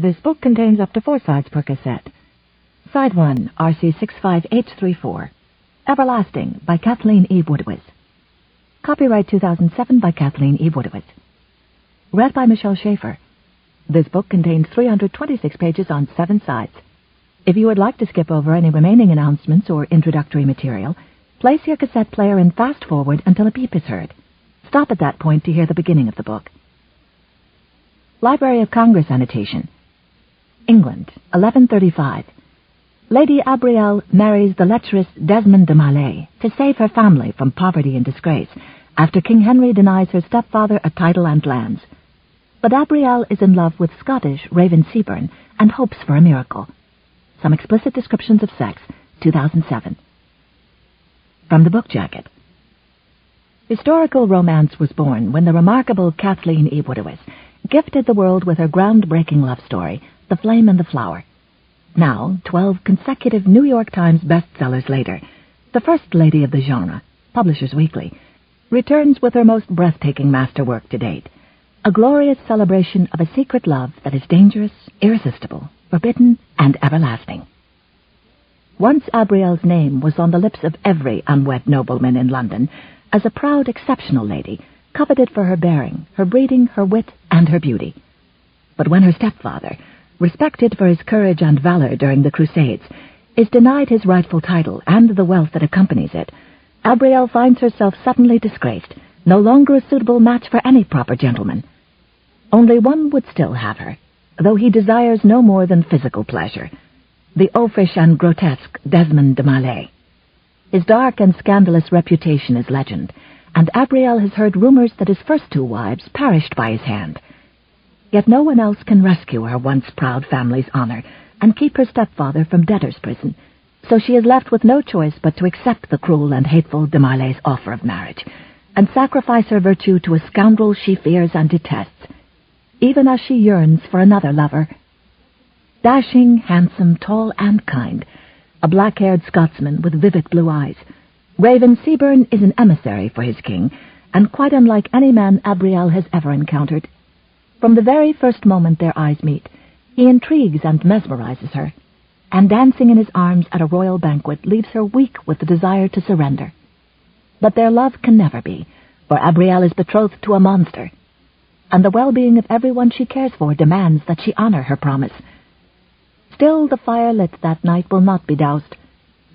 This book contains up to 4 sides per cassette. Side 1, RC65H34. Everlasting by Kathleen E. Woodiwiss. Copyright 2007 by Kathleen E. Woodiwiss. Read by Michelle Schaefer. This book contains 326 pages on 7 sides. If you would like to skip over any remaining announcements or introductory material, place your cassette player in fast forward until a beep is heard. Stop at that point to hear the beginning of the book. Library of Congress annotation. England, 1135. Lady Abrielle marries the lecherous Desmond de Maillet to save her family from poverty and disgrace after King Henry denies her stepfather a title and lands. But Abrielle is in love with Scottish Raven Seabern and hopes for a miracle. Some explicit descriptions of sex, 2007. From the book jacket. Historical romance was born when the remarkable Kathleen E. Woodiwiss gifted the world with her groundbreaking love story, The Flame and the Flower. Now, 12 consecutive New York Times bestsellers later, the first lady of the genre, Publishers Weekly, returns with her most breathtaking masterwork to date, a glorious celebration of a secret love that is dangerous, irresistible, forbidden, and everlasting. Once Abrielle's name was on the lips of every unwed nobleman in London as a proud, exceptional lady, coveted for her bearing, her breeding, her wit, and her beauty. But when her stepfather, respected for his courage and valor during the Crusades, is denied his rightful title and the wealth that accompanies it, Abrielle finds herself suddenly disgraced, no longer a suitable match for any proper gentleman. Only one would still have her, though he desires no more than physical pleasure, the oafish and grotesque Desmond de Maillet. His dark and scandalous reputation is legend, and Abrielle has heard rumors that his first 2 wives perished by his hand. Yet no one else can rescue her once proud family's honor and keep her stepfather from debtor's prison, so she is left with no choice but to accept the cruel and hateful de Maillet's offer of marriage, and sacrifice her virtue to a scoundrel she fears and detests, even as she yearns for another lover. Dashing, handsome, tall, and kind, a black-haired Scotsman with vivid blue eyes, Raven Seabern is an emissary for his king, and quite unlike any man Abrielle has ever encountered. From the very first moment their eyes meet, he intrigues and mesmerizes her, and dancing in his arms at a royal banquet leaves her weak with the desire to surrender. But their love can never be, for Abrielle is betrothed to a monster, and the well-being of everyone she cares for demands that she honor her promise. Still, the fire lit that night will not be doused.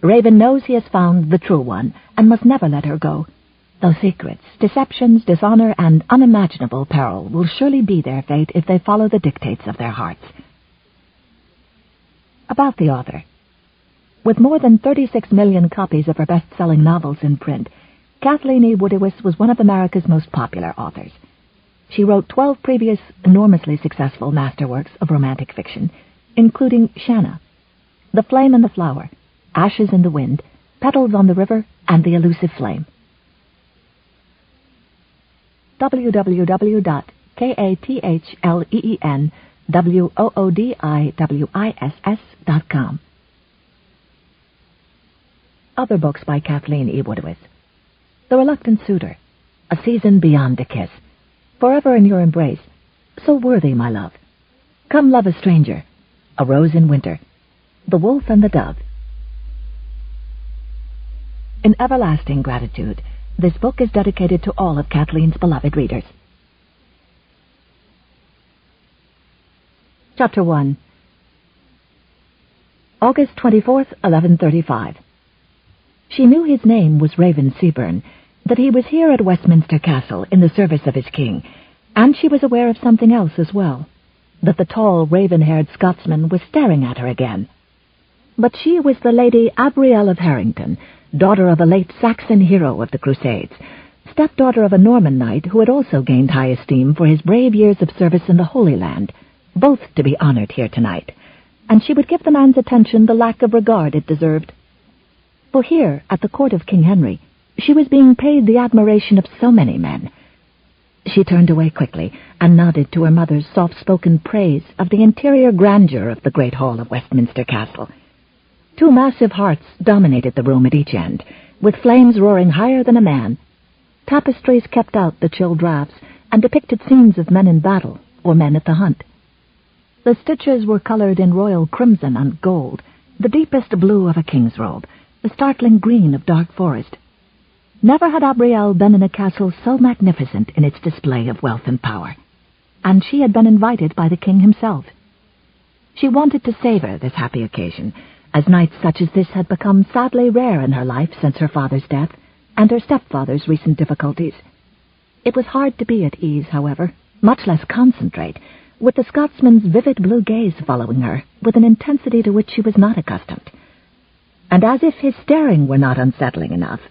Raven knows he has found the true one, and must never let her go, though secrets, deceptions, dishonor, and unimaginable peril will surely be their fate if they follow the dictates of their hearts. About the author. With more than 36 million copies of her best-selling novels in print, Kathleen E. Woodiwiss was one of America's most popular authors. She wrote 12 previous enormously successful masterworks of romantic fiction, including Shanna, The Flame and the Flower, Ashes in the Wind, Petals on the River, and The Elusive Flame. www.kathleen.woodiwiss.com. Other books by Kathleen E. Woodiwiss. The Reluctant Suitor, A Season Beyond a Kiss, Forever in Your Embrace, So Worthy, My Love, Come Love a Stranger, A Rose in Winter, The Wolf and the Dove. In everlasting gratitude, this book is dedicated to all of Kathleen's beloved readers. Chapter 1. August 24th, 1135. She knew his name was Raven Seabern, that he was here at Westminster Castle in the service of his king, and she was aware of something else as well, that the tall, raven-haired Scotsman was staring at her again. But she was the Lady Abrielle of Harrington, daughter of a late Saxon hero of the Crusades, stepdaughter of a Norman knight who had also gained high esteem for his brave years of service in the Holy Land, both to be honored here tonight, and she would give the man's attention the lack of regard it deserved. For here, at the court of King Henry, she was being paid the admiration of so many men. She turned away quickly and nodded to her mother's soft-spoken praise of the interior grandeur of the great hall of Westminster Castle. 2 massive hearths dominated the room at each end, with flames roaring higher than a man. Tapestries kept out the chill draughts and depicted scenes of men in battle or men at the hunt. The stitches were coloured in royal crimson and gold, the deepest blue of a king's robe, the startling green of dark forest. Never had Abrielle been in a castle so magnificent in its display of wealth and power, and she had been invited by the king himself. She wanted to savour this happy occasion, as nights such as this had become sadly rare in her life since her father's death and her stepfather's recent difficulties. It was hard to be at ease, however, much less concentrate, with the Scotsman's vivid blue gaze following her with an intensity to which she was not accustomed. And as if his staring were not unsettling enough,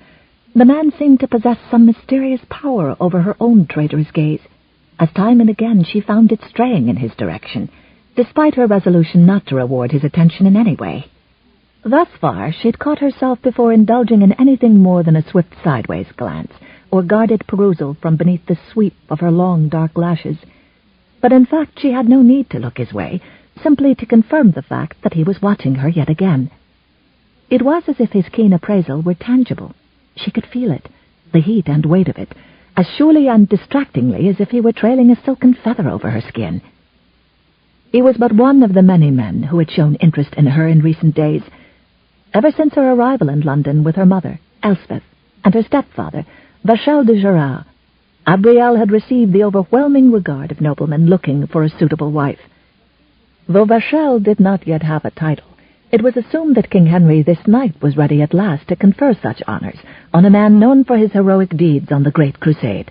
the man seemed to possess some mysterious power over her own traitorous gaze, as time and again she found it straying in his direction, despite her resolution not to reward his attention in any way. Thus far, she'd caught herself before indulging in anything more than a swift sideways glance, or guarded perusal from beneath the sweep of her long dark lashes. But in fact she had no need to look his way, simply to confirm the fact that he was watching her yet again. It was as if his keen appraisal were tangible. She could feel it, the heat and weight of it, as surely and distractingly as if he were trailing a silken feather over her skin. He was but one of the many men who had shown interest in her in recent days. Ever since her arrival in London with her mother, Elspeth, and her stepfather, Vachel de Gerard, Abrielle had received the overwhelming regard of noblemen looking for a suitable wife. Though Vachel did not yet have a title, it was assumed that King Henry this night was ready at last to confer such honours on a man known for his heroic deeds on the Great Crusade.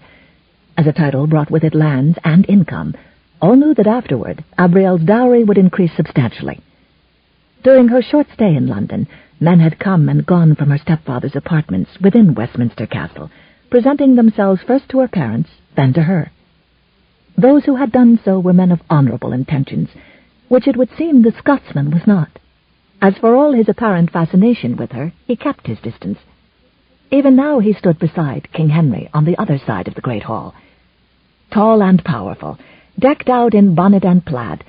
As a title brought with it lands and income, all knew that afterward Abrielle's dowry would increase substantially. During her short stay in London, men had come and gone from her stepfather's apartments within Westminster Castle, presenting themselves first to her parents, then to her. Those who had done so were men of honourable intentions, which it would seem the Scotsman was not. As for all his apparent fascination with her, he kept his distance. Even now he stood beside King Henry on the other side of the great hall. Tall and powerful, decked out in bonnet and plaid,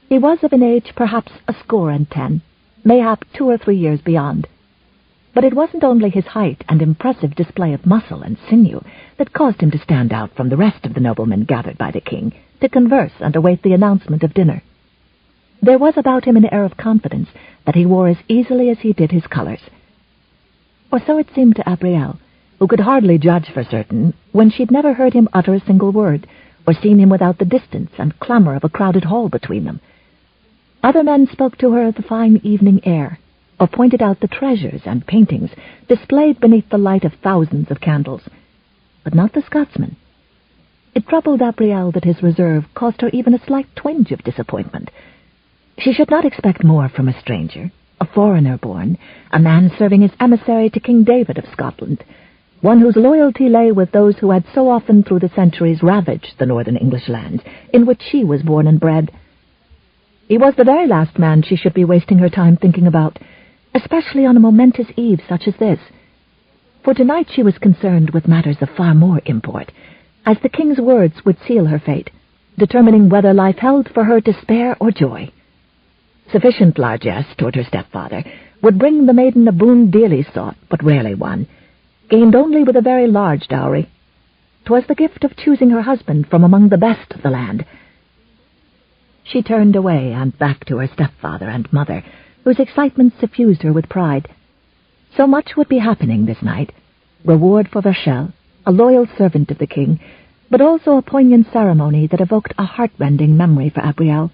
he was of an age perhaps 10, mayhap 2 or 3 years beyond. But it wasn't only his height and impressive display of muscle and sinew that caused him to stand out from the rest of the noblemen gathered by the king to converse and await the announcement of dinner. There was about him an air of confidence that he wore as easily as he did his colours. Or so it seemed to Abrielle, who could hardly judge for certain when she'd never heard him utter a single word, or seen him without the distance and clamour of a crowded hall between them. Other men spoke to her of the fine evening air, or pointed out the treasures and paintings displayed beneath the light of thousands of candles, but not the Scotsman. It troubled Abrielle that his reserve caused her even a slight twinge of disappointment. She should not expect more from a stranger, a foreigner born, a man serving as emissary to King David of Scotland, one whose loyalty lay with those who had so often through the centuries ravaged the northern English lands in which she was born and bred. He was the very last man she should be wasting her time thinking about, especially on a momentous eve such as this. For tonight she was concerned with matters of far more import, as the king's words would seal her fate, determining whether life held for her despair or joy. Sufficient largesse toward her stepfather would bring the maiden a boon dearly sought, but rarely won, gained only with a very large dowry. 'Twas the gift of choosing her husband from among the best of the land. She turned away and back to her stepfather and mother, whose excitement suffused her with pride. So much would be happening this night. Reward for Vachel, a loyal servant of the king, but also a poignant ceremony that evoked a heart-rending memory for Abrielle.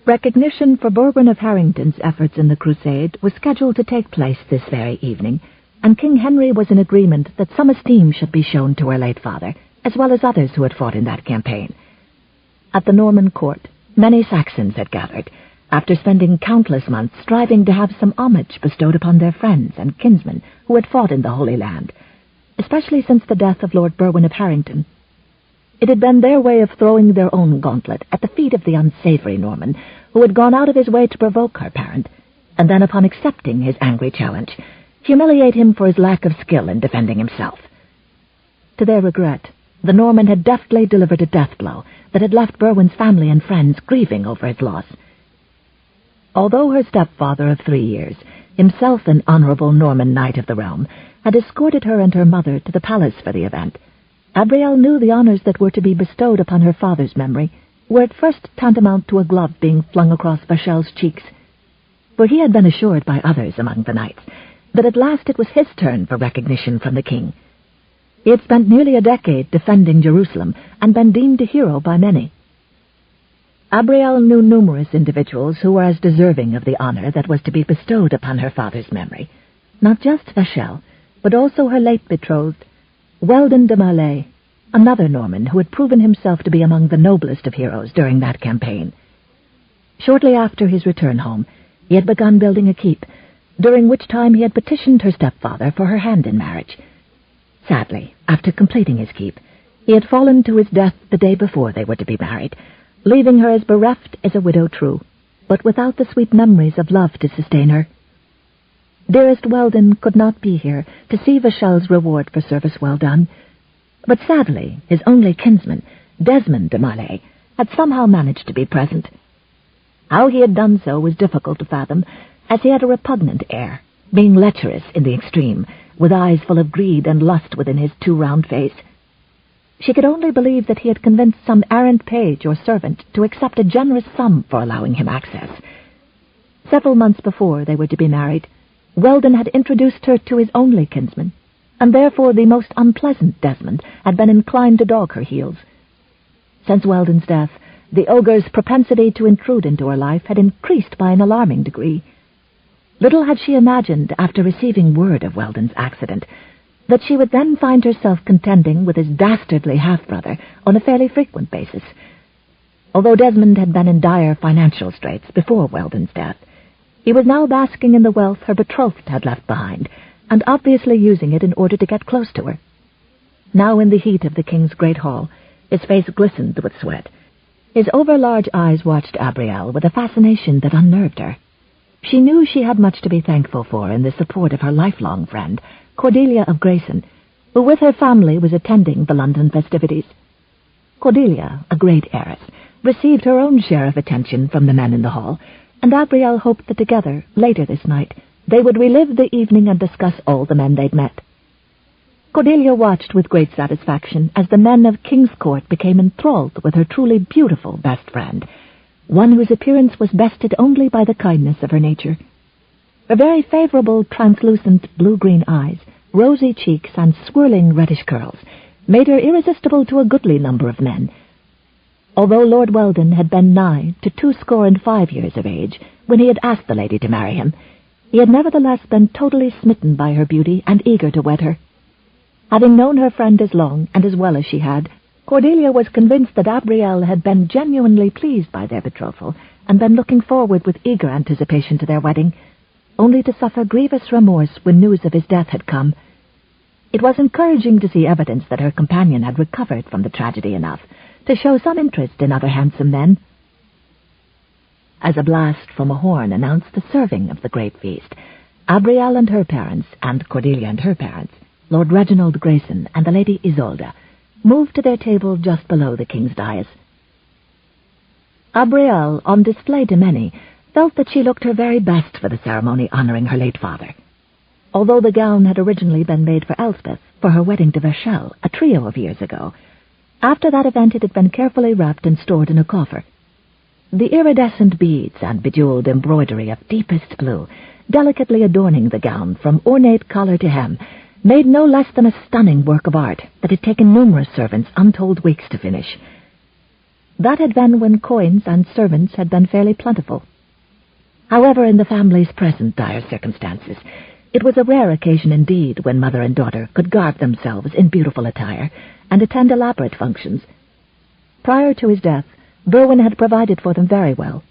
Recognition for Bourbon of Harrington's efforts in the crusade was scheduled to take place this very evening, and King Henry was in agreement that some esteem should be shown to her late father, as well as others who had fought in that campaign. At the Norman court, many Saxons had gathered, after spending countless months striving to have some homage bestowed upon their friends and kinsmen who had fought in the Holy Land, especially since the death of Lord Bourbon of Harrington. It had been their way of throwing their own gauntlet at the feet of the unsavory Norman, who had gone out of his way to provoke her parent, and then, upon accepting his angry challenge, humiliate him for his lack of skill in defending himself. To their regret, the Norman had deftly delivered a death blow that had left Berwin's family and friends grieving over his loss. Although her stepfather of 3 years, himself an honourable Norman knight of the realm, had escorted her and her mother to the palace for the event, Abrielle knew the honours that were to be bestowed upon her father's memory, were at first tantamount to a glove being flung across Vachel's cheeks, for he had been assured by others among the knights that at last it was his turn for recognition from the king. He had spent nearly a decade defending Jerusalem and been deemed a hero by many. Abrielle knew numerous individuals who were as deserving of the honor that was to be bestowed upon her father's memory, not just Vachel, but also her late betrothed, Weldon de Malay, another Norman who had proven himself to be among the noblest of heroes during that campaign. Shortly after his return home, he had begun building a keep, during which time he had petitioned her stepfather for her hand in marriage. Sadly, after completing his keep, he had fallen to his death the day before they were to be married, leaving her as bereft as a widow true, but without the sweet memories of love to sustain her. Dearest Weldon could not be here to see Vachel's reward for service well done, but sadly his only kinsman, Desmond de Malay, had somehow managed to be present. How he had done so was difficult to fathom, as he had a repugnant air, being lecherous in the extreme, with eyes full of greed and lust within his too round face. She could only believe that he had convinced some errant page or servant to accept a generous sum for allowing him access. Several months before they were to be married, Weldon had introduced her to his only kinsman, and therefore the most unpleasant Desmond had been inclined to dog her heels. Since Weldon's death, the ogre's propensity to intrude into her life had increased by an alarming degree. Little had she imagined, after receiving word of Weldon's accident, that she would then find herself contending with his dastardly half-brother on a fairly frequent basis. Although Desmond had been in dire financial straits before Weldon's death, he was now basking in the wealth her betrothed had left behind, and obviously using it in order to get close to her. Now in the heat of the king's great hall, his face glistened with sweat. His overlarge eyes watched Abrielle with a fascination that unnerved her. She knew she had much to be thankful for in the support of her lifelong friend, Cordelia of Grayson, who with her family was attending the London festivities. Cordelia, a great heiress, received her own share of attention from the men in the hall, and Abrielle hoped that together, later this night, they would relive the evening and discuss all the men they'd met. Cordelia watched with great satisfaction as the men of King's Court became enthralled with her truly beautiful best friend, one whose appearance was bested only by the kindness of her nature. Her very favorable translucent blue-green eyes, rosy cheeks, and swirling reddish curls made her irresistible to a goodly number of men. Although Lord Weldon had been nigh to 25 years of age when he had asked the lady to marry him, he had nevertheless been totally smitten by her beauty and eager to wed her. Having known her friend as long and as well as she had, Cordelia was convinced that Abrielle had been genuinely pleased by their betrothal and been looking forward with eager anticipation to their wedding, only to suffer grievous remorse when news of his death had come. It was encouraging to see evidence that her companion had recovered from the tragedy enough to show some interest in other handsome men. As a blast from a horn announced the serving of the great feast, Abrielle and her parents, and Cordelia and her parents, Lord Reginald Grayson and the Lady Isolde, moved to their table just below the king's dais. Abrielle, on display to many, felt that she looked her very best for the ceremony honoring her late father. Although the gown had originally been made for Elspeth for her wedding to Vachel a trio of years ago, after that event it had been carefully wrapped and stored in a coffer. The iridescent beads and bejeweled embroidery of deepest blue, delicately adorning the gown from ornate collar to hem, made no less than a stunning work of art that had taken numerous servants untold weeks to finish. That had been when coins and servants had been fairly plentiful. However, in the family's present dire circumstances, it was a rare occasion indeed when mother and daughter could garb themselves in beautiful attire and attend elaborate functions. Prior to his death, Berwin had provided for them very well,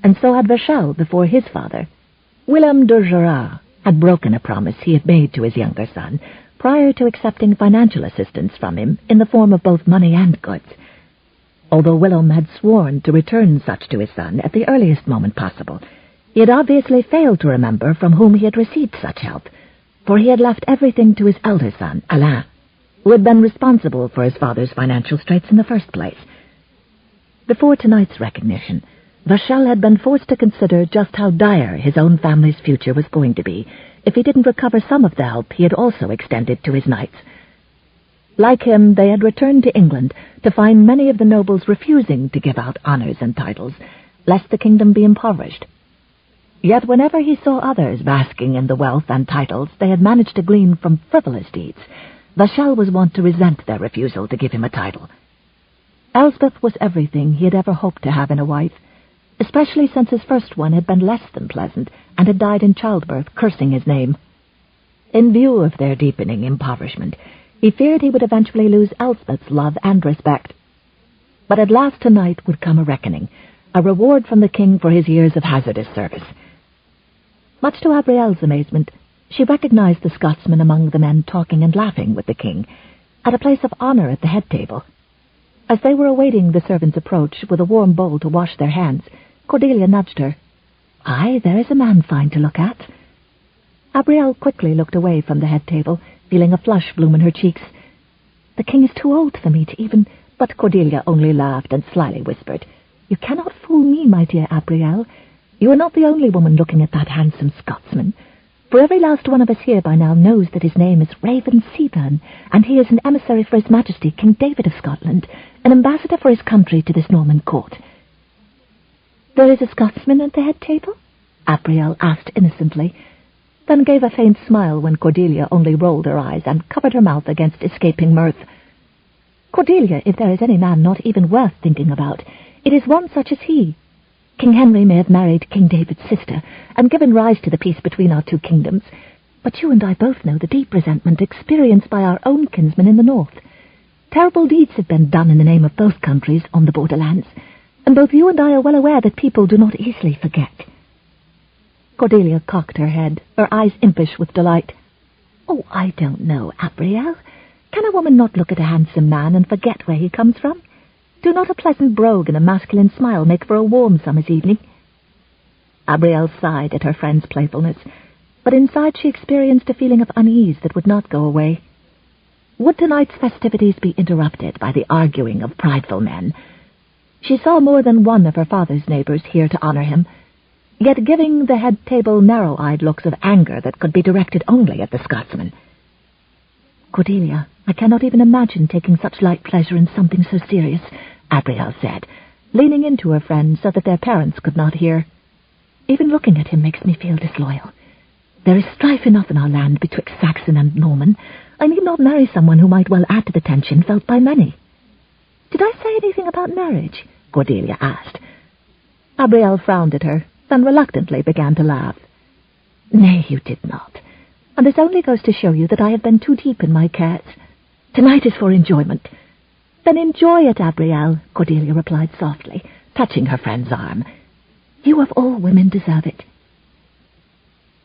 and so had Vachel before his father. Willem de Gerard had broken a promise he had made to his younger son prior to accepting financial assistance from him in the form of both money and goods. Although Willem had sworn to return such to his son at the earliest moment possible, he had obviously failed to remember from whom he had received such help, for he had left everything to his elder son, Alain, who had been responsible for his father's financial straits in the first place. Before tonight's recognition, Vachel had been forced to consider just how dire his own family's future was going to be if he didn't recover some of the help he had also extended to his knights. Like him, they had returned to England to find many of the nobles refusing to give out honours and titles, lest the kingdom be impoverished. Yet whenever he saw others basking in the wealth and titles they had managed to glean from frivolous deeds, Vachel was wont to resent their refusal to give him a title. Elspeth was everything he had ever hoped to have in a wife, especially since his first one had been less than pleasant and had died in childbirth, cursing his name. In view of their deepening impoverishment, he feared he would eventually lose Elspeth's love and respect. But at last tonight would come a reckoning, a reward from the king for his years of hazardous service. Much to Abrielle's amazement, she recognized the Scotsman among the men talking and laughing with the king, at a place of honour at the head table. As they were awaiting the servant's approach with a warm bowl to wash their hands, Cordelia nudged her. "Aye, there is a man fine to look at." Abrielle quickly looked away from the head table, feeling a flush bloom in her cheeks. "The king is too old for me to even—" But Cordelia only laughed and slyly whispered, "You cannot fool me, my dear Abrielle. You are not the only woman looking at that handsome Scotsman. For every last one of us here by now knows that his name is Raven Seabern, and he is an emissary for His Majesty King David of Scotland, an ambassador for his country to this Norman court." "There is a Scotsman at the head table?" Abrielle asked innocently, then gave a faint smile when Cordelia only rolled her eyes and covered her mouth against escaping mirth. "Cordelia, if there is any man not even worth thinking about, it is one such as he. King Henry may have married King David's sister and given rise to the peace between our two kingdoms, but you and I both know the deep resentment experienced by our own kinsmen in the north. Terrible deeds have been done in the name of both countries on the borderlands, and both you and I are well aware that people do not easily forget." Cordelia cocked her head, her eyes impish with delight. "Oh, I don't know, Abrielle. Can a woman not look at a handsome man and forget where he comes from? Do not a pleasant brogue and a masculine smile make for a warm summer's evening?" Abrielle sighed at her friend's playfulness, but inside she experienced a feeling of unease that would not go away. Would tonight's festivities be interrupted by the arguing of prideful men? She saw more than one of her father's neighbours here to honour him, yet giving the head table narrow-eyed looks of anger that could be directed only at the Scotsman. "Cordelia, I cannot even imagine taking such light pleasure in something so serious," Abrielle said, leaning into her friend so that their parents could not hear. "Even looking at him makes me feel disloyal. There is strife enough in our land betwixt Saxon and Norman. I need not marry someone who might well add to the tension felt by many." "Did I say anything about marriage?" Cordelia asked. Abrielle frowned at her, then reluctantly began to laugh. "Nay, you did not. And this only goes to show you that I have been too deep in my cares. Tonight is for enjoyment." "Then enjoy it, Abrielle," Cordelia replied softly, touching her friend's arm. "You of all women deserve it."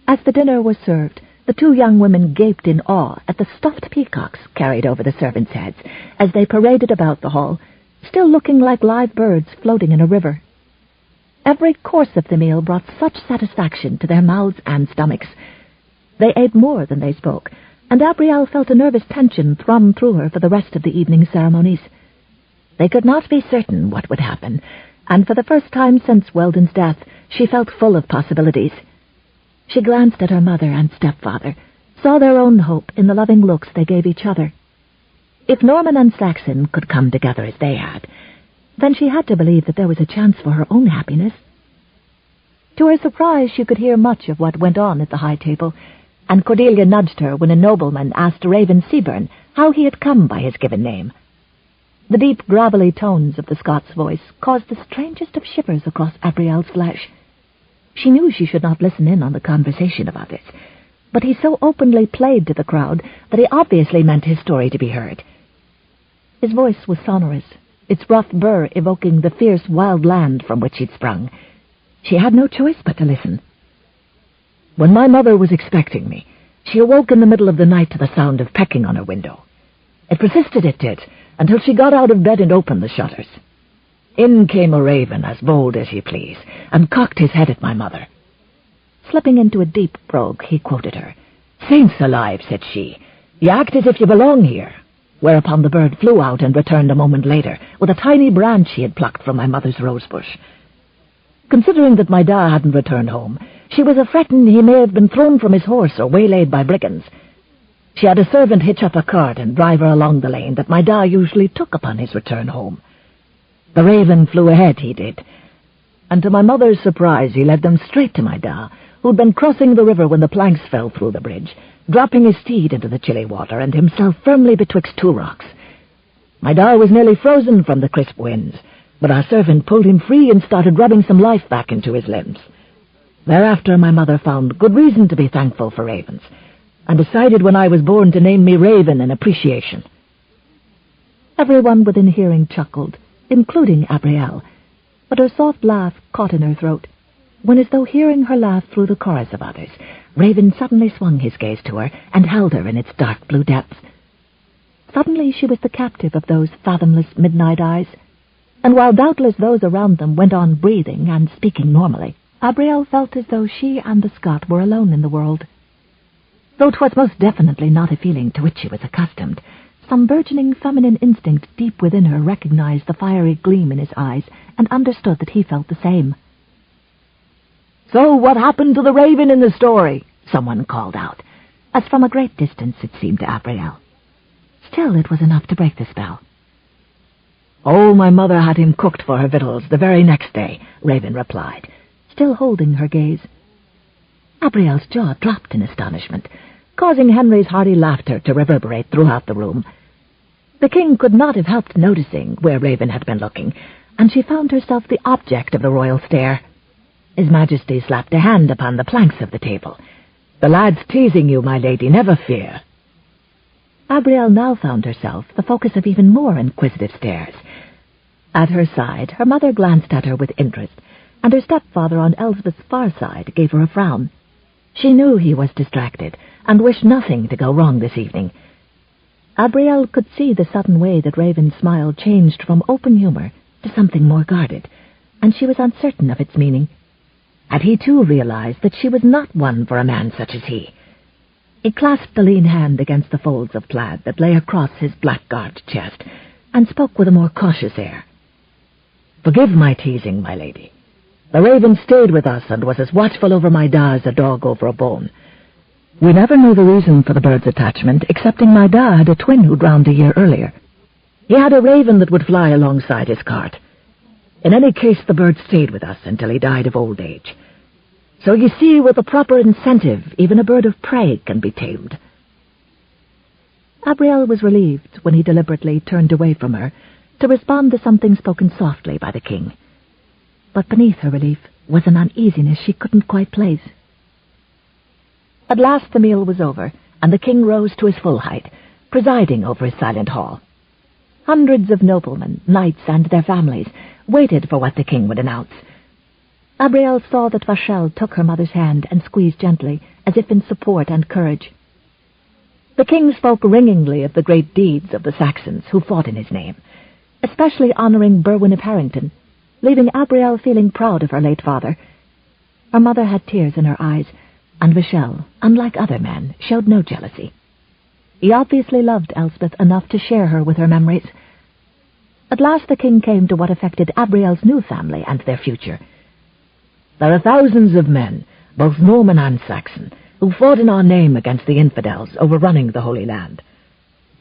As the dinner was served, the two young women gaped in awe at the stuffed peacocks carried over the servants' heads as they paraded about the hall, still looking like live birds floating in a river. Every course of the meal brought such satisfaction to their mouths and stomachs. They ate more than they spoke, and Abrielle felt a nervous tension thrum through her for the rest of the evening's ceremonies. They could not be certain what would happen, and for the first time since Weldon's death, she felt full of possibilities. She glanced at her mother and stepfather, saw their own hope in the loving looks they gave each other. If Norman and Saxon could come together as they had, then she had to believe that there was a chance for her own happiness. To her surprise, she could hear much of what went on at the high table, and Cordelia nudged her when a nobleman asked Raven Seabern how he had come by his given name. The deep, gravelly tones of the Scot's voice caused the strangest of shivers across Abrielle's flesh. She knew she should not listen in on the conversation of others, but he so openly played to the crowd that he obviously meant his story to be heard. His voice was sonorous, its rough burr evoking the fierce wild land from which he'd sprung. She had no choice but to listen. "When my mother was expecting me, she awoke in the middle of the night to the sound of pecking on her window. It persisted, it did, until she got out of bed and opened the shutters. In came a raven, as bold as you please, and cocked his head at my mother." Slipping into a deep brogue, he quoted her. "Saints alive," said she, "you act as if you belong here," whereupon the bird flew out and returned a moment later with a tiny branch she had plucked from my mother's rosebush. Considering that my da hadn't returned home, she was a-frettin' he may have been thrown from his horse or waylaid by brigands. She had a servant hitch up a cart and drive her along the lane that my da usually took upon his return home. The raven flew ahead, he did, and to my mother's surprise he led them straight to my da, who'd been crossing the river when the planks fell through the bridge, dropping his steed into the chilly water and himself firmly betwixt two rocks. My da was nearly frozen from the crisp winds, but our servant pulled him free and started rubbing some life back into his limbs. Thereafter my mother found good reason to be thankful for ravens, and decided when I was born to name me Raven in appreciation. Everyone within hearing chuckled, including Abrielle, but her soft laugh caught in her throat, when as though hearing her laugh through the chorus of others, Raven suddenly swung his gaze to her and held her in its dark blue depths. Suddenly she was the captive of those fathomless midnight eyes, and while doubtless those around them went on breathing and speaking normally, Abrielle felt as though she and the Scot were alone in the world. Though 'twas most definitely not a feeling to which she was accustomed, some burgeoning feminine instinct deep within her recognized the fiery gleam in his eyes and understood that he felt the same. "So what happened to the raven in the story?" someone called out, as from a great distance it seemed to Abrielle. Still it was enough to break the spell. "Oh, my mother had him cooked for her victuals the very next day," Raven replied, still holding her gaze. Abrielle's jaw dropped in astonishment, causing Henry's hearty laughter to reverberate throughout the room. The king could not have helped noticing where Raven had been looking, and she found herself the object of the royal stare. His Majesty slapped a hand upon the planks of the table. "The lad's teasing you, my lady, never fear." Abrielle now found herself the focus of even more inquisitive stares. At her side, her mother glanced at her with interest, and her stepfather on Elsbeth's far side gave her a frown. She knew he was distracted, and wished nothing to go wrong this evening. Abrielle could see the sudden way that Raven's smile changed from open humor to something more guarded, and she was uncertain of its meaning. Had he too realized that she was not one for a man such as he? He clasped a lean hand against the folds of plaid that lay across his black-garbed chest, and spoke with a more cautious air. "Forgive my teasing, my lady. The raven stayed with us and was as watchful over my da as a dog over a bone. We never knew the reason for the bird's attachment, excepting my da had a twin who drowned a year earlier. He had a raven that would fly alongside his cart. In any case, the bird stayed with us until he died of old age. So you see, with a proper incentive, even a bird of prey can be tamed." Abrielle was relieved when he deliberately turned away from her to respond to something spoken softly by the king. But beneath her relief was an uneasiness she couldn't quite place. At last the meal was over, and the king rose to his full height, presiding over his silent hall. Hundreds of noblemen, knights, and their families waited for what the king would announce. Abrielle saw that Vachel took her mother's hand and squeezed gently, as if in support and courage. The king spoke ringingly of the great deeds of the Saxons who fought in his name, especially honoring Berwin of Harrington, leaving Abrielle feeling proud of her late father. Her mother had tears in her eyes, and Vachel, unlike other men, showed no jealousy. He obviously loved Elspeth enough to share her with her memories. At last the king came to what affected Abrielle's new family and their future. "There are thousands of men, both Norman and Saxon, who fought in our name against the infidels overrunning the Holy Land.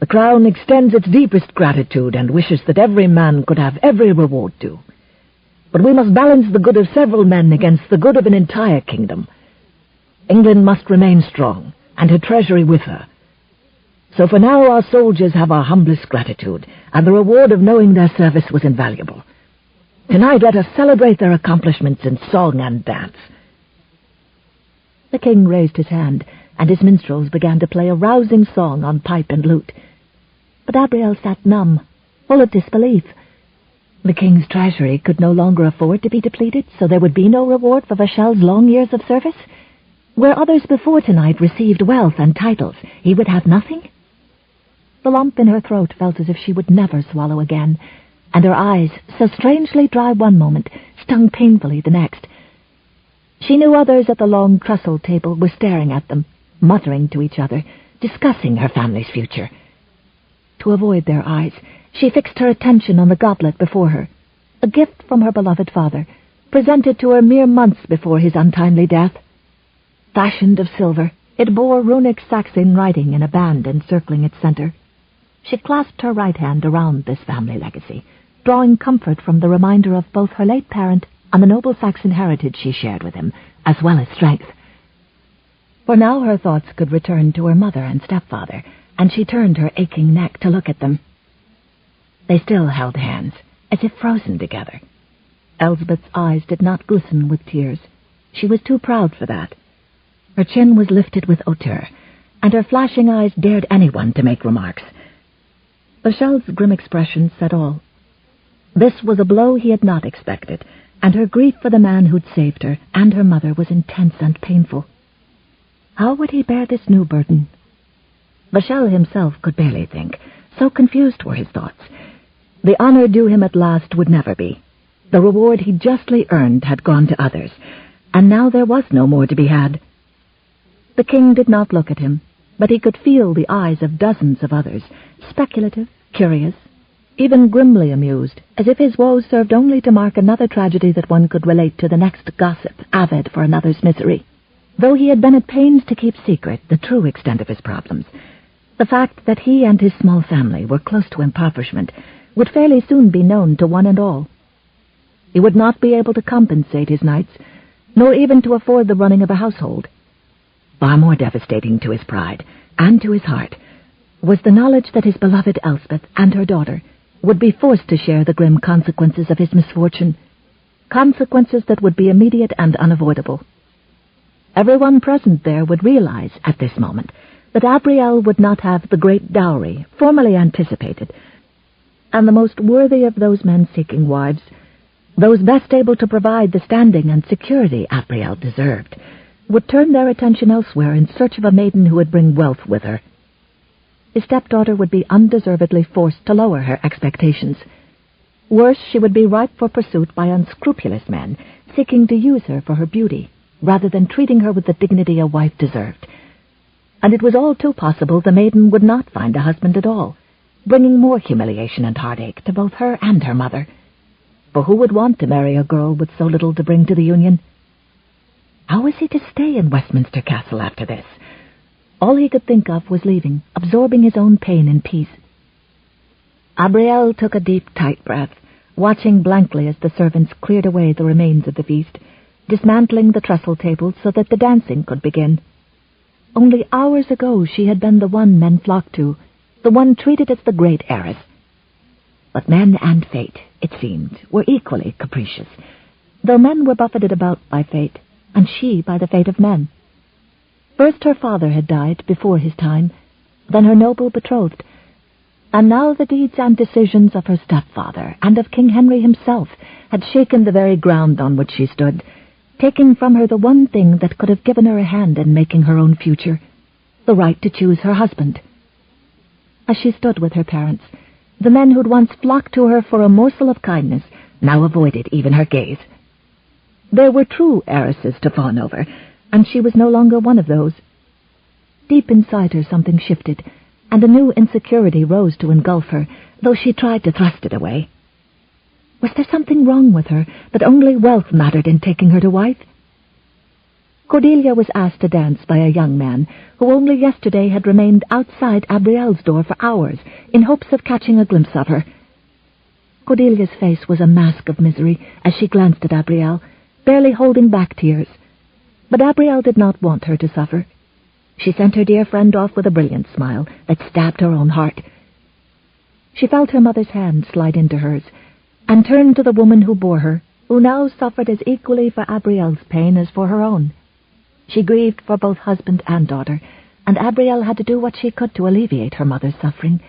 The crown extends its deepest gratitude and wishes that every man could have every reward due. But we must balance the good of several men against the good of an entire kingdom. England must remain strong, and her treasury with her. So for now our soldiers have our humblest gratitude, and the reward of knowing their service was invaluable. Tonight let us celebrate their accomplishments in song and dance." The king raised his hand, and his minstrels began to play a rousing song on pipe and lute. But Abrielle sat numb, full of disbelief. The king's treasury could no longer afford to be depleted, so there would be no reward for Vachel's long years of service? Where others before tonight received wealth and titles, he would have nothing? The lump in her throat felt as if she would never swallow again, and her eyes, so strangely dry one moment, stung painfully the next. She knew others at the long trestle table were staring at them, muttering to each other, discussing her family's future. To avoid their eyes, she fixed her attention on the goblet before her, a gift from her beloved father, presented to her mere months before his untimely death. Fashioned of silver, It bore runic Saxon writing in a band encircling its center. She clasped her right hand around this family legacy, drawing comfort from the reminder of both her late parent and the noble Saxon heritage she shared with him, as well as strength. For now her thoughts could return to her mother and stepfather, and she turned her aching neck to look at them. They still held hands, as if frozen together. Elsbeth's eyes did not glisten with tears. She was too proud for that. Her chin was lifted with hauteur, and her flashing eyes dared anyone to make remarks. Michelle's grim expression said all. This was a blow he had not expected, and her grief for the man who'd saved her and her mother was intense and painful. How would he bear this new burden? Michel himself could barely think, so confused were his thoughts. The honor due him at last would never be. The reward he justly earned had gone to others, and now there was no more to be had. The king did not look at him, but he could feel the eyes of dozens of others, speculative, curious, even grimly amused, as if his woes served only to mark another tragedy that one could relate to the next gossip, avid for another's misery. Though he had been at pains to keep secret the true extent of his problems, the fact that he and his small family were close to impoverishment would fairly soon be known to one and all. He would not be able to compensate his knights, nor even to afford the running of a household. Far more devastating to his pride and to his heart was the knowledge that his beloved Elspeth and her daughter would be forced to share the grim consequences of his misfortune, consequences that would be immediate and unavoidable. Everyone present there would realize at this moment that Abrielle would not have the great dowry formerly anticipated, and the most worthy of those men seeking wives, those best able to provide the standing and security Abrielle deserved, would turn their attention elsewhere in search of a maiden who would bring wealth with her. His stepdaughter would be undeservedly forced to lower her expectations. Worse, she would be ripe for pursuit by unscrupulous men seeking to use her for her beauty, rather than treating her with the dignity a wife deserved. And it was all too possible the maiden would not find a husband at all, bringing more humiliation and heartache to both her and her mother. For who would want to marry a girl with so little to bring to the union? How was he to stay in Westminster Castle after this? All he could think of was leaving, absorbing his own pain in peace. Abrielle took a deep, tight breath, watching blankly as the servants cleared away the remains of the feast, dismantling the trestle tables so that the dancing could begin. Only hours ago she had been the one men flocked to, the one treated as the great heiress. But men and fate, it seemed, were equally capricious, though men were buffeted about by fate, and she by the fate of men. First her father had died before his time, then her noble betrothed, and now the deeds and decisions of her stepfather and of King Henry himself had shaken the very ground on which she stood, taking from her the one thing that could have given her a hand in making her own future, the right to choose her husband. As she stood with her parents, the men who'd once flocked to her for a morsel of kindness now avoided even her gaze. There were true heiresses to fawn over, and she was no longer one of those. Deep inside her something shifted, and a new insecurity rose to engulf her, though she tried to thrust it away. Was there something wrong with her that only wealth mattered in taking her to wife? Cordelia was asked to dance by a young man who only yesterday had remained outside Abrielle's door for hours in hopes of catching a glimpse of her. Cordelia's face was a mask of misery as she glanced at Abrielle, barely holding back tears. But Abrielle did not want her to suffer. She sent her dear friend off with a brilliant smile that stabbed her own heart. She felt her mother's hand slide into hers, and turned to the woman who bore her, who now suffered as equally for Abrielle's pain as for her own. She grieved for both husband and daughter, and Abrielle had to do what she could to alleviate her mother's suffering.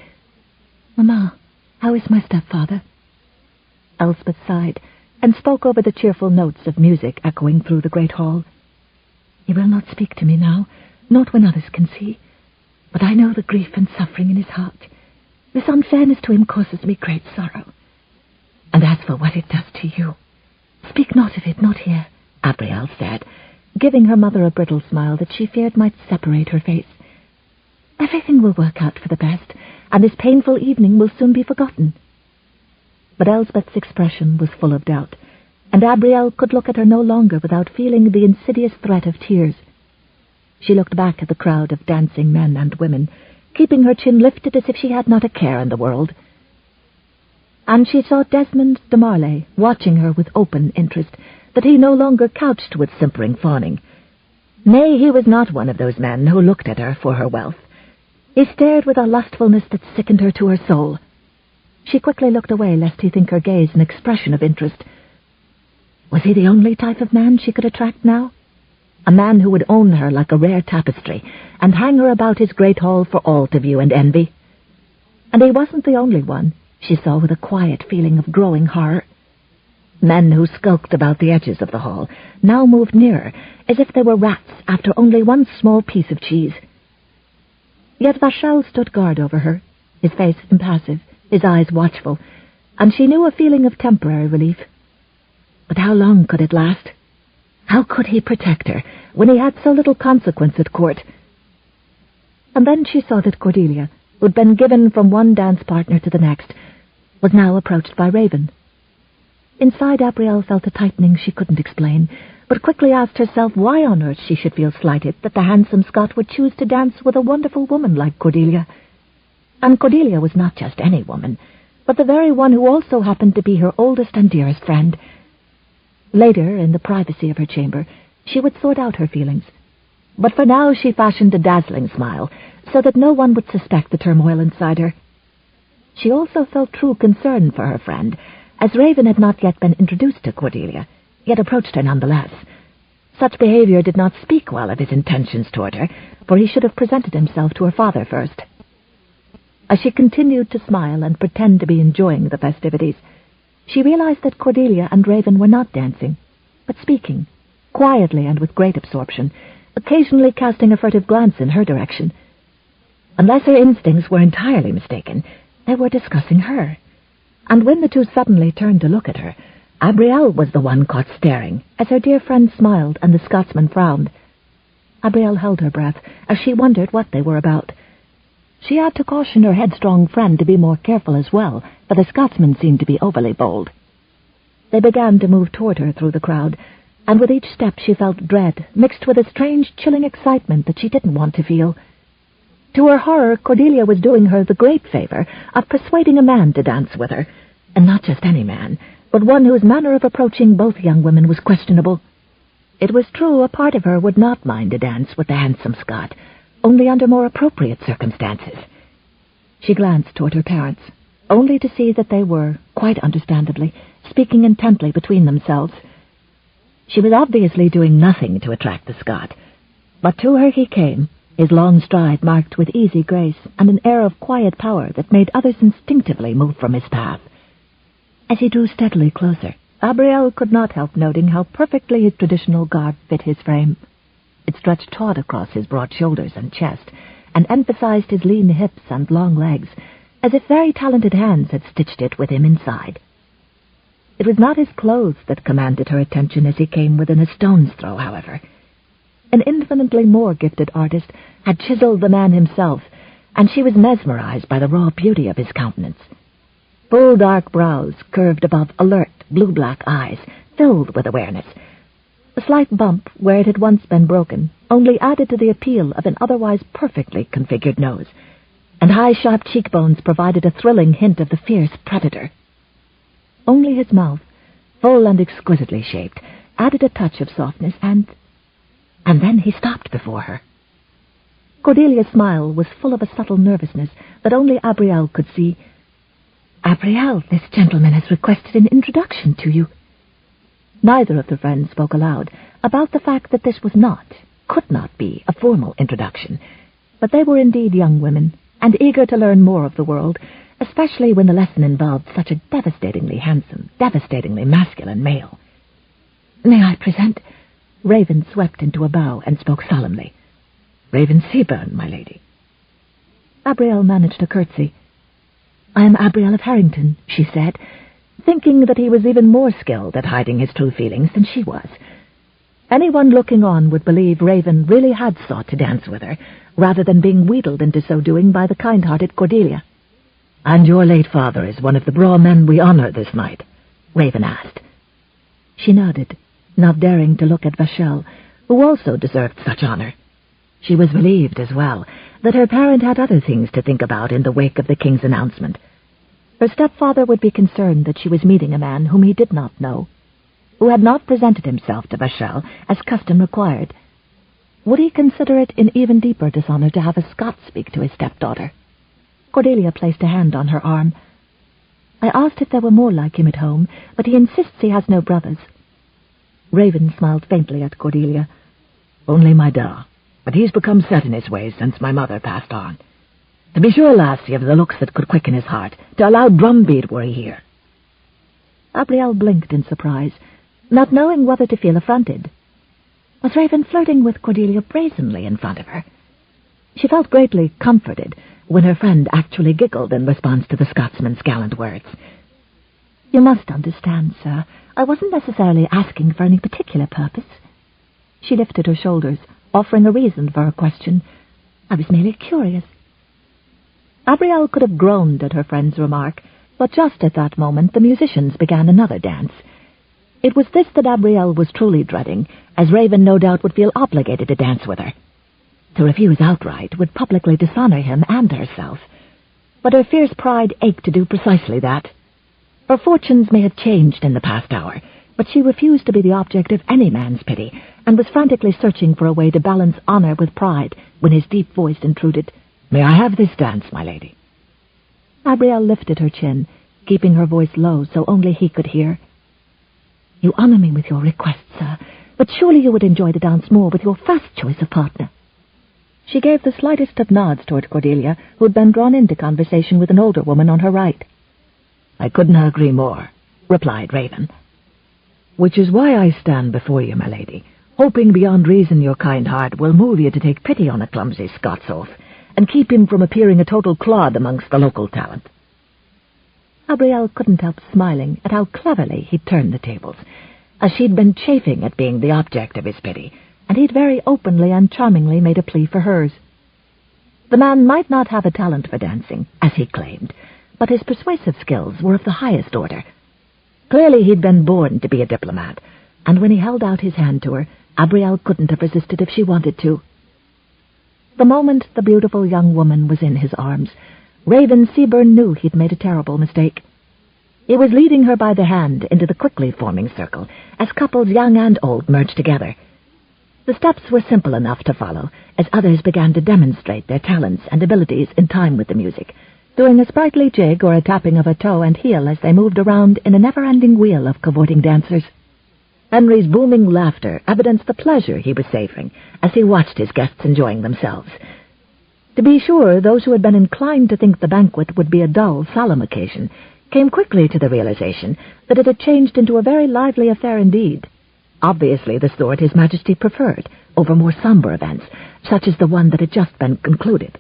"Mamma, how is my stepfather?" Elspeth sighed, and spoke over the cheerful notes of music echoing through the great hall. "He will not speak to me now, not when others can see, but I know the grief and suffering in his heart. This unfairness to him causes me great sorrow. And as for what it does to you, speak not of it, not here," Abrielle said, giving her mother a brittle smile that she feared might separate her face. "Everything will work out for the best, and this painful evening will soon be forgotten." But Elspeth's expression was full of doubt, and Abrielle could look at her no longer without feeling the insidious threat of tears. She looked back at the crowd of dancing men and women, keeping her chin lifted as if she had not a care in the world. And she saw Desmond de Marley watching her with open interest, that he no longer couched with simpering fawning. Nay, he was not one of those men who looked at her for her wealth. He stared with a lustfulness that sickened her to her soul. She quickly looked away lest he think her gaze an expression of interest. Was he the only type of man she could attract now? A man who would own her like a rare tapestry, and hang her about his great hall for all to view and envy. And he wasn't the only one, she saw with a quiet feeling of growing horror. Men who skulked about the edges of the hall now moved nearer, as if they were rats after only one small piece of cheese. Yet Vachel stood guard over her, his face impassive, his eyes watchful, and she knew a feeling of temporary relief. But how long could it last? How could he protect her when he had so little consequence at court? And then she saw that Cordelia, who'd been given from one dance partner to the next, was now approached by Raven. Inside, Abrielle felt a tightening she couldn't explain, but quickly asked herself why on earth she should feel slighted that the handsome Scot would choose to dance with a wonderful woman like Cordelia. And Cordelia was not just any woman, but the very one who also happened to be her oldest and dearest friend. Later, in the privacy of her chamber, she would sort out her feelings. But for now she fashioned a dazzling smile, so that no one would suspect the turmoil inside her. She also felt true concern for her friend, as Raven had not yet been introduced to Cordelia, yet approached her nonetheless. Such behavior did not speak well of his intentions toward her, for he should have presented himself to her father first. As she continued to smile and pretend to be enjoying the festivities, she realized that Cordelia and Raven were not dancing, but speaking, quietly and with great absorption, occasionally casting a furtive glance in her direction. Unless her instincts were entirely mistaken, they were discussing her. And when the two suddenly turned to look at her, Abrielle was the one caught staring, as her dear friend smiled and the Scotsman frowned. Abrielle held her breath as she wondered what they were about. She had to caution her headstrong friend to be more careful as well, for the Scotsman seemed to be overly bold. They began to move toward her through the crowd, and with each step she felt dread, mixed with a strange, chilling excitement that she didn't want to feel. To her horror, Cordelia was doing her the great favor of persuading a man to dance with her, and not just any man, but one whose manner of approaching both young women was questionable. It was true a part of her would not mind a dance with the handsome Scot, only under more appropriate circumstances. She glanced toward her parents, only to see that they were, quite understandably, speaking intently between themselves. She was obviously doing nothing to attract the Scot, but to her he came, his long stride marked with easy grace and an air of quiet power that made others instinctively move from his path. As he drew steadily closer, Abrielle could not help noting how perfectly his traditional garb fit his frame. It stretched taut across his broad shoulders and chest, and emphasized his lean hips and long legs, as if very talented hands had stitched it with him inside. It was not his clothes that commanded her attention as he came within a stone's throw, however. An infinitely more gifted artist had chiseled the man himself, and she was mesmerized by the raw beauty of his countenance. Full dark brows curved above alert, blue-black eyes, filled with awareness. A slight bump, where it had once been broken, only added to the appeal of an otherwise perfectly configured nose, and high, sharp cheekbones provided a thrilling hint of the fierce predator. Only his mouth, full and exquisitely shaped, added a touch of softness, and then he stopped before her. Cordelia's smile was full of a subtle nervousness that only Abrielle could see. "Abrielle, this gentleman has requested an introduction to you." Neither of the friends spoke aloud about the fact that this was not, could not be, a formal introduction, but they were indeed young women, and eager to learn more of the world, especially when the lesson involved such a devastatingly handsome, devastatingly masculine male. "May I present—" Raven swept into a bow and spoke solemnly. "Raven Seabern, my lady." Abrielle managed a curtsy. "I am Abrielle of Harrington," she said, thinking that he was even more skilled at hiding his true feelings than she was. Anyone looking on would believe Raven really had sought to dance with her, rather than being wheedled into so doing by the kind-hearted Cordelia. "And your late father is one of the braw men we honor this night?" Raven asked. She nodded, not daring to look at Vachel, who also deserved such honor. She was relieved as well that her parent had other things to think about in the wake of the king's announcement. Her stepfather would be concerned that she was meeting a man whom he did not know, who had not presented himself to Vachel as custom required. Would he consider it an even deeper dishonor to have a Scot speak to his stepdaughter? Cordelia placed a hand on her arm. I asked if there were more like him at home, but he insists he has no brothers. Raven smiled faintly at Cordelia. Only my da, but he's become set in his ways since my mother passed on. To be sure, lassie, of the looks that could quicken his heart, to allow drumbeat were he here. Abrielle blinked in surprise, not knowing whether to feel affronted. Was Raven flirting with Cordelia brazenly in front of her? She felt greatly comforted when her friend actually giggled in response to the Scotsman's gallant words. You must understand, sir, I wasn't necessarily asking for any particular purpose. She lifted her shoulders, offering a reason for her question. I was merely curious. Abrielle could have groaned at her friend's remark, but just at that moment the musicians began another dance. It was this that Abrielle was truly dreading, as Raven no doubt would feel obligated to dance with her. To refuse outright would publicly dishonor him and herself. But her fierce pride ached to do precisely that. Her fortunes may have changed in the past hour, but she refused to be the object of any man's pity, and was frantically searching for a way to balance honor with pride when his deep voice intruded. May I have this dance, my lady? Abrielle lifted her chin, keeping her voice low so only he could hear. You honor me with your request, sir, but surely you would enjoy the dance more with your first choice of partner. She gave the slightest of nods toward Cordelia, who had been drawn into conversation with an older woman on her right. I couldn't agree more, replied Raven. Which is why I stand before you, my lady, hoping beyond reason your kind heart will move you to take pity on a clumsy Scots oaf, and keep him from appearing a total clod amongst the local talent. Abrielle couldn't help smiling at how cleverly he'd turned the tables, as she'd been chafing at being the object of his pity, and he'd very openly and charmingly made a plea for hers. The man might not have a talent for dancing, as he claimed, but his persuasive skills were of the highest order. Clearly he'd been born to be a diplomat, and when he held out his hand to her, Abrielle couldn't have resisted if she wanted to. The moment the beautiful young woman was in his arms, Raven Seabern knew he'd made a terrible mistake. He was leading her by the hand into the quickly forming circle, as couples young and old merged together. The steps were simple enough to follow, as others began to demonstrate their talents and abilities in time with the music, doing a sprightly jig or a tapping of a toe and heel as they moved around in a never-ending wheel of cavorting dancers. Henry's booming laughter evidenced the pleasure he was savoring as he watched his guests enjoying themselves. To be sure, those who had been inclined to think the banquet would be a dull, solemn occasion came quickly to the realization that it had changed into a very lively affair indeed, obviously the sort His Majesty preferred over more somber events, such as the one that had just been concluded.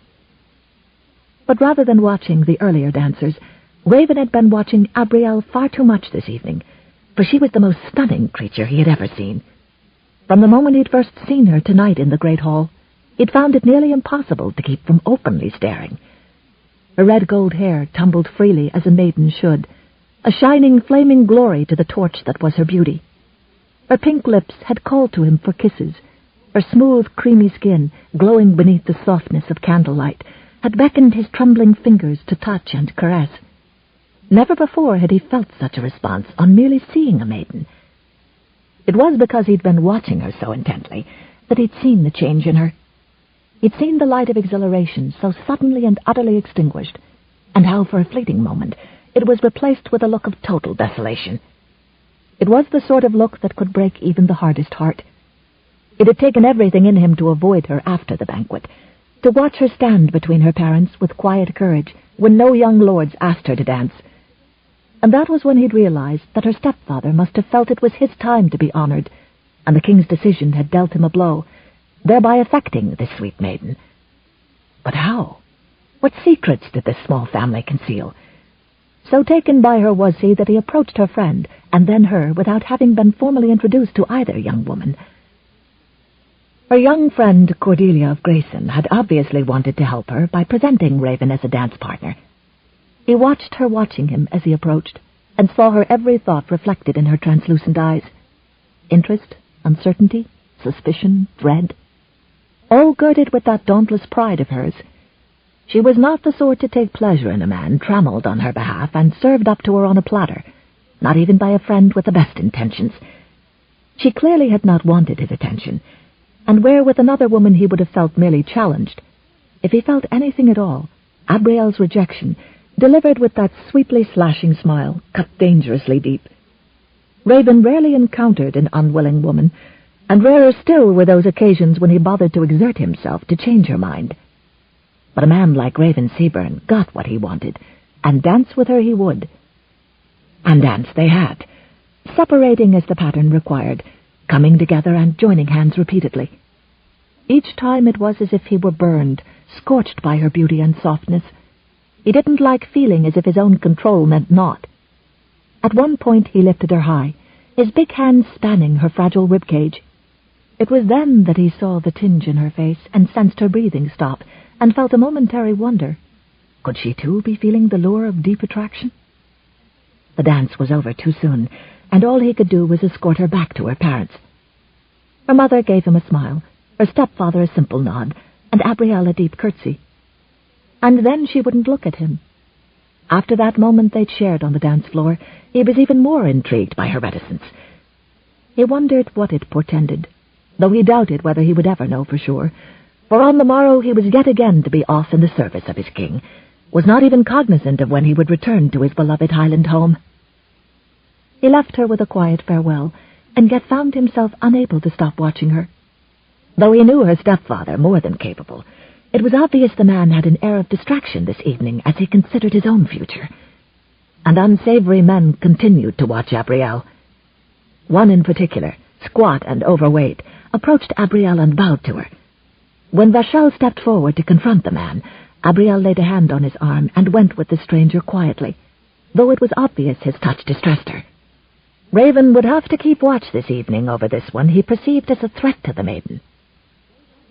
But rather than watching the earlier dancers, Raven had been watching Abrielle far too much this evening, for she was the most stunning creature he had ever seen. From the moment he'd first seen her tonight in the great hall, he'd found it nearly impossible to keep from openly staring. Her red gold hair tumbled freely as a maiden should, a shining, flaming glory to the torch that was her beauty. Her pink lips had called to him for kisses. Her smooth, creamy skin, glowing beneath the softness of candlelight, had beckoned his trembling fingers to touch and caress. Never before had he felt such a response on merely seeing a maiden. It was because he'd been watching her so intently that he'd seen the change in her. He'd seen the light of exhilaration so suddenly and utterly extinguished, and how for a fleeting moment it was replaced with a look of total desolation. It was the sort of look that could break even the hardest heart. It had taken everything in him to avoid her after the banquet, to watch her stand between her parents with quiet courage when no young lords asked her to dance. And that was when he'd realized that her stepfather must have felt it was his time to be honored, and the king's decision had dealt him a blow, thereby affecting this sweet maiden. But how? What secrets did this small family conceal? So taken by her was he that he approached her friend, and then her, without having been formally introduced to either young woman. Her young friend Cordelia of Grayson had obviously wanted to help her by presenting Raven as a dance partner. He watched her watching him as he approached, and saw her every thought reflected in her translucent eyes. Interest, uncertainty, suspicion, dread. all girded with that dauntless pride of hers. She was not the sort to take pleasure in a man trammeled on her behalf and served up to her on a platter, not even by a friend with the best intentions. She clearly had not wanted his attention, and where with another woman he would have felt merely challenged, if he felt anything at all, Abrielle's rejection, delivered with that sweetly slashing smile, cut dangerously deep. Raven rarely encountered an unwilling woman, and rarer still were those occasions when he bothered to exert himself to change her mind. But a man like Raven Seabern got what he wanted, and dance with her he would. And dance they had, separating as the pattern required, coming together and joining hands repeatedly. Each time it was as if he were burned, scorched by her beauty and softness. He didn't like feeling as if his own control meant naught. At one point he lifted her high, his big hands spanning her fragile ribcage. It was then that he saw the tinge in her face and sensed her breathing stop, and felt a momentary wonder. Could she too be feeling the lure of deep attraction? The dance was over too soon, and all he could do was escort her back to her parents. Her mother gave him a smile, her stepfather a simple nod, and Abrielle a deep curtsy. And then she wouldn't look at him. After that moment they'd shared on the dance floor, he was even more intrigued by her reticence. He wondered what it portended, though he doubted whether he would ever know for sure, for on the morrow he was yet again to be off in the service of his king, was not even cognizant of when he would return to his beloved Highland home. He left her with a quiet farewell, and yet found himself unable to stop watching her. Though he knew her stepfather more than capable, it was obvious the man had an air of distraction this evening as he considered his own future. And unsavory men continued to watch Abrielle. One in particular, squat and overweight, approached Abrielle and bowed to her. When Vachel stepped forward to confront the man, Abrielle laid a hand on his arm and went with the stranger quietly, though it was obvious his touch distressed her. Raven would have to keep watch this evening over this one he perceived as a threat to the maiden.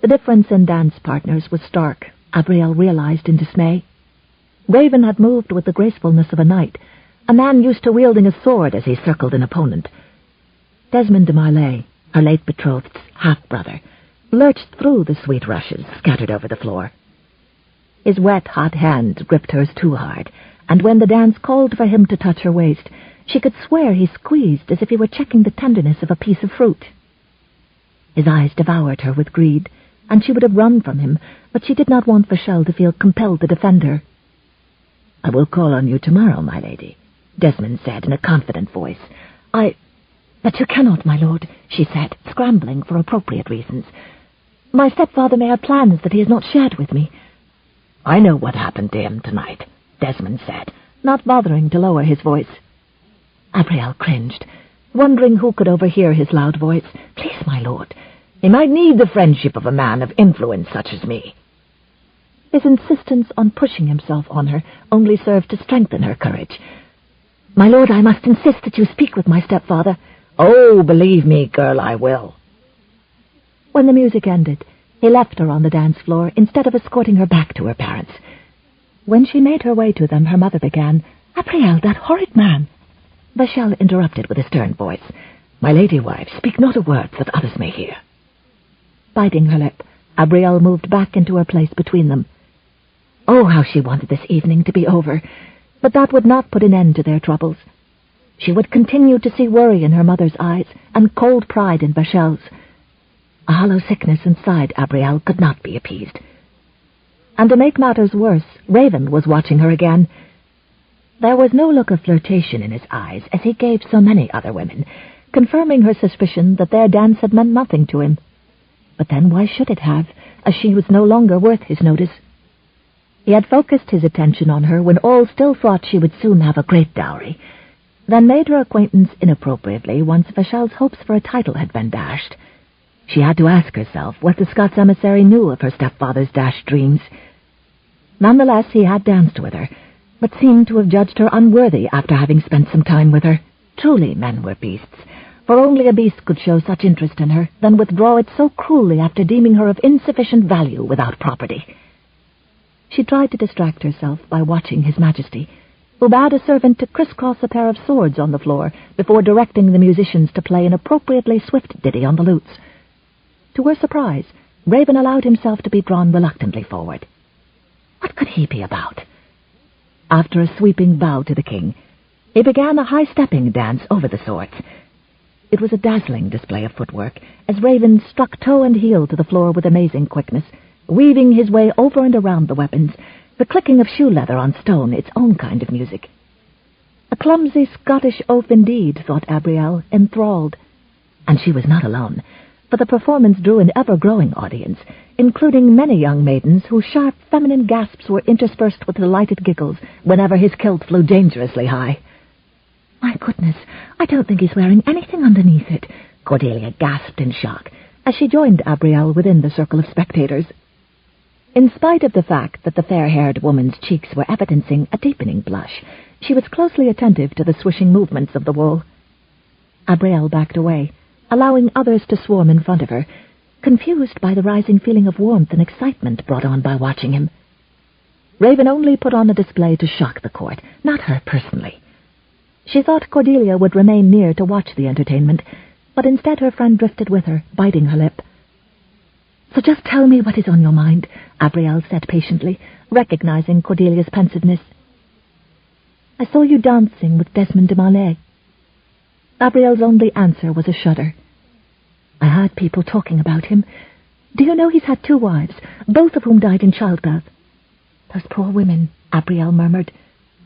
The difference in dance partners was stark, Abrielle realized in dismay. Raven had moved with the gracefulness of a knight, a man used to wielding a sword as he circled an opponent. Desmond de Marley, her late betrothed's half-brother, lurched through the sweet rushes scattered over the floor. His wet, hot hand gripped hers too hard, and when the dance called for him to touch her waist, she could swear he squeezed as if he were checking the tenderness of a piece of fruit. His eyes devoured her with greed, and she would have run from him, but she did not want Vachel to feel compelled to defend her. "I will call on you tomorrow, my lady," Desmond said in a confident voice. But you cannot, my lord," she said, scrambling for appropriate reasons. "My stepfather may have plans that he has not shared with me." "I know what happened to him tonight," Desmond said, not bothering to lower his voice. Abrielle cringed, wondering who could overhear his loud voice. "Please, my lord, he might need the friendship of a man of influence such as me." His insistence on pushing himself on her only served to strengthen her courage. "My lord, I must insist that you speak with my stepfather." "Oh, believe me, girl, I will." When the music ended, he left her on the dance floor instead of escorting her back to her parents. When she made her way to them, her mother began, "Abrielle, that horrid man—" Vachel interrupted with a stern voice. "My lady wife, speak not a word that others may hear." Biting her lip, Abrielle moved back into her place between them. Oh, how she wanted this evening to be over, but that would not put an end to their troubles. She would continue to see worry in her mother's eyes and cold pride in Vachel's. A hollow sickness inside Abrielle could not be appeased. And to make matters worse, Raven was watching her again. There was no look of flirtation in his eyes as he gave so many other women, confirming her suspicion that their dance had meant nothing to him. But then why should it have, as she was no longer worth his notice? He had focused his attention on her when all still thought she would soon have a great dowry, then made her acquaintance inappropriately once Vachel's hopes for a title had been dashed. She had to ask herself what the Scots emissary knew of her stepfather's dashed dreams. Nonetheless, he had danced with her, but seemed to have judged her unworthy after having spent some time with her. Truly, men were beasts, for only a beast could show such interest in her, then withdraw it so cruelly after deeming her of insufficient value without property. She tried to distract herself by watching His Majesty, who bade a servant to crisscross a pair of swords on the floor before directing the musicians to play an appropriately swift ditty on the lutes. To her surprise, Raven allowed himself to be drawn reluctantly forward. What could he be about? After a sweeping bow to the king, he began a high-stepping dance over the swords. It was a dazzling display of footwork, as Raven struck toe and heel to the floor with amazing quickness, weaving his way over and around the weapons, the clicking of shoe leather on stone, its own kind of music. A clumsy Scottish oaf indeed, thought Abrielle, enthralled. And she was not alone, for the performance drew an ever-growing audience, including many young maidens whose sharp feminine gasps were interspersed with delighted giggles whenever his kilt flew dangerously high. "My goodness, I don't think he's wearing anything underneath it," Cordelia gasped in shock, as she joined Abrielle within the circle of spectators. In spite of the fact that the fair-haired woman's cheeks were evidencing a deepening blush, she was closely attentive to the swishing movements of the wool. Abrielle backed away, allowing others to swarm in front of her, confused by the rising feeling of warmth and excitement brought on by watching him. Raven only put on a display to shock the court, not her personally. She thought Cordelia would remain near to watch the entertainment, but instead her friend drifted with her, biting her lip. "So just tell me what is on your mind," Abrielle said patiently, recognizing Cordelia's pensiveness. "I saw you dancing with Desmond de Marley." Abrielle's only answer was a shudder. "I heard people talking about him. Do you know he's had 2 wives, both of whom died in childbirth?" "Those poor women," Abrielle murmured,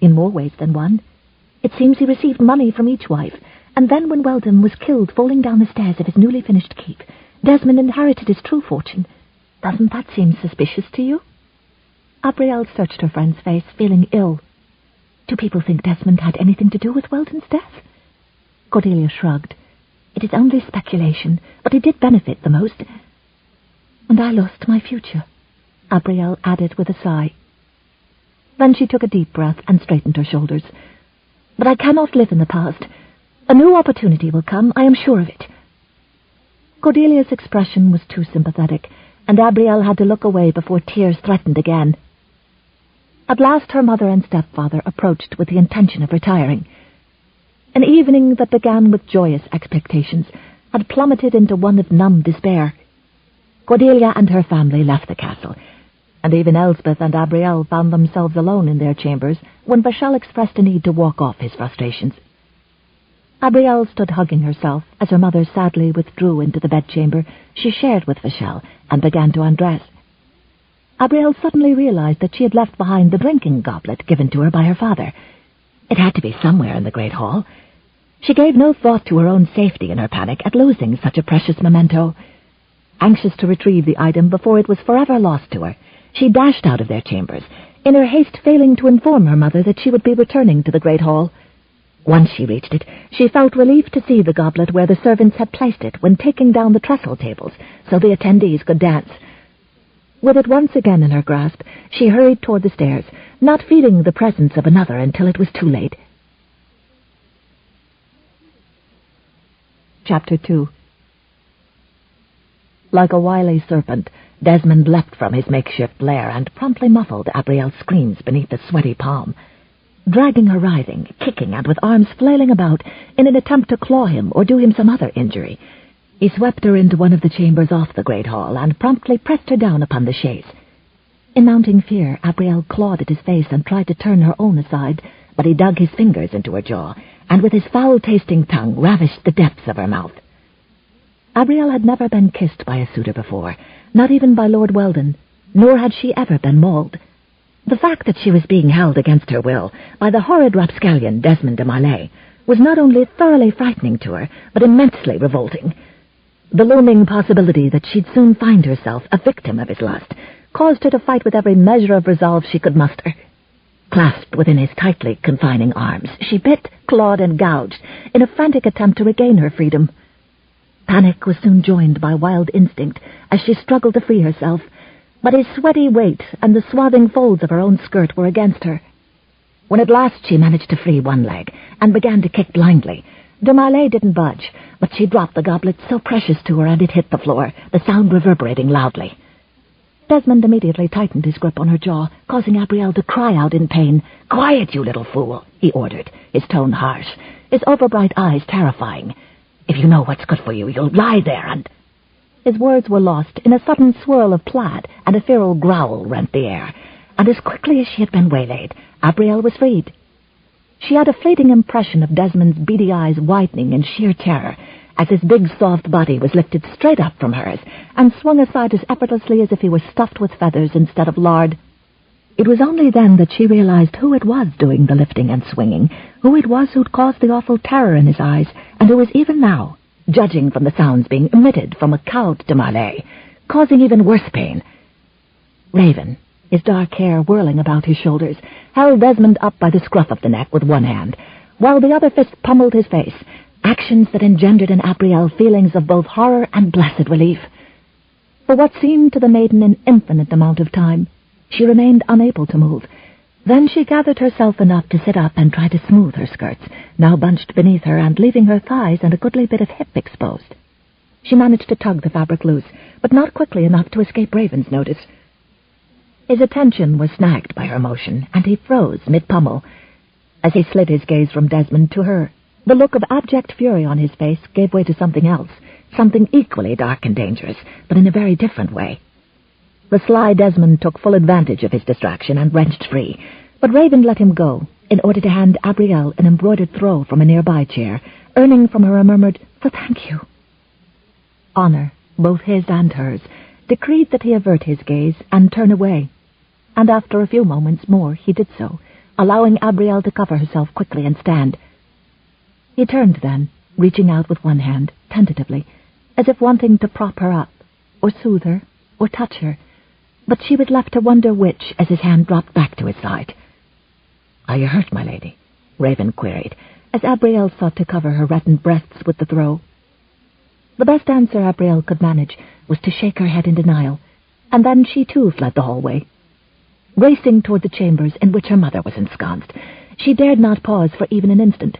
"in more ways than one. It seems he received money from each wife, and then when Weldon was killed falling down the stairs of his newly finished keep, Desmond inherited his true fortune. Doesn't that seem suspicious to you?" Abrielle searched her friend's face, feeling ill. "Do people think Desmond had anything to do with Weldon's death?" Cordelia shrugged. "It is only speculation, but he did benefit the most. And I lost my future," Abrielle added with a sigh. Then she took a deep breath and straightened her shoulders. "But I cannot live in the past. A new opportunity will come, I am sure of it." Cordelia's expression was too sympathetic, and Abrielle had to look away before tears threatened again. At last her mother and stepfather approached with the intention of retiring. An evening that began with joyous expectations had plummeted into one of numb despair. Cordelia and her family left the castle, and even Elspeth and Abrielle found themselves alone in their chambers when Vachel expressed a need to walk off his frustrations. Abrielle stood hugging herself as her mother sadly withdrew into the bedchamber she shared with Vachel and began to undress. Abrielle suddenly realized that she had left behind the drinking goblet given to her by her father. It had to be somewhere in the great hall. She gave no thought to her own safety in her panic at losing such a precious memento. Anxious to retrieve the item before it was forever lost to her, she dashed out of their chambers, in her haste failing to inform her mother that she would be returning to the great hall. Once she reached it, she felt relieved to see the goblet where the servants had placed it when taking down the trestle tables so the attendees could dance. With it once again in her grasp, she hurried toward the stairs, not feeling the presence of another until it was too late. Chapter 2. Like a wily serpent, Desmond leapt from his makeshift lair and promptly muffled Abrielle's screams beneath a sweaty palm. Dragging her writhing, kicking, and with arms flailing about in an attempt to claw him or do him some other injury, he swept her into one of the chambers off the great hall and promptly pressed her down upon the chaise. In mounting fear, Abrielle clawed at his face and tried to turn her own aside, but he dug his fingers into her jaw, and with his foul-tasting tongue ravished the depths of her mouth. Abrielle had never been kissed by a suitor before, not even by Lord Weldon, nor had she ever been mauled. The fact that she was being held against her will by the horrid rapscallion Desmond de Marley was not only thoroughly frightening to her, but immensely revolting. The looming possibility that she'd soon find herself a victim of his lust caused her to fight with every measure of resolve she could muster. Clasped within his tightly confining arms, she bit, clawed, and gouged in a frantic attempt to regain her freedom. Panic was soon joined by wild instinct as she struggled to free herself, but his sweaty weight and the swathing folds of her own skirt were against her. When at last she managed to free one leg and began to kick blindly, de Marley didn't budge, but she dropped the goblet so precious to her and it hit the floor, the sound reverberating loudly. Desmond immediately tightened his grip on her jaw, causing Abrielle to cry out in pain. "Quiet, you little fool," he ordered, his tone harsh, his overbright eyes terrifying. "If you know what's good for you, you'll lie there and—" His words were lost in a sudden swirl of plaid, and a feral growl rent the air, and as quickly as she had been waylaid, Abrielle was freed. She had a fleeting impression of Desmond's beady eyes widening in sheer terror, as his big, soft body was lifted straight up from hers, and swung aside as effortlessly as if he were stuffed with feathers instead of lard. It was only then that she realized who it was doing the lifting and swinging, who it was who'd caused the awful terror in his eyes, and who was even now, judging from the sounds being emitted from a cowed de Malay, causing even worse pain. Raven, his dark hair whirling about his shoulders, held Desmond up by the scruff of the neck with one hand, while the other fist pummeled his face, actions that engendered in Abrielle feelings of both horror and blessed relief. For what seemed to the maiden an infinite amount of time, she remained unable to move. Then she gathered herself enough to sit up and try to smooth her skirts, now bunched beneath her and leaving her thighs and a goodly bit of hip exposed. She managed to tug the fabric loose, but not quickly enough to escape Raven's notice. His attention was snagged by her motion, and he froze mid-pummel. As he slid his gaze from Desmond to her, the look of abject fury on his face gave way to something else, something equally dark and dangerous, but in a very different way. The sly Desmond took full advantage of his distraction and wrenched free, but Raven let him go in order to hand Abrielle an embroidered throw from a nearby chair, earning from her a murmured, "For thank you." Honor, both his and hers, decreed that he avert his gaze and turn away, and after a few moments more he did so, allowing Abrielle to cover herself quickly and stand. He turned then, reaching out with one hand, tentatively, as if wanting to prop her up, or soothe her, or touch her, but she was left to wonder which as his hand dropped back to his side. "Are you hurt, my lady?" Raven queried, as Abrielle sought to cover her reddened breasts with the throw. The best answer Abrielle could manage was to shake her head in denial, and then she too fled the hallway. Racing toward the chambers in which her mother was ensconced, she dared not pause for even an instant.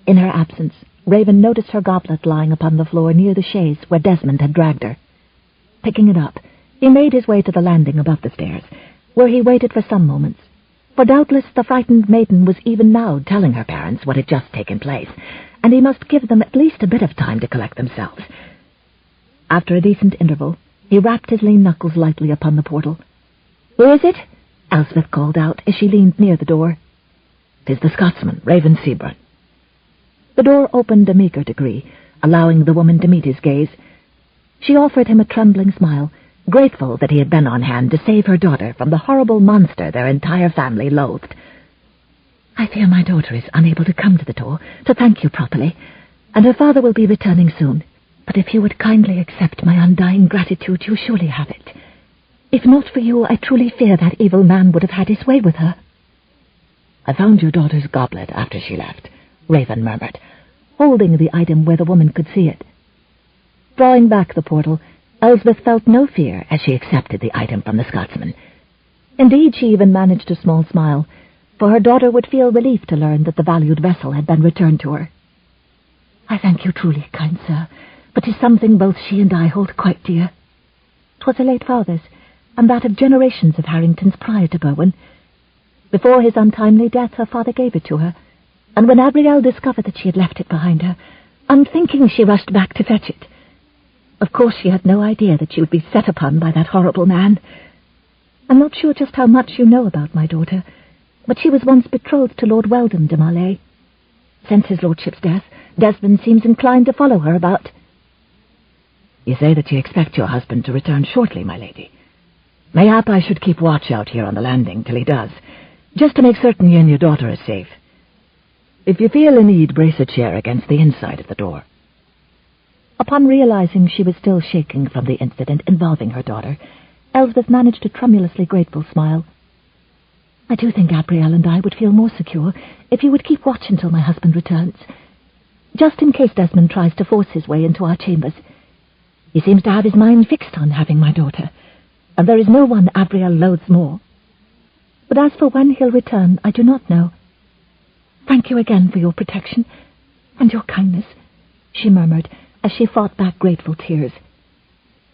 In her absence, Raven noticed her goblet lying upon the floor near the chaise where Desmond had dragged her. Picking it up, he made his way to the landing above the stairs, where he waited for some moments, for doubtless the frightened maiden was even now telling her parents what had just taken place, and he must give them at least a bit of time to collect themselves. After a decent interval, he rapped his lean knuckles lightly upon the portal. "Who is it?" Elspeth called out as she leaned near the door. "'Tis the Scotsman, Raven Seabern." The door opened a meager degree, allowing the woman to meet his gaze. She offered him a trembling smile, grateful that he had been on hand to save her daughter from the horrible monster their entire family loathed. "I fear my daughter is unable to come to the door to thank you properly, and her father will be returning soon. But if you would kindly accept my undying gratitude, you surely have it. If not for you, I truly fear that evil man would have had his way with her." "I found your daughter's goblet after she left," Raven murmured, holding the item where the woman could see it. Drawing back the portal, Elsbeth felt no fear as she accepted the item from the Scotsman. Indeed, she even managed a small smile, for her daughter would feel relief to learn that the valued vessel had been returned to her. "I thank you truly, kind sir, but 'tis something both she and I hold quite dear. 'Twas her late father's, and that of generations of Harringtons prior to Berwin. Before his untimely death, her father gave it to her, and when Abrielle discovered that she had left it behind her, unthinking she rushed back to fetch it. Of course she had no idea that she would be set upon by that horrible man. I'm not sure just how much you know about my daughter, but she was once betrothed to Lord Weldon de Malay. Since his lordship's death, Desmond seems inclined to follow her about." "You say that you expect your husband to return shortly, my lady. Mayhap I should keep watch out here on the landing till he does, just to make certain you and your daughter are safe. If you feel a need, brace a chair against the inside of the door." Upon realizing she was still shaking from the incident involving her daughter, Elsbeth managed a tremulously grateful smile. "I do think Abrielle and I would feel more secure if you would keep watch until my husband returns, just in case Desmond tries to force his way into our chambers. He seems to have his mind fixed on having my daughter, and there is no one Abrielle loathes more. But as for when he'll return, I do not know. Thank you again for your protection and your kindness," she murmured as she fought back grateful tears.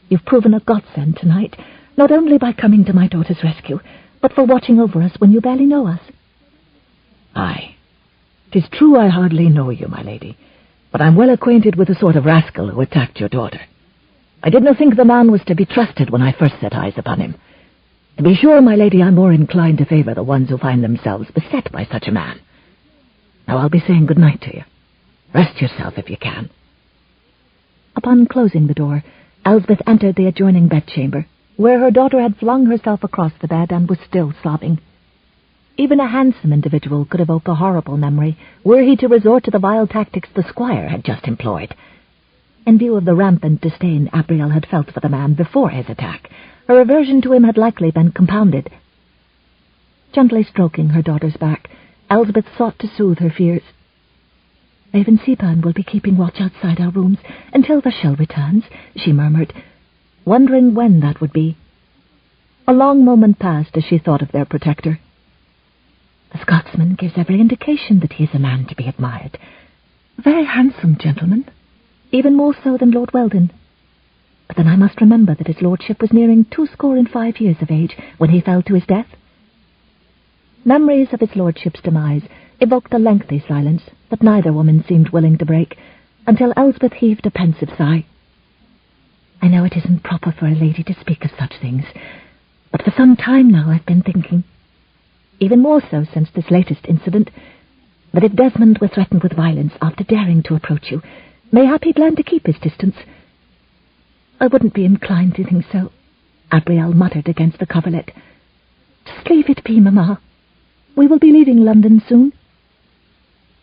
"You've proven a godsend tonight, not only by coming to my daughter's rescue, but for watching over us when you barely know us." "Aye, 'tis true I hardly know you, my lady, but I'm well acquainted with the sort of rascal who attacked your daughter. I did not think the man was to be trusted when I first set eyes upon him. To be sure, my lady, I'm more inclined to favour the ones who find themselves beset by such a man. Now I'll be saying good night to you. Rest yourself if you can." Upon closing the door, Elsbeth entered the adjoining bedchamber, where her daughter had flung herself across the bed and was still sobbing. Even a handsome individual could evoke a horrible memory were he to resort to the vile tactics the squire had just employed. In view of the rampant disdain Abrielle had felt for the man before his attack, her aversion to him had likely been compounded. Gently stroking her daughter's back, Elsbeth sought to soothe her fears. "Raven Seabern will be keeping watch outside our rooms until Vachel returns," she murmured, wondering when that would be. A long moment passed as she thought of their protector. "The Scotsman gives every indication that he is a man to be admired. A very handsome gentleman, even more so than Lord Weldon. But then I must remember that his lordship was nearing 25 years of age when he fell to his death." Memories of his lordship's demise evoked a lengthy silence that neither woman seemed willing to break, until Elsbeth heaved a pensive sigh. "I know it isn't proper for a lady to speak of such things, but for some time now I've been thinking, even more so since this latest incident, that if Desmond were threatened with violence after daring to approach you, mayhap he'd learn to keep his distance." "I wouldn't be inclined to think so," Abrielle muttered against the coverlet. "Just leave it be, Mamma. We will be leaving London soon."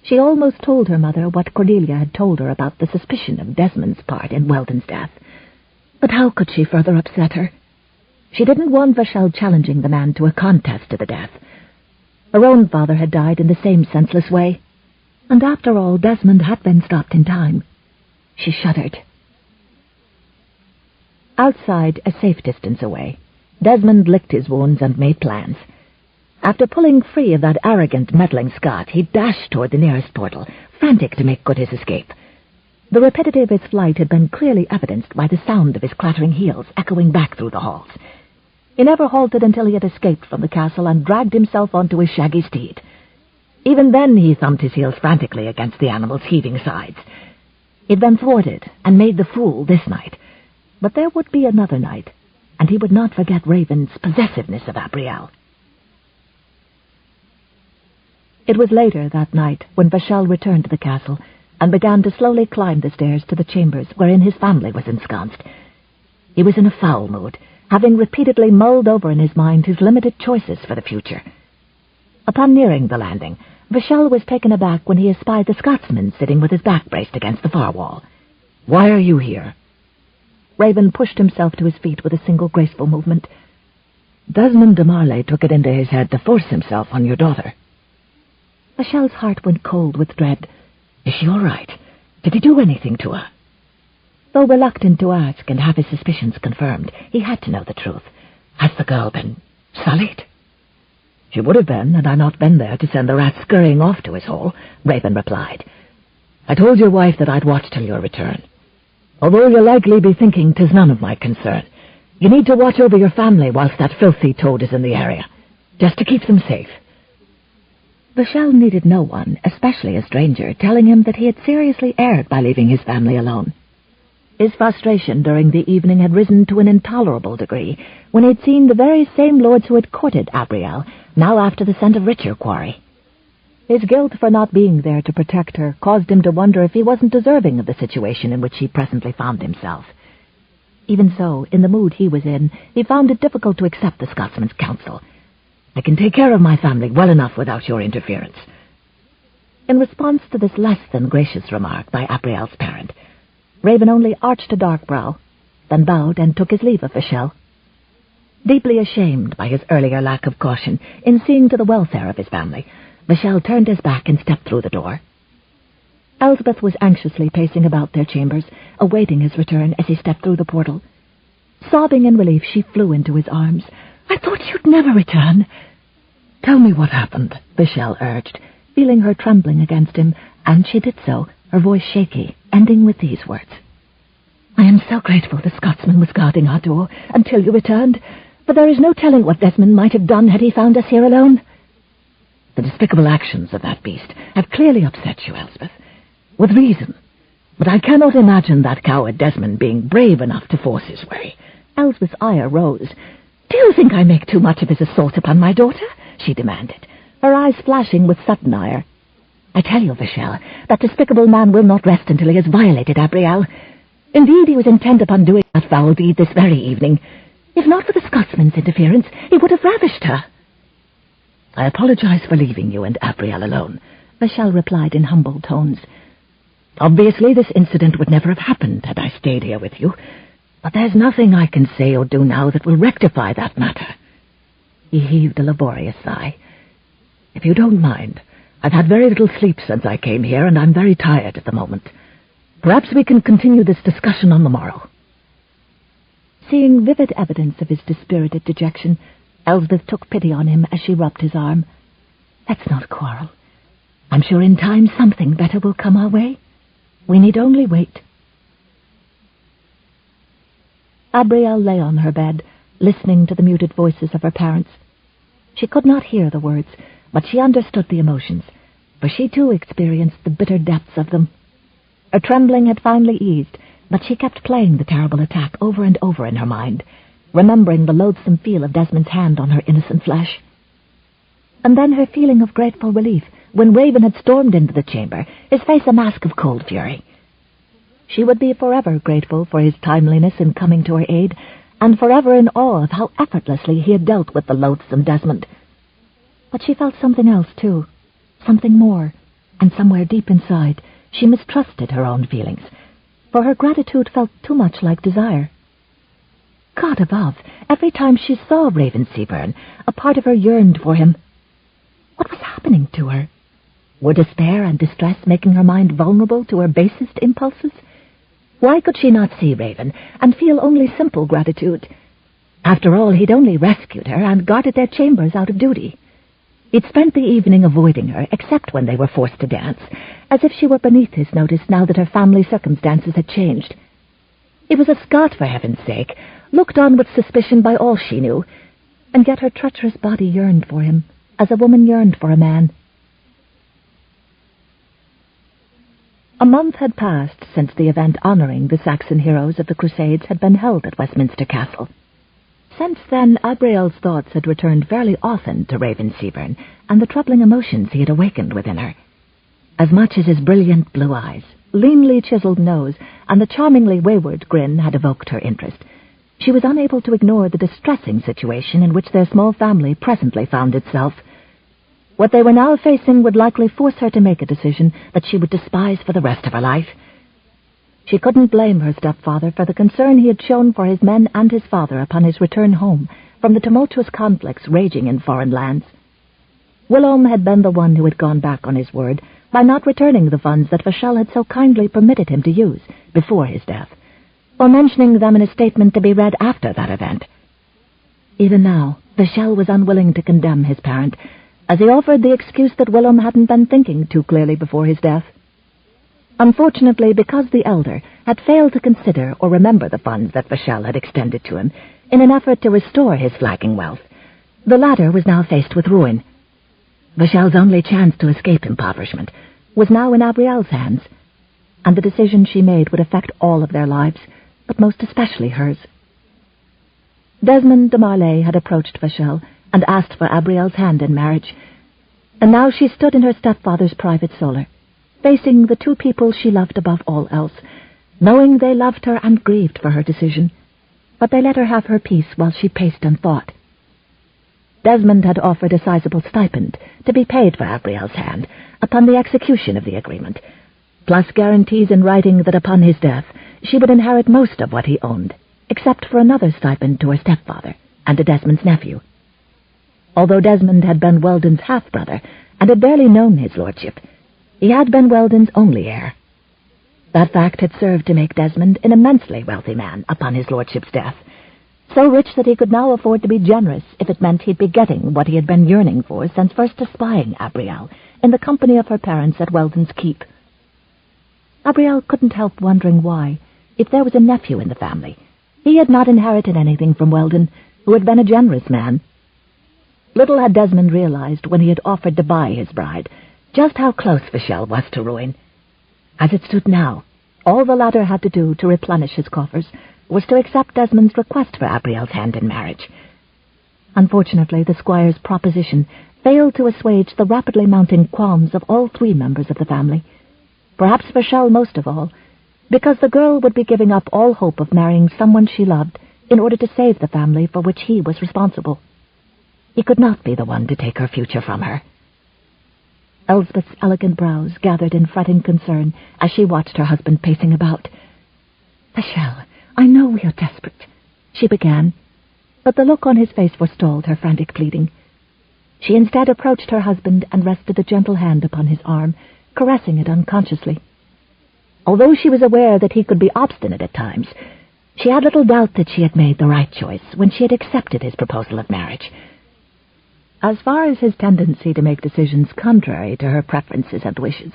She almost told her mother what Cordelia had told her about the suspicion of Desmond's part in Weldon's death. But how could she further upset her? She didn't want Vachel challenging the man to a contest to the death. Her own father had died in the same senseless way, and after all, Desmond had been stopped in time. She shuddered. Outside, a safe distance away, Desmond licked his wounds and made plans. After pulling free of that arrogant, meddling Scot, he dashed toward the nearest portal, frantic to make good his escape. The rapidity of his flight had been clearly evidenced by the sound of his clattering heels echoing back through the halls. He never halted until he had escaped from the castle and dragged himself onto his shaggy steed. Even then he thumped his heels frantically against the animal's heaving sides. He'd been thwarted and made the fool this night, but there would be another night, and he would not forget Raven's possessiveness of Abrielle. It was later that night when Vachel returned to the castle and began to slowly climb the stairs to the chambers wherein his family was ensconced. He was in a foul mood, having repeatedly mulled over in his mind his limited choices for the future. Upon nearing the landing, Vachel was taken aback when he espied the Scotsman sitting with his back braced against the far wall. "Why are you here?" Raven pushed himself to his feet with a single graceful movement. "Desmond de Marley took it into his head to force himself on your daughter." Vachel's heart went cold with dread. "Is she all right? Did he do anything to her?" Though reluctant to ask and have his suspicions confirmed, he had to know the truth. "Has the girl been sullied?" "She would have been had I not been there to send the rat scurrying off to his hole," Raven replied. "I told your wife that I'd watch till your return. Although you'll likely be thinking 'tis none of my concern, you need to watch over your family whilst that filthy toad is in the area, just to keep them safe." Vachel needed no one, especially a stranger, telling him that he had seriously erred by leaving his family alone. His frustration during the evening had risen to an intolerable degree when he had seen the very same lords who had courted Abrielle now after the scent of richer quarry. His guilt for not being there to protect her caused him to wonder if he wasn't deserving of the situation in which he presently found himself. Even so, in the mood he was in, he found it difficult to accept the Scotsman's counsel. "I can take care of my family well enough without your interference." In response to this less than gracious remark by Abrielle's parent, Raven only arched a dark brow, then bowed and took his leave of Vachel. Deeply ashamed by his earlier lack of caution in seeing to the welfare of his family, Vachel turned his back and stepped through the door. Elsbeth was anxiously pacing about their chambers, awaiting his return as he stepped through the portal. Sobbing in relief, she flew into his arms. "I thought you'd never return." "Tell me what happened," Vachel urged, feeling her trembling against him, and she did so, her voice shaky, ending with these words. "I am so grateful the Scotsman was guarding our door until you returned, for there is no telling what Desmond might have done had he found us here alone." "The despicable actions of that beast have clearly upset you, Elspeth. With reason. But I cannot imagine that coward Desmond being brave enough to force his way. Elsbeth's ire rose. Do you think I make too much of his assault upon my daughter? She demanded, her eyes flashing with sudden ire. I tell you, Vachel, that despicable man will not rest until he has violated Abrielle. Indeed, he was intent upon doing that foul deed this very evening. If not for the Scotsman's interference, he would have ravished her. I apologize for leaving you and Abrielle alone, Vachel replied in humble tones. Obviously, this incident would never have happened had I stayed here with you, but there's nothing I can say or do now that will rectify that matter. He heaved a laborious sigh. If you don't mind, I've had very little sleep since I came here, and I'm very tired at the moment. Perhaps we can continue this discussion on the morrow. Seeing vivid evidence of his dispirited dejection, Elsbeth took pity on him as she rubbed his arm. Let's not quarrel. I'm sure in time something better will come our way. We need only wait. Abrielle lay on her bed, listening to the muted voices of her parents. She could not hear the words, but she understood the emotions, for she too experienced the bitter depths of them. Her trembling had finally eased, but she kept playing the terrible attack over and over in her mind, remembering the loathsome feel of Desmond's hand on her innocent flesh. And then her feeling of grateful relief when Raven had stormed into the chamber, his face a mask of cold fury. She would be forever grateful for his timeliness in coming to her aid, and forever in awe of how effortlessly he had dealt with the loathsome Desmond. But she felt something else, too, something more, and somewhere deep inside she mistrusted her own feelings, for her gratitude felt too much like desire. God above, every time she saw Raven Seabern, a part of her yearned for him. What was happening to her? Were despair and distress making her mind vulnerable to her basest impulses? Why could she not see Raven and feel only simple gratitude? After all, he'd only rescued her and guarded their chambers out of duty. He'd spent the evening avoiding her, except when they were forced to dance, as if she were beneath his notice now that her family circumstances had changed. He was a Scot, for heaven's sake, looked on with suspicion by all she knew, and yet her treacherous body yearned for him, as a woman yearned for a man. A month had passed since the event honouring the Saxon heroes of the Crusades had been held at Westminster Castle. Since then, Abrielle's thoughts had returned fairly often to Raven Seabern and the troubling emotions he had awakened within her. As much as his brilliant blue eyes, leanly chiseled nose, and the charmingly wayward grin had evoked her interest, she was unable to ignore the distressing situation in which their small family presently found itself. What they were now facing would likely force her to make a decision that she would despise for the rest of her life. She couldn't blame her stepfather for the concern he had shown for his men and his father upon his return home from the tumultuous conflicts raging in foreign lands. Willem had been the one who had gone back on his word by not returning the funds that Vachel had so kindly permitted him to use before his death, or mentioning them in a statement to be read after that event. Even now, Vachel was unwilling to condemn his parent, as he offered the excuse that Willem hadn't been thinking too clearly before his death. Unfortunately, because the elder had failed to consider or remember the funds that Vachel had extended to him in an effort to restore his flagging wealth, the latter was now faced with ruin. Vachel's only chance to escape impoverishment was now in Abrielle's hands, and the decision she made would affect all of their lives, but most especially hers. Desmond de Marlay had approached Vachel and asked for Abrielle's hand in marriage, and now she stood in her stepfather's private solar, facing the two people she loved above all else, knowing they loved her and grieved for her decision, but they let her have her peace while she paced and thought. Desmond had offered a sizable stipend to be paid for Abrielle's hand upon the execution of the agreement, plus guarantees in writing that upon his death she would inherit most of what he owned, except for another stipend to her stepfather and to Desmond's nephew. Although Desmond had been Weldon's half-brother and had barely known his lordship, he had been Weldon's only heir. That fact had served to make Desmond an immensely wealthy man upon his lordship's death, so rich that he could now afford to be generous if it meant he'd be getting what he had been yearning for since first espying Abrielle in the company of her parents at Weldon's keep. Abrielle couldn't help wondering why, if there was a nephew in the family, he had not inherited anything from Weldon, who had been a generous man. Little had Desmond realized when he had offered to buy his bride just how close Vachel was to ruin. As it stood now, All the latter had to do to replenish his coffers was to accept Desmond's request for Abrielle's hand in marriage. Unfortunately, the squire's proposition failed to assuage the rapidly mounting qualms of all three members of the family, perhaps Vachel most of all, because the girl would be giving up all hope of marrying someone she loved in order to save the family for which he was responsible. He could not be the one to take her future from her. Elspeth's elegant brows gathered in fretting concern as she watched her husband pacing about. "Vachel, I know we are desperate," she began, but the look on his face forestalled her frantic pleading. She instead approached her husband and rested a gentle hand upon his arm, caressing it unconsciously. Although she was aware that he could be obstinate at times, she had little doubt that she had made the right choice when she had accepted his proposal of marriage. As far as his tendency to make decisions contrary to her preferences and wishes,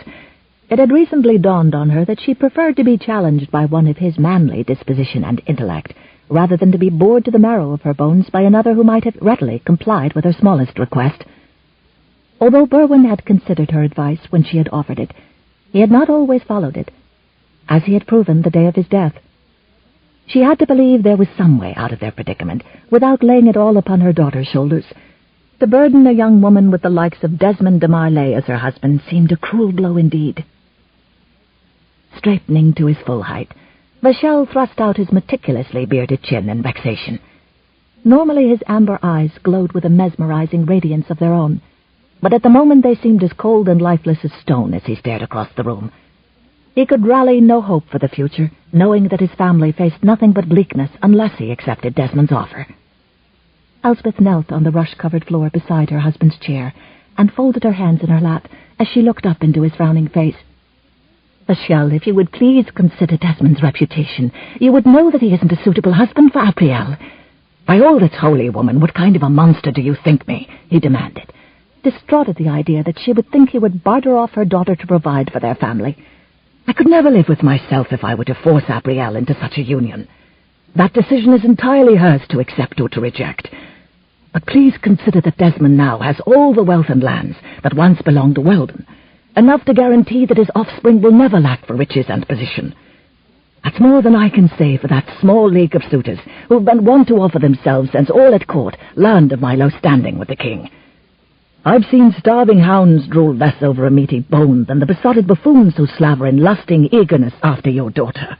it had recently dawned on her that she preferred to be challenged by one of his manly disposition and intellect, rather than to be bored to the marrow of her bones by another who might have readily complied with her smallest request. Although Berwin had considered her advice when she had offered it, he had not always followed it, as he had proven the day of his death. She had to believe there was some way out of their predicament, without laying it all upon her daughter's shoulders. To burden a young woman with the likes of Desmond de Marley as her husband seemed a cruel blow indeed. Straightening to his full height, Vachel thrust out his meticulously bearded chin in vexation. Normally his amber eyes glowed with a mesmerizing radiance of their own, but at the moment they seemed as cold and lifeless as stone as he stared across the room. He could rally no hope for the future, knowing that his family faced nothing but bleakness unless he accepted Desmond's offer. Elspeth knelt on the rush-covered floor beside her husband's chair and folded her hands in her lap as she looked up into his frowning face. "Vachel, if you would please consider Desmond's reputation, you would know that he isn't a suitable husband for Abrielle." "By all that's holy, woman, what kind of a monster do you think me?" he demanded, distraught at the idea that she would think he would barter off her daughter to provide for their family. "I could never live with myself if I were to force Abrielle into such a union. That decision is entirely hers to accept or to reject. But please consider that Desmond now has all the wealth and lands that once belonged to Weldon, enough to guarantee that his offspring will never lack for riches and position. That's more than I can say for that small league of suitors who've been wont to offer themselves since all at court learned of my low standing with the king. I've seen starving hounds drool less over a meaty bone than the besotted buffoons who slaver in lusting eagerness after your daughter.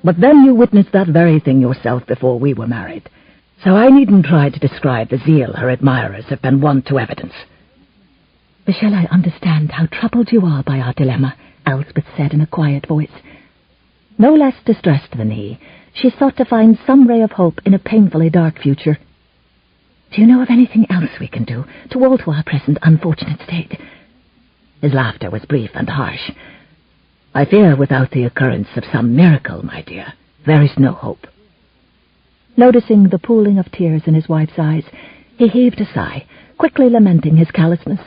But then you witnessed that very thing yourself before we were married, so I needn't try to describe the zeal her admirers have been wont to evidence." "Vachel, I understand how troubled you are by our dilemma," Elspeth said in a quiet voice. No less distressed than he, she sought to find some ray of hope in a painfully dark future. "Do you know of anything else we can do to alter our present unfortunate state?" His laughter was brief and harsh. "I fear without the occurrence of some miracle, my dear, there is no hope." Noticing the pooling of tears in his wife's eyes, he heaved a sigh, quickly lamenting his callousness.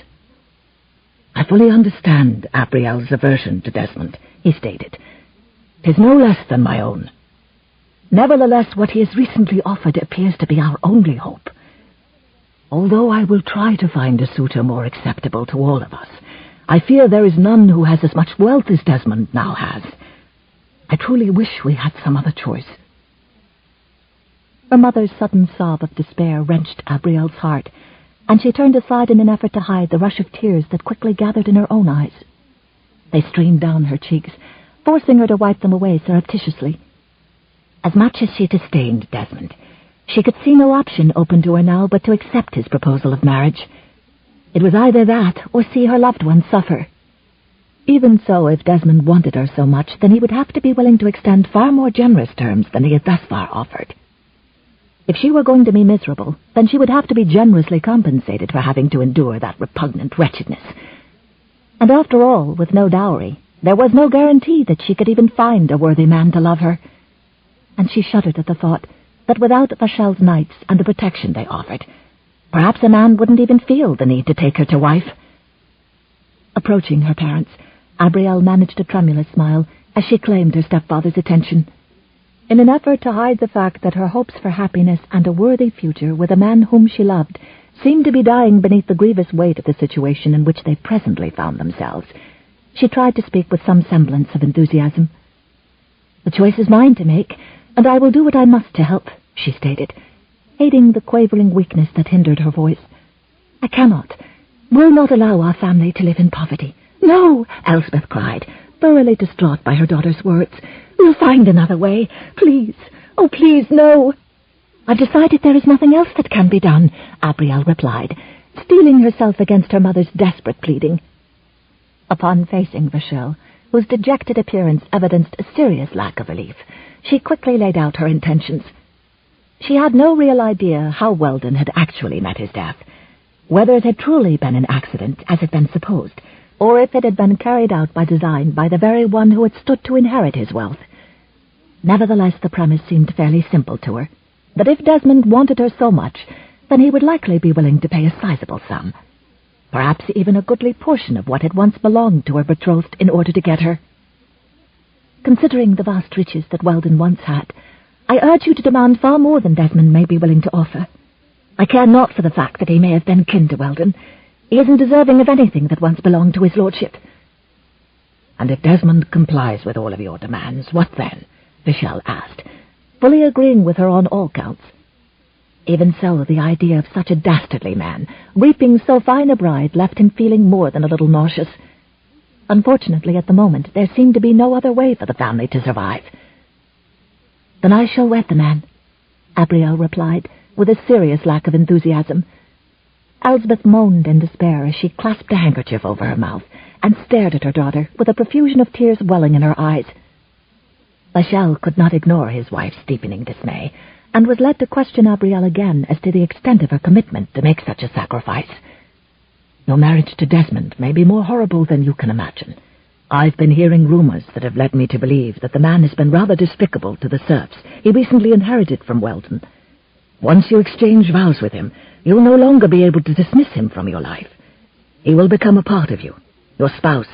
"I fully understand Abrielle's aversion to Desmond," he stated. "'Tis no less than my own. Nevertheless, what he has recently offered appears to be our only hope. Although I will try to find a suitor more acceptable to all of us, I fear there is none who has as much wealth as Desmond now has. I truly wish we had some other choice." Her mother's sudden sob of despair wrenched Abrielle's heart, and she turned aside in an effort to hide the rush of tears that quickly gathered in her own eyes. They streamed down her cheeks, forcing her to wipe them away surreptitiously. As much as she disdained Desmond, she could see no option open to her now but to accept his proposal of marriage. It was either that or see her loved one suffer. Even so, if Desmond wanted her so much, then he would have to be willing to extend far more generous terms than he had thus far offered. If she were going to be miserable, then she would have to be generously compensated for having to endure that repugnant wretchedness. And after all, with no dowry, there was no guarantee that she could even find a worthy man to love her. And she shuddered at the thought that without Vachel's knights and the protection they offered, perhaps a man wouldn't even feel the need to take her to wife. Approaching her parents, Abrielle managed a tremulous smile as she claimed her stepfather's attention. In an effort to hide the fact that her hopes for happiness and a worthy future with a man whom she loved seemed to be dying beneath the grievous weight of the situation in which they presently found themselves, she tried to speak with some semblance of enthusiasm. The choice is mine to make, and I will do what I must to help, she stated, aiding the quavering weakness that hindered her voice. I will not allow our family to live in poverty. No, Elspeth cried, thoroughly distraught by her daughter's words. We'll find another way. Please, oh please, no. I've decided there is nothing else that can be done, Abrielle replied, steeling herself against her mother's desperate pleading. Upon facing Vachel, whose dejected appearance evidenced a serious lack of relief, she quickly laid out her intentions. She had no real idea how Weldon had actually met his death, whether it had truly been an accident, as had been supposed, or if it had been carried out by design by the very one who had stood to inherit his wealth. Nevertheless, the premise seemed fairly simple to her, that if Desmond wanted her so much, then he would likely be willing to pay a sizable sum, perhaps even a goodly portion of what had once belonged to her betrothed in order to get her. Considering the vast riches that Weldon once had, I urge you to demand far more than Desmond may be willing to offer. I care not for the fact that he may have been kin to Weldon. He isn't deserving of anything that once belonged to his lordship. And if Desmond complies with all of your demands, what then? Vachel asked, fully agreeing with her on all counts. Even so, the idea of such a dastardly man reaping so fine a bride left him feeling more than a little nauseous. Unfortunately, at the moment, there seemed to be no other way for the family to survive. Then I shall wed the man, Abrielle replied, with a serious lack of enthusiasm. Elspeth moaned in despair as she clasped a handkerchief over her mouth and stared at her daughter with a profusion of tears welling in her eyes. Vachel could not ignore his wife's deepening dismay, and was led to question Abrielle again as to the extent of her commitment to make such a sacrifice. Your marriage to Desmond may be more horrible than you can imagine. I've been hearing rumors that have led me to believe that the man has been rather despicable to the serfs he recently inherited from Weldon. Once you exchange vows with him, you'll no longer be able to dismiss him from your life. He will become a part of you, your spouse.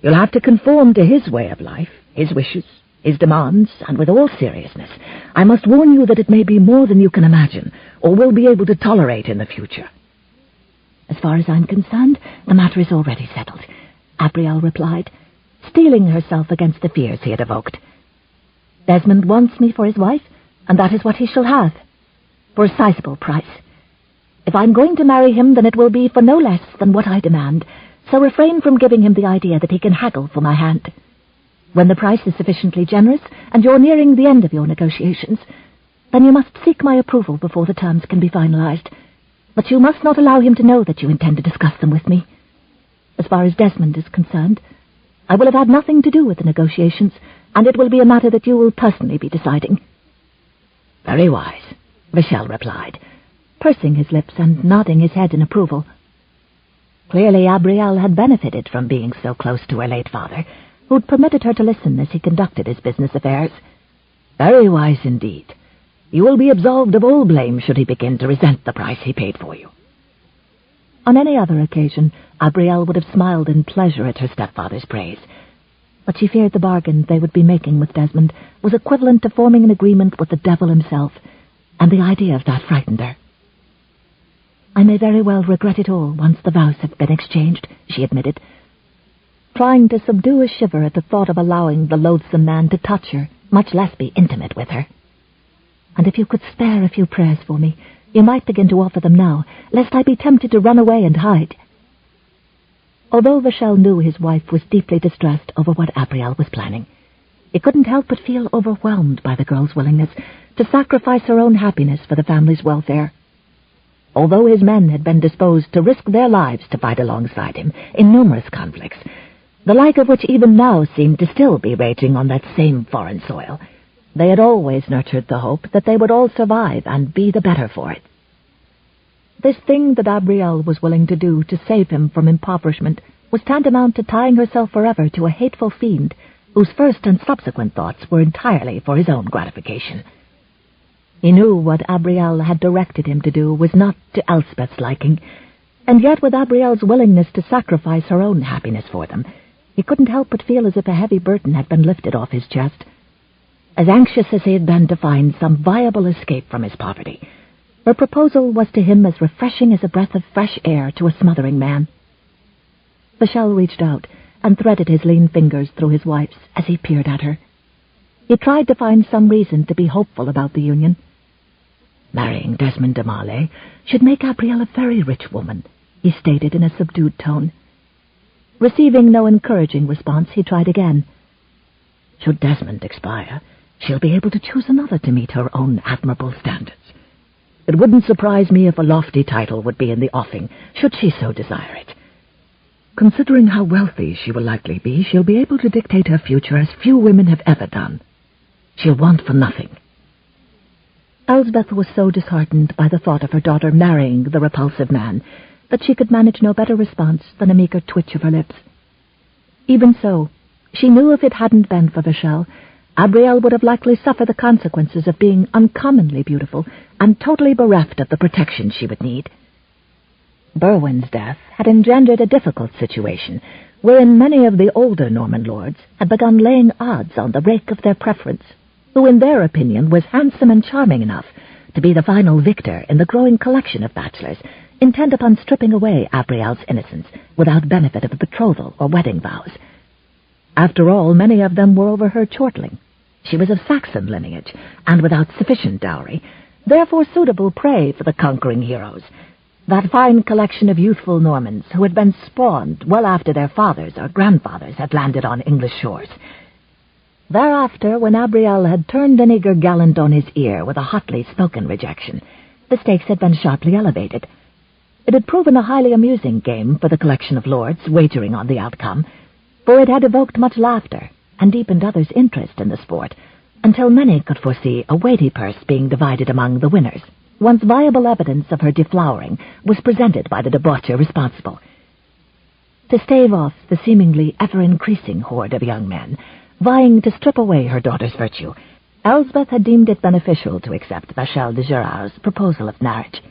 You'll have to conform to his way of life, his wishes, his demands, and with all seriousness, I must warn you that it may be more than you can imagine, or will be able to tolerate in the future. As far as I'm concerned, the matter is already settled, Abrielle replied, steeling herself against the fears he had evoked. Desmond wants me for his wife, and that is what he shall have, for a sizable price. If I'm going to marry him, then it will be for no less than what I demand, so refrain from giving him the idea that he can haggle for my hand. When the price is sufficiently generous, and you're nearing the end of your negotiations, then you must seek my approval before the terms can be finalized. But you must not allow him to know that you intend to discuss them with me. As far as Desmond is concerned, I will have had nothing to do with the negotiations, and it will be a matter that you will personally be deciding. Very wise, Vachel replied, pursing his lips and nodding his head in approval. Clearly Abrielle had benefited from being so close to her late father, who'd permitted her to listen as he conducted his business affairs. Very wise indeed. You will be absolved of all blame should he begin to resent the price he paid for you. On any other occasion, Abrielle would have smiled in pleasure at her stepfather's praise, but she feared the bargain they would be making with Desmond was equivalent to forming an agreement with the devil himself, and the idea of that frightened her. I may very well regret it all once the vows have been exchanged, she admitted, trying to subdue a shiver at the thought of allowing the loathsome man to touch her, much less be intimate with her. And if you could spare a few prayers for me, you might begin to offer them now, lest I be tempted to run away and hide. Although Vachel knew his wife was deeply distressed over what Abrielle was planning, he couldn't help but feel overwhelmed by the girl's willingness to sacrifice her own happiness for the family's welfare. Although his men had been disposed to risk their lives to fight alongside him in numerous conflicts, the like of which even now seemed to still be raging on that same foreign soil, they had always nurtured the hope that they would all survive and be the better for it. This thing that Abrielle was willing to do to save him from impoverishment was tantamount to tying herself forever to a hateful fiend whose first and subsequent thoughts were entirely for his own gratification. He knew what Abrielle had directed him to do was not to Elspeth's liking, and yet with Abrielle's willingness to sacrifice her own happiness for them, he couldn't help but feel as if a heavy burden had been lifted off his chest. As anxious as he had been to find some viable escape from his poverty, her proposal was to him as refreshing as a breath of fresh air to a smothering man. Vachel reached out and threaded his lean fingers through his wife's as he peered at her. He tried to find some reason to be hopeful about the union. Marrying Desmond de Malet should make Abrielle a very rich woman, he stated in a subdued tone. Receiving no encouraging response, he tried again. Should Desmond expire, she'll be able to choose another to meet her own admirable standards. It wouldn't surprise me if a lofty title would be in the offing, should she so desire it. Considering how wealthy she will likely be, she'll be able to dictate her future as few women have ever done. She'll want for nothing. Elsbeth was so disheartened by the thought of her daughter marrying the repulsive man that she could manage no better response than a meager twitch of her lips. Even so, she knew if it hadn't been for Vachel, Abrielle would have likely suffered the consequences of being uncommonly beautiful and totally bereft of the protection she would need. Berwin's death had engendered a difficult situation, wherein many of the older Norman lords had begun laying odds on the rake of their preference, who in their opinion was handsome and charming enough to be the final victor in the growing collection of bachelors, intent upon stripping away Abrielle's innocence without benefit of a betrothal or wedding vows. After all, many of them were over her chortling. She was of Saxon lineage, and without sufficient dowry, therefore suitable prey for the conquering heroes, that fine collection of youthful Normans who had been spawned well after their fathers or grandfathers had landed on English shores. Thereafter, when Abrielle had turned an eager gallant on his ear with a hotly spoken rejection, the stakes had been sharply elevated. It had proven a highly amusing game for the collection of lords wagering on the outcome, for it had evoked much laughter and deepened others' interest in the sport, until many could foresee a weighty purse being divided among the winners, once viable evidence of her deflowering was presented by the debaucher responsible. To stave off the seemingly ever-increasing horde of young men, vying to strip away her daughter's virtue, Elsbeth had deemed it beneficial to accept Vachel de Gerard's proposal of marriage.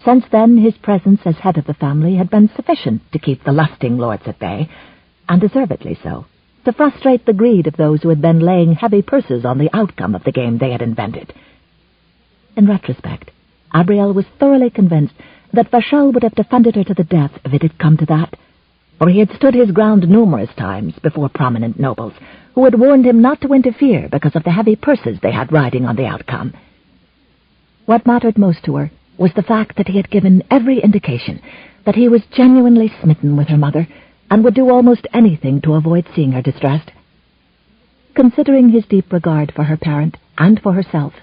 Since then, his presence as head of the family had been sufficient to keep the lusting lords at bay, and deservedly so, to frustrate the greed of those who had been laying heavy purses on the outcome of the game they had invented. In retrospect, Abrielle was thoroughly convinced that Vachel would have defended her to the death if it had come to that, for he had stood his ground numerous times before prominent nobles, who had warned him not to interfere because of the heavy purses they had riding on the outcome. What mattered most to her was the fact that he had given every indication that he was genuinely smitten with her mother, and would do almost anything to avoid seeing her distressed. Considering his deep regard for her parent and for herself,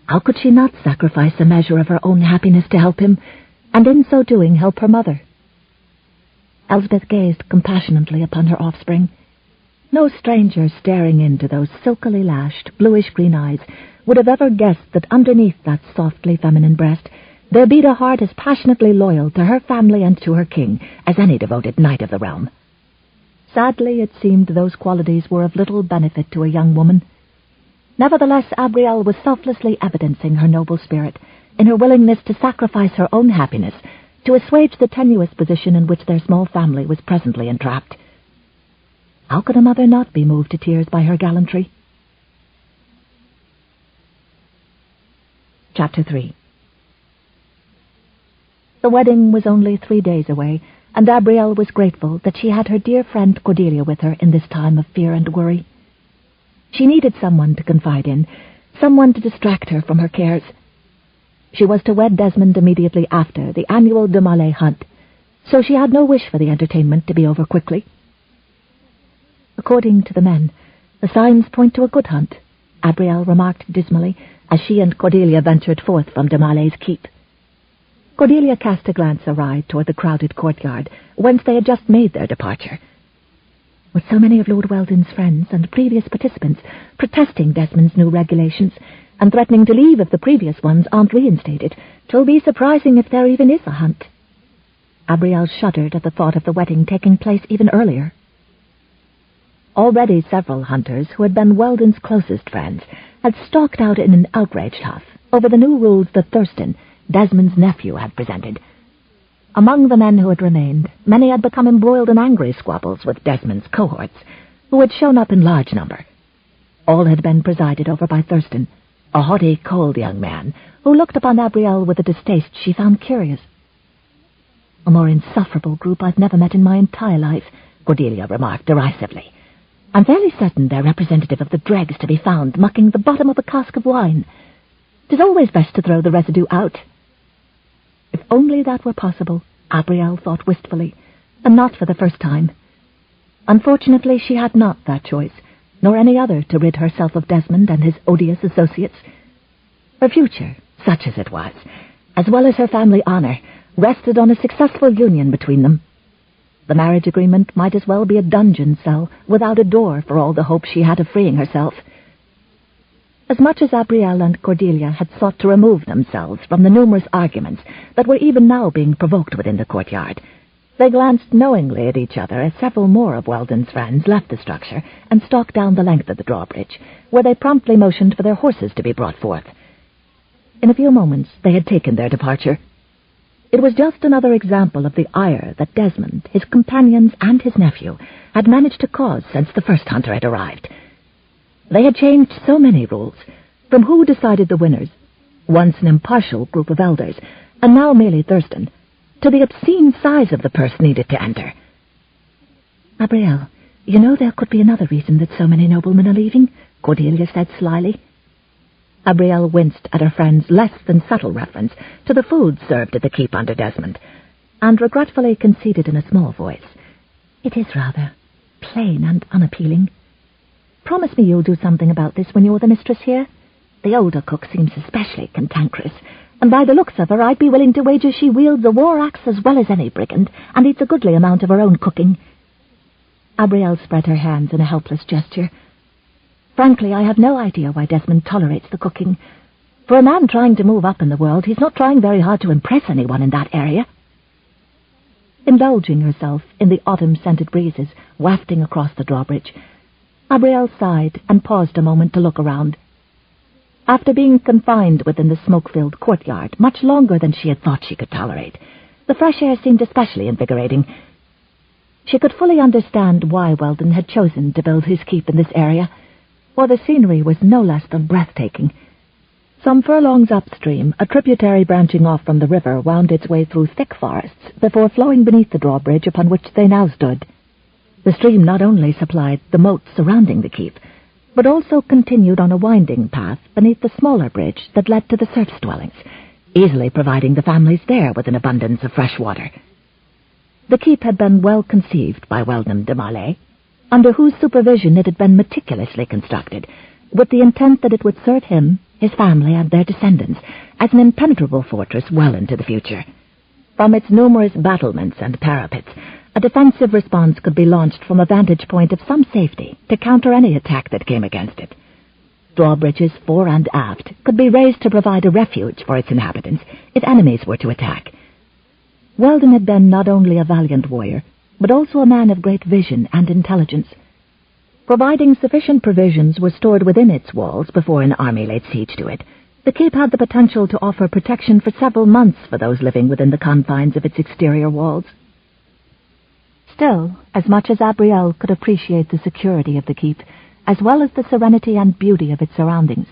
how could she not sacrifice a measure of her own happiness to help him, and in so doing help her mother? Elsbeth gazed compassionately upon her offspring. No stranger staring into those silkily lashed, bluish-green eyes would have ever guessed that underneath that softly feminine breast there beat a heart as passionately loyal to her family and to her king as any devoted knight of the realm. Sadly, it seemed those qualities were of little benefit to a young woman. Nevertheless, Abrielle was selflessly evidencing her noble spirit in her willingness to sacrifice her own happiness to assuage the tenuous position in which their small family was presently entrapped. How could a mother not be moved to tears by her gallantry? Chapter 3. The wedding was only 3 days away, and Abrielle was grateful that she had her dear friend Cordelia with her in this time of fear and worry. She needed someone to confide in, someone to distract her from her cares. She was to wed Desmond immediately after the annual de Malet hunt, so she had no wish for the entertainment to be over quickly. According to the men, the signs point to a good hunt, Abrielle remarked dismally, as she and Cordelia ventured forth from de Malet's keep. Cordelia cast a glance awry toward the crowded courtyard, whence they had just made their departure. With so many of Lord Weldon's friends and previous participants protesting Desmond's new regulations, and threatening to leave if the previous ones aren't reinstated, 'twill be surprising if there even is a hunt. Abrielle shuddered at the thought of the wedding taking place even earlier. Already several hunters who had been Weldon's closest friends had stalked out in an outraged huff over the new rules that Thurston, Desmond's nephew, had presented. Among the men who had remained, many had become embroiled in angry squabbles with Desmond's cohorts, who had shown up in large number. All had been presided over by Thurston, a haughty, cold young man, who looked upon Abrielle with a distaste she found curious. "A more insufferable group I've never met in my entire life," Cordelia remarked derisively. I'm fairly certain they're representative of the dregs to be found mucking the bottom of a cask of wine. 'Tis always best to throw the residue out." If only that were possible, Abrielle thought wistfully, and not for the first time. Unfortunately, she had not that choice, nor any other to rid herself of Desmond and his odious associates. Her future, such as it was, as well as her family honor, rested on a successful union between them. The marriage agreement might as well be a dungeon cell without a door for all the hope she had of freeing herself. As much as Abrielle and Cordelia had sought to remove themselves from the numerous arguments that were even now being provoked within the courtyard, they glanced knowingly at each other as several more of Weldon's friends left the structure and stalked down the length of the drawbridge, where they promptly motioned for their horses to be brought forth. In a few moments they had taken their departure. It was just another example of the ire that Desmond, his companions, and his nephew had managed to cause since the first hunter had arrived. They had changed so many rules, from who decided the winners, once an impartial group of elders, and now merely Thurston, to the obscene size of the purse needed to enter. "Abrielle, you know there could be another reason that so many noblemen are leaving," Cordelia said slyly. Abrielle winced at her friend's less than subtle reference to the food served at the keep under Desmond, and regretfully conceded in a small voice, "It is rather plain and unappealing. Promise me you'll do something about this when you're the mistress here. The older cook seems especially cantankerous, and by the looks of her I'd be willing to wager she wields a war-axe as well as any brigand, and eats a goodly amount of her own cooking." Abrielle spread her hands in a helpless gesture. "Frankly, I have no idea why Desmond tolerates the cooking. For a man trying to move up in the world, he's not trying very hard to impress anyone in that area." Indulging herself in the autumn-scented breezes wafting across the drawbridge, Abrielle sighed and paused a moment to look around. After being confined within the smoke-filled courtyard much longer than she had thought she could tolerate, the fresh air seemed especially invigorating. She could fully understand why Weldon had chosen to build his keep in this area, for the scenery was no less than breathtaking. Some furlongs upstream, a tributary branching off from the river wound its way through thick forests before flowing beneath the drawbridge upon which they now stood. The stream not only supplied the moat surrounding the keep, but also continued on a winding path beneath the smaller bridge that led to the serfs' dwellings, easily providing the families there with an abundance of fresh water. The keep had been well conceived by Weldon de Marlay, under whose supervision it had been meticulously constructed, with the intent that it would serve him, his family, and their descendants as an impenetrable fortress well into the future. From its numerous battlements and parapets, a defensive response could be launched from a vantage point of some safety to counter any attack that came against it. Drawbridges fore and aft could be raised to provide a refuge for its inhabitants if enemies were to attack. Weldon had been not only a valiant warrior, but also a man of great vision and intelligence. Providing sufficient provisions were stored within its walls before an army laid siege to it, the keep had the potential to offer protection for several months for those living within the confines of its exterior walls. Still, as much as Abrielle could appreciate the security of the keep, as well as the serenity and beauty of its surroundings,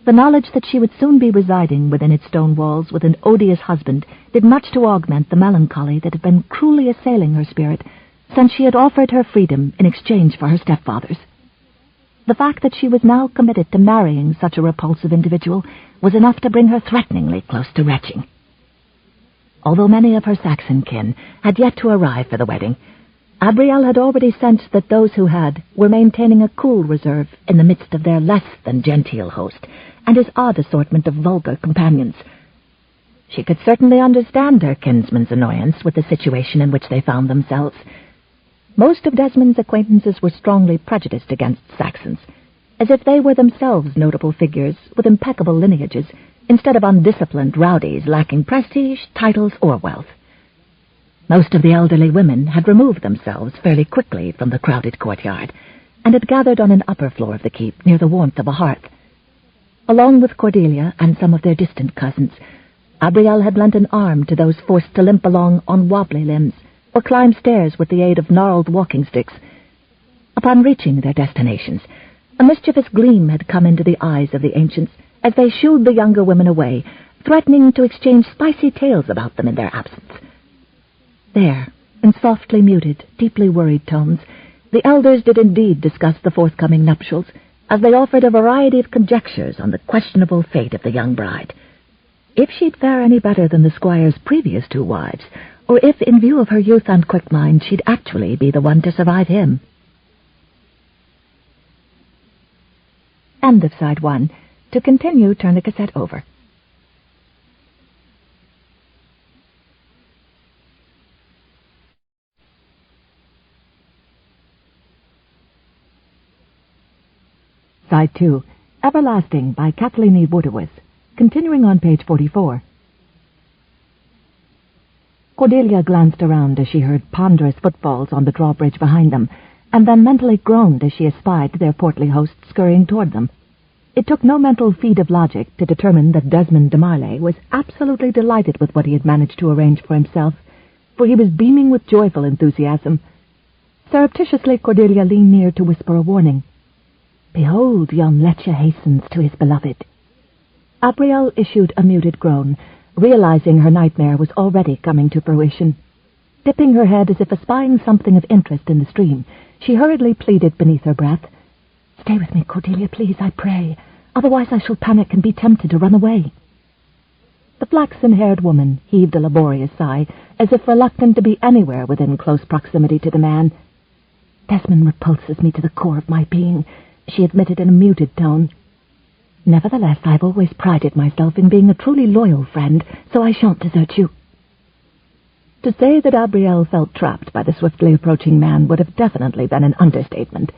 the knowledge that she would soon be residing within its stone walls with an odious husband did much to augment the melancholy that had been cruelly assailing her spirit since she had offered her freedom in exchange for her stepfather's. The fact that she was now committed to marrying such a repulsive individual was enough to bring her threateningly close to retching. Although many of her Saxon kin had yet to arrive for the wedding, Abrielle had already sensed that those who had were maintaining a cool reserve in the midst of their less than genteel host and his odd assortment of vulgar companions. She could certainly understand her kinsman's annoyance with the situation in which they found themselves. Most of Desmond's acquaintances were strongly prejudiced against Saxons, as if they were themselves notable figures with impeccable lineages, instead of undisciplined rowdies lacking prestige, titles, or wealth. Most of the elderly women had removed themselves fairly quickly from the crowded courtyard, and had gathered on an upper floor of the keep near the warmth of a hearth. Along with Cordelia and some of their distant cousins, Abrielle had lent an arm to those forced to limp along on wobbly limbs, or climb stairs with the aid of gnarled walking sticks. Upon reaching their destinations, a mischievous gleam had come into the eyes of the ancients as they shooed the younger women away, threatening to exchange spicy tales about them in their absence. There, in softly muted, deeply worried tones, the The elders did indeed discuss the forthcoming nuptials, as they offered a variety of conjectures on the questionable fate of the young bride. If she'd fare any better than the squire's previous 2 wives, or if, in view of her youth and quick mind, she'd actually be the one to survive him. End of Side 1. To continue, turn the cassette over. Side 2. Everlasting by Kathleen E. Woodiwiss. Continuing on page 44. Cordelia glanced around as she heard ponderous footfalls on the drawbridge behind them, and then mentally groaned as she espied their portly host scurrying toward them. It took no mental feat of logic to determine that Desmond de Marley was absolutely delighted with what he had managed to arrange for himself, for he was beaming with joyful enthusiasm. Surreptitiously, Cordelia leaned near to whisper a warning. "Behold, yon lecher hastens to his beloved." Abrielle issued a muted groan, realizing her nightmare was already coming to fruition. Dipping her head as if espying something of interest in the stream, she hurriedly pleaded beneath her breath, "Stay with me, Cordelia, please, I pray. Otherwise I shall panic and be tempted to run away." The flaxen-haired woman heaved a laborious sigh, as if reluctant to be anywhere within close proximity to the man. "Desmond repulses me to the core of my being," she admitted in a muted tone. "Nevertheless, I've always prided myself in being a truly loyal friend, so I shan't desert you." To say that Abrielle felt trapped by the swiftly approaching man would have definitely been an understatement.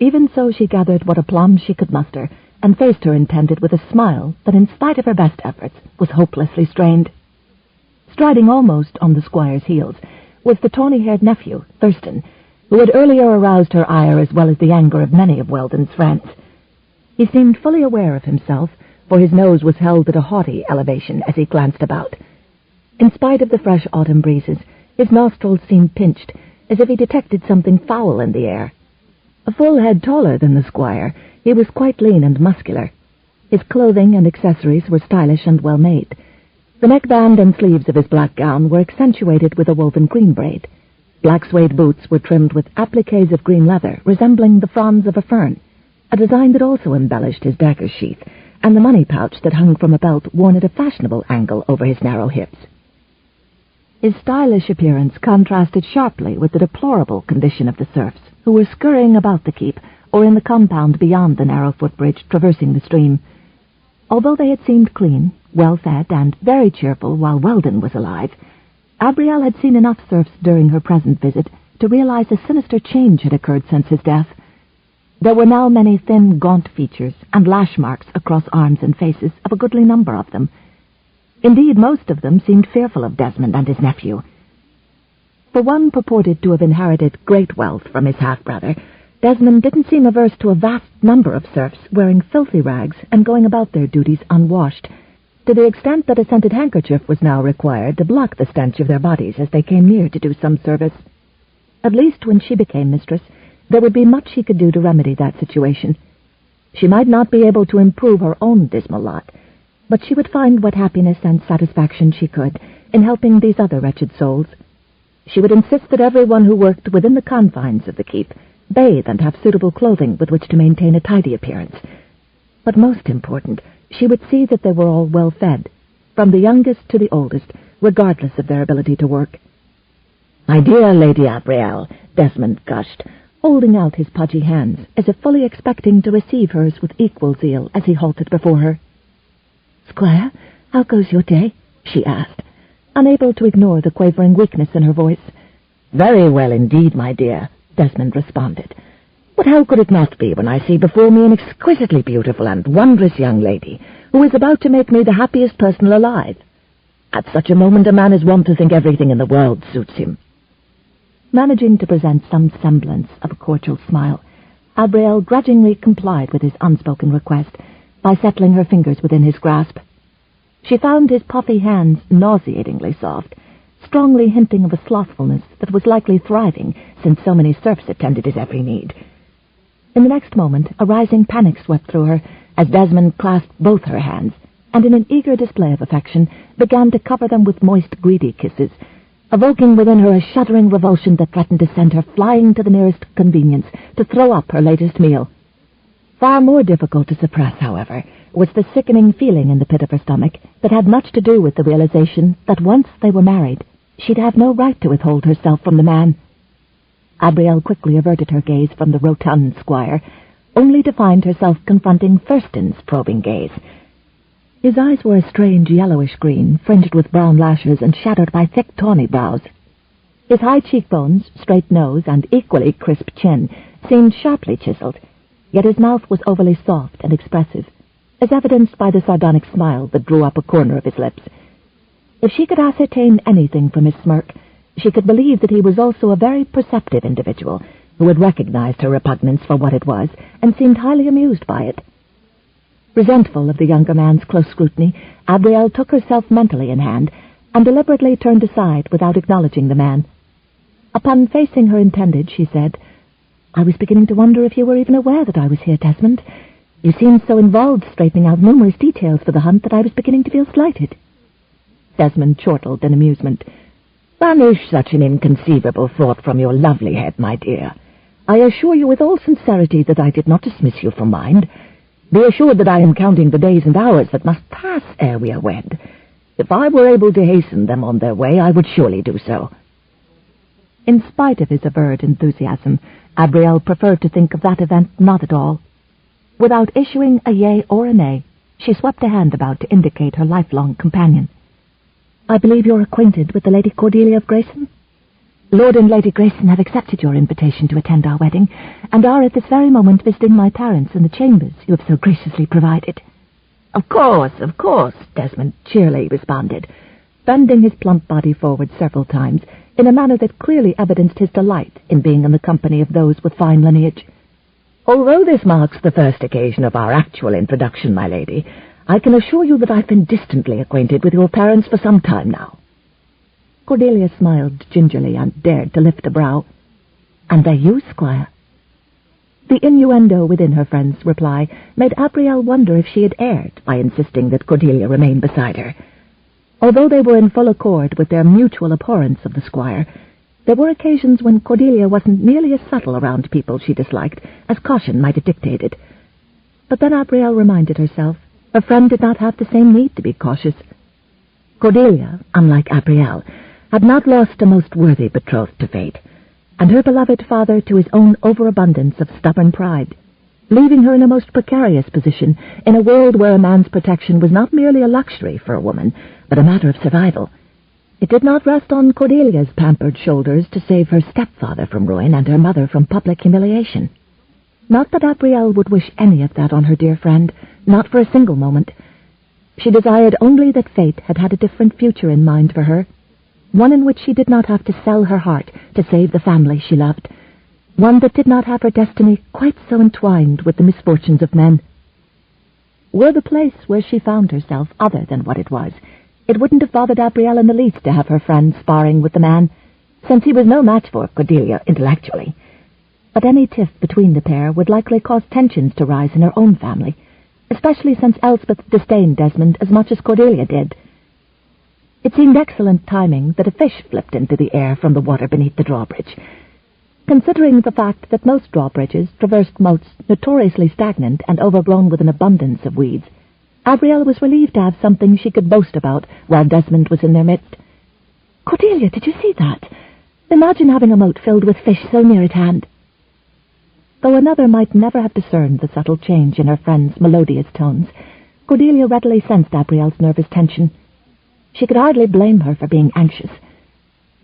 Even so, she gathered what aplomb she could muster, and faced her intended with a smile that, in spite of her best efforts, was hopelessly strained. Striding almost on the squire's heels was the tawny-haired nephew, Thurston, who had earlier aroused her ire as well as the anger of many of Weldon's friends. He seemed fully aware of himself, for his nose was held at a haughty elevation as he glanced about. In spite of the fresh autumn breezes, his nostrils seemed pinched, as if he detected something foul in the air. A full head taller than the squire, he was quite lean and muscular. His clothing and accessories were stylish and well-made. The neckband and sleeves of his black gown were accentuated with a woven green braid. Black suede boots were trimmed with appliques of green leather, resembling the fronds of a fern, a design that also embellished his dagger sheath, and the money pouch that hung from a belt worn at a fashionable angle over his narrow hips. His stylish appearance contrasted sharply with the deplorable condition of the serfs, who were scurrying about the keep, or in the compound beyond the narrow footbridge traversing the stream. Although they had seemed clean, well-fed, and very cheerful while Weldon was alive, Abrielle had seen enough serfs during her present visit to realize a sinister change had occurred since his death. There were now many thin, gaunt features and lash marks across arms and faces of a goodly number of them. Indeed, most of them seemed fearful of Desmond and his nephew. For one purported to have inherited great wealth from his half-brother, Desmond didn't seem averse to a vast number of serfs wearing filthy rags and going about their duties unwashed, to the extent that a scented handkerchief was now required to block the stench of their bodies as they came near to do some service. At least when she became mistress, there would be much she could do to remedy that situation. She might not be able to improve her own dismal lot, but she would find what happiness and satisfaction she could in helping these other wretched souls. She would insist that everyone who worked within the confines of the keep bathe and have suitable clothing with which to maintain a tidy appearance. But most important, she would see that they were all well fed, from the youngest to the oldest, regardless of their ability to work. "My dear Lady Abrielle," Desmond gushed, holding out his pudgy hands, as if fully expecting to receive hers with equal zeal as he halted before her. "Squire, how goes your day?" she asked, unable to ignore the quavering weakness in her voice. "Very well indeed, my dear," Desmond responded. "But how could it not be when I see before me an exquisitely beautiful and wondrous young lady who is about to make me the happiest person alive? At such a moment a man is wont to think everything in the world suits him." Managing to present some semblance of a cordial smile, Abrielle grudgingly complied with his unspoken request by settling her fingers within his grasp. She found his puffy hands nauseatingly soft, strongly hinting of a slothfulness that was likely thriving since so many serfs attended his every need. In the next moment, a rising panic swept through her as Desmond clasped both her hands, and in an eager display of affection began to cover them with moist, greedy kisses, evoking within her a shuddering revulsion that threatened to send her flying to the nearest convenience to throw up her latest meal. Far more difficult to suppress, however, was the sickening feeling in the pit of her stomach that had much to do with the realization that once they were married, she'd have no right to withhold herself from the man. Abrielle quickly averted her gaze from the rotund squire, only to find herself confronting Thurston's probing gaze. His eyes were a strange yellowish green, fringed with brown lashes and shadowed by thick tawny brows. His high cheekbones, straight nose, and equally crisp chin seemed sharply chiseled, yet his mouth was overly soft and expressive, as evidenced by the sardonic smile that drew up a corner of his lips. If she could ascertain anything from his smirk, she could believe that he was also a very perceptive individual who had recognized her repugnance for what it was and seemed highly amused by it. Resentful of the younger man's close scrutiny, Abrielle took herself mentally in hand and deliberately turned aside without acknowledging the man. Upon facing her intended, she said, "I was beginning to wonder if you were even aware that I was here, Desmond. You seemed so involved straightening out numerous details for the hunt that I was beginning to feel slighted." Desmond chortled in amusement. "Banish such an inconceivable thought from your lovely head, my dear. I assure you with all sincerity that I did not dismiss you from mind. Be assured that I am counting the days and hours that must pass ere we are wed. If I were able to hasten them on their way, I would surely do so." In spite of his avowed enthusiasm, Abrielle preferred to think of that event not at all. Without issuing a yea or a nay, she swept a hand about to indicate her lifelong companion. "I believe you're acquainted with the Lady Cordelia of Grayson? Lord and Lady Grayson have accepted your invitation to attend our wedding, and are at this very moment visiting my parents in the chambers you have so graciously provided." Of course," Desmond cheerily responded, bending his plump body forward several times in a manner that clearly evidenced his delight in being in the company of those with fine lineage. "Although this marks the first occasion of our actual introduction, my lady, I can assure you that I've been distantly acquainted with your parents for some time now." Cordelia smiled gingerly and dared to lift a brow. "And they're you, Squire?" The innuendo within her friend's reply made Abrielle wonder if she had erred by insisting that Cordelia remain beside her. Although they were in full accord with their mutual abhorrence of the squire, there were occasions when Cordelia wasn't nearly as subtle around people she disliked as caution might have dictated. But then Abrielle reminded herself her friend did not have the same need to be cautious. Cordelia, unlike Abrielle, had not lost a most worthy betrothed to fate, and her beloved father to his own overabundance of stubborn pride, leaving her in a most precarious position in a world where a man's protection was not merely a luxury for a woman, but a matter of survival. It did not rest on Cordelia's pampered shoulders to save her stepfather from ruin and her mother from public humiliation. Not that Abrielle would wish any of that on her dear friend, not for a single moment. She desired only that fate had had a different future in mind for her, one in which she did not have to sell her heart to save the family she loved, one that did not have her destiny quite so entwined with the misfortunes of men. Were the place where she found herself other than what it was, it wouldn't have bothered Abrielle in the least to have her friend sparring with the man, since he was no match for Cordelia intellectually. But any tiff between the pair would likely cause tensions to rise in her own family, especially since Elspeth disdained Desmond as much as Cordelia did. It seemed excellent timing that a fish flipped into the air from the water beneath the drawbridge. Considering the fact that most drawbridges traversed moats notoriously stagnant and overgrown with an abundance of weeds, Abrielle was relieved to have something she could boast about while Desmond was in their midst. "Cordelia, did you see that? Imagine having a moat filled with fish so near at hand." Though another might never have discerned the subtle change in her friend's melodious tones, Cordelia readily sensed Abrielle's nervous tension. She could hardly blame her for being anxious.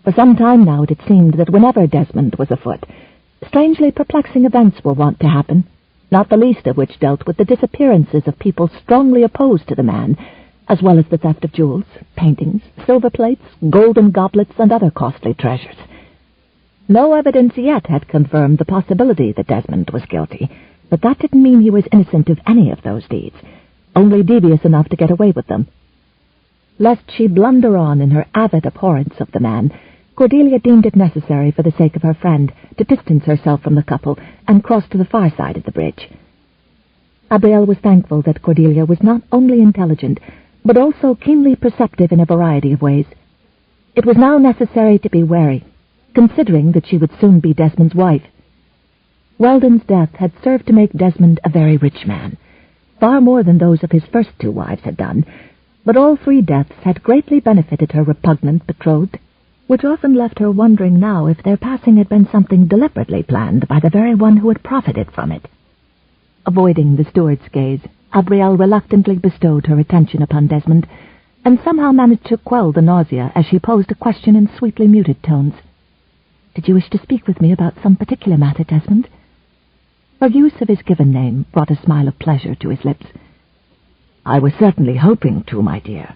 For some time now it had seemed that whenever Desmond was afoot, strangely perplexing events were wont to happen, not the least of which dealt with the disappearances of people strongly opposed to the man, as well as the theft of jewels, paintings, silver plates, golden goblets, and other costly treasures. No evidence yet had confirmed the possibility that Desmond was guilty, but that didn't mean he was innocent of any of those deeds, only devious enough to get away with them. Lest she blunder on in her avid abhorrence of the man, Cordelia deemed it necessary for the sake of her friend to distance herself from the couple and cross to the far side of the bridge. Abrielle was thankful that Cordelia was not only intelligent, but also keenly perceptive in a variety of ways. It was now necessary to be wary, considering that she would soon be Desmond's wife. Weldon's death had served to make Desmond a very rich man, far more than those of his first 2 wives had done, but all 3 deaths had greatly benefited her repugnant betrothed, which often left her wondering now if their passing had been something deliberately planned by the very one who had profited from it. Avoiding the steward's gaze, Abrielle reluctantly bestowed her attention upon Desmond, and somehow managed to quell the nausea as she posed a question in sweetly muted tones. "Did you wish to speak with me about some particular matter, Desmond?" Her use of his given name brought a smile of pleasure to his lips. "I was certainly hoping to, my dear.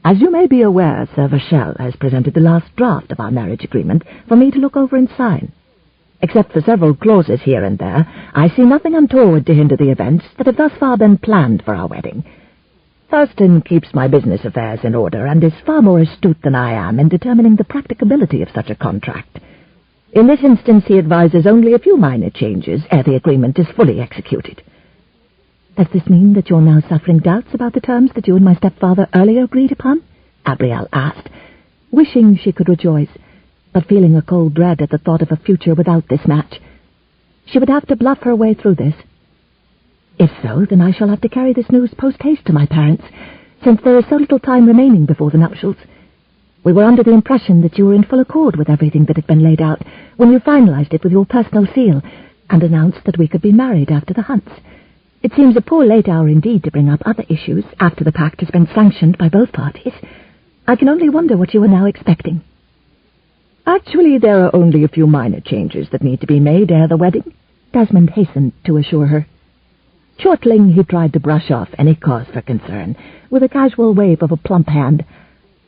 As you may be aware, Sir Vachel has presented the last draft of our marriage agreement for me to look over and sign. Except for several clauses here and there, I see nothing untoward to hinder the events that have thus far been planned for our wedding. Thurston keeps my business affairs in order and is far more astute than I am in determining the practicability of such a contract. In this instance, he advises only a few minor changes ere the agreement is fully executed." "Does this mean that you're now suffering doubts about the terms that you and my stepfather earlier agreed upon?" Abrielle asked, wishing she could rejoice, but feeling a cold dread at the thought of a future without this match. She would have to bluff her way through this. "If so, then I shall have to carry this news post-haste to my parents, since there is so little time remaining before the nuptials. We were under the impression that you were in full accord with everything that had been laid out when you finalized it with your personal seal and announced that we could be married after the hunts. It seems a poor late hour indeed to bring up other issues after the pact has been sanctioned by both parties. I can only wonder what you are now expecting." "Actually, there are only a few minor changes that need to be made ere the wedding," Desmond hastened to assure her. Chortling, he tried to brush off any cause for concern with a casual wave of a plump hand.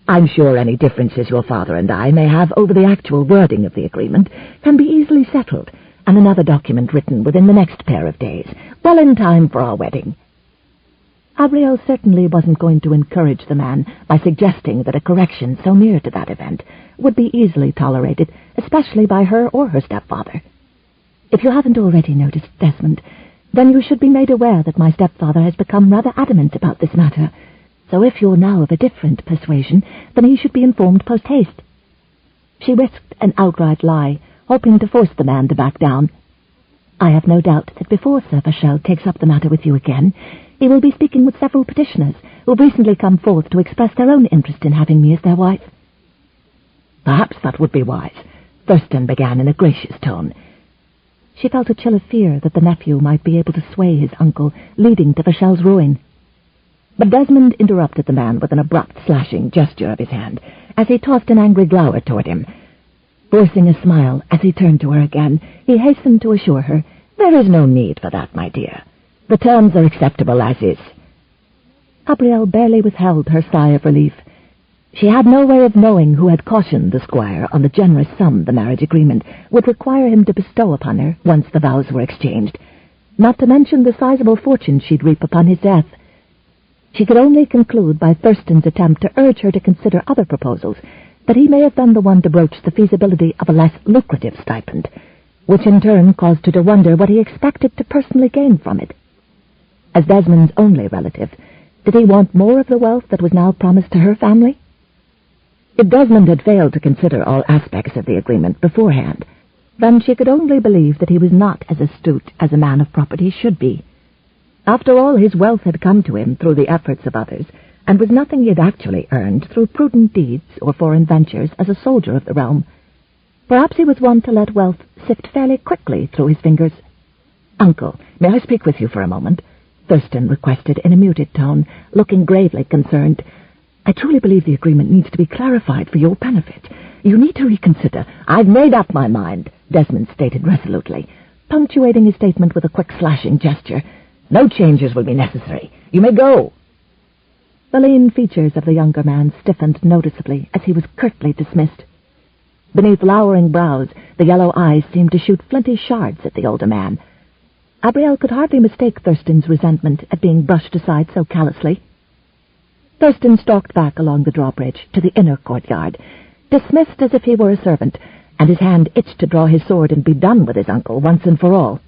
"I'm sure any differences your father and I may have over the actual wording of the agreement can be easily settled, and another document written within the next pair of days, well in time for our wedding." Abrielle certainly wasn't going to encourage the man by suggesting that a correction so near to that event would be easily tolerated, especially by her or her stepfather. "If you haven't already noticed, Desmond, then you should be made aware that my stepfather has become rather adamant about this matter, so if you're now of a different persuasion, then he should be informed post-haste." She risked an outright lie, hoping to force the man to back down. "I have no doubt that before Sir Vachel takes up the matter with you again, he will be speaking with several petitioners who have recently come forth to express their own interest in having me as their wife." "Perhaps that would be wise," Thurston began in a gracious tone. She felt a chill of fear that the nephew might be able to sway his uncle, leading to Vachel's ruin. But Desmond interrupted the man with an abrupt slashing gesture of his hand as he tossed an angry glower toward him. Forcing a smile as he turned to her again, he hastened to assure her, "There is no need for that, my dear. The terms are acceptable as is." Abrielle barely withheld her sigh of relief. She had no way of knowing who had cautioned the squire on the generous sum the marriage agreement would require him to bestow upon her once the vows were exchanged, not to mention the sizable fortune she'd reap upon his death. She could only conclude by Thurston's attempt to urge her to consider other proposals that he may have been the one to broach the feasibility of a less lucrative stipend, which in turn caused her to wonder what he expected to personally gain from it. As Desmond's only relative, did he want more of the wealth that was now promised to her family? If Desmond had failed to consider all aspects of the agreement beforehand, then she could only believe that he was not as astute as a man of property should be. After all, his wealth had come to him through the efforts of others, and was nothing he had actually earned through prudent deeds or foreign ventures as a soldier of the realm. Perhaps he was one to let wealth sift fairly quickly through his fingers. "Uncle, may I speak with you for a moment?" Thurston requested in a muted tone, looking gravely concerned. "I truly believe the agreement needs to be clarified for your benefit. You need to reconsider." "I've made up my mind," Desmond stated resolutely, punctuating his statement with a quick slashing gesture. "No changes will be necessary. You may go." The lean features of the younger man stiffened noticeably as he was curtly dismissed. Beneath lowering brows, the yellow eyes seemed to shoot flinty shards at the older man. Abrielle could hardly mistake Thurston's resentment at being brushed aside so callously. Thurston stalked back along the drawbridge to the inner courtyard, dismissed as if he were a servant, and his hand itched to draw his sword and be done with his uncle once and for all.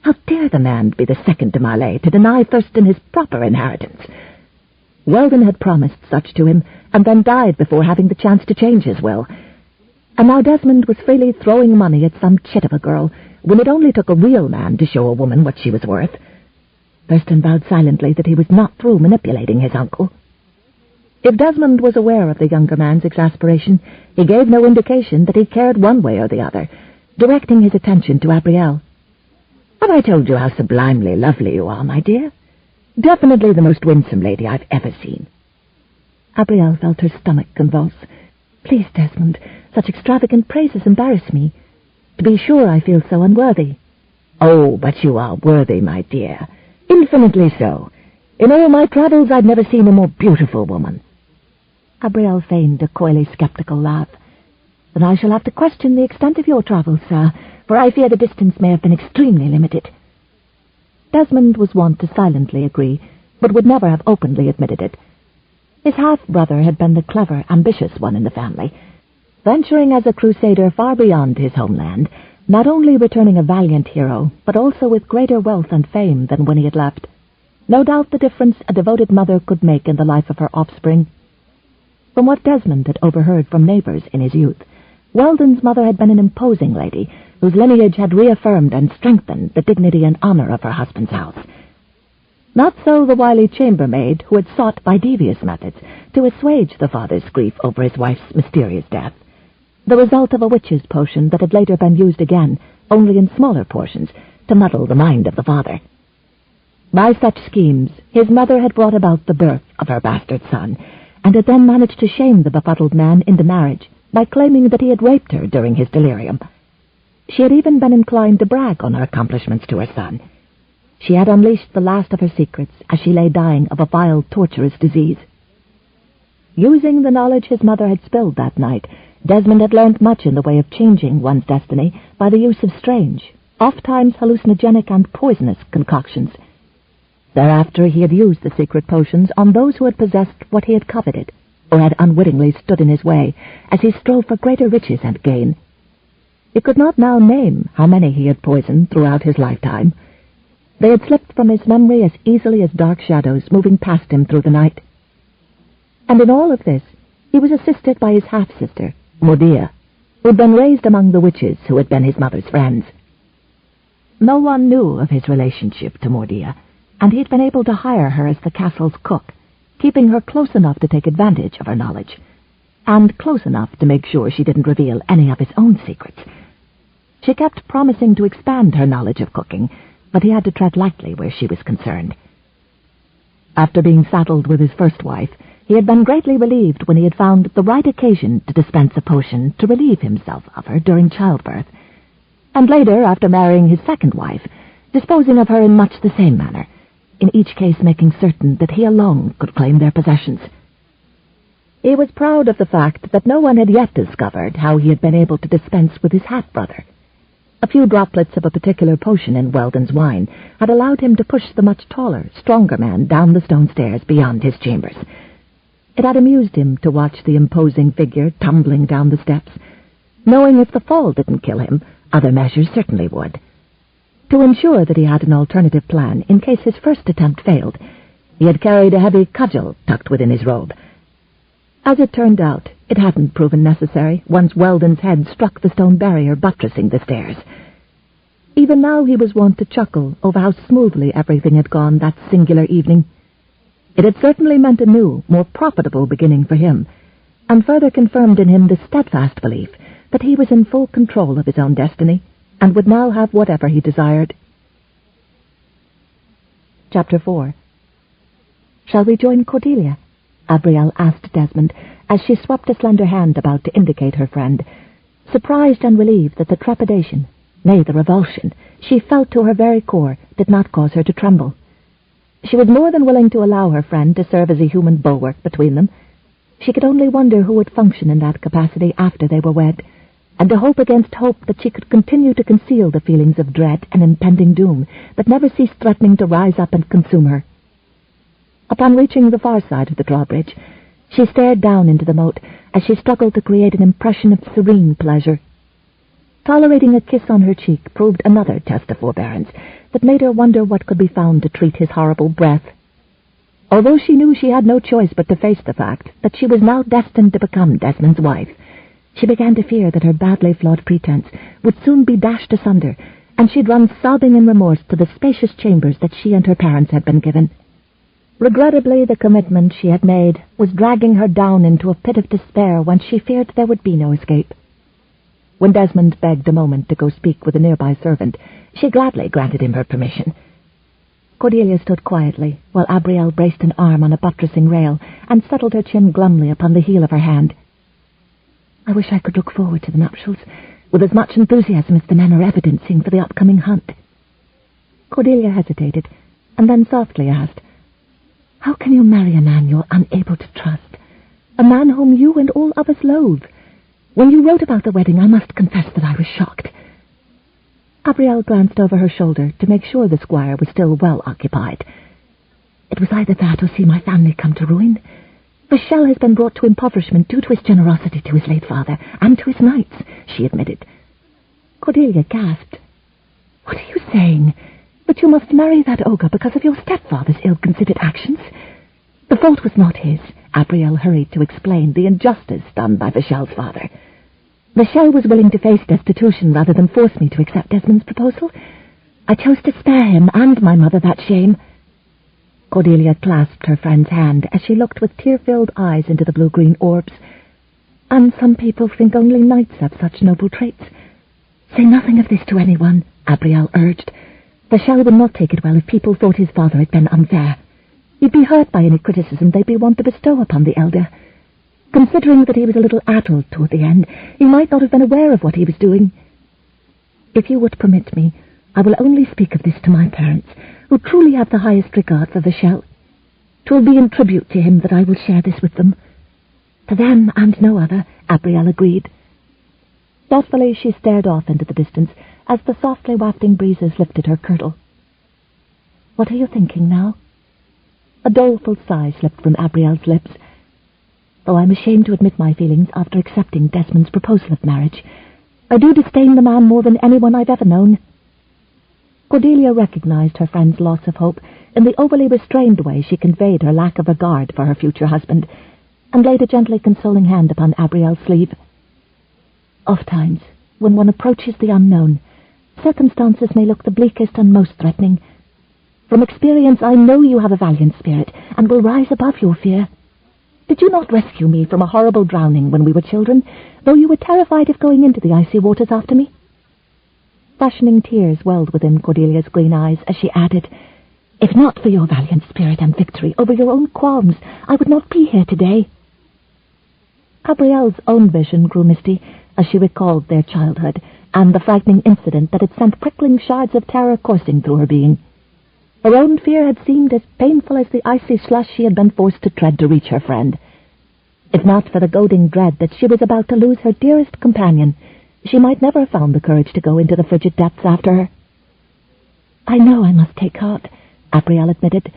How dare the man be the second de Marley to deny Thurston his proper inheritance? Weldon had promised such to him, and then died before having the chance to change his will. And now Desmond was freely throwing money at some chit of a girl, when it only took a real man to show a woman what she was worth. Thurston vowed silently that he was not through manipulating his uncle. If Desmond was aware of the younger man's exasperation, he gave no indication that he cared one way or the other, directing his attention to Abrielle. "Have I told you how sublimely lovely you are, my dear? Definitely the most winsome lady I've ever seen." Abrielle felt her stomach convulse. "Please, Desmond, such extravagant praises embarrass me. To be sure, I feel so unworthy." "Oh, but you are worthy, my dear. Infinitely so. In all my travels I've never seen a more beautiful woman." Abrielle feigned a coyly sceptical laugh. "Then I shall have to question the extent of your travels, sir, for I fear the distance may have been extremely limited." Desmond was wont to silently agree, but would never have openly admitted it. His half-brother had been the clever, ambitious one in the family, venturing as a crusader far beyond his homeland, not only returning a valiant hero, but also with greater wealth and fame than when he had left. No doubt the difference a devoted mother could make in the life of her offspring. From what Desmond had overheard from neighbors in his youth, Weldon's mother had been an imposing lady, whose lineage had reaffirmed and strengthened the dignity and honor of her husband's house. Not so the wily chambermaid who had sought by devious methods to assuage the father's grief over his wife's mysterious death, the result of a witch's potion that had later been used again, only in smaller portions, to muddle the mind of the father. By such schemes, his mother had brought about the birth of her bastard son, and had then managed to shame the befuddled man into marriage by claiming that he had raped her during his delirium. She had even been inclined to brag on her accomplishments to her son. She had unleashed the last of her secrets as she lay dying of a vile, torturous disease. Using the knowledge his mother had spilled that night, Desmond had learned much in the way of changing one's destiny by the use of strange, oft-times hallucinogenic and poisonous concoctions. Thereafter he had used the secret potions on those who had possessed what he had coveted, or had unwittingly stood in his way, as he strove for greater riches and gain. He could not now name how many he had poisoned throughout his lifetime. They had slipped from his memory as easily as dark shadows moving past him through the night. And in all of this, he was assisted by his half-sister, Mordia, who had been raised among the witches who had been his mother's friends. No one knew of his relationship to Mordia, and he had been able to hire her as the castle's cook, keeping her close enough to take advantage of her knowledge, and close enough to make sure she didn't reveal any of his own secrets. She kept promising to expand her knowledge of cooking, but he had to tread lightly where she was concerned. After being saddled with his first wife, he had been greatly relieved when he had found the right occasion to dispense a potion to relieve himself of her during childbirth, and later, after marrying his second wife, disposing of her in much the same manner, in each case making certain that he alone could claim their possessions. He was proud of the fact that no one had yet discovered how he had been able to dispense with his half-brother. A few droplets of a particular potion in Weldon's wine had allowed him to push the much taller, stronger man down the stone stairs beyond his chambers. It had amused him to watch the imposing figure tumbling down the steps, knowing if the fall didn't kill him, other measures certainly would. To ensure that he had an alternative plan in case his first attempt failed, he had carried a heavy cudgel tucked within his robe. As it turned out, it hadn't proven necessary once Weldon's head struck the stone barrier buttressing the stairs. Even now he was wont to chuckle over how smoothly everything had gone that singular evening. It had certainly meant a new, more profitable beginning for him, and further confirmed in him the steadfast belief that he was in full control of his own destiny, and would now have whatever he desired. Chapter 4. "Shall we join Cordelia?" Abrielle asked Desmond, as she swept a slender hand about to indicate her friend, surprised and relieved that the trepidation, nay, the revulsion, she felt to her very core did not cause her to tremble. She was more than willing to allow her friend to serve as a human bulwark between them. She could only wonder who would function in that capacity after they were wed, and to hope against hope that she could continue to conceal the feelings of dread and impending doom that never ceased threatening to rise up and consume her. Upon reaching the far side of the drawbridge, she stared down into the moat as she struggled to create an impression of serene pleasure. Tolerating a kiss on her cheek proved another test of forbearance that made her wonder what could be found to treat his horrible breath. Although she knew she had no choice but to face the fact that she was now destined to become Desmond's wife, she began to fear that her badly flawed pretense would soon be dashed asunder, and she'd run sobbing in remorse to the spacious chambers that she and her parents had been given. Regrettably, the commitment she had made was dragging her down into a pit of despair whence she feared there would be no escape. When Desmond begged a moment to go speak with a nearby servant, she gladly granted him her permission. Cordelia stood quietly, while Abrielle braced an arm on a buttressing rail and settled her chin glumly upon the heel of her hand. "I wish I could look forward to the nuptials with as much enthusiasm as the men are evidencing for the upcoming hunt." Cordelia hesitated, and then softly asked, "How can you marry a man you're unable to trust? A man whom you and all others loathe? When you wrote about the wedding, I must confess that I was shocked." Abrielle glanced over her shoulder to make sure the squire was still well occupied. "It was either that or see my family come to ruin. Michel has been brought to impoverishment due to his generosity to his late father and to his knights," she admitted. Cordelia gasped. "What are you saying? That you must marry that ogre because of your stepfather's ill-considered actions?" "The fault was not his," Abrielle hurried to explain the injustice done by Michel's father. "Michel was willing to face destitution rather than force me to accept Desmond's proposal. I chose to spare him and my mother that shame." Cordelia clasped her friend's hand as she looked with tear-filled eyes into the blue-green orbs. "And some people think only knights have such noble traits." "Say nothing of this to anyone," Abrielle urged. "Michel would not take it well if people thought his father had been unfair. He'd be hurt by any criticism they'd be wont to bestow upon the elder. Considering that he was a little addled toward the end, he might not have been aware of what he was doing. If you would permit me, I will only speak of this to my parents, who truly have the highest regard for Michel. 'Twill be in tribute to him that I will share this with them." "To them and no other," Abrielle agreed. Thoughtfully she stared off into the distance as the softly wafting breezes lifted her kirtle. "What are you thinking now?" A doleful sigh slipped from Abrielle's lips. "Though I'm ashamed to admit my feelings after accepting Desmond's proposal of marriage, I do disdain the man more than anyone I've ever known." Cordelia recognized her friend's loss of hope in the overly restrained way she conveyed her lack of regard for her future husband, and laid a gently consoling hand upon Abrielle's sleeve. "Ofttimes, when one approaches the unknown, circumstances may look the bleakest and most threatening. From experience, I know you have a valiant spirit, and will rise above your fear. Did you not rescue me from a horrible drowning when we were children, though you were terrified of going into the icy waters after me?" Fashioning tears welled within Cordelia's green eyes as she added, "If not for your valiant spirit and victory over your own qualms, I would not be here today." Abrielle's own vision grew misty as she recalled their childhood and the frightening incident that had sent prickling shards of terror coursing through her being. Her own fear had seemed as painful as the icy slush she had been forced to tread to reach her friend. If not for the goading dread that she was about to lose her dearest companion, she might never have found the courage to go into the frigid depths after her. "I know I must take heart," Abrielle admitted,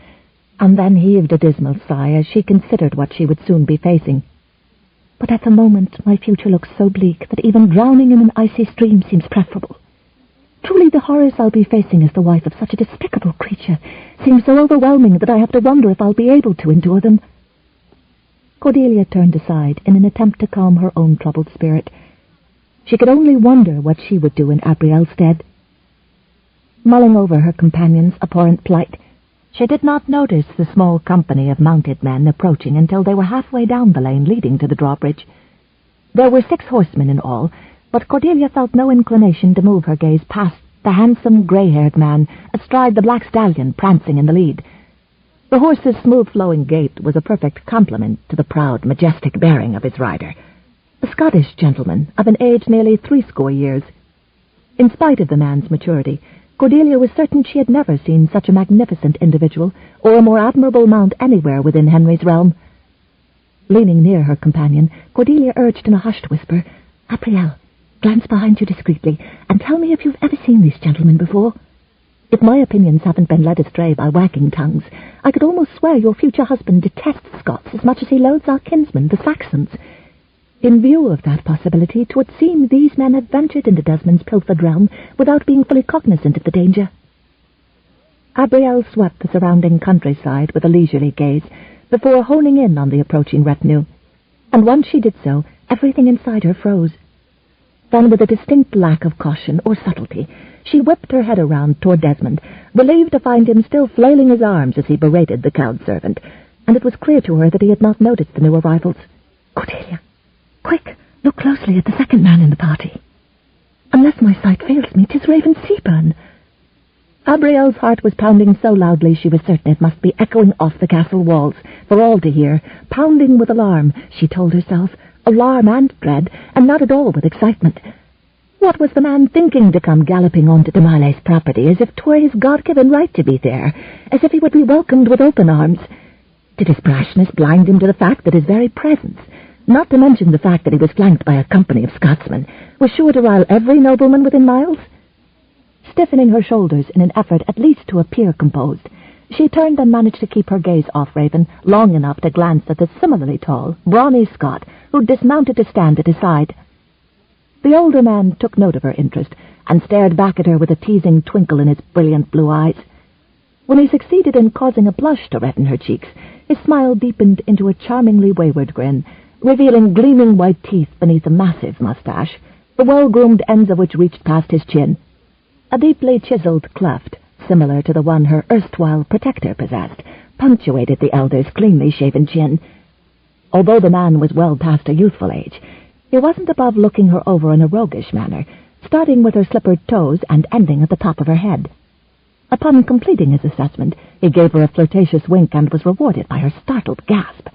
and then heaved a dismal sigh as she considered what she would soon be facing. "But at the moment my future looks so bleak that even drowning in an icy stream seems preferable. Truly the horrors I'll be facing as the wife of such a despicable creature seem so overwhelming that I have to wonder if I'll be able to endure them." Cordelia turned aside in an attempt to calm her own troubled spirit. She could only wonder what she would do in Abrielle's stead. Mulling over her companion's abhorrent plight, she did not notice the small company of mounted men approaching until they were halfway down the lane leading to the drawbridge. There were 6 horsemen in all, but Cordelia felt no inclination to move her gaze past the handsome, grey-haired man astride the black stallion prancing in the lead. The horse's smooth-flowing gait was a perfect complement to the proud, majestic bearing of his rider, a Scottish gentleman of an age nearly 60 years. In spite of the man's maturity, Cordelia was certain she had never seen such a magnificent individual or a more admirable mount anywhere within Henry's realm. Leaning near her companion, Cordelia urged in a hushed whisper, "Abrielle, glance behind you discreetly, and tell me if you've ever seen this gentleman before. If my opinions haven't been led astray by wagging tongues, I could almost swear your future husband detests Scots as much as he loathes our kinsmen, the Saxons. In view of that possibility, 'twould seem these men had ventured into Desmond's pilfered realm without being fully cognizant of the danger." Abrielle swept the surrounding countryside with a leisurely gaze before honing in on the approaching retinue, and once she did so, everything inside her froze. Then, with a distinct lack of caution or subtlety, she whipped her head around toward Desmond, relieved to find him still flailing his arms as he berated the cowed servant, and it was clear to her that he had not noticed the new arrivals. "Cordelia, quick, look closely at the second man in the party. Unless my sight fails me, 'tis Raven Seabern." Abrielle's heart was pounding so loudly she was certain it must be echoing off the castle walls for all to hear, pounding with alarm, she told herself, alarm and dread, and not at all with excitement. What was the man thinking to come galloping onto de Mailly's property as if 'twere his God-given right to be there, as if he would be welcomed with open arms? Did his brashness blind him to the fact that his very presence, not to mention the fact that he was flanked by a company of Scotsmen, was sure to rile every nobleman within miles? Stiffening her shoulders in an effort at least to appear composed, she turned and managed to keep her gaze off Raven long enough to glance at the similarly tall, brawny Scot who dismounted to stand at his side. The older man took note of her interest and stared back at her with a teasing twinkle in his brilliant blue eyes. When he succeeded in causing a blush to redden her cheeks, his smile deepened into a charmingly wayward grin, revealing gleaming white teeth beneath a massive mustache, the well-groomed ends of which reached past his chin. A deeply chiseled cleft, similar to the one her erstwhile protector possessed, punctuated the elder's cleanly shaven chin. Although the man was well past a youthful age, he wasn't above looking her over in a roguish manner, starting with her slippered toes and ending at the top of her head. Upon completing his assessment, he gave her a flirtatious wink and was rewarded by her startled gasp.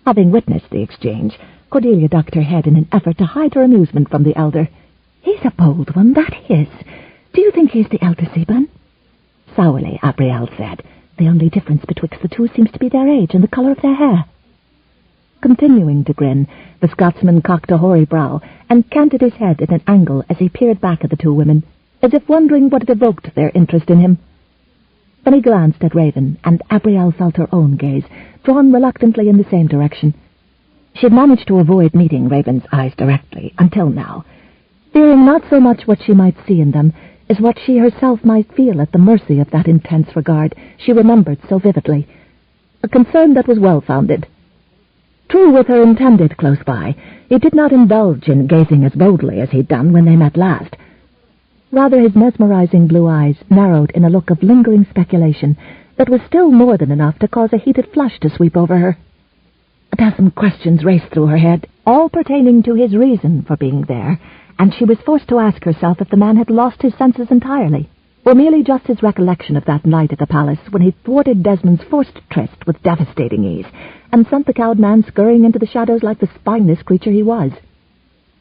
Having witnessed the exchange, Cordelia ducked her head in an effort to hide her amusement from the elder. "He's a bold one, that he is. Do you think he's the elder Seabern?" Sourly, Abrielle said. "The only difference betwixt the two seems to be their age and the colour of their hair." Continuing to grin, the Scotsman cocked a hoary brow and canted his head at an angle as he peered back at the two women, as if wondering what had evoked their interest in him. Then he glanced at Raven, and Abrielle felt her own gaze, drawn reluctantly in the same direction. She had managed to avoid meeting Raven's eyes directly, until now, fearing not so much what she might see in them as what she herself might feel at the mercy of that intense regard she remembered so vividly, a concern that was well-founded. True, with her intended close by, he did not indulge in gazing as boldly as he'd done when they met last. Rather, his mesmerizing blue eyes narrowed in a look of lingering speculation that was still more than enough to cause a heated flush to sweep over her. A dozen questions raced through her head, all pertaining to his reason for being there, and she was forced to ask herself if the man had lost his senses entirely, or merely just his recollection of that night at the palace when he thwarted Desmond's forced tryst with devastating ease, and sent the cowed man scurrying into the shadows like the spineless creature he was.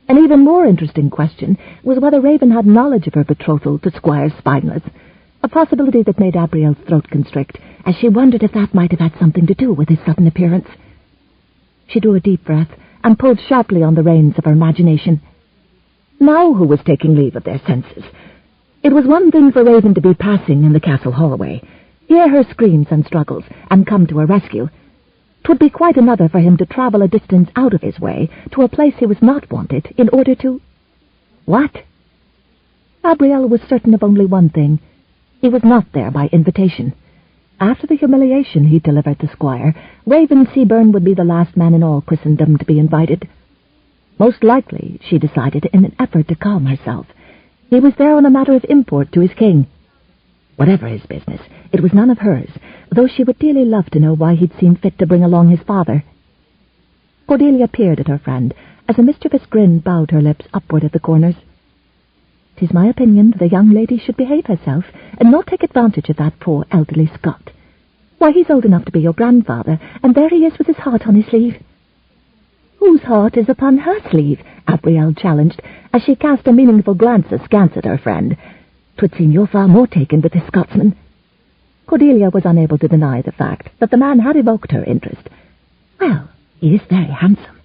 An even more interesting question was whether Raven had knowledge of her betrothal to Squire Spineless, a possibility that made Abrielle's throat constrict, as she wondered if that might have had something to do with his sudden appearance. She drew a deep breath and pulled sharply on the reins of her imagination. Now who was taking leave of their senses? It was one thing for Raven to be passing in the castle hallway, hear her screams and struggles, and come to her rescue. 'Twould be quite another for him to travel a distance out of his way to a place he was not wanted in order to... What? Abrielle was certain of only one thing. He was not there by invitation. After the humiliation he delivered the squire, Raven Seabern would be the last man in all Christendom to be invited. Most likely, she decided in an effort to calm herself, he was there on a matter of import to his king. Whatever his business, it was none of hers, though she would dearly love to know why he'd seen fit to bring along his father. Cordelia peered at her friend, as a mischievous grin bowed her lips upward at the corners. "'Tis my opinion the young lady should behave herself, and not take advantage of that poor elderly Scot. Why, he's old enough to be your grandfather, and there he is with his heart on his sleeve." "Whose heart is upon her sleeve?" Abrielle challenged, as she cast a meaningful glance askance at her friend. "'Twould seem you're far more taken with this Scotsman." Cordelia was unable to deny the fact that the man had evoked her interest. "Well, he is very handsome."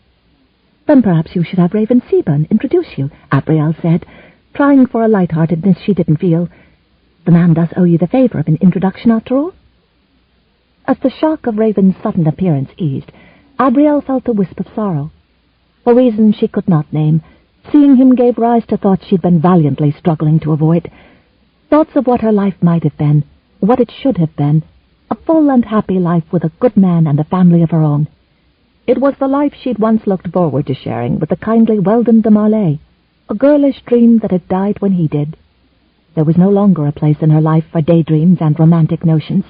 "Then perhaps you should have Raven Seabern introduce you," Abrielle said, trying for a light-heartedness she didn't feel. "The man does owe you the favor of an introduction, after all." As the shock of Raven's sudden appearance eased, Abrielle felt a wisp of sorrow. For reasons she could not name, seeing him gave rise to thoughts she'd been valiantly struggling to avoid. Thoughts of what her life might have been, what it should have been, a full and happy life with a good man and a family of her own. It was the life she'd once looked forward to sharing with the kindly Weldon de Marley, a girlish dream that had died when he did. There was no longer a place in her life for daydreams and romantic notions,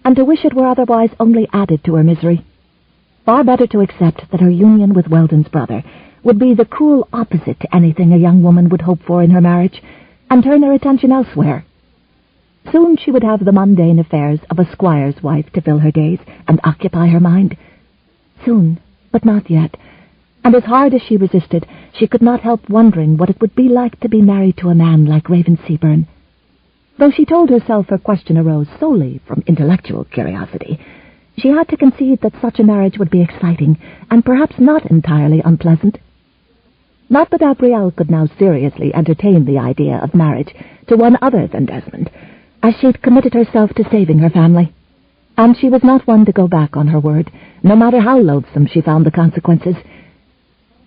and to wish it were otherwise only added to her misery. Far better to accept that her union with Weldon's brother would be the cruel opposite to anything a young woman would hope for in her marriage, and turn her attention elsewhere. Soon she would have the mundane affairs of a squire's wife to fill her days and occupy her mind. Soon, but not yet, and as hard as she resisted, she could not help wondering what it would be like to be married to a man like Raven Seabern. Though she told herself her question arose solely from intellectual curiosity, she had to concede that such a marriage would be exciting, and perhaps not entirely unpleasant. Not that Abrielle could now seriously entertain the idea of marriage to one other than Desmond, as she'd committed herself to saving her family, and she was not one to go back on her word, no matter how loathsome she found the consequences.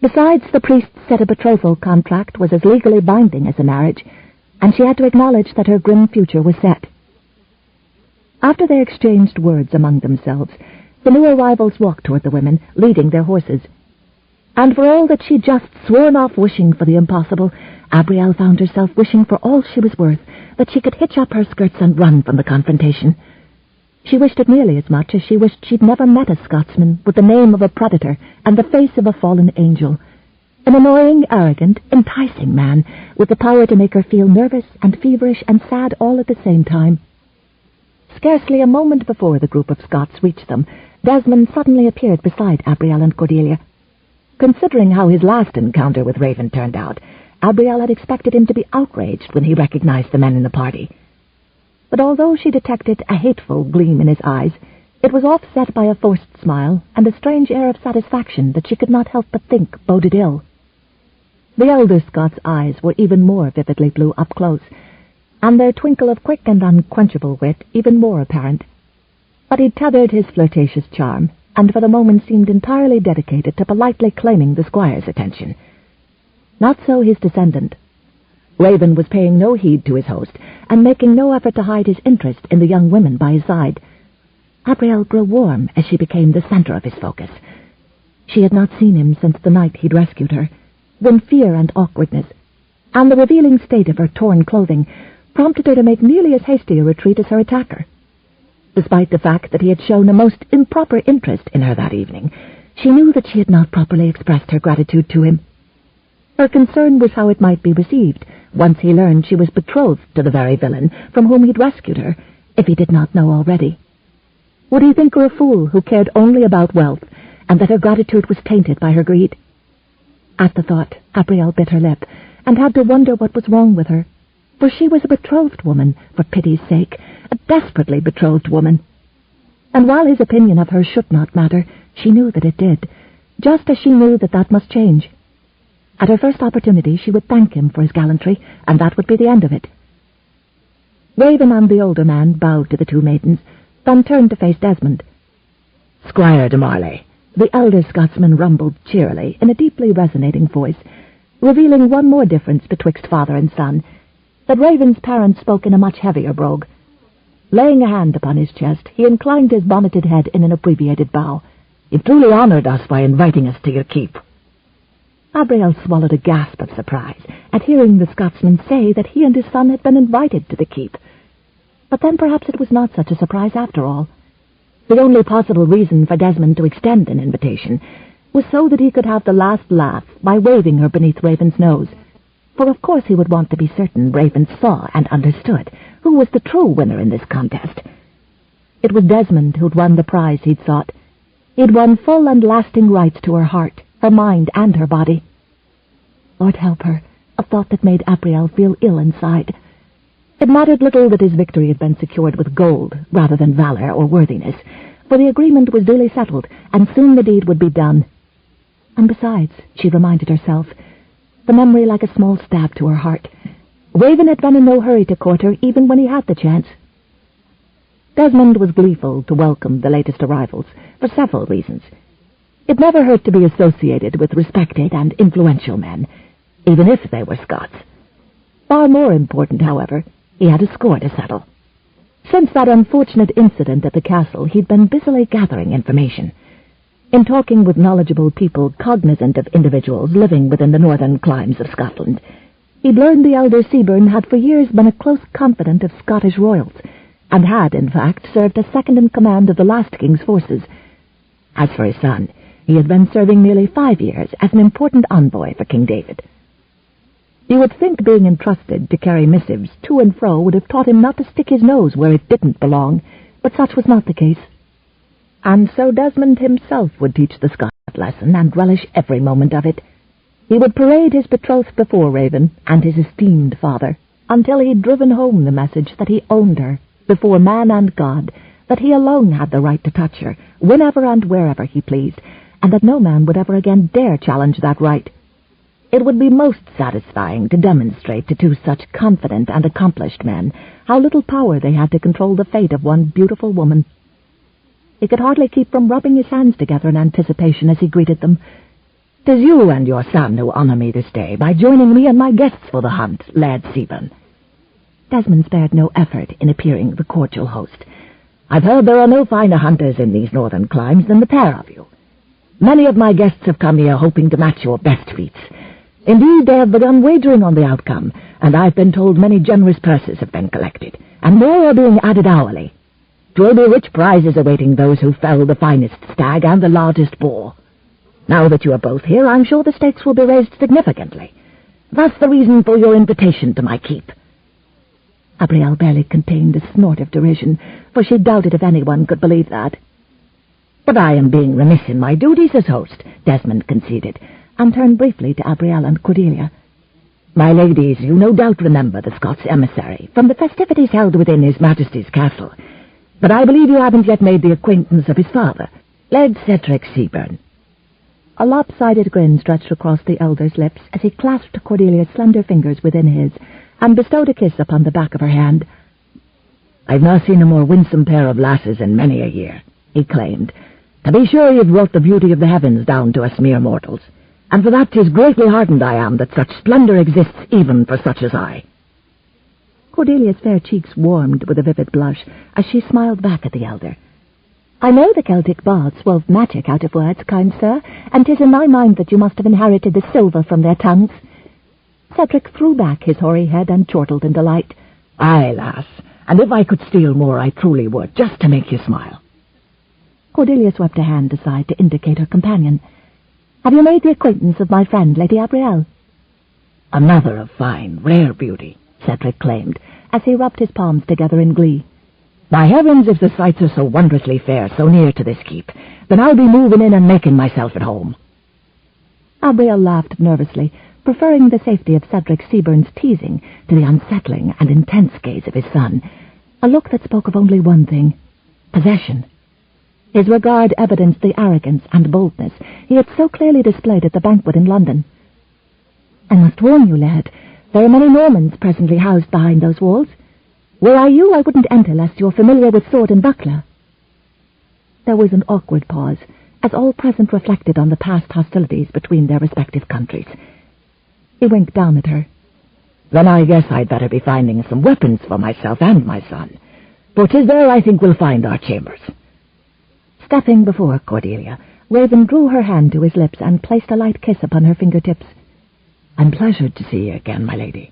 Besides, the priest said a betrothal contract was as legally binding as a marriage, and she had to acknowledge that her grim future was set. After they exchanged words among themselves, the new arrivals walked toward the women, leading their horses. And for all that she'd just sworn off wishing for the impossible, Abrielle found herself wishing for all she was worth, that she could hitch up her skirts and run from the confrontation. She wished it nearly as much as she wished she'd never met a Scotsman with the name of a predator and the face of a fallen angel. An annoying, arrogant, enticing man with the power to make her feel nervous and feverish and sad all at the same time. Scarcely a moment before the group of Scots reached them, Desmond suddenly appeared beside Abrielle and Cordelia. Considering how his last encounter with Raven turned out, Abrielle had expected him to be outraged when he recognized the men in the party. But although she detected a hateful gleam in his eyes, it was offset by a forced smile and a strange air of satisfaction that she could not help but think boded ill. The elder Scott's eyes were even more vividly blue up close, and their twinkle of quick and unquenchable wit even more apparent. But he tethered his flirtatious charm, and for the moment seemed entirely dedicated to politely claiming the squire's attention. Not so his descendant. Raven was paying no heed to his host, and making no effort to hide his interest in the young women by his side. Abrielle grew warm as she became the center of his focus. She had not seen him since the night he'd rescued her, when fear and awkwardness, and the revealing state of her torn clothing, prompted her to make nearly as hasty a retreat as her attacker. Despite the fact that he had shown a most improper interest in her that evening, she knew that she had not properly expressed her gratitude to him. Her concern was how it might be received once he learned she was betrothed to the very villain from whom he'd rescued her, if he did not know already. Would he think her a fool who cared only about wealth, and that her gratitude was tainted by her greed? At the thought, Abrielle bit her lip, and had to wonder what was wrong with her, for she was a betrothed woman, for pity's sake, a desperately betrothed woman. And while his opinion of her should not matter, she knew that it did, just as she knew that that must change. At her first opportunity she would thank him for his gallantry, and that would be the end of it. Raven and the older man bowed to the two maidens, then turned to face Desmond. "Squire de Marley," the elder Scotsman rumbled cheerily in a deeply resonating voice, revealing one more difference betwixt father and son, that Raven's parents spoke in a much heavier brogue. Laying a hand upon his chest, he inclined his bonneted head in an abbreviated bow. "You've truly honored us by inviting us to your keep." Abrielle swallowed a gasp of surprise at hearing the Scotsman say that he and his son had been invited to the keep. But then perhaps it was not such a surprise after all. The only possible reason for Desmond to extend an invitation was so that he could have the last laugh by waving her beneath Raven's nose. For of course he would want to be certain Raven saw and understood who was the true winner in this contest. It was Desmond who'd won the prize he'd sought. He'd won full and lasting rights to her heart, her mind, and her body. Lord help her, a thought that made Abrielle feel ill inside. It mattered little that his victory had been secured with gold rather than valor or worthiness, for the agreement was duly settled, and soon the deed would be done. And besides, she reminded herself, the memory like a small stab to her heart, Raven had been in no hurry to court her even when he had the chance. Desmond was gleeful to welcome the latest arrivals, for several reasons. It never hurt to be associated with respected and influential men, even if they were Scots. Far more important, however, he had a score to settle. Since that unfortunate incident at the castle, he'd been busily gathering information. In talking with knowledgeable people cognizant of individuals living within the northern climes of Scotland, he'd learned the elder Seabern had for years been a close confidant of Scottish royals, and had, in fact, served as second-in-command of the last king's forces. As for his son, he had been serving nearly 5 years as an important envoy for King David. You would think being entrusted to carry missives to and fro would have taught him not to stick his nose where it didn't belong, but such was not the case. And so Desmond himself would teach the Scot lesson and relish every moment of it. He would parade his betrothed before Raven and his esteemed father, until he'd driven home the message that he owned her, before man and God, that he alone had the right to touch her, whenever and wherever he pleased, and that no man would ever again dare challenge that right. It would be most satisfying to demonstrate to two such confident and accomplished men how little power they had to control the fate of one beautiful woman. He could hardly keep from rubbing his hands together in anticipation as he greeted them. "'Tis you and your son who honour me this day by joining me and my guests for the hunt, Lad Seabern." Desmond spared no effort in appearing the cordial host. "I've heard there are no finer hunters in these northern climes than the pair of you. Many of my guests have come here hoping to match your best feats. Indeed, they have begun wagering on the outcome, and I've been told many generous purses have been collected, and more are being added hourly. 'Twill be rich prizes awaiting those who fell the finest stag and the largest boar. Now that you are both here, I'm sure the stakes will be raised significantly. That's the reason for your invitation to my keep." Abrielle barely contained a snort of derision, for she doubted if anyone could believe that. "But I am being remiss in my duties as host," Desmond conceded, and turned briefly to Abrielle and Cordelia. "My ladies, you no doubt remember the Scots emissary from the festivities held within His Majesty's castle, but I believe you haven't yet made the acquaintance of his father, Lord Cedric Seabern." A lopsided grin stretched across the elder's lips as he clasped Cordelia's slender fingers within his and bestowed a kiss upon the back of her hand. "I've not seen a more winsome pair of lasses in many a year," he claimed. "To be sure you've brought the beauty of the heavens down to us mere mortals, and for that 'tis greatly heartened I am that such splendour exists even for such as I." Cordelia's fair cheeks warmed with a vivid blush as she smiled back at the elder. "I know the Celtic bards wove magic out of words, kind sir, and 'tis in my mind that you must have inherited the silver from their tongues." Cedric threw back his hoary head and chortled in delight. "Aye, lass, and if I could steal more I truly would, just to make you smile." Cordelia swept a hand aside to indicate her companion. "Have you made the acquaintance of my friend, Lady Abrielle?" "Another of fine, rare beauty," Cedric claimed, as he rubbed his palms together in glee. "By heavens, if the sights are so wondrously fair so near to this keep, then I'll be moving in and making myself at home." Abrielle laughed nervously, preferring the safety of Cedric Seaburn's teasing to the unsettling and intense gaze of his son, a look that spoke of only one thing: possession. His regard evidenced the arrogance and boldness he had so clearly displayed at the banquet in London. "I must warn you, lad, there are many Normans presently housed behind those walls. Were I you, I wouldn't enter lest you're familiar with sword and buckler." There was an awkward pause, as all present reflected on the past hostilities between their respective countries. He winked down at her. "Then I guess I'd better be finding some weapons for myself and my son, for 'tis there I think we'll find our chambers." Stepping before Cordelia, Raven drew her hand to his lips and placed a light kiss upon her fingertips. "I'm pleasured to see you again, my lady.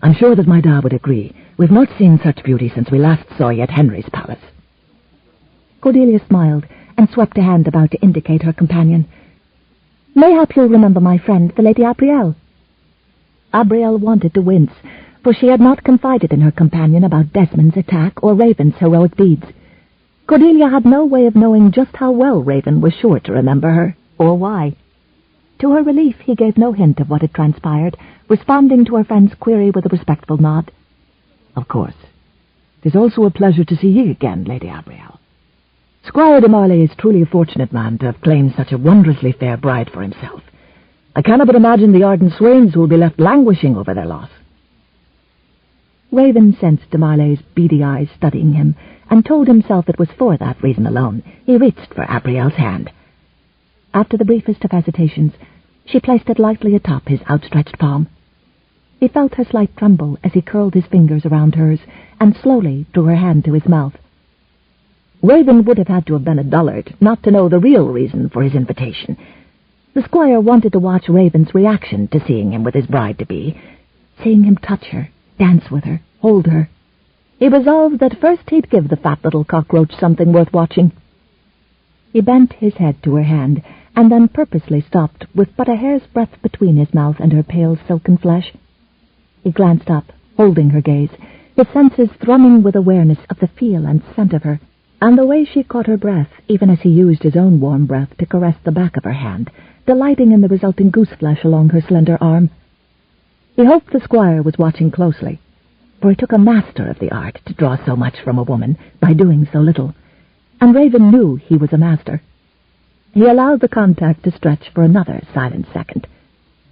I'm sure that my da would agree. We've not seen such beauty since we last saw you at Henry's palace." Cordelia smiled and swept a hand about to indicate her companion. "Mayhap you'll remember my friend, the Lady Abrielle." Abrielle wanted to wince, for she had not confided in her companion about Desmond's attack or Raven's heroic deeds. Cordelia had no way of knowing just how well Raven was sure to remember her, or why. To her relief, he gave no hint of what had transpired, responding to her friend's query with a respectful nod. "Of course. 'Tis also a pleasure to see ye again, Lady Abrielle. Squire de Marley is truly a fortunate man to have claimed such a wondrously fair bride for himself. I cannot but imagine the ardent swains who will be left languishing over their loss." Raven sensed de Marley's beady eyes studying him, and told himself it was for that reason alone he reached for Abrielle's hand. After the briefest of hesitations, she placed it lightly atop his outstretched palm. He felt her slight tremble as he curled his fingers around hers and slowly drew her hand to his mouth. Raven would have had to have been a dullard not to know the real reason for his invitation. The squire wanted to watch Raven's reaction to seeing him with his bride-to-be, seeing him touch her, dance with her, hold her. He resolved that first he'd give the fat little cockroach something worth watching. He bent his head to her hand, and then purposely stopped with but a hair's breadth between his mouth and her pale silken flesh. He glanced up, holding her gaze, his senses thrumming with awareness of the feel and scent of her, and the way she caught her breath, even as he used his own warm breath to caress the back of her hand, delighting in the resulting goose-flesh along her slender arm. He hoped the squire was watching closely, for he took a master of the art to draw so much from a woman by doing so little, and Raven knew he was a master. He allowed the contact to stretch for another silent second,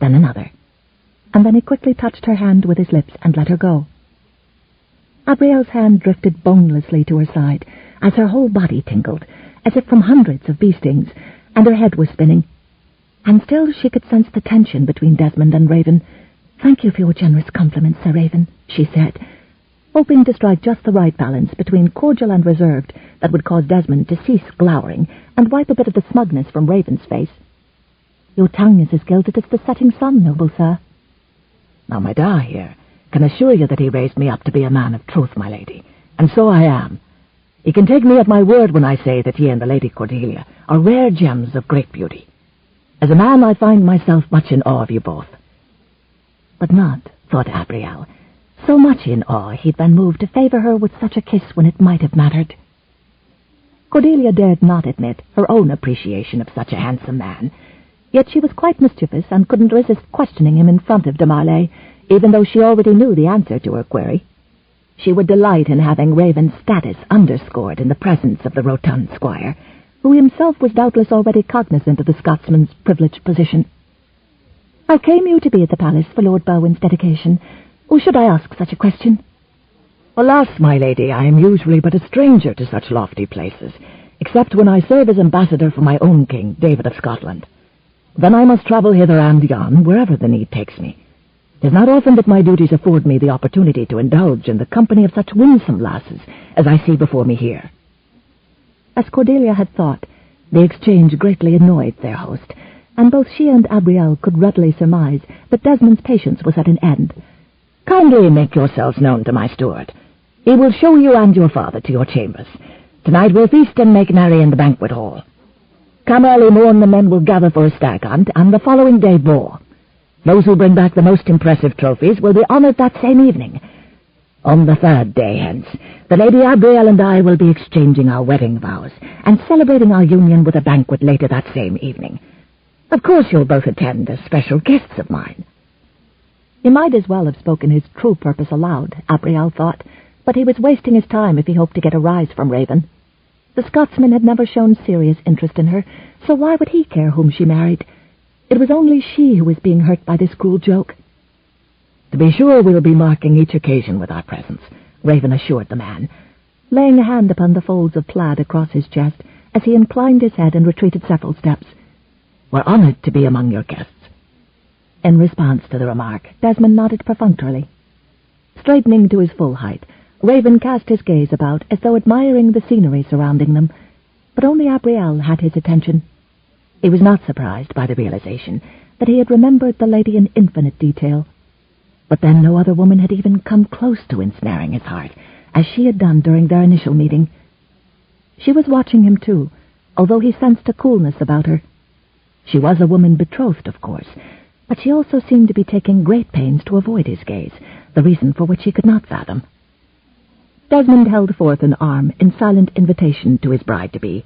then another, and then he quickly touched her hand with his lips and let her go. Abrielle's hand drifted bonelessly to her side as her whole body tingled, as if from hundreds of bee stings, and her head was spinning. And still she could sense the tension between Desmond and Raven. "Thank you for your generous compliments, Sir Raven," she said, hoping to strike just the right balance between cordial and reserved that would cause Desmond to cease glowering and wipe a bit of the smugness from Raven's face. "Your tongue is as gilded as the setting sun, noble sir." "Now, my da here can assure you that he raised me up to be a man of truth, my lady, and so I am. He can take me at my word when I say that he and the Lady Cordelia are rare gems of great beauty. As a man, I find myself much in awe of you both." But not, thought Abrielle, so much in awe he'd been moved to favor her with such a kiss when it might have mattered. Cordelia dared not admit her own appreciation of such a handsome man, yet she was quite mischievous and couldn't resist questioning him in front of de Marley, even though she already knew the answer to her query. She would delight in having Raven's status underscored in the presence of the rotund squire, who himself was doubtless already cognizant of the Scotsman's privileged position. "How came you to be at the palace for Lord Bowen's dedication? Or should I ask such a question?" "Alas, my lady, I am usually but a stranger to such lofty places, except when I serve as ambassador for my own king, David of Scotland. Then I must travel hither and yon, wherever the need takes me. 'Tis not often that my duties afford me the opportunity to indulge in the company of such winsome lasses as I see before me here." As Cordelia had thought, the exchange greatly annoyed their host, and both she and Abrielle could readily surmise that Desmond's patience was at an end. "Kindly make yourselves known to my steward. He will show you and your father to your chambers. Tonight we'll feast and make merry in the banquet hall. Come early morn the men will gather for a stag hunt, and the following day boar. Those who bring back the most impressive trophies will be honored that same evening. On the third day hence, the Lady Abrielle and I will be exchanging our wedding vows and celebrating our union with a banquet later that same evening. Of course you'll both attend as special guests of mine." He might as well have spoken his true purpose aloud, Abrielle thought, but he was wasting his time if he hoped to get a rise from Raven. The Scotsman had never shown serious interest in her, so why would he care whom she married? It was only she who was being hurt by this cruel joke. "To be sure, we'll be marking each occasion with our presence," Raven assured the man, laying a hand upon the folds of plaid across his chest as he inclined his head and retreated several steps. "We're honored to be among your guests." In response to the remark, Desmond nodded perfunctorily. Straightening to his full height, Raven cast his gaze about as though admiring the scenery surrounding them, but only Abrielle had his attention. He was not surprised by the realization that he had remembered the lady in infinite detail. But then no other woman had even come close to ensnaring his heart, as she had done during their initial meeting. She was watching him too, although he sensed a coolness about her. She was a woman betrothed, of course, but she also seemed to be taking great pains to avoid his gaze, the reason for which he could not fathom. Desmond held forth an arm in silent invitation to his bride-to-be.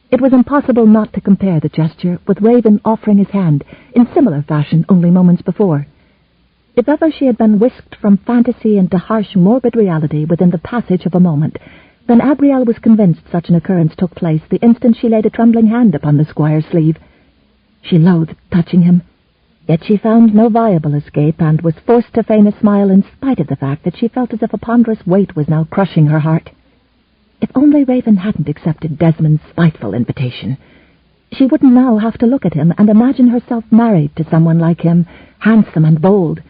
It was impossible not to compare the gesture with Raven offering his hand in similar fashion only moments before. If ever she had been whisked from fantasy into harsh, morbid reality within the passage of a moment, then Abrielle was convinced such an occurrence took place the instant she laid a trembling hand upon the squire's sleeve. She loathed touching him, yet she found no viable escape and was forced to feign a smile in spite of the fact that she felt as if a ponderous weight was now crushing her heart. If only Raven hadn't accepted Desmond's spiteful invitation. She wouldn't now have to look at him and imagine herself married to someone like him, handsome and bold.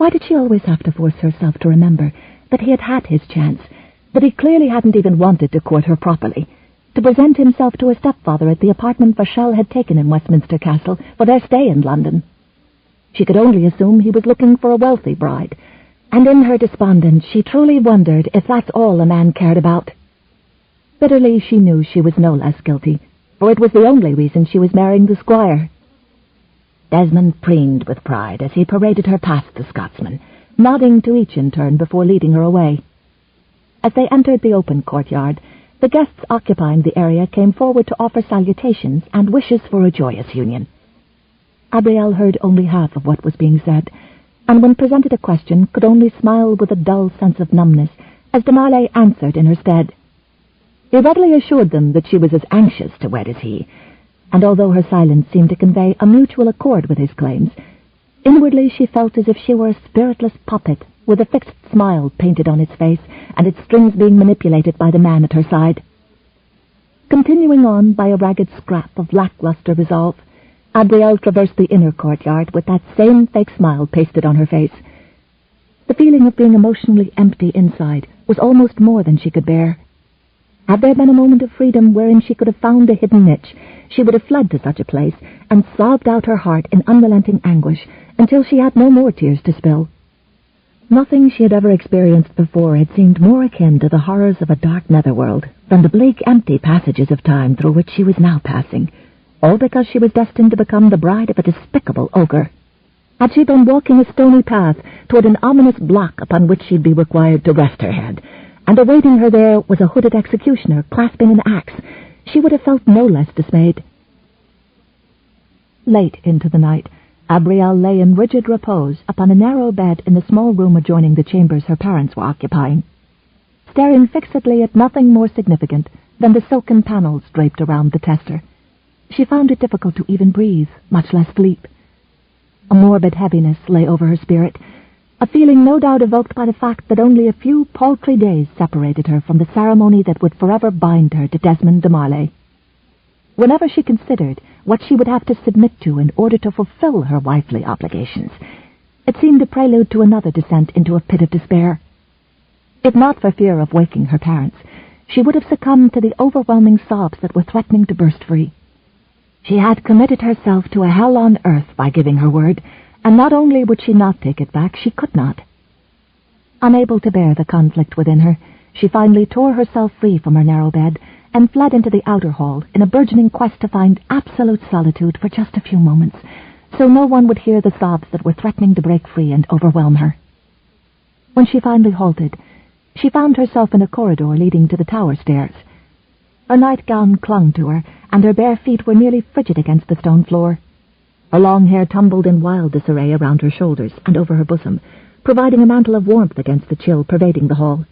Why did she always have to force herself to remember that he had had his chance, that he clearly hadn't even wanted to court her properly, to present himself to her stepfather at the apartment Vachel had taken in Westminster Castle for their stay in London? She could only assume he was looking for a wealthy bride, and in her despondence she truly wondered if that's all a man cared about. Bitterly she knew she was no less guilty, for it was the only reason she was marrying the squire. Desmond preened with pride as he paraded her past the Scotsman, nodding to each in turn before leading her away. As they entered the open courtyard, the guests occupying the area came forward to offer salutations and wishes for a joyous union. Abrielle heard only half of what was being said, and when presented a question could only smile with a dull sense of numbness as de Marley answered in her stead. He readily assured them that she was as anxious to wed as he, and although her silence seemed to convey a mutual accord with his claims, inwardly she felt as if she were a spiritless puppet with a fixed smile painted on its face and its strings being manipulated by the man at her side. Continuing on by a ragged scrap of lackluster resolve, Abrielle traversed the inner courtyard with that same fake smile pasted on her face. The feeling of being emotionally empty inside was almost more than she could bear. Had there been a moment of freedom wherein she could have found a hidden niche, she would have fled to such a place and sobbed out her heart in unrelenting anguish until she had no more tears to spill. Nothing she had ever experienced before had seemed more akin to the horrors of a dark netherworld than the bleak, empty passages of time through which she was now passing, all because she was destined to become the bride of a despicable ogre. Had she been walking a stony path toward an ominous block upon which she'd be required to rest her head, and awaiting her there was a hooded executioner clasping an axe, she would have felt no less dismayed. Late into the night, Abrielle lay in rigid repose upon a narrow bed in the small room adjoining the chambers her parents were occupying, staring fixedly at nothing more significant than the silken panels draped around the tester. She found it difficult to even breathe, much less sleep. A morbid heaviness lay over her spirit, a feeling no doubt evoked by the fact that only a few paltry days separated her from the ceremony that would forever bind her to Desmond de Marley. Whenever she considered what she would have to submit to in order to fulfill her wifely obligations, it seemed a prelude to another descent into a pit of despair. If not for fear of waking her parents, she would have succumbed to the overwhelming sobs that were threatening to burst free. She had committed herself to a hell on earth by giving her word, and not only would she not take it back, she could not. Unable to bear the conflict within her, she finally tore herself free from her narrow bed and fled into the outer hall in a burgeoning quest to find absolute solitude for just a few moments, so no one would hear the sobs that were threatening to break free and overwhelm her. When she finally halted, she found herself in a corridor leading to the tower stairs. Her nightgown clung to her, and her bare feet were nearly frigid against the stone floor. Her long hair tumbled in wild disarray around her shoulders and over her bosom, providing a mantle of warmth against the chill pervading the hall.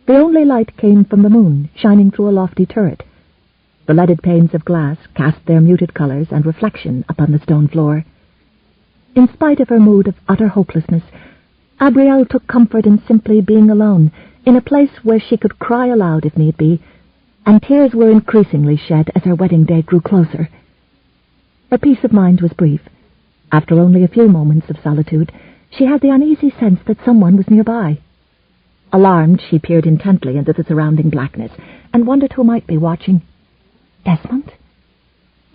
The only light came from the moon, shining through a lofty turret. The leaded panes of glass cast their muted colors and reflection upon the stone floor. In spite of her mood of utter hopelessness, Abrielle took comfort in simply being alone, in a place where she could cry aloud if need be, and tears were increasingly shed as her wedding day grew closer. Her peace of mind was brief. After only a few moments of solitude, she had the uneasy sense that someone was nearby. Alarmed, she peered intently into the surrounding blackness and wondered who might be watching. Desmond?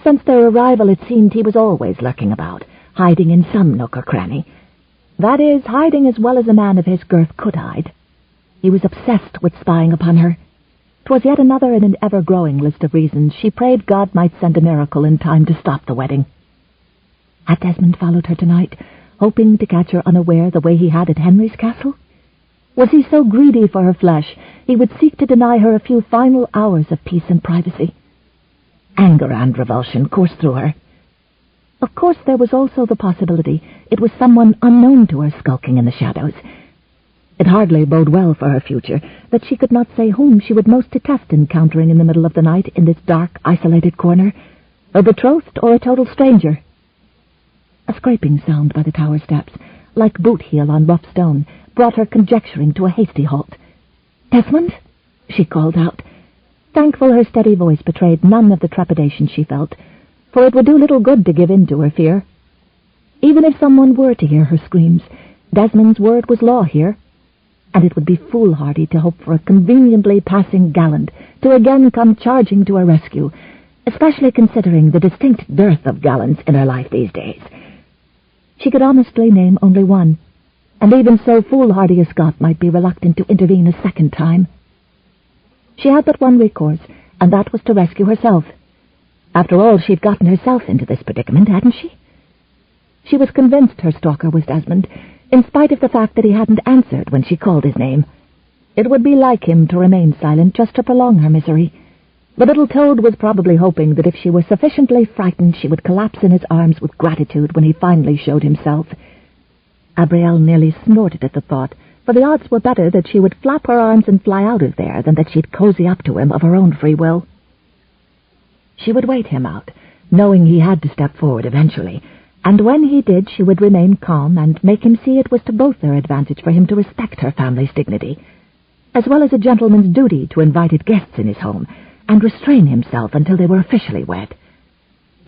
Since their arrival, it seemed he was always lurking about, hiding in some nook or cranny. That is, hiding as well as a man of his girth could hide. He was obsessed with spying upon her. 'Twas yet another in an ever-growing list of reasons she prayed God might send a miracle in time to stop the wedding. Had Desmond followed her tonight, hoping to catch her unaware the way he had at Henry's castle? Was he so greedy for her flesh he would seek to deny her a few final hours of peace and privacy? Anger and revulsion coursed through her. Of course, there was also the possibility it was someone unknown to her skulking in the shadows. It hardly bode well for her future that she could not say whom she would most detest encountering in the middle of the night in this dark, isolated corner, her betrothed or a total stranger. A scraping sound by the tower steps, like boot heel on rough stone, brought her conjecturing to a hasty halt. "Desmond?" she called out, thankful her steady voice betrayed none of the trepidation she felt, for it would do little good to give in to her fear. Even if someone were to hear her screams, Desmond's word was law here, and it would be foolhardy to hope for a conveniently passing gallant to again come charging to her rescue, especially considering the distinct dearth of gallants in her life these days. She could honestly name only one, and even so foolhardy a Scot might be reluctant to intervene a second time. She had but one recourse, and that was to rescue herself. After all, she'd gotten herself into this predicament, hadn't she? She was convinced her stalker was Desmond, in spite of the fact that he hadn't answered when she called his name. It would be like him to remain silent just to prolong her misery. The little toad was probably hoping that if she were sufficiently frightened she would collapse in his arms with gratitude when he finally showed himself. Abrielle nearly snorted at the thought, for the odds were better that she would flap her arms and fly out of there than that she'd cozy up to him of her own free will. She would wait him out, knowing he had to step forward eventually, and when he did she would remain calm and make him see it was to both their advantage for him to respect her family's dignity, as well as a gentleman's duty to invited guests in his home, and restrain himself until they were officially wed.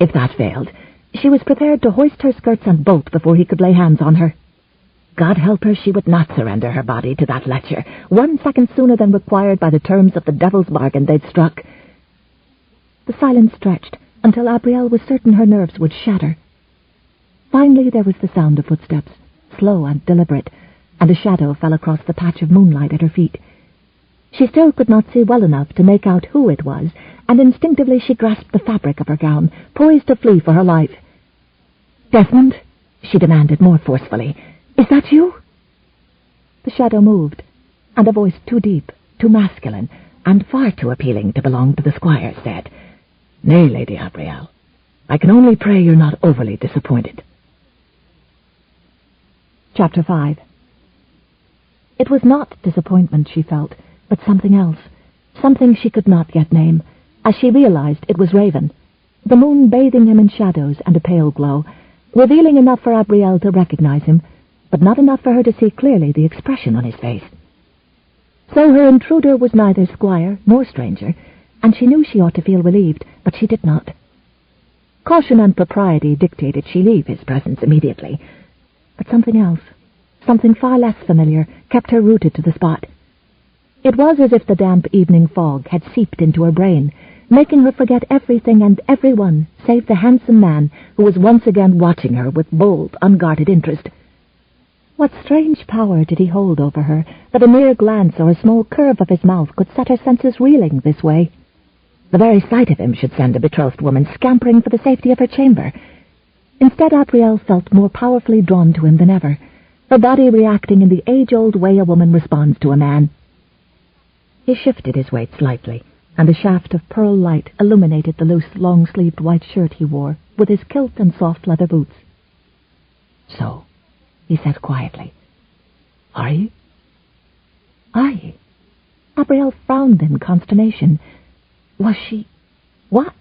If that failed, she was prepared to hoist her skirts and bolt before he could lay hands on her. God help her, she would not surrender her body to that lecher 1 second sooner than required by the terms of the devil's bargain they'd struck. The silence stretched until Abrielle was certain her nerves would shatter. Finally there was the sound of footsteps, slow and deliberate, and a shadow fell across the patch of moonlight at her feet. She still could not see well enough to make out who it was, and instinctively she grasped the fabric of her gown, poised to flee for her life. "Desmond," she demanded more forcefully, "is that you?" The shadow moved, and a voice too deep, too masculine, and far too appealing to belong to the squire said, "Nay, Lady Abrielle, I can only pray you're not overly disappointed." Chapter 5. It was not disappointment she felt, but something else, something she could not yet name, as she realized it was Raven, the moon bathing him in shadows and a pale glow, revealing enough for Abrielle to recognize him, but not enough for her to see clearly the expression on his face. So her intruder was neither squire nor stranger, and she knew she ought to feel relieved, but she did not. Caution and propriety dictated she leave his presence immediately, but something else, something far less familiar, kept her rooted to the spot. It was as if the damp evening fog had seeped into her brain, making her forget everything and everyone save the handsome man who was once again watching her with bold, unguarded interest. What strange power did he hold over her, that a mere glance or a small curve of his mouth could set her senses reeling this way? The very sight of him should send a betrothed woman scampering for the safety of her chamber. Instead, Abrielle felt more powerfully drawn to him than ever, her body reacting in the age-old way a woman responds to a man. He shifted his weight slightly, and a shaft of pearl light illuminated the loose, long-sleeved white shirt he wore, with his kilt and soft leather boots. "So," he said quietly, "are you?" "I?" Abrielle frowned in consternation. Was she... what?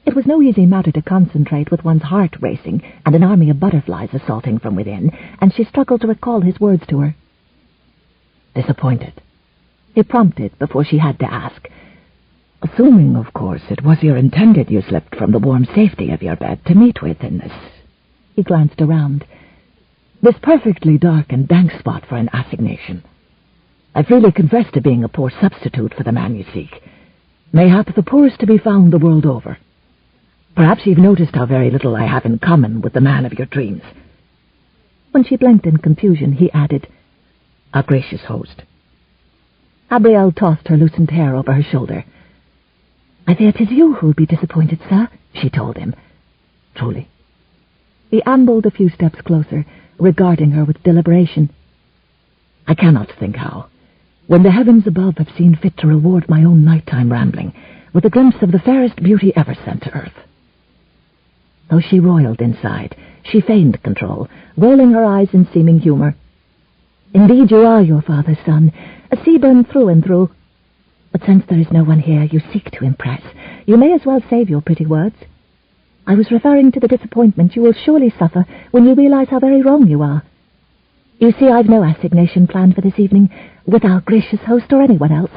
It was no easy matter to concentrate with one's heart racing and an army of butterflies assaulting from within, and she struggled to recall his words to her. "Disappointed," he prompted before she had to ask. "Assuming, of course, it was your intended you slipped from the warm safety of your bed to meet with in this..." He glanced around. "This perfectly dark and dank spot for an assignation. I freely confess to being a poor substitute for the man you seek. Mayhap the poorest to be found the world over. Perhaps you've noticed how very little I have in common with the man of your dreams." When she blinked in confusion, he added, "Our gracious host." Abrielle tossed her loosened hair over her shoulder. "I fear 'tis you who'll be disappointed, sir," she told him. "Truly?" He ambled a few steps closer, regarding her with deliberation. "I cannot think how, when the heavens above have seen fit to reward my own nighttime rambling with a glimpse of the fairest beauty ever sent to earth." Though she roiled inside, she feigned control, rolling her eyes in seeming humor. "Indeed you are your father's son, a Seabern through and through. But since there is no one here you seek to impress, you may as well save your pretty words. I was referring to the disappointment you will surely suffer when you realize how very wrong you are. You see, I've no assignation planned for this evening, with our gracious host or anyone else."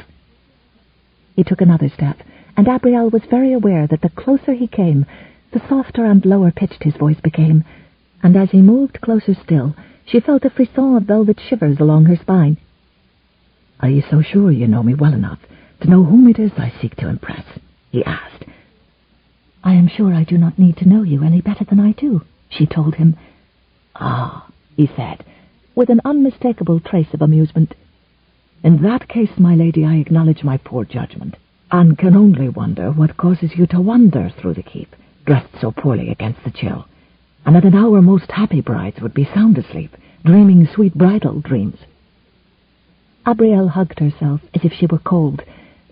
He took another step, and Abrielle was very aware that the closer he came, the softer and lower-pitched his voice became, and as he moved closer still, She felt a frisson of velvet shivers along her spine. "Are you so sure you know me well enough to know whom it is I seek to impress?" he asked. "I am sure I do not need to know you any better than I do," she told him. "Ah," he said, with an unmistakable trace of amusement. "In that case, my lady, I acknowledge my poor judgment, and can only wonder what causes you to wander through the keep, dressed so poorly against the chill, and at an hour most happy brides would be sound asleep, dreaming sweet bridal dreams." Abrielle hugged herself as if she were cold,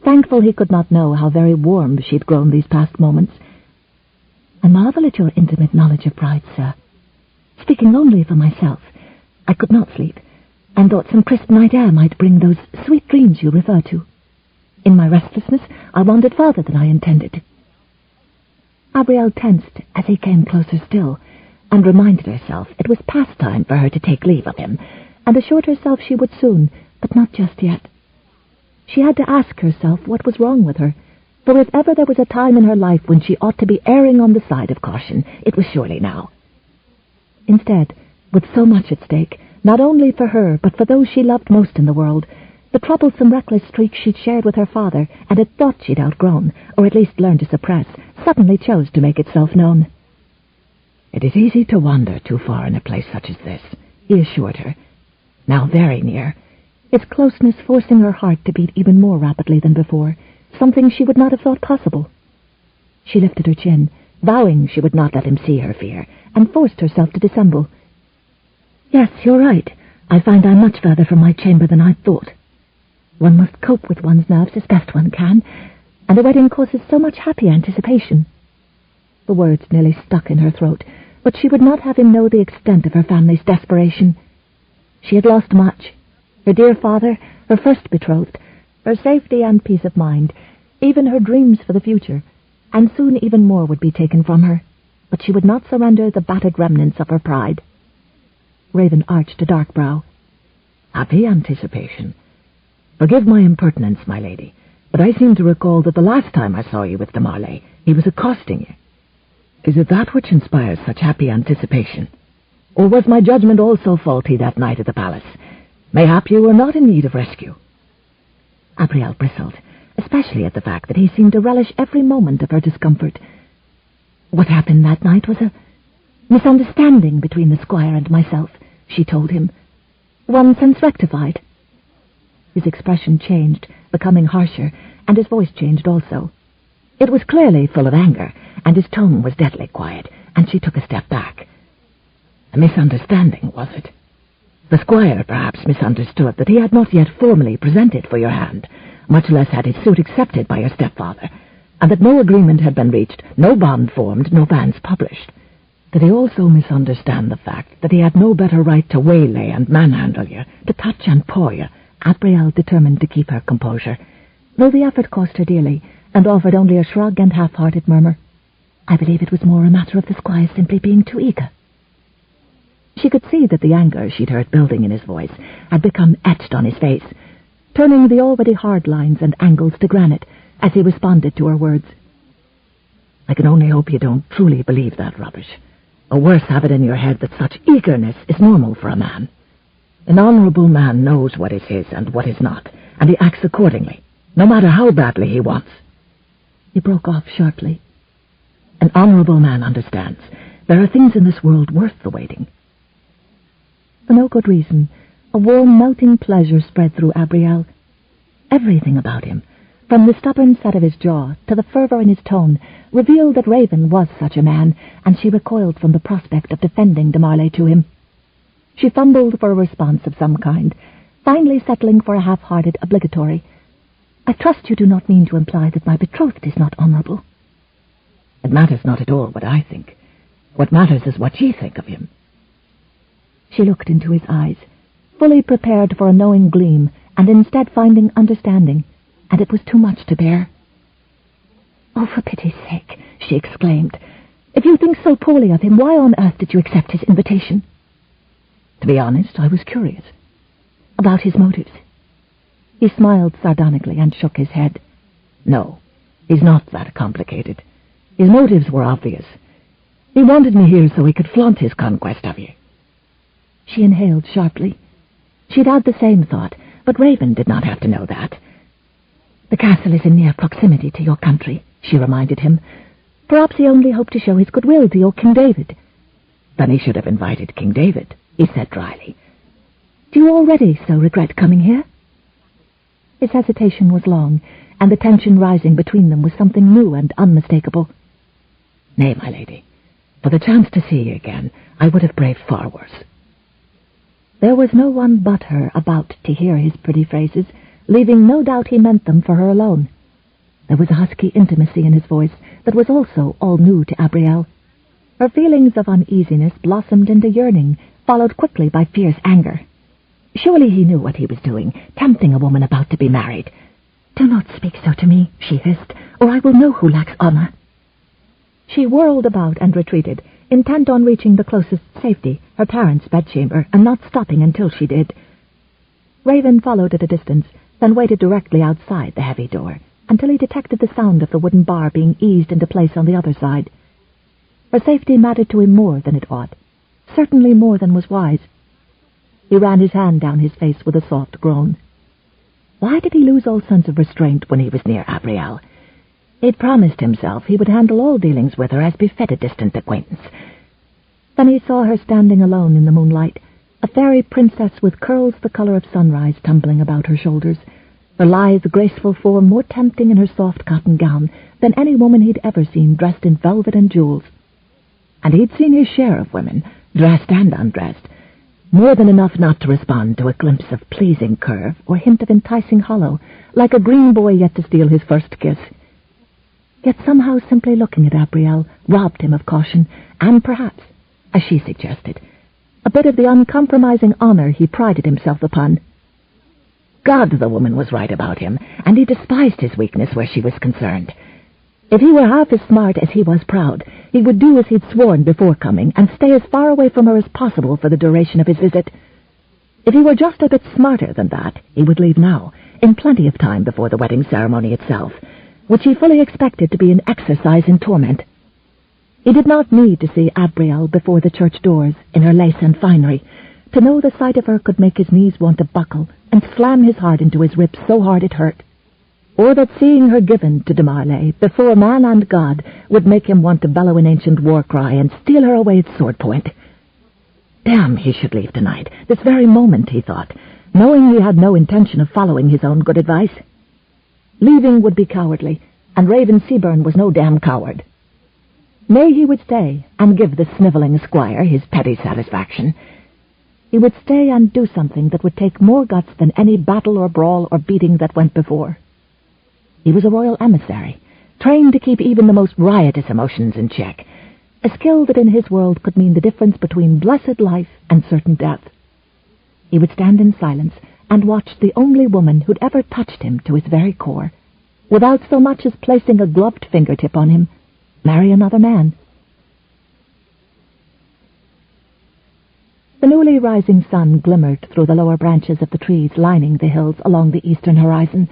thankful he could not know how very warm she'd grown these past moments. "I marvel at your intimate knowledge of brides, sir. Speaking only for myself, I could not sleep, and thought some crisp night air might bring those sweet dreams you refer to. In my restlessness, I wandered farther than I intended." Abrielle tensed as he came closer still, and reminded herself it was past time for her to take leave of him, and assured herself she would soon, but not just yet. She had to ask herself what was wrong with her, for if ever there was a time in her life when she ought to be erring on the side of caution, it was surely now. Instead, with so much at stake, not only for her, but for those she loved most in the world, the troublesome, reckless streak she'd shared with her father and had thought she'd outgrown, or at least learned to suppress, suddenly chose to make itself known. "It is easy to wander too far in a place such as this," he assured her, now very near, its closeness forcing her heart to beat even more rapidly than before, something she would not have thought possible. She lifted her chin, vowing she would not let him see her fear, and forced herself to dissemble. "Yes, you're right. I find I'm much further from my chamber than I'd thought. One must cope with one's nerves as best one can, and a wedding causes so much happy anticipation." The words nearly stuck in her throat, but she would not have him know the extent of her family's desperation. She had lost much: her dear father, her first betrothed, her safety and peace of mind, even her dreams for the future, and soon even more would be taken from her, but she would not surrender the battered remnants of her pride. Raven arched a dark brow. "Happy anticipation. Forgive my impertinence, my lady, but I seem to recall that the last time I saw you with de Marley, he was accosting you. Is it that which inspires such happy anticipation? Or was my judgment also faulty that night at the palace? Mayhap you were not in need of rescue." Abrielle bristled, especially at the fact that he seemed to relish every moment of her discomfort. "What happened that night was a misunderstanding between the squire and myself," she told him. "One since rectified." His expression changed, becoming harsher, and his voice changed also. It was clearly full of anger, and his tone was deadly quiet, and she took a step back. "A misunderstanding, was it? The squire perhaps misunderstood that he had not yet formally presented for your hand, much less had his suit accepted by your stepfather, and that no agreement had been reached, no bond formed, no banns published. Did he also misunderstand the fact that he had no better right to waylay and manhandle you, to touch and paw you?" Abrielle determined to keep her composure, though the effort cost her dearly, and offered only a shrug and half-hearted murmur. "I believe it was more a matter of the squire simply being too eager." She could see that the anger she'd heard building in his voice had become etched on his face, turning the already hard lines and angles to granite as he responded to her words. "I can only hope you don't truly believe that rubbish, or worse, have it in your head that such eagerness is normal for a man. An honourable man knows what is his and what is not, and he acts accordingly, no matter how badly he wants." He broke off sharply. "An honourable man understands. There are things in this world worth the waiting." For no good reason, a warm, melting pleasure spread through Abrielle. Everything about him, from the stubborn set of his jaw to the fervour in his tone, revealed that Raven was such a man, and she recoiled from the prospect of defending de Marley to him. She fumbled for a response of some kind, finally settling for a half-hearted obligatory. "I trust you do not mean to imply that my betrothed is not honourable." "It matters not at all what I think. What matters is what ye think of him." She looked into his eyes, fully prepared for a knowing gleam, and instead finding understanding, and it was too much to bear. "Oh, for pity's sake," she exclaimed. "If you think so poorly of him, why on earth did you accept his invitation?" "To be honest, I was curious." "About his motives?" He smiled sardonically and shook his head. "No, he's not that complicated. His motives were obvious. He wanted me here so he could flaunt his conquest of you." She inhaled sharply. She'd had the same thought, but Raven did not have to know that. "The castle is in near proximity to your country," she reminded him. "Perhaps he only hoped to show his goodwill to your King David." "Then he should have invited King David," he said dryly. "Do you already so regret coming here?" His hesitation was long, and the tension rising between them was something new and unmistakable. "Nay, my lady. For the chance to see you again, I would have braved far worse." There was no one but her about to hear his pretty phrases, leaving no doubt he meant them for her alone. There was a husky intimacy in his voice that was also all new to Abrielle. Her feelings of uneasiness blossomed into yearning, followed quickly by fierce anger. Surely he knew what he was doing, tempting a woman about to be married. "Do not speak so to me," she hissed, "or I will know who lacks honor." She whirled about and retreated, intent on reaching the closest safety, her parents' bedchamber, and not stopping until she did. Raven followed at a distance, then waited directly outside the heavy door, until he detected the sound of the wooden bar being eased into place on the other side. Her safety mattered to him more than it ought, certainly more than was wise. He ran his hand down his face with a soft groan. Why did he lose all sense of restraint when he was near Abrielle? He'd promised himself he would handle all dealings with her as befit a distant acquaintance. Then he saw her standing alone in the moonlight, a fairy princess with curls the color of sunrise tumbling about her shoulders, her lithe, graceful form more tempting in her soft cotton gown than any woman he'd ever seen dressed in velvet and jewels. And he'd seen his share of women, dressed and undressed, more than enough not to respond to a glimpse of pleasing curve or hint of enticing hollow, like a green boy yet to steal his first kiss. Yet somehow simply looking at Abrielle robbed him of caution, and perhaps, as she suggested, a bit of the uncompromising honor he prided himself upon. God, the woman was right about him, and he despised his weakness where she was concerned. If he were half as smart as he was proud, he would do as he'd sworn before coming, and stay as far away from her as possible for the duration of his visit. If he were just a bit smarter than that, he would leave now, in plenty of time before the wedding ceremony itself, which he fully expected to be an exercise in torment. He did not need to see Abrielle before the church doors, in her lace and finery, to know the sight of her could make his knees want to buckle and slam his heart into his ribs so hard it hurt, or that seeing her given to de Marley before man and God would make him want to bellow an ancient war cry and steal her away at sword point. Damn, he should leave tonight, this very moment, he thought, knowing he had no intention of following his own good advice. Leaving would be cowardly, and Raven Seabern was no damn coward. Nay, he would stay and give the snivelling squire his petty satisfaction. He would stay and do something that would take more guts than any battle or brawl or beating that went before. He was a royal emissary, trained to keep even the most riotous emotions in check, a skill that in his world could mean the difference between blessed life and certain death. He would stand in silence and watch the only woman who'd ever touched him to his very core, without so much as placing a gloved fingertip on him, marry another man. The newly rising sun glimmered through the lower branches of the trees lining the hills along the eastern horizon,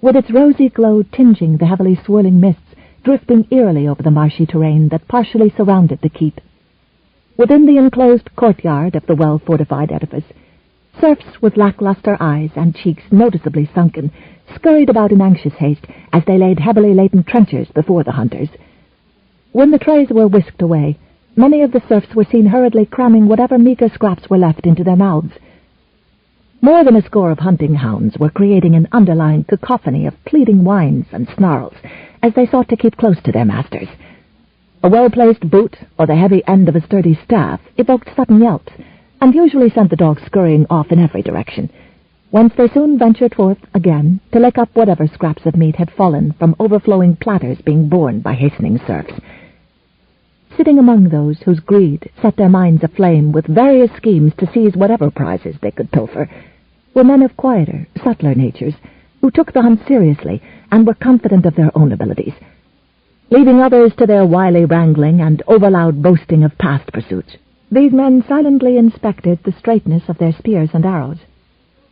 with its rosy glow tinging the heavily swirling mists drifting eerily over the marshy terrain that partially surrounded the keep. Within the enclosed courtyard of the well-fortified edifice, serfs with lackluster eyes and cheeks noticeably sunken scurried about in anxious haste as they laid heavily laden trenchers before the hunters. When the trays were whisked away, many of the serfs were seen hurriedly cramming whatever meager scraps were left into their mouths. More than a score of hunting hounds were creating an underlying cacophony of pleading whines and snarls as they sought to keep close to their masters. A well-placed boot or the heavy end of a sturdy staff evoked sudden yelps, and usually sent the dogs scurrying off in every direction, whence they soon ventured forth again to lick up whatever scraps of meat had fallen from overflowing platters being borne by hastening serfs. Sitting among those whose greed set their minds aflame with various schemes to seize whatever prizes they could pilfer, were men of quieter, subtler natures, who took the hunt seriously and were confident of their own abilities, leaving others to their wily wrangling and overloud boasting of past pursuits. These men silently inspected the straightness of their spears and arrows.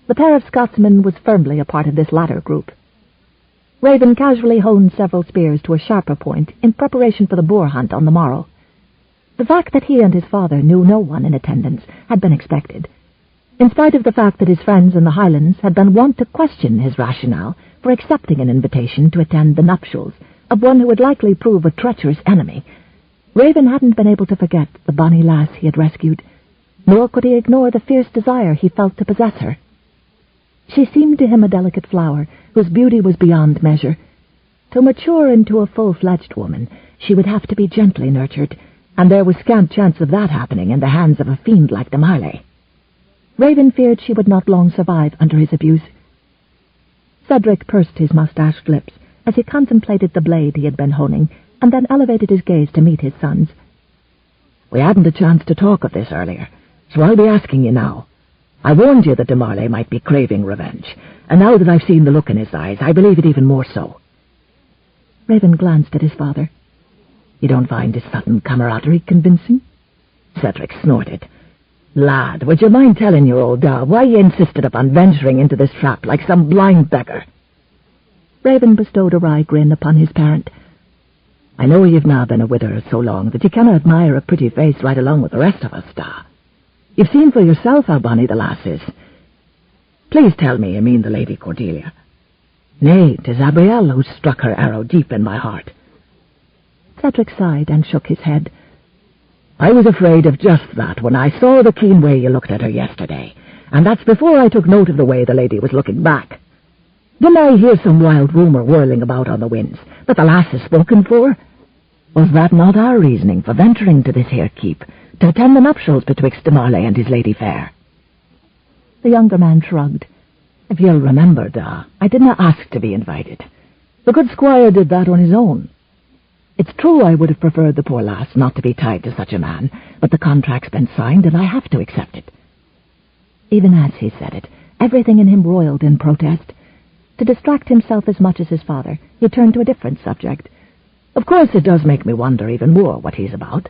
The pair of Scotsmen was firmly a part of this latter group. Raven casually honed several spears to a sharper point in preparation for the boar hunt on the morrow. The fact that he and his father knew no one in attendance had been expected, in spite of the fact that his friends in the Highlands had been wont to question his rationale for accepting an invitation to attend the nuptials of one who would likely prove a treacherous enemy. Raven hadn't been able to forget the bonny lass he had rescued, nor could he ignore the fierce desire he felt to possess her. She seemed to him a delicate flower, whose beauty was beyond measure. To mature into a full-fledged woman, she would have to be gently nurtured, and there was scant chance of that happening in the hands of a fiend like de Marley. Raven feared she would not long survive under his abuse. Cedric pursed his mustached lips as he contemplated the blade he had been honing, and then elevated his gaze to meet his son's. We hadn't a chance to talk of this earlier, so I'll be asking you now. I warned you that de Marley might be craving revenge, and now that I've seen the look in his eyes, I believe it even more so. Raven glanced at his father. You don't find his sudden camaraderie convincing? Cedric snorted. Lad, would you mind telling your old dad why you insisted upon venturing into this trap like some blind beggar? Raven bestowed a wry grin upon his parent. I know you've now been a widower so long that you cannot admire a pretty face right along with the rest of us, Da. You've seen for yourself how bonny the lass is. Please tell me you mean the Lady Cordelia. Nay, 'tis Abrielle who struck her arrow deep in my heart. Cedric sighed and shook his head. I was afraid of just that when I saw the keen way you looked at her yesterday, and that's before I took note of the way the lady was looking back. Didn't I hear some wild rumour whirling about on the winds, that the lass is spoken for? Was that not our reasoning for venturing to this here keep, to attend the nuptials betwixt de Marley and his lady fair? The younger man shrugged. If you'll remember, Da, I didn't ask to be invited. The good squire did that on his own. It's true I would have preferred the poor lass not to be tied to such a man, but the contract's been signed and I have to accept it. Even as he said it, everything in him roiled in protest. To distract himself as much as his father, he turned to a different subject. Of course it does make me wonder even more what he's about.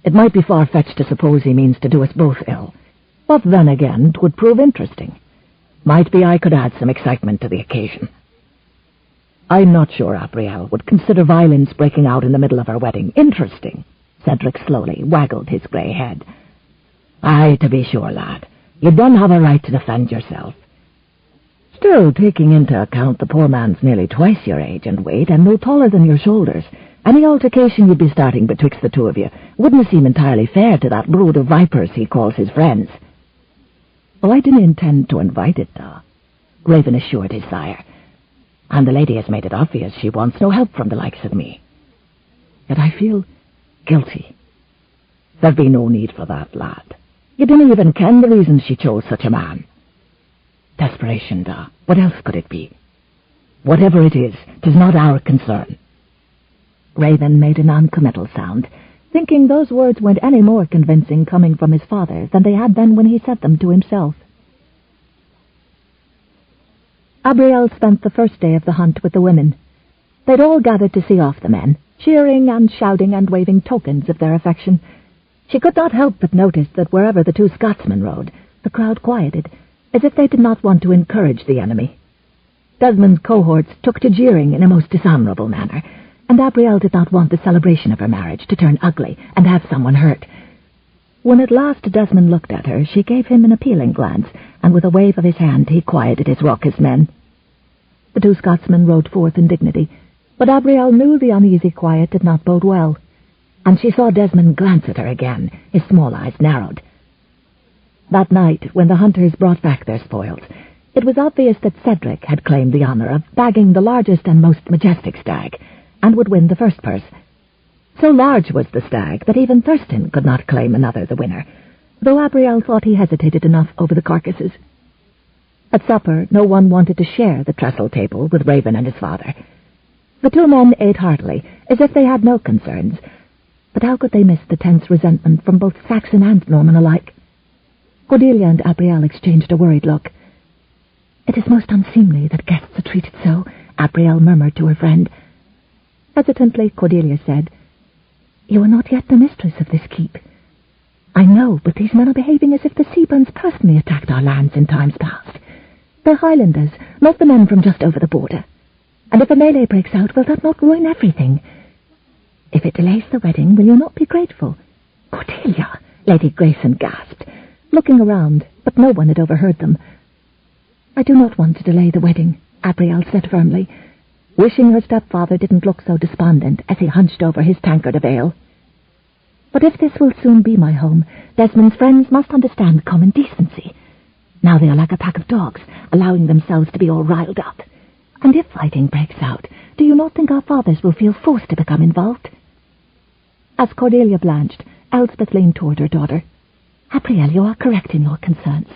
It might be far-fetched to suppose he means to do us both ill, but then again, 'twould prove interesting. Might be I could add some excitement to the occasion. I'm not sure Abrielle would consider violence breaking out in the middle of her wedding interesting. Cedric slowly waggled his grey head. Aye, to be sure, lad. You don't have a right to defend yourself. Still, taking into account the poor man's nearly twice your age and weight, and no taller than your shoulders, any altercation you'd be starting betwixt the two of you wouldn't seem entirely fair to that brood of vipers he calls his friends. Oh, I didn't intend to invite it, though, Raven assured his sire. And the lady has made it obvious she wants no help from the likes of me. Yet I feel guilty. There'd be no need for that, lad. You didn't even ken the reason she chose such a man. Desperation, Da. What else could it be? Whatever it is, 'tis not our concern. Raven made a non-committal sound, thinking those words weren't any more convincing coming from his father than they had been when he said them to himself. Abrielle spent the first day of the hunt with the women. They'd all gathered to see off the men, cheering and shouting and waving tokens of their affection. She could not help but notice that wherever the two Scotsmen rode, the crowd quieted, as if they did not want to encourage the enemy. Desmond's cohorts took to jeering in a most dishonourable manner, and Abrielle did not want the celebration of her marriage to turn ugly and have someone hurt. When at last Desmond looked at her, she gave him an appealing glance, and with a wave of his hand he quieted his raucous men. The two Scotsmen rode forth in dignity, but Abrielle knew the uneasy quiet did not bode well, and she saw Desmond glance at her again, his small eyes narrowed. That night, when the hunters brought back their spoils, it was obvious that Cedric had claimed the honour of bagging the largest and most majestic stag, and would win the first purse. So large was the stag that even Thurston could not claim another the winner, though Abrielle thought he hesitated enough over the carcasses. At supper, no one wanted to share the trestle table with Raven and his father. The two men ate heartily, as if they had no concerns, but how could they miss the tense resentment from both Saxon and Norman alike? Cordelia and Abrielle exchanged a worried look. "It is most unseemly that guests are treated so," Abrielle murmured to her friend. Hesitantly, Cordelia said, "You are not yet the mistress of this keep. I know, but these men are behaving as if the Seaberns personally attacked our lands in times past. They're Highlanders, not the men from just over the border. And if a melee breaks out, will that not ruin everything? If it delays the wedding, will you not be grateful?" "Cordelia," Lady Grayson gasped. looking around, but no one had overheard them. "I do not want to delay the wedding," Abrielle said firmly, wishing her stepfather didn't look so despondent as he hunched over his tankard of ale. "But if this will soon be my home, Desmond's friends must understand common decency. Now they are like a pack of dogs, allowing themselves to be all riled up. And if fighting breaks out, do you not think our fathers will feel forced to become involved?" As Cordelia blanched, Elspeth leaned toward her daughter. "Abrielle, you are correct in your concerns.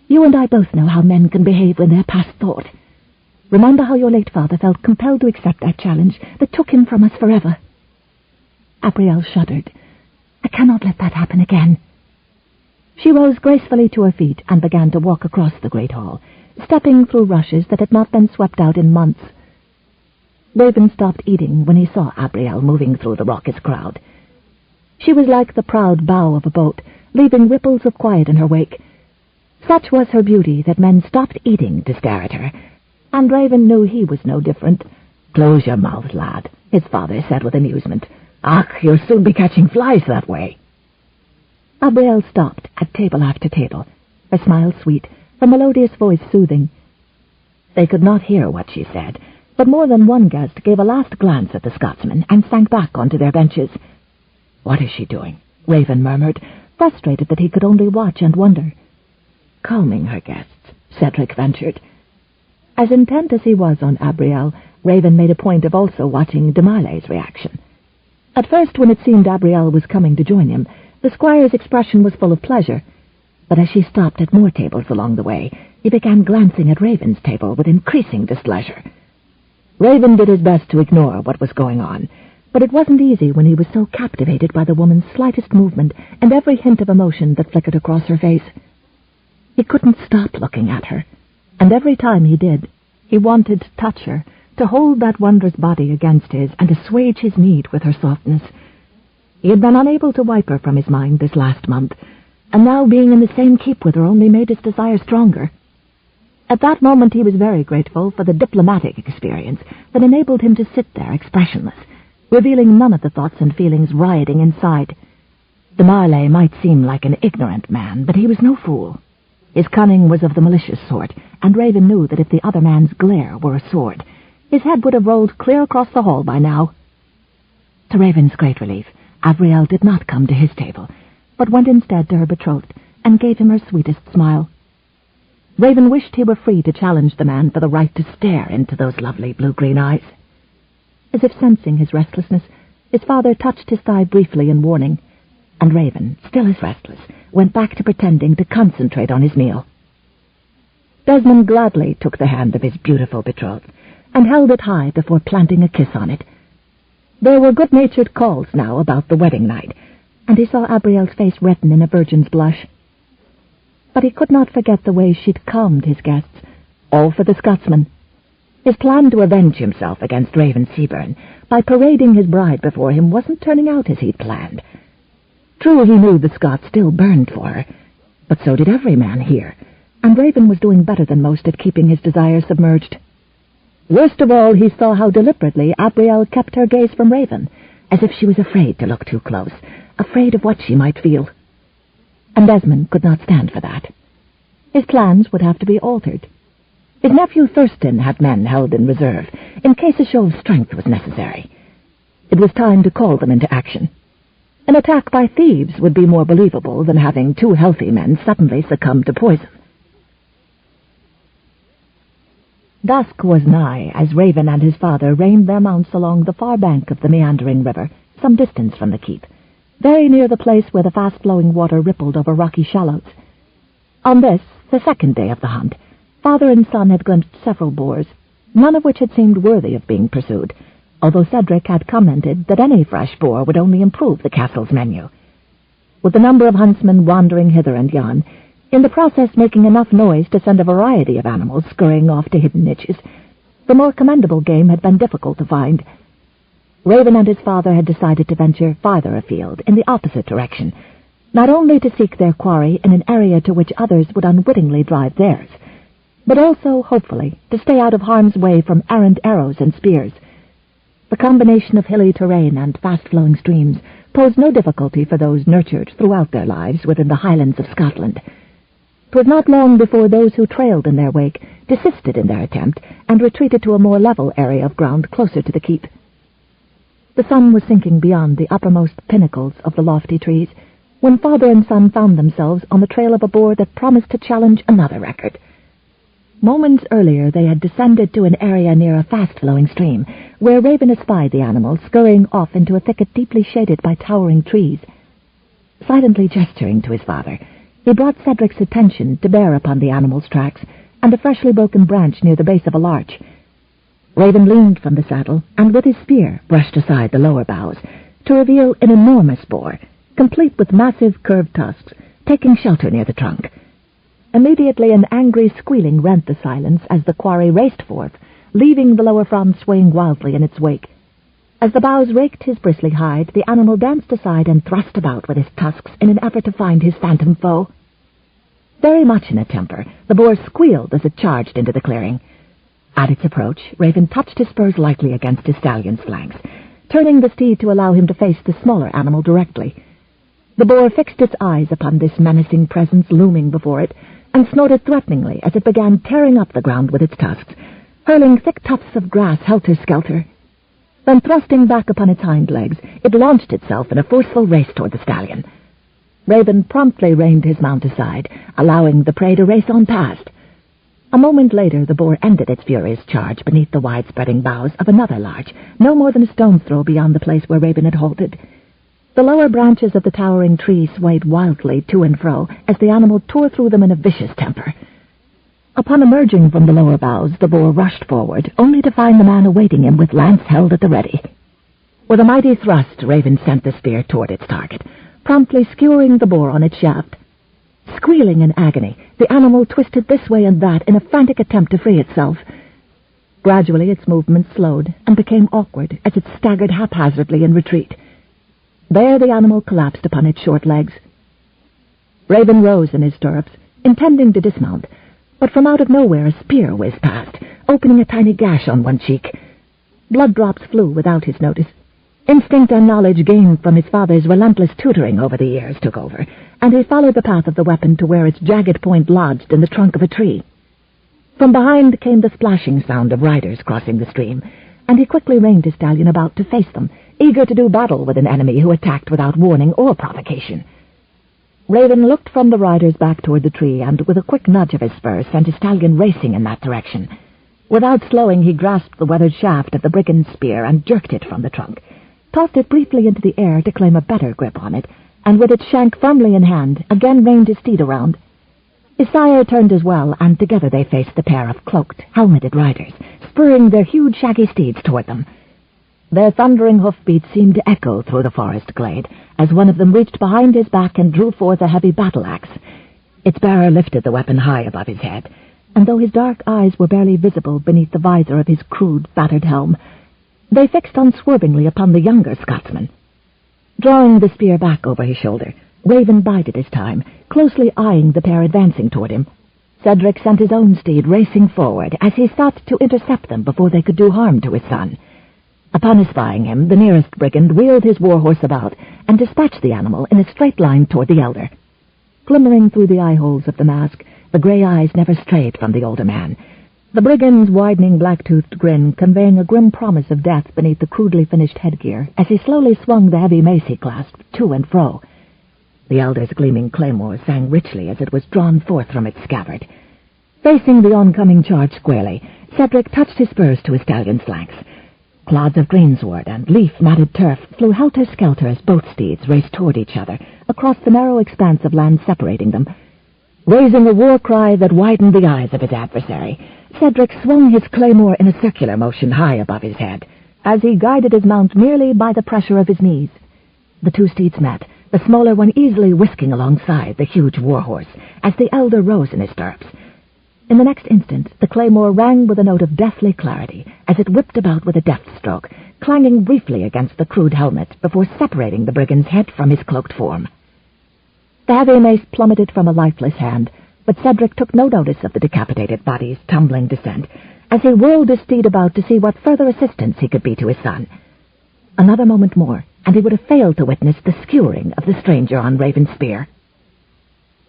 You and I both know how men can behave when they're past thought. Remember how your late father felt compelled to accept that challenge that took him from us forever." Abrielle shuddered. "I cannot let that happen again." She rose gracefully to her feet and began to walk across the great hall, stepping through rushes that had not been swept out in months. Raven stopped eating when he saw Abrielle moving through the raucous crowd. She was like the proud bow of a boat, leaving ripples of quiet in her wake. Such was her beauty that men stopped eating to stare at her, and Raven knew he was no different. "Close your mouth, lad," his father said with amusement. "Ach, you'll soon be catching flies that way." Abrielle stopped at table after table, her smile sweet, her melodious voice soothing. They could not hear what she said, but more than one guest gave a last glance at the Scotsman and sank back onto their benches. "What is she doing?" Raven murmured, frustrated that he could only watch and wonder. "Calming her guests," Cedric ventured. As intent as he was on Abrielle, Raven made a point of also watching Demaile's reaction. At first, when it seemed Abrielle was coming to join him, the squire's expression was full of pleasure, but as she stopped at more tables along the way, he began glancing at Raven's table with increasing displeasure. Raven did his best to ignore what was going on, but it wasn't easy when he was so captivated by the woman's slightest movement and every hint of emotion that flickered across her face. He couldn't stop looking at her, and every time he did, he wanted to touch her, to hold that wondrous body against his and assuage his need with her softness. He had been unable to wipe her from his mind this last month, and now being in the same keep with her only made his desire stronger. At that moment he was very grateful for the diplomatic experience that enabled him to sit there expressionless, revealing none of the thoughts and feelings rioting inside. Demaile might seem like an ignorant man, but he was no fool. His cunning was of the malicious sort, and Raven knew that if the other man's glare were a sword, his head would have rolled clear across the hall by now. To Raven's great relief, Abrielle did not come to his table, but went instead to her betrothed and gave him her sweetest smile. Raven wished he were free to challenge the man for the right to stare into those lovely blue-green eyes. As if sensing his restlessness, his father touched his thigh briefly in warning, and Raven, still as restless, went back to pretending to concentrate on his meal. Desmond gladly took the hand of his beautiful betrothed and held it high before planting a kiss on it. There were good-natured calls now about the wedding night, and he saw Abrielle's face redden in a virgin's blush. But he could not forget the way she'd calmed his guests, all for the Scotsman. His plan to avenge himself against Raven Seabern by parading his bride before him wasn't turning out as he'd planned. True, he knew the Scots still burned for her, but so did every man here, and Raven was doing better than most at keeping his desires submerged. Worst of all, he saw how deliberately Abrielle kept her gaze from Raven, as if she was afraid to look too close, afraid of what she might feel. And Desmond could not stand for that. His plans would have to be altered. His nephew Thurston had men held in reserve, in case a show of strength was necessary. It was time to call them into action. An attack by thieves would be more believable than having two healthy men suddenly succumb to poison. Dusk was nigh as Raven and his father reined their mounts along the far bank of the meandering river, some distance from the keep, very near the place where the fast-flowing water rippled over rocky shallows. On this, the second day of the hunt, father and son had glimpsed several boars, none of which had seemed worthy of being pursued, although Cedric had commented that any fresh boar would only improve the castle's menu. With the number of huntsmen wandering hither and yon, in the process making enough noise to send a variety of animals scurrying off to hidden niches, the more commendable game had been difficult to find. Raven and his father had decided to venture farther afield, in the opposite direction, not only to seek their quarry in an area to which others would unwittingly drive theirs, but also, hopefully, to stay out of harm's way from errant arrows and spears. The combination of hilly terrain and fast-flowing streams posed no difficulty for those nurtured throughout their lives within the Highlands of Scotland. 'Twas not long before those who trailed in their wake desisted in their attempt and retreated to a more level area of ground closer to the keep. The sun was sinking beyond the uppermost pinnacles of the lofty trees when father and son found themselves on the trail of a boar that promised to challenge another record. Moments earlier they had descended to an area near a fast-flowing stream, where Raven espied the animal scurrying off into a thicket deeply shaded by towering trees. Silently gesturing to his father, he brought Cedric's attention to bear upon the animal's tracks and a freshly broken branch near the base of a larch. Raven leaned from the saddle and with his spear brushed aside the lower boughs to reveal an enormous boar, complete with massive curved tusks, taking shelter near the trunk. Immediately an angry squealing rent the silence as the quarry raced forth, leaving the lower frond swaying wildly in its wake. As the boughs raked his bristly hide, the animal danced aside and thrust about with his tusks in an effort to find his phantom foe. Very much in a temper, the boar squealed as it charged into the clearing. At its approach, Raven touched his spurs lightly against his stallion's flanks, turning the steed to allow him to face the smaller animal directly. The boar fixed its eyes upon this menacing presence looming before it, and snorted threateningly as it began tearing up the ground with its tusks, hurling thick tufts of grass helter-skelter. Then thrusting back upon its hind legs, it launched itself in a forceful race toward the stallion. Raven promptly reined his mount aside, allowing the prey to race on past. A moment later, the boar ended its furious charge beneath the wide-spreading boughs of another larch, no more than a stone's throw beyond the place where Raven had halted. The lower branches of the towering tree swayed wildly to and fro as the animal tore through them in a vicious temper. Upon emerging from the lower boughs, the boar rushed forward, only to find the man awaiting him with lance held at the ready. With a mighty thrust, Raven sent the spear toward its target, promptly skewering the boar on its shaft. Squealing in agony, the animal twisted this way and that in a frantic attempt to free itself. Gradually its movements slowed and became awkward as it staggered haphazardly in retreat. There the animal collapsed upon its short legs. Raven rose in his stirrups, intending to dismount, but from out of nowhere a spear whizzed past, opening a tiny gash on one cheek. Blood drops flew without his notice. Instinct and knowledge gained from his father's relentless tutoring over the years took over, and he followed the path of the weapon to where its jagged point lodged in the trunk of a tree. From behind came the splashing sound of riders crossing the stream, and he quickly reined his stallion about to face them, eager to do battle with an enemy who attacked without warning or provocation. Raven looked from the riders back toward the tree, and with a quick nudge of his spurs sent his stallion racing in that direction. Without slowing, he grasped the weathered shaft of the brigand's spear and jerked it from the trunk, tossed it briefly into the air to claim a better grip on it, and with its shank firmly in hand, again reined his steed around. His sire turned as well, and together they faced the pair of cloaked, helmeted riders, spurring their huge shaggy steeds toward them. Their thundering hoofbeats seemed to echo through the forest glade, as one of them reached behind his back and drew forth a heavy battle-axe. Its bearer lifted the weapon high above his head, and though his dark eyes were barely visible beneath the visor of his crude, battered helm, they fixed unswervingly upon the younger Scotsman. Drawing the spear back over his shoulder, Raven bided his time, closely eyeing the pair advancing toward him. Cedric sent his own steed racing forward as he sought to intercept them before they could do harm to his son. Upon espying him, the nearest brigand wheeled his war-horse about and dispatched the animal in a straight line toward the elder. Glimmering through the eye-holes of the mask, the gray eyes never strayed from the older man, the brigand's widening black-toothed grin conveying a grim promise of death beneath the crudely finished headgear as he slowly swung the heavy mace he clasped to and fro. The elder's gleaming claymore sang richly as it was drawn forth from its scabbard. Facing the oncoming charge squarely, Cedric touched his spurs to his stallion's flanks. Clods of greensward and leaf-matted turf flew helter-skelter as both steeds raced toward each other across the narrow expanse of land separating them. Raising a war cry that widened the eyes of his adversary, Cedric swung his claymore in a circular motion high above his head, as he guided his mount merely by the pressure of his knees. The two steeds met, the smaller one easily whisking alongside the huge war-horse as the elder rose in his stirrups. In the next instant, the claymore rang with a note of deathly clarity as it whipped about with a deft stroke, clanging briefly against the crude helmet before separating the brigand's head from his cloaked form. The heavy mace plummeted from a lifeless hand, but Cedric took no notice of the decapitated body's tumbling descent as he whirled his steed about to see what further assistance he could be to his son. Another moment more, and he would have failed to witness the skewering of the stranger on Raven's spear.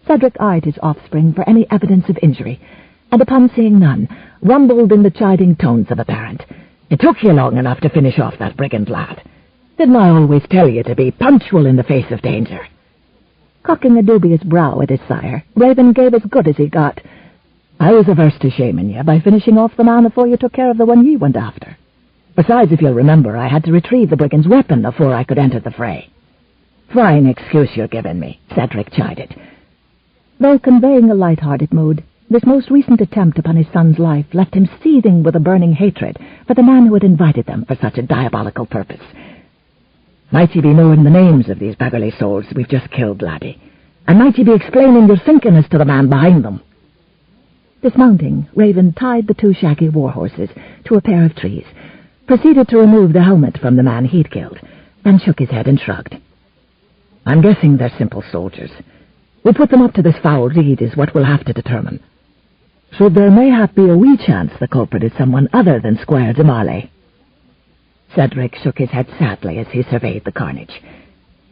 Cedric eyed his offspring for any evidence of injury, and upon seeing none, rumbled in the chiding tones of a parent. "It took you long enough to finish off that brigand lad. Didn't I always tell you to be punctual in the face of danger?" Cocking a dubious brow at his sire, Raven gave as good as he got. "I was averse to shaming you by finishing off the man afore you took care of the one ye went after. Besides, if you'll remember, I had to retrieve the brigand's weapon afore I could enter the fray." "Fine excuse you're giving me," Cedric chided. Though conveying a light-hearted mood, this most recent attempt upon his son's life left him seething with a burning hatred for the man who had invited them for such a diabolical purpose. "Might ye be knowing the names of these beggarly souls we've just killed, laddie? And might ye be explaining your thinking as to the man behind them?" Dismounting, Raven tied the two shaggy war-horses to a pair of trees, proceeded to remove the helmet from the man he'd killed, then shook his head and shrugged. "I'm guessing they're simple soldiers. We'll put them up to this foul deed is what we'll have to determine. So there mayhap be a wee chance the culprit is someone other than Squire de Marley." Cedric shook his head sadly as he surveyed the carnage.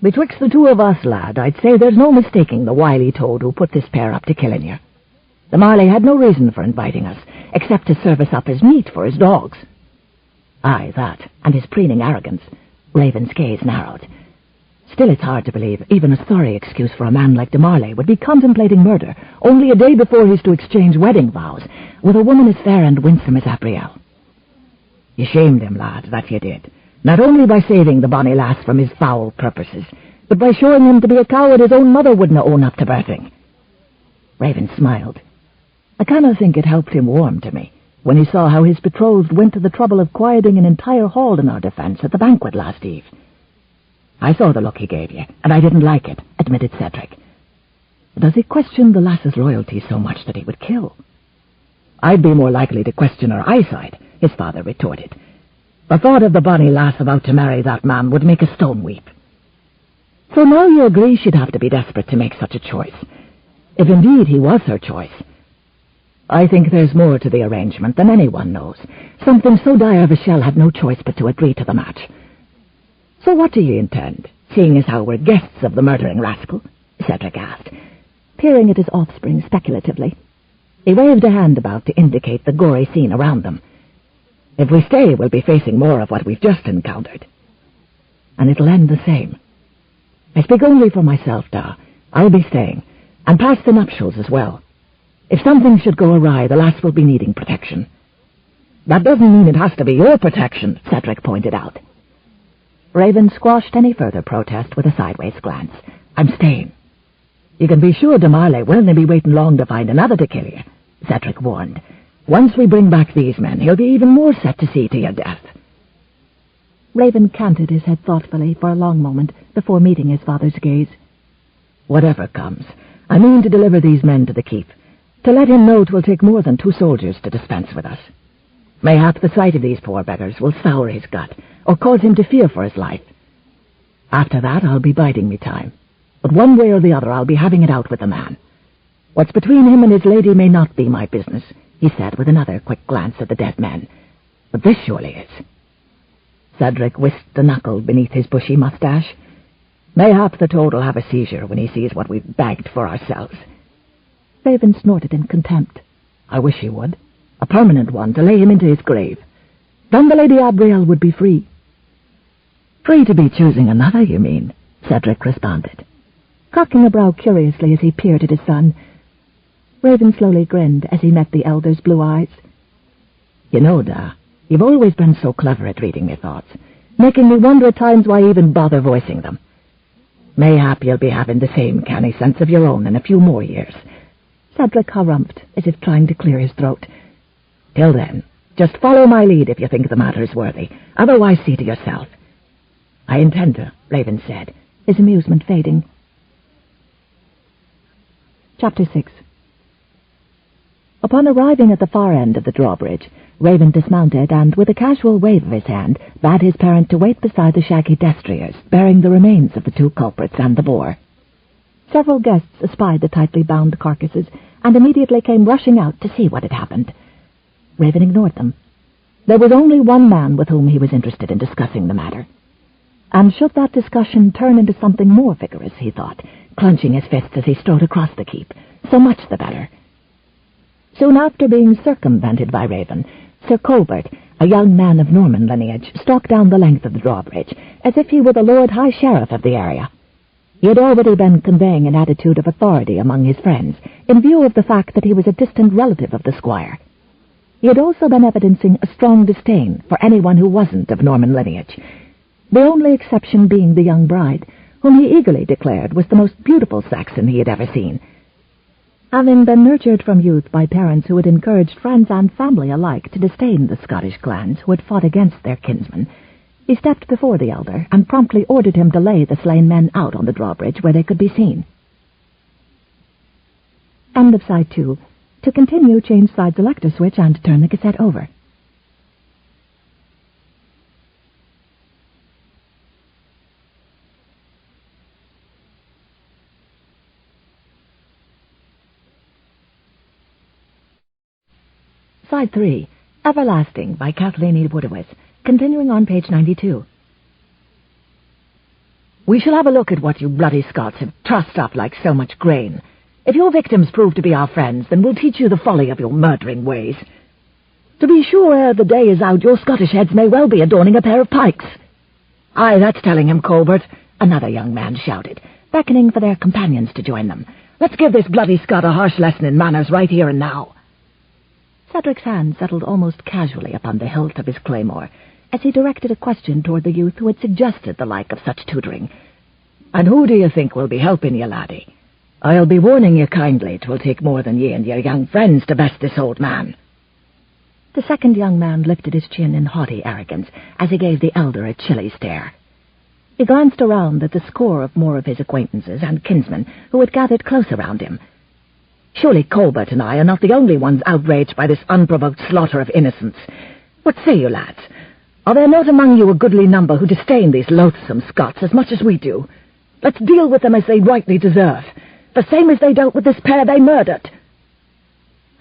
"Betwixt the two of us, lad, I'd say there's no mistaking the wily toad who put this pair up to killing you. De Marley had no reason for inviting us, except to serve us up as meat for his dogs." "Aye, that, and his preening arrogance." Raven's gaze narrowed. "Still, it's hard to believe even a sorry excuse for a man like de Marley would be contemplating murder only a day before he's to exchange wedding vows with a woman as fair and winsome as Abrielle. You shamed him, lad, that you did, not only by saving the bonny lass from his foul purposes, but by showing him to be a coward his own mother wouldn't own up to birthing." Raven smiled. I cannot think it helped him warm to me when he saw how his betrothed went to the trouble of quieting an entire hall in our defence at the banquet last eve. "I saw the look he gave you, and I didn't like it," admitted Cedric. "Does he question the lass's loyalty so much that he would kill?" "I'd be more likely to question her eyesight," his father retorted. "The thought of the bonny lass about to marry that man would make a stone weep." "So now you agree she'd have to be desperate to make such a choice, if indeed he was her choice." "I think there's more to the arrangement than anyone knows. Something so dire Vachel had no choice but to agree to the match." "So what do you intend, seeing as how we're guests of the murdering rascal?" Cedric asked, peering at his offspring speculatively. He waved a hand about to indicate the gory scene around them. "If we stay, we'll be facing more of what we've just encountered. And it'll end the same. I speak only for myself, Da. I'll be staying, and past the nuptials as well. If something should go awry, the lass will be needing protection." "That doesn't mean it has to be your protection," Cedric pointed out. Raven squashed any further protest with a sideways glance. "I'm staying." "You can be sure de Marley won't be waiting long to find another to kill you," Cedric warned. "Once we bring back these men, he'll be even more set to see to your death." Raven canted his head thoughtfully for a long moment before meeting his father's gaze. "Whatever comes, I mean to deliver these men to the keep, to let him know 'twill take more than 2 soldiers to dispense with us. Mayhap the sight of these poor beggars will sour his gut, or cause him to fear for his life. After that, I'll be biding me time, but one way or the other I'll be having it out with the man. What's between him and his lady may not be my business," he said with another quick glance at the dead men. "But this surely is." Cedric whisked a knuckle beneath his bushy mustache. "Mayhap the toad will have a seizure when he sees what we've bagged for ourselves." Raven snorted in contempt. "I wish he would. A permanent one to lay him into his grave. Then the Lady Abrielle would be free." "Free to be choosing another, you mean?" Cedric responded, cocking a brow curiously as he peered at his son. Raven slowly grinned as he met the elder's blue eyes. "You know, Da, you've always been so clever at reading my thoughts, making me wonder at times why I even bother voicing them. Mayhap you'll be having the same canny sense of your own in a few more years." Cedric harumphed, as if trying to clear his throat. "Till then, just follow my lead if you think the matter's worthy. Otherwise, see to yourself." "I intend to," Raven said, his amusement fading. Chapter 6. Upon arriving at the far end of the drawbridge, Raven dismounted and, with a casual wave of his hand, bade his parent to wait beside the shaggy destriers, bearing the remains of the 2 culprits and the boar. Several guests espied the tightly bound carcasses and immediately came rushing out to see what had happened. Raven ignored them. There was only one man with whom he was interested in discussing the matter. And should that discussion turn into something more vigorous, he thought, clenching his fists as he strode across the keep, so much the better. Soon after being circumvented by Raven, Sir Colbert, a young man of Norman lineage, stalked down the length of the drawbridge, as if he were the Lord High Sheriff of the area. He had already been conveying an attitude of authority among his friends, in view of the fact that he was a distant relative of the squire. He had also been evidencing a strong disdain for anyone who wasn't of Norman lineage, the only exception being the young bride, whom he eagerly declared was the most beautiful Saxon he had ever seen. Having been nurtured from youth by parents who had encouraged friends and family alike to disdain the Scottish clans who had fought against their kinsmen, he stepped before the elder and promptly ordered him to lay the slain men out on the drawbridge where they could be seen. End of side 2. To continue, change side selector switch and turn the cassette over. Side 3, Everlasting by Kathleen E. Woodiwiss, continuing on page 92. We shall have a look at what you bloody Scots have trussed up like so much grain. If your victims prove to be our friends, then we'll teach you the folly of your murdering ways. To be sure, ere the day is out, your Scottish heads may well be adorning a pair of pikes. Aye, that's telling him, Colbert, another young man shouted, beckoning for their companions to join them. Let's give this bloody Scot a harsh lesson in manners right here and now. Cedric's hand settled almost casually upon the hilt of his claymore, as he directed a question toward the youth who had suggested the like of such tutoring. And who do you think will be helping you, laddie? I'll be warning you kindly 'twill take more than ye and your young friends to best this old man. The second young man lifted his chin in haughty arrogance as he gave the elder a chilly stare. He glanced around at the score of more of his acquaintances and kinsmen who had gathered close around him. Surely Colbert and I are not the only ones outraged by this unprovoked slaughter of innocents. What say you, lads? Are there not among you a goodly number who disdain these loathsome Scots as much as we do? Let's deal with them as they rightly deserve, the same as they dealt with this pair they murdered.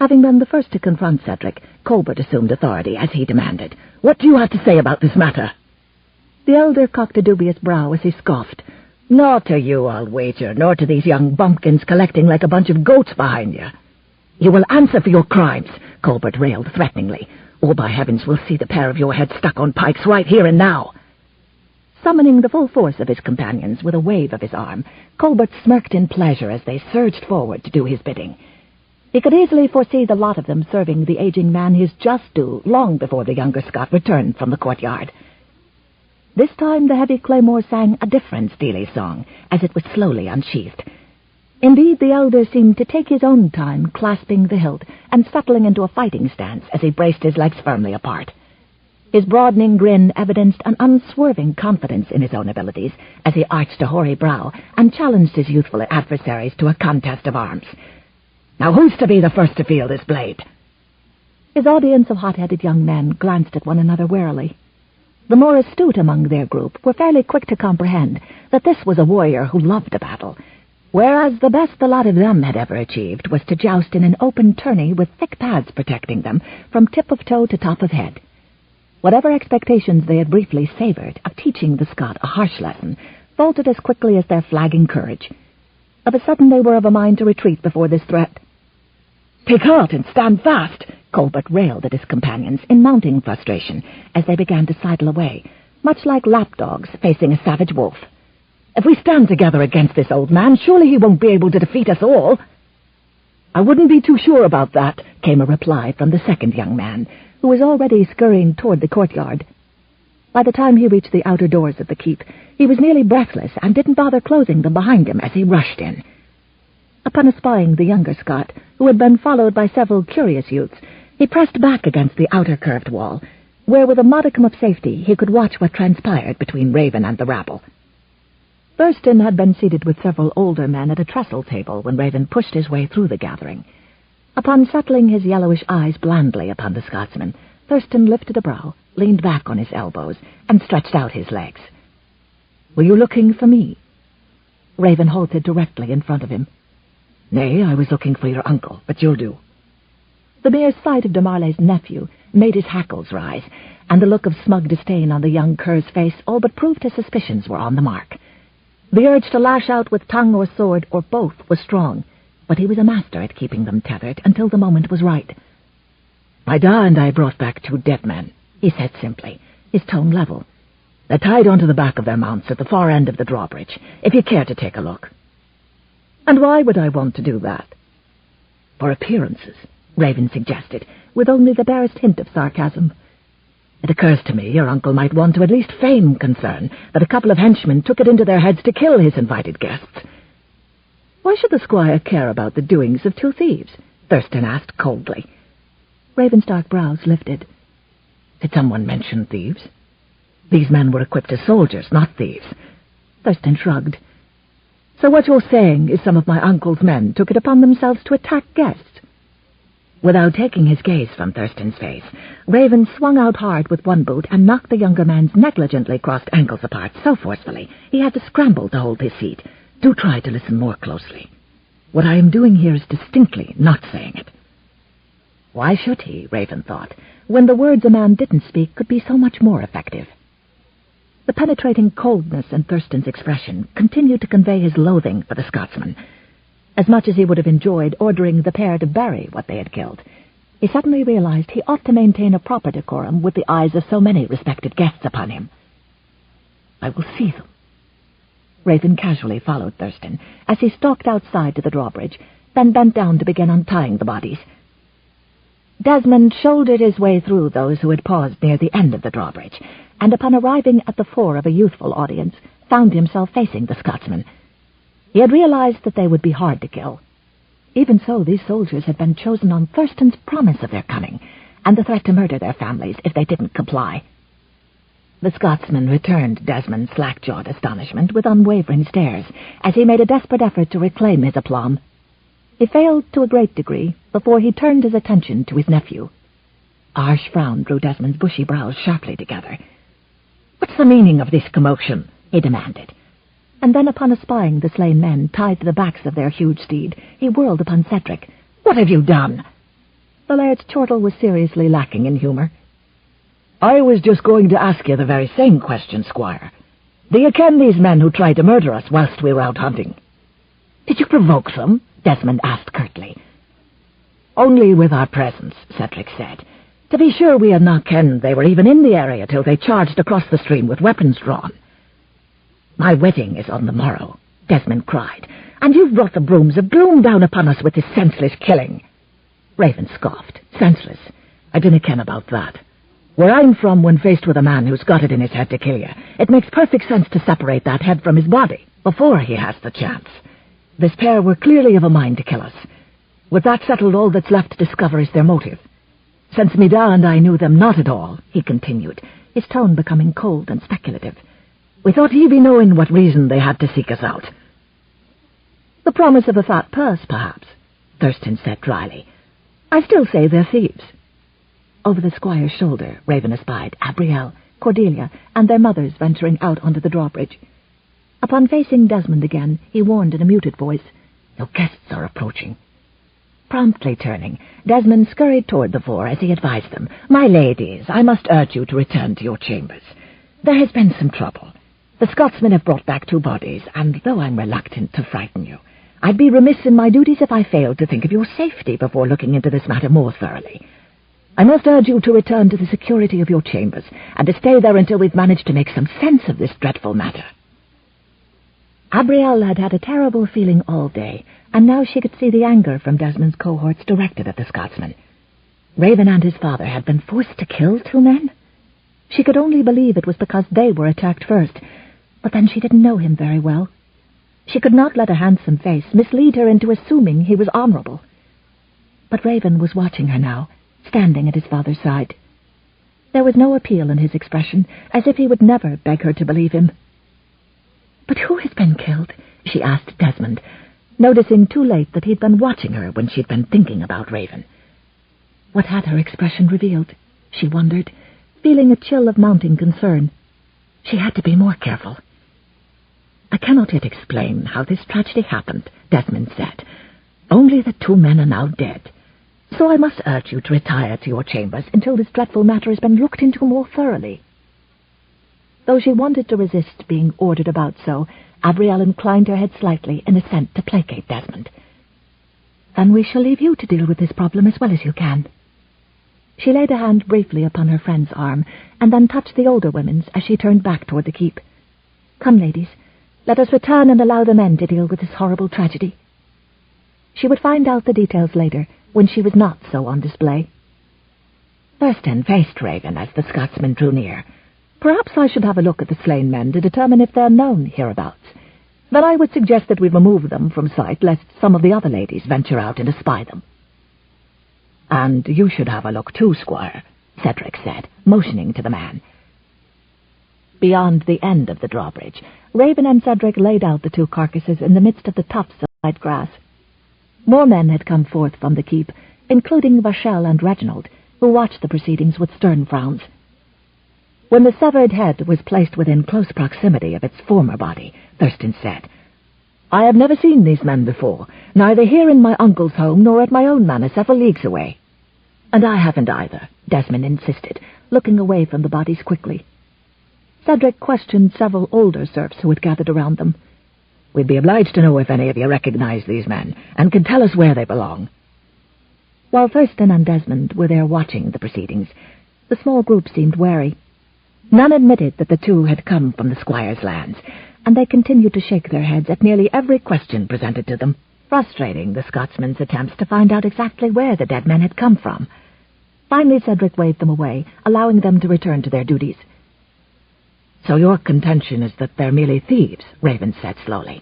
Having been the first to confront Cedric, Colbert assumed authority as he demanded, What do you have to say about this matter? The elder cocked a dubious brow as he scoffed. Not to you, I'll wager, nor to these young bumpkins collecting like a bunch of goats behind you. You will answer for your crimes, Colbert railed threateningly. Or by heavens, we'll see the pair of your heads stuck on pikes right here and now. Summoning the full force of his companions with a wave of his arm, Colbert smirked in pleasure as they surged forward to do his bidding. He could easily foresee the lot of them serving the aging man his just due long before the younger Scot returned from the courtyard. This time the heavy claymore sang a different steely song, as it was slowly unsheathed. Indeed, the elder seemed to take his own time, clasping the hilt and settling into a fighting stance as he braced his legs firmly apart. His broadening grin evidenced an unswerving confidence in his own abilities as he arched a hoary brow and challenged his youthful adversaries to a contest of arms. Now who's to be the first to feel this blade? His audience of hot-headed young men glanced at one another warily. The more astute among their group were fairly quick to comprehend that this was a warrior who loved a battle, whereas the best the lot of them had ever achieved was to joust in an open tourney with thick pads protecting them from tip of toe to top of head. Whatever expectations they had briefly savored of teaching the Scot a harsh lesson faltered as quickly as their flagging courage. Of a sudden they were of a mind to retreat before this threat. Take heart and stand fast, Colbert railed at his companions in mounting frustration as they began to sidle away, much like lapdogs facing a savage wolf. If we stand together against this old man, surely he won't be able to defeat us all. I wouldn't be too sure about that, came a reply from the second young man, who was already scurrying toward the courtyard. By the time he reached the outer doors of the keep, he was nearly breathless and didn't bother closing them behind him as he rushed in. Upon espying the younger Scot, who had been followed by several curious youths, he pressed back against the outer curved wall, where with a modicum of safety he could watch what transpired between Raven and the rabble. Thurston had been seated with several older men at a trestle table when Raven pushed his way through the gathering. Upon settling his yellowish eyes blandly upon the Scotsman, Thurston lifted a brow, leaned back on his elbows, and stretched out his legs. "Were you looking for me?" Raven halted directly in front of him. "Nay, I was looking for your uncle, but you'll do." The mere sight of de Marlay's nephew made his hackles rise, and the look of smug disdain on the young cur's face all but proved his suspicions were on the mark. The urge to lash out with tongue or sword, or both, was strong, but he was a master at keeping them tethered until the moment was right. "My da and I brought back 2 dead men," he said simply, his tone level. "They're tied onto the back of their mounts at the far end of the drawbridge, if you care to take a look." "And why would I want to do that?" "For appearances," Raven suggested, with only the barest hint of sarcasm. "It occurs to me your uncle might want to at least feign concern that a couple of henchmen took it into their heads to kill his invited guests." "Why should the squire care about the doings of 2 thieves?" Thurston asked coldly. Raven's dark brows lifted. "Did someone mention thieves? These men were equipped as soldiers, not thieves." Thurston shrugged. "So what you're saying is some of my uncle's men took it upon themselves to attack guests?" Without taking his gaze from Thurston's face, Raven swung out hard with one boot and knocked the younger man's negligently crossed ankles apart so forcefully he had to scramble to hold his seat. "Do try to listen more closely. What I am doing here is distinctly not saying it." Why should he, Raven thought, when the words a man didn't speak could be so much more effective? The penetrating coldness in Thurston's expression continued to convey his loathing for the Scotsman. As much as he would have enjoyed ordering the pair to bury what they had killed, he suddenly realized he ought to maintain a proper decorum with the eyes of so many respected guests upon him. "I will see them." Raven casually followed Thurston as he stalked outside to the drawbridge, then bent down to begin untying the bodies. Desmond shouldered his way through those who had paused near the end of the drawbridge, and upon arriving at the fore of a youthful audience, found himself facing the Scotsman. He had realized that they would be hard to kill. Even so, these soldiers had been chosen on Thurston's promise of their cunning, and the threat to murder their families if they didn't comply. The Scotsman returned Desmond's slack-jawed astonishment with unwavering stares, as he made a desperate effort to reclaim his aplomb. He failed to a great degree before he turned his attention to his nephew. A harsh frown drew Desmond's bushy brows sharply together. "What's the meaning of this commotion?" he demanded. And then, upon espying the slain men tied to the backs of their huge steed, he whirled upon Cedric. "What have you done?" The laird's chortle was seriously lacking in humour. "I was just going to ask you the very same question, Squire. Do you ken these men who tried to murder us whilst we were out hunting?" "Did you provoke them?" Desmond asked curtly. "Only with our presence," Cedric said. "To be sure, we had not kenned they were even in the area till they charged across the stream with weapons drawn." "My wedding is on the morrow," Desmond cried, "and you've brought the brooms of gloom down upon us with this senseless killing." Raven scoffed. "Senseless? I dinna ken about that. Where I'm from, when faced with a man who's got it in his head to kill you, it makes perfect sense to separate that head from his body before he has the chance. This pair were clearly of a mind to kill us. With that settled, all that's left to discover is their motive. Since me da and I knew them not at all," he continued, his tone becoming cold and speculative, "we thought ye be knowing what reason they had to seek us out." "The promise of a fat purse, perhaps," Thurston said dryly. "I still say they're thieves." Over the squire's shoulder, Raven espied Abrielle, Cordelia, and their mothers venturing out onto the drawbridge. Upon facing Desmond again, he warned in a muted voice, "Your guests are approaching." Promptly turning, Desmond scurried toward the fore as he advised them, "My ladies, I must urge you to return to your chambers. There has been some trouble. The Scotsmen have brought back 2 bodies, and though I'm reluctant to frighten you, I'd be remiss in my duties if I failed to think of your safety before looking into this matter more thoroughly. I must urge you to return to the security of your chambers, and to stay there until we've managed to make some sense of this dreadful matter." Abrielle had had a terrible feeling all day, and now she could see the anger from Desmond's cohorts directed at the Scotsman. Raven and his father had been forced to kill 2 men? She could only believe it was because they were attacked first, but then she didn't know him very well. She could not let a handsome face mislead her into assuming he was honourable. But Raven was watching her now, standing at his father's side. There was no appeal in his expression, as if he would never beg her to believe him. "But who has been killed?" she asked Desmond, noticing too late that he'd been watching her when she'd been thinking about Raven. What had her expression revealed? She wondered, feeling a chill of mounting concern. She had to be more careful. "I cannot yet explain how this tragedy happened," Desmond said. "Only that 2 men are now dead. So I must urge you to retire to your chambers until this dreadful matter has been looked into more thoroughly." Though she wanted to resist being ordered about so, Abrielle inclined her head slightly in assent to placate Desmond. "Then we shall leave you to deal with this problem as well as you can." She laid a hand briefly upon her friend's arm, and then touched the older women's as she turned back toward the keep. "Come, ladies, let us return and allow the men to deal with this horrible tragedy." She would find out the details later, when she was not so on display. Thurston faced Raven as the Scotsman drew near. "Perhaps I should have a look at the slain men to determine if they're known hereabouts. Then I would suggest that we remove them from sight, lest some of the other ladies venture out and espy them." "And you should have a look too, Squire," Cedric said, motioning to the man. Beyond the end of the drawbridge, Raven and Cedric laid out the two carcasses in the midst of the tufts of light grass. More men had come forth from the keep, including Vachel and Reginald, who watched the proceedings with stern frowns. When the severed head was placed within close proximity of its former body, Thurston said, "I have never seen these men before, neither here in my uncle's home nor at my own manor several leagues away." "And I haven't either," Desmond insisted, looking away from the bodies quickly. Cedric questioned several older serfs who had gathered around them. "We'd be obliged to know if any of you recognize these men, and can tell us where they belong." While Thurston and Desmond were there watching the proceedings, the small group seemed wary. None admitted that the two had come from the squire's lands, and they continued to shake their heads at nearly every question presented to them, frustrating the Scotsman's attempts to find out exactly where the dead men had come from. Finally, Cedric waved them away, allowing them to return to their duties. "So your contention is that they're merely thieves," Raven said slowly,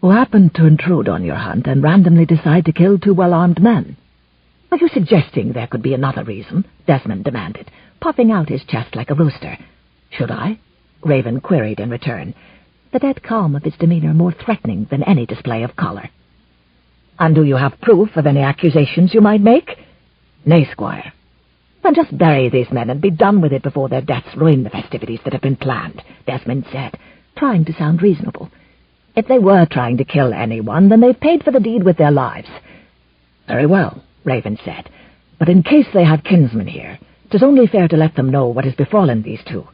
"who happened to intrude on your hunt and randomly decide to kill two well-armed men?" "Are you suggesting there could be another reason?" Desmond demanded, puffing out his chest like a rooster. "Should I?" Raven queried in return, the dead calm of his demeanor more threatening than any display of color. "And do you have proof of any accusations you might make?" "Nay, Squire." "Then just bury these men and be done with it before their deaths ruin the festivities that have been planned," Desmond said, trying to sound reasonable. "If they were trying to kill anyone, then they've paid for the deed with their lives." "Very well," Raven said, "but in case they have kinsmen here, 'tis only fair to let them know what has befallen these two."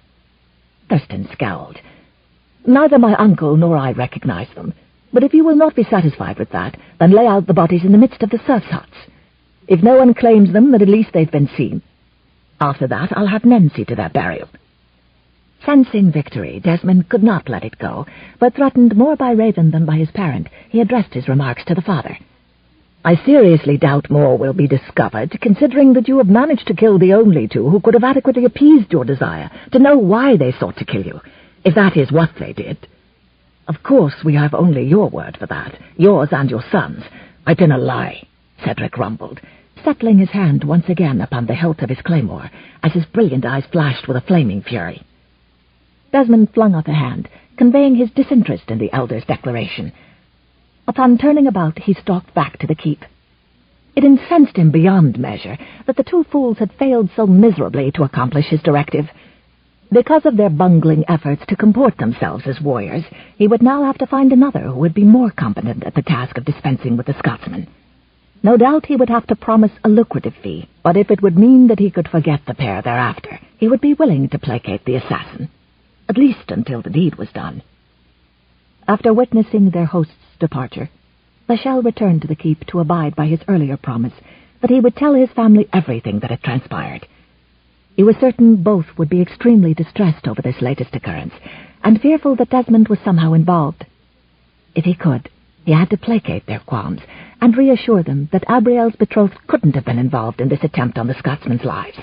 Thurston scowled. "Neither my uncle nor I recognize them, but if you will not be satisfied with that, then lay out the bodies in the midst of the serfs' huts. If no one claims them, then at least they've been seen. After that, I'll have men see to their burial." Sensing victory, Desmond could not let it go, but threatened more by Raven than by his parent, he addressed his remarks to the father. "I seriously doubt more will be discovered, considering that you have managed to kill the only two who could have adequately appeased your desire to know why they sought to kill you, if that is what they did. Of course, we have only your word for that, yours and your son's. I dinna lie," Cedric rumbled, settling his hand once again upon the hilt of his claymore, as his brilliant eyes flashed with a flaming fury. Desmond flung up a hand, conveying his disinterest in the elder's declaration. Upon turning about, he stalked back to the keep. It incensed him beyond measure that the two fools had failed so miserably to accomplish his directive. Because of their bungling efforts to comport themselves as warriors, he would now have to find another who would be more competent at the task of dispensing with the Scotsman. No doubt he would have to promise a lucrative fee, but if it would mean that he could forget the pair thereafter, he would be willing to placate the assassin, at least until the deed was done. After witnessing their host's departure, Vachel returned to the keep to abide by his earlier promise that he would tell his family everything that had transpired. He was certain both would be extremely distressed over this latest occurrence, and fearful that Desmond was somehow involved. If he could, he had to placate their qualms and reassure them that Abrielle's betrothed couldn't have been involved in this attempt on the Scotsmen's lives.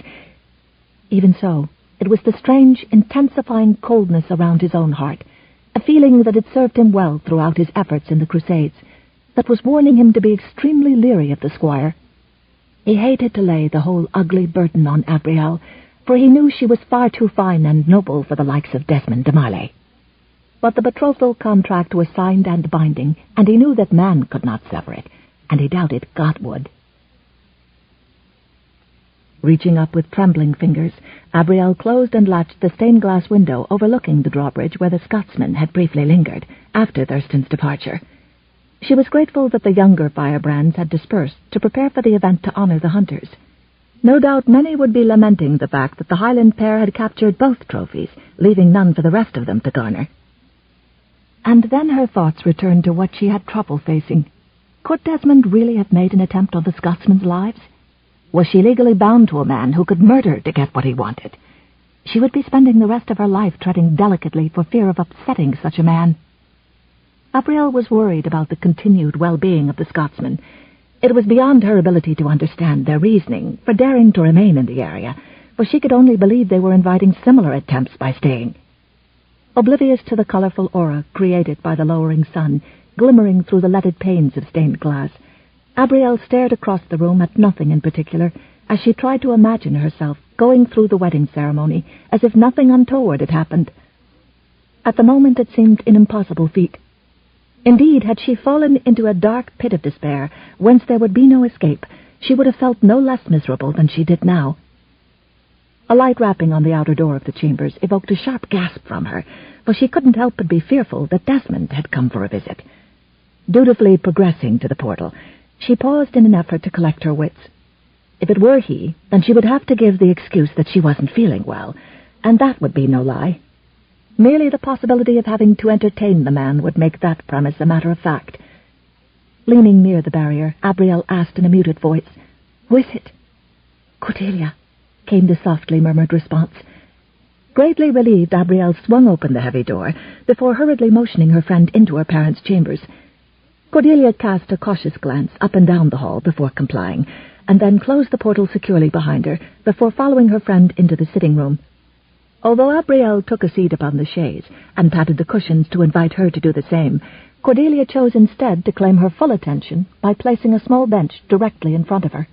Even so, it was the strange, intensifying coldness around his own heart, a feeling that had served him well throughout his efforts in the Crusades, that was warning him to be extremely leery of the squire. He hated to lay the whole ugly burden on Abrielle, for he knew she was far too fine and noble for the likes of Desmond de Marley. But the betrothal contract was signed and binding, and he knew that man could not sever it, and he doubted God would. Reaching up with trembling fingers, Abrielle closed and latched the stained-glass window overlooking the drawbridge where the Scotsman had briefly lingered, after Thurston's departure. She was grateful that the younger firebrands had dispersed to prepare for the event to honor the hunters. No doubt many would be lamenting the fact that the Highland pair had captured both trophies, leaving none for the rest of them to garner. And then her thoughts returned to what she had trouble facing. Could Desmond really have made an attempt on the Scotsmen's lives? Was she legally bound to a man who could murder to get what he wanted? She would be spending the rest of her life treading delicately for fear of upsetting such a man. Abrielle was worried about the continued well-being of the Scotsmen. It was beyond her ability to understand their reasoning for daring to remain in the area, for she could only believe they were inviting similar attempts by staying. Oblivious to the colorful aura created by the lowering sun, glimmering through the leaded panes of stained glass, Abrielle stared across the room at nothing in particular as she tried to imagine herself going through the wedding ceremony as if nothing untoward had happened. At the moment it seemed an impossible feat. Indeed, had she fallen into a dark pit of despair, whence there would be no escape, she would have felt no less miserable than she did now. A light rapping on the outer door of the chambers evoked a sharp gasp from her, for she couldn't help but be fearful that Desmond had come for a visit. Dutifully progressing to the portal, she paused in an effort to collect her wits. If it were he, then she would have to give the excuse that she wasn't feeling well, and that would be no lie. Merely the possibility of having to entertain the man would make that premise a matter of fact. Leaning near the barrier, Abrielle asked in a muted voice, "Who is it?" "Cordelia," came the softly murmured response. Greatly relieved, Abrielle swung open the heavy door before hurriedly motioning her friend into her parents' chambers. Cordelia cast a cautious glance up and down the hall before complying, and then closed the portal securely behind her before following her friend into the sitting room. Although Abrielle took a seat upon the chaise and patted the cushions to invite her to do the same, Cordelia chose instead to claim her full attention by placing a small bench directly in front of her.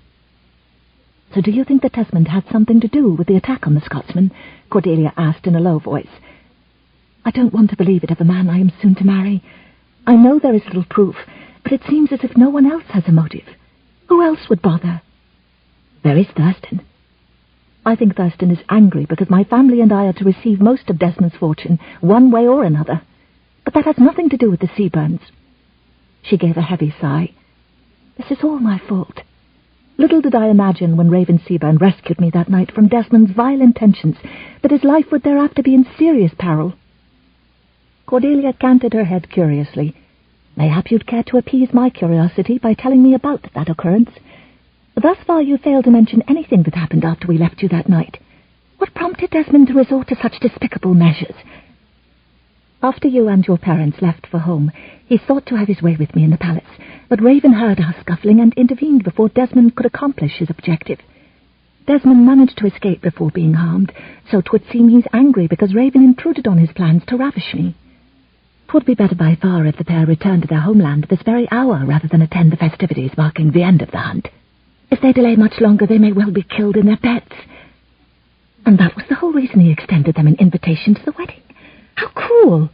"So do you think that Desmond had something to do with the attack on the Scotsman?" Cordelia asked in a low voice. "I don't want to believe it of a man I am soon to marry. I know there is little proof, but it seems as if no one else has a motive. Who else would bother?" "There is Thurston." "I think Thurston is angry because my family and I are to receive most of Desmond's fortune, one way or another. But that has nothing to do with the Seaburns." She gave a heavy sigh. "This is all my fault. Little did I imagine when Raven Seabern rescued me that night from Desmond's vile intentions that his life would thereafter be in serious peril." Cordelia canted her head curiously. "Mayhap you'd care to appease my curiosity by telling me about that occurrence. Thus far you failed to mention anything that happened after we left you that night. What prompted Desmond to resort to such despicable measures?" "After you and your parents left for home, he sought to have his way with me in the palace, but Raven heard our scuffling and intervened before Desmond could accomplish his objective. Desmond managed to escape before being harmed, so 'twould seem he's angry because Raven intruded on his plans to ravish me. 'Twould be better by far if the pair returned to their homeland this very hour rather than attend the festivities marking the end of the hunt. If they delay much longer, they may well be killed in their beds." "And that was the whole reason he extended them an invitation to the wedding? How cruel!"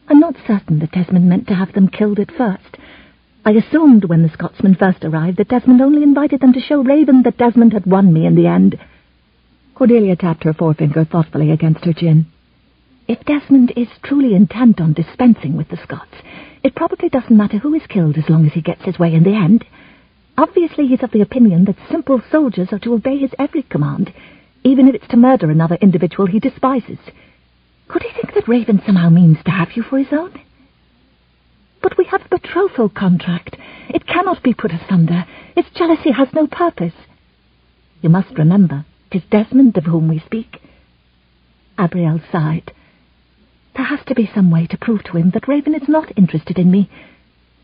"I'm not certain that Desmond meant to have them killed at first. I assumed when the Scotsmen first arrived that Desmond only invited them to show Raven that Desmond had won me in the end." Cordelia tapped her forefinger thoughtfully against her chin. "If Desmond is truly intent on dispensing with the Scots, it probably doesn't matter who is killed as long as he gets his way in the end. Obviously he's of the opinion that simple soldiers are to obey his every command, even if it's to murder another individual he despises. Could he think that Raven somehow means to have you for his own?" "But we have a betrothal contract. It cannot be put asunder. Its jealousy has no purpose." "You must remember, 'tis Desmond of whom we speak." Abrielle sighed. "There has to be some way to prove to him that Raven is not interested in me.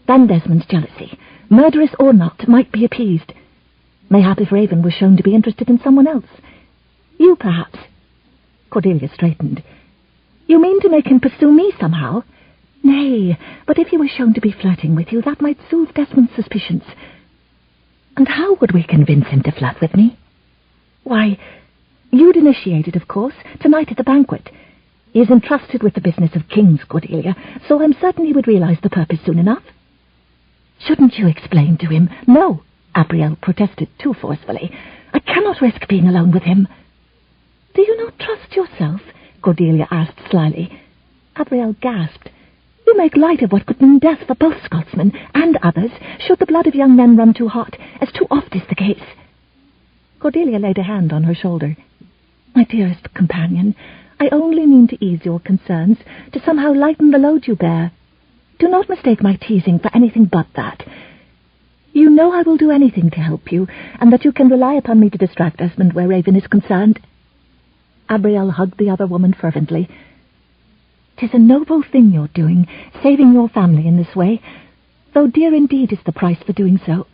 Then Desmond's jealousy, murderous or not, might be appeased. Mayhap if Raven was shown to be interested in someone else. You, perhaps." Cordelia straightened. "You mean to make him pursue me somehow?" "Nay, but if he was shown to be flirting with you, that might soothe Desmond's suspicions." "And how would we convince him to flirt with me?" "Why, you'd initiate it, of course, tonight at the banquet. He is entrusted with the business of kings, Cordelia, so I'm certain he would realize the purpose soon enough." "Shouldn't you explain to him?" "No," Abrielle protested too forcefully. "I cannot risk being alone with him." "Do you not trust yourself?" Cordelia asked slyly. Abrielle gasped. You make light of what could mean death for both Scotsmen and others, should the blood of young men run too hot, as too oft is the case. Cordelia laid a hand on her shoulder. My dearest companion, I only mean to ease your concerns, to somehow lighten the load you bear. Do not mistake my teasing for anything but that. You know I will do anything to help you, and that you can rely upon me to distract Desmond where Raven is concerned. Abrielle hugged the other woman fervently. 'Tis a noble thing you're doing, saving your family in this way, though dear indeed is the price for doing so,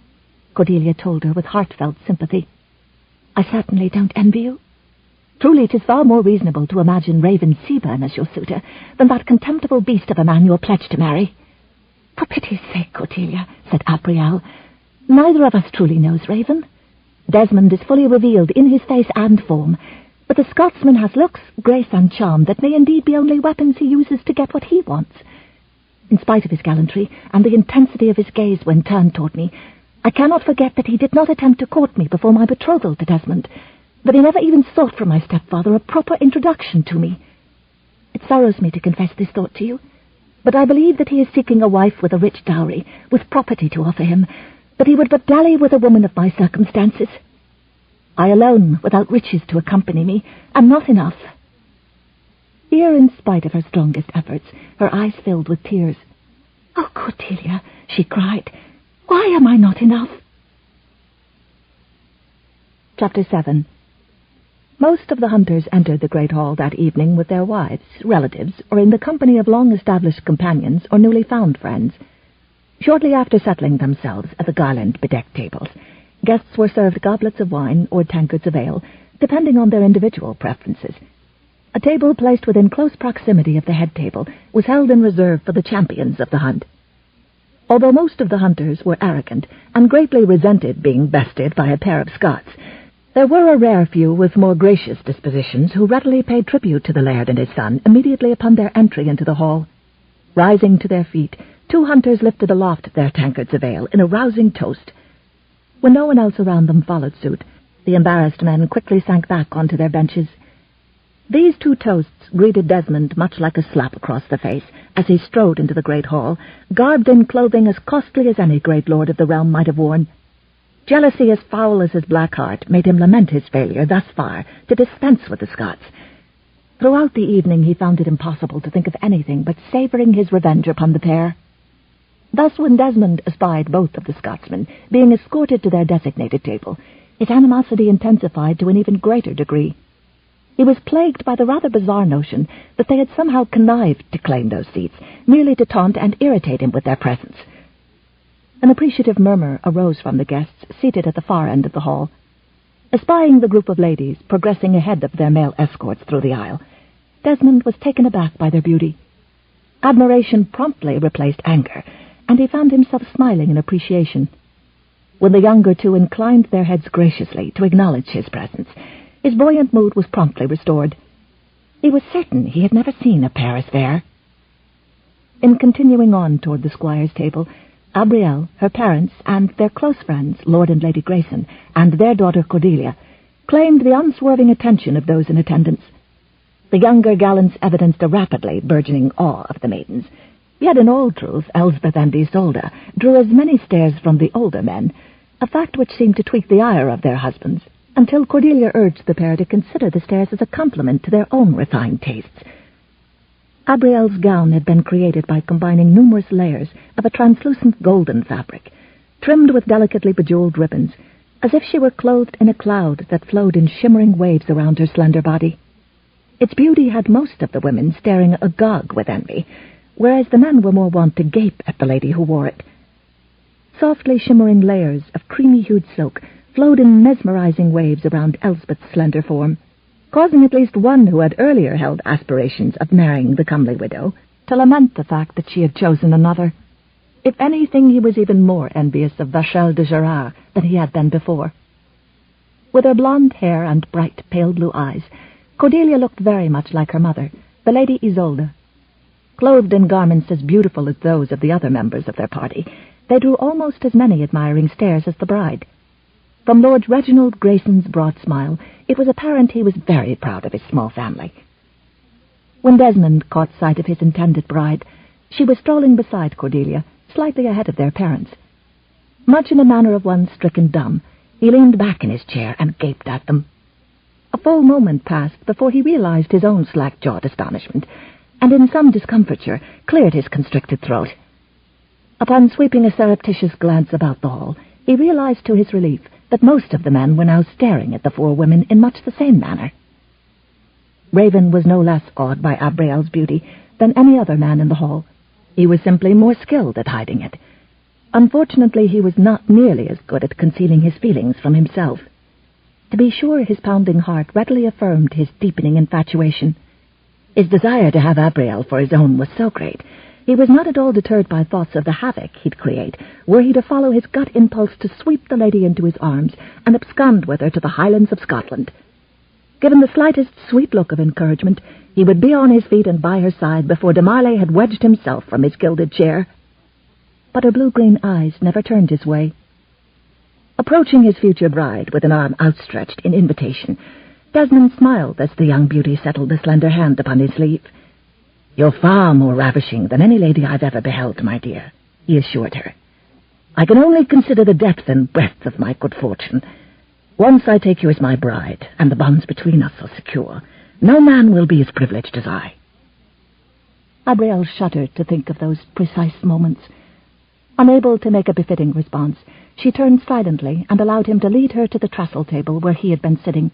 Cordelia told her with heartfelt sympathy. I certainly don't envy you. Truly, 'tis far more reasonable to imagine Raven Seabern as your suitor than that contemptible beast of a man you're pledged to marry. For pity's sake, Cordelia, said Abrielle, neither of us truly knows Raven. Desmond is fully revealed in his face and form, but the Scotsman has looks, grace, and charm that may indeed be only weapons he uses to get what he wants. In spite of his gallantry and the intensity of his gaze when turned toward me, I cannot forget that he did not attempt to court me before my betrothal to Desmond, that he never even sought from my stepfather a proper introduction to me. It sorrows me to confess this thought to you, but I believe that he is seeking a wife with a rich dowry, with property to offer him, that he would but dally with a woman of my circumstances. I alone, without riches to accompany me, am not enough. Here, in spite of her strongest efforts, her eyes filled with tears. Oh, Cordelia, she cried, why am I not enough? Chapter 7. Most of the hunters entered the great hall that evening with their wives, relatives, or in the company of long-established companions or newly found friends. Shortly after settling themselves at the garland-bedecked tables, guests were served goblets of wine or tankards of ale, depending on their individual preferences. A table placed within close proximity of the head table was held in reserve for the champions of the hunt. Although most of the hunters were arrogant and greatly resented being bested by a pair of Scots, there were a rare few with more gracious dispositions who readily paid tribute to the laird and his son immediately upon their entry into the hall. Rising to their feet, two hunters lifted aloft their tankards of ale in a rousing toast. When no one else around them followed suit, the embarrassed men quickly sank back onto their benches. These two toasts greeted Desmond much like a slap across the face as he strode into the great hall, garbed in clothing as costly as any great lord of the realm might have worn. Jealousy as foul as his black heart made him lament his failure thus far to dispense with the Scots. Throughout the evening he found it impossible to think of anything but savouring his revenge upon the pair. Thus, when Desmond espied both of the Scotsmen being escorted to their designated table, his animosity intensified to an even greater degree. He was plagued by the rather bizarre notion that they had somehow connived to claim those seats, merely to taunt and irritate him with their presence. An appreciative murmur arose from the guests seated at the far end of the hall. Espying the group of ladies progressing ahead of their male escorts through the aisle, Desmond was taken aback by their beauty. Admiration promptly replaced anger, and he found himself smiling in appreciation. When the younger two inclined their heads graciously to acknowledge his presence, his buoyant mood was promptly restored. He was certain he had never seen a pair as fair. In continuing on toward the squire's table, Abrielle, her parents, and their close friends, Lord and Lady Grayson, and their daughter Cordelia, claimed the unswerving attention of those in attendance. The younger gallants evidenced a rapidly burgeoning awe of the maidens, yet in all truth Elsbeth and Isolde drew as many stares from the older men, a fact which seemed to tweak the ire of their husbands, until Cordelia urged the pair to consider the stares as a compliment to their own refined tastes. Abrielle's gown had been created by combining numerous layers of a translucent golden fabric, trimmed with delicately bejeweled ribbons, as if she were clothed in a cloud that flowed in shimmering waves around her slender body. Its beauty had most of the women staring agog with envy, whereas the men were more wont to gape at the lady who wore it. Softly shimmering layers of creamy-hued silk flowed in mesmerizing waves around Elsbeth's slender form, causing at least one who had earlier held aspirations of marrying the comely widow to lament the fact that she had chosen another. If anything, he was even more envious of Vachel de Gerard than he had been before. With her blonde hair and bright, pale blue eyes, Cordelia looked very much like her mother, the Lady Isolde. Clothed in garments as beautiful as those of the other members of their party, they drew almost as many admiring stares as the bride. From Lord Reginald Grayson's broad smile, it was apparent he was very proud of his small family. When Desmond caught sight of his intended bride, She was strolling beside Cordelia, slightly ahead of their parents. Much in the manner of one stricken dumb, he leaned back in his chair and gaped at them. A full moment passed before he realized his own slack-jawed astonishment, and in some discomfiture cleared his constricted throat. Upon sweeping a surreptitious glance about the hall, he realized to his relief that most of the men were now staring at the four women in much the same manner. Raven was no less awed by Abrielle's beauty than any other man in the hall. He was simply more skilled at hiding it. Unfortunately, he was not nearly as good at concealing his feelings from himself. To be sure, his pounding heart readily affirmed his deepening infatuation. His desire to have Abrielle for his own was so great, he was not at all deterred by thoughts of the havoc he'd create were he to follow his gut impulse to sweep the lady into his arms and abscond with her to the Highlands of Scotland. Given the slightest sweet look of encouragement, he would be on his feet and by her side before de Marley had wedged himself from his gilded chair. But her blue-green eyes never turned his way. Approaching his future bride with an arm outstretched in invitation, Desmond smiled as the young beauty settled a slender hand upon his sleeve. "You're far more ravishing than any lady I've ever beheld, my dear," he assured her. "I can only consider the depth and breadth of my good fortune. Once I take you as my bride, and the bonds between us are secure, no man will be as privileged as I." Abrielle shuddered to think of those precise moments. Unable to make a befitting response, she turned silently and allowed him to lead her to the trestle table where he had been sitting.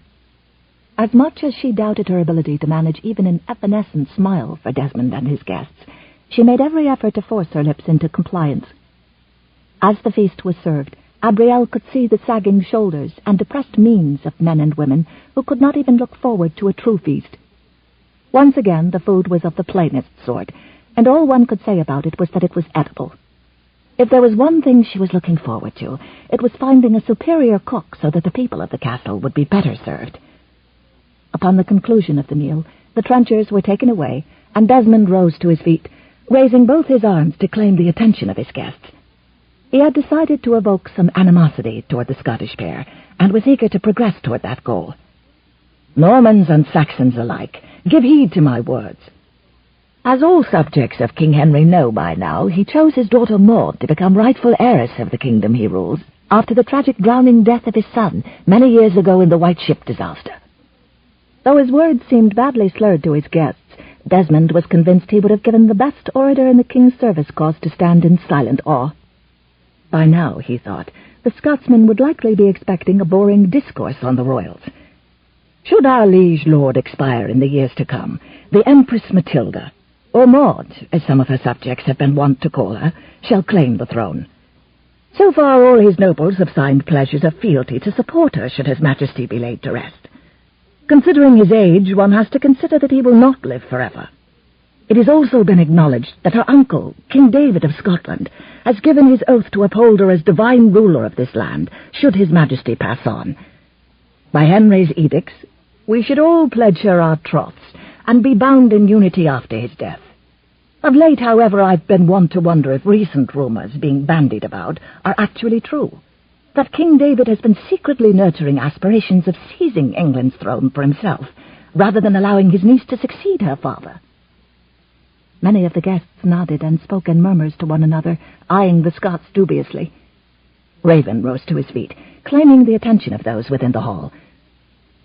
As much as she doubted her ability to manage even an evanescent smile for Desmond and his guests, she made every effort to force her lips into compliance. As the feast was served, Abrielle could see the sagging shoulders and depressed means of men and women who could not even look forward to a true feast. Once again, the food was of the plainest sort, and all one could say about it was that it was edible. If there was one thing she was looking forward to, it was finding a superior cook so that the people of the castle would be better served. Upon the conclusion of the meal, the trenchers were taken away, and Desmond rose to his feet, raising both his arms to claim the attention of his guests. He had decided to evoke some animosity toward the Scottish pair, and was eager to progress toward that goal. "Normans and Saxons alike, give heed to my words. As all subjects of King Henry know by now, he chose his daughter Maud to become rightful heiress of the kingdom he rules, after the tragic drowning death of his son many years ago in the White Ship disaster." Though his words seemed badly slurred to his guests, Desmond was convinced he would have given the best orator in the king's service cause to stand in silent awe. By now, he thought, the Scotsman would likely be expecting a boring discourse on the royals. "Should our liege lord expire in the years to come, the Empress Matilda, or Maud, as some of her subjects have been wont to call her, shall claim the throne. So far all his nobles have signed pledges of fealty to support her should his majesty be laid to rest. Considering his age, one has to consider that he will not live forever. It has also been acknowledged that her uncle, King David of Scotland, has given his oath to uphold her as divine ruler of this land, should his majesty pass on. By Henry's edicts, we should all pledge her our troths, and be bound in unity after his death. Of late, however, I've been wont to wonder if recent rumors being bandied about are actually true, that King David has been secretly nurturing aspirations of seizing England's throne for himself, rather than allowing his niece to succeed her father." Many of the guests nodded and spoke in murmurs to one another, eyeing the Scots dubiously. Raven rose to his feet, claiming the attention of those within the hall.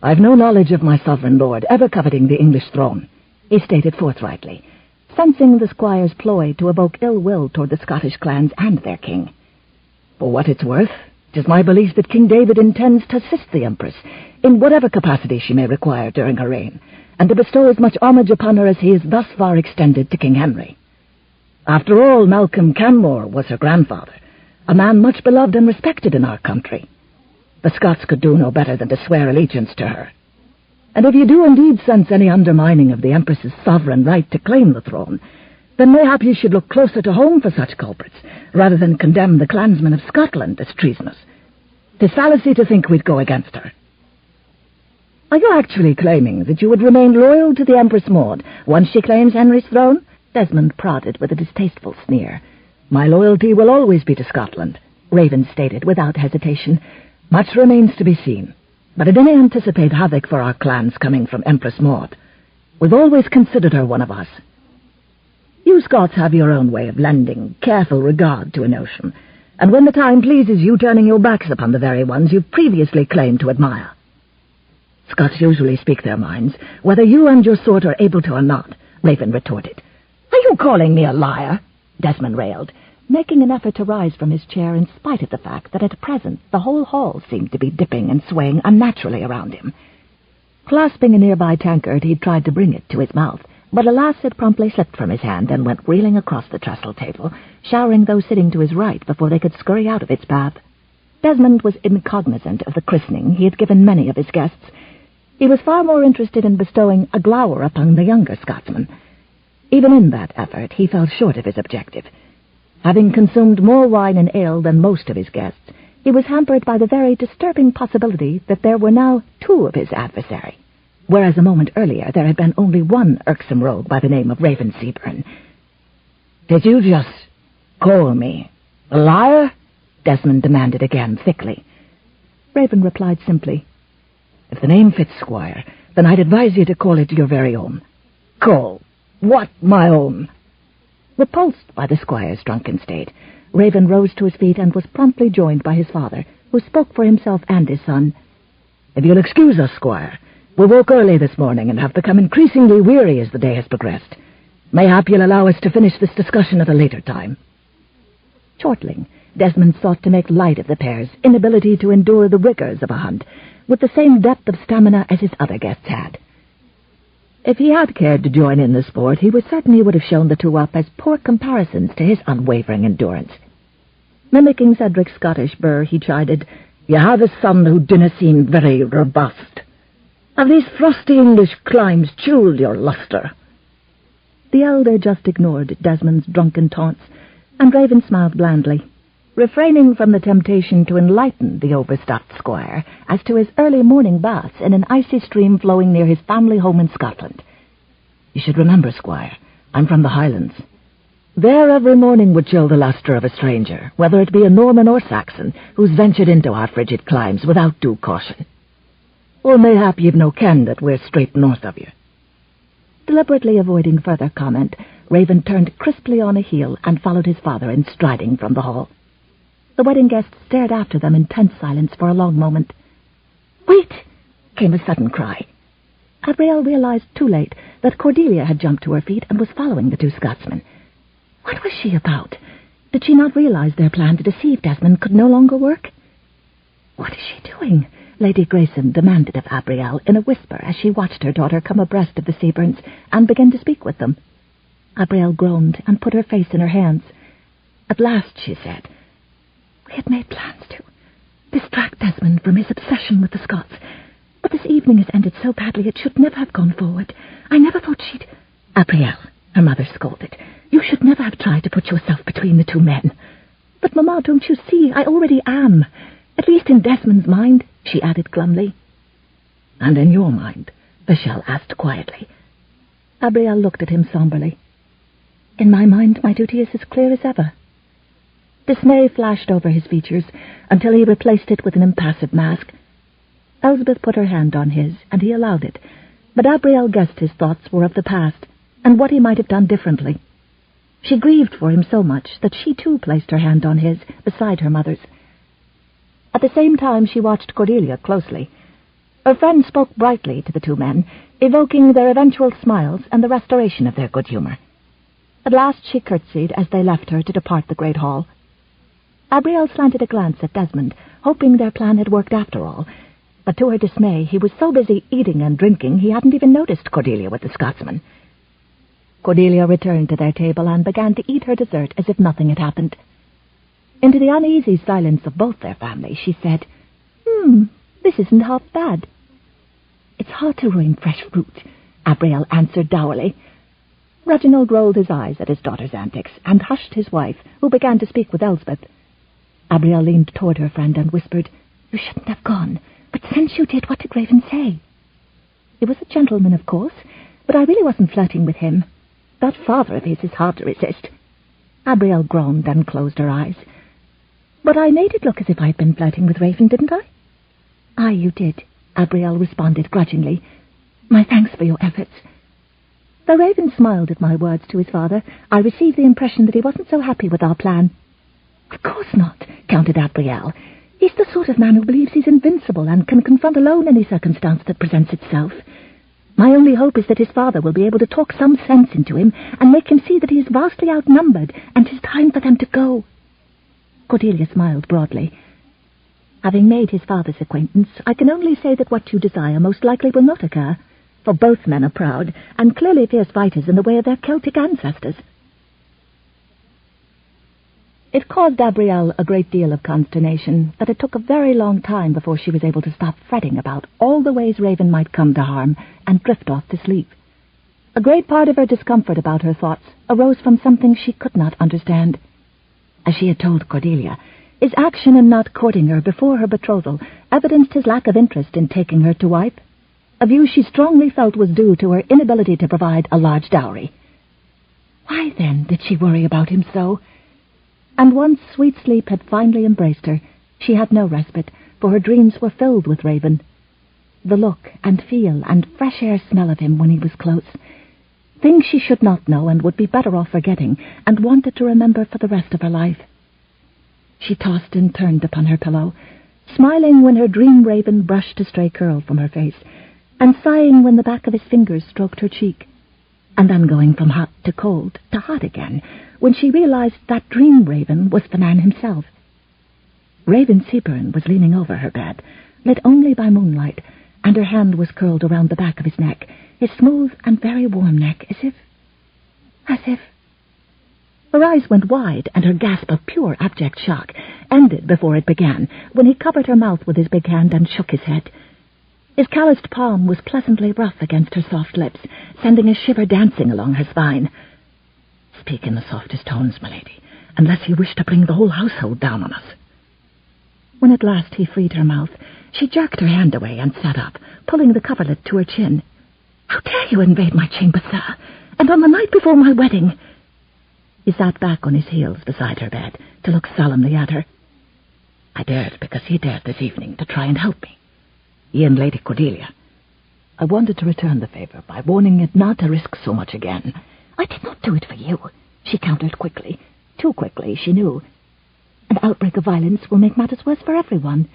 "I've no knowledge of my sovereign lord ever coveting the English throne," he stated forthrightly, sensing the squire's ploy to evoke ill will toward the Scottish clans and their king. "For what it's worth, it is my belief that King David intends to assist the Empress in whatever capacity she may require during her reign, and to bestow as much homage upon her as he has thus far extended to King Henry. After all, Malcolm Canmore was her grandfather, a man much beloved and respected in our country. The Scots could do no better than to swear allegiance to her. And if you do indeed sense any undermining of the Empress's sovereign right to claim the throne, then mayhap you should look closer to home for such culprits, rather than condemn the clansmen of Scotland as treasonous. 'Tis fallacy to think we'd go against her." "Are you actually claiming that you would remain loyal to the Empress Maud once she claims Henry's throne?" Desmond prodded with a distasteful sneer. "My loyalty will always be to Scotland," Raven stated without hesitation. "Much remains to be seen, but I didn't anticipate havoc for our clans coming from Empress Maud. We've always considered her one of us." You Scots have your own way of lending careful regard to a notion, and when the time pleases you, turning your backs upon the very ones you've previously claimed to admire. Scots usually speak their minds, whether you and your sort are able to or not, Raven retorted. Are you calling me a liar? Desmond railed, making an effort to rise from his chair in spite of the fact that at present the whole hall seemed to be dipping and swaying unnaturally around him. Clasping a nearby tankard, he tried to bring it to his mouth, but alas, it promptly slipped from his hand and went reeling across the trestle table, showering those sitting to his right before they could scurry out of its path. Desmond was incognizant of the christening he had given many of his guests. He was far more interested in bestowing a glower upon the younger Scotsman. Even in that effort, he fell short of his objective. Having consumed more wine and ale than most of his guests, he was hampered by the very disturbing possibility that there were now two of his adversary, whereas a moment earlier there had been only one irksome rogue by the name of Raven Seabern. Did you just call me a liar? Desmond demanded again, thickly. Raven replied simply, If the name fits, Squire, then I'd advise you to call it your very own. Call what my own? Repulsed by the squire's drunken state, Raven rose to his feet and was promptly joined by his father, who spoke for himself and his son. If you'll excuse us, Squire, we woke early this morning and have become increasingly weary as the day has progressed. Mayhap you'll allow us to finish this discussion at a later time. Chortling, Desmond sought to make light of the pair's inability to endure the rigors of a hunt, with the same depth of stamina as his other guests had. If he had cared to join in the sport, he certainly would have shown the two up as poor comparisons to his unwavering endurance. Mimicking Cedric's Scottish burr, he chided, You have a son who dinna seem very robust. Have these frosty English climes chilled your lustre? The elder just ignored Desmond's drunken taunts, and Raven smiled blandly, refraining from the temptation to enlighten the overstuffed squire as to his early morning baths in an icy stream flowing near his family home in Scotland. You should remember, Squire, I'm from the Highlands. There every morning would chill the lustre of a stranger, whether it be a Norman or Saxon, who's ventured into our frigid climes without due caution. Or mayhap you've no ken that we're straight north of you. Deliberately avoiding further comment, Raven turned crisply on a heel and followed his father in striding from the hall. The wedding guests stared after them in tense silence for a long moment. Wait! Came a sudden cry. Abrielle realized too late that Cordelia had jumped to her feet and was following the two Scotsmen. What was she about? Did she not realize their plan to deceive Desmond could no longer work? What is she doing? Lady Grayson demanded of Abrielle in a whisper as she watched her daughter come abreast of the Seaburns and begin to speak with them. Abrielle groaned and put her face in her hands. At last, she said, We had made plans to distract Desmond from his obsession with the Scots, but this evening has ended so badly it should never have gone forward. I never thought she'd... Abrielle, her mother scolded, you should never have tried to put yourself between the two men. But, Mamma, don't you see, I already am. At least in Desmond's mind, she added glumly. And in your mind? Vachel asked quietly. Abrielle looked at him somberly. In my mind, my duty is as clear as ever. Dismay flashed over his features until he replaced it with an impassive mask. Elspeth put her hand on his, and he allowed it, but Abrielle guessed his thoughts were of the past, and what he might have done differently. She grieved for him so much that she too placed her hand on his, beside her mother's. At the same time she watched Cordelia closely. Her friend spoke brightly to the two men, evoking their eventual smiles and the restoration of their good humor. At last she curtsied as they left her to depart the great hall. Abrielle slanted a glance at Desmond, hoping their plan had worked after all, but to her dismay he was so busy eating and drinking he hadn't even noticed Cordelia with the Scotsman. Cordelia returned to their table and began to eat her dessert as if nothing had happened. Into the uneasy silence of both their families she said, This isn't half bad. It's hard to ruin fresh fruit, Abrielle answered dourly. Reginald rolled his eyes at his daughter's antics and hushed his wife, who began to speak with Elspeth. Abrielle leaned toward her friend and whispered, You shouldn't have gone, but since you did, what did Raven say? He was a gentleman, of course, but I really wasn't flirting with him. That father of his is hard to resist. Abrielle groaned and closed her eyes. But I made it look as if I'd been flirting with Raven, didn't I? Aye, you did, Abrielle responded grudgingly. My thanks for your efforts. The Raven smiled at my words to his father. I received the impression that he wasn't so happy with our plan. Of course not, countered Abrielle. He's the sort of man who believes he's invincible and can confront alone any circumstance that presents itself. My only hope is that his father will be able to talk some sense into him and make him see that he is vastly outnumbered and 'tis time for them to go. Cordelia smiled broadly. Having made his father's acquaintance, I can only say that what you desire most likely will not occur, for both men are proud and clearly fierce fighters in the way of their Celtic ancestors. It caused Abrielle a great deal of consternation that it took a very long time before she was able to stop fretting about all the ways Raven might come to harm and drift off to sleep. A great part of her discomfort about her thoughts arose from something she could not understand. As she had told Cordelia, his action in not courting her before her betrothal evidenced his lack of interest in taking her to wife, a view she strongly felt was due to her inability to provide a large dowry. Why, then, did she worry about him so? And once sweet sleep had finally embraced her, she had no respite, for her dreams were filled with Raven. The look and feel and fresh air smell of him when he was close. Things she should not know and would be better off forgetting, and wanted to remember for the rest of her life. She tossed and turned upon her pillow, smiling when her dream Raven brushed a stray curl from her face, and sighing when the back of his fingers stroked her cheek, and then going from hot to cold to hot again, when she realized that dream Raven was the man himself. Raven Seabern was leaning over her bed, lit only by moonlight, and her hand was curled around the back of his neck, his smooth and very warm neck, as if... Her eyes went wide, and her gasp of pure abject shock ended before it began, when he covered her mouth with his big hand and shook his head. His calloused palm was pleasantly rough against her soft lips, sending a shiver dancing along her spine. "Speak in the softest tones, my lady, unless you wish to bring the whole household down on us." When at last he freed her mouth, she jerked her hand away and sat up, pulling the coverlet to her chin. "How dare you invade my chamber, sir, and on the night before my wedding?" He sat back on his heels beside her bed to look solemnly at her. "I dared because he dared this evening to try and help me. He and Lady Cordelia. I wanted to return the favor by warning it not to risk so much again." "I did not do it for you," she countered quickly. Too quickly, she knew. "An outbreak of violence will make matters worse for everyone.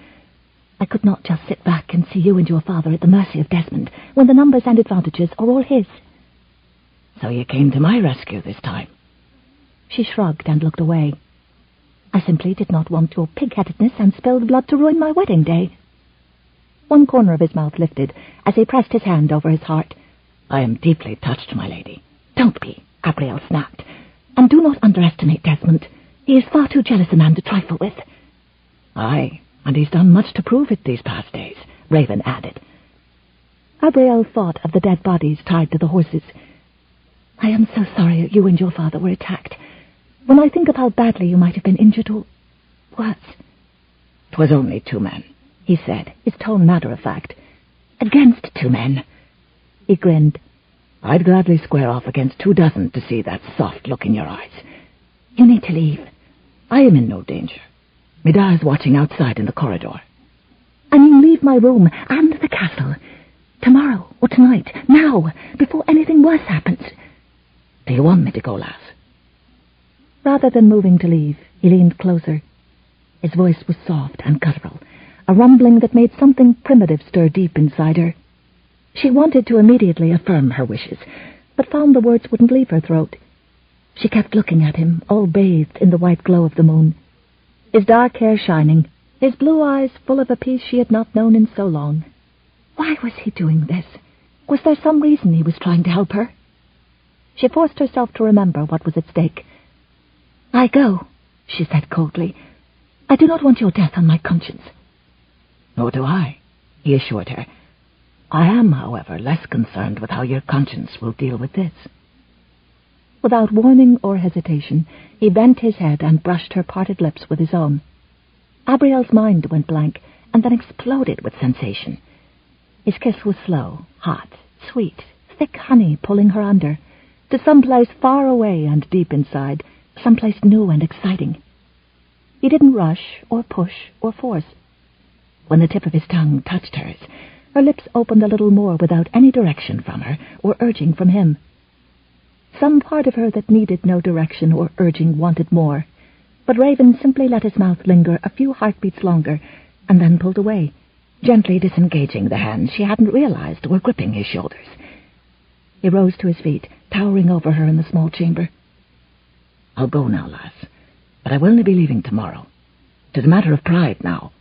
I could not just sit back and see you and your father at the mercy of Desmond, when the numbers and advantages are all his." "So you came to my rescue this time?" She shrugged and looked away. "I simply did not want your pig-headedness and spilled blood to ruin my wedding day." One corner of his mouth lifted as he pressed his hand over his heart. "I am deeply touched, my lady." "Don't be," Abrielle snapped. "And do not underestimate Desmond. He is far too jealous a man to trifle with." "Aye, and he's done much to prove it these past days," Raven added. Abrielle thought of the dead bodies tied to the horses. "I am so sorry you and your father were attacked. When I think of how badly you might have been injured or worse." "'Twas only 2 men, he said, his tone matter-of-fact. "Against 2 men." He grinned. "I'd gladly square off against 24 to see that soft look in your eyes." "You need to leave." "I am in no danger. Mida is watching outside in the corridor." "I mean leave my room and the castle. Tomorrow or tonight, now, before anything worse happens." "Do you want me to go, lass?" Rather than moving to leave, he leaned closer. His voice was soft and guttural, a rumbling that made something primitive stir deep inside her. She wanted to immediately affirm her wishes, but found the words wouldn't leave her throat. She kept looking at him, all bathed in the white glow of the moon. His dark hair shining, his blue eyes full of a peace she had not known in so long. Why was he doing this? Was there some reason he was trying to help her? She forced herself to remember what was at stake. "I go," she said coldly. "I do not want your death on my conscience." "Nor do I," he assured her. "I am, however, less concerned with how your conscience will deal with this." Without warning or hesitation, he bent his head and brushed her parted lips with his own. Abrielle's mind went blank and then exploded with sensation. His kiss was slow, hot, sweet, thick honey pulling her under, to some place far away and deep inside, someplace new and exciting. He didn't rush or push or force. When the tip of his tongue touched hers, her lips opened a little more without any direction from her or urging from him. Some part of her that needed no direction or urging wanted more. But Raven simply let his mouth linger a few heartbeats longer, and then pulled away, gently disengaging the hands she hadn't realized were gripping his shoulders. He rose to his feet, towering over her in the small chamber. "I'll go now, lass, but I will only be leaving tomorrow. 'Tis a matter of pride now."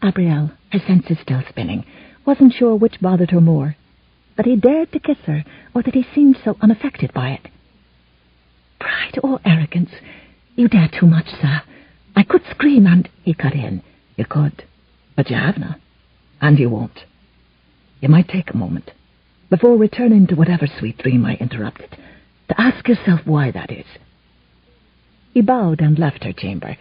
Abrielle, her senses still spinning, wasn't sure which bothered her more, that he dared to kiss her, or that he seemed so unaffected by it. "Pride or arrogance? You dare too much, sir. I could scream and—" He cut in. "You could, but you havena, and you won't. You might take a moment, before returning to whatever sweet dream I interrupted, to ask yourself why that is." He bowed and left her chamber.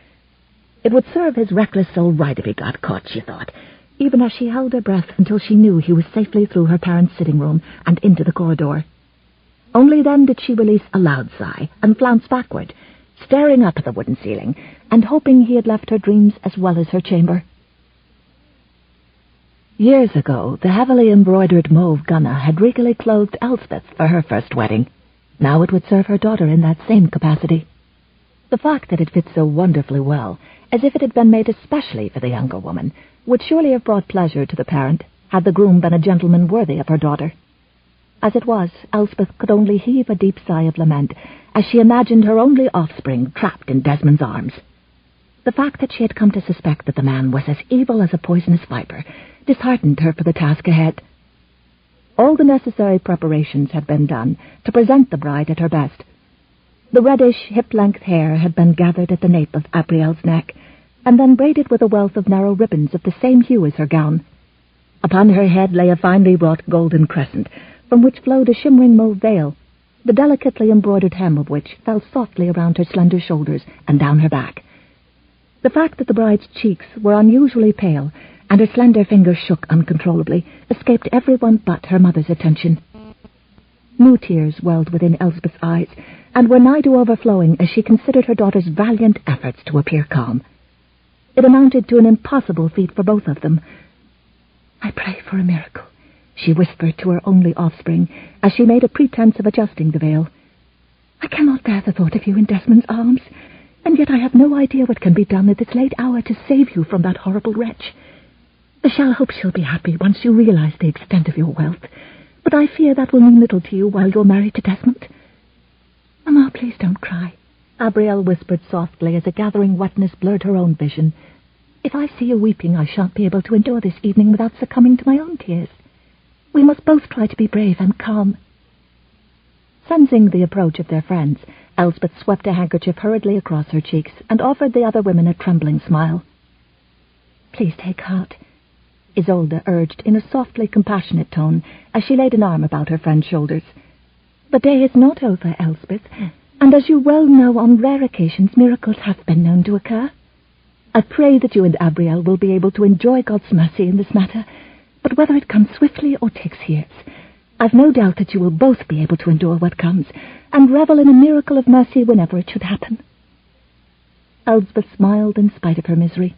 It would serve his reckless soul right if he got caught, she thought, even as she held her breath until she knew he was safely through her parents' sitting room and into the corridor. Only then did she release a loud sigh and flounce backward, staring up at the wooden ceiling and hoping he had left her dreams as well as her chamber. Years ago, the heavily embroidered mauve gunna had regally clothed Elspeth for her first wedding. Now it would serve her daughter in that same capacity. The fact that it fit so wonderfully well, as if it had been made especially for the younger woman, would surely have brought pleasure to the parent, had the groom been a gentleman worthy of her daughter. As it was, Elspeth could only heave a deep sigh of lament as she imagined her only offspring trapped in Desmond's arms. The fact that she had come to suspect that the man was as evil as a poisonous viper disheartened her for the task ahead. All the necessary preparations had been done to present the bride at her best. The reddish, hip-length hair had been gathered at the nape of Abrielle's neck, and then braided with a wealth of narrow ribbons of the same hue as her gown. Upon her head lay a finely wrought golden crescent, from which flowed a shimmering mauve veil, the delicately embroidered hem of which fell softly around her slender shoulders and down her back. The fact that the bride's cheeks were unusually pale, and her slender fingers shook uncontrollably, escaped everyone but her mother's attention. New tears welled within Elspeth's eyes, and were nigh to overflowing as she considered her daughter's valiant efforts to appear calm. It amounted to an impossible feat for both of them. "I pray for a miracle," she whispered to her only offspring, as she made a pretense of adjusting the veil. "I cannot bear the thought of you in Desmond's arms, and yet I have no idea what can be done at this late hour to save you from that horrible wretch. I shall hope she'll be happy once you realize the extent of your wealth, but I fear that will mean little to you while you're married to Desmond." "Mamma, please don't cry," Abrielle whispered softly as a gathering wetness blurred her own vision. "If I see you weeping, I shan't be able to endure this evening without succumbing to my own tears. We must both try to be brave and calm." Sensing the approach of their friends, Elspeth swept a handkerchief hurriedly across her cheeks and offered the other women a trembling smile. "Please take heart," Isolde urged in a softly compassionate tone as she laid an arm about her friend's shoulders. "The day is not over, Elspeth, and as you well know, on rare occasions miracles have been known to occur. I pray that you and Abrielle will be able to enjoy God's mercy in this matter, but whether it comes swiftly or takes years, I've no doubt that you will both be able to endure what comes, and revel in a miracle of mercy whenever it should happen." Elspeth smiled in spite of her misery.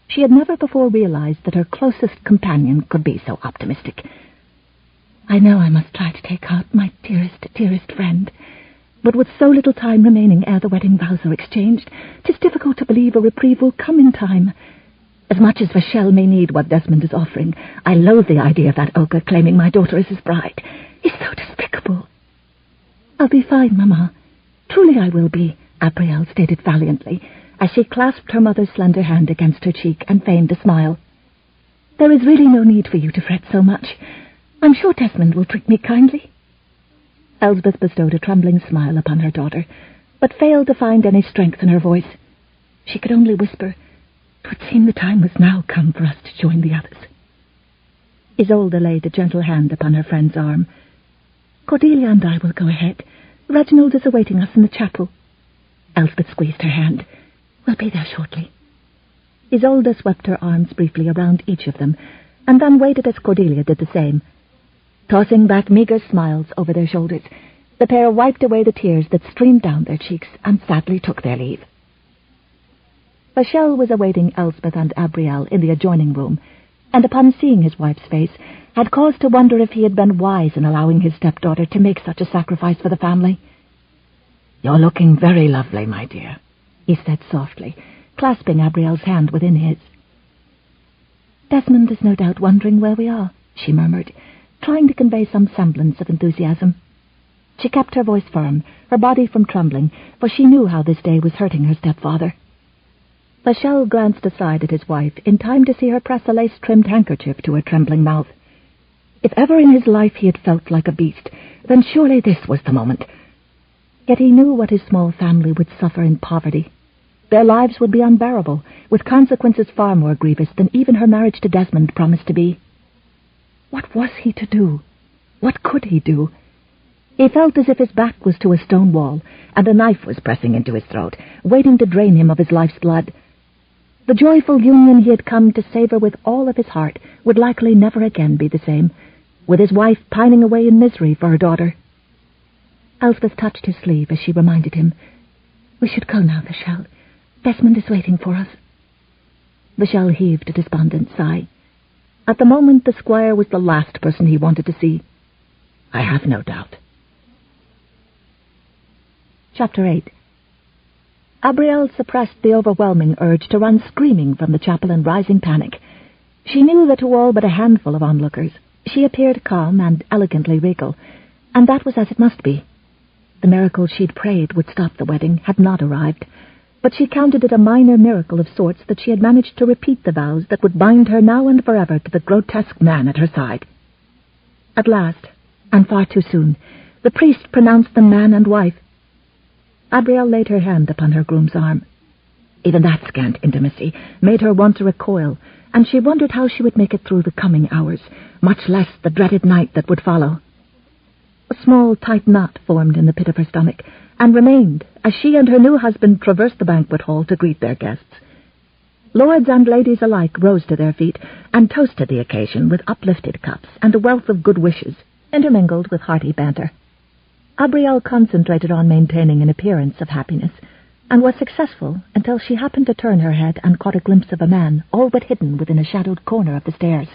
She had never before realized that her closest companion could be so optimistic. "I know I must try to take heart, my dearest, dearest friend. But with so little time remaining ere the wedding vows are exchanged, 'tis difficult to believe a reprieve will come in time. As much as Vachel may need what Desmond is offering, I loathe the idea of that ogre claiming my daughter as his bride. He's so despicable." "I'll be fine, Mamma. Truly I will be," Abrielle stated valiantly, as she clasped her mother's slender hand against her cheek and feigned a smile. "There is really no need for you to fret so much. I'm sure Desmond will treat me kindly." Elspeth bestowed a trembling smile upon her daughter, but failed to find any strength in her voice. She could only whisper, "'Twould seem the time was now come for us to join the others." Isolde laid a gentle hand upon her friend's arm. "Cordelia and I will go ahead. Reginald is awaiting us in the chapel." Elspeth squeezed her hand. "We'll be there shortly." Isolde swept her arms briefly around each of them, and then waited as Cordelia did the same. Tossing back meagre smiles over their shoulders, the pair wiped away the tears that streamed down their cheeks and sadly took their leave. Vachel was awaiting Elspeth and Abrielle in the adjoining room, and upon seeing his wife's face, had cause to wonder if he had been wise in allowing his stepdaughter to make such a sacrifice for the family. "You're looking very lovely, my dear," he said softly, clasping Abrielle's hand within his. "Desmond is no doubt wondering where we are," she murmured, trying to convey some semblance of enthusiasm. She kept her voice firm, her body from trembling, for she knew how this day was hurting her stepfather. Vachel glanced aside at his wife in time to see her press a lace-trimmed handkerchief to her trembling mouth. If ever in his life he had felt like a beast, then surely this was the moment. Yet he knew what his small family would suffer in poverty. Their lives would be unbearable, with consequences far more grievous than even her marriage to Desmond promised to be. What was he to do? What could he do? He felt as if his back was to a stone wall, and a knife was pressing into his throat, waiting to drain him of his life's blood. The joyful union he had come to savor with all of his heart would likely never again be the same, with his wife pining away in misery for her daughter. Elspeth touched his sleeve as she reminded him, "We should go now, Vachel. Desmond is waiting for us." Vachel heaved a despondent sigh. At the moment, the squire was the last person he wanted to see. "I have no doubt." Chapter 8. Abrielle suppressed the overwhelming urge to run screaming from the chapel in rising panic. She knew that to all but a handful of onlookers, she appeared calm and elegantly regal, and that was as it must be. The miracle she'd prayed would stop the wedding had not arrived, but she counted it a minor miracle of sorts that she had managed to repeat the vows that would bind her now and forever to the grotesque man at her side. At last, and far too soon, the priest pronounced them man and wife. Abrielle laid her hand upon her groom's arm. Even that scant intimacy made her want to recoil, and she wondered how she would make it through the coming hours, much less the dreaded night that would follow. A small, tight knot formed in the pit of her stomach, and remained as she and her new husband traversed the banquet hall to greet their guests. Lords and ladies alike rose to their feet and toasted the occasion with uplifted cups and a wealth of good wishes, intermingled with hearty banter. Abrielle concentrated on maintaining an appearance of happiness, and was successful until she happened to turn her head and caught a glimpse of a man all but hidden within a shadowed corner of the stairs.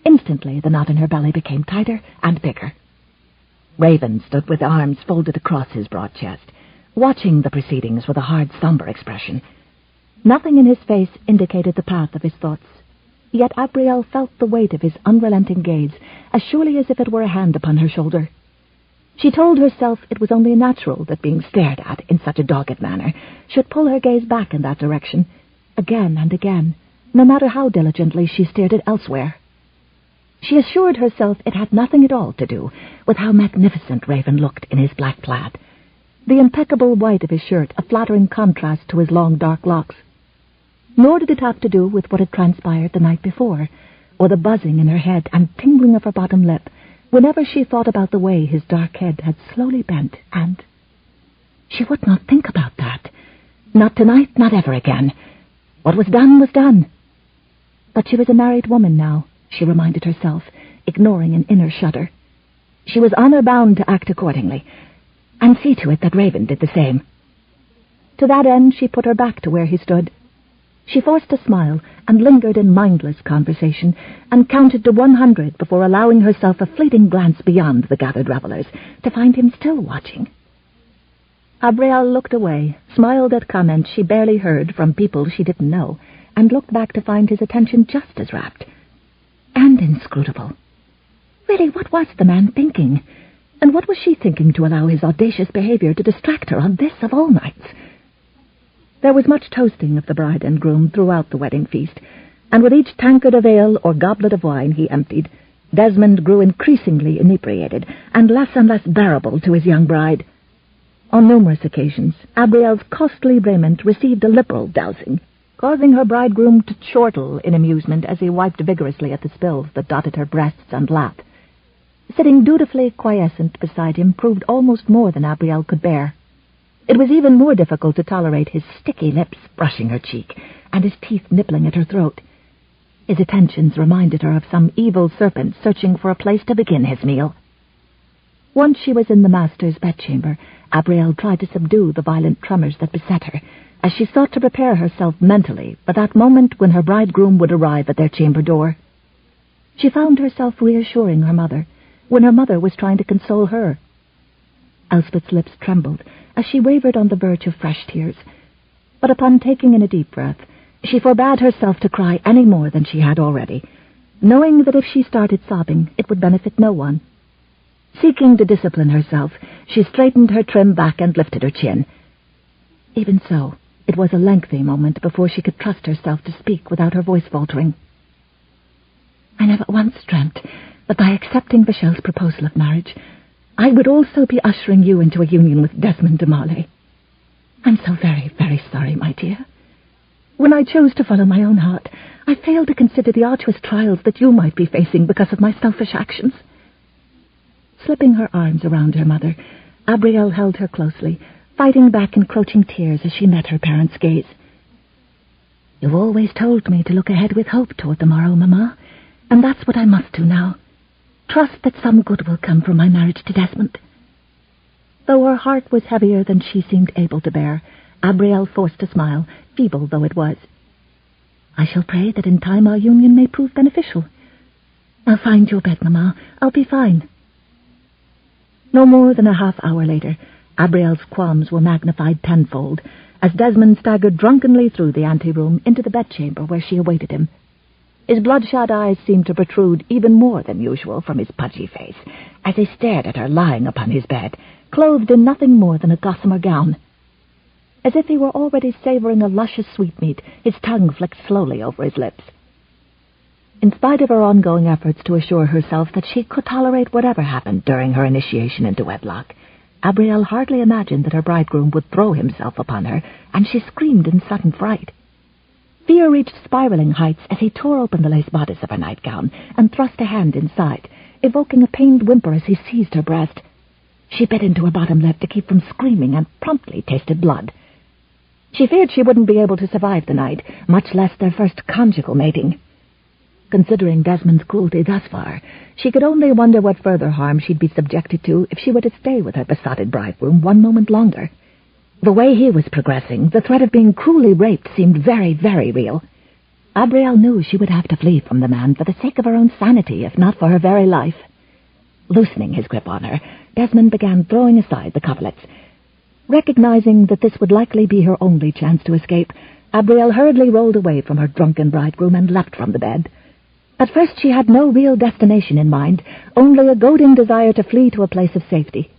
Instantly the knot in her belly became tighter and bigger. Raven stood with arms folded across his broad chest, watching the proceedings with a hard, somber expression. Nothing in his face indicated the path of his thoughts, yet Abrielle felt the weight of his unrelenting gaze as surely as if it were a hand upon her shoulder. She told herself it was only natural that being stared at in such a dogged manner should pull her gaze back in that direction, again and again, no matter how diligently she steered it elsewhere. She assured herself it had nothing at all to do with how magnificent Raven looked in his black plaid, the impeccable white of his shirt a flattering contrast to his long dark locks. Nor did it have to do with what had transpired the night before, or the buzzing in her head and tingling of her bottom lip, whenever she thought about the way his dark head had slowly bent, and she would not think about that. Not tonight, not ever again. What was done was done. But she was a married woman now, she reminded herself, ignoring an inner shudder. She was honor-bound to act accordingly, and see to it that Raven did the same. To that end she put her back to where he stood. She forced a smile and lingered in mindless conversation, and counted to 100 before allowing herself a fleeting glance beyond the gathered revelers, to find him still watching. Abrielle looked away, smiled at comments she barely heard from people she didn't know, and looked back to find his attention just as rapt and inscrutable. Really, what was the man thinking? And what was she thinking to allow his audacious behavior to distract her on this of all nights? There was much toasting of the bride and groom throughout the wedding feast, and with each tankard of ale or goblet of wine he emptied, Desmond grew increasingly inebriated and less bearable to his young bride. On numerous occasions, Abrielle's costly raiment received a liberal dousing, causing her bridegroom to chortle in amusement as he wiped vigorously at the spills that dotted her breasts and lap. Sitting dutifully quiescent beside him proved almost more than Abrielle could bear. It was even more difficult to tolerate his sticky lips brushing her cheek and his teeth nibbling at her throat. His attentions reminded her of some evil serpent searching for a place to begin his meal. Once she was in the master's bedchamber, Abrielle tried to subdue the violent tremors that beset her, as she sought to prepare herself mentally for that moment when her bridegroom would arrive at their chamber door. She found herself reassuring her mother, when her mother was trying to console her. Elspeth's lips trembled as she wavered on the verge of fresh tears, but upon taking in a deep breath, she forbade herself to cry any more than she had already, knowing that if she started sobbing, it would benefit no one. Seeking to discipline herself, she straightened her trim back and lifted her chin. Even so, it was a lengthy moment before she could trust herself to speak without her voice faltering. I never once dreamt that by accepting Michelle's proposal of marriage, I would also be ushering you into a union with Desmond de Marley. I'm so very, very sorry, my dear. When I chose to follow my own heart, I failed to consider the arduous trials that you might be facing because of my selfish actions. Slipping her arms around her mother, Abrielle held her closely, fighting back encroaching tears as she met her parents' gaze. You've always told me to look ahead with hope toward the morrow, Mamma, and that's what I must do now. Trust that some good will come from my marriage to Desmond. Though her heart was heavier than she seemed able to bear, Abrielle forced a smile, feeble though it was. I shall pray that in time our union may prove beneficial. Now find your bed, Mamma. I'll be fine. No more than a half-hour later, Abrielle's qualms were magnified tenfold, as Desmond staggered drunkenly through the anteroom into the bedchamber where she awaited him. His bloodshot eyes seemed to protrude even more than usual from his pudgy face, as he stared at her lying upon his bed, clothed in nothing more than a gossamer gown. As if he were already savouring a luscious sweetmeat, his tongue flicked slowly over his lips. In spite of her ongoing efforts to assure herself that she could tolerate whatever happened during her initiation into wedlock, Abrielle hardly imagined that her bridegroom would throw himself upon her, and she screamed in sudden fright. Fear reached spiraling heights as he tore open the lace bodice of her nightgown and thrust a hand inside, evoking a pained whimper as he seized her breast. She bit into her bottom lip to keep from screaming and promptly tasted blood. She feared she wouldn't be able to survive the night, much less their first conjugal mating. Considering Desmond's cruelty thus far, she could only wonder what further harm she'd be subjected to if she were to stay with her besotted bridegroom one moment longer. The way he was progressing, the threat of being cruelly raped seemed very, very real. Abrielle knew she would have to flee from the man for the sake of her own sanity, if not for her very life. Loosening his grip on her, Desmond began throwing aside the coverlets. Recognizing that this would likely be her only chance to escape, Abrielle hurriedly rolled away from her drunken bridegroom and leapt from the bed. At first she had no real destination in mind, only a goading desire to flee to a place of safety.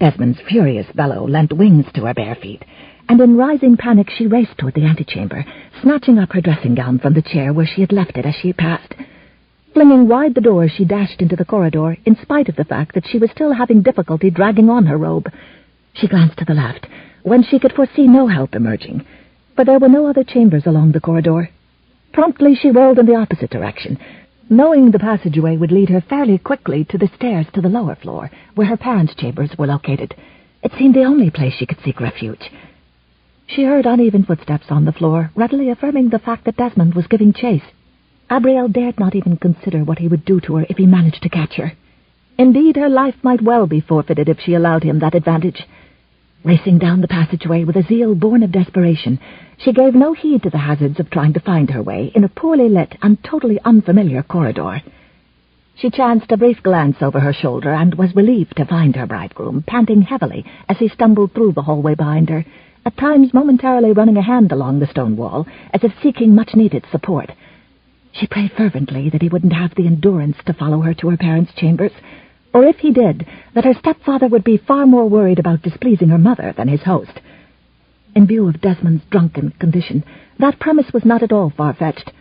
Desmond's furious bellow lent wings to her bare feet, and in rising panic she raced toward the antechamber, snatching up her dressing gown from the chair where she had left it as she passed. Flinging wide the door, she dashed into the corridor, in spite of the fact that she was still having difficulty dragging on her robe. She glanced to the left, when she could foresee no help emerging, for there were no other chambers along the corridor. Promptly she whirled in the opposite direction, knowing the passageway would lead her fairly quickly to the stairs to the lower floor, where her parents' chambers were located. It seemed the only place she could seek refuge. She heard uneven footsteps on the floor, readily affirming the fact that Desmond was giving chase. Abrielle dared not even consider what he would do to her if he managed to catch her. Indeed, her life might well be forfeited if she allowed him that advantage. Racing down the passageway with a zeal born of desperation, she gave no heed to the hazards of trying to find her way in a poorly lit and totally unfamiliar corridor. She chanced a brief glance over her shoulder and was relieved to find her bridegroom panting heavily as he stumbled through the hallway behind her, at times momentarily running a hand along the stone wall as if seeking much-needed support. She prayed fervently that he wouldn't have the endurance to follow her to her parents' chambers, or if he did, that her stepfather would be far more worried about displeasing her mother than his host. In view of Desmond's drunken condition, that premise was not at all far-fetched.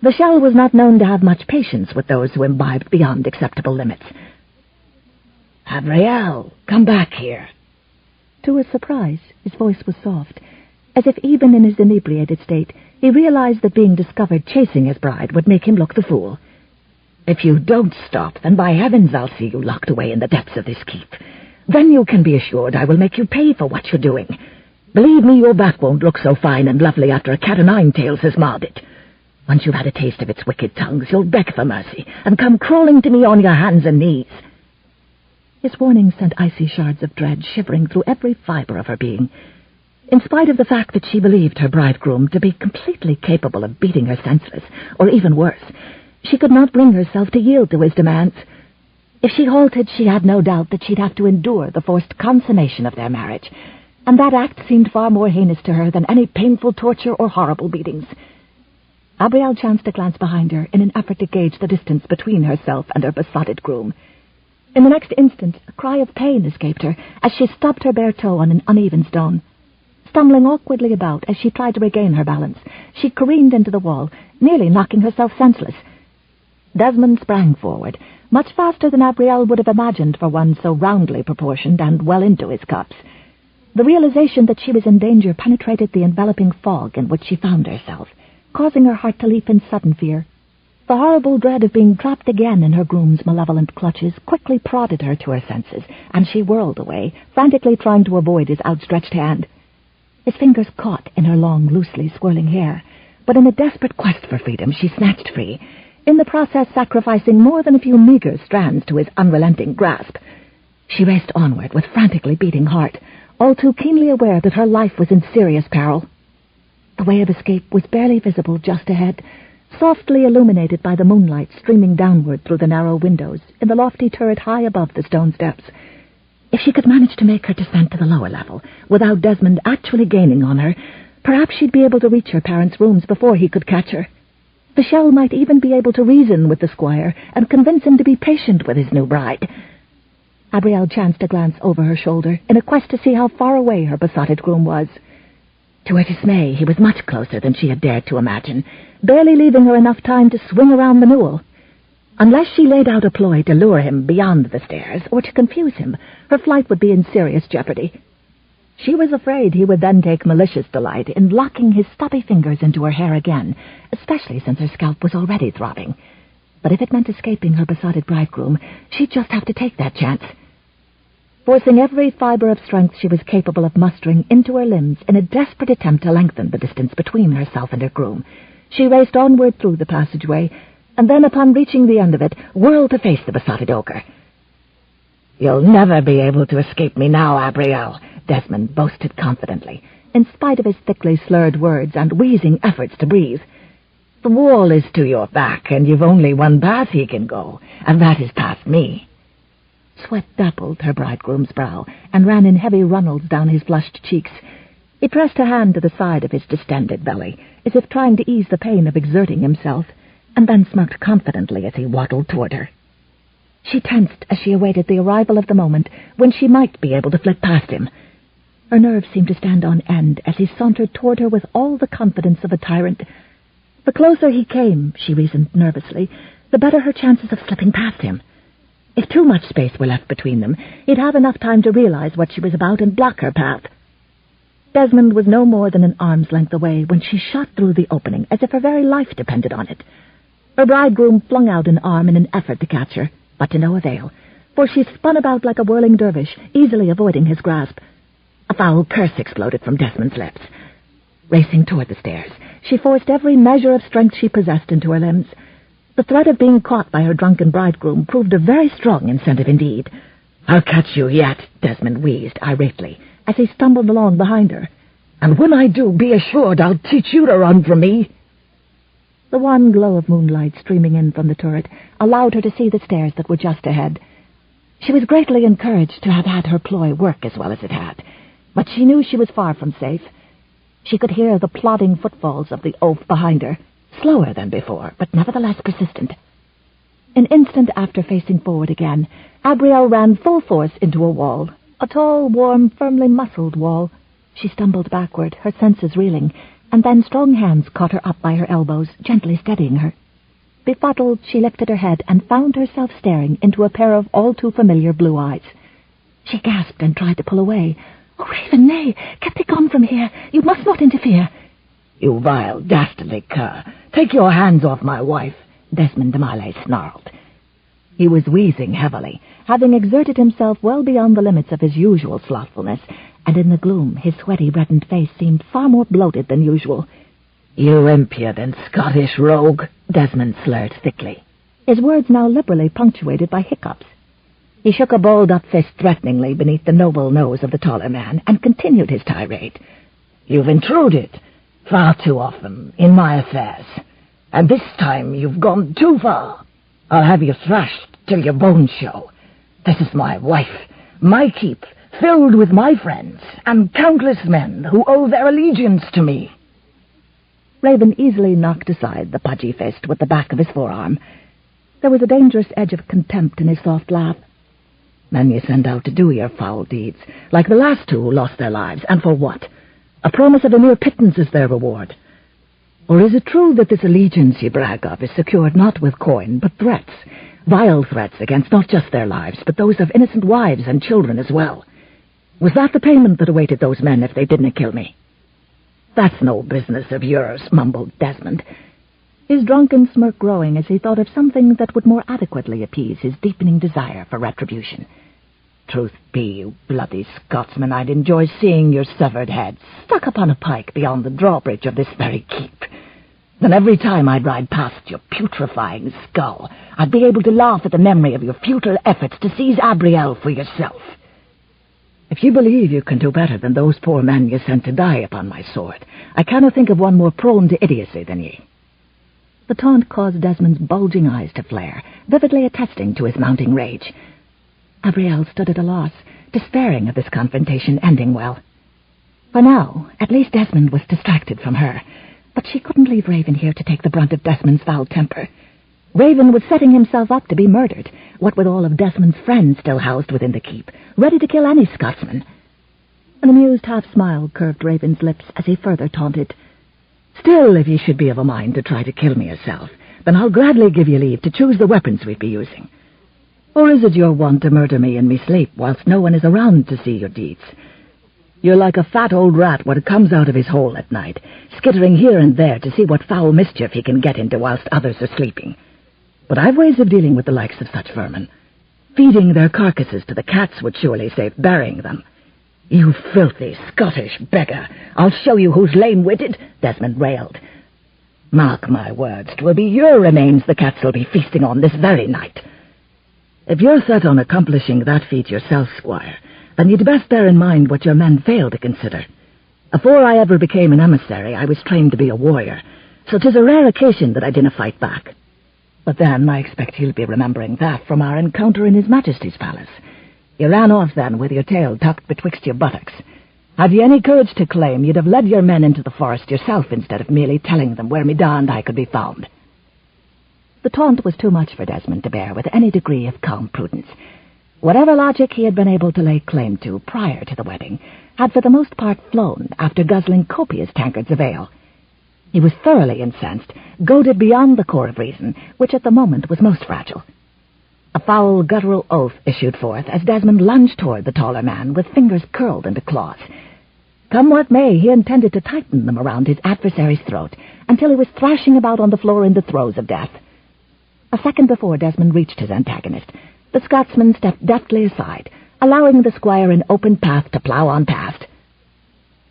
The shell was not known to have much patience with those who imbibed beyond acceptable limits. "Abrielle, come back here." To his surprise, his voice was soft, as if even in his inebriated state he realized that being discovered chasing his bride would make him look the fool. "If you don't stop, then by heavens I'll see you locked away in the depths of this keep. Then you can be assured I will make you pay for what you're doing. Believe me, your back won't look so fine and lovely after a cat-o'-nine-tails has marred it. Once you've had a taste of its wicked tongues, you'll beg for mercy and come crawling to me on your hands and knees." His warning sent icy shards of dread shivering through every fibre of her being. In spite of the fact that she believed her bridegroom to be completely capable of beating her senseless, or even worse, She could not bring herself to yield to his demands. If she halted, she had no doubt that she'd have to endure the forced consummation of their marriage, and that act seemed far more heinous to her than any painful torture or horrible beatings. Abrielle chanced to glance behind her in an effort to gauge the distance between herself and her besotted groom. In the next instant, a cry of pain escaped her as she stubbed her bare toe on an uneven stone. Stumbling awkwardly about as she tried to regain her balance, she careened into the wall, nearly knocking herself senseless. Desmond sprang forward, much faster than Abrielle would have imagined for one so roundly proportioned and well into his cups. The realization that she was in danger penetrated the enveloping fog in which she found herself, causing her heart to leap in sudden fear. The horrible dread of being trapped again in her groom's malevolent clutches quickly prodded her to her senses, and she whirled away, frantically trying to avoid his outstretched hand. His fingers caught in her long, loosely swirling hair, but in a desperate quest for freedom she snatched free, in the process sacrificing more than a few meager strands to his unrelenting grasp. She raced onward with frantically beating heart, all too keenly aware that her life was in serious peril. The way of escape was barely visible just ahead, softly illuminated by the moonlight streaming downward through the narrow windows in the lofty turret high above the stone steps. If she could manage to make her descent to the lower level, without Desmond actually gaining on her, perhaps she'd be able to reach her parents' rooms before he could catch her. The shell might even be able to reason with the squire and convince him to be patient with his new bride. Abrielle chanced to glance over her shoulder in a quest to see how far away her besotted groom was. To her dismay, he was much closer than she had dared to imagine, barely leaving her enough time to swing around the newel. Unless she laid out a ploy to lure him beyond the stairs or to confuse him, her flight would be in serious jeopardy. She was afraid he would then take malicious delight in locking his stubby fingers into her hair again, especially since her scalp was already throbbing. But if it meant escaping her besotted bridegroom, she'd just have to take that chance. Forcing every fiber of strength she was capable of mustering into her limbs in a desperate attempt to lengthen the distance between herself and her groom, she raced onward through the passageway, and then, upon reaching the end of it, whirled to face the besotted ogre. "You'll never be able to escape me now, Abrielle," Desmond boasted confidently, in spite of his thickly slurred words and wheezing efforts to breathe. "The wall is to your back, and you've only one path he can go, and that is past me." Sweat dappled her bridegroom's brow and ran in heavy runnels down his flushed cheeks. He pressed a hand to the side of his distended belly, as if trying to ease the pain of exerting himself, and then smirked confidently as he waddled toward her. She tensed as she awaited the arrival of the moment when she might be able to flit past him. Her nerves seemed to stand on end as he sauntered toward her with all the confidence of a tyrant. The closer he came, she reasoned nervously, the better her chances of slipping past him. If too much space were left between them, he'd have enough time to realize what she was about and block her path. Desmond was no more than an arm's length away when she shot through the opening as if her very life depended on it. Her bridegroom flung out an arm in an effort to catch her, but to no avail, for she spun about like a whirling dervish, easily avoiding his grasp. A foul curse exploded from Desmond's lips. Racing toward the stairs, she forced every measure of strength she possessed into her limbs. The threat of being caught by her drunken bridegroom proved a very strong incentive indeed. "I'll catch you yet," Desmond wheezed irately, as he stumbled along behind her. "And when I do, be assured I'll teach you to run from me." The wan glow of moonlight streaming in from the turret allowed her to see the stairs that were just ahead. She was greatly encouraged to have had her ploy work as well as it had, but she knew she was far from safe. She could hear the plodding footfalls of the oaf behind her, slower than before, but nevertheless persistent. An instant after facing forward again, Abrielle ran full force into a wall, a tall, warm, firmly muscled wall. She stumbled backward, her senses reeling, and then strong hands caught her up by her elbows, gently steadying her. Befuddled, she lifted her head and found herself staring into a pair of all-too-familiar blue eyes. She gasped and tried to pull away. "Oh, Raven, nay! Get thee gone from here! You must not interfere!" "You vile, dastardly cur! Take your hands off my wife!" Desmond de Maillet snarled. He was wheezing heavily, having exerted himself well beyond the limits of his usual slothfulness, and in the gloom his sweaty, reddened face seemed far more bloated than usual. "You impudent Scottish rogue!" Desmond slurred thickly, his words now liberally punctuated by hiccups. He shook a balled-up fist threateningly beneath the noble nose of the taller man and continued his tirade. "You've intruded, far too often, in my affairs. And this time you've gone too far. I'll have you thrashed till your bones show. This is my wife, my keep, filled with my friends, and countless men who owe their allegiance to me." Raven easily knocked aside the pudgy fist with the back of his forearm. There was a dangerous edge of contempt in his soft laugh. "Men you send out to do your foul deeds, like the last two who lost their lives, and for what? A promise of a mere pittance is their reward. Or is it true that this allegiance you brag of is secured not with coin, but threats, vile threats against not just their lives, but those of innocent wives and children as well? Was that the payment that awaited those men if they didn't kill me?" "That's no business of yours," mumbled Desmond, his drunken smirk growing as he thought of something that would more adequately appease his deepening desire for retribution. "Truth be, you bloody Scotsman, I'd enjoy seeing your severed head stuck upon a pike beyond the drawbridge of this very keep. Then every time I'd ride past your putrefying skull, I'd be able to laugh at the memory of your futile efforts to seize Abrielle for yourself. If you believe you can do better than those poor men you sent to die upon my sword, I cannot think of one more prone to idiocy than ye." The taunt caused Desmond's bulging eyes to flare, vividly attesting to his mounting rage. Abrielle stood at a loss, despairing of this confrontation ending well. For now, at least Desmond was distracted from her, but she couldn't leave Raven here to take the brunt of Desmond's foul temper. Raven was setting himself up to be murdered, what with all of Desmond's friends still housed within the keep, ready to kill any Scotsman. An amused half-smile curved Raven's lips as he further taunted. "Still, if ye should be of a mind to try to kill me yourself, then I'll gladly give you leave to choose the weapons we'd be using. Or is it your wont to murder me in me sleep whilst no one is around to see your deeds? You're like a fat old rat when it comes out of his hole at night, skittering here and there to see what foul mischief he can get into whilst others are sleeping. But I've ways of dealing with the likes of such vermin. Feeding their carcasses to the cats would surely save burying them." "You filthy Scottish beggar! I'll show you who's lame-witted," Desmond railed. "Mark my words, 'twill be your remains the cats will be feasting on this very night." "If you're set on accomplishing that feat yourself, squire, then you'd best bear in mind what your men fail to consider. Afore I ever became an emissary, I was trained to be a warrior, so 'tis a rare occasion that I dinna fight back. But then I expect you'll be remembering that from our encounter in His Majesty's palace. You ran off then with your tail tucked betwixt your buttocks. Had you any courage to claim, you'd have led your men into the forest yourself instead of merely telling them where me da and I could be found." The taunt was too much for Desmond to bear with any degree of calm prudence. Whatever logic he had been able to lay claim to prior to the wedding had for the most part flown after guzzling copious tankards of ale. He was thoroughly incensed, goaded beyond the core of reason, which at the moment was most fragile. A foul, guttural oath issued forth as Desmond lunged toward the taller man with fingers curled into claws. Come what may, he intended to tighten them around his adversary's throat until he was thrashing about on the floor in the throes of death. A second before Desmond reached his antagonist, the Scotsman stepped deftly aside, allowing the squire an open path to plough on past.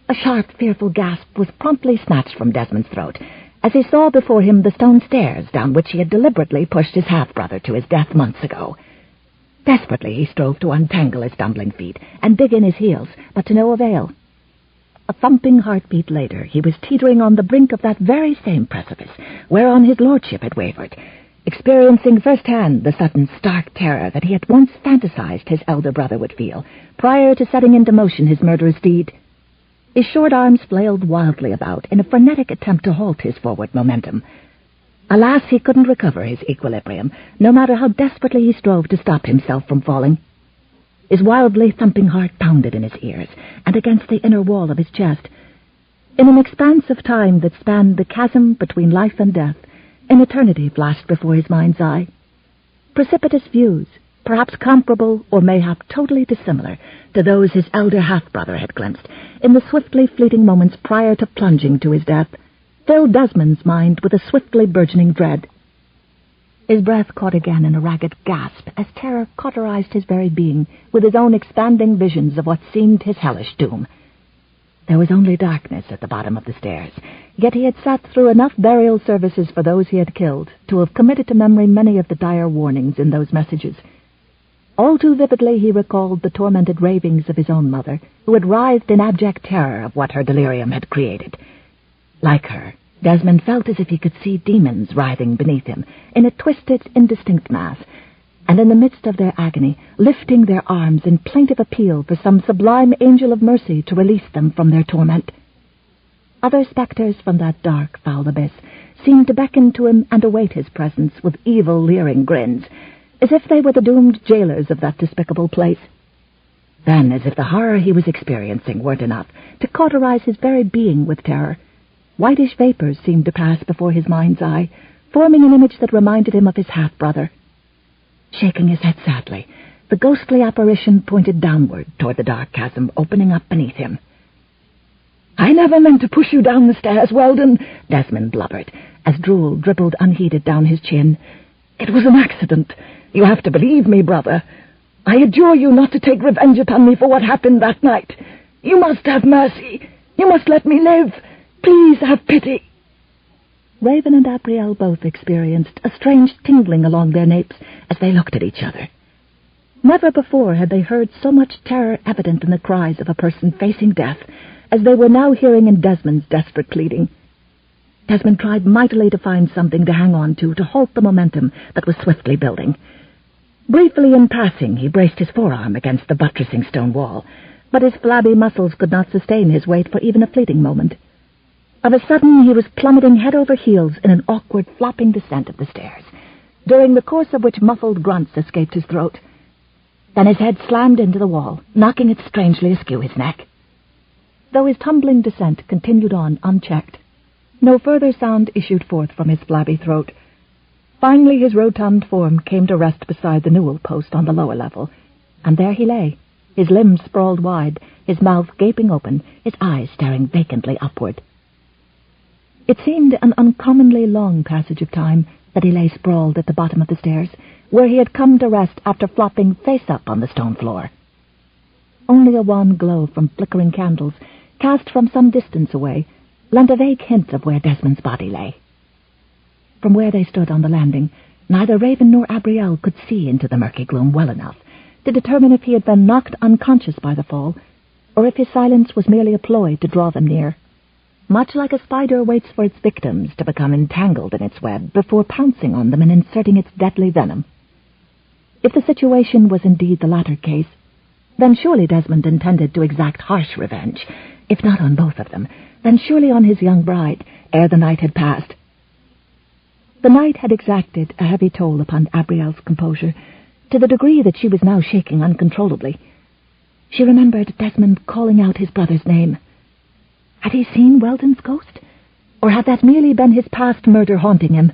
A sharp, fearful gasp was promptly snatched from Desmond's throat as he saw before him the stone stairs down which he had deliberately pushed his half-brother to his death months ago. Desperately he strove to untangle his stumbling feet and dig in his heels, but to no avail. A thumping heartbeat later, he was teetering on the brink of that very same precipice whereon his lordship had wavered, experiencing firsthand the sudden stark terror that he had once fantasized his elder brother would feel prior to setting into motion his murderous deed. His short arms flailed wildly about in a frenetic attempt to halt his forward momentum. Alas, he couldn't recover his equilibrium, no matter how desperately he strove to stop himself from falling. His wildly thumping heart pounded in his ears and against the inner wall of his chest. In an expanse of time that spanned the chasm between life and death, an eternity flashed before his mind's eye. Precipitous views, perhaps comparable or mayhap totally dissimilar to those his elder half-brother had glimpsed in the swiftly fleeting moments prior to plunging to his death, filled Desmond's mind with a swiftly burgeoning dread. His breath caught again in a ragged gasp as terror cauterized his very being with his own expanding visions of what seemed his hellish doom. There was only darkness at the bottom of the stairs, yet he had sat through enough burial services for those he had killed to have committed to memory many of the dire warnings in those messages. All too vividly he recalled the tormented ravings of his own mother, who had writhed in abject terror of what her delirium had created. Like her, Desmond felt as if he could see demons writhing beneath him in a twisted, indistinct mass, and in the midst of their agony, lifting their arms in plaintive appeal for some sublime angel of mercy to release them from their torment. Other spectres from that dark, foul abyss seemed to beckon to him and await his presence with evil, leering grins, as if they were the doomed jailers of that despicable place. Then, as if the horror he was experiencing weren't enough to cauterize his very being with terror, whitish vapors seemed to pass before his mind's eye, forming an image that reminded him of his half-brother. Shaking his head sadly, the ghostly apparition pointed downward toward the dark chasm opening up beneath him. "I never meant to push you down the stairs, Weldon," Desmond blubbered, as drool dribbled unheeded down his chin. "It was an accident. You have to believe me, brother. I adjure you not to take revenge upon me for what happened that night. You must have mercy. You must let me live. Please have pity." Raven and Abrielle both experienced a strange tingling along their napes as they looked at each other. Never before had they heard so much terror evident in the cries of a person facing death as they were now hearing in Desmond's desperate pleading. Desmond tried mightily to find something to hang on to halt the momentum that was swiftly building. Briefly in passing, he braced his forearm against the buttressing stone wall, but his flabby muscles could not sustain his weight for even a fleeting moment. Of a sudden, he was plummeting head over heels in an awkward, flopping descent of the stairs, during the course of which muffled grunts escaped his throat. Then his head slammed into the wall, knocking it strangely askew his neck. Though his tumbling descent continued on unchecked, no further sound issued forth from his flabby throat. Finally, his rotund form came to rest beside the newel post on the lower level, and there he lay, his limbs sprawled wide, his mouth gaping open, his eyes staring vacantly upward. It seemed an uncommonly long passage of time that he lay sprawled at the bottom of the stairs, where he had come to rest after flopping face up on the stone floor. Only a wan glow from flickering candles, cast from some distance away, lent a vague hint of where Desmond's body lay. From where they stood on the landing, neither Raven nor Abrielle could see into the murky gloom well enough to determine if he had been knocked unconscious by the fall, or if his silence was merely a ploy to draw them near. Much like a spider waits for its victims to become entangled in its web before pouncing on them and inserting its deadly venom. If the situation was indeed the latter case, then surely Desmond intended to exact harsh revenge, if not on both of them, then surely on his young bride, ere the night had passed. The night had exacted a heavy toll upon Abrielle's composure, to the degree that she was now shaking uncontrollably. She remembered Desmond calling out his brother's name. Had he seen Weldon's ghost? Or had that merely been his past murder haunting him?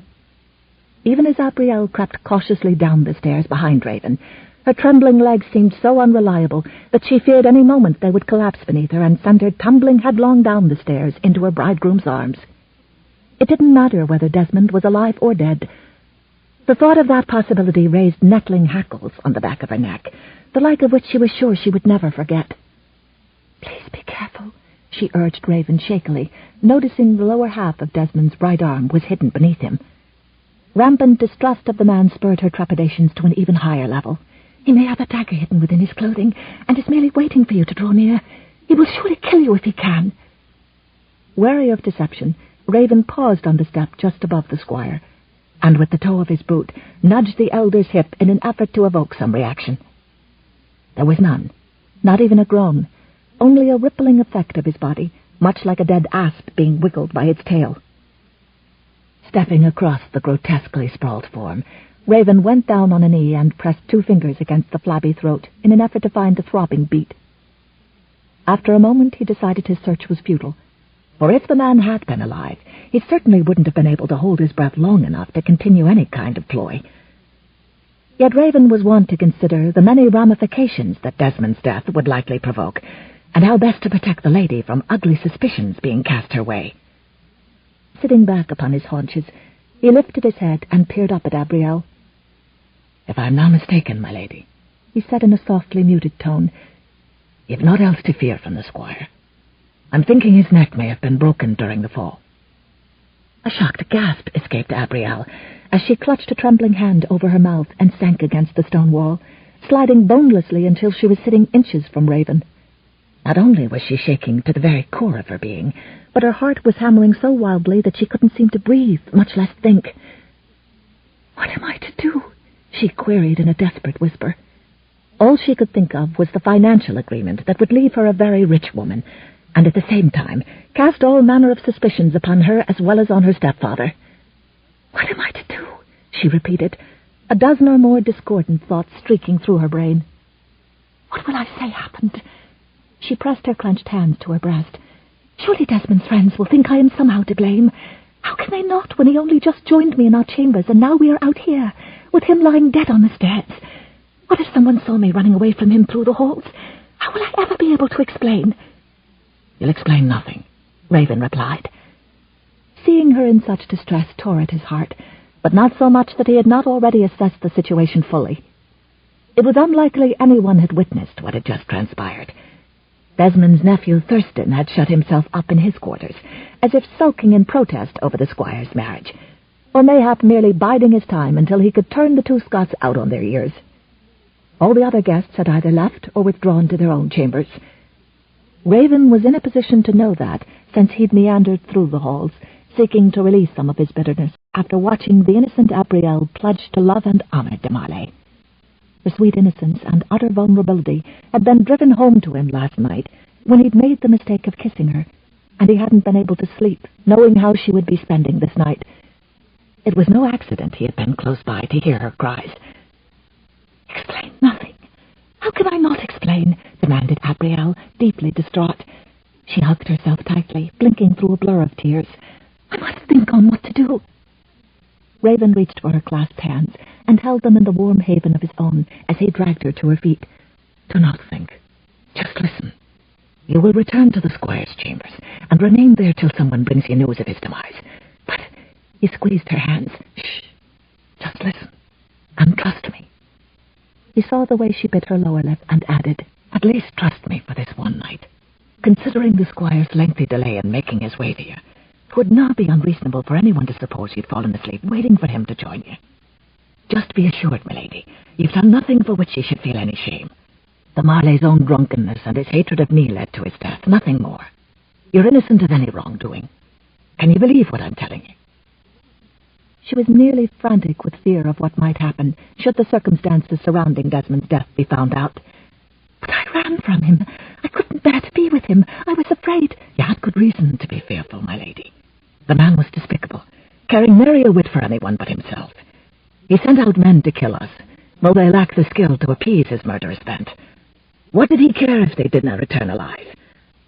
Even as Abrielle crept cautiously down the stairs behind Raven, her trembling legs seemed so unreliable that she feared any moment they would collapse beneath her and send her tumbling headlong down the stairs into her bridegroom's arms. It didn't matter whether Desmond was alive or dead. The thought of that possibility raised nettling hackles on the back of her neck, the like of which she was sure she would never forget. "Please be careful," she urged Raven shakily, noticing the lower half of Desmond's right arm was hidden beneath him. Rampant distrust of the man spurred her trepidations to an even higher level. "He may have a dagger hidden within his clothing, and is merely waiting for you to draw near. He will surely kill you if he can." Wary of deception, Raven paused on the step just above the squire, and with the toe of his boot nudged the elder's hip in an effort to evoke some reaction. There was none, not even a groan, only a rippling effect of his body, much like a dead asp being wiggled by its tail. Stepping across the grotesquely sprawled form, Raven went down on a knee and pressed 2 fingers against the flabby throat in an effort to find the throbbing beat. After a moment, he decided his search was futile, for if the man had been alive, he certainly wouldn't have been able to hold his breath long enough to continue any kind of ploy. Yet Raven was wont to consider the many ramifications that Desmond's death would likely provoke, and how best to protect the lady from ugly suspicions being cast her way. Sitting back upon his haunches, he lifted his head and peered up at Abrielle. "If I am not mistaken, my lady," he said in a softly muted tone, "you've naught else to fear from the squire. I'm thinking his neck may have been broken during the fall." A shocked gasp escaped Abrielle as she clutched a trembling hand over her mouth and sank against the stone wall, sliding bonelessly until she was sitting inches from Raven. Not only was she shaking to the very core of her being, but her heart was hammering so wildly that she couldn't seem to breathe, much less think. "What am I to do?" she queried in a desperate whisper. All she could think of was the financial agreement that would leave her a very rich woman, and at the same time cast all manner of suspicions upon her as well as on her stepfather. "What am I to do?" she repeated, a dozen or more discordant thoughts streaking through her brain. "What will I say happened?" She pressed her clenched hands to her breast. "Surely Desmond's friends will think I am somehow to blame. How can they not, when he only just joined me in our chambers, and now we are out here, with him lying dead on the stairs? What if someone saw me running away from him through the halls? How will I ever be able to explain?" "You'll explain nothing," Raven replied. Seeing her in such distress tore at his heart, but not so much that he had not already assessed the situation fully. It was unlikely anyone had witnessed what had just transpired. Desmond's nephew Thurston had shut himself up in his quarters, as if sulking in protest over the squire's marriage, or mayhap merely biding his time until he could turn the two Scots out on their ears. All the other guests had either left or withdrawn to their own chambers. Raven was in a position to know that, since he'd meandered through the halls, seeking to release some of his bitterness after watching the innocent Abrielle pledged to love and honor de Marley. Her sweet innocence and utter vulnerability had been driven home to him last night when he'd made the mistake of kissing her, and he hadn't been able to sleep, knowing how she would be spending this night. It was no accident he had been close by to hear her cries. "Explain nothing. How can I not explain?" demanded Abrielle, deeply distraught. She hugged herself tightly, blinking through a blur of tears. "I must think on what to do." Raven reached for her clasped hands and held them in the warm haven of his own as he dragged her to her feet. "Do not think. Just listen. You will return to the squire's chambers and remain there till someone brings you news of his demise. But," he squeezed her hands, "shh. Just listen and trust me." He saw the way she bit her lower lip and added, "At least trust me for this one night. Considering the squire's lengthy delay in making his way to you, it would not be unreasonable for anyone to suppose you'd fallen asleep waiting for him to join you. Just be assured, my lady, you've done nothing for which you should feel any shame. The Marley's own drunkenness and his hatred of me led to his death, nothing more. You're innocent of any wrongdoing. Can you believe what I'm telling you?" She was nearly frantic with fear of what might happen should the circumstances surrounding Desmond's death be found out. "But I ran from him. I couldn't bear to be with him. I was afraid." "You had good reason to be fearful, my lady. The man was despicable, caring nary a whit for anyone but himself. He sent out men to kill us, though they lacked the skill to appease his murderous bent. What did he care if they did not return alive?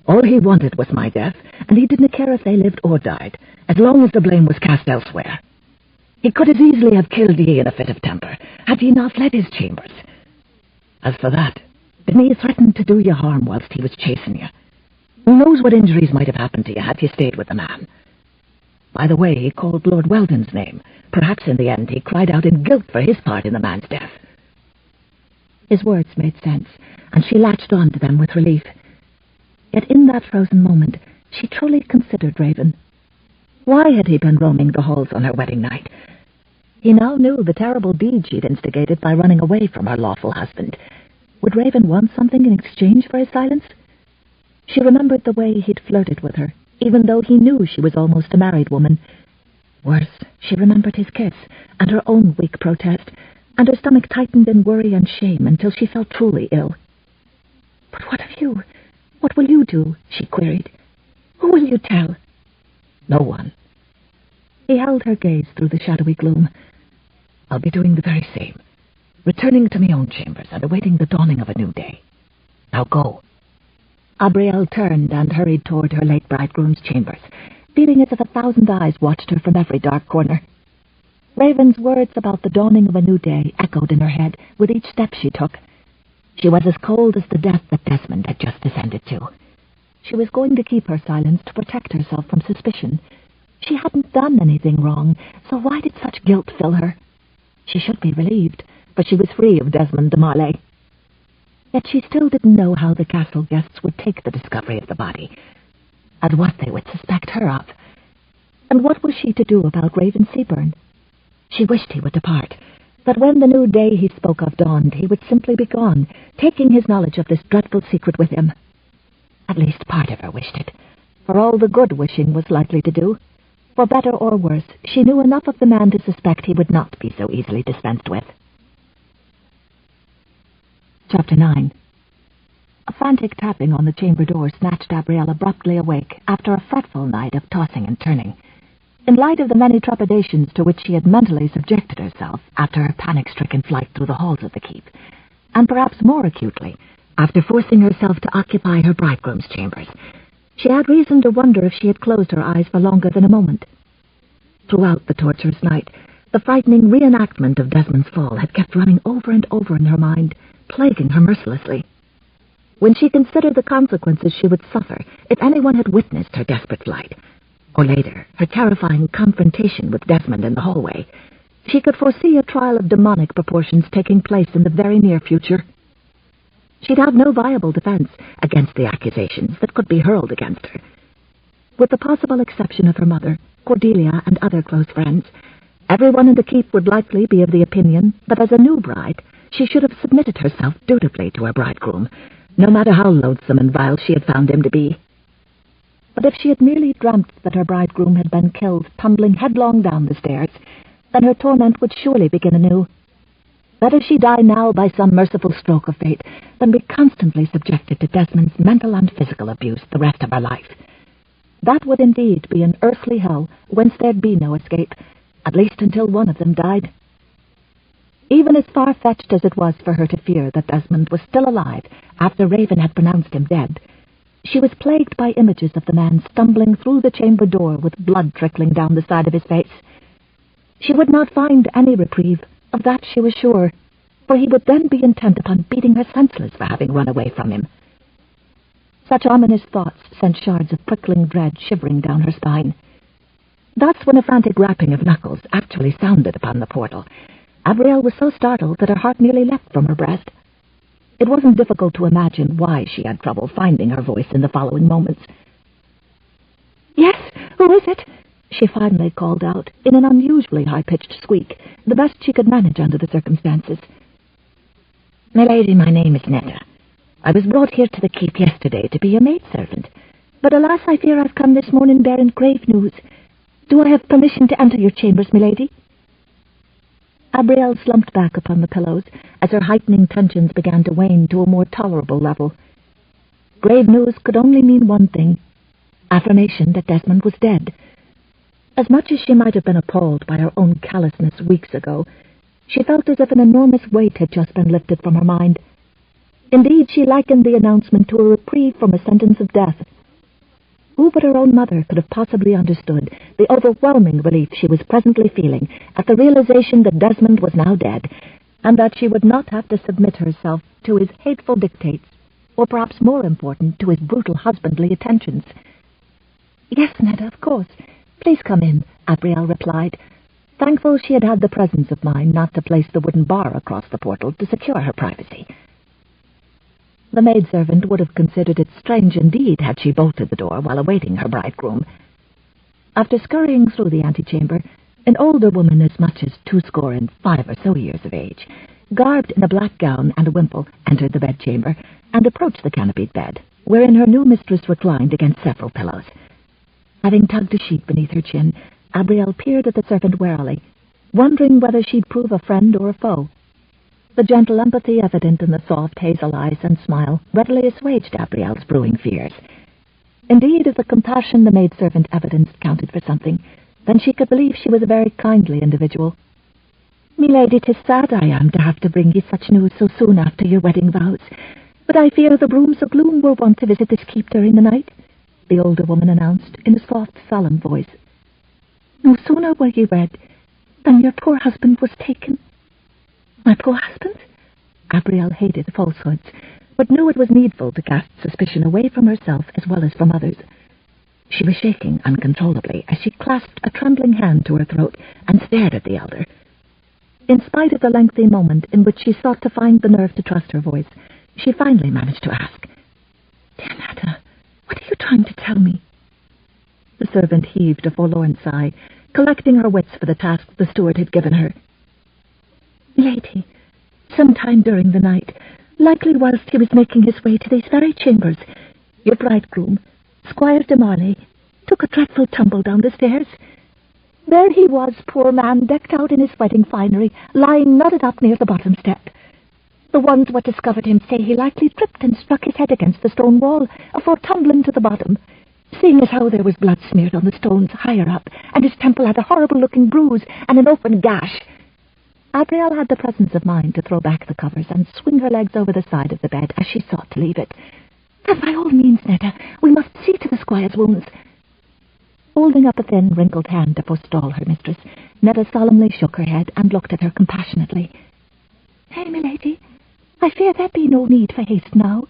All he wanted was my death, and he didn't care if they lived or died, as long as the blame was cast elsewhere. He could as easily have killed ye in a fit of temper, had ye not fled his chambers. As for that, didn't he threaten to do you harm whilst he was chasing you? Who knows what injuries might have happened to you had you stayed with the man? By the way, he called Lord Weldon's name. Perhaps in the end he cried out in guilt for his part in the man's death." His words made sense, and she latched on to them with relief. Yet in that frozen moment, she truly considered Raven. Why had he been roaming the halls on her wedding night? He now knew the terrible deed she'd instigated by running away from her lawful husband. Would Raven want something in exchange for his silence? She remembered the way he'd flirted with her, even though he knew she was almost a married woman. Worse, she remembered his kiss, and her own weak protest, and her stomach tightened in worry and shame until she felt truly ill. "But what of you? What will you do?" she queried. "Who will you tell?" "No one." He held her gaze through the shadowy gloom. "I'll be doing the very same, returning to my own chambers and awaiting the dawning of a new day. Now go." Abrielle turned and hurried toward her late bridegroom's chambers, feeling as if 1,000 eyes watched her from every dark corner. Raven's words about the dawning of a new day echoed in her head with each step she took. She was as cold as the death that Desmond had just descended to. She was going to keep her silence to protect herself from suspicion. She hadn't done anything wrong, so why did such guilt fill her? She should be relieved, for she was free of Desmond de Marley. Yet she still didn't know how the castle guests would take the discovery of the body, and what they would suspect her of. And what was she to do about Raven Seabern? She wished he would depart, that when the new day he spoke of dawned, he would simply be gone, taking his knowledge of this dreadful secret with him. At least part of her wished it, for all the good wishing was likely to do. For better or worse, she knew enough of the man to suspect he would not be so easily dispensed with. Chapter 9. A frantic tapping on the chamber door snatched Abrielle abruptly awake after a fretful night of tossing and turning. In light of the many trepidations to which she had mentally subjected herself after her panic-stricken flight through the halls of the keep, and perhaps more acutely, after forcing herself to occupy her bridegroom's chambers, she had reason to wonder if she had closed her eyes for longer than a moment. Throughout the torturous night, the frightening reenactment of Desmond's fall had kept running over and over in her mind, plaguing her mercilessly. When she considered the consequences she would suffer if anyone had witnessed her desperate flight, or later, her terrifying confrontation with Desmond in the hallway, she could foresee a trial of demonic proportions taking place in the very near future. She'd have no viable defense against the accusations that could be hurled against her. With the possible exception of her mother, Cordelia, and other close friends, everyone in the keep would likely be of the opinion that as a new bride, she should have submitted herself dutifully to her bridegroom, no matter how loathsome and vile she had found him to be. But if she had merely dreamt that her bridegroom had been killed tumbling headlong down the stairs, then her torment would surely begin anew. Better she die now by some merciful stroke of fate than be constantly subjected to Desmond's mental and physical abuse the rest of her life. That would indeed be an earthly hell whence there'd be no escape, at least until one of them died. Even as far-fetched as it was for her to fear that Desmond was still alive after Raven had pronounced him dead, she was plagued by images of the man stumbling through the chamber door with blood trickling down the side of his face. She would not find any reprieve, of that she was sure, for he would then be intent upon beating her senseless for having run away from him. Such ominous thoughts sent shards of prickling dread shivering down her spine. Thus, when a frantic rapping of knuckles actually sounded upon the portal, Abrielle was so startled that her heart nearly leapt from her breast. It wasn't difficult to imagine why she had trouble finding her voice in the following moments. "Yes, who is it?" she finally called out, in an unusually high-pitched squeak, the best she could manage under the circumstances. "Milady, my name is Netta. I was brought here to the keep yesterday to be your maidservant, but alas, I fear I've come this morning bearing grave news. Do I have permission to enter your chambers, milady?" Abrielle slumped back upon the pillows as her heightening tensions began to wane to a more tolerable level. Grave news could only mean one thing: affirmation that Desmond was dead. As much as she might have been appalled by her own callousness weeks ago, she felt as if an enormous weight had just been lifted from her mind. Indeed, she likened the announcement to a reprieve from a sentence of death. Who but her own mother could have possibly understood the overwhelming relief she was presently feeling at the realization that Desmond was now dead, and that she would not have to submit herself to his hateful dictates, or perhaps more important, to his brutal husbandly attentions. "Yes, Netta, of course. Please come in," Abrielle replied, thankful she had had the presence of mind not to place the wooden bar across the portal to secure her privacy. The maidservant would have considered it strange indeed had she bolted the door while awaiting her bridegroom. After scurrying through the antechamber, an older woman as much as 25 or so years of age, garbed in a black gown and a wimple, entered the bedchamber and approached the canopied bed, wherein her new mistress reclined against several pillows. Having tugged a sheet beneath her chin, Abrielle peered at the servant warily, wondering whether she'd prove a friend or a foe. The gentle empathy evident in the soft hazel eyes and smile readily assuaged Abrielle's brewing fears. Indeed, if the compassion the maidservant evidenced counted for something, then she could believe she was a very kindly individual. "Milady, 'tis sad I am to have to bring you such news so soon after your wedding vows, but I fear the brooms of gloom were wont to visit this keep during the night," the older woman announced in a soft, solemn voice. "No sooner were ye wed than your poor husband was taken." "My poor husband?" Abrielle hated falsehoods, but knew it was needful to cast suspicion away from herself as well as from others. She was shaking uncontrollably as she clasped a trembling hand to her throat and stared at the elder. In spite of the lengthy moment in which she sought to find the nerve to trust her voice, she finally managed to ask, "Dear Netta, what are you trying to tell me?" The servant heaved a forlorn sigh, collecting her wits for the task the steward had given her. "Lady, sometime during the night, likely whilst he was making his way to these very chambers, Your bridegroom, Squire de Marley, took a dreadful tumble down the stairs. There he was, poor man, decked out in his wedding finery, lying knotted up near the bottom step. The ones what discovered him say he likely tripped and struck his head against the stone wall afore tumbling to the bottom, seeing as how there was blood smeared on the stones higher up, and his temple had a horrible-looking bruise and an open gash. Abrielle had the presence of mind to throw back the covers and swing her legs over the side of the bed as she sought to leave it. "And by all means, Netta, we must see to the squire's wounds." Holding up a thin, wrinkled hand to forestall her mistress, Netta solemnly shook her head and looked at her compassionately. "Nay, milady, I fear there be no need for haste now."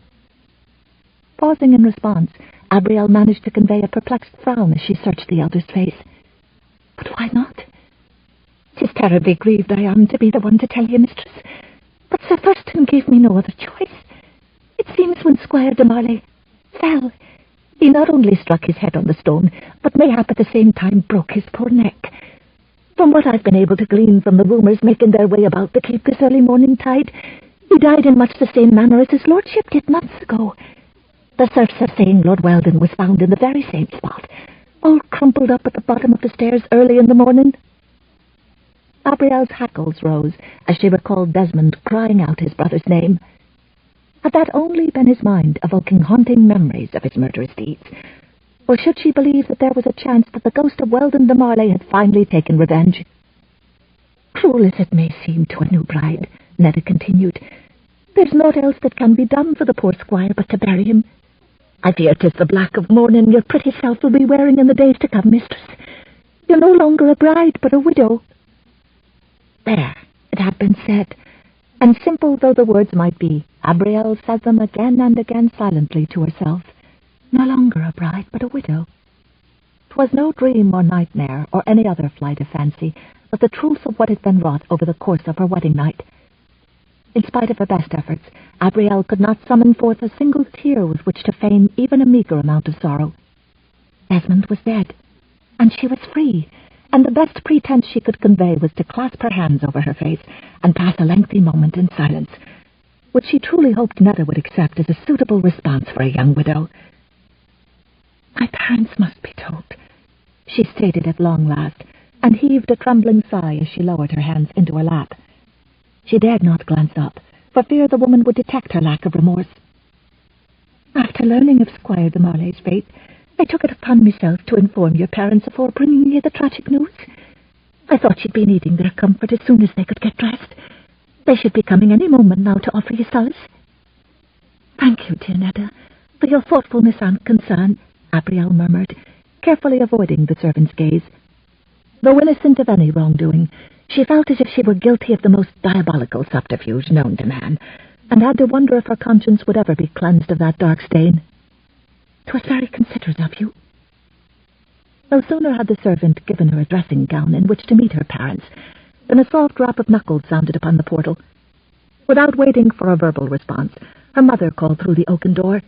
Pausing in response, Abrielle managed to convey a perplexed frown as she searched the elder's face. "But why not? 'Tis terribly grieved I am to be the one to tell you, mistress, but Sir Thurston gave me no other choice. It seems when Squire de Marley fell, he not only struck his head on the stone, but mayhap at the same time broke his poor neck. From what I've been able to glean from the rumours making their way about the keep this early morning tide, he died in much the same manner as his lordship did months ago. The serfs are saying Lord Weldon was found in the very same spot, all crumpled up at the bottom of the stairs early in the morning." Abrielle's hackles rose as she recalled Desmond crying out his brother's name. Had that only been his mind evoking haunting memories of his murderous deeds? Or should she believe that there was a chance that the ghost of Weldon de Marley had finally taken revenge? "Cruel as it may seem to a new bride," Netta continued, "there's naught else that can be done for the poor squire but to bury him. I fear 'tis the black of mourning your pretty self will be wearing in the days to come, mistress. You're no longer a bride, but a widow." There, it had been said, and simple though the words might be, Abrielle said them again and again silently to herself. No longer a bride, but a widow. 'Twas no dream or nightmare or any other flight of fancy, but the truth of what had been wrought over the course of her wedding night. In spite of her best efforts, Abrielle could not summon forth a single tear with which to feign even a meagre amount of sorrow. Desmond was dead, and she was free, and the best pretense she could convey was to clasp her hands over her face and pass a lengthy moment in silence, which she truly hoped Netta would accept as a suitable response for a young widow. "My parents must be told," she stated at long last, and heaved a trembling sigh as she lowered her hands into her lap. She dared not glance up, for fear the woman would detect her lack of remorse. "After learning of Squire de Marley's fate, I took it upon myself to inform your parents afore bringing you the tragic news. I thought you'd be needing their comfort as soon as they could get dressed. They should be coming any moment now to offer you solace." "Thank you, dear Netta, for your thoughtfulness and concern," Abrielle murmured, carefully avoiding the servant's gaze. Though innocent of any wrongdoing, she felt as if she were guilty of the most diabolical subterfuge known to man, and had to wonder if her conscience would ever be cleansed of that dark stain. "'Twas very considerate of you." No sooner had the servant given her a dressing gown in which to meet her parents than a soft rap of knuckles sounded upon the portal. Without waiting for a verbal response, her mother called through the oaken door.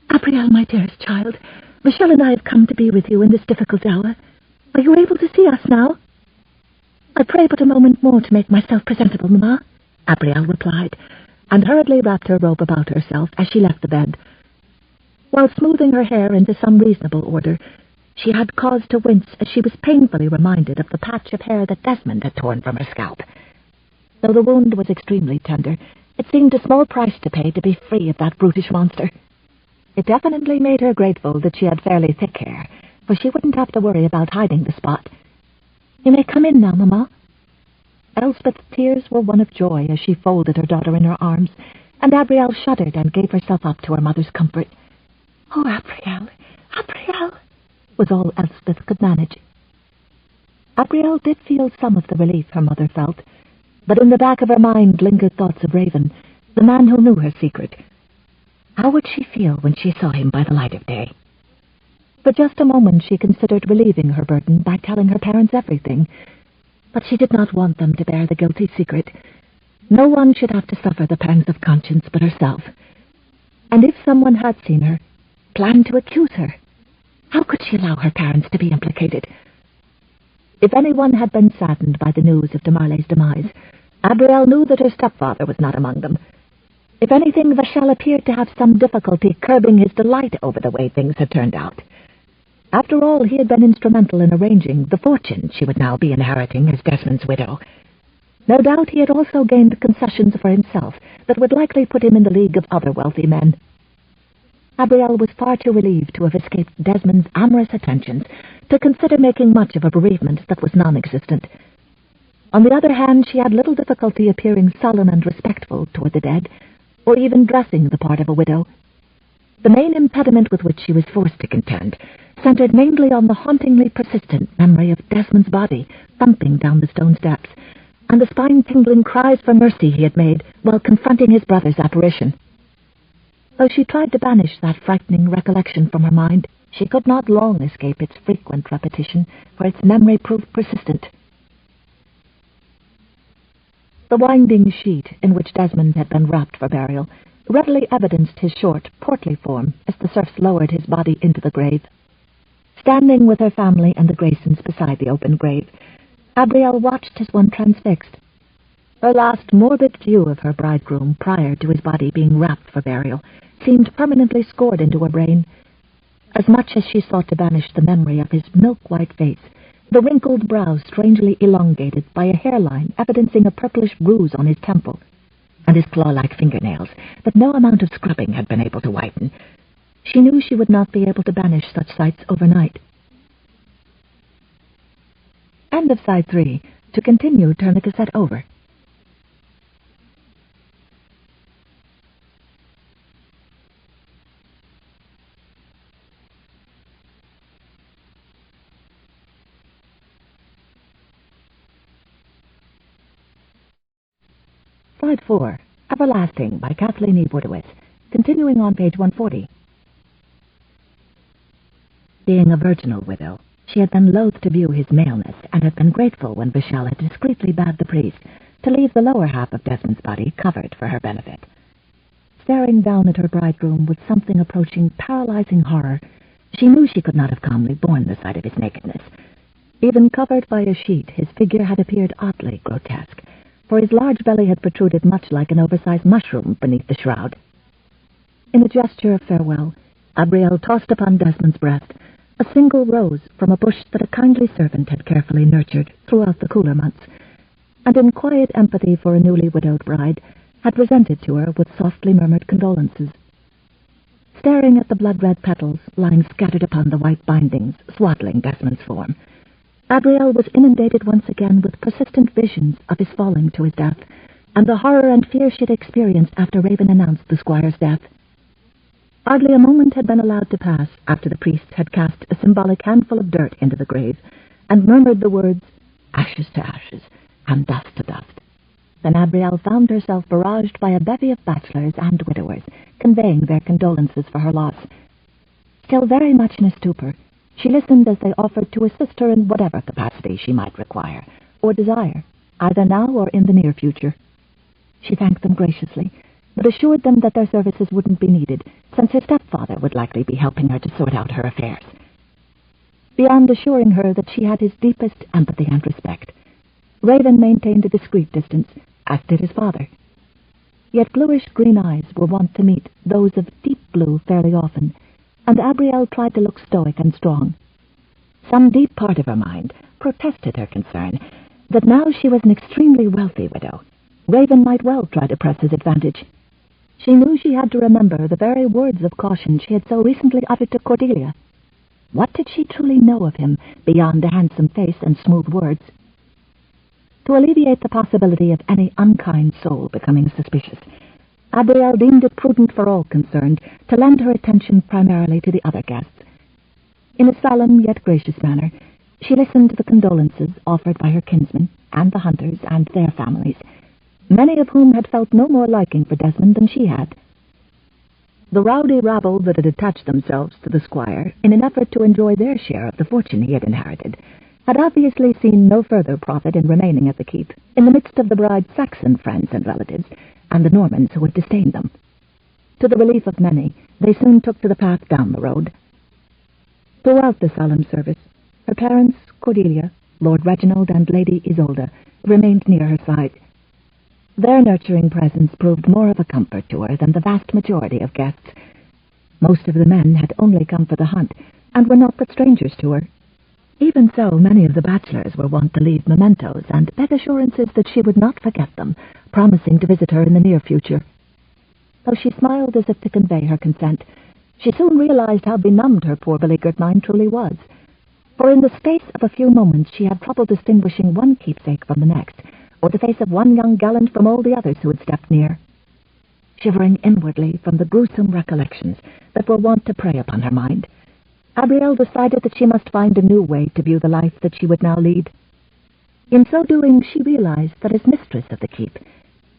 "Abrielle, my dearest child, Michelle and I have come to be with you in this difficult hour. Are you able to see us now?" "I pray but a moment more to make myself presentable, Mamma," Abrielle replied, and hurriedly wrapped her robe about herself as she left the bed. While smoothing her hair into some reasonable order, she had cause to wince as she was painfully reminded of the patch of hair that Desmond had torn from her scalp. Though the wound was extremely tender, it seemed a small price to pay to be free of that brutish monster. It definitely made her grateful that she had fairly thick hair, for she wouldn't have to worry about hiding the spot. "You may come in now, Mamma." Elspeth's tears were one of joy as she folded her daughter in her arms, and Abrielle shuddered and gave herself up to her mother's comfort. "Oh, Abrielle, Abrielle," was all Elspeth could manage. Abrielle did feel some of the relief her mother felt, but in the back of her mind lingered thoughts of Raven, the man who knew her secret. How would she feel when she saw him by the light of day? For just a moment she considered relieving her burden by telling her parents everything, but she did not want them to bear the guilty secret. No one should have to suffer the pangs of conscience but herself. And if someone had seen her, planned to accuse her, how could she allow her parents to be implicated? If anyone had been saddened by the news of de Marley's demise, Abrielle knew that her stepfather was not among them. If anything, Vachel appeared to have some difficulty curbing his delight over the way things had turned out. After all, he had been instrumental in arranging the fortune she would now be inheriting as Desmond's widow. No doubt he had also gained concessions for himself that would likely put him in the league of other wealthy men. Abrielle was far too relieved to have escaped Desmond's amorous attentions to consider making much of a bereavement that was non-existent. On the other hand, she had little difficulty appearing solemn and respectful toward the dead, or even dressing the part of a widow. The main impediment with which she was forced to contend centered mainly on the hauntingly persistent memory of Desmond's body thumping down the stone steps, and the spine-tingling cries for mercy he had made while confronting his brother's apparition. Though she tried to banish that frightening recollection from her mind, she could not long escape its frequent repetition, for its memory proved persistent. The winding sheet in which Desmond had been wrapped for burial readily evidenced his short, portly form as the serfs lowered his body into the grave. Standing with her family and the Graysons beside the open grave, Abrielle watched as one transfixed. Her last morbid view of her bridegroom prior to his body being wrapped for burial seemed permanently scored into her brain. As much as she sought to banish the memory of his milk-white face, the wrinkled brow strangely elongated by a hairline evidencing a purplish bruise on his temple, and his claw-like fingernails that no amount of scrubbing had been able to whiten, she knew she would not be able to banish such sights overnight. End of side 3. To continue, turn the cassette over. Side 4. Everlasting by Kathleen E. Woodiwiss. Continuing on page 140. Being a virginal widow, she had been loath to view his maleness, and had been grateful when Vachel had discreetly bade the priest to leave the lower half of Desmond's body covered for her benefit. Staring down at her bridegroom with something approaching paralyzing horror, she knew she could not have calmly borne the sight of his nakedness. Even covered by a sheet, his figure had appeared oddly grotesque, for his large belly had protruded much like an oversized mushroom beneath the shroud. In a gesture of farewell, Abrielle tossed upon Desmond's breast a single rose from a bush that a kindly servant had carefully nurtured throughout the cooler months, and in quiet empathy for a newly widowed bride, had presented to her with softly murmured condolences. Staring at the blood-red petals lying scattered upon the white bindings swaddling Desmond's form, Abrielle was inundated once again with persistent visions of his falling to his death, and the horror and fear she had experienced after Raven announced the squire's death. Hardly a moment had been allowed to pass after the priest had cast a symbolic handful of dirt into the grave and murmured the words, "Ashes to ashes, and dust to dust." Then Abrielle found herself barraged by a bevy of bachelors and widowers, conveying their condolences for her loss. Still very much in a stupor, she listened as they offered to assist her in whatever capacity she might require or desire, either now or in the near future. She thanked them graciously, but assured them that their services wouldn't be needed, since her stepfather would likely be helping her to sort out her affairs. Beyond assuring her that she had his deepest empathy and respect, Raven maintained a discreet distance, as did his father. Yet bluish-green eyes were wont to meet those of deep blue fairly often, and Abrielle tried to look stoic and strong. Some deep part of her mind protested her concern that now she was an extremely wealthy widow, Raven might well try to press his advantage. She knew she had to remember the very words of caution she had so recently uttered to Cordelia. What did she truly know of him beyond a handsome face and smooth words? To alleviate the possibility of any unkind soul becoming suspicious, Abrielle deemed it prudent for all concerned to lend her attention primarily to the other guests. In a solemn yet gracious manner, she listened to the condolences offered by her kinsmen and the hunters and their families, many of whom had felt no more liking for Desmond than she had. The rowdy rabble that had attached themselves to the squire in an effort to enjoy their share of the fortune he had inherited had obviously seen no further profit in remaining at the keep, in the midst of the bride's Saxon friends and relatives, and the Normans who had disdained them. To the relief of many, they soon took to the path down the road. Throughout the solemn service, her parents, Cordelia, Lord Reginald, and Lady Isolde, remained near her side. Their nurturing presence proved more of a comfort to her than the vast majority of guests. Most of the men had only come for the hunt, and were not but strangers to her. Even so, many of the bachelors were wont to leave mementos and beg assurances that she would not forget them, promising to visit her in the near future. Though she smiled as if to convey her consent, she soon realized how benumbed her poor beleaguered mind truly was. For in the space of a few moments she had trouble distinguishing one keepsake from the next, or the face of one young gallant from all the others who had stepped near. Shivering inwardly from the gruesome recollections that were wont to prey upon her mind, Abrielle decided that she must find a new way to view the life that she would now lead. In so doing, she realized that as mistress of the keep,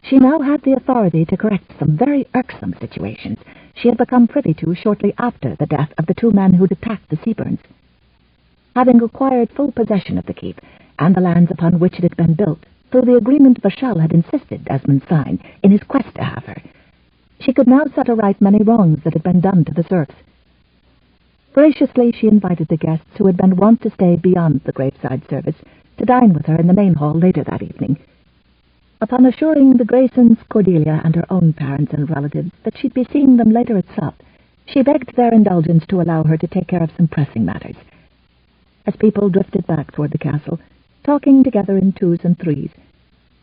she now had the authority to correct some very irksome situations she had become privy to shortly after the death of the two men who'd attacked the Seaberns. Having acquired full possession of the keep and the lands upon which it had been built, through the agreement Vachel had insisted Desmond sign in his quest to have her, she could now set aright many wrongs that had been done to the serfs. Graciously she invited the guests who had been wont to stay beyond the graveside service to dine with her in the main hall later that evening. Upon assuring the Graysons, Cordelia, and her own parents and relatives that she'd be seeing them later at sup, she begged their indulgence to allow her to take care of some pressing matters. As people drifted back toward the castle, talking together in twos and threes,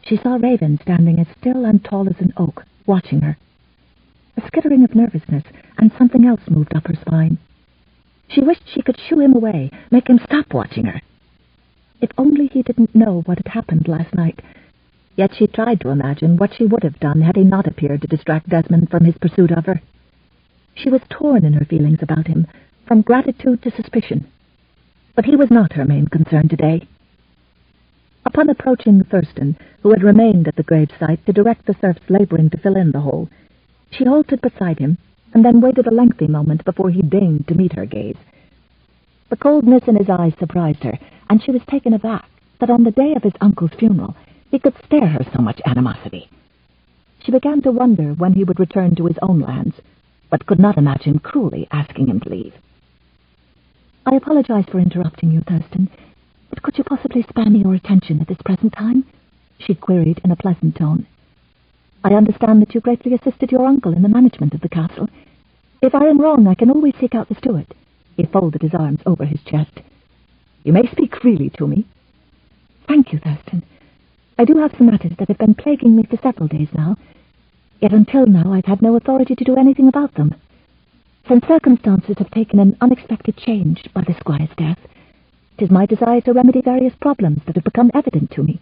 she saw Raven standing as still and tall as an oak, watching her. A skittering of nervousness and something else moved up her spine. She wished she could shoo him away, make him stop watching her. If only he didn't know what had happened last night. Yet she tried to imagine what she would have done had he not appeared to distract Desmond from his pursuit of her. She was torn in her feelings about him, from gratitude to suspicion. But he was not her main concern today. Upon approaching Thurston, who had remained at the gravesite to direct the serfs laboring to fill in the hole, she halted beside him, and then waited a lengthy moment before he deigned to meet her gaze. The coldness in his eyes surprised her, and she was taken aback that on the day of his uncle's funeral he could spare her so much animosity. She began to wonder when he would return to his own lands, but could not imagine cruelly asking him to leave. "I apologize for interrupting you, Thurston, but could you possibly spare me your attention at this present time?" she queried in a pleasant tone. "I understand that you greatly assisted your uncle in the management of the castle. If I am wrong, I can always seek out the steward." He folded his arms over his chest. "You may speak freely to me." "Thank you, Thurston. I do have some matters that have been plaguing me for several days now, yet until now I've had no authority to do anything about them. Since circumstances have taken an unexpected change by the squire's death, 'tis my desire to remedy various problems that have become evident to me."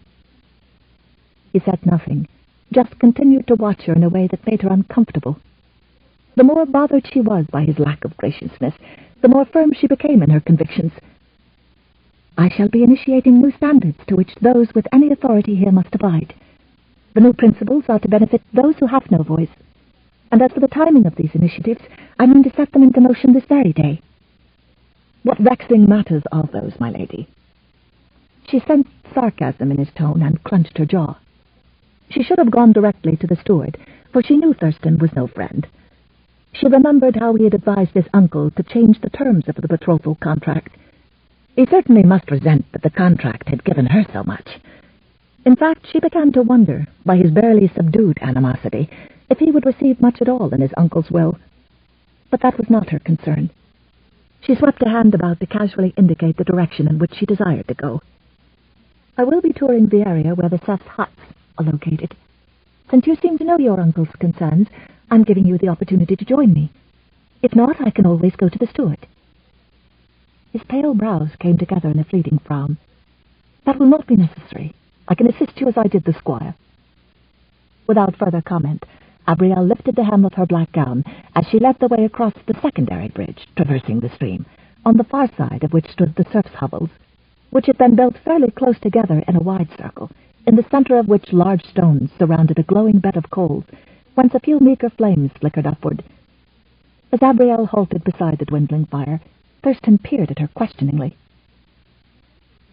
He said nothing, just continued to watch her in a way that made her uncomfortable. The more bothered she was by his lack of graciousness, the more firm she became in her convictions. "I shall be initiating new standards to which those with any authority here must abide. The new principles are to benefit those who have no voice. And as for the timing of these initiatives, I mean to set them into motion this very day." "What vexing matters are those, my lady?" She sensed sarcasm in his tone and clenched her jaw. She should have gone directly to the steward, for she knew Thurston was no friend. She remembered how he had advised his uncle to change the terms of the betrothal contract. He certainly must resent that the contract had given her so much. In fact, she began to wonder, by his barely subdued animosity, if he would receive much at all in his uncle's will. But that was not her concern. She swept a hand about to casually indicate the direction in which she desired to go. "I will be touring the area where the serfs' huts are located. Since you seem to know your uncle's concerns, I'm giving you the opportunity to join me. If not, I can always go to the steward." His pale brows came together in a fleeting frown. "That will not be necessary. I can assist you as I did the squire." Without further comment, Abrielle lifted the hem of her black gown as she led the way across the secondary bridge, traversing the stream, on the far side of which stood the serfs' hovels, which had been built fairly close together in a wide circle, in the center of which large stones surrounded a glowing bed of coals, whence a few meager flames flickered upward. As Abrielle halted beside the dwindling fire, Thurston peered at her questioningly.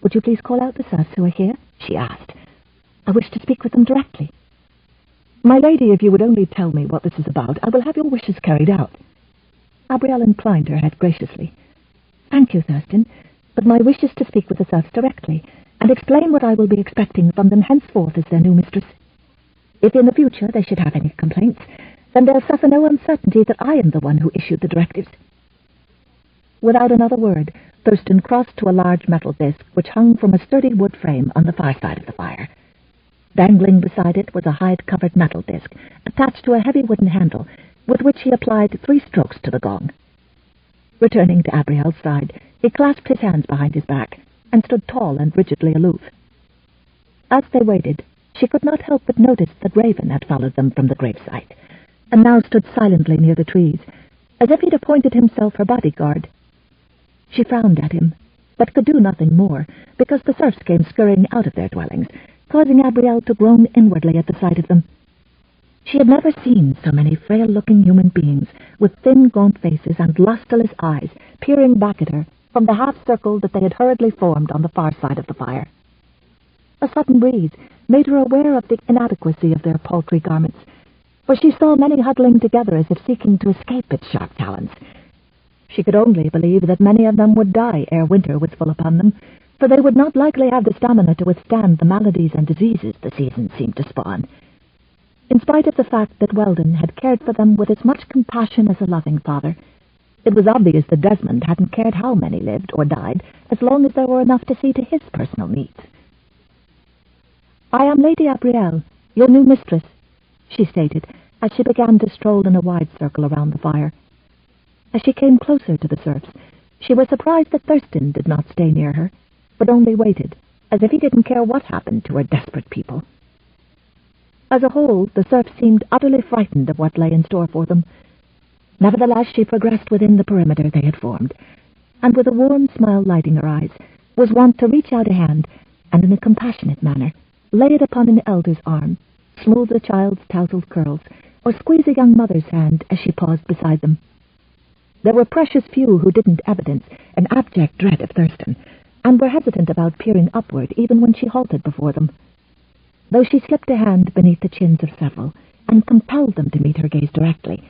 "Would you please call out the serfs who are here?" she asked. "I wish to speak with them directly." "My lady, if you would only tell me what this is about, I will have your wishes carried out." Abrielle inclined her head graciously. "Thank you, Thurston, but my wish is to speak with the serfs directly, and explain what I will be expecting from them henceforth as their new mistress." If in the future they should have any complaints, then they'll suffer no uncertainty that I am the one who issued the directives." Without another word, Thurston crossed to a large metal disc which hung from a sturdy wood frame on the far side of the fire. Dangling beside it was a hide-covered metal disc, attached to a heavy wooden handle, with which he applied 3 strokes to the gong. Returning to Abrielle's side, he clasped his hands behind his back, and stood tall and rigidly aloof. As they waited, she could not help but notice that Raven had followed them from the gravesite, and now stood silently near the trees, as if he'd appointed himself her bodyguard. She frowned at him, but could do nothing more, because the serfs came scurrying out of their dwellings, causing Abrielle to groan inwardly at the sight of them. She had never seen so many frail-looking human beings, with thin, gaunt faces and lustreless eyes, peering back at her from the half-circle that they had hurriedly formed on the far side of the fire. A sudden breeze made her aware of the inadequacy of their paltry garments, for she saw many huddling together as if seeking to escape its sharp talons. She could only believe that many of them would die ere winter was full upon them, for they would not likely have the stamina to withstand the maladies and diseases the season seemed to spawn. In spite of the fact that Weldon had cared for them with as much compassion as a loving father, it was obvious that Desmond hadn't cared how many lived or died, as long as there were enough to see to his personal needs. "I am Lady Abrielle, your new mistress," she stated, as she began to stroll in a wide circle around the fire. As she came closer to the serfs, she was surprised that Thurston did not stay near her, but only waited, as if he didn't care what happened to her desperate people. As a whole, the serfs seemed utterly frightened of what lay in store for them. Nevertheless, she progressed within the perimeter they had formed, and with a warm smile lighting her eyes, was wont to reach out a hand, and in a compassionate manner, lay it upon an elder's arm, smooth a child's tousled curls, or squeeze a young mother's hand as she paused beside them. There were precious few who didn't evidence an abject dread of Thurston, and were hesitant about peering upward even when she halted before them. Though she slipped a hand beneath the chins of several, and compelled them to meet her gaze directly,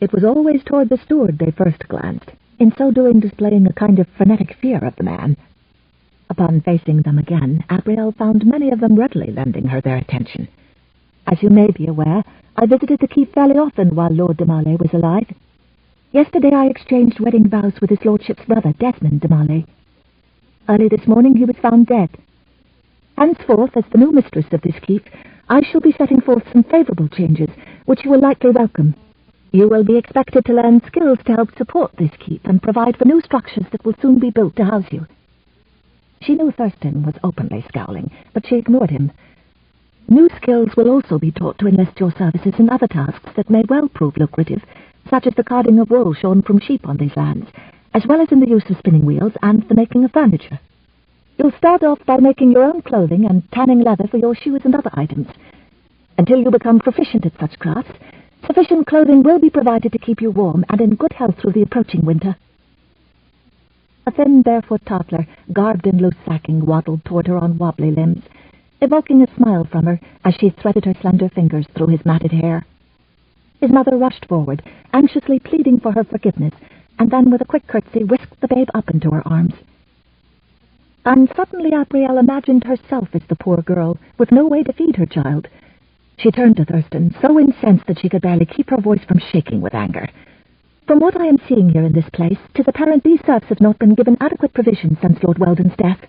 it was always toward the steward they first glanced, in so doing displaying a kind of frenetic fear of the man. Upon facing them again, Abrielle found many of them readily lending her their attention. "As you may be aware, I visited the keep fairly often while Lord de Marley was alive. Yesterday I exchanged wedding vows with his lordship's brother, Desmond de Marley. Early this morning he was found dead. Henceforth, as the new mistress of this keep, I shall be setting forth some favourable changes, which you will likely welcome. You will be expected to learn skills to help support this keep and provide for new structures that will soon be built to house you." She knew Thurston was openly scowling, but she ignored him. "New skills will also be taught to enlist your services in other tasks that may well prove lucrative, such as the carding of wool shorn from sheep on these lands, as well as in the use of spinning wheels and the making of furniture. You'll start off by making your own clothing and tanning leather for your shoes and other items. Until you become proficient at such crafts, sufficient clothing will be provided to keep you warm and in good health through the approaching winter." A thin, barefoot toddler, garbed in loose sacking, waddled toward her on wobbly limbs, evoking a smile from her as she threaded her slender fingers through his matted hair. His mother rushed forward, anxiously pleading for her forgiveness, and then with a quick curtsy whisked the babe up into her arms. And suddenly Abrielle imagined herself as the poor girl, with no way to feed her child. She turned to Thurston, so incensed that she could barely keep her voice from shaking with anger. "From what I am seeing here in this place, 'tis apparent these serfs have not been given adequate provision since Lord Weldon's death.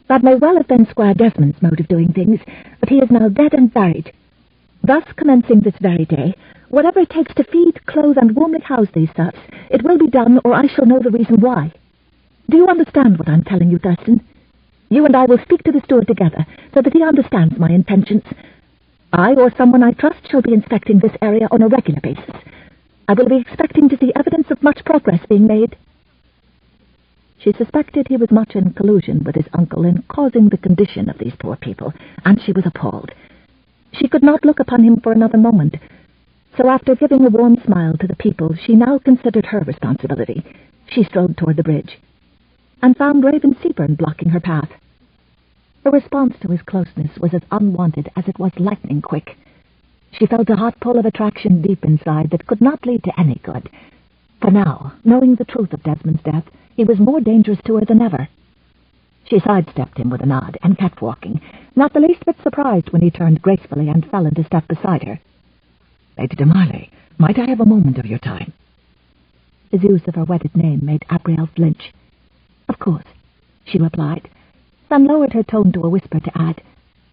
That may well have been Squire Desmond's mode of doing things, but he is now dead and buried. Thus, commencing this very day, whatever it takes to feed, clothe, and warmly house these serfs, it will be done, or I shall know the reason why. Do you understand what I'm telling you, Thurston? You and I will speak to the steward together, so that he understands my intentions. I, or someone I trust, shall be inspecting this area on a regular basis. I will be expecting to see evidence of much progress being made." She suspected he was much in collusion with his uncle in causing the condition of these poor people, and she was appalled. She could not look upon him for another moment, so after giving a warm smile to the people she now considered her responsibility, she strode toward the bridge, and found Raven Seabern blocking her path. Her response to his closeness was as unwanted as it was lightning quick. She felt a hot pull of attraction deep inside that could not lead to any good. For now, knowing the truth of Desmond's death, he was more dangerous to her than ever. She sidestepped him with a nod and kept walking, not the least bit surprised when he turned gracefully and fell into step beside her. Lady de Marley, might I have a moment of your time? His use of her wedded name made Abrielle flinch. Of course, she replied, then lowered her tone to a whisper to add,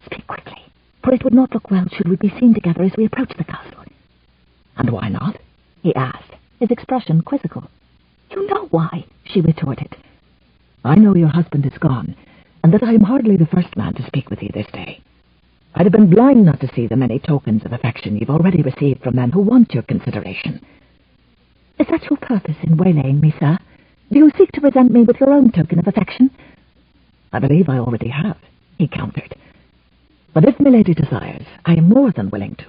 Speak quickly, for it would not look well should we be seen together as we approach the castle. And why not? He asked, his expression quizzical. You know why, she retorted. I know your husband is gone, and that I am hardly the first man to speak with you this day. I'd have been blind not to see the many tokens of affection you've already received from men who want your consideration. Is that your purpose in waylaying me, sir? Do you seek to present me with your own token of affection? I believe I already have, he countered. But if milady desires, I am more than willing to.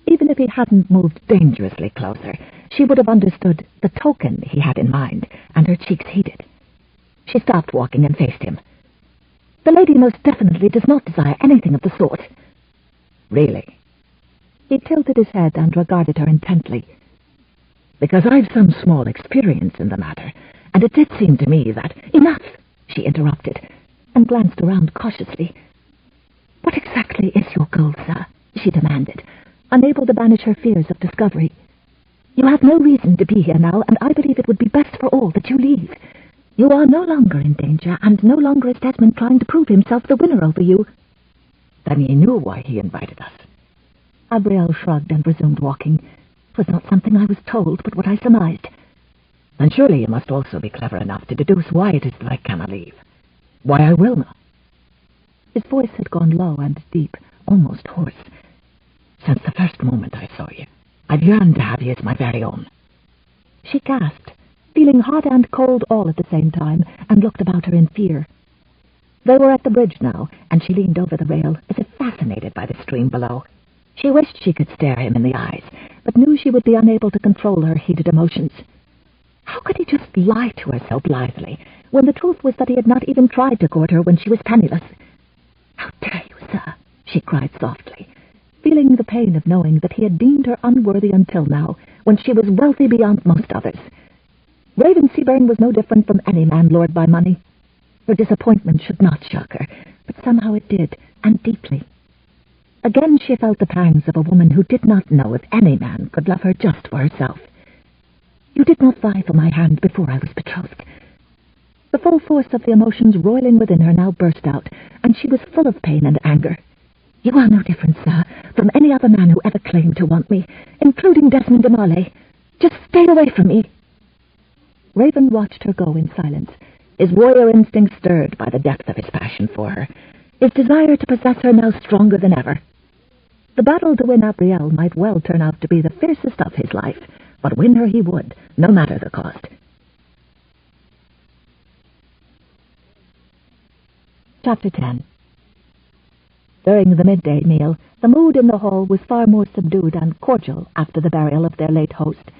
Even if he hadn't moved dangerously closer, she would have understood the token he had in mind, and her cheeks heated. She stopped walking and faced him. The lady most definitely does not desire anything of the sort. Really? He tilted his head and regarded her intently. Because I've some small experience in the matter, and it did seem to me that... Enough, she interrupted, and glanced around cautiously. What exactly is your goal, sir? She demanded, unable to banish her fears of discovery. You have no reason to be here now, and I believe it would be best for all that you leave. You are no longer in danger, and no longer is Desmond trying to prove himself the winner over you. Then he knew why he invited us. Abrielle shrugged and resumed walking. 'Twas not something I was told, but what I surmised. Then surely you must also be clever enough to deduce why it is that I cannot leave. Why I will not. His voice had gone low and deep, almost hoarse. Since the first moment I saw you, I've yearned to have you as my very own. She gasped, feeling hot and cold all at the same time, and looked about her in fear. They were at the bridge now, and she leaned over the rail, as if fascinated by the stream below. She wished she could stare him in the eyes, but knew she would be unable to control her heated emotions. How could he just lie to her so blithely, when the truth was that he had not even tried to court her when she was penniless? How dare you, sir, she cried softly, feeling the pain of knowing that he had deemed her unworthy until now, when she was wealthy beyond most others. Raven Seabern was no different from any man lured by money. Her disappointment should not shock her, but somehow it did, and deeply. Again she felt the pangs of a woman who did not know if any man could love her just for herself. You did not vie for my hand before I was betrothed. The full force of the emotions roiling within her now burst out, and she was full of pain and anger. You are no different, sir, from any other man who ever claimed to want me, including Desmond de Marley. Just stay away from me. Raven watched her go in silence, his warrior instinct stirred by the depth of his passion for her, his desire to possess her now stronger than ever. The battle to win Abrielle might well turn out to be the fiercest of his life, but win her he would, no matter the cost. Chapter 10. During the midday meal, the mood in the hall was far more subdued and cordial after the burial of their late host,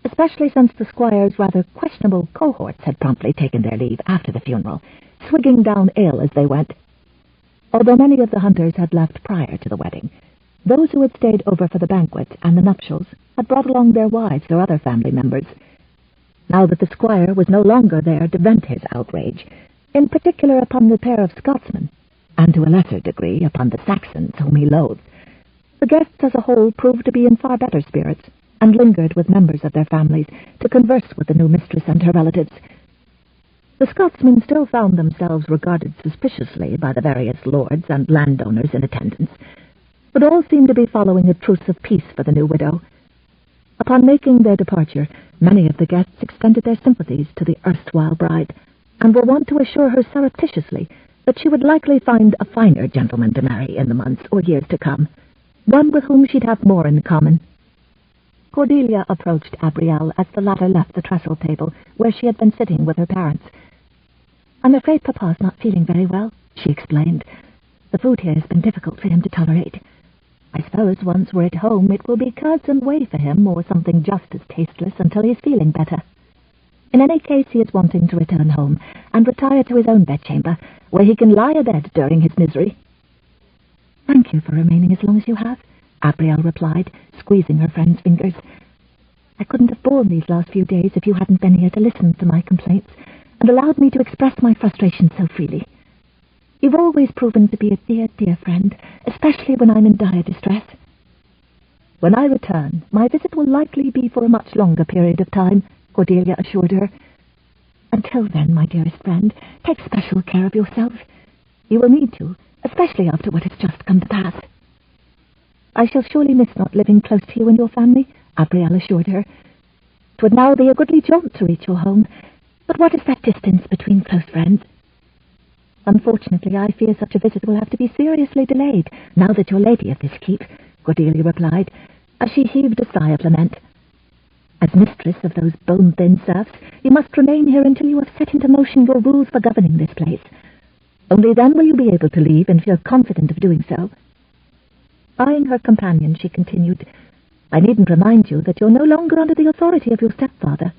especially since the squire's rather questionable cohorts had promptly taken their leave after the funeral, swigging down ale as they went. Although many of the hunters had left prior to the wedding, those who had stayed over for the banquet and the nuptials had brought along their wives or other family members. Now that the squire was no longer there to vent his outrage, in particular upon the pair of Scotsmen, and to a lesser degree upon the Saxons whom he loathed, the guests as a whole proved to be in far better spirits, and lingered with members of their families to converse with the new mistress and her relatives. The Scotsmen still found themselves regarded suspiciously by the various lords and landowners in attendance, but all seemed to be following a truce of peace for the new widow. Upon making their departure, many of the guests extended their sympathies to the erstwhile bride, and were wont to assure her surreptitiously that she would likely find a finer gentleman to marry in the months or years to come, one with whom she'd have more in common. Cordelia approached Abrielle as the latter left the trestle table, where she had been sitting with her parents. "I'm afraid Papa's not feeling very well," she explained. "The food here has been difficult for him to tolerate. I suppose once we're at home it will be curds and whey for him, or something just as tasteless until he's feeling better. In any case, he is wanting to return home and retire to his own bedchamber, where he can lie abed during his misery." "Thank you for remaining as long as you have," Abrielle replied, squeezing her friend's fingers. "I couldn't have borne these last few days if you hadn't been here to listen to my complaints and allowed me to express my frustration so freely. You've always proven to be a dear, dear friend, especially when I'm in dire distress. When I return, my visit will likely be for a much longer period of time, Cordelia assured her. Until then, my dearest friend, take special care of yourself. You will need to, especially after what has just come to pass. I shall surely miss not living close to you and your family, Abrielle assured her. 'Twould now be a goodly jaunt to reach your home, but what is that distance between close friends? Unfortunately, I fear such a visit will have to be seriously delayed, now that you're lady of this keep, Cordelia replied, as she heaved a sigh of lament. As mistress of those bone-thin serfs, you must remain here until you have set into motion your rules for governing this place. Only then will you be able to leave and feel confident of doing so. Eyeing her companion, she continued, I needn't remind you that you're no longer under the authority of your stepfather.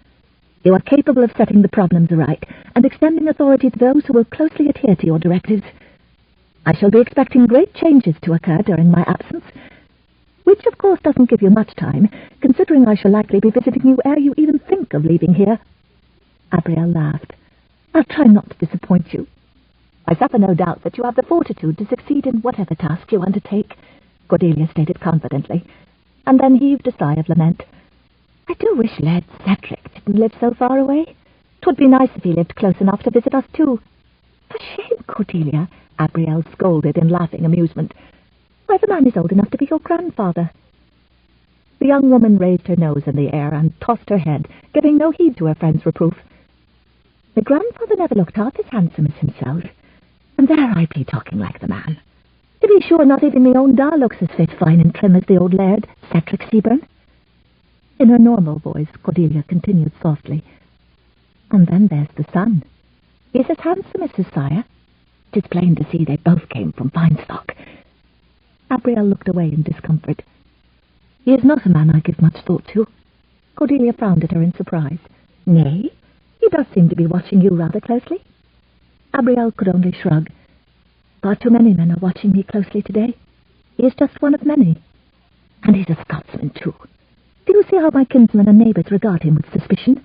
You are capable of setting the problems right and extending authority to those who will closely adhere to your directives. I shall be expecting great changes to occur during my absence, which of course doesn't give you much time, considering I shall likely be visiting you ere you even think of leaving here. Abrielle laughed. I'll try not to disappoint you. I suffer no doubt that you have the fortitude to succeed in whatever task you undertake, Cordelia stated confidently, and then heaved a sigh of lament. I do wish Lord Cedric didn't live so far away. 'Twould be nice if he lived close enough to visit us too. For shame, Cordelia, Abrielle scolded in laughing amusement. Why, the man is old enough to be your grandfather. The young woman raised her nose in the air and tossed her head, giving no heed to her friend's reproof. My grandfather never looked half as handsome as himself, and there I be talking like the man. To be sure, not even my own da looks as fit, fine and trim as the old laird, Cedric Seabern. In her normal voice, Cordelia continued softly. And then there's the son. He's as handsome as his sire. 'Tis plain to see they both came from fine stock. Abrielle looked away in discomfort. He is not a man I give much thought to. Cordelia frowned at her in surprise. Nay, he does seem to be watching you rather closely. Abrielle could only shrug. Far too many men are watching me closely today. He is just one of many. And he's a Scotsman, too. Do you see how my kinsmen and neighbours regard him with suspicion?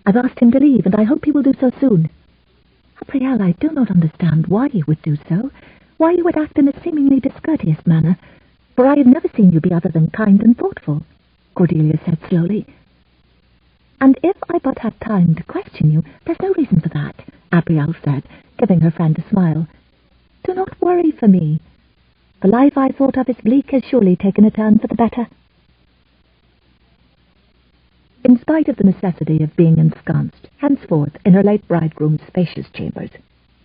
I've asked him to leave, and I hope he will do so soon. Abrielle, I do not understand why he would do so, why you would act in a seemingly discourteous manner, for I have never seen you be other than kind and thoughtful, Cordelia said slowly. And if I but had time to question you, there's no reason for that, Abrielle said, giving her friend a smile. Do not worry for me. The life I thought of as bleak has surely taken a turn for the better. In spite of the necessity of being ensconced, henceforth, in her late bridegroom's spacious chambers,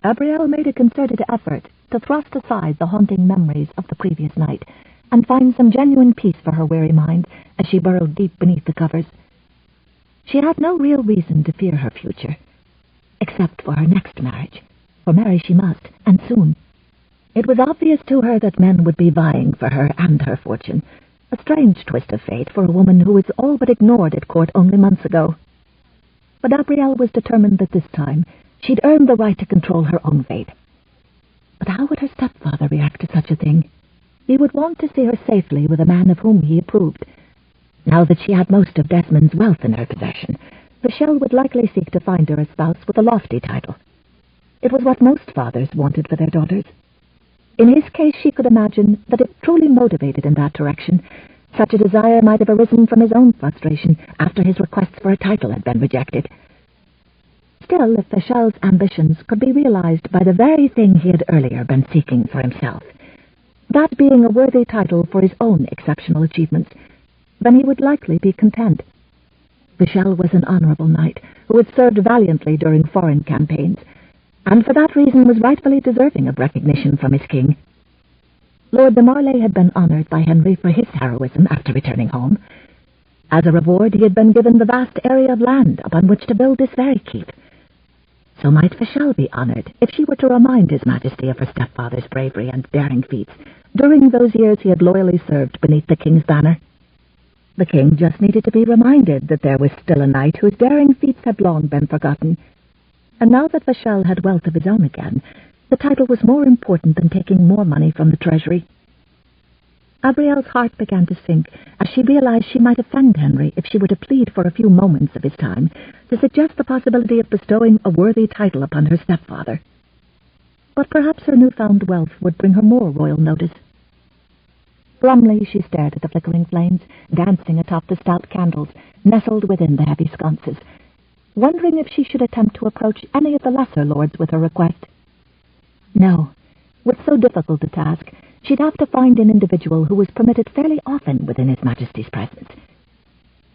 Abrielle made a concerted effort to thrust aside the haunting memories of the previous night and find some genuine peace for her weary mind as she burrowed deep beneath the covers. She had no real reason to fear her future, except for her next marriage, for marry she must, and soon. It was obvious to her that men would be vying for her and her fortune, a strange twist of fate for a woman who was all but ignored at court only months ago. But Abrielle was determined that this time she'd earned the right to control her own fate. But how would her stepfather react to such a thing? He would want to see her safely with a man of whom he approved. Now that she had most of Desmond's wealth in her possession, Michelle would likely seek to find her a spouse with a lofty title. It was what most fathers wanted for their daughters. In his case, she could imagine that if truly motivated in that direction, such a desire might have arisen from his own frustration after his requests for a title had been rejected. Still, if Michelle's ambitions could be realized by the very thing he had earlier been seeking for himself, that being a worthy title for his own exceptional achievements, then he would likely be content. Michelle was an honorable knight who had served valiantly during foreign campaigns, and for that reason was rightfully deserving of recognition from his king. Lord de Marley had been honoured by Henry for his heroism after returning home. As a reward, he had been given the vast area of land upon which to build this very keep. So might Michelle be honoured if she were to remind His Majesty of her stepfather's bravery and daring feats during those years he had loyally served beneath the king's banner. The king just needed to be reminded that there was still a knight whose daring feats had long been forgotten. And now that Michelle had wealth of his own again, the title was more important than taking more money from the treasury. Abrielle's heart began to sink as she realized she might offend Henry if she were to plead for a few moments of his time to suggest the possibility of bestowing a worthy title upon her stepfather. but perhaps her newfound wealth would bring her more royal notice. Glumly she stared at the flickering flames, dancing atop the stout candles, nestled within the heavy sconces, wondering if she should attempt to approach any of the lesser lords with her request. No, with so difficult a task, she'd have to find an individual who was permitted fairly often within His Majesty's presence.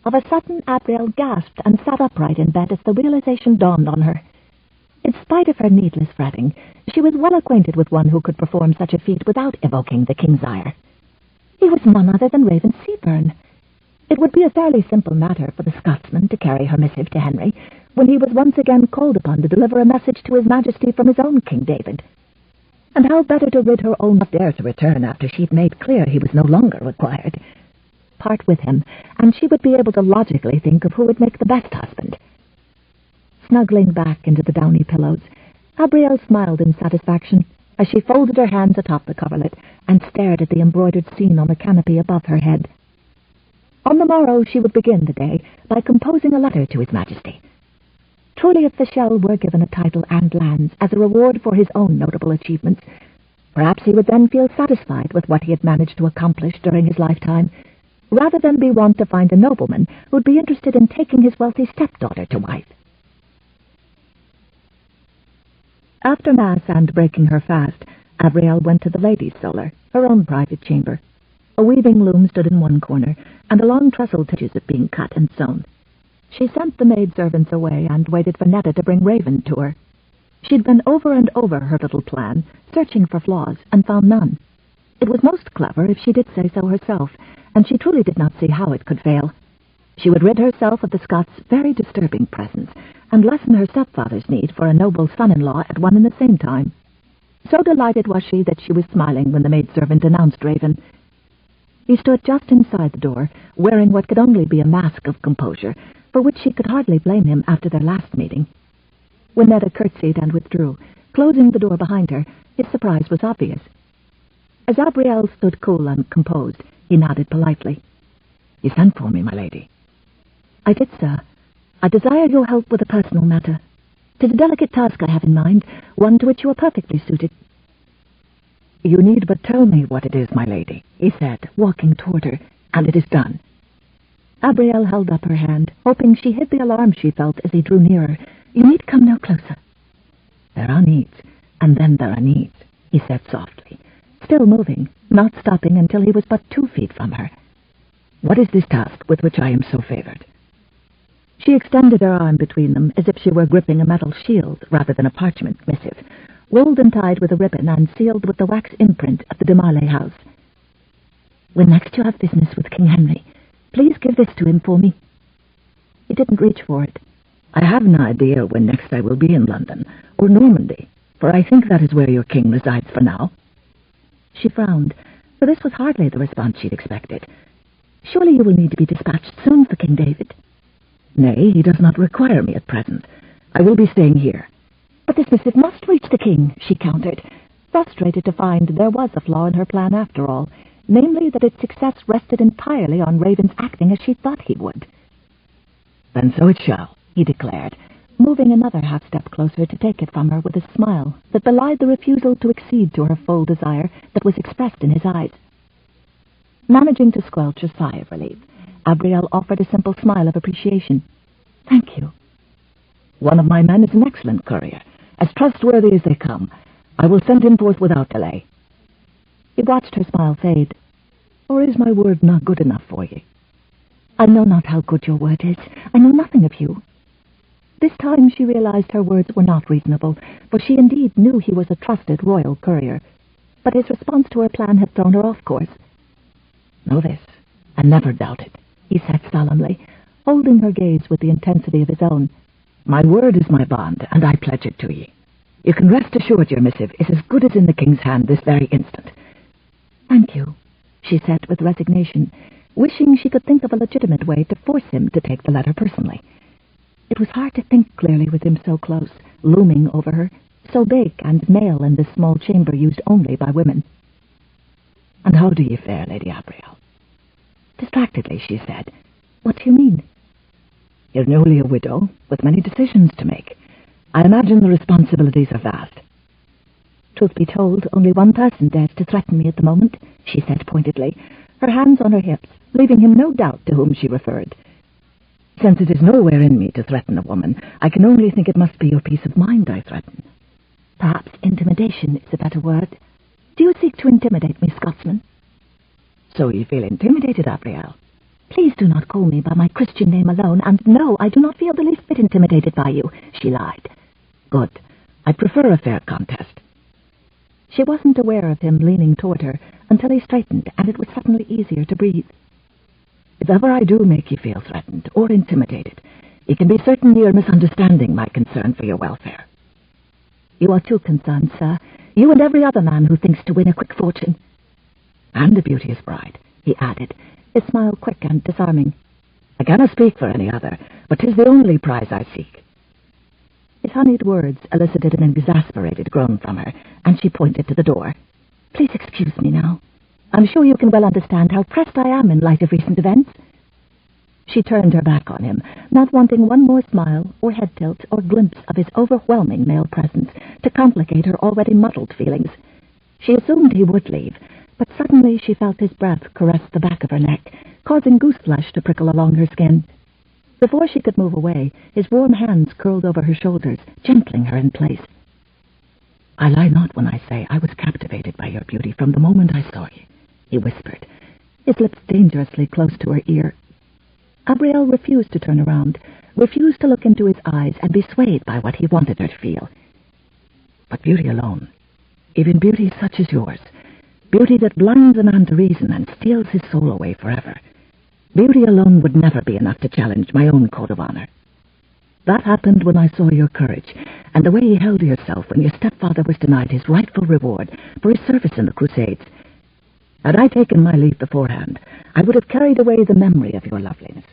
Of a sudden, Abrielle gasped and sat upright in bed as the realization dawned on her. In spite of her needless fretting, she was well acquainted with one who could perform such a feat without evoking the king's ire. He was none other than Raven Seabern. It would be a fairly simple matter for the Scotsman to carry her missive to Henry when he was once again called upon to deliver a message to His Majesty from his own King David. And how better to rid her own dare to return after she'd made clear he was no longer required. Part with him, and she would be able to logically think of who would make the best husband. Snuggling back into the downy pillows, Abrielle smiled in satisfaction as she folded her hands atop the coverlet and stared at the embroidered scene on the canopy above her head. On the morrow she would begin the day by composing a letter to His Majesty. Truly, if the Shell were given a title and lands as a reward for his own notable achievements, perhaps he would then feel satisfied with what he had managed to accomplish during his lifetime, rather than be wont to find a nobleman who'd be interested in taking his wealthy stepdaughter to wife. After Mass and breaking her fast, Abrielle went to the ladies' solar, her own private chamber. A weaving loom stood in one corner, and a long trestle tidges of being cut and sewn. She sent the maidservants away and waited for Netta to bring Raven to her. She'd been over and over her little plan, searching for flaws, and found none. It was most clever if she did say so herself, and she truly did not see how it could fail. She would rid herself of the Scots' very disturbing presence, and lessen her stepfather's need for a noble son-in-law at one and the same time. So delighted was she that she was smiling when the maidservant announced Raven. He stood just inside the door, wearing what could only be a mask of composure, for which she could hardly blame him after their last meeting. When Netta curtsied and withdrew, closing the door behind her, his surprise was obvious. As Abrielle stood cool and composed, he nodded politely. "You sent for me, my lady." "I did, sir. I desire your help with a personal matter. 'Tis a delicate task I have in mind, one to which you are perfectly suited." "You need but tell me what it is, my lady," he said, walking toward her, "and it is done." Abrielle held up her hand, hoping she hid the alarm she felt as he drew nearer. "You need come no closer." "There are needs, and then there are needs," he said softly, still moving, not stopping until he was but 2 feet from her. "What is this task with which I am so favored?" She extended her arm between them as if she were gripping a metal shield rather than a parchment missive, rolled and tied with a ribbon and sealed with the wax imprint of the de Marley house. "When next you have business with King Henry, please give this to him for me." He didn't reach for it. "I have an idea when next I will be in London, or Normandy, for I think that is where your king resides for now." She frowned, for this was hardly the response she'd expected. "Surely you will need to be dispatched soon for King David." "Nay, he does not require me at present. I will be staying here." "But this missive must reach the king," she countered, frustrated to find there was a flaw in her plan after all, namely that its success rested entirely on Raven's acting as she thought he would. "Then so it shall," he declared, moving another half-step closer to take it from her with a smile that belied the refusal to accede to her full desire that was expressed in his eyes. Managing to squelch a sigh of relief, Abrielle offered a simple smile of appreciation. "Thank you." "One of my men is an excellent courier, as trustworthy as they come. I will send him forth without delay." He watched her smile fade. "Or is my word not good enough for ye?" "I know not how good your word is. I know nothing of you." This time she realized her words were not reasonable, for she indeed knew he was a trusted royal courier. But his response to her plan had thrown her off course. "Know this, and never doubt it," he said solemnly, holding her gaze with the intensity of his own. "My word is my bond, and I pledge it to ye. You can rest assured your missive is as good as in the king's hand this very instant." "Thank you," she said with resignation, wishing she could think of a legitimate way to force him to take the letter personally. It was hard to think clearly with him so close, looming over her, so big and male in this small chamber used only by women. "And how do ye fare, Lady Abrielle?" Distractedly, she said, "What do you mean?" "You're newly a widow, with many decisions to make. I imagine the responsibilities are vast." Truth be told, only one person dares to threaten me at the moment, she said pointedly, her hands on her hips, leaving him no doubt to whom she referred. Since it is nowhere in me to threaten a woman, I can only think it must be your peace of mind I threaten. Perhaps intimidation is a better word. Do you seek to intimidate me, Scotsman? So you feel intimidated, Abrielle? Please do not call me by my Christian name alone, and no, I do not feel the least bit intimidated by you, she lied. Good. I prefer a fair contest. She wasn't aware of him leaning toward her until he straightened, and it was suddenly easier to breathe. If ever I do make you feel threatened or intimidated, you can be certain you are misunderstanding my concern for your welfare. You are too concerned, sir. You and every other man who thinks to win a quick fortune. And a beauteous bride, he added, his smile quick and disarming. I cannot speak for any other, but 'tis the only prize I seek. His honeyed words elicited an exasperated groan from her, and she pointed to the door. Please excuse me now. I'm sure you can well understand how pressed I am in light of recent events. She turned her back on him, not wanting one more smile or head tilt or glimpse of his overwhelming male presence to complicate her already muddled feelings. She assumed he would leave, but suddenly she felt his breath caress the back of her neck, causing gooseflesh to prickle along her skin. Before she could move away, his warm hands curled over her shoulders, gentling her in place. I lie not when I say I was captivated by your beauty from the moment I saw you, he whispered, his lips dangerously close to her ear. Abrielle refused to turn around, refused to look into his eyes and be swayed by what he wanted her to feel. But beauty alone, even beauty such as yours, beauty that blinds a man to reason and steals his soul away forever, beauty alone would never be enough to challenge my own code of honor. That happened when I saw your courage, and the way you held yourself when your stepfather was denied his rightful reward for his service in the Crusades. Had I taken my leave beforehand, I would have carried away the memory of your loveliness.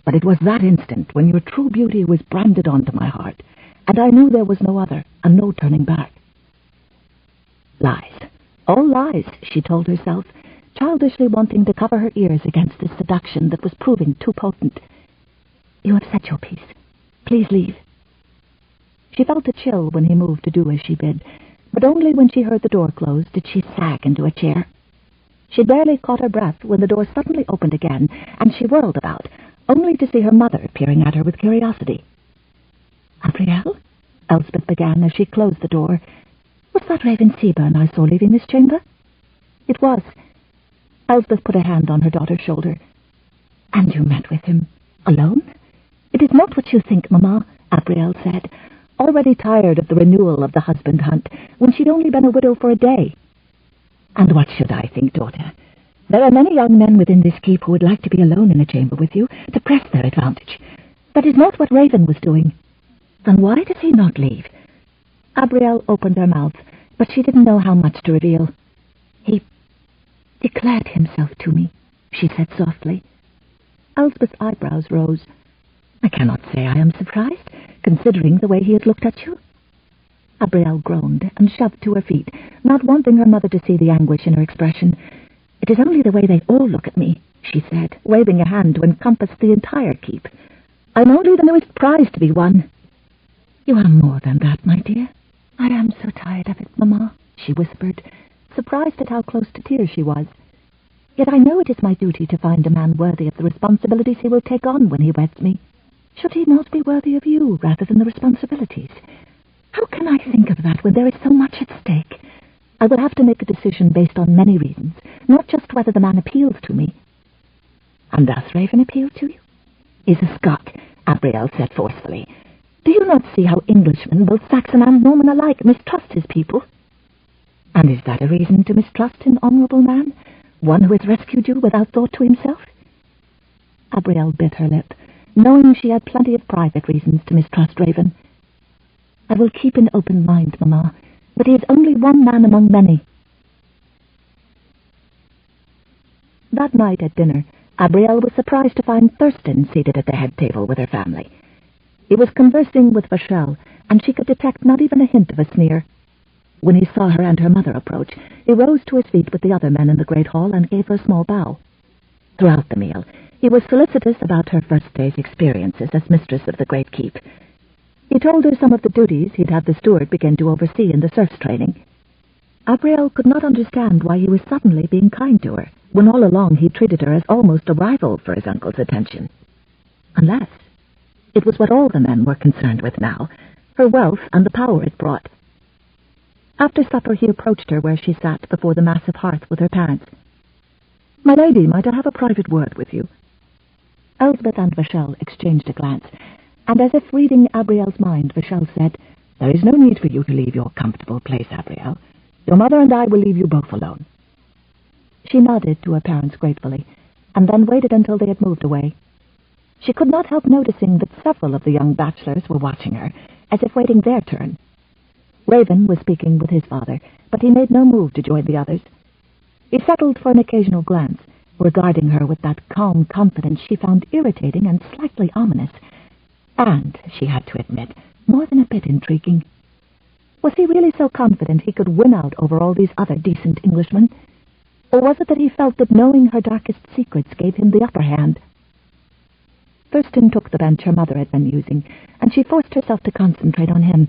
But it was that instant when your true beauty was branded onto my heart, and I knew there was no other, and no turning back. Lies. All lies, she told herself, childishly wanting to cover her ears against this seduction that was proving too potent. You have said your piece. Please leave. She felt a chill when he moved to do as she bid, but only when she heard the door close did she sag into a chair. She barely caught her breath when the door suddenly opened again, and she whirled about, only to see her mother peering at her with curiosity. Abrielle? Elspeth began as she closed the door. Was that Raven Seabern I saw leaving this chamber? It was. Elspeth put a hand on her daughter's shoulder. And you met with him alone? It is not what you think, Mamma, Abrielle said, already tired of the renewal of the husband hunt, when she'd only been a widow for a day. And what should I think, daughter? There are many young men within this keep who would like to be alone in a chamber with you, to press their advantage. That is not what Raven was doing. Then why does he not leave? Abrielle opened her mouth, but she didn't know how much to reveal. He declared himself to me, she said softly. Elspeth's eyebrows rose. I cannot say I am surprised, considering the way he has looked at you. Abrielle groaned and shoved to her feet, not wanting her mother to see the anguish in her expression. It is only the way they all look at me, she said, waving a hand to encompass the entire keep. I'm only the newest prize to be won. You are more than that, my dear. I am so tired of it, Mamma, she whispered, surprised at how close to tears she was. Yet I know it is my duty to find a man worthy of the responsibilities he will take on when he weds me. Should he not be worthy of you rather than the responsibilities? How can I think of that when there is so much at stake? I will have to make a decision based on many reasons, not just whether the man appeals to me. And does Raven appeal to you? He's a Scot, Abrielle said forcefully. Do you not see how Englishmen, both Saxon and Norman alike, mistrust his people? And is that a reason to mistrust an honourable man, one who has rescued you without thought to himself? Abrielle bit her lip, knowing she had plenty of private reasons to mistrust Raven. I will keep an open mind, Mamma, but he is only one man among many. That night at dinner, Abrielle was surprised to find Thurston seated at the head table with her family. He was conversing with Vachel, and she could detect not even a hint of a sneer. When he saw her and her mother approach, he rose to his feet with the other men in the great hall and gave her a small bow. Throughout the meal, he was solicitous about her first day's experiences as mistress of the great keep. He told her some of the duties he'd had the steward begin to oversee in the serfs' training. Abrielle could not understand why he was suddenly being kind to her, when all along he treated her as almost a rival for his uncle's attention. Unless it was what all the men were concerned with now, her wealth and the power it brought. After supper he approached her where she sat before the massive hearth with her parents. "My lady, might I have a private word with you?" Elsbeth and Vachel exchanged a glance, and as if reading Abrielle's mind, Vachel said, "There is no need for you to leave your comfortable place, Abrielle. Your mother and I will leave you both alone." She nodded to her parents gratefully, and then waited until they had moved away. She could not help noticing that several of the young bachelors were watching her, as if waiting their turn. Raven was speaking with his father, but he made no move to join the others. He settled for an occasional glance, regarding her with that calm confidence she found irritating and slightly ominous, and, she had to admit, more than a bit intriguing. Was he really so confident he could win out over all these other decent Englishmen? Or was it that he felt that knowing her darkest secrets gave him the upper hand? Thurston took the bench her mother had been using, and she forced herself to concentrate on him.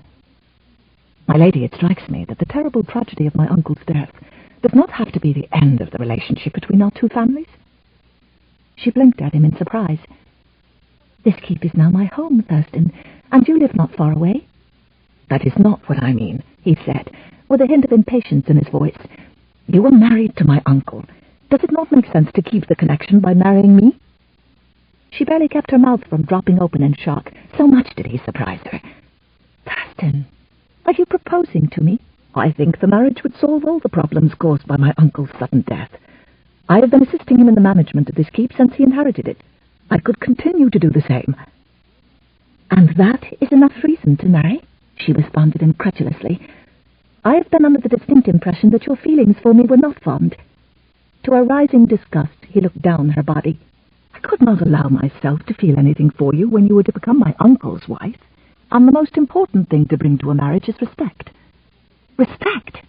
"My lady, it strikes me that the terrible tragedy of my uncle's death does not have to be the end of the relationship between our two families." She blinked at him in surprise. "This keep is now my home, Thurston, and you live not far away." "That is not what I mean," he said, with a hint of impatience in his voice. "You were married to my uncle. Does it not make sense to keep the connection by marrying me?" She barely kept her mouth from dropping open in shock. So much did he surprise her. "Thurston, are you proposing to me?" "I think the marriage would solve all the problems caused by my uncle's sudden death. I have been assisting him in the management of this keep since he inherited it. I could continue to do the same." "And that is enough reason to marry?" she responded incredulously. "I have been under the distinct impression that your feelings for me were not fond." To her rising disgust, he looked down her body. "I could not allow myself to feel anything for you when you were to become my uncle's wife. And the most important thing to bring to a marriage is respect." "Respect?"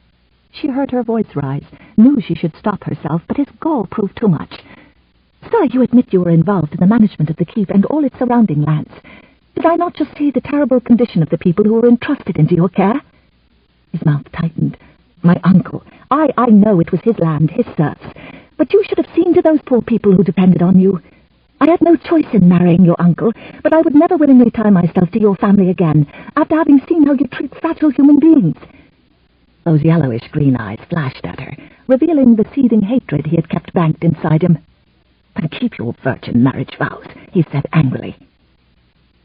She heard her voice rise, knew she should stop herself, but his gall proved too much. "Sir, you admit you were involved in the management of the keep and all its surrounding lands. Did I not just see the terrible condition of the people who were entrusted into your care?" His mouth tightened. "My uncle. I know it was his land, his serfs. But you should have seen to those poor people who depended on you. I had no choice in marrying your uncle, but I would never willingly tie myself to your family again, after having seen how you treat fragile human beings." Those yellowish-green eyes flashed at her, revealing the seething hatred he had kept banked inside him. "Then keep your virgin marriage vows," he said angrily.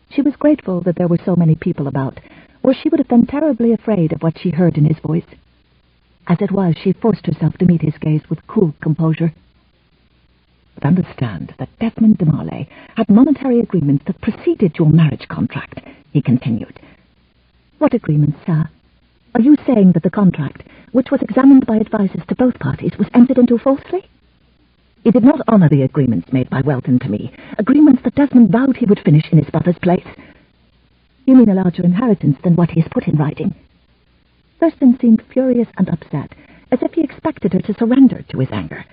She was grateful that there were so many people about, or she would have been terribly afraid of what she heard in his voice. As it was, she forced herself to meet his gaze with cool composure. "But understand that Desmond de Marley had monetary agreements that preceded your marriage contract," he continued. "What agreements, sir? Are you saying that the contract, which was examined by advisers to both parties, was entered into falsely?" "He did not honour the agreements made by Welton to me, agreements that Desmond vowed he would finish in his brother's place." "You mean a larger inheritance than what he has put in writing?" Thurston seemed furious and upset, as if he expected her to surrender to his anger.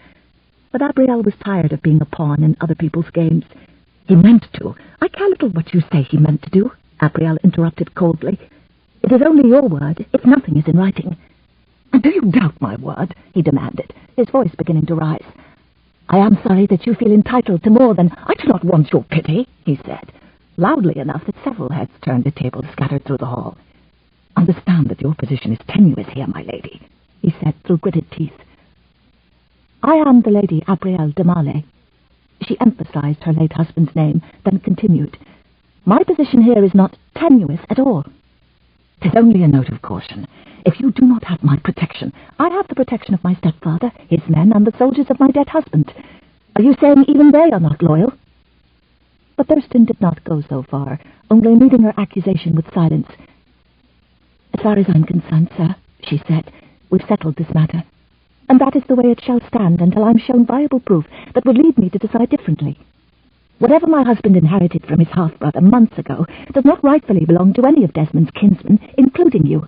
But Abrielle was tired of being a pawn in other people's games. "He meant to. I care little what you say he meant to do," Abrielle interrupted coldly. "It is only your word, if nothing is in writing." "And do you doubt my word?" he demanded, his voice beginning to rise. "I am sorry that you feel entitled to more than—" "I do not want your pity," he said, loudly enough that several heads turned at tables scattered through the hall. "Understand that your position is tenuous here, my lady," he said through gritted teeth. "I am the Lady Abrielle de Marley." She emphasized her late husband's name, then continued, "My position here is not tenuous at all." "'Tis only a note of caution. If you do not have my protection—" "I have the protection of my stepfather, his men, and the soldiers of my dead husband. Are you saying even they are not loyal?" But Thurston did not go so far, only meeting her accusation with silence. "As far as I'm concerned, sir," she said, "we've settled this matter. And that is the way it shall stand until I'm shown viable proof that would lead me to decide differently. Whatever my husband inherited from his half-brother months ago does not rightfully belong to any of Desmond's kinsmen, including you.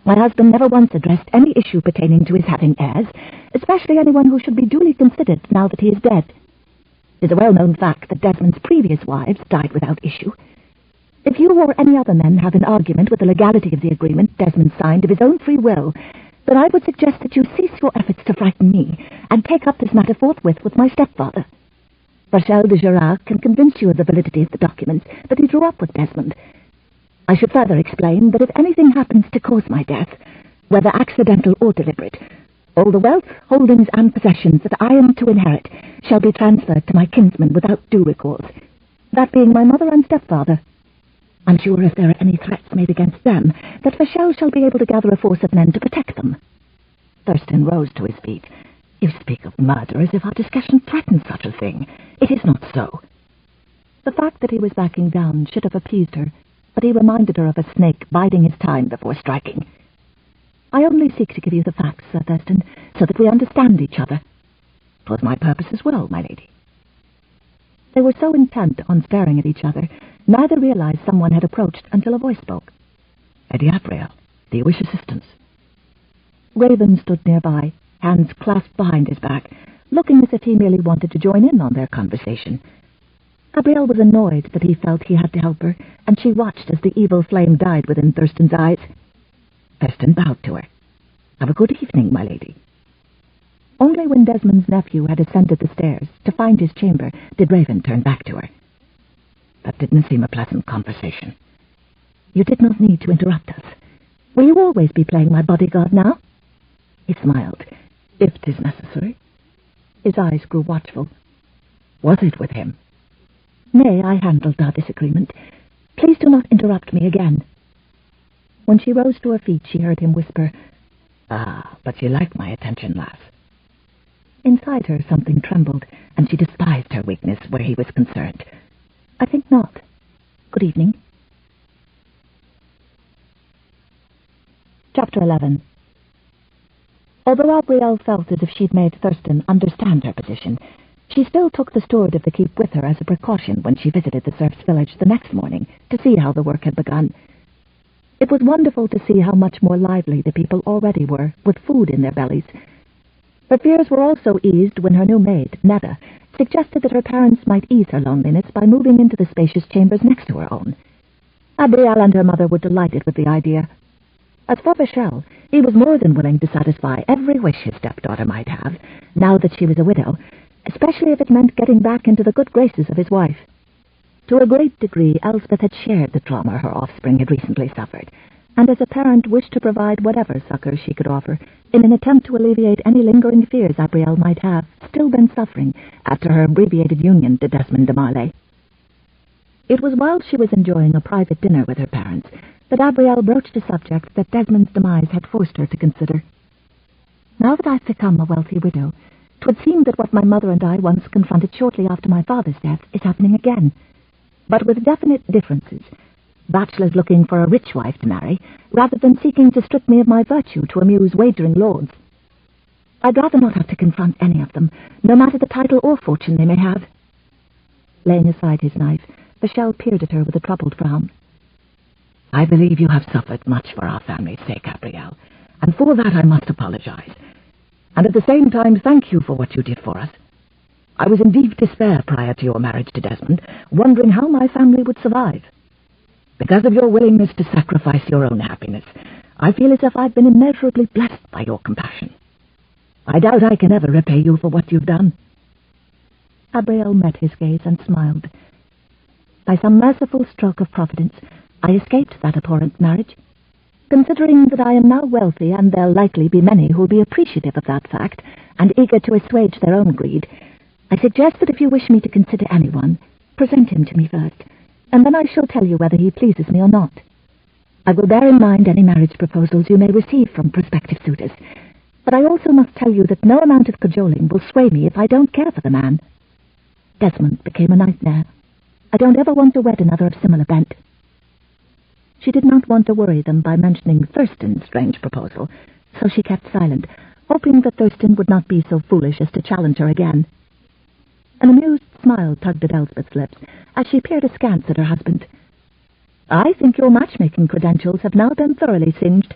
My husband never once addressed any issue pertaining to his having heirs, especially anyone who should be duly considered now that he is dead. It is a well-known fact that Desmond's previous wives died without issue. If you or any other men have an argument with the legality of the agreement Desmond signed of his own free will, then I would suggest that you cease your efforts to frighten me and take up this matter forthwith with my stepfather. Rachel de Gerard can convince you of the validity of the documents that he drew up with Desmond. I should further explain that if anything happens to cause my death, whether accidental or deliberate, all the wealth, holdings, and possessions that I am to inherit shall be transferred to my kinsmen without due recourse, that being my mother and stepfather. I'm sure if there are any threats made against them, that Rachel shall be able to gather a force of men to protect them. Thurston rose to his feet. You speak of murder as if our discussion threatened such a thing. It is not so. The fact that he was backing down should have appeased her, but he reminded her of a snake biding his time before striking. I only seek to give you the facts, Sir Thurston, so that we understand each other. 'Twas my purpose as well, my lady. They were so intent on staring at each other, neither realized someone had approached until a voice spoke. Lady Abrielle, do you wish assistance? Raven stood nearby, hands clasped behind his back, looking as if he merely wanted to join in on their conversation. Abrielle was annoyed that he felt he had to help her, and she watched as the evil flame died within Thurston's eyes. Thurston bowed to her. Have a good evening, my lady. Only when Desmond's nephew had ascended the stairs to find his chamber did Raven turn back to her. That didn't seem a pleasant conversation. You did not need to interrupt us. Will you always be playing my bodyguard now? He smiled. If 'tis necessary. His eyes grew watchful. Was it with him? Nay, I handled our disagreement. Please do not interrupt me again. When she rose to her feet, she heard him whisper, "Ah, but you like my attention, lass." Inside her something trembled, and she despised her weakness where he was concerned. I think not. Good evening. Chapter 11. Although Abrielle felt as if she'd made Thurston understand her position, she still took the steward of the keep with her as a precaution when she visited the serfs' village the next morning to see how the work had begun. It was wonderful to see how much more lively the people already were, with food in their bellies. Her fears were also eased when her new maid, Netta, suggested that her parents might ease her loneliness by moving into the spacious chambers next to her own. Abrielle and her mother were delighted with the idea. As for Rachel, he was more than willing to satisfy every wish his stepdaughter might have, now that she was a widow, especially if it meant getting back into the good graces of his wife. To a great degree, Elspeth had shared the trauma her offspring had recently suffered, and as a parent wished to provide whatever succor she could offer in an attempt to alleviate any lingering fears Abrielle might have still been suffering after her abbreviated union to Desmond de Marley. It was while she was enjoying a private dinner with her parents that Abrielle broached a subject that Desmond's demise had forced her to consider. Now that I've become a wealthy widow, 'twould seem that what my mother and I once confronted shortly after my father's death is happening again, but with definite differences. Bachelors looking for a rich wife to marry, rather than seeking to strip me of my virtue to amuse wagering lords. I'd rather not have to confront any of them, no matter the title or fortune they may have. Laying aside his knife, Rachel peered at her with a troubled frown. I believe you have suffered much for our family's sake, Abrielle, and for that I must apologize. And at the same time thank you for what you did for us. I was in deep despair prior to your marriage to Desmond, wondering how my family would survive. Because of your willingness to sacrifice your own happiness, I feel as if I've been immeasurably blessed by your compassion. I doubt I can ever repay you for what you've done. Abrielle met his gaze and smiled. By some merciful stroke of Providence, I escaped that abhorrent marriage. Considering that I am now wealthy, and there'll likely be many who'll be appreciative of that fact, and eager to assuage their own greed, I suggest that if you wish me to consider anyone, present him to me first, and then I shall tell you whether he pleases me or not. I will bear in mind any marriage proposals you may receive from prospective suitors, but I also must tell you that no amount of cajoling will sway me if I don't care for the man. Desmond became a nightmare. I don't ever want to wed another of similar bent. She did not want to worry them by mentioning Thurston's strange proposal, so she kept silent, hoping that Thurston would not be so foolish as to challenge her again. An amused smile tugged at Elspeth's lips as she peered askance at her husband. I think your matchmaking credentials have now been thoroughly singed.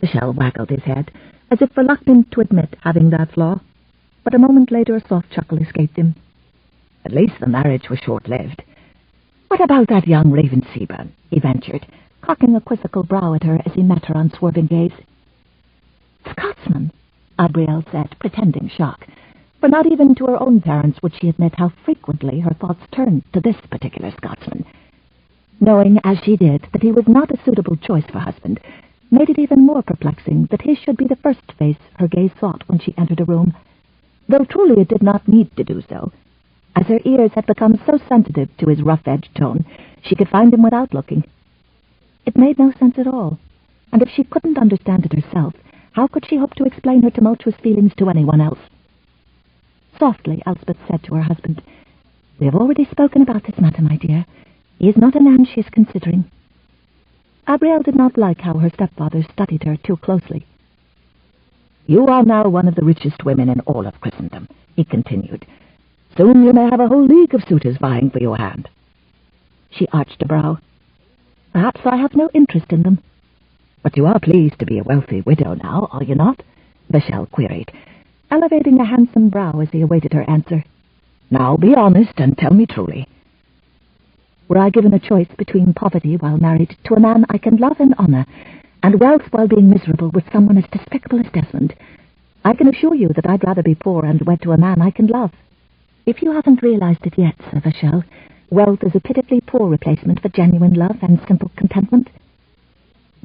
Michel waggled his head, as if reluctant to admit having that flaw, but a moment later a soft chuckle escaped him. At least the marriage was short-lived. What about that young Raven Seabern? He ventured, cocking a quizzical brow at her as he met her unswerving gaze. Scotsman, Abrielle said, pretending shock. For not even to her own parents would she admit how frequently her thoughts turned to this particular Scotsman. Knowing, as she did, that he was not a suitable choice for husband, made it even more perplexing that his should be the first face her gaze sought when she entered a room, though truly it did not need to do so. As her ears had become so sensitive to his rough-edged tone, she could find him without looking. It made no sense at all, and if she couldn't understand it herself, how could she hope to explain her tumultuous feelings to anyone else? Softly, Elspeth said to her husband, "We have already spoken about this matter, my dear. He is not a man she is considering." Abrielle did not like how her stepfather studied her too closely. "You are now one of the richest women in all of Christendom," he continued. "Soon you may have a whole league of suitors vying for your hand." She arched a brow. "Perhaps I have no interest in them." "But you are pleased to be a wealthy widow now, are you not?" Vachel queried, elevating a handsome brow as he awaited her answer. "Now be honest and tell me truly." "Were I given a choice between poverty while married to a man I can love and honor, and wealth while being miserable with someone as despicable as Desmond, I can assure you that I'd rather be poor and wed to a man I can love. If you haven't realized it yet, Sir Vachel, wealth is a pitifully poor replacement for genuine love and simple contentment."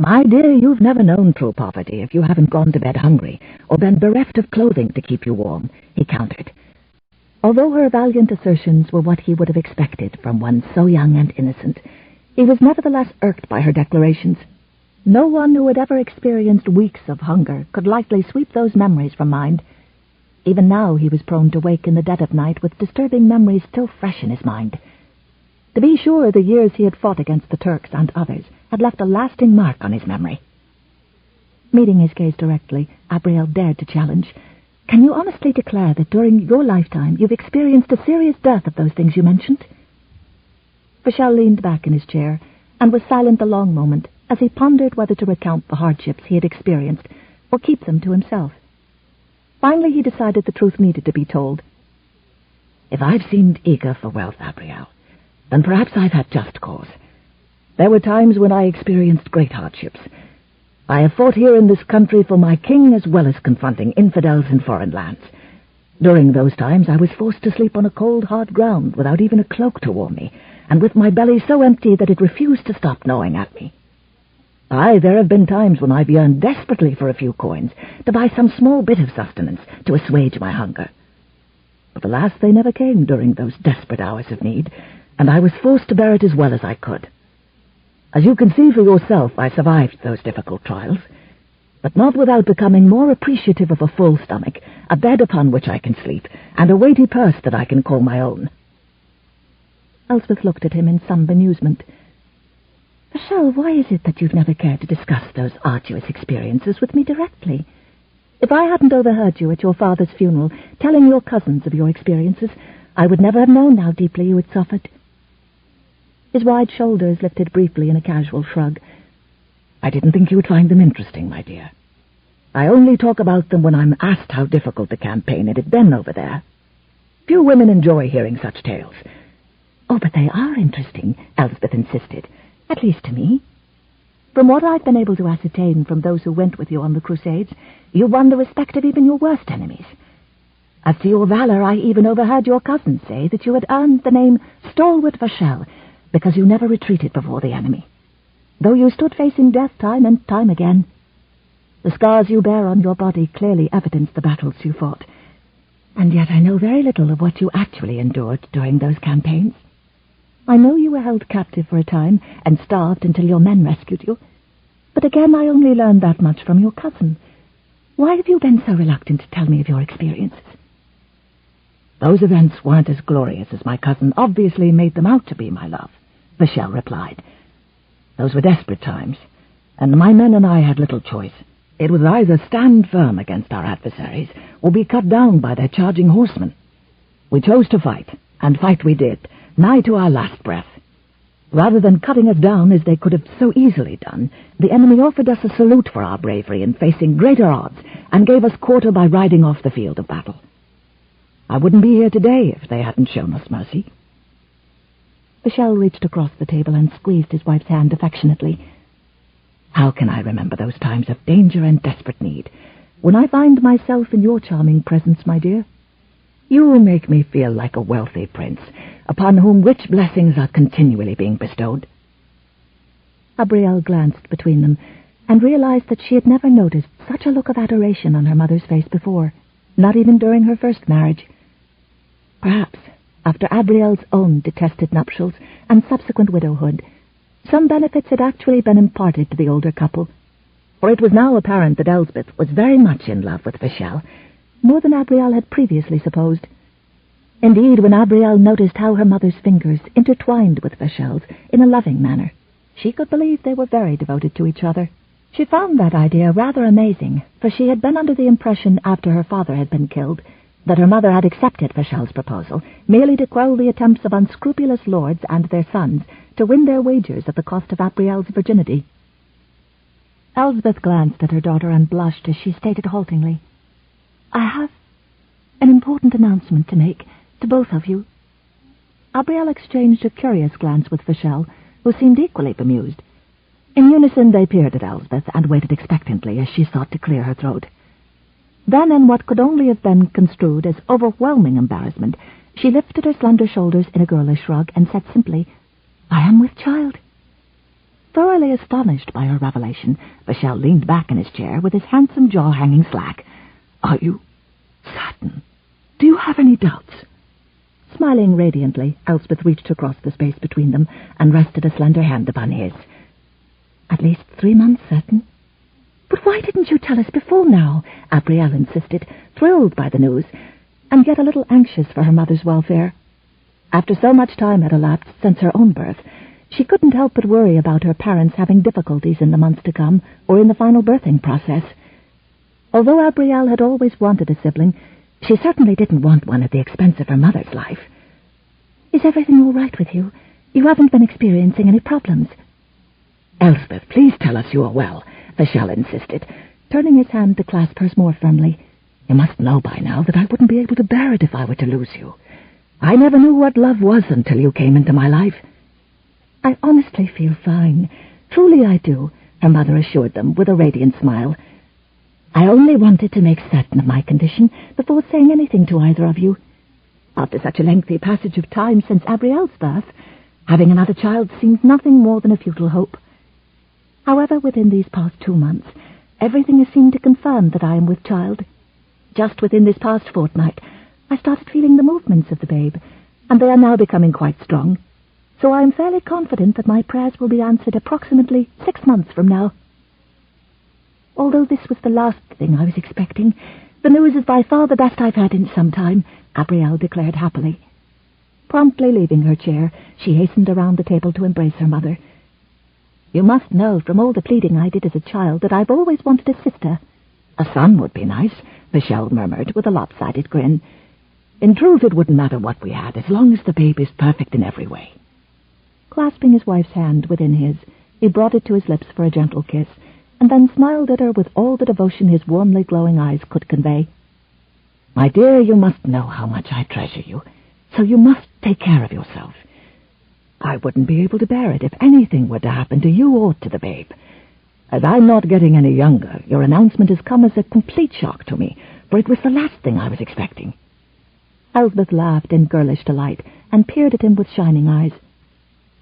"My dear, you've never known true poverty if you haven't gone to bed hungry or been bereft of clothing to keep you warm," he countered. Although her valiant assertions were what he would have expected from one so young and innocent, he was nevertheless irked by her declarations. No one who had ever experienced weeks of hunger could lightly sweep those memories from mind. Even now he was prone to wake in the dead of night with disturbing memories still fresh in his mind. To be sure, the years he had fought against the Turks and others had left a lasting mark on his memory. Meeting his gaze directly, Abrielle dared to challenge. "Can you honestly declare that during your lifetime you've experienced a serious dearth of those things you mentioned?" Vachel leaned back in his chair and was silent a long moment as he pondered whether to recount the hardships he had experienced or keep them to himself. Finally he decided the truth needed to be told. "If I've seemed eager for wealth, Abrielle, then perhaps I've had just cause. There were times when I experienced great hardships. I have fought here in this country for my king as well as confronting infidels in foreign lands. During those times I was forced to sleep on a cold, hard ground without even a cloak to warm me, and with my belly so empty that it refused to stop gnawing at me. Aye, there have been times when I've yearned desperately for a few coins to buy some small bit of sustenance to assuage my hunger. But alas, they never came during those desperate hours of need, and I was forced to bear it as well as I could. As you can see for yourself, I survived those difficult trials, but not without becoming more appreciative of a full stomach, a bed upon which I can sleep, and a weighty purse that I can call my own." Elspeth looked at him in some bemusement. "Vachel, why is it that you've never cared to discuss those arduous experiences with me directly? If I hadn't overheard you at your father's funeral telling your cousins of your experiences, I would never have known how deeply you had suffered." His wide shoulders lifted briefly in a casual shrug. "I didn't think you would find them interesting, my dear. I only talk about them when I'm asked how difficult the campaign it had been over there. Few women enjoy hearing such tales." "Oh, but they are interesting," Elspeth insisted, "at least to me. From what I've been able to ascertain from those who went with you on the Crusades, you won the respect of even your worst enemies. As to your valor, I even overheard your cousin say that you had earned the name Stalwart Vachel because you never retreated before the enemy, though you stood facing death time and time again. The scars you bear on your body clearly evidence the battles you fought, and yet I know very little of what you actually endured during those campaigns. I know you were held captive for a time and starved until your men rescued you, but again I only learned that much from your cousin. Why have you been so reluctant to tell me of your experiences?" "Those events weren't as glorious as my cousin obviously made them out to be, my love," Vachel replied. "Those were desperate times, and my men and I had little choice. It was either stand firm against our adversaries or be cut down by their charging horsemen. We chose to fight, and fight we did, nigh to our last breath. Rather than cutting us down as they could have so easily done, the enemy offered us a salute for our bravery in facing greater odds and gave us quarter by riding off the field of battle. I wouldn't be here today if they hadn't shown us mercy." Vachel reached across the table and squeezed his wife's hand affectionately. "How can I remember those times of danger and desperate need? when I find myself in your charming presence, my dear. You make me feel like a wealthy prince, upon whom rich blessings are continually being bestowed." Abrielle glanced between them, and realized that she had never noticed such a look of adoration on her mother's face before, not even during her first marriage. Perhaps, after Abrielle's own detested nuptials and subsequent widowhood, some benefits had actually been imparted to the older couple, for it was now apparent that Elsbeth was very much in love with Vachel, more than Abrielle had previously supposed. Indeed, when Abrielle noticed how her mother's fingers intertwined with Vachel's in a loving manner, she could believe they were very devoted to each other. She found that idea rather amazing, for she had been under the impression after her father had been killed that her mother had accepted Vachel's proposal merely to quell the attempts of unscrupulous lords and their sons to win their wagers at the cost of Abrielle's virginity. Elsbeth glanced at her daughter and blushed as she stated haltingly, "I have an important announcement to make to both of you." Abrielle exchanged a curious glance with Vachel, who seemed equally bemused. In unison they peered at Elsbeth and waited expectantly as she sought to clear her throat. Then, in what could only have been construed as overwhelming embarrassment, she lifted her slender shoulders in a girlish shrug and said simply, "I am with child." Thoroughly astonished by her revelation, Vachel leaned back in his chair with his handsome jaw hanging slack. "Are you certain? Do you have any doubts?" Smiling radiantly, Elsbeth reached across the space between them and rested a slender hand upon his. "At least 3 months certain." "But why didn't you tell us before now?" Abrielle insisted, thrilled by the news, and yet a little anxious for her mother's welfare. After so much time had elapsed since her own birth, she couldn't help but worry about her parents having difficulties in the months to come or in the final birthing process. Although Abrielle had always wanted a sibling, she certainly didn't want one at the expense of her mother's life. "Is everything all right with you? You haven't been experiencing any problems?" "Elsbeth, please tell us you are well," Vachel insisted, turning his hand to clasp hers more firmly. "You must know by now that I wouldn't be able to bear it if I were to lose you. I never knew what love was until you came into my life." "I honestly feel fine. Truly I do," her mother assured them with a radiant smile. "I only wanted to make certain of my condition before saying anything to either of you. After such a lengthy passage of time since Abrielle's birth, having another child seemed nothing more than a futile hope. However, within these past 2 months, everything has seemed to confirm that I am with child. Just within this past fortnight, I started feeling the movements of the babe, and they are now becoming quite strong. So I am fairly confident that my prayers will be answered approximately 6 months from now. Although this was the last thing I was expecting, the news is by far the best I've had in some time," Abrielle declared happily. Promptly leaving her chair, she hastened around the table to embrace her mother. "You must know from all the pleading I did as a child that I've always wanted a sister." "A son would be nice," Vachel murmured with a lopsided grin. "In truth, it wouldn't matter what we had, as long as the babe is perfect in every way." Clasping his wife's hand within his, he brought it to his lips for a gentle kiss, and then smiled at her with all the devotion his warmly glowing eyes could convey. "My dear, you must know how much I treasure you, so you must take care of yourself. I wouldn't be able to bear it if anything were to happen to you or to the babe. As I'm not getting any younger, your announcement has come as a complete shock to me, for it was the last thing I was expecting." Elsbeth laughed in girlish delight and peered at him with shining eyes.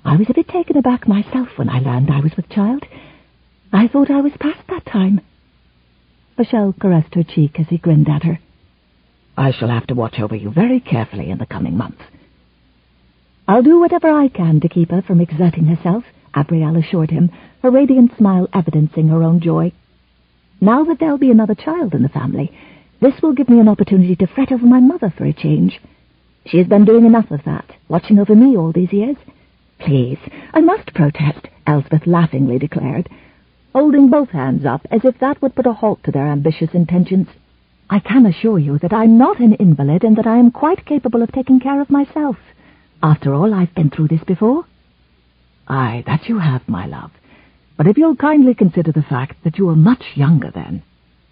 "I was a bit taken aback myself when I learned I was with child. I thought I was past that time." Vachel caressed her cheek as he grinned at her. "I shall have to watch over you very carefully in the coming months." "I'll do whatever I can to keep her from exerting herself," Abrielle assured him, her radiant smile evidencing her own joy. "Now that there'll be another child in the family, this will give me an opportunity to fret over my mother for a change. She has been doing enough of that, watching over me all these years." "Please, I must protest," Elsbeth laughingly declared, holding both hands up as if that would put a halt to their ambitious intentions. "I can assure you that I'm not an invalid and that I am quite capable of taking care of myself. After all, I've been through this before." "Aye, that you have, my love. But if you'll kindly consider the fact that you are much younger then,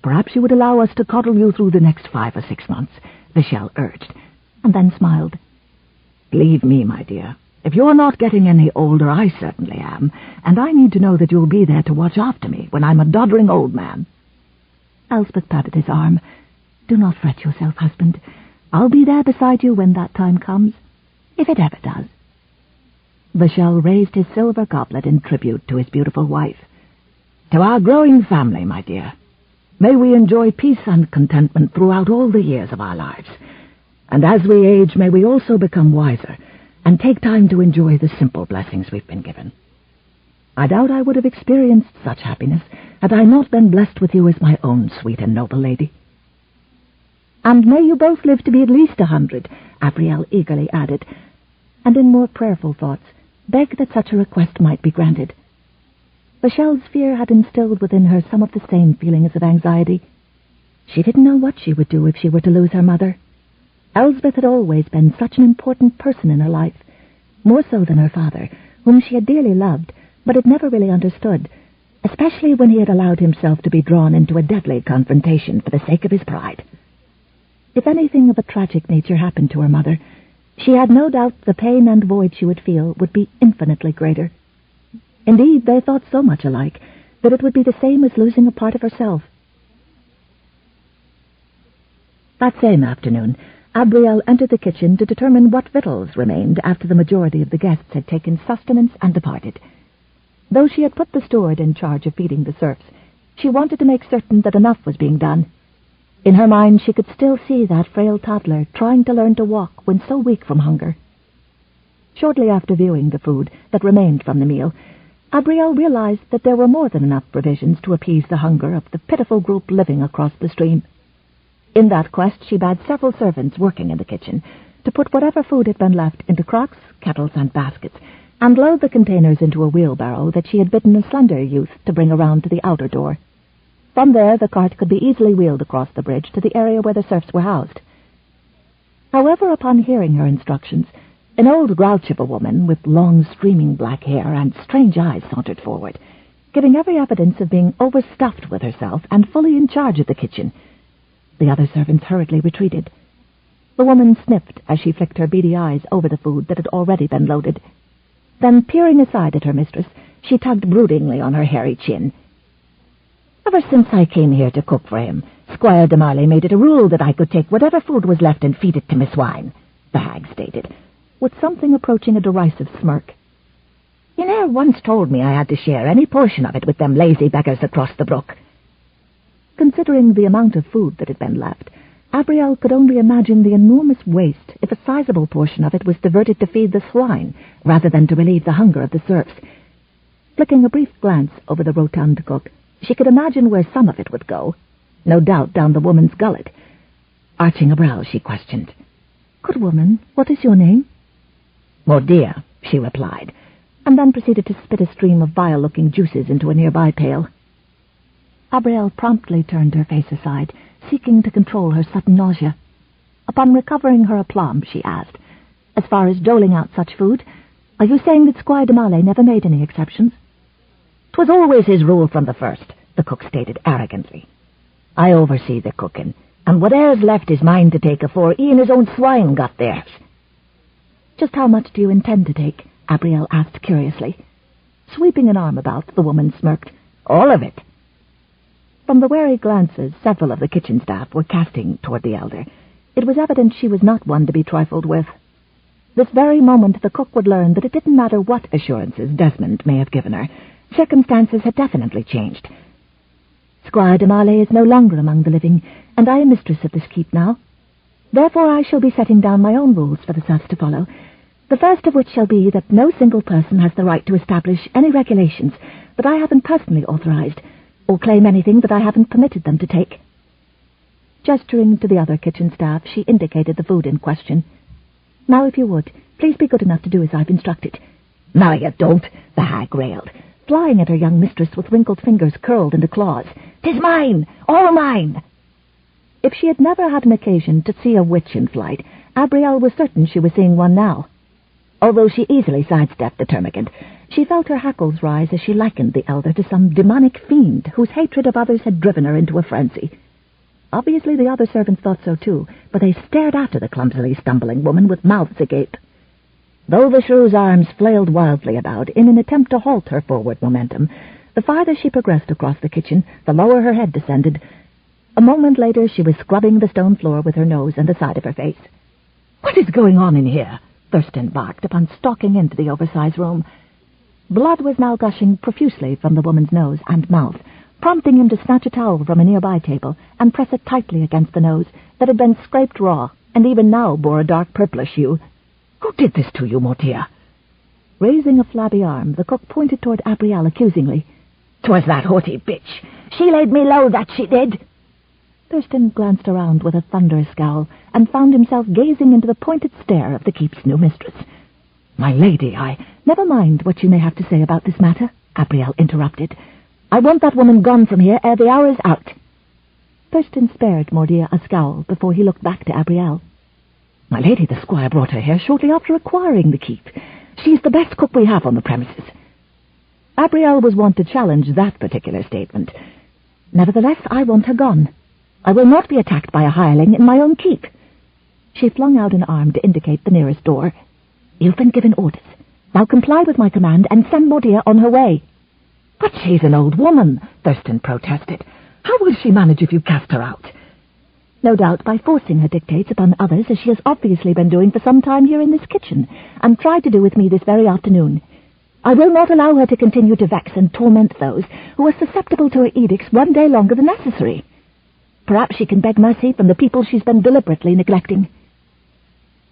perhaps you would allow us to coddle you through the next 5 or 6 months, Vachel urged, and then smiled. "Believe me, my dear, if you're not getting any older, I certainly am, and I need to know that you'll be there to watch after me when I'm a doddering old man." Elspeth patted his arm. "Do not fret yourself, husband. I'll be there beside you when that time comes, if it ever does." Vachel raised his silver goblet in tribute to his beautiful wife. "To our growing family, my dear. May we enjoy peace and contentment throughout all the years of our lives. And as we age, may we also become wiser and take time to enjoy the simple blessings we've been given. I doubt I would have experienced such happiness had I not been blessed with you as my own sweet and noble lady." "And may you both live to be at least 100, Abrielle eagerly added, and in more prayerful thoughts, begged that such a request might be granted. Vachel's fear had instilled within her some of the same feelings of anxiety. She didn't know what she would do if she were to lose her mother. Elsbeth had always been such an important person in her life, more so than her father, whom she had dearly loved, but had never really understood, especially when he had allowed himself to be drawn into a deadly confrontation for the sake of his pride. If anything of a tragic nature happened to her mother, she had no doubt the pain and void she would feel would be infinitely greater. Indeed, they thought so much alike that it would be the same as losing a part of herself. That same afternoon, Abrielle entered the kitchen to determine what victuals remained after the majority of the guests had taken sustenance and departed. Though she had put the steward in charge of feeding the serfs, she wanted to make certain that enough was being done. In her mind she could still see that frail toddler trying to learn to walk when so weak from hunger. Shortly after viewing the food that remained from the meal, Abrielle realized that there were more than enough provisions to appease the hunger of the pitiful group living across the stream. In that quest she bade several servants working in the kitchen to put whatever food had been left into crocks, kettles, and baskets, and load the containers into a wheelbarrow that she had bidden a slender youth to bring around to the outer door. From there the cart could be easily wheeled across the bridge to the area where the serfs were housed. However, upon hearing her instructions, an old grouch of a woman with long streaming black hair and strange eyes sauntered forward, giving every evidence of being overstuffed with herself and fully in charge of the kitchen. The other servants hurriedly retreated. The woman sniffed as she flicked her beady eyes over the food that had already been loaded. Then, peering aside at her mistress, she tugged broodingly on her hairy chin. "Ever since I came here to cook for him, Squire de Marley made it a rule that I could take whatever food was left and feed it to my swine," the hag stated, with something approaching a derisive smirk. "He ne'er once told me I had to share any portion of it with them lazy beggars across the brook." Considering the amount of food that had been left, Abrielle could only imagine the enormous waste if a sizable portion of it was diverted to feed the swine, rather than to relieve the hunger of the serfs. Flicking a brief glance over the rotund cook, she could imagine where some of it would go, no doubt down the woman's gullet. Arching a brow, she questioned, "Good woman, what is your name?" "Mordia," she replied, and then proceeded to spit a stream of vile-looking juices into a nearby pail. Abrielle promptly turned her face aside, seeking to control her sudden nausea. Upon recovering her aplomb, she asked, "As far as doling out such food, are you saying that Squire de Marley never made any exceptions?" "'Twas always his rule from the first," the cook stated arrogantly. "I oversee the cooking, and whatever's left is mine to take afore he and his own swine got theirs." "Just how much do you intend to take?" Abrielle asked curiously. Sweeping an arm about, the woman smirked. "All of it." From the wary glances several of the kitchen staff were casting toward the elder, it was evident she was not one to be trifled with. This very moment the cook would learn that it didn't matter what assurances Desmond may have given her. Circumstances had definitely changed. "Squire de Marley is no longer among the living, and I am mistress of this keep now. Therefore I shall be setting down my own rules for the serfs to follow, the first of which shall be that no single person has the right to establish any regulations that I haven't personally authorized, or claim anything that I haven't permitted them to take." Gesturing to the other kitchen staff, she indicated the food in question. "Now, if you would, please be good enough to do as I've instructed." "Now you don't," the hag railed, flying at her young mistress with wrinkled fingers curled into claws. "'Tis mine, all mine." If she had never had an occasion to see a witch in flight, Abrielle was certain she was seeing one now. Although she easily sidestepped the termagant, she felt her hackles rise as she likened the elder to some demonic fiend whose hatred of others had driven her into a frenzy. Obviously the other servants thought so too, but they stared after the clumsily stumbling woman with mouths agape. Though the shrew's arms flailed wildly about in an attempt to halt her forward momentum, the farther she progressed across the kitchen, the lower her head descended. A moment later she was scrubbing the stone floor with her nose and the side of her face. "What is going on in here?" Thurston barked upon stalking into the oversized room. Blood was now gushing profusely from the woman's nose and mouth, prompting him to snatch a towel from a nearby table and press it tightly against the nose that had been scraped raw and even now bore a dark purplish hue. "Who did this to you, Mortier?" Raising a flabby arm, the cook pointed toward Abrielle accusingly. "'Twas that haughty bitch. She laid me low, that she did." Thurston glanced around with a thunderous scowl and found himself gazing into the pointed stare of the keep's new mistress. "My lady, Never mind what you may have to say about this matter," Abrielle interrupted. "I want that woman gone from here ere the hour is out." Thurston spared Mortier a scowl before he looked back to Abrielle. "My lady, the squire brought her here shortly after acquiring the keep. She's the best cook we have on the premises." Abrielle was wont to challenge that particular statement. "Nevertheless, I want her gone. I will not be attacked by a hireling in my own keep." She flung out an arm to indicate the nearest door. "You've been given orders. Now comply with my command and send Mortier on her way." "But she's an old woman," Thurston protested. "How will she manage if you cast her out?" "No doubt by forcing her dictates upon others, as she has obviously been doing for some time here in this kitchen, and tried to do with me this very afternoon. I will not allow her to continue to vex and torment those who are susceptible to her edicts one day longer than necessary. Perhaps she can beg mercy from the people she's been deliberately neglecting."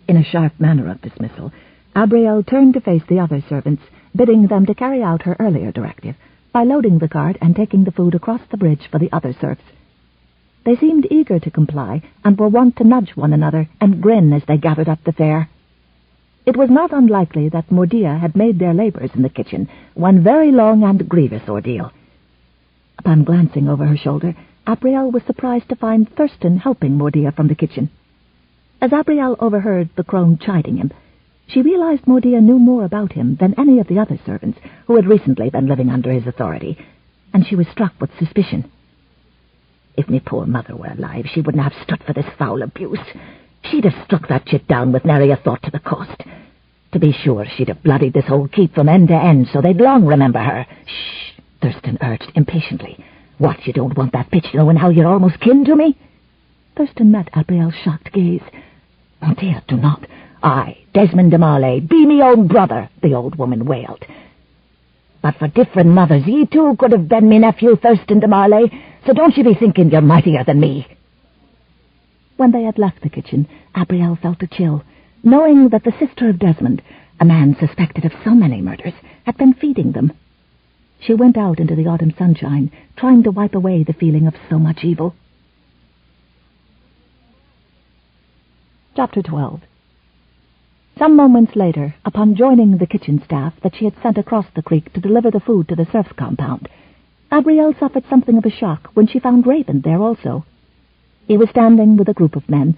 In a sharp manner of dismissal, Abrielle turned to face the other servants, bidding them to carry out her earlier directive by loading the cart and taking the food across the bridge for the other serfs. They seemed eager to comply and were wont to nudge one another and grin as they gathered up the fare. It was not unlikely that Mortier had made their labors in the kitchen one very long and grievous ordeal. Upon glancing over her shoulder, Abrielle was surprised to find Thurston helping Mortier from the kitchen. As Abrielle overheard the crone chiding him, she realized Mortier knew more about him than any of the other servants who had recently been living under his authority, and she was struck with suspicion. "If me poor mother were alive, she wouldn't have stood for this foul abuse. She'd have struck that chit down with nary a thought to the cost. To be sure, she'd have bloodied this whole keep from end to end, so they'd long remember her." "Shh," Thurston urged impatiently. "What, you don't want that bitch knowing how you're almost kin to me?" Thurston met Abrielle's shocked gaze. "Oh dear, do not. I, Desmond de Marley, be me own brother," the old woman wailed. "But for different mothers, ye too could have been me nephew Thurston de Marley, so don't you be thinking you're mightier than me." When they had left the kitchen, Abrielle felt a chill, knowing that the sister of Desmond, a man suspected of so many murders, had been feeding them. She went out into the autumn sunshine, trying to wipe away the feeling of so much evil. Chapter 12. Some moments later, upon joining the kitchen staff that she had sent across the creek to deliver the food to the serfs' compound, Abrielle suffered something of a shock when she found Raven there also. He was standing with a group of men,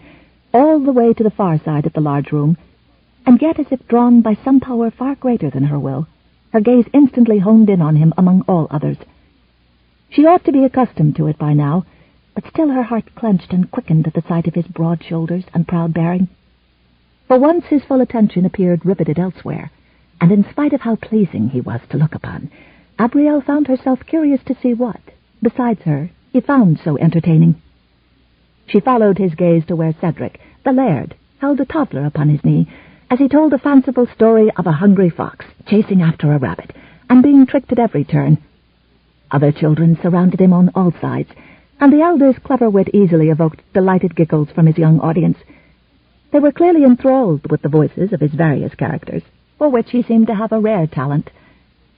all the way to the far side of the large room, and yet as if drawn by some power far greater than her will, her gaze instantly honed in on him among all others. She ought to be accustomed to it by now, but still her heart clenched and quickened at the sight of his broad shoulders and proud bearing. For once his full attention appeared riveted elsewhere, and in spite of how pleasing he was to look upon, Abrielle found herself curious to see what, besides her, he found so entertaining. She followed his gaze to where Cedric, the laird, held a toddler upon his knee, as he told a fanciful story of a hungry fox chasing after a rabbit, and being tricked at every turn. Other children surrounded him on all sides, and the elder's clever wit easily evoked delighted giggles from his young audience. They were clearly enthralled with the voices of his various characters, for which he seemed to have a rare talent.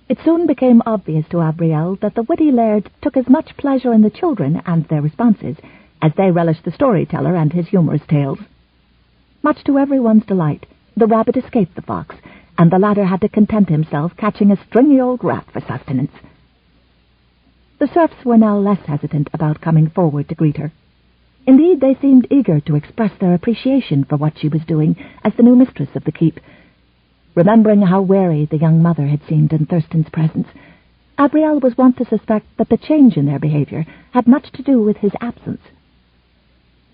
It soon became obvious to Abrielle that the witty laird took as much pleasure in the children and their responses as they relished the storyteller and his humorous tales. Much to everyone's delight, the rabbit escaped the fox, and the latter had to content himself catching a stringy old rat for sustenance. The serfs were now less hesitant about coming forward to greet her. Indeed, they seemed eager to express their appreciation for what she was doing as the new mistress of the keep. Remembering how wary the young mother had seemed in Thurston's presence, Abrielle was wont to suspect that the change in their behavior had much to do with his absence.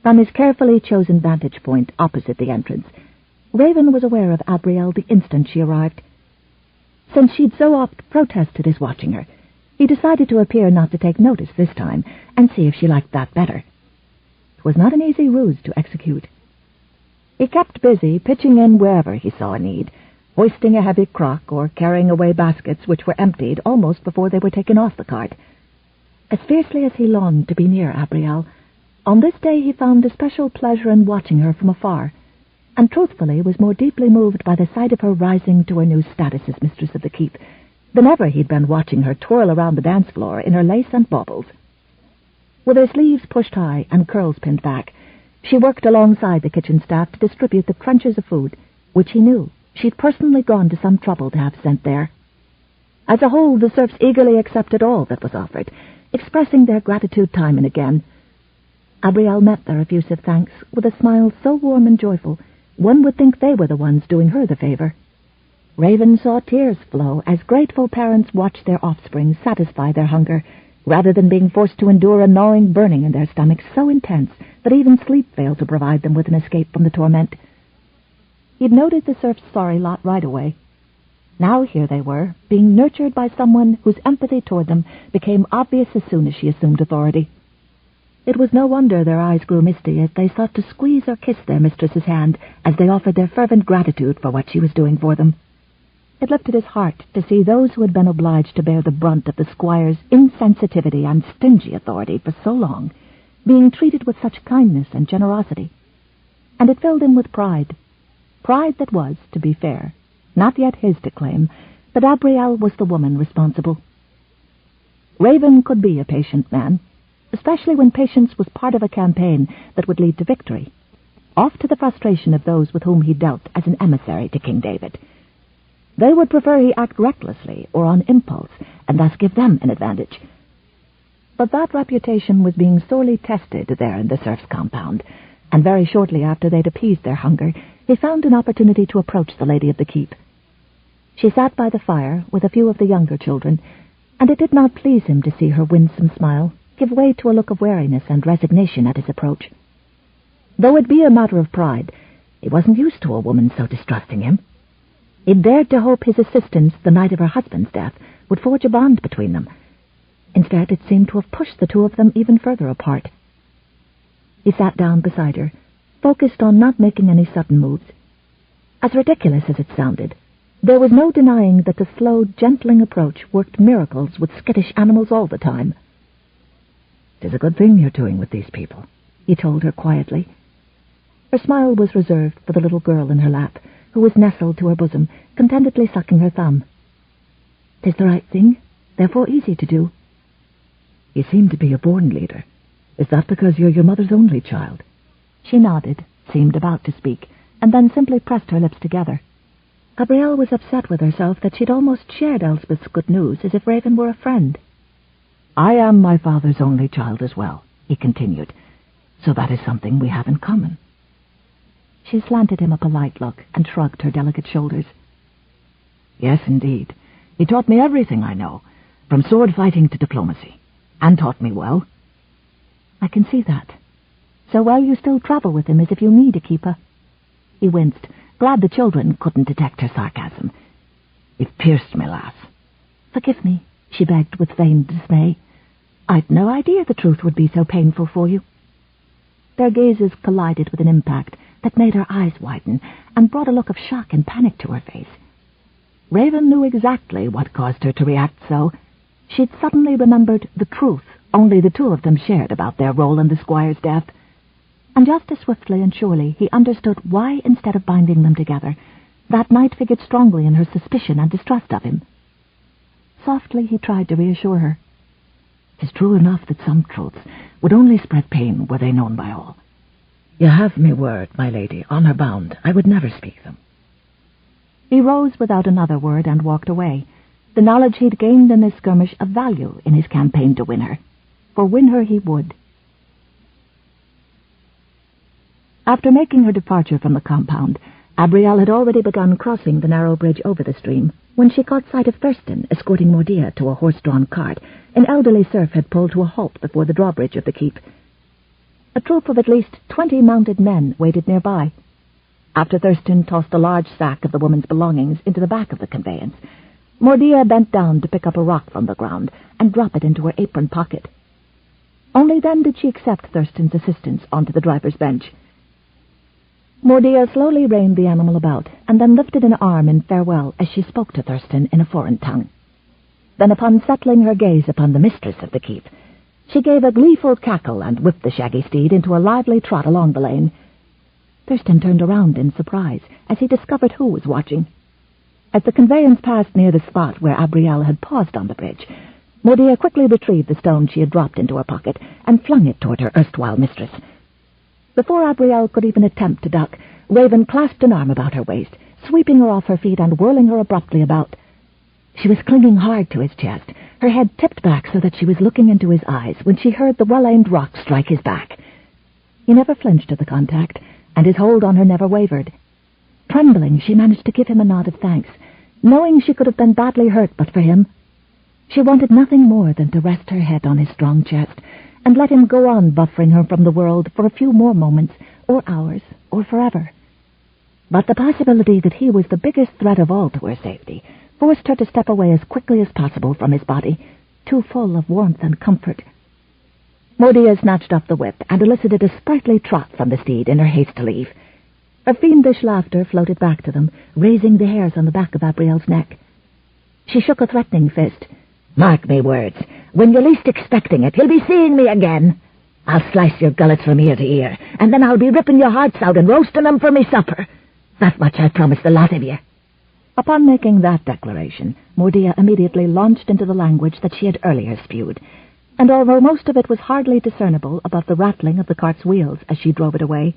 From his carefully chosen vantage point opposite the entrance, Raven was aware of Abrielle the instant she arrived. Since she'd so oft protested his watching her, he decided to appear not to take notice this time, and see if she liked that better. 'Twas not an easy ruse to execute. He kept busy pitching in wherever he saw a need, hoisting a heavy crock or carrying away baskets which were emptied almost before they were taken off the cart. As fiercely as he longed to be near Abrielle, on this day he found a special pleasure in watching her from afar, and truthfully was more deeply moved by the sight of her rising to her new status as mistress of the keep than ever he'd been watching her twirl around the dance floor in her lace and baubles. With her sleeves pushed high and curls pinned back, she worked alongside the kitchen staff to distribute the crunches of food, which he knew she'd personally gone to some trouble to have sent there. As a whole, the serfs eagerly accepted all that was offered, expressing their gratitude time and again. Abrielle met their effusive thanks with a smile so warm and joyful, one would think they were the ones doing her the favor. Raven saw tears flow as grateful parents watched their offspring satisfy their hunger, rather than being forced to endure a gnawing burning in their stomachs so intense that even sleep failed to provide them with an escape from the torment. He'd noted the serf's sorry lot right away. Now here they were, being nurtured by someone whose empathy toward them became obvious as soon as she assumed authority. It was no wonder their eyes grew misty as they sought to squeeze or kiss their mistress's hand as they offered their fervent gratitude for what she was doing for them. It lifted his heart to see those who had been obliged to bear the brunt of the squire's insensitivity and stingy authority for so long, being treated with such kindness and generosity. And it filled him with pride that was, to be fair, not yet his to claim, that Abrielle was the woman responsible. Raven could be a patient man, especially when patience was part of a campaign that would lead to victory, oft to the frustration of those with whom he dealt as an emissary to King David. They would prefer he act recklessly or on impulse, and thus give them an advantage. But that reputation was being sorely tested there in the serf's compound, and very shortly after they'd appeased their hunger, he found an opportunity to approach the lady of the keep. She sat by the fire with a few of the younger children, and it did not please him to see her winsome smile give way to a look of wariness and resignation at his approach. Though it be a matter of pride, he wasn't used to a woman so distrusting him. He'd dared to hope his assistance the night of her husband's death would forge a bond between them. Instead, it seemed to have pushed the two of them even further apart. He sat down beside her, focused on not making any sudden moves. As ridiculous as it sounded, there was no denying that the slow, gentling approach worked miracles with skittish animals all the time. "'Tis a good thing you're doing with these people," he told her quietly. Her smile was reserved for the little girl in her lap, who was nestled to her bosom, contentedly sucking her thumb. "'Tis the right thing, therefore easy to do." "You seem to be a born leader. Is that because you're your mother's only child?" She nodded, seemed about to speak, and then simply pressed her lips together. Abrielle was upset with herself that she'd almost shared Elspeth's good news as if Raven were a friend. "I am my father's only child as well," he continued, "so that is something we have in common." She slanted him a polite look and shrugged her delicate shoulders. "Yes, indeed. He taught me everything I know, from sword fighting to diplomacy, and taught me well." "I can see that. So well you still travel with him as if you need a keeper." He winced, glad the children couldn't detect her sarcasm. "You've pierced me, lass." "Forgive me," she begged with feigned dismay. "I'd no idea the truth would be so painful for you." Their gazes collided with an impact that made her eyes widen and brought a look of shock and panic to her face. Raven knew exactly what caused her to react so. She'd suddenly remembered the truth only the two of them shared about their role in the squire's death. And just as swiftly and surely he understood why, instead of binding them together, that night figured strongly in her suspicion and distrust of him. Softly he tried to reassure her. "'Tis true enough that some truths would only spread pain were they known by all. You have me word, my lady, honour bound, I would never speak them." He rose without another word and walked away, the knowledge he'd gained in this skirmish of value in his campaign to win her. For win her he would. After making her departure from the compound, Abrielle had already begun crossing the narrow bridge over the stream, when she caught sight of Thurston escorting Mordia to a horse-drawn cart an elderly serf had pulled to a halt before the drawbridge of the keep. A troop of at least 20 mounted men waited nearby. After Thurston tossed a large sack of the woman's belongings into the back of the conveyance, Mordia bent down to pick up a rock from the ground and drop it into her apron pocket. Only then did she accept Thurston's assistance onto the driver's bench. Mordia slowly reined the animal about, and then lifted an arm in farewell as she spoke to Thurston in a foreign tongue. Then, upon settling her gaze upon the mistress of the keep, she gave a gleeful cackle and whipped the shaggy steed into a lively trot along the lane. Thurston turned around in surprise as he discovered who was watching. As the conveyance passed near the spot where Abrielle had paused on the bridge, Mordia quickly retrieved the stone she had dropped into her pocket and flung it toward her erstwhile mistress. Before Abrielle could even attempt to duck, Raven clasped an arm about her waist, sweeping her off her feet and whirling her abruptly about. She was clinging hard to his chest, her head tipped back so that she was looking into his eyes when she heard the well-aimed rock strike his back. He never flinched at the contact, and his hold on her never wavered. Trembling, she managed to give him a nod of thanks, knowing she could have been badly hurt but for him. She wanted nothing more than to rest her head on his strong chest and let him go on buffering her from the world for a few more moments, or hours, or forever. But the possibility that he was the biggest threat of all to her safety forced her to step away as quickly as possible from his body, too full of warmth and comfort. Mordia snatched up the whip and elicited a sprightly trot from the steed in her haste to leave. Her fiendish laughter floated back to them, raising the hairs on the back of Abrielle's neck. She shook a threatening fist. "Mark me words. When you're least expecting it, you'll be seeing me again. I'll slice your gullets from ear to ear, and then I'll be ripping your hearts out and roasting them for me supper. That much I promise the lot of you." Upon making that declaration, Mordia immediately launched into the language that she had earlier spewed, and although most of it was hardly discernible above the rattling of the cart's wheels as she drove it away,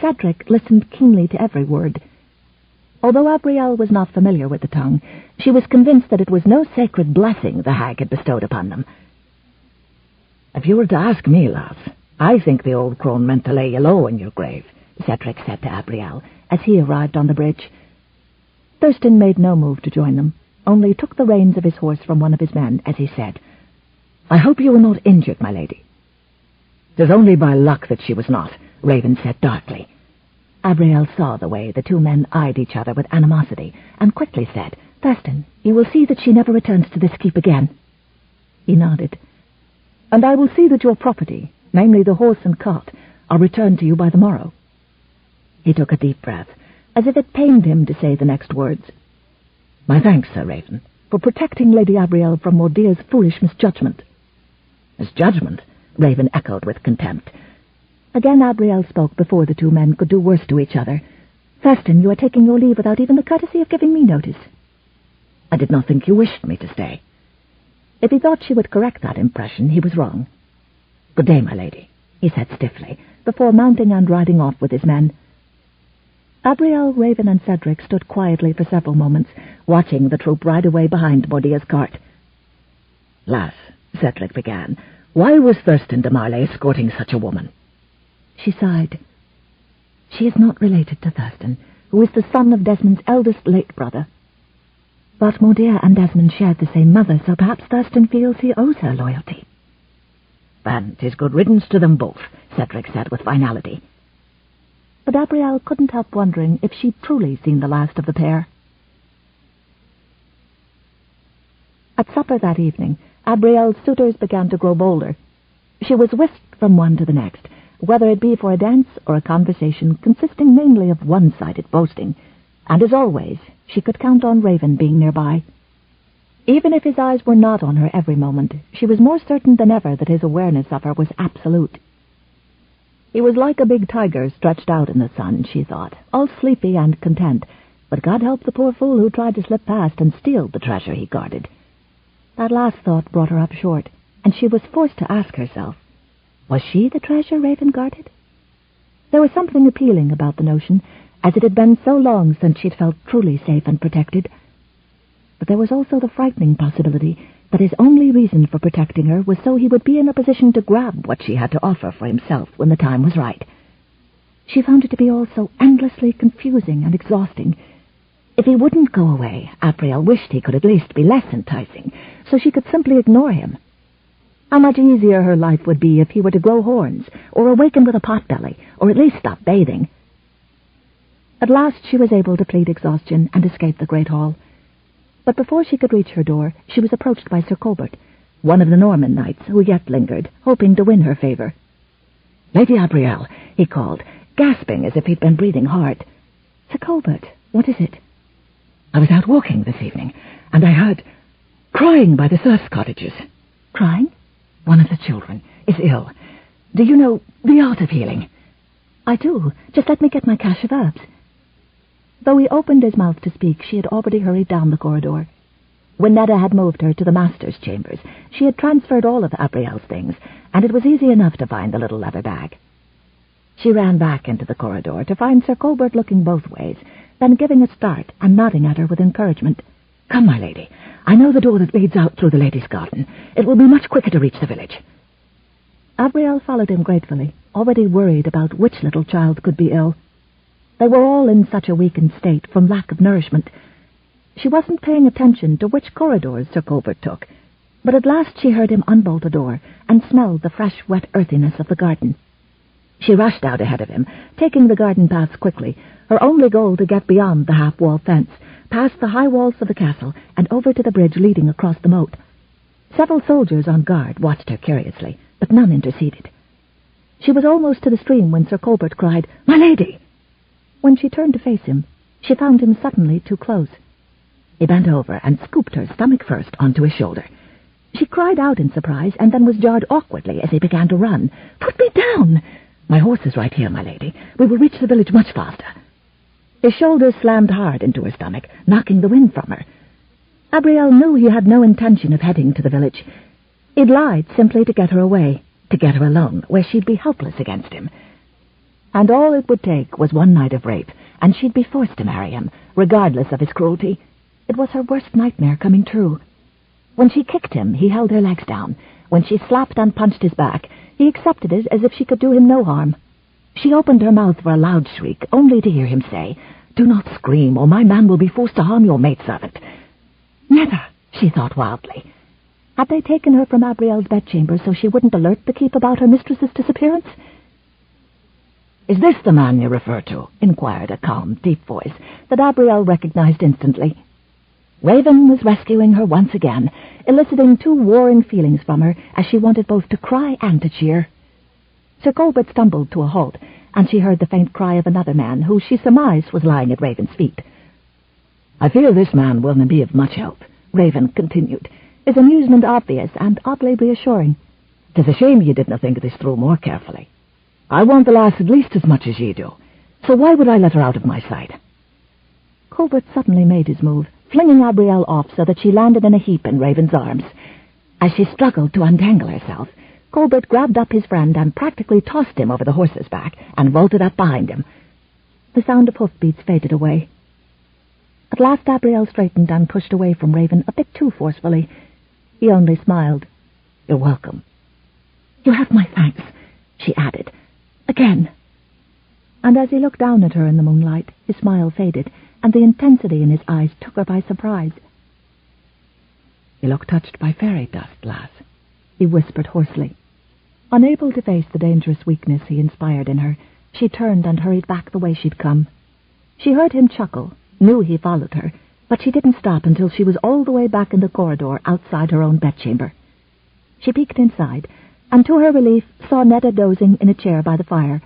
Cedric listened keenly to every word. Although Abrielle was not familiar with the tongue, she was convinced that it was no sacred blessing the hag had bestowed upon them. "If you were to ask me, lass, I think the old crone meant to lay you low in your grave," Cedric said to Abrielle as he arrived on the bridge. Thurston made no move to join them, only took the reins of his horse from one of his men as he said, "I hope you were not injured, my lady." "'Tis only by luck that she was not," Raven said darkly. Abrielle saw the way the two men eyed each other with animosity, and quickly said, "Thurston, you will see that she never returns to this keep again." He nodded. "And I will see that your property, namely the horse and cart, are returned to you by the morrow." He took a deep breath, as if it pained him to say the next words. "My thanks, Sir Raven, for protecting Lady Abrielle from Mordia's foolish misjudgment." "Misjudgment?" Raven echoed with contempt. Again Abrielle spoke before the two men could do worse to each other. "Thurston, you are taking your leave without even the courtesy of giving me notice." "I did not think you wished me to stay." If he thought she would correct that impression, he was wrong. "Good day, my lady," he said stiffly, before mounting and riding off with his men. Abrielle, Raven, and Cedric stood quietly for several moments, watching the troop ride away behind Mordia's cart. "Lass," Cedric began, "why was Thurston de Marley escorting such a woman?" She sighed. "She is not related to Thurston, who is the son of Desmond's eldest late brother. But Mordia and Desmond shared the same mother, so perhaps Thurston feels he owes her loyalty." "Then 'tis good riddance to them both," Cedric said with finality. But Abrielle couldn't help wondering if she'd truly seen the last of the pair. At supper that evening, Abrielle's suitors began to grow bolder. She was whisked from one to the next, whether it be for a dance or a conversation consisting mainly of one-sided boasting, and as always, she could count on Raven being nearby. Even if his eyes were not on her every moment, she was more certain than ever that his awareness of her was absolute. He was like a big tiger stretched out in the sun, she thought, all sleepy and content, but God help the poor fool who tried to slip past and steal the treasure he guarded. That last thought brought her up short, and she was forced to ask herself, was she the treasure Raven guarded? There was something appealing about the notion, as it had been so long since she'd felt truly safe and protected. But there was also the frightening possibility that his only reason for protecting her was so he would be in a position to grab what she had to offer for himself when the time was right. She found it to be all so endlessly confusing and exhausting. If he wouldn't go away, Abrielle wished he could at least be less enticing, so she could simply ignore him. How much easier her life would be if he were to grow horns, or awaken with a potbelly, or at least stop bathing. At last she was able to plead exhaustion and escape the great hall. But before she could reach her door, she was approached by Sir Colbert, one of the Norman knights who yet lingered, hoping to win her favor. "Lady Abrielle," he called, gasping as if he'd been breathing hard. "Sir Colbert, what is it?" "I was out walking this evening, and I heard crying by the serfs' cottages." "Crying?" "One of the children is ill. Do you know the art of healing?" "I do. Just let me get my cache of herbs." Though he opened his mouth to speak, she had already hurried down the corridor. When Netta had moved her to the master's chambers, she had transferred all of Abrielle's things, and it was easy enough to find the little leather bag. She ran back into the corridor to find Sir Colbert looking both ways, then giving a start and nodding at her with encouragement. "Come, my lady. I know the door that leads out through the ladies' garden. It will be much quicker to reach the village." Abrielle followed him gratefully, already worried about which little child could be ill. They were all in such a weakened state from lack of nourishment. She wasn't paying attention to which corridors Sir Colbert took, but at last she heard him unbolt a door and smelled the fresh, wet earthiness of the garden. She rushed out ahead of him, taking the garden paths quickly, her only goal to get beyond the half-wall fence, past the high walls of the castle, and over to the bridge leading across the moat. Several soldiers on guard watched her curiously, but none interceded. She was almost to the stream when Sir Colbert cried, "My lady!" When she turned to face him, she found him suddenly too close. He bent over and scooped her stomach first onto his shoulder. She cried out in surprise and then was jarred awkwardly as he began to run. "Put me down!" "My horse is right here, my lady. We will reach the village much faster." His shoulders slammed hard into her stomach, knocking the wind from her. Abrielle knew he had no intention of heading to the village. He'd lied simply to get her away, to get her alone, where she'd be helpless against him. And all it would take was one night of rape, and she'd be forced to marry him, regardless of his cruelty. It was her worst nightmare coming true. When she kicked him, he held her legs down. When she slapped and punched his back, he accepted it as if she could do him no harm. She opened her mouth for a loud shriek, only to hear him say, "Do not scream, or my man will be forced to harm your maidservant." Never, she thought wildly. Had they taken her from Abrielle's bedchamber so she wouldn't alert the keep about her mistress's disappearance? "Is this the man you refer to?" inquired a calm, deep voice that Abrielle recognized instantly. Raven was rescuing her once again, eliciting two warring feelings from her as she wanted both to cry and to cheer. Sir Colbert stumbled to a halt, and she heard the faint cry of another man who she surmised was lying at Raven's feet. "I fear this man will be of much help," Raven continued, his amusement obvious and oddly reassuring. "'Tis a shame ye didna think this through more carefully. I want the lass at least as much as ye do, so why would I let her out of my sight?" Colbert suddenly made his move, flinging Abrielle off so that she landed in a heap in Raven's arms. As she struggled to untangle herself, Colbert grabbed up his friend and practically tossed him over the horse's back and vaulted up behind him. The sound of hoofbeats faded away. At last Abrielle straightened and pushed away from Raven a bit too forcefully. He only smiled. "You're welcome." "You have my thanks," she added. "Again." And as he looked down at her in the moonlight, his smile faded, and the intensity in his eyes took her by surprise. "You look touched by fairy dust, lass," he whispered hoarsely. Unable to face the dangerous weakness he inspired in her, she turned and hurried back the way she'd come. She heard him chuckle, knew he followed her, but she didn't stop until she was all the way back in the corridor outside her own bedchamber. She peeked inside, and to her relief saw Netta dozing in a chair by the fire,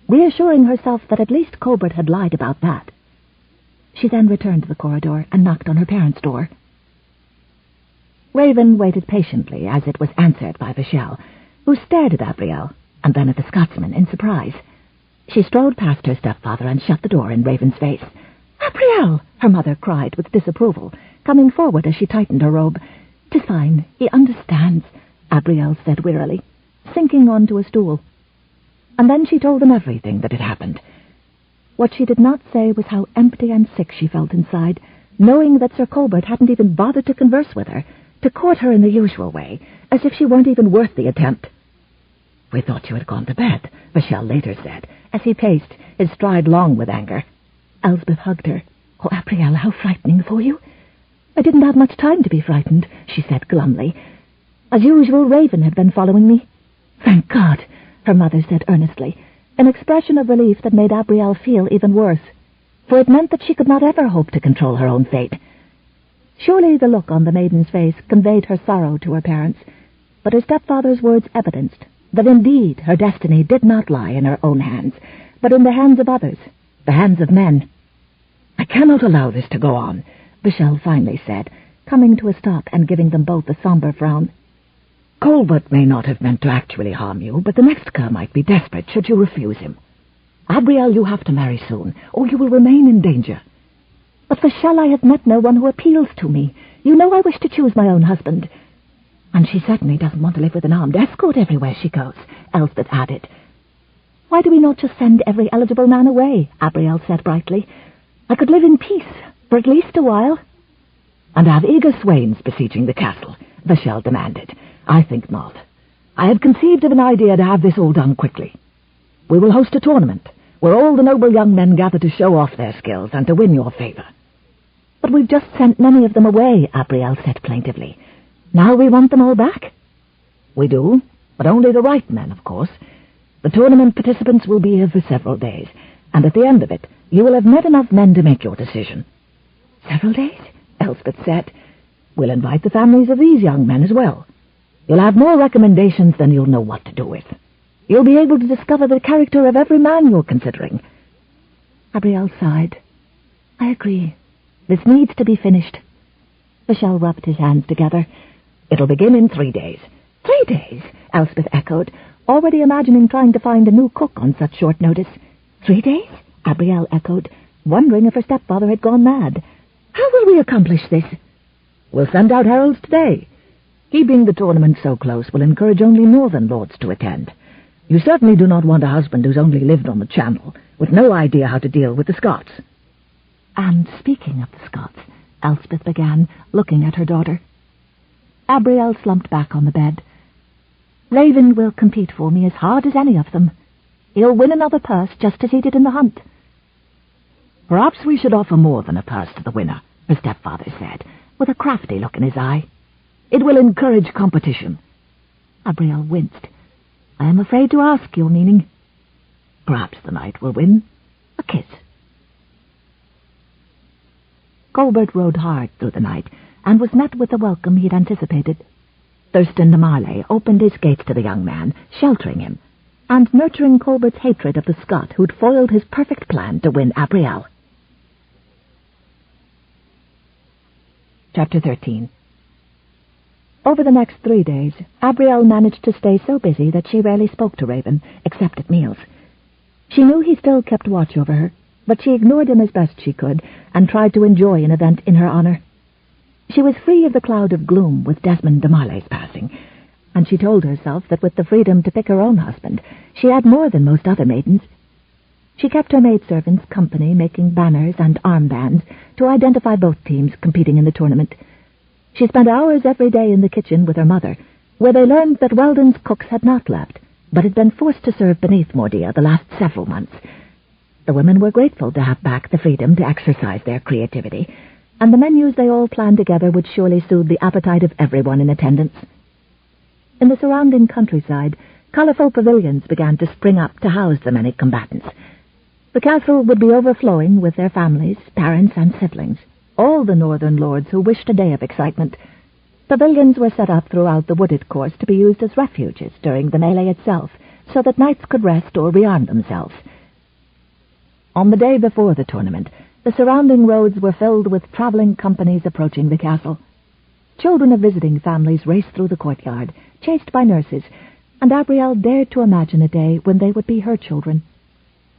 reassuring herself that at least Colbert had lied about that. She then returned to the corridor and knocked on her parents' door. Raven waited patiently as it was answered by Vachel, who stared at Abrielle and then at the Scotsman in surprise. She strode past her stepfather and shut the door in Raven's face. "Abrielle!" her mother cried with disapproval, coming forward as she tightened her robe. "'Tis fine, he understands," Abrielle said wearily, sinking onto a stool. And then she told them everything that had happened. What she did not say was how empty and sick she felt inside, knowing that Sir Colbert hadn't even bothered to converse with her, to court her in the usual way, as if she weren't even worth the attempt. "We thought you had gone to bed," Vachel later said, as he paced, his stride long with anger. Elspeth hugged her. "Oh, Abrielle, how frightening for you." "I didn't have much time to be frightened," she said glumly. "As usual, Raven had been following me." "Thank God," her mother said earnestly, an expression of relief that made Abrielle feel even worse, for it meant that she could not ever hope to control her own fate. Surely the look on the maiden's face conveyed her sorrow to her parents, but her stepfather's words evidenced that indeed her destiny did not lie in her own hands, but in the hands of others, the hands of men. "I cannot allow this to go on," Michel finally said, coming to a stop and giving them both a somber frown. "Colbert may not have meant to actually harm you, but the next cur might be desperate should you refuse him. Abrielle, you have to marry soon, or you will remain in danger." "But, Michel, I have met no one who appeals to me. You know I wish to choose my own husband." "And she certainly doesn't want to live with an armed escort everywhere she goes," Elspeth added. "Why do we not just send every eligible man away?" Abrielle said brightly. "I could live in peace, for at least a while." "And have eager swains besieging the castle?" Michel demanded. "I think not. I had conceived of an idea to have this all done quickly. We will host a tournament, where all the noble young men gather to show off their skills and to win your favor." "But we've just sent many of them away," Abrielle said plaintively. "Now we want them all back?" "We do, but only the right men, of course. The tournament participants will be here for several days, and at the end of it, you will have met enough men to make your decision." "Several days?" Elspeth said. "We'll invite the families of these young men as well. You'll have more recommendations than you'll know what to do with. You'll be able to discover the character of every man you're considering." Abrielle sighed. "I agree. This needs to be finished." Michel rubbed his hands together. "It'll begin in 3 days. 3 days? Elspeth echoed, already imagining trying to find a new cook on such short notice. 3 days? Abrielle echoed, wondering if her stepfather had gone mad. "How will we accomplish this?" "We'll send out heralds today. Keeping the tournament so close will encourage only northern lords to attend. You certainly do not want a husband who's only lived on the Channel, with no idea how to deal with the Scots." "And speaking of the Scots," Elspeth began, looking at her daughter. Abrielle slumped back on the bed. "Raven will compete for me as hard as any of them. He'll win another purse just as he did in the hunt." "Perhaps we should offer more than a purse to the winner," her stepfather said, with a crafty look in his eye. "It will encourage competition." Abrielle winced. "I am afraid to ask your meaning." "Perhaps the knight will win. A kiss." Colbert rode hard through the night, and was met with the welcome he'd anticipated. Thurston de Marley opened his gates to the young man, sheltering him, and nurturing Colbert's hatred of the Scot who'd foiled his perfect plan to win Abrielle. Chapter 13. Over the next 3 days, Abrielle managed to stay so busy that she rarely spoke to Raven, except at meals. She knew he still kept watch over her, but she ignored him as best she could, and tried to enjoy an event in her honor. She was free of the cloud of gloom with Desmond de Marley's passing, and she told herself that with the freedom to pick her own husband, she had more than most other maidens. She kept her maidservants company, making banners and armbands to identify both teams competing in the tournament. She spent hours every day in the kitchen with her mother, where they learned that Weldon's cooks had not left, but had been forced to serve beneath Mordia the last several months. The women were grateful to have back the freedom to exercise their creativity, and the menus they all planned together would surely soothe the appetite of everyone in attendance. In the surrounding countryside, colourful pavilions began to spring up to house the many combatants. The castle would be overflowing with their families, parents, and siblings, all the northern lords who wished a day of excitement. Pavilions were set up throughout the wooded course to be used as refuges during the melee itself, so that knights could rest or rearm themselves. On the day before the tournament, the surrounding roads were filled with travelling companies approaching the castle. Children of visiting families raced through the courtyard, chased by nurses, and Abrielle dared to imagine a day when they would be her children.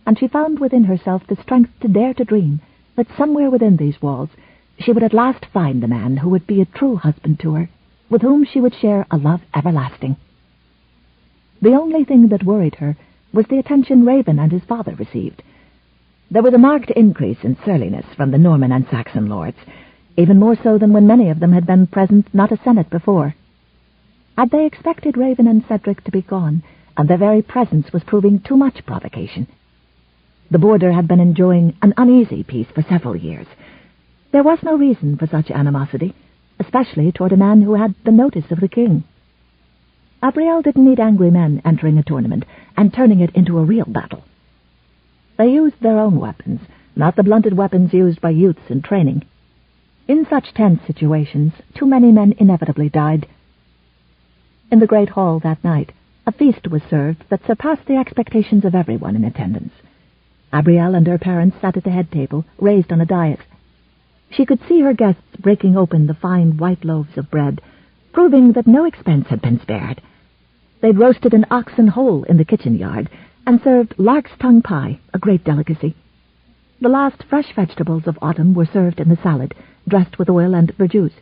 And she found within herself the strength to dare to dream that somewhere within these walls she would at last find the man who would be a true husband to her, with whom she would share a love everlasting. The only thing that worried her was the attention Raven and his father received. There was a marked increase in surliness from the Norman and Saxon lords, even more so than when many of them had been present not a senate before. Had they expected Raven and Cedric to be gone, and their very presence was proving too much provocation? The border had been enjoying an uneasy peace for several years. There was no reason for such animosity, especially toward a man who had the notice of the king. Abrielle didn't need angry men entering a tournament and turning it into a real battle. They used their own weapons, not the blunted weapons used by youths in training. In such tense situations, too many men inevitably died. In the great hall that night, a feast was served that surpassed the expectations of everyone in attendance. Abrielle and her parents sat at the head table, raised on a dais. She could see her guests breaking open the fine white loaves of bread, proving that no expense had been spared. They'd roasted an oxen whole in the kitchen yard, and served lark's tongue pie, a great delicacy. The last fresh vegetables of autumn were served in the salad, dressed with oil and verjuice.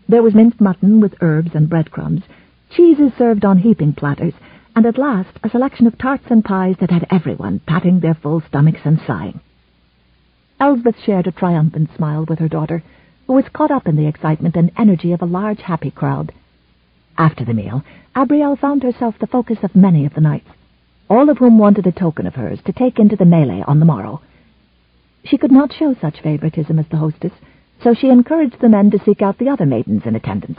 There was minced mutton with herbs and breadcrumbs, cheeses served on heaping platters, and at last a selection of tarts and pies that had everyone patting their full stomachs and sighing. Elsbeth shared a triumphant smile with her daughter, who was caught up in the excitement and energy of a large, happy crowd. After the meal, Abrielle found herself the focus of many of the knights, all of whom wanted a token of hers to take into the melee on the morrow. She could not show such favoritism as the hostess, so she encouraged the men to seek out the other maidens in attendance.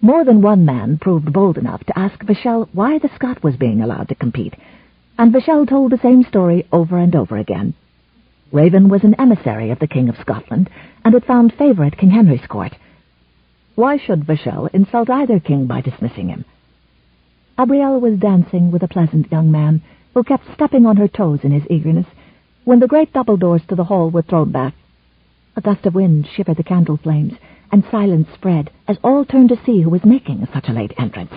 More than one man proved bold enough to ask Vachel why the Scot was being allowed to compete, and Vachel told the same story over and over again. Raven was an emissary of the King of Scotland, and had found favour at King Henry's court. Why should Vachel insult either king by dismissing him? Abrielle was dancing with a pleasant young man, who kept stepping on her toes in his eagerness, when the great double doors to the hall were thrown back. A gust of wind shivered the candle flames, and silence spread as all turned to see who was making such a late entrance.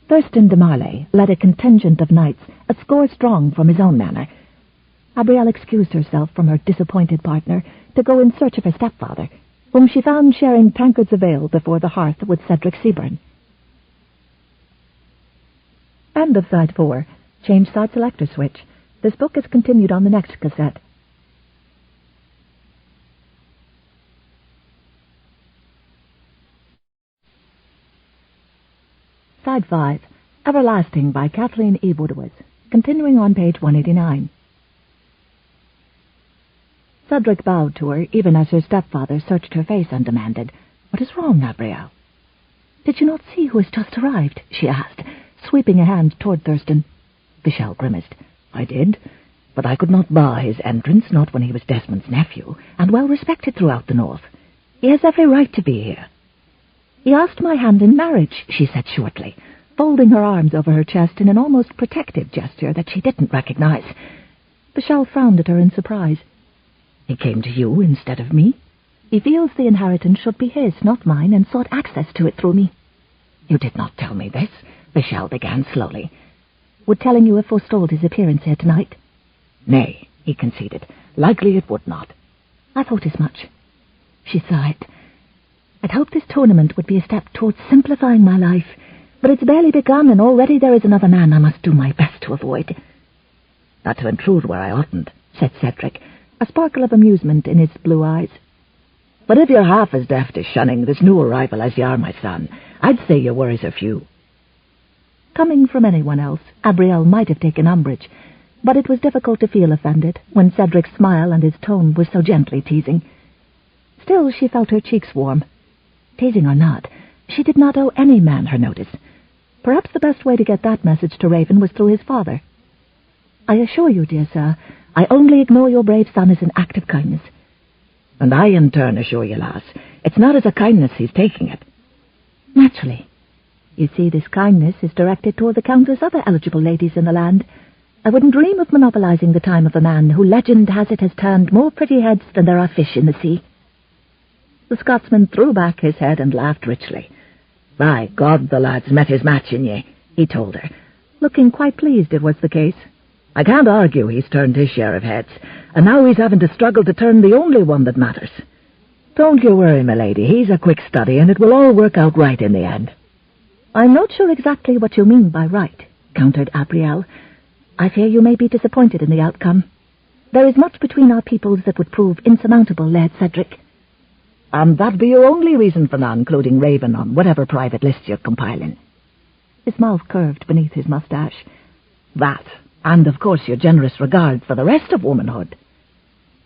Thurston de Marley led a contingent of knights, a score strong from his own manor. Abrielle excused herself from her disappointed partner to go in search of her stepfather, whom she found sharing tankards of ale before the hearth with Cedric Seabern. End of Side 4. Change side selector switch. This book is continued on the next cassette. Side 5. Everlasting by Kathleen E. Woodiwiss. Continuing on page 189. Cedric bowed to her, even as her stepfather searched her face and demanded, "What is wrong, Abrielle?" "Did you not see who has just arrived?" she asked, sweeping a hand toward Thurston. Vachel grimaced. "I did, but I could not bar his entrance, not when he was Desmond's nephew, and well respected throughout the north. He has every right to be here." "He asked my hand in marriage," she said shortly, folding her arms over her chest in an almost protective gesture that she didn't recognize. Vachel frowned at her in surprise. "He came to you instead of me? He feels the inheritance should be his, not mine, and sought access to it through me." "You did not tell me this," Vachel began slowly. "Would telling you have forestalled his appearance here tonight?" "Nay," he conceded. "Likely it would not." "I thought as much." She sighed. "I'd hoped this tournament would be a step towards simplifying my life, but it's barely begun, and already there is another man I must do my best to avoid." "Not to intrude where I oughtn't," said Cedric, a sparkle of amusement in his blue eyes. "But if you're half as deft at shunning this new arrival as you are my son, I'd say your worries are few." Coming from anyone else, Abrielle might have taken umbrage, but it was difficult to feel offended when Cedric's smile and his tone were so gently teasing. Still, she felt her cheeks warm. Teasing or not, she did not owe any man her notice. Perhaps the best way to get that message to Raven was through his father. "I assure you, dear sir, I only ignore your brave son as an act of kindness." "And I, in turn, assure you, lass, it's not as a kindness he's taking it." "Naturally. You see, this kindness is directed toward the countless other eligible ladies in the land. I wouldn't dream of monopolizing the time of a man who legend has it has turned more pretty heads than there are fish in the sea." The Scotsman threw back his head and laughed richly. "By God, the lad's met his match in ye," he told her, looking quite pleased it was the case. "I can't argue he's turned his share of heads, and now he's having to struggle to turn the only one that matters. Don't you worry, my lady, he's a quick study, and it will all work out right in the end." "I'm not sure exactly what you mean by right," countered Abrielle. "I fear you may be disappointed in the outcome. There is much between our peoples that would prove insurmountable, Laird Cedric." "And that be your only reason for not including Raven on whatever private list you're compiling?" His mouth curved beneath his moustache. "That, and of course your generous regard for the rest of womanhood."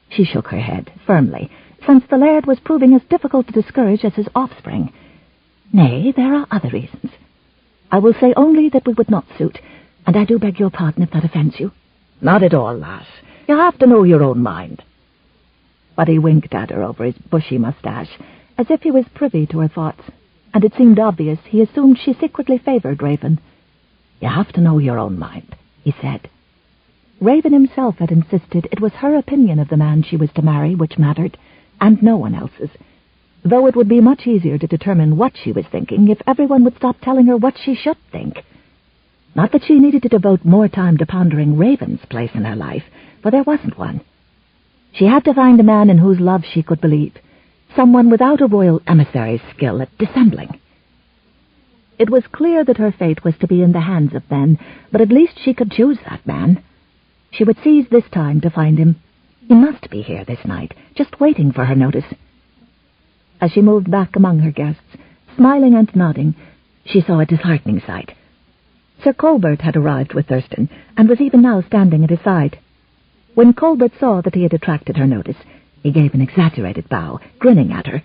She shook her head firmly, since the laird was proving as difficult to discourage as his offspring. "Nay, there are other reasons. I will say only that we would not suit, and I do beg your pardon if that offends you." "Not at all, lass. You have to know your own mind." But he winked at her over his bushy moustache, as if he was privy to her thoughts. and it seemed obvious he assumed she secretly favored Raven. "You have to know your own mind," he said. Raven himself had insisted it was her opinion of the man she was to marry which mattered, and no one else's, though it would be much easier to determine what she was thinking if everyone would stop telling her what she should think. Not that she needed to devote more time to pondering Raven's place in her life, for there wasn't one. She had to find a man in whose love she could believe, someone without a royal emissary's skill at dissembling. It was clear that her fate was to be in the hands of men, but at least she could choose that man. She would seize this time to find him. He must be here this night, just waiting for her notice. As she moved back among her guests, smiling and nodding, she saw a disheartening sight. Sir Colbert had arrived with Thurston, and was even now standing at his side. When Colbert saw that he had attracted her notice, he gave an exaggerated bow, grinning at her.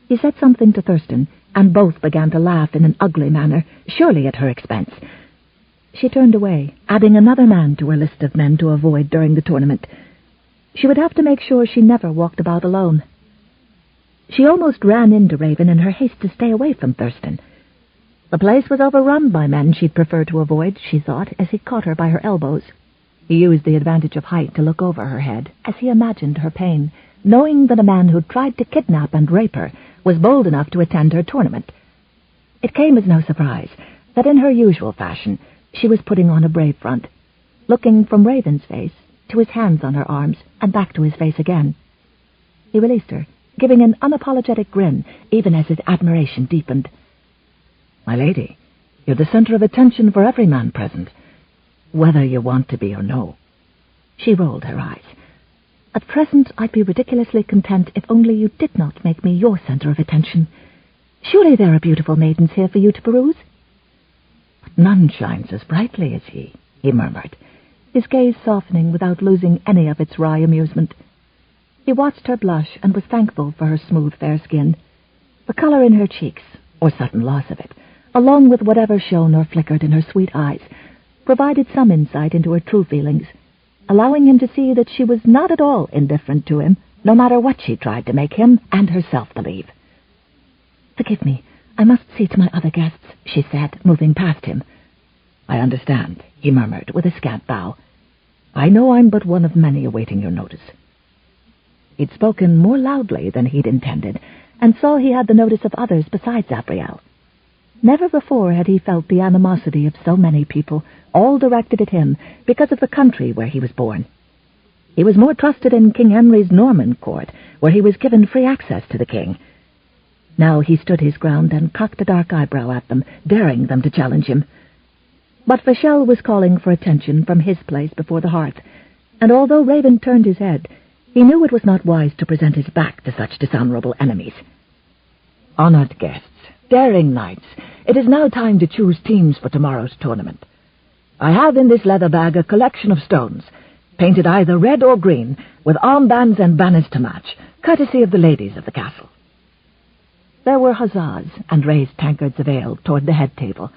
He said something to Thurston, and both began to laugh in an ugly manner, surely at her expense. She turned away, adding another man to her list of men to avoid during the tournament. She would have to make sure she never walked about alone. She almost ran into Raven in her haste to stay away from Thurston. The place was overrun by men she'd prefer to avoid, she thought, as he caught her by her elbows. He used the advantage of height to look over her head, as he imagined her pain, knowing that a man who'd tried to kidnap and rape her was bold enough to attend her tournament. It came as no surprise that in her usual fashion she was putting on a brave front, looking from Raven's face to his hands on her arms and back to his face again. He released her, giving an unapologetic grin, even as his admiration deepened. "My lady, you're the center of attention for every man present, whether you want to be or no." She rolled her eyes. "At present, I'd be ridiculously content if only you did not make me your center of attention. Surely there are beautiful maidens here for you to peruse?" "But none shines as brightly as he murmured, his gaze softening without losing any of its wry amusement. He watched her blush and was thankful for her smooth, fair skin. The color in her cheeks, or sudden loss of it, along with whatever shone or flickered in her sweet eyes, provided some insight into her true feelings, allowing him to see that she was not at all indifferent to him, no matter what she tried to make him and herself believe. "Forgive me, I must see to my other guests," she said, moving past him. "I understand," he murmured with a scant bow. "I know I'm but one of many awaiting your notice." He'd spoken more loudly than he'd intended, and saw he had the notice of others besides Abrielle. Never before had he felt the animosity of so many people, all directed at him because of the country where he was born. He was more trusted in King Henry's Norman court, where he was given free access to the king. Now he stood his ground and cocked a dark eyebrow at them, daring them to challenge him. But Vachel was calling for attention from his place before the hearth, and although Raven turned his head, he knew it was not wise to present his back to such dishonorable enemies. "Honored guests, daring knights, it is now time to choose teams for tomorrow's tournament. I have in this leather bag a collection of stones, painted either red or green, with armbands and banners to match, courtesy of the ladies of the castle." There were huzzas and raised tankards of ale toward the head table,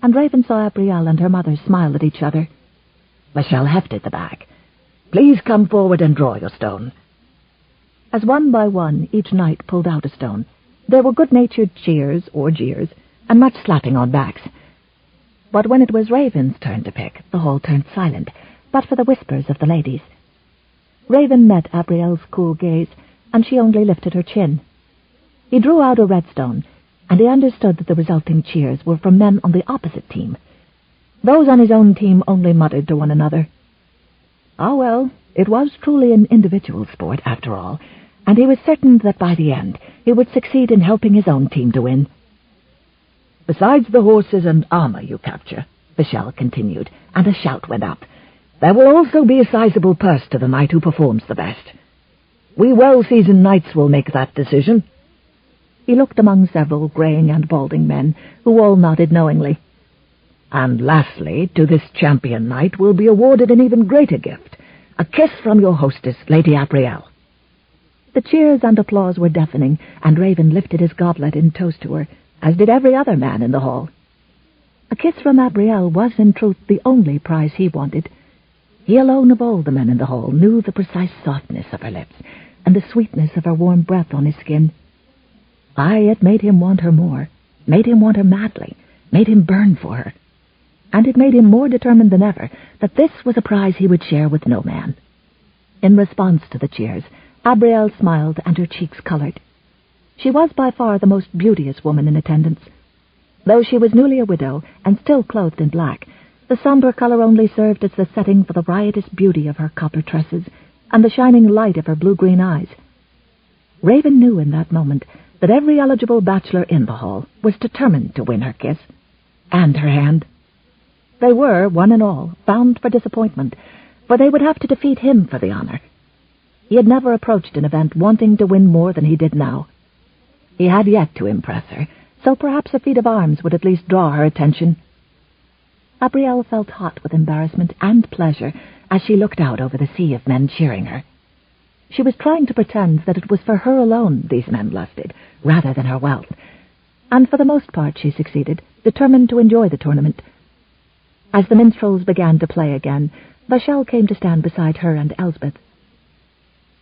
and Raven saw Abrielle and her mother smile at each other. Vachel hefted the bag. "Please come forward and draw your stone." As one by one each knight pulled out a stone, there were good-natured cheers or jeers, and much slapping on backs. But when it was Raven's turn to pick, the hall turned silent, but for the whispers of the ladies. Raven met Abrielle's cool gaze, and she only lifted her chin. He drew out a red stone, and he understood that the resulting cheers were from men on the opposite team. Those on his own team only muttered to one another. Ah, well, it was truly an individual sport, after all, and he was certain that by the end he would succeed in helping his own team to win. "Besides the horses and armor you capture," Vachel continued, and a shout went up, "there will also be a sizable purse to the knight who performs the best. We well-seasoned knights will make that decision." He looked among several greying and balding men, who all nodded knowingly. "And lastly, to this champion knight will be awarded an even greater gift, a kiss from your hostess, Lady Abrielle." The cheers and applause were deafening, and Raven lifted his goblet in toast to her, as did every other man in the hall. A kiss from Abrielle was in truth the only prize he wanted. He alone of all the men in the hall knew the precise softness of her lips, and the sweetness of her warm breath on his skin. Aye, it made him want her more, made him want her madly, made him burn for her. And it made him more determined than ever that this was a prize he would share with no man. In response to the cheers, Abrielle smiled and her cheeks coloured. She was by far the most beauteous woman in attendance. Though she was newly a widow and still clothed in black, the sombre colour only served as the setting for the riotous beauty of her copper tresses and the shining light of her blue-green eyes. Raven knew in that moment that every eligible bachelor in the hall was determined to win her kiss and her hand. They were, one and all, bound for disappointment, for they would have to defeat him for the honour. He had never approached an event wanting to win more than he did now. He had yet to impress her, so perhaps a feat of arms would at least draw her attention. Abrielle felt hot with embarrassment and pleasure as she looked out over the sea of men cheering her. She was trying to pretend that it was for her alone these men lusted, rather than her wealth, and for the most part she succeeded, determined to enjoy the tournament. As the minstrels began to play again, Vachel came to stand beside her and Elsbeth.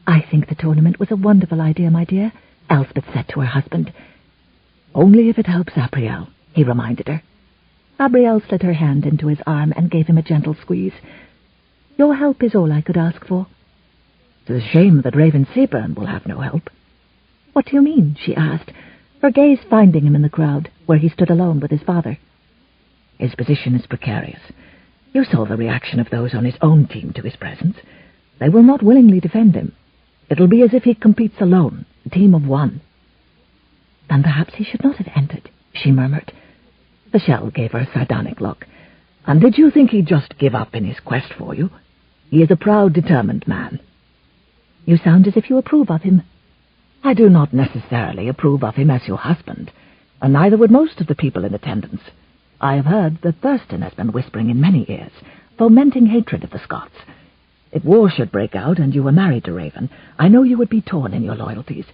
"I think the tournament was a wonderful idea, my dear," Elsbeth said to her husband. "Only if it helps Abrielle," he reminded her. Abrielle slid her hand into his arm and gave him a gentle squeeze. "Your help is all I could ask for." "'Tis a shame that Raven Seabern will have no help." "What do you mean?" she asked, her gaze finding him in the crowd, where he stood alone with his father. "His position is precarious. You saw the reaction of those on his own team to his presence. They will not willingly defend him. It'll be as if he competes alone, a team of one." "Then perhaps he should not have entered," she murmured. Vachel gave her a sardonic look. "And did you think he'd just give up in his quest for you? He is a proud, determined man." "You sound as if you approve of him." "I do not necessarily approve of him as your husband, and neither would most of the people in attendance. I have heard that Thurston has been whispering in many ears, fomenting hatred of the Scots. If war should break out and you were married to Raven, I know you would be torn in your loyalties."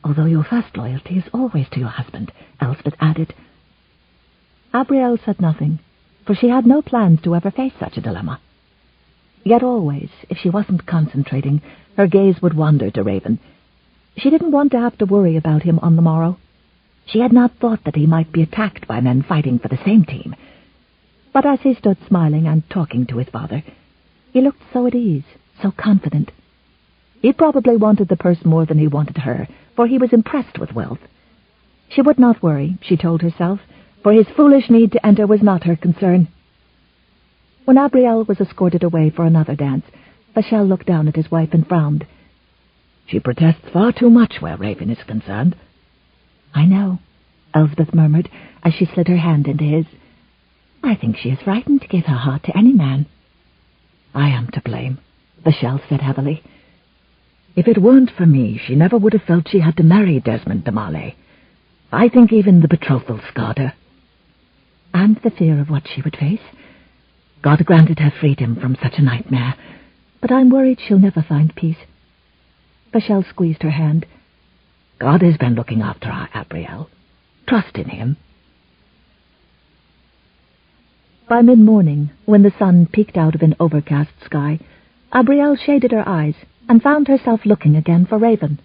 "Although your first loyalty is always to your husband," Elsbeth added. Abrielle said nothing, for she had no plans to ever face such a dilemma. Yet always, if she wasn't concentrating, her gaze would wander to Raven. She didn't want to have to worry about him on the morrow. She had not thought that he might be attacked by men fighting for the same team. But as he stood smiling and talking to his father, he looked so at ease, so confident. He probably wanted the purse more than he wanted her, for he was impressed with wealth. She would not worry, she told herself, for his foolish need to enter was not her concern. When Abrielle was escorted away for another dance, Vachel looked down at his wife and frowned. "She protests far too much where Raven is concerned." "I know," Elsbeth murmured as she slid her hand into his. "I think she is frightened to give her heart to any man." "I am to blame," Vachel said heavily. "If it weren't for me, she never would have felt she had to marry Desmond de Marley. I think even the betrothal scarred her." "And the fear of what she would face. God granted her freedom from such a nightmare, but I'm worried she'll never find peace." Vachel squeezed her hand. "God has been looking after our Abrielle. Trust in him." By mid-morning, when the sun peeked out of an overcast sky, Abrielle shaded her eyes and found herself looking again for Raven.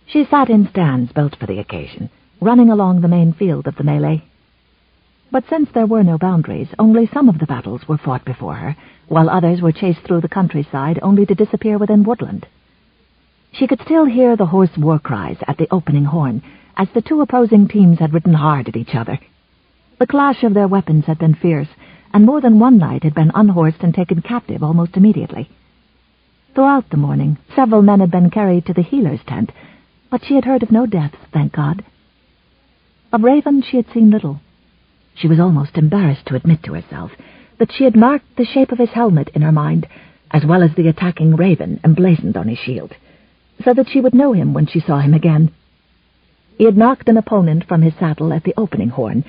She sat in stands built for the occasion, running along the main field of the melee. But since there were no boundaries, only some of the battles were fought before her, while others were chased through the countryside only to disappear within woodland. She could still hear the hoarse war cries at the opening horn, as the two opposing teams had ridden hard at each other. The clash of their weapons had been fierce, and more than one knight had been unhorsed and taken captive almost immediately. Throughout the morning, several men had been carried to the healer's tent, but she had heard of no deaths, thank God. Of Raven she had seen little. She was almost embarrassed to admit to herself that she had marked the shape of his helmet in her mind, as well as the attacking raven emblazoned on his shield, so that she would know him when she saw him again. He had knocked an opponent from his saddle at the opening horn,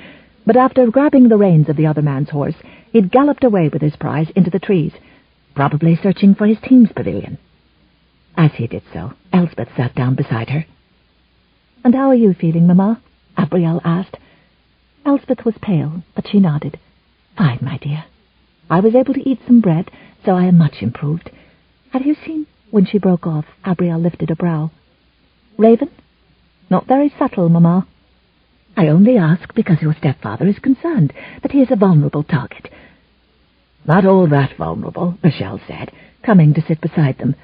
but after grabbing the reins of the other man's horse, he'd galloped away with his prize into the trees, probably searching for his team's pavilion. As he did so, Elsbeth sat down beside her. "And how are you feeling, Mamma?" Abrielle asked. Elsbeth was pale, but she nodded. "Fine, my dear. I was able to eat some bread, so I am much improved. Have you seen—" When she broke off, Abrielle lifted a brow. "Raven? Not very subtle, Mamma." I only ask because your stepfather is concerned that he is a vulnerable target." "Not all that vulnerable," Michelle said, coming to sit beside them.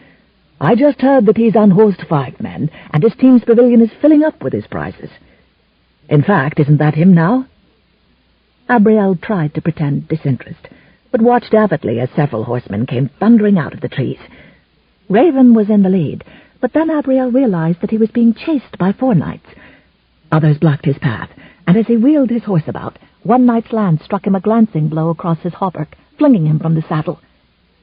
"I just heard that he's unhorsed 5 men, and his team's pavilion is filling up with his prizes. In fact, isn't that him now?" Abrielle tried to pretend disinterest, but watched avidly as several horsemen came thundering out of the trees. Raven was in the lead, but then Abrielle realized that he was being chased by 4 knights. Others blocked his path, and as he wheeled his horse about, one knight's lance struck him a glancing blow across his hauberk, flinging him from the saddle.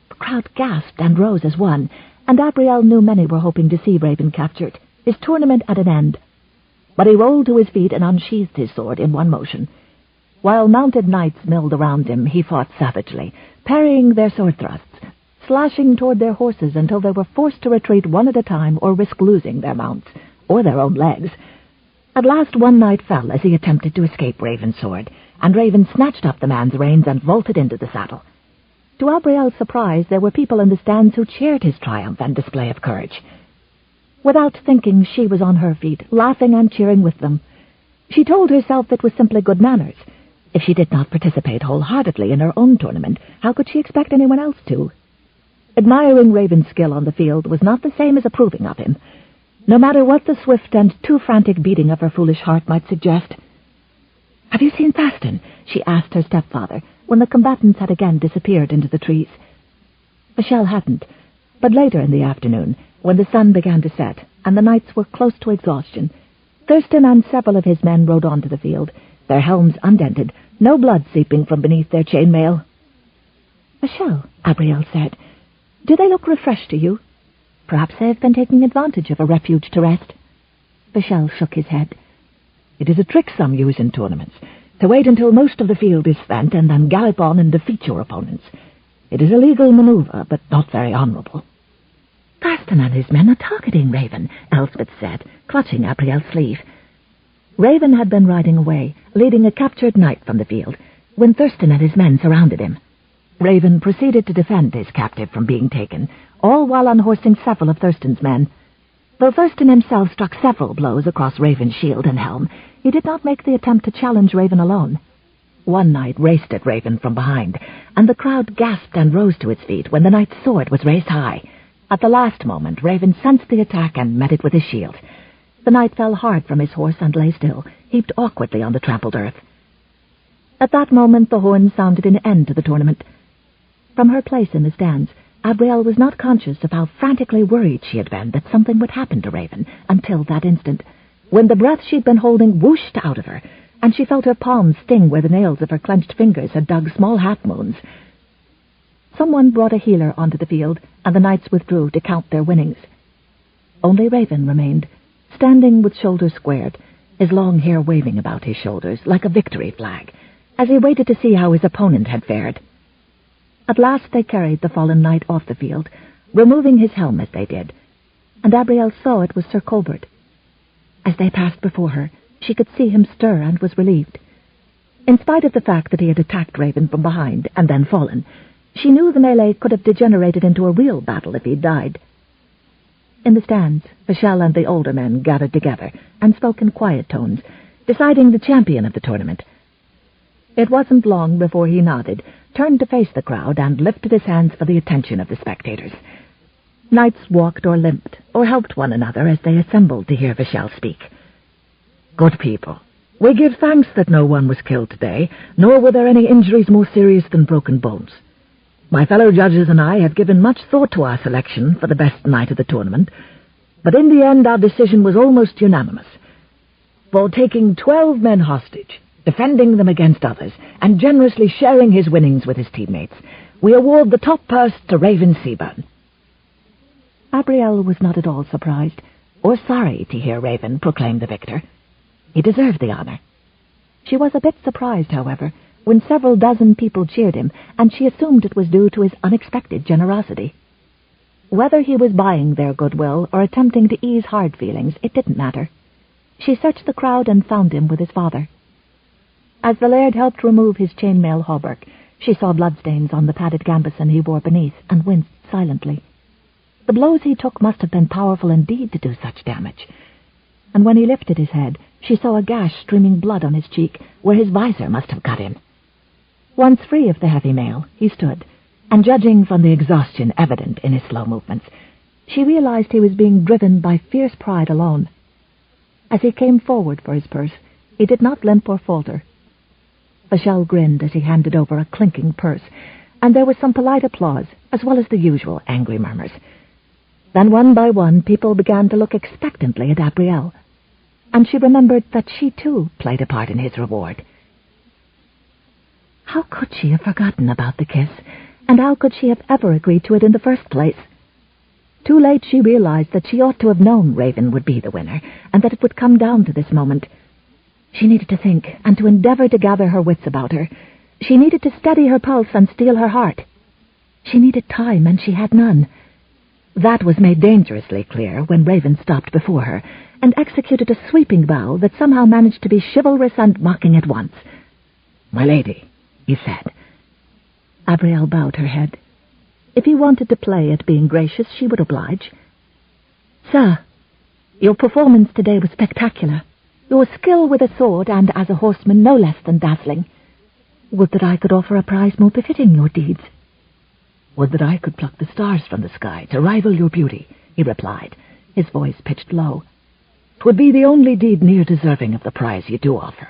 The crowd gasped and rose as one, and Abrielle knew many were hoping to see Raven captured, his tournament at an end. But he rolled to his feet and unsheathed his sword in one motion. While mounted knights milled around him, he fought savagely, parrying their sword thrusts, slashing toward their horses until they were forced to retreat one at a time or risk losing their mounts, or their own legs. At last one knight fell as he attempted to escape Raven's sword, and Raven snatched up the man's reins and vaulted into the saddle. To Abrielle's surprise, there were people in the stands who cheered his triumph and display of courage. Without thinking, she was on her feet, laughing and cheering with them. She told herself it was simply good manners. If she did not participate wholeheartedly in her own tournament, how could she expect anyone else to? Admiring Raven's skill on the field was not the same as approving of him, no matter what the swift and too frantic beating of her foolish heart might suggest. "Have you seen Faston?" she asked her stepfather, when the combatants had again disappeared into the trees. Michelle hadn't, but later in the afternoon, when the sun began to set and the knights were close to exhaustion, Thurston and several of his men rode on to the field, their helms undented, no blood seeping from beneath their chainmail. "Michelle," Abrielle said, "do they look refreshed to you? Perhaps they have been taking advantage of a refuge to rest." Michelle shook his head. "It is a trick some use in tournaments, to wait until most of the field is spent and then gallop on and defeat your opponents. It is a legal maneuver, but not very honorable." "Faston and his men are targeting Raven," Elspeth said, clutching Abrielle's sleeve. Raven had been riding away, leading a captured knight from the field, when Thurston and his men surrounded him. Raven proceeded to defend his captive from being taken, all while unhorsing several of Thurston's men. Though Thurston himself struck several blows across Raven's shield and helm, he did not make the attempt to challenge Raven alone. One knight raced at Raven from behind, and the crowd gasped and rose to its feet when the knight's sword was raised high. At the last moment, Raven sensed the attack and met it with his shield. The knight fell hard from his horse and lay still, heaped awkwardly on the trampled earth. At that moment, the horn sounded an end to the tournament. From her place in the stands, Abrielle was not conscious of how frantically worried she had been that something would happen to Raven until that instant, when the breath she'd been holding whooshed out of her, and she felt her palms sting where the nails of her clenched fingers had dug small half-moons. Someone brought a healer onto the field, and the knights withdrew to count their winnings. Only Raven remained, standing with shoulders squared, his long hair waving about his shoulders like a victory flag, as he waited to see how his opponent had fared. At last they carried the fallen knight off the field, removing his helm as they did, and Abrielle saw it was Sir Colbert. As they passed before her, she could see him stir and was relieved. In spite of the fact that he had attacked Raven from behind and then fallen, she knew the melee could have degenerated into a real battle if he'd died. In the stands, Michelle and the older men gathered together and spoke in quiet tones, deciding the champion of the tournament. It wasn't long before he nodded, turned to face the crowd, and lifted his hands for the attention of the spectators. Knights walked or limped, or helped one another as they assembled to hear Michelle speak. "Good people, we give thanks that no one was killed today, nor were there any injuries more serious than broken bones. My fellow judges and I have given much thought to our selection for the best knight of the tournament, but in the end our decision was almost unanimous. For taking 12 men hostage, defending them against others, and generously sharing his winnings with his teammates, we award the top purse to Raven Seabern." Abrielle was not at all surprised, or sorry to hear Raven proclaim the victor. He deserved the honor. She was a bit surprised, however, when several dozen people cheered him, and she assumed it was due to his unexpected generosity. Whether he was buying their goodwill or attempting to ease hard feelings, it didn't matter. She searched the crowd and found him with his father. As the laird helped remove his chainmail hauberk, she saw bloodstains on the padded gambeson he wore beneath, and winced silently. The blows he took must have been powerful indeed to do such damage. and when he lifted his head, she saw a gash streaming blood on his cheek where his visor must have cut him. Once free of the heavy mail, he stood, and judging from the exhaustion evident in his slow movements, she realized he was being driven by fierce pride alone. As he came forward for his purse, he did not limp or falter. Vachel grinned as he handed over a clinking purse, and there was some polite applause, as well as the usual angry murmurs. Then one by one people began to look expectantly at Abrielle, and she remembered that she too played a part in his reward. How could she have forgotten about the kiss, and how could she have ever agreed to it in the first place? Too late she realized that she ought to have known Raven would be the winner, and that it would come down to this moment. She needed to think, and to endeavor to gather her wits about her. She needed to steady her pulse and steel her heart. She needed time, and she had none. That was made dangerously clear when Raven stopped before her, and executed a sweeping bow that somehow managed to be chivalrous and mocking at once. "My lady," he said. Abrielle bowed her head. If he wanted to play at being gracious, she would oblige. "Sir, your performance today was spectacular. Your skill with a sword and as a horseman no less than dazzling. Would that I could offer a prize more befitting your deeds." "Would that I could pluck the stars from the sky to rival your beauty," he replied, his voice pitched low. "'Twould be the only deed near deserving of the prize you do offer."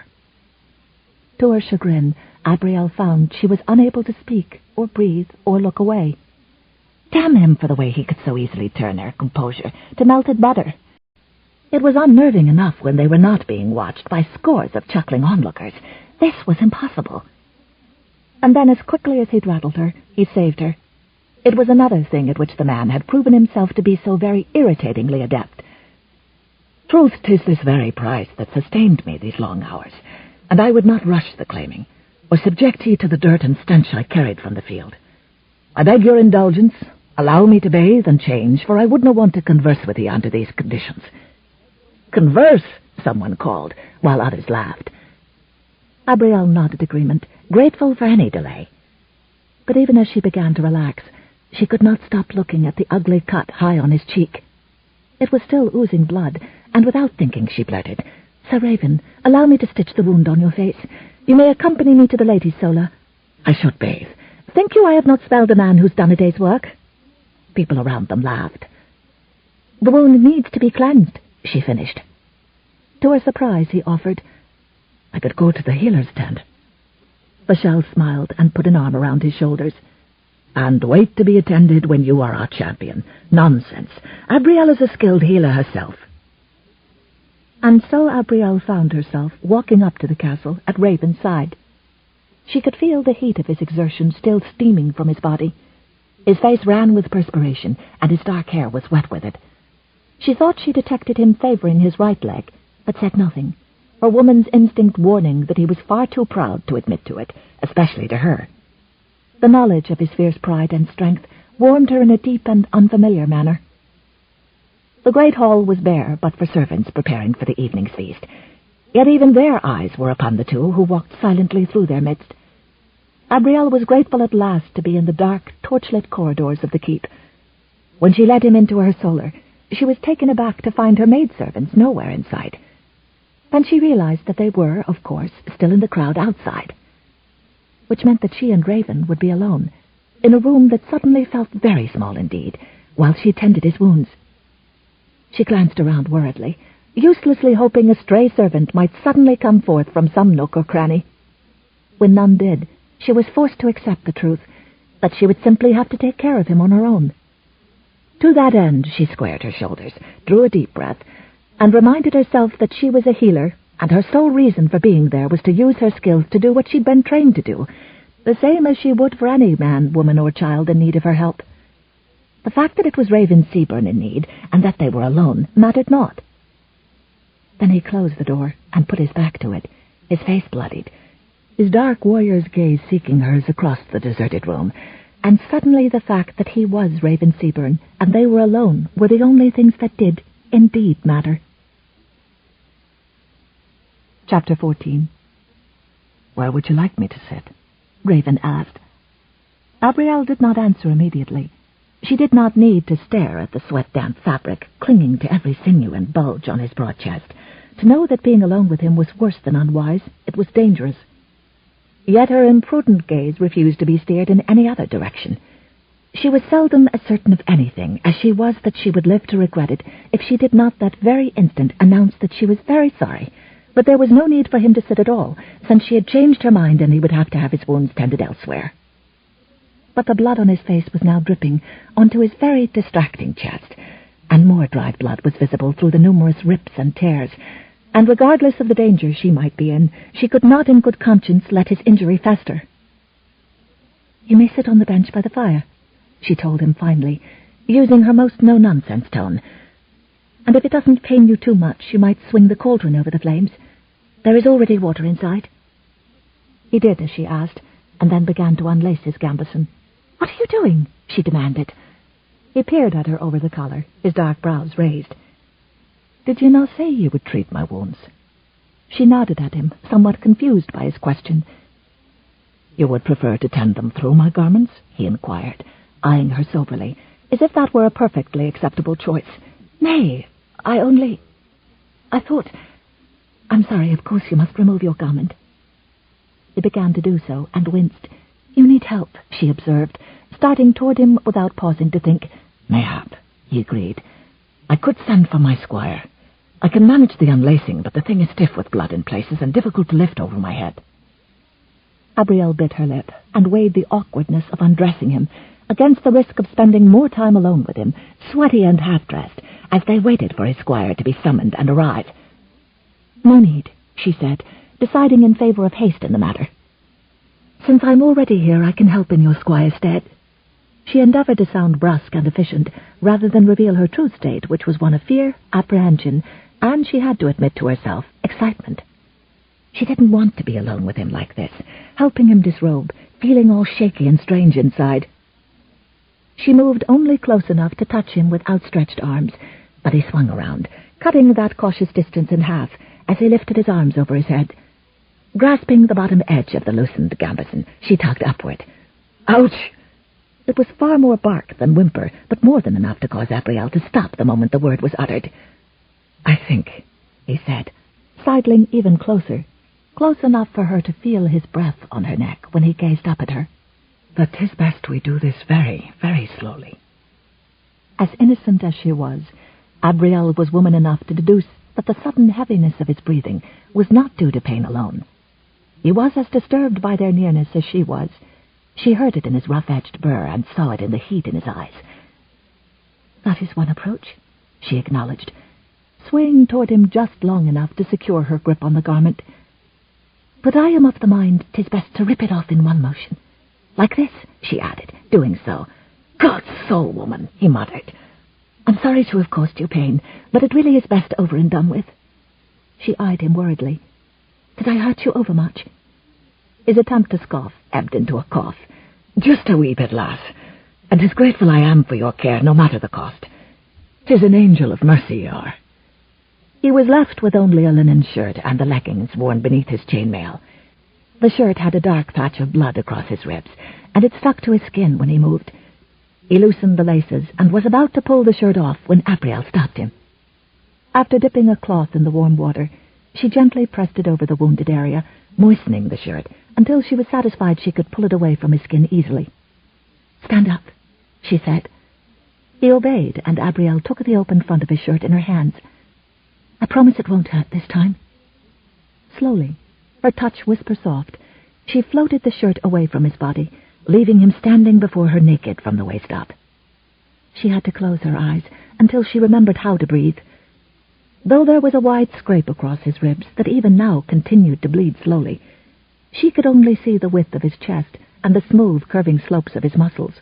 To her chagrin, Abrielle found she was unable to speak, or breathe, or look away. Damn him for the way he could so easily turn her composure to melted butter. It was unnerving enough when they were not being watched by scores of chuckling onlookers. This was impossible. And then, as quickly as he'd rattled her, he saved her. It was another thing at which the man had proven himself to be so very irritatingly adept. "Truth, 'tis this very prize that sustained me these long hours, and I would not rush the claiming, or subject ye to the dirt and stench I carried from the field. I beg your indulgence. Allow me to bathe and change, for I would not want to converse with ye under these conditions." "Converse?" someone called, while others laughed. Abrielle nodded agreement, grateful for any delay. But even as she began to relax, she could not stop looking at the ugly cut high on his cheek. It was still oozing blood, and without thinking she blurted, "Sir Raven, allow me to stitch the wound on your face. You may accompany me to the ladies' sola." "I should bathe." "Think you I have not spelled a man who's done a day's work?" People around them laughed. "The wound needs to be cleansed," she finished. To her surprise, he offered, "I could go to the healer's tent." Vachel smiled and put an arm around his shoulders. "And wait to be attended when you are our champion. Nonsense. Abrielle is a skilled healer herself." And so Abrielle found herself walking up to the castle at Raven's side. She could feel the heat of his exertion still steaming from his body. His face ran with perspiration, and his dark hair was wet with it. She thought she detected him favoring his right leg, but said nothing, her woman's instinct warning that he was far too proud to admit to it, especially to her. The knowledge of his fierce pride and strength warmed her in a deep and unfamiliar manner. The great hall was bare but for servants preparing for the evening's feast, yet even their eyes were upon the two who walked silently through their midst. Abrielle was grateful at last to be in the dark, torchlit corridors of the keep. When she led him into her solar, she was taken aback to find her maidservants nowhere in sight. Then she realized that they were, of course, still in the crowd outside, which meant that she and Raven would be alone, in a room that suddenly felt very small indeed, while she tended his wounds. She glanced around worriedly, uselessly hoping a stray servant might suddenly come forth from some nook or cranny. When none did, she was forced to accept the truth that she would simply have to take care of him on her own. To that end, she squared her shoulders, drew a deep breath, and reminded herself that she was a healer, and her sole reason for being there was to use her skills to do what she'd been trained to do, the same as she would for any man, woman, or child in need of her help. The fact that it was Raven Seabern in need, and that they were alone, mattered not. Then he closed the door and put his back to it, his face bloodied, his dark warrior's gaze seeking hers across the deserted room, and suddenly the fact that he was Raven Seabern and they were alone were the only things that did indeed matter. Chapter 14. "Where would you like me to sit?" Raven asked. Abrielle did not answer immediately. She did not need to stare at the sweat-damp fabric clinging to every sinew and bulge on his broad chest to know that being alone with him was worse than unwise. It was dangerous. Yet her imprudent gaze refused to be steered in any other direction. She was seldom as certain of anything as she was that she would live to regret it if she did not that very instant announce that she was very sorry, but there was no need for him to sit at all, since she had changed her mind and he would have to have his wounds tended elsewhere. But the blood on his face was now dripping onto his very distracting chest, and more dried blood was visible through the numerous rips and tears, and regardless of the danger she might be in, she could not in good conscience let his injury fester. "You may sit on the bench by the fire," she told him finally, using her most no-nonsense tone. "And if it doesn't pain you too much, you might swing the cauldron over the flames. There is already water inside." He did as she asked, and then began to unlace his gambeson. "What are you doing?" she demanded. He peered at her over the collar, his dark brows raised. "Did you not say you would treat my wounds?" She nodded at him, somewhat confused by his question. "You would prefer to tend them through my garments?" he inquired, eyeing her soberly, as if that were a perfectly acceptable choice. "Nay, I thought... I'm sorry, of course you must remove your garment." He began to do so, and winced. "You need help," she observed, starting toward him without pausing to think. "Mayhap," he agreed. "I could send for my squire. I can manage the unlacing, but the thing is stiff with blood in places and difficult to lift over my head." Abrielle bit her lip and weighed the awkwardness of undressing him against the risk of spending more time alone with him, sweaty and half-dressed, as they waited for his squire to be summoned and arrive. "No need," she said, deciding in favor of haste in the matter. "Since I'm already here, I can help in your squire's stead." She endeavored to sound brusque and efficient, rather than reveal her true state, which was one of fear, apprehension, and, she had to admit to herself, excitement. She didn't want to be alone with him like this, helping him disrobe, feeling all shaky and strange inside. She moved only close enough to touch him with outstretched arms, but he swung around, cutting that cautious distance in half as he lifted his arms over his head. Grasping the bottom edge of the loosened gambeson, she tugged upward. "Ouch!" It was far more bark than whimper, but more than enough to cause Abrielle to stop the moment the word was uttered. "I think," he said, sidling even closer, close enough for her to feel his breath on her neck when he gazed up at her, "that 'tis best we do this very, very slowly." As innocent as she was, Abrielle was woman enough to deduce that the sudden heaviness of his breathing was not due to pain alone. He was as disturbed by their nearness as she was. She heard it in his rough-edged burr and saw it in the heat in his eyes. "That is one approach," she acknowledged, swaying toward him just long enough to secure her grip on the garment. "But I am of the mind 'tis best to rip it off in one motion. Like this," she added, doing so. "God's soul, woman," he muttered. "I'm sorry to have caused you pain, but it really is best over and done with." She eyed him worriedly. "Did I hurt you overmuch?" His attempt to scoff ebbed into a cough. "Just a wee bit, lass, and as grateful I am for your care, no matter the cost. 'Tis an angel of mercy you are." He was left with only a linen shirt and the leggings worn beneath his chainmail. The shirt had a dark patch of blood across his ribs, and it stuck to his skin when he moved. He loosened the laces and was about to pull the shirt off when Abrielle stopped him. After dipping a cloth in the warm water, she gently pressed it over the wounded area, moistening the shirt until she was satisfied she could pull it away from his skin easily. "Stand up," she said. He obeyed, and Abrielle took the open front of his shirt in her hands. "I promise it won't hurt this time." Slowly, her touch whisper-soft, she floated the shirt away from his body, leaving him standing before her naked from the waist up. She had to close her eyes until she remembered how to breathe. Though there was a wide scrape across his ribs that even now continued to bleed slowly, she could only see the width of his chest and the smooth, curving slopes of his muscles.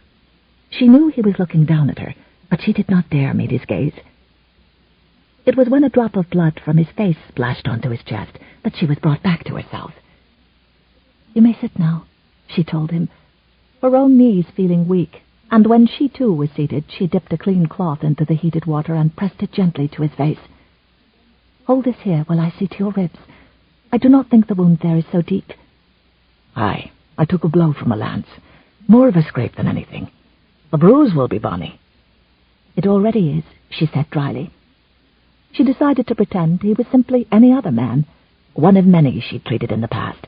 She knew he was looking down at her, but she did not dare meet his gaze. It was when a drop of blood from his face splashed onto his chest that she was brought back to herself. "You may sit now," she told him, her own knees feeling weak, and when she too was seated, she dipped a clean cloth into the heated water and pressed it gently to his face. "Hold this here while I see to your ribs. I do not think the wound there is so deep." "Aye, I took a blow from a lance. More of a scrape than anything. The bruise will be bonny." "It already is," she said dryly. She decided to pretend he was simply any other man, one of many she'd treated in the past.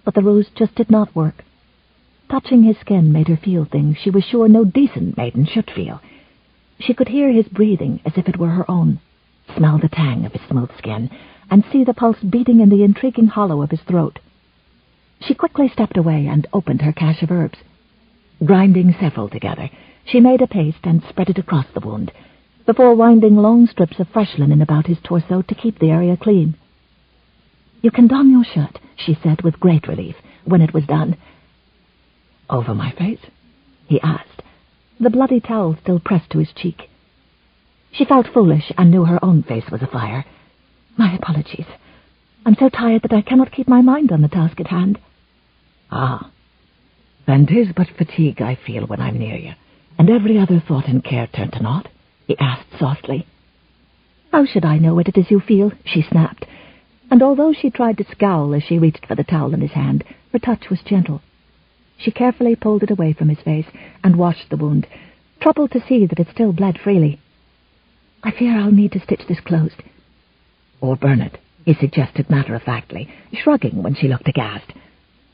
But the ruse just did not work. Touching his skin made her feel things she was sure no decent maiden should feel. She could hear his breathing as if it were her own, smell the tang of his smooth skin, and see the pulse beating in the intriguing hollow of his throat. She quickly stepped away and opened her cache of herbs. Grinding several together, she made a paste and spread it across the wound, before winding long strips of fresh linen about his torso to keep the area clean. "You can don your shirt," she said with great relief, when it was done. "Over my face?" he asked, the bloody towel still pressed to his cheek. She felt foolish and knew her own face was afire. "My apologies. I'm so tired that I cannot keep my mind on the task at hand." "Ah, then 'tis but fatigue I feel when I'm near you, and every other thought and care turn to naught?" he asked softly. "How should I know what it is you feel?" she snapped, and although she tried to scowl as she reached for the towel in his hand, her touch was gentle. She carefully pulled it away from his face and washed the wound, troubled to see that it still bled freely. "I fear I'll need to stitch this closed." "Or burn it," he suggested matter-of-factly, shrugging when she looked aghast.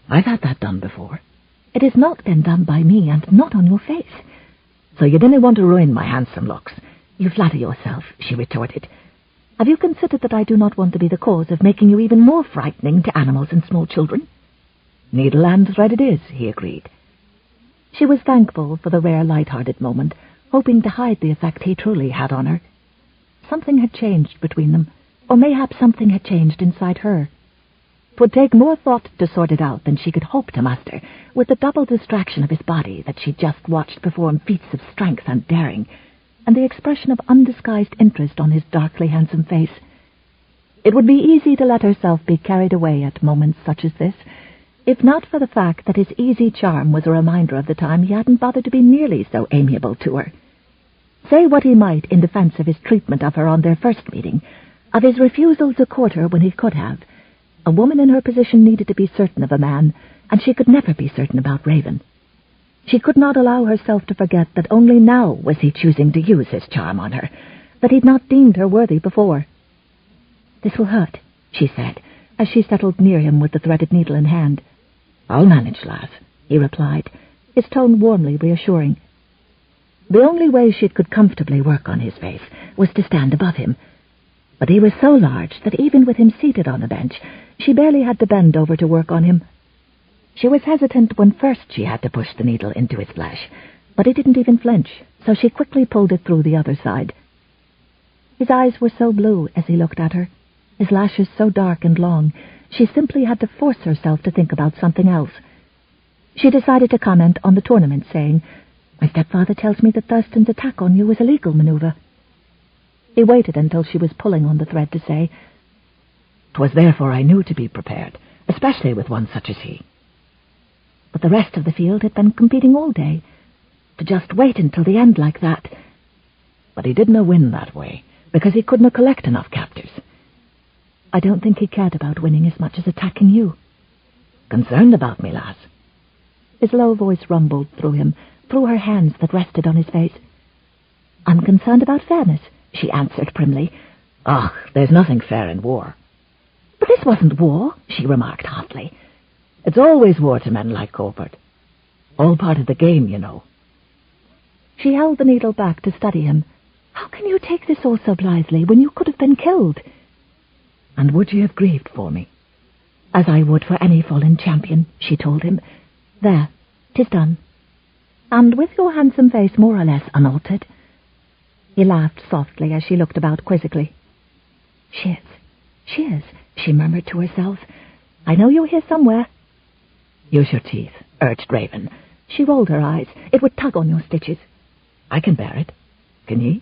"I've had that done before." "It has not been done by me, and not on your face." "So you didn't want to ruin my handsome looks?" "You flatter yourself," she retorted. "Have you considered that I do not want to be the cause of making you even more frightening to animals and small children?" "Needle and thread it is," he agreed. She was thankful for the rare light-hearted moment, hoping to hide the effect he truly had on her. Something had changed between them, or mayhap something had changed inside her. 'Twould take more thought to sort it out than she could hope to master, with the double distraction of his body that she just watched perform feats of strength and daring, and the expression of undisguised interest on his darkly handsome face. It would be easy to let herself be carried away at moments such as this, if not for the fact that his easy charm was a reminder of the time he hadn't bothered to be nearly so amiable to her. Say what he might in defense of his treatment of her on their first meeting, of his refusal to court her when he could have, a woman in her position needed to be certain of a man, and she could never be certain about Raven. She could not allow herself to forget that only now was he choosing to use his charm on her, that he'd not deemed her worthy before. "This will hurt," she said, as she settled near him with the threaded needle in hand. "I'll manage, lass," he replied, his tone warmly reassuring. The only way she could comfortably work on his face was to stand above him, but he was so large that even with him seated on the bench, she barely had to bend over to work on him. She was hesitant when first she had to push the needle into his flesh, but he didn't even flinch, so she quickly pulled it through the other side. His eyes were so blue as he looked at her, his lashes so dark and long, she simply had to force herself to think about something else. She decided to comment on the tournament, saying, "My stepfather tells me that Thurston's attack on you was a legal maneuver." He waited until she was pulling on the thread to say, "'Twas therefore I knew to be prepared, especially with one such as he." But the rest of the field had been competing all day. To just wait until the end like that. But he didn't win that way, because he couldn't collect enough captives. "I don't think he cared about winning as much as attacking you." "Concerned about me, lass?" His low voice rumbled through him, through her hands that rested on his face. "I'm concerned about fairness," she answered primly. "Ugh, there's nothing fair in war." "But this wasn't war," she remarked hotly. "It's always war to men like Colbert. All part of the game, you know." She held the needle back to study him. "How can you take this all so blithely when you could have been killed?" "And would you have grieved for me?" "As I would for any fallen champion," she told him. "There, 'tis done. And with your handsome face more or less unaltered." He laughed softly as she looked about quizzically. She is, she murmured to herself. "I know you're here somewhere." "Use your teeth," urged Raven. She rolled her eyes. "It would tug on your stitches." "I can bear it. Can ye?"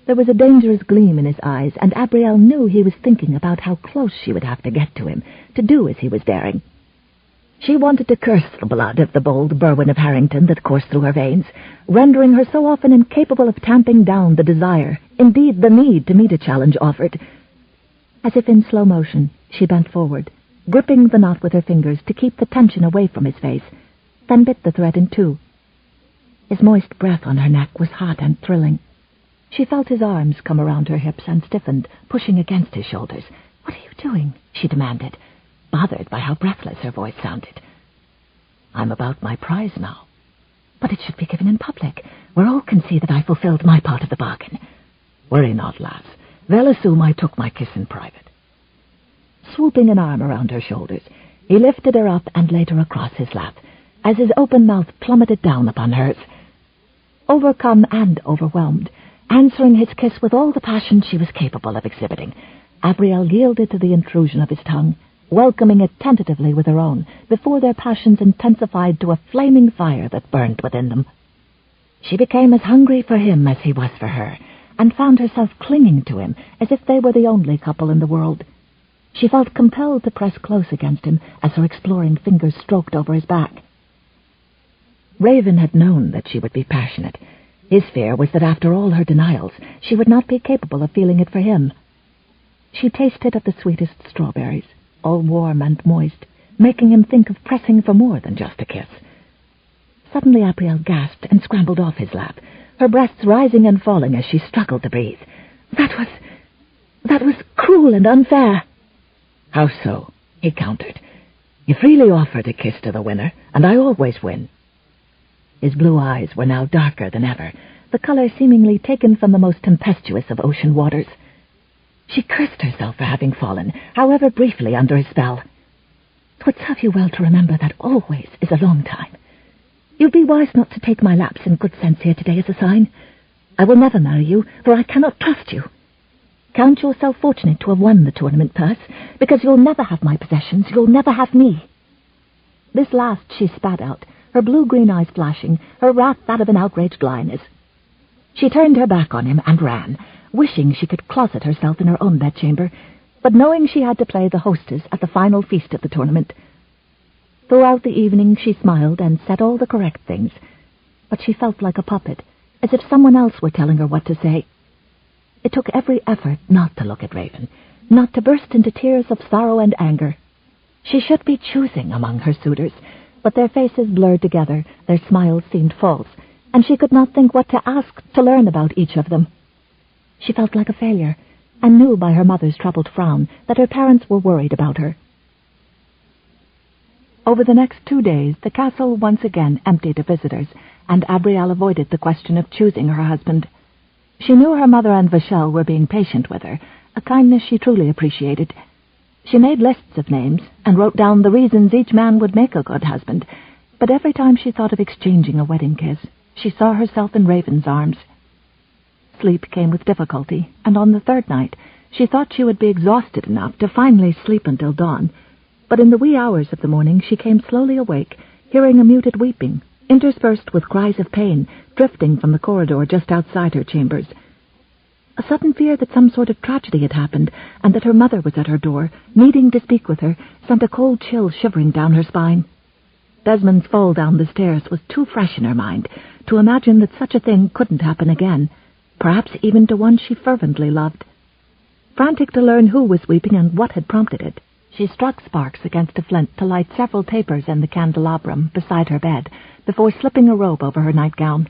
There was a dangerous gleam in his eyes, and Abrielle knew he was thinking about how close she would have to get to him, to do as he was daring. She wanted to curse the blood of the bold Berwin of Harrington that coursed through her veins, rendering her so often incapable of tamping down the desire, indeed the need, to meet a challenge offered. As if in slow motion, she bent forward, gripping the knot with her fingers to keep the tension away from his face, then bit the thread in two. His moist breath on her neck was hot and thrilling. She felt his arms come around her hips and stiffened, pushing against his shoulders. "What are you doing?" she demanded, bothered by how breathless her voice sounded. "I'm about my prize now." "But it should be given in public, where all can see that I fulfilled my part of the bargain." "Worry not, lass. They'll assume I took my kiss in private." Swooping an arm around her shoulders, he lifted her up and laid her across his lap, as his open mouth plummeted down upon hers. Overcome and overwhelmed, answering his kiss with all the passion she was capable of exhibiting, Abrielle yielded to the intrusion of his tongue, welcoming it tentatively with her own, before their passions intensified to a flaming fire that burned within them. She became as hungry for him as he was for her, and found herself clinging to him as if they were the only couple in the world. She felt compelled to press close against him as her exploring fingers stroked over his back. Raven had known that she would be passionate. His fear was that after all her denials, she would not be capable of feeling it for him. She tasted of the sweetest strawberries, all warm and moist, making him think of pressing for more than just a kiss. Suddenly Abrielle gasped and scrambled off his lap, her breasts rising and falling as she struggled to breathe. That was cruel and unfair." "How so?" he countered. "You freely offered a kiss to the winner, and I always win." His blue eyes were now darker than ever, the color seemingly taken from the most tempestuous of ocean waters. She cursed herself for having fallen, however briefly, under his spell. "'Twould serve you well to remember that always is a long time. You'd be wise not to take my lapse in good sense here today as a sign. I will never marry you, for I cannot trust you. Count yourself fortunate to have won the tournament purse, because you'll never have my possessions, you'll never have me." This last she spat out, her blue-green eyes flashing, her wrath that of an outraged lioness. She turned her back on him and ran, wishing she could closet herself in her own bedchamber, but knowing she had to play the hostess at the final feast of the tournament. Throughout the evening she smiled and said all the correct things, but she felt like a puppet, as if someone else were telling her what to say. It took every effort not to look at Raven, not to burst into tears of sorrow and anger. She should be choosing among her suitors, but their faces blurred together, their smiles seemed false, and she could not think what to ask to learn about each of them. She felt like a failure, and knew by her mother's troubled frown that her parents were worried about her. Over the next 2 days, the castle once again emptied of visitors, and Abrielle avoided the question of choosing her husband. She knew her mother and Vachel were being patient with her, a kindness she truly appreciated. She made lists of names, and wrote down the reasons each man would make a good husband, but every time she thought of exchanging a wedding kiss, she saw herself in Raven's arms. Sleep came with difficulty, and on the 3rd night, she thought she would be exhausted enough to finally sleep until dawn, but in the wee hours of the morning she came slowly awake, hearing a muted weeping, interspersed with cries of pain, drifting from the corridor just outside her chambers. A sudden fear that some sort of tragedy had happened, and that her mother was at her door, needing to speak with her, sent a cold chill shivering down her spine. Desmond's fall down the stairs was too fresh in her mind to imagine that such a thing couldn't happen again, perhaps even to one she fervently loved. Frantic to learn who was weeping and what had prompted it, she struck sparks against a flint to light several tapers in the candelabrum beside her bed, before slipping a robe over her nightgown.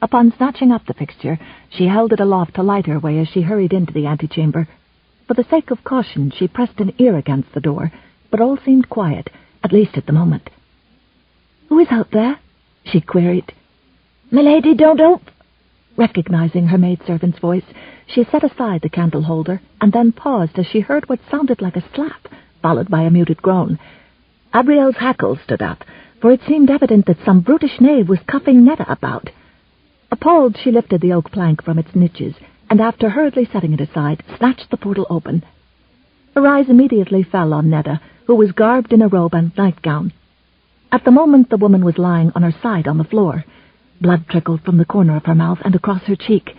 Upon snatching up the fixture, she held it aloft to light her way as she hurried into the antechamber. For the sake of caution, she pressed an ear against the door, but all seemed quiet, at least at the moment. "Who is out there?" she queried. "Milady, don't open." Recognizing her maidservant's voice, she set aside the candle holder, and then paused as she heard what sounded like a slap, followed by a muted groan. Abrielle's hackles stood up, for it seemed evident that some brutish knave was cuffing Netta about. Appalled, she lifted the oak plank from its niches, and after hurriedly setting it aside, snatched the portal open. Her eyes immediately fell on Netta, who was garbed in a robe and nightgown. At the moment the woman was lying on her side on the floor. Blood trickled from the corner of her mouth and across her cheek.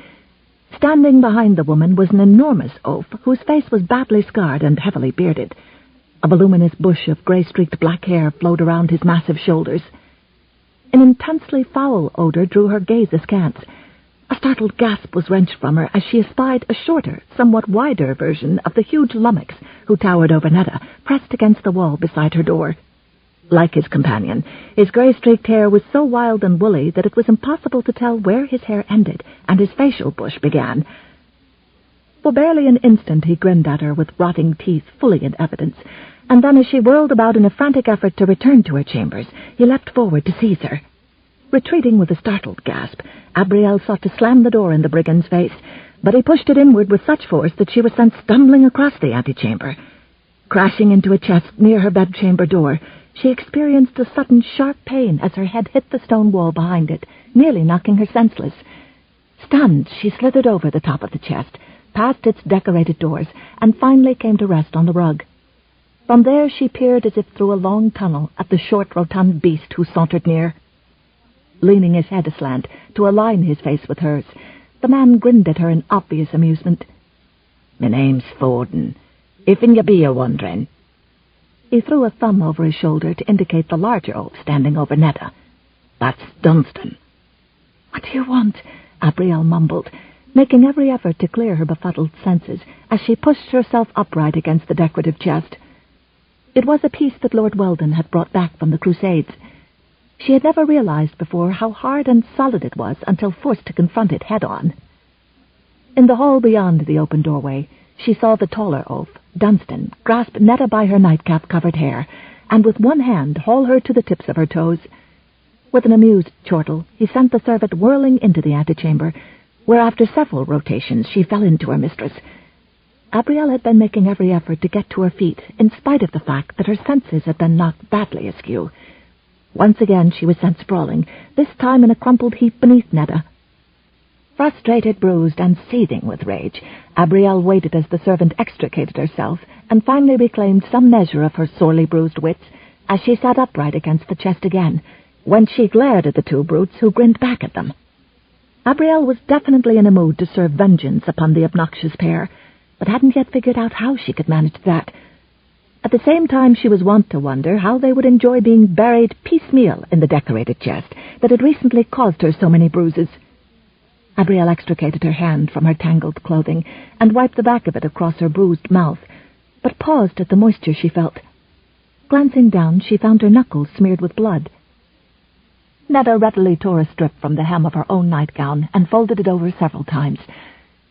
Standing behind the woman was an enormous oaf, whose face was badly scarred and heavily bearded. A voluminous bush of grey-streaked black hair flowed around his massive shoulders. An intensely foul odor drew her gaze askance. A startled gasp was wrenched from her as she espied a shorter, somewhat wider version of the huge lummox who towered over Netta, pressed against the wall beside her door. Like his companion, his grey-streaked hair was so wild and woolly that it was impossible to tell where his hair ended and his facial bush began. For barely an instant he grinned at her with rotting teeth fully in evidence, and then as she whirled about in a frantic effort to return to her chambers, he leapt forward to seize her. Retreating with a startled gasp, Abrielle sought to slam the door in the brigand's face, but he pushed it inward with such force that she was sent stumbling across the antechamber. Crashing into a chest near her bedchamber door, she experienced a sudden sharp pain as her head hit the stone wall behind it, nearly knocking her senseless. Stunned, she slithered over the top of the chest, past its decorated doors, and finally came to rest on the rug. From there she peered as if through a long tunnel at the short, rotund beast who sauntered near. Leaning his head aslant to align his face with hers, the man grinned at her in obvious amusement. "My name's Forden. Ifen ye be a-wondering." He threw a thumb over his shoulder to indicate the larger oaf standing over Netta. "That's Dunstan." "What do you want?" Abrielle mumbled, making every effort to clear her befuddled senses as she pushed herself upright against the decorative chest. It was a piece that Lord Weldon had brought back from the Crusades. She had never realized before how hard and solid it was until forced to confront it head-on. In the hall beyond the open doorway, she saw the taller oaf, Dunstan, grasp Netta by her nightcap-covered hair, and with one hand haul her to the tips of her toes. With an amused chortle, he sent the servant whirling into the antechamber, where after several rotations she fell into her mistress. Abrielle had been making every effort to get to her feet, in spite of the fact that her senses had been knocked badly askew. Once again she was sent sprawling, this time in a crumpled heap beneath Netta. Frustrated, bruised, and seething with rage, Abrielle waited as the servant extricated herself and finally reclaimed some measure of her sorely bruised wits as she sat upright against the chest again, when she glared at the two brutes who grinned back at them. Abrielle was definitely in a mood to serve vengeance upon the obnoxious pair, but hadn't yet figured out how she could manage that. At the same time, she was wont to wonder how they would enjoy being buried piecemeal in the decorated chest that had recently caused her so many bruises. Abrielle extricated her hand from her tangled clothing and wiped the back of it across her bruised mouth, but paused at the moisture she felt. Glancing down, she found her knuckles smeared with blood. Netta readily tore a strip from the hem of her own nightgown and folded it over several times.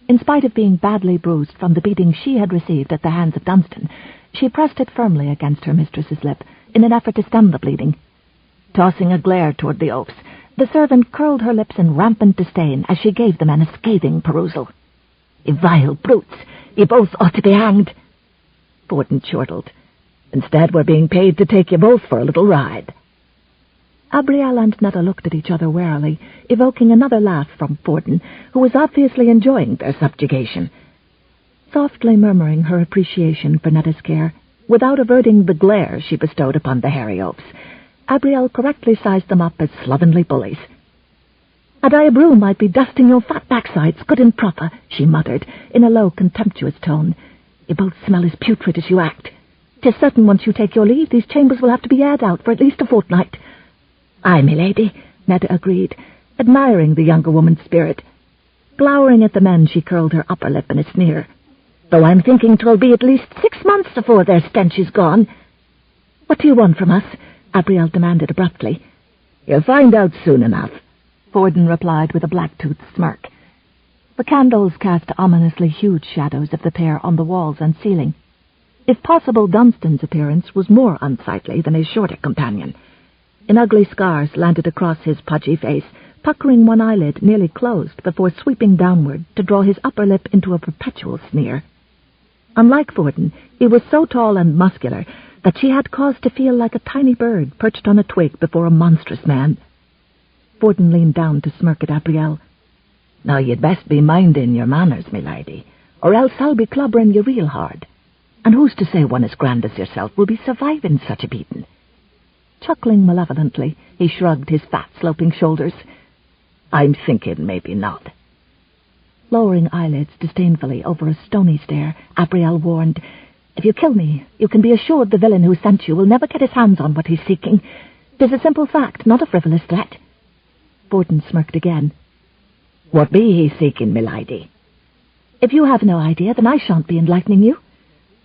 In spite of being badly bruised from the beating she had received at the hands of Dunstan, she pressed it firmly against her mistress's lip in an effort to stem the bleeding. Tossing a glare toward the oafs, the servant curled her lips in rampant disdain as she gave the men a scathing perusal. "You vile brutes! You both ought to be hanged." Forden chortled. "Instead, we're being paid to take you both for a little ride." Abrielle and Netta looked at each other warily, evoking another laugh from Forden, who was obviously enjoying their subjugation. Softly murmuring her appreciation for Netta's care, without averting the glare she bestowed upon the hairy oafs, Abrielle correctly sized them up as slovenly bullies. "And I a broom I'd be dusting your fat backsides good and proper," she muttered, in a low, contemptuous tone. "You both smell as putrid as you act. 'Tis certain once you take your leave, these chambers will have to be aired out for at least a fortnight." "Aye, my lady," Netta agreed, admiring the younger woman's spirit. Glowering at the men, she curled her upper lip in a sneer. "Though I'm thinking 'twill be at least 6 months before their stench is gone." "What do you want from us?" Abrielle demanded abruptly. "You'll find out soon enough," Forden replied with a black-toothed smirk. The candles cast ominously huge shadows of the pair on the walls and ceiling. If possible, Dunstan's appearance was more unsightly than his shorter companion. An ugly scars landed across his pudgy face, puckering one eyelid nearly closed before sweeping downward to draw his upper lip into a perpetual sneer. Unlike Forden, he was so tall and muscular that she had cause to feel like a tiny bird perched on a twig before a monstrous man. Forden leaned down to smirk at Abrielle. "Now you'd best be minding your manners, me lady, or else I'll be clubbering you real hard. And who's to say one as grand as yourself will be surviving such a beating?" Chuckling malevolently, he shrugged his fat, sloping shoulders. "I'm thinking maybe not." Lowering eyelids disdainfully over a stony stare, Abrielle warned, "If you kill me, you can be assured the villain who sent you will never get his hands on what he's seeking. 'Tis a simple fact, not a frivolous threat." Forden smirked again. "What be he seeking, my lady?" "If you have no idea, then I shan't be enlightening you."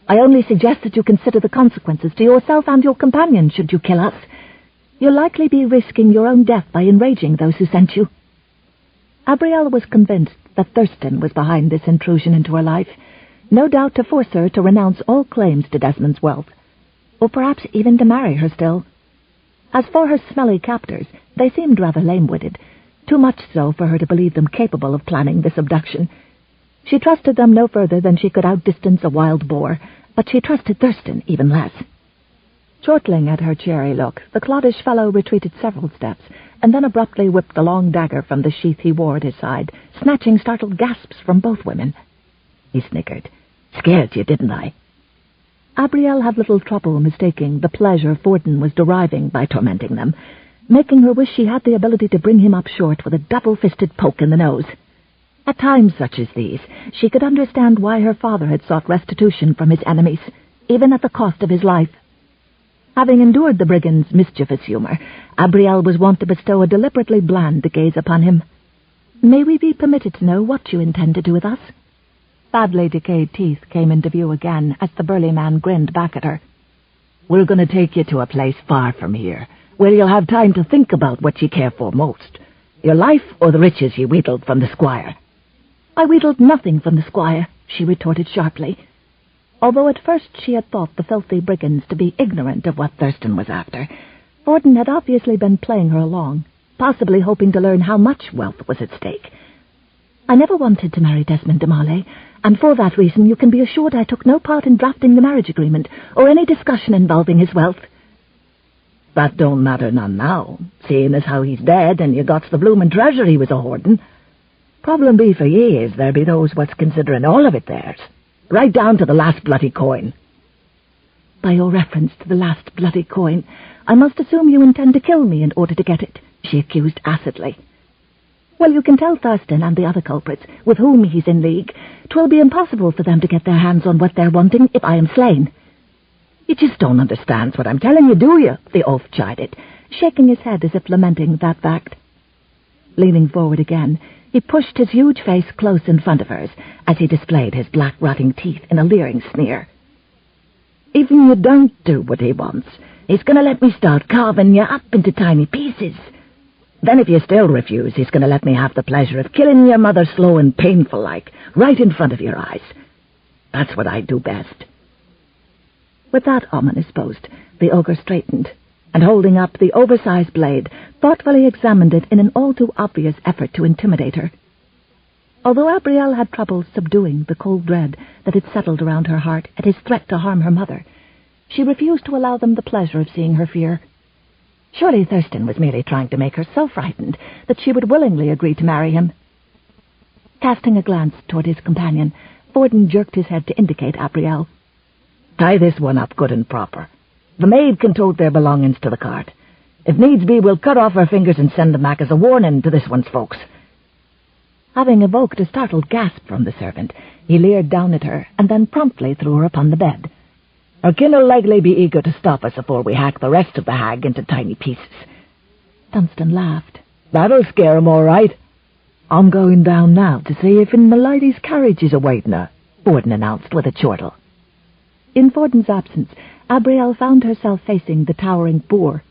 I only suggest that you consider the consequences to yourself and your companion should you kill us. You'll likely be risking your own death by enraging those who sent you." Abrielle was convinced that Thurston was behind this intrusion into her life, no doubt to force her to renounce all claims to Desmond's wealth, or perhaps even to marry her still. As for her smelly captors, they seemed rather lame-witted, too much so for her to believe them capable of planning this abduction. She trusted them no further than she could outdistance a wild boar, but she trusted Thurston even less. Chortling at her cheery look, the cloddish fellow retreated several steps, and then abruptly whipped the long dagger from the sheath he wore at his side, snatching startled gasps from both women. He snickered. "Scared you, didn't I?" Abrielle had little trouble mistaking the pleasure Forden was deriving by tormenting them, making her wish she had the ability to bring him up short with a double-fisted poke in the nose. At times such as these, she could understand why her father had sought restitution from his enemies, even at the cost of his life. Having endured the brigand's mischievous humor, Abrielle was wont to bestow a deliberately bland gaze upon him. "May we be permitted to know what you intend to do with us?" Badly decayed teeth came into view again as the burly man grinned back at her. "We're going to take you to a place far from here, where you'll have time to think about what you care for most, your life or the riches you wheedled from the squire." "I wheedled nothing from the squire," she retorted sharply. Although at first she had thought the filthy brigands to be ignorant of what Thurston was after, Forden had obviously been playing her along, possibly hoping to learn how much wealth was at stake. "I never wanted to marry Desmond de Marley, and for that reason you can be assured I took no part in drafting the marriage agreement or any discussion involving his wealth." "That don't matter none now, seeing as how he's dead and you got the bloomin' treasure he was a-hoarding. Problem be for ye is there be those what's considering all of it theirs, right down to the last bloody coin." "By your reference to the last bloody coin, I must assume you intend to kill me in order to get it," she accused acidly. "Well, you can tell Thurston and the other culprits, with whom he's in league, 'twill be impossible for them to get their hands on what they're wanting if I am slain." "You just don't understand what I'm telling you, do you?" the oaf chided, shaking his head as if lamenting that fact. Leaning forward again, he pushed his huge face close in front of hers as he displayed his black rotting teeth in a leering sneer. "Even you don't do what he wants, he's going to let me start carving you up into tiny pieces. Then if you still refuse, he's going to let me have the pleasure of killing your mother slow and painful-like, right in front of your eyes. That's what I do best." With that ominous boast, the ogre straightened, and holding up the oversized blade, thoughtfully examined it in an all-too-obvious effort to intimidate her. Although Abrielle had trouble subduing the cold dread that had settled around her heart at his threat to harm her mother, she refused to allow them the pleasure of seeing her fear. Surely Thurston was merely trying to make her so frightened that she would willingly agree to marry him. Casting a glance toward his companion, Forden jerked his head to indicate Abrielle. "Tie this one up good and proper. The maid can tote their belongings to the cart. If needs be, we'll cut off her fingers and send them back as a warning to this one's folks." Having evoked a startled gasp from the servant, he leered down at her and then promptly threw her upon the bed. "Her kin'll likely be eager to stop us afore we hack the rest of the hag into tiny pieces." Dunstan laughed. "That'll scare 'em all right." "I'm going down now to see if my lady's carriage is awaiting her," Forden announced with a chortle. In Forden's absence, Abrielle found herself facing the towering boor.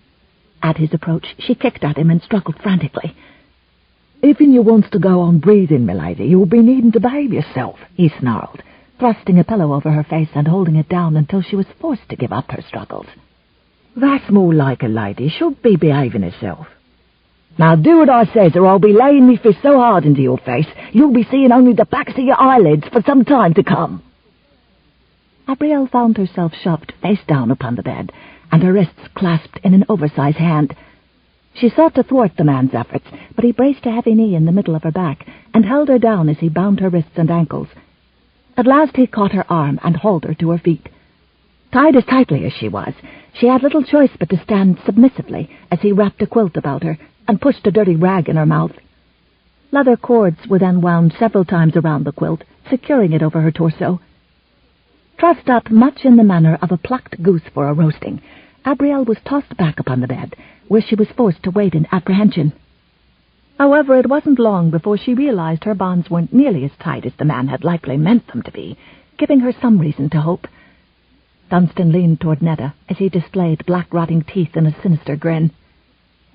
At his approach, she kicked at him and struggled frantically. "If you wants to go on breathing, milady, you'll be needing to behave yourself," he snarled, thrusting a pillow over her face and holding it down until she was forced to give up her struggles. "That's more like a lady should be behaving herself. Now do what I says, or I'll be laying me fist so hard into your face, you'll be seeing only the backs of your eyelids for some time to come." Abrielle found herself shoved face down upon the bed, and her wrists clasped in an oversized hand. She sought to thwart the man's efforts, but he braced a heavy knee in the middle of her back and held her down as he bound her wrists and ankles. At last he caught her arm and hauled her to her feet. Tied as tightly as she was, she had little choice but to stand submissively as he wrapped a quilt about her and pushed a dirty rag in her mouth. Leather cords were then wound several times around the quilt, securing it over her torso. Trussed up much in the manner of a plucked goose for a roasting, Abrielle was tossed back upon the bed, where she was forced to wait in apprehension. However, it wasn't long before she realized her bonds weren't nearly as tight as the man had likely meant them to be, giving her some reason to hope. Dunstan leaned toward Netta as he displayed black rotting teeth in a sinister grin.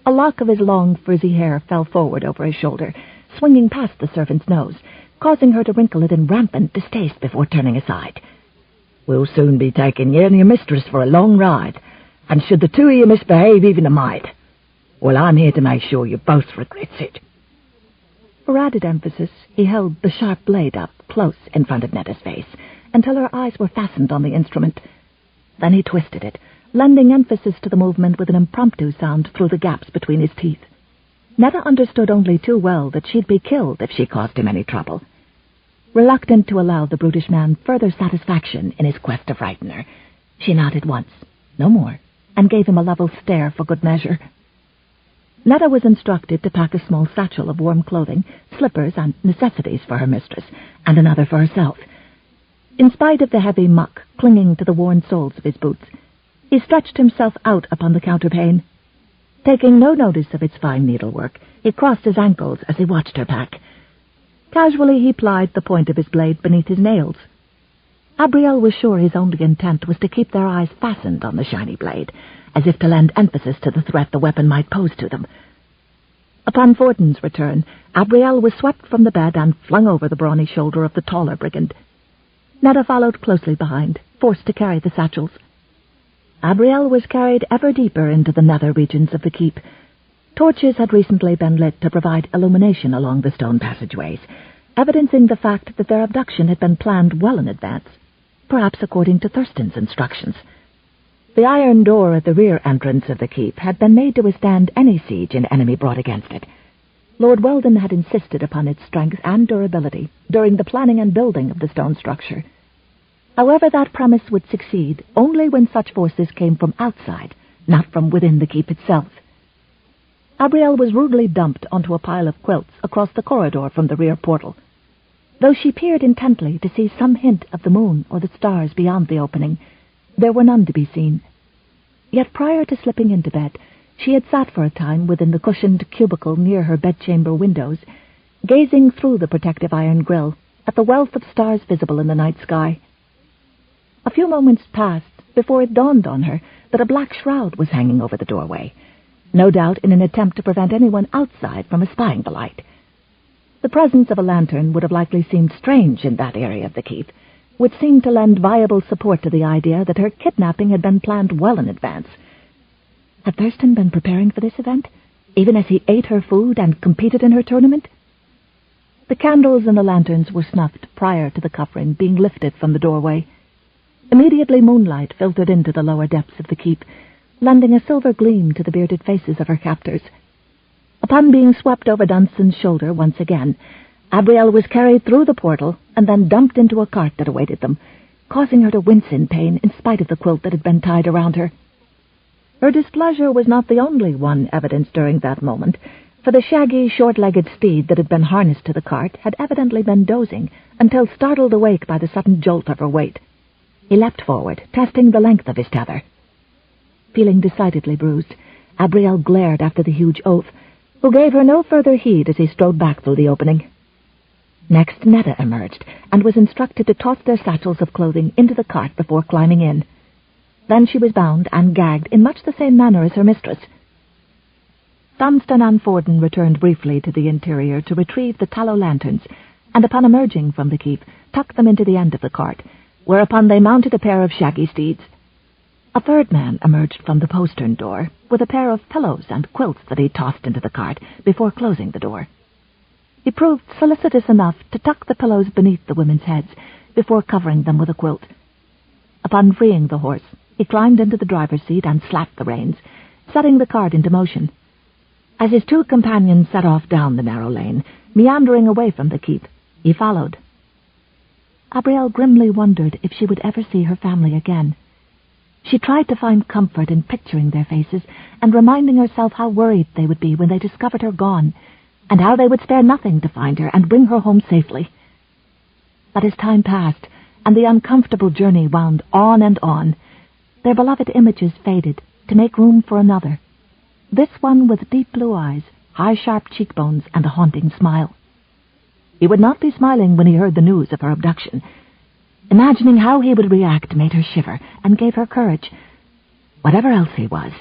A lock of his long, frizzy hair fell forward over his shoulder, swinging past the servant's nose, causing her to wrinkle it in rampant distaste before turning aside. "We'll soon be taking you and your mistress for a long ride, and should the two of you misbehave even a mite, well, I'm here to make sure you both regrets it." For added emphasis, he held the sharp blade up close in front of Netta's face, until her eyes were fastened on the instrument. Then he twisted it, lending emphasis to the movement with an impromptu sound through the gaps between his teeth. Netta understood only too well that she'd be killed if she caused him any trouble. Reluctant to allow the brutish man further satisfaction in his quest to frighten her, she nodded once, no more, and gave him a level stare for good measure. Netta was instructed to pack a small satchel of warm clothing, slippers, and necessities for her mistress, and another for herself. In spite of the heavy muck clinging to the worn soles of his boots, he stretched himself out upon the counterpane. Taking no notice of its fine needlework, he crossed his ankles as he watched her pack. Casually he plied the point of his blade beneath his nails. Abrielle was sure his only intent was to keep their eyes fastened on the shiny blade, as if to lend emphasis to the threat the weapon might pose to them. Upon Fortin's return, Abrielle was swept from the bed and flung over the brawny shoulder of the taller brigand. Netta followed closely behind, forced to carry the satchels. Abrielle was carried ever deeper into the nether regions of the keep. Torches had recently been lit to provide illumination along the stone passageways, evidencing the fact that their abduction had been planned well in advance, perhaps according to Thurston's instructions. The iron door at the rear entrance of the keep had been made to withstand any siege an enemy brought against it. Lord Weldon had insisted upon its strength and durability during the planning and building of the stone structure. However, that premise would succeed only when such forces came from outside, not from within the keep itself. Abrielle was rudely dumped onto a pile of quilts across the corridor from the rear portal. Though she peered intently to see some hint of the moon or the stars beyond the opening, there were none to be seen. Yet prior to slipping into bed, she had sat for a time within the cushioned cubicle near her bedchamber windows, gazing through the protective iron grille at the wealth of stars visible in the night sky. A few moments passed before it dawned on her that a black shroud was hanging over the doorway, no doubt in an attempt to prevent anyone outside from espying the light. The presence of a lantern would have likely seemed strange in that area of the keep, which seemed to lend viable support to the idea that her kidnapping had been planned well in advance. Had Thurston been preparing for this event, even as he ate her food and competed in her tournament? The candles in the lanterns were snuffed prior to the covering being lifted from the doorway. Immediately moonlight filtered into the lower depths of the keep, lending a silver gleam to the bearded faces of her captors. Upon being swept over Dunstan's shoulder once again, Abrielle was carried through the portal and then dumped into a cart that awaited them, causing her to wince in pain in spite of the quilt that had been tied around her. Her displeasure was not the only one evidenced during that moment, for the shaggy, short-legged steed that had been harnessed to the cart had evidently been dozing until startled awake by the sudden jolt of her weight. He leapt forward, testing the length of his tether. Feeling decidedly bruised, Abrielle glared after the huge oaf, who gave her no further heed as he strode back through the opening. Next, Netta emerged, and was instructed to toss their satchels of clothing into the cart before climbing in. Then she was bound and gagged in much the same manner as her mistress. Dunstan and Fortin returned briefly to the interior to retrieve the tallow lanterns, and upon emerging from the keep, tucked them into the end of the cart, whereupon they mounted a pair of shaggy steeds. A third man emerged from the postern door with a pair of pillows and quilts that he tossed into the cart before closing the door. He proved solicitous enough to tuck the pillows beneath the women's heads before covering them with a quilt. Upon freeing the horse, he climbed into the driver's seat and slapped the reins, setting the cart into motion. As his two companions set off down the narrow lane, meandering away from the keep, he followed. Abrielle grimly wondered if she would ever see her family again. She tried to find comfort in picturing their faces and reminding herself how worried they would be when they discovered her gone, and how they would spare nothing to find her and bring her home safely. But as time passed, and the uncomfortable journey wound on and on, their beloved images faded to make room for another, this one with deep blue eyes, high sharp cheekbones, and a haunting smile. He would not be smiling when he heard the news of her abduction. Imagining how he would react made her shiver and gave her courage. Whatever else he was,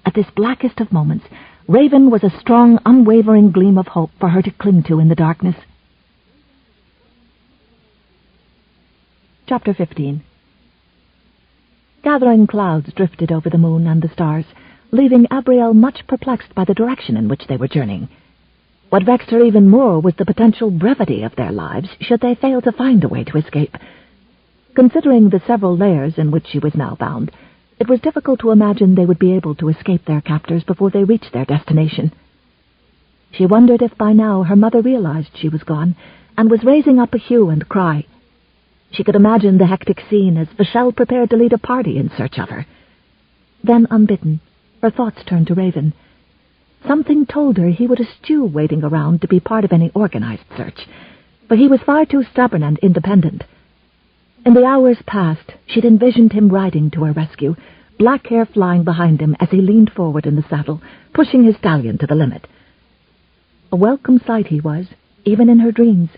at this blackest of moments, Raven was a strong, unwavering gleam of hope for her to cling to in the darkness. Chapter 15. Gathering clouds drifted over the moon and the stars, leaving Abrielle much perplexed by the direction in which they were journeying. What vexed her even more was the potential brevity of their lives should they fail to find a way to escape. Considering the several layers in which she was now bound, it was difficult to imagine they would be able to escape their captors before they reached their destination. She wondered if by now her mother realized she was gone and was raising up a hue and cry. She could imagine the hectic scene as Vachel prepared to lead a party in search of her. Then, unbidden, her thoughts turned to Raven. Something told her he would eschew waiting around to be part of any organized search, but he was far too stubborn and independent. In the hours past, she'd envisioned him riding to her rescue, black hair flying behind him as he leaned forward in the saddle, pushing his stallion to the limit. A welcome sight he was, even in her dreams,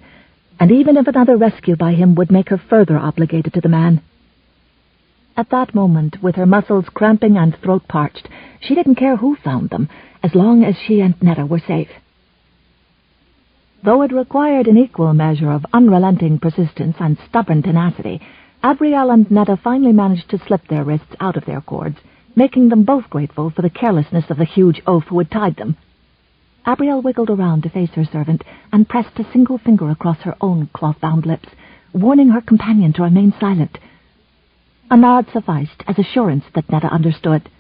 and even if another rescue by him would make her further obligated to the man. At that moment, with her muscles cramping and throat parched, she didn't care who found them, as long as she and Netta were safe. Though it required an equal measure of unrelenting persistence and stubborn tenacity, Abrielle and Netta finally managed to slip their wrists out of their cords, making them both grateful for the carelessness of the huge oaf who had tied them. Abrielle wiggled around to face her servant and pressed a single finger across her own cloth-bound lips, warning her companion to remain silent. A nod sufficed as assurance that Netta understood.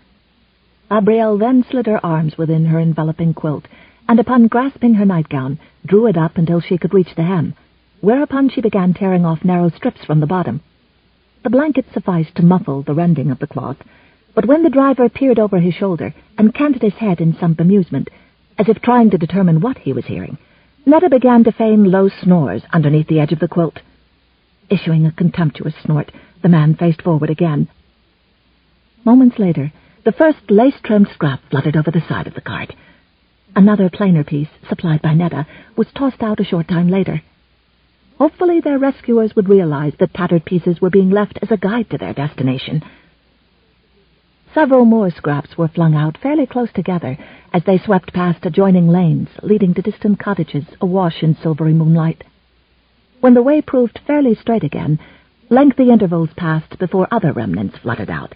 Abrielle then slid her arms within her enveloping quilt, and upon grasping her nightgown, drew it up until she could reach the hem, whereupon she began tearing off narrow strips from the bottom. The blanket sufficed to muffle the rending of the cloth, but when the driver peered over his shoulder and canted his head in some bemusement, as if trying to determine what he was hearing, Netta began to feign low snores underneath the edge of the quilt. Issuing a contemptuous snort, the man faced forward again. Moments later, the first lace-trimmed scrap fluttered over the side of the cart. Another plainer piece, supplied by Netta, was tossed out a short time later. Hopefully their rescuers would realize that tattered pieces were being left as a guide to their destination. Several more scraps were flung out fairly close together as they swept past adjoining lanes leading to distant cottages awash in silvery moonlight. When the way proved fairly straight again, lengthy intervals passed before other remnants fluttered out,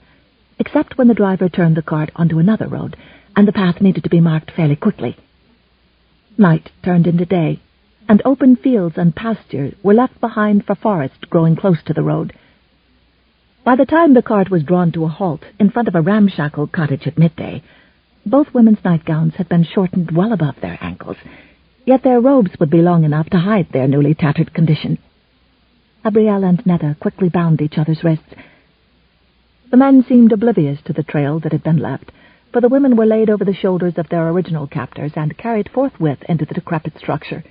except when the driver turned the cart onto another road, and the path needed to be marked fairly quickly. Night turned into day, and open fields and pasture were left behind for forest growing close to the road. By the time the cart was drawn to a halt in front of a ramshackle cottage at midday, both women's nightgowns had been shortened well above their ankles, yet their robes would be long enough to hide their newly tattered condition. Abrielle and Netta quickly bound each other's wrists. The men seemed oblivious to the trail that had been left, for the women were laid over the shoulders of their original captors and carried forthwith into the decrepit structure.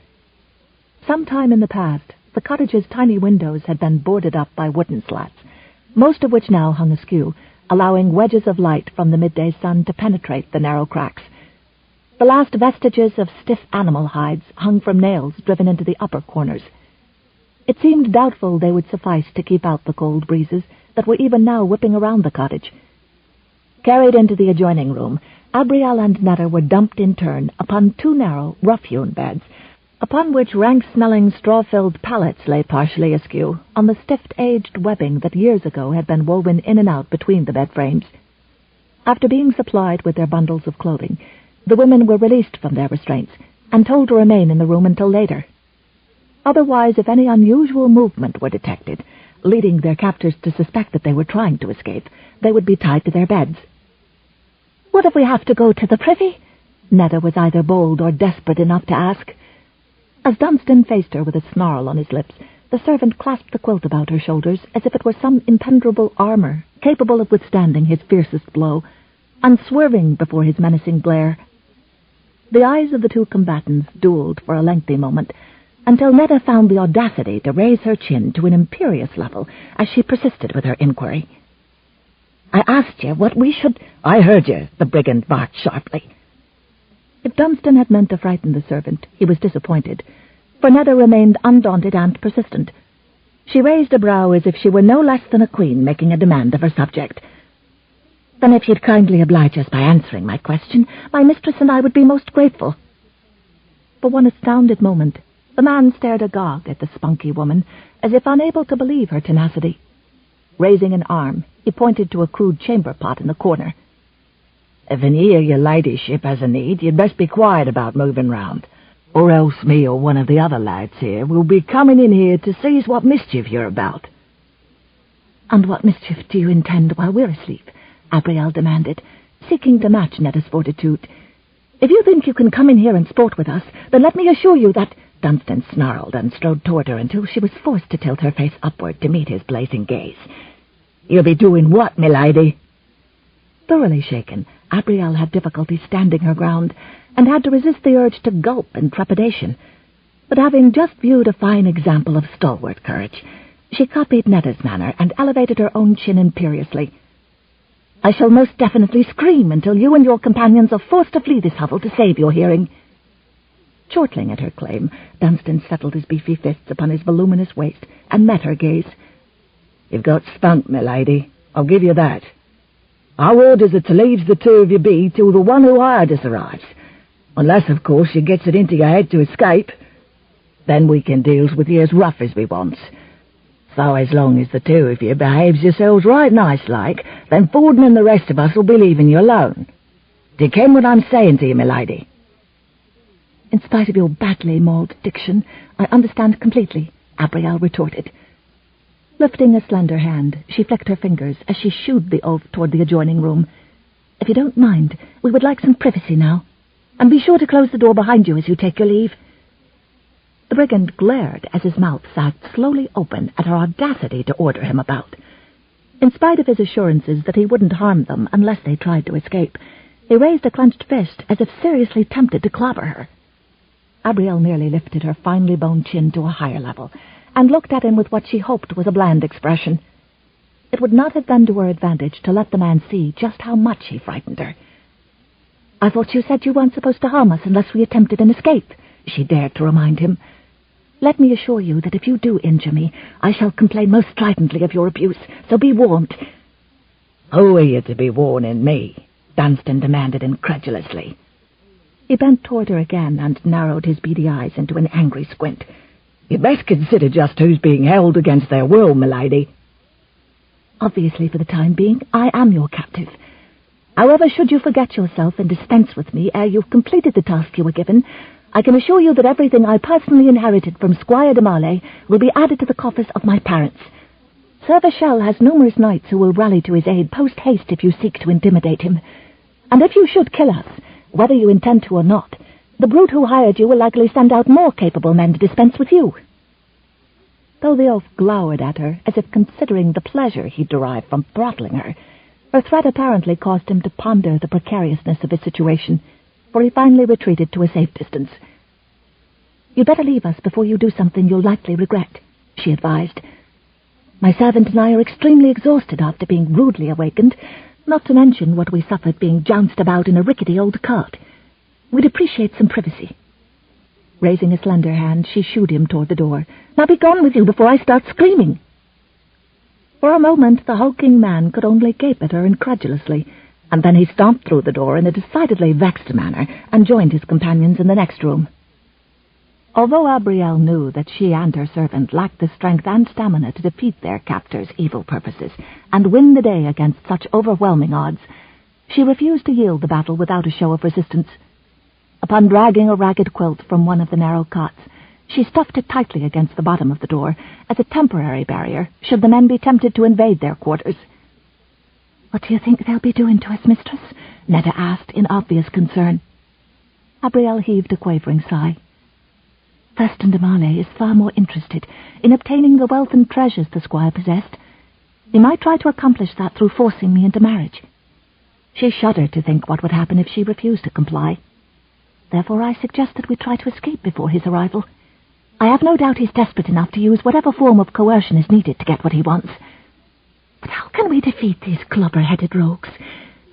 Some time in the past, the cottage's tiny windows had been boarded up by wooden slats, most of which now hung askew, allowing wedges of light from the midday sun to penetrate the narrow cracks. The last vestiges of stiff animal hides hung from nails driven into the upper corners. It seemed doubtful they would suffice to keep out the cold breezes that were even now whipping around the cottage. Carried into the adjoining room, Abrielle and Netta were dumped in turn upon two narrow, rough-hewn beds, upon which rank-smelling, straw-filled pallets lay partially askew on the stiff-aged webbing that years ago had been woven in and out between the bed frames. After being supplied with their bundles of clothing, the women were released from their restraints and told to remain in the room until later. Otherwise, if any unusual movement were detected, leading their captors to suspect that they were trying to escape, they would be tied to their beds. "What if we have to go to the privy?" Netta was either bold or desperate enough to ask. As Dunstan faced her with a snarl on his lips, the servant clasped the quilt about her shoulders as if it were some impenetrable armor, capable of withstanding his fiercest blow, unswerving before his menacing glare. The eyes of the two combatants dueled for a lengthy moment, until Netta found the audacity to raise her chin to an imperious level as she persisted with her inquiry. "I asked you what we should—" "I heard you," the brigand barked sharply. If Dunstan had meant to frighten the servant, he was disappointed, for Netta remained undaunted and persistent. She raised a brow as if she were no less than a queen making a demand of her subject. "Then if you'd kindly oblige us by answering my question, my mistress and I would be most grateful." For one astounded moment, the man stared agog at the spunky woman, as if unable to believe her tenacity. Raising an arm, he pointed to a crude chamber pot in the corner. "If an ear your ladyship has a need, you'd best be quiet about moving round, or else me or one of the other lads here will be coming in here to seize what mischief you're about." "And what mischief do you intend while we're asleep?" Abrielle demanded, seeking to match Netta's fortitude. "If you think you can come in here and sport with us, then let me assure you that—" Dunstan snarled and strode toward her until she was forced to tilt her face upward to meet his blazing gaze. "You'll be doing what, milady?" Thoroughly shaken, Abrielle had difficulty standing her ground, and had to resist the urge to gulp in trepidation. But having just viewed a fine example of stalwart courage, she copied Netta's manner and elevated her own chin imperiously. "I shall most definitely scream until you and your companions are forced to flee this hovel to save your hearing." Chortling at her claim, Dunstan settled his beefy fists upon his voluminous waist and met her gaze. "You've got spunk, milady. I'll give you that. Our orders are to leave the two of you be till the one who hired us arrives, unless, of course, you gets it into your head to escape. Then we can deal with you as rough as we wants. So as long as the two of you behaves yourselves right nice-like, then Forden and the rest of us will be leaving you alone. Do you ken what I'm saying to you, milady?" "In spite of your badly mauled diction, I understand completely," Abrielle retorted. Lifting a slender hand, she flicked her fingers as she shooed the oath toward the adjoining room. "If you don't mind, we would like some privacy now. And be sure to close the door behind you as you take your leave." The brigand glared as his mouth sagged slowly open at her audacity to order him about. In spite of his assurances that he wouldn't harm them unless they tried to escape, he raised a clenched fist as if seriously tempted to clobber her. Abrielle merely lifted her finely boned chin to a higher level, and looked at him with what she hoped was a bland expression. It would not have been to her advantage to let the man see just how much he frightened her. "I thought you said you weren't supposed to harm us unless we attempted an escape," she dared to remind him. "Let me assure you that if you do injure me, I shall complain most stridently of your abuse, so be warned." "Who are you to be warning me?" Dunstan demanded incredulously. He bent toward her again and narrowed his beady eyes into an angry squint. "You'd best consider just who's being held against their will, milady." "Obviously, for the time being, I am your captive. However, should you forget yourself and dispense with me ere you've completed the task you were given, I can assure you that everything I personally inherited from Squire de Marley will be added to the coffers of my parents. Sir Vachel has numerous knights who will rally to his aid post-haste if you seek to intimidate him. And if you should kill us, whether you intend to or not, the brute who hired you will likely send out more capable men to dispense with you." Though the oaf glowered at her as if considering the pleasure he derived from throttling her, her threat apparently caused him to ponder the precariousness of his situation, for he finally retreated to a safe distance. "You'd better leave us before you do something you'll likely regret," she advised. "My servant and I are extremely exhausted after being rudely awakened, not to mention what we suffered being jounced about in a rickety old cart. We'd appreciate some privacy." Raising a slender hand, she shooed him toward the door. "Now be gone with you before I start screaming." For a moment, the hulking man could only gape at her incredulously, and then he stomped through the door in a decidedly vexed manner and joined his companions in the next room. Although Abrielle knew that she and her servant lacked the strength and stamina to defeat their captor's evil purposes and win the day against such overwhelming odds, she refused to yield the battle without a show of resistance. Upon dragging a ragged quilt from one of the narrow cots, she stuffed it tightly against the bottom of the door as a temporary barrier should the men be tempted to invade their quarters. "What do you think they'll be doing to us, mistress?" Netta asked in obvious concern. Abrielle heaved a quavering sigh. "Thurston de Marley is far more interested in obtaining the wealth and treasures the squire possessed. He might try to accomplish that through forcing me into marriage." She shuddered to think what would happen if she refused to comply. "Therefore I suggest that we try to escape before his arrival. I have no doubt he's desperate enough to use whatever form of coercion is needed to get what he wants. But how can we defeat these clobber-headed rogues?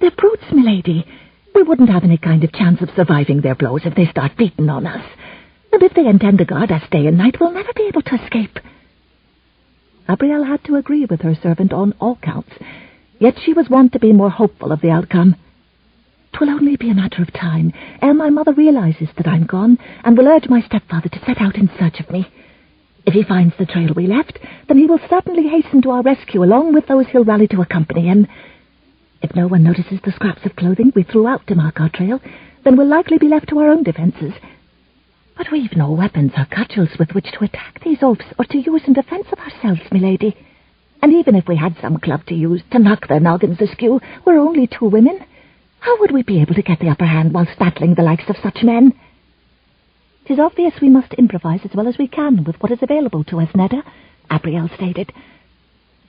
They're brutes, milady. We wouldn't have any kind of chance of surviving their blows if they start beating on us. And if they intend to guard us day and night, we'll never be able to escape." Abrielle had to agree with her servant on all counts, yet she was wont to be more hopeful of the outcome. "'Twill only be a matter of time ere my mother realizes that I'm gone, and will urge my stepfather to set out in search of me. If he finds the trail we left, then he will certainly hasten to our rescue along with those he'll rally to accompany him. If no one notices the scraps of clothing we threw out to mark our trail, then we'll likely be left to our own defences. But we've no weapons or cudgels with which to attack these oafs or to use in defence of ourselves, milady. And even if we had some club to use to knock their noggins askew, we're only 2 women. How would we be able to get the upper hand whilst battling the likes of such men?" "'Tis obvious we must improvise as well as we can with what is available to us, Nedda," Abrielle stated.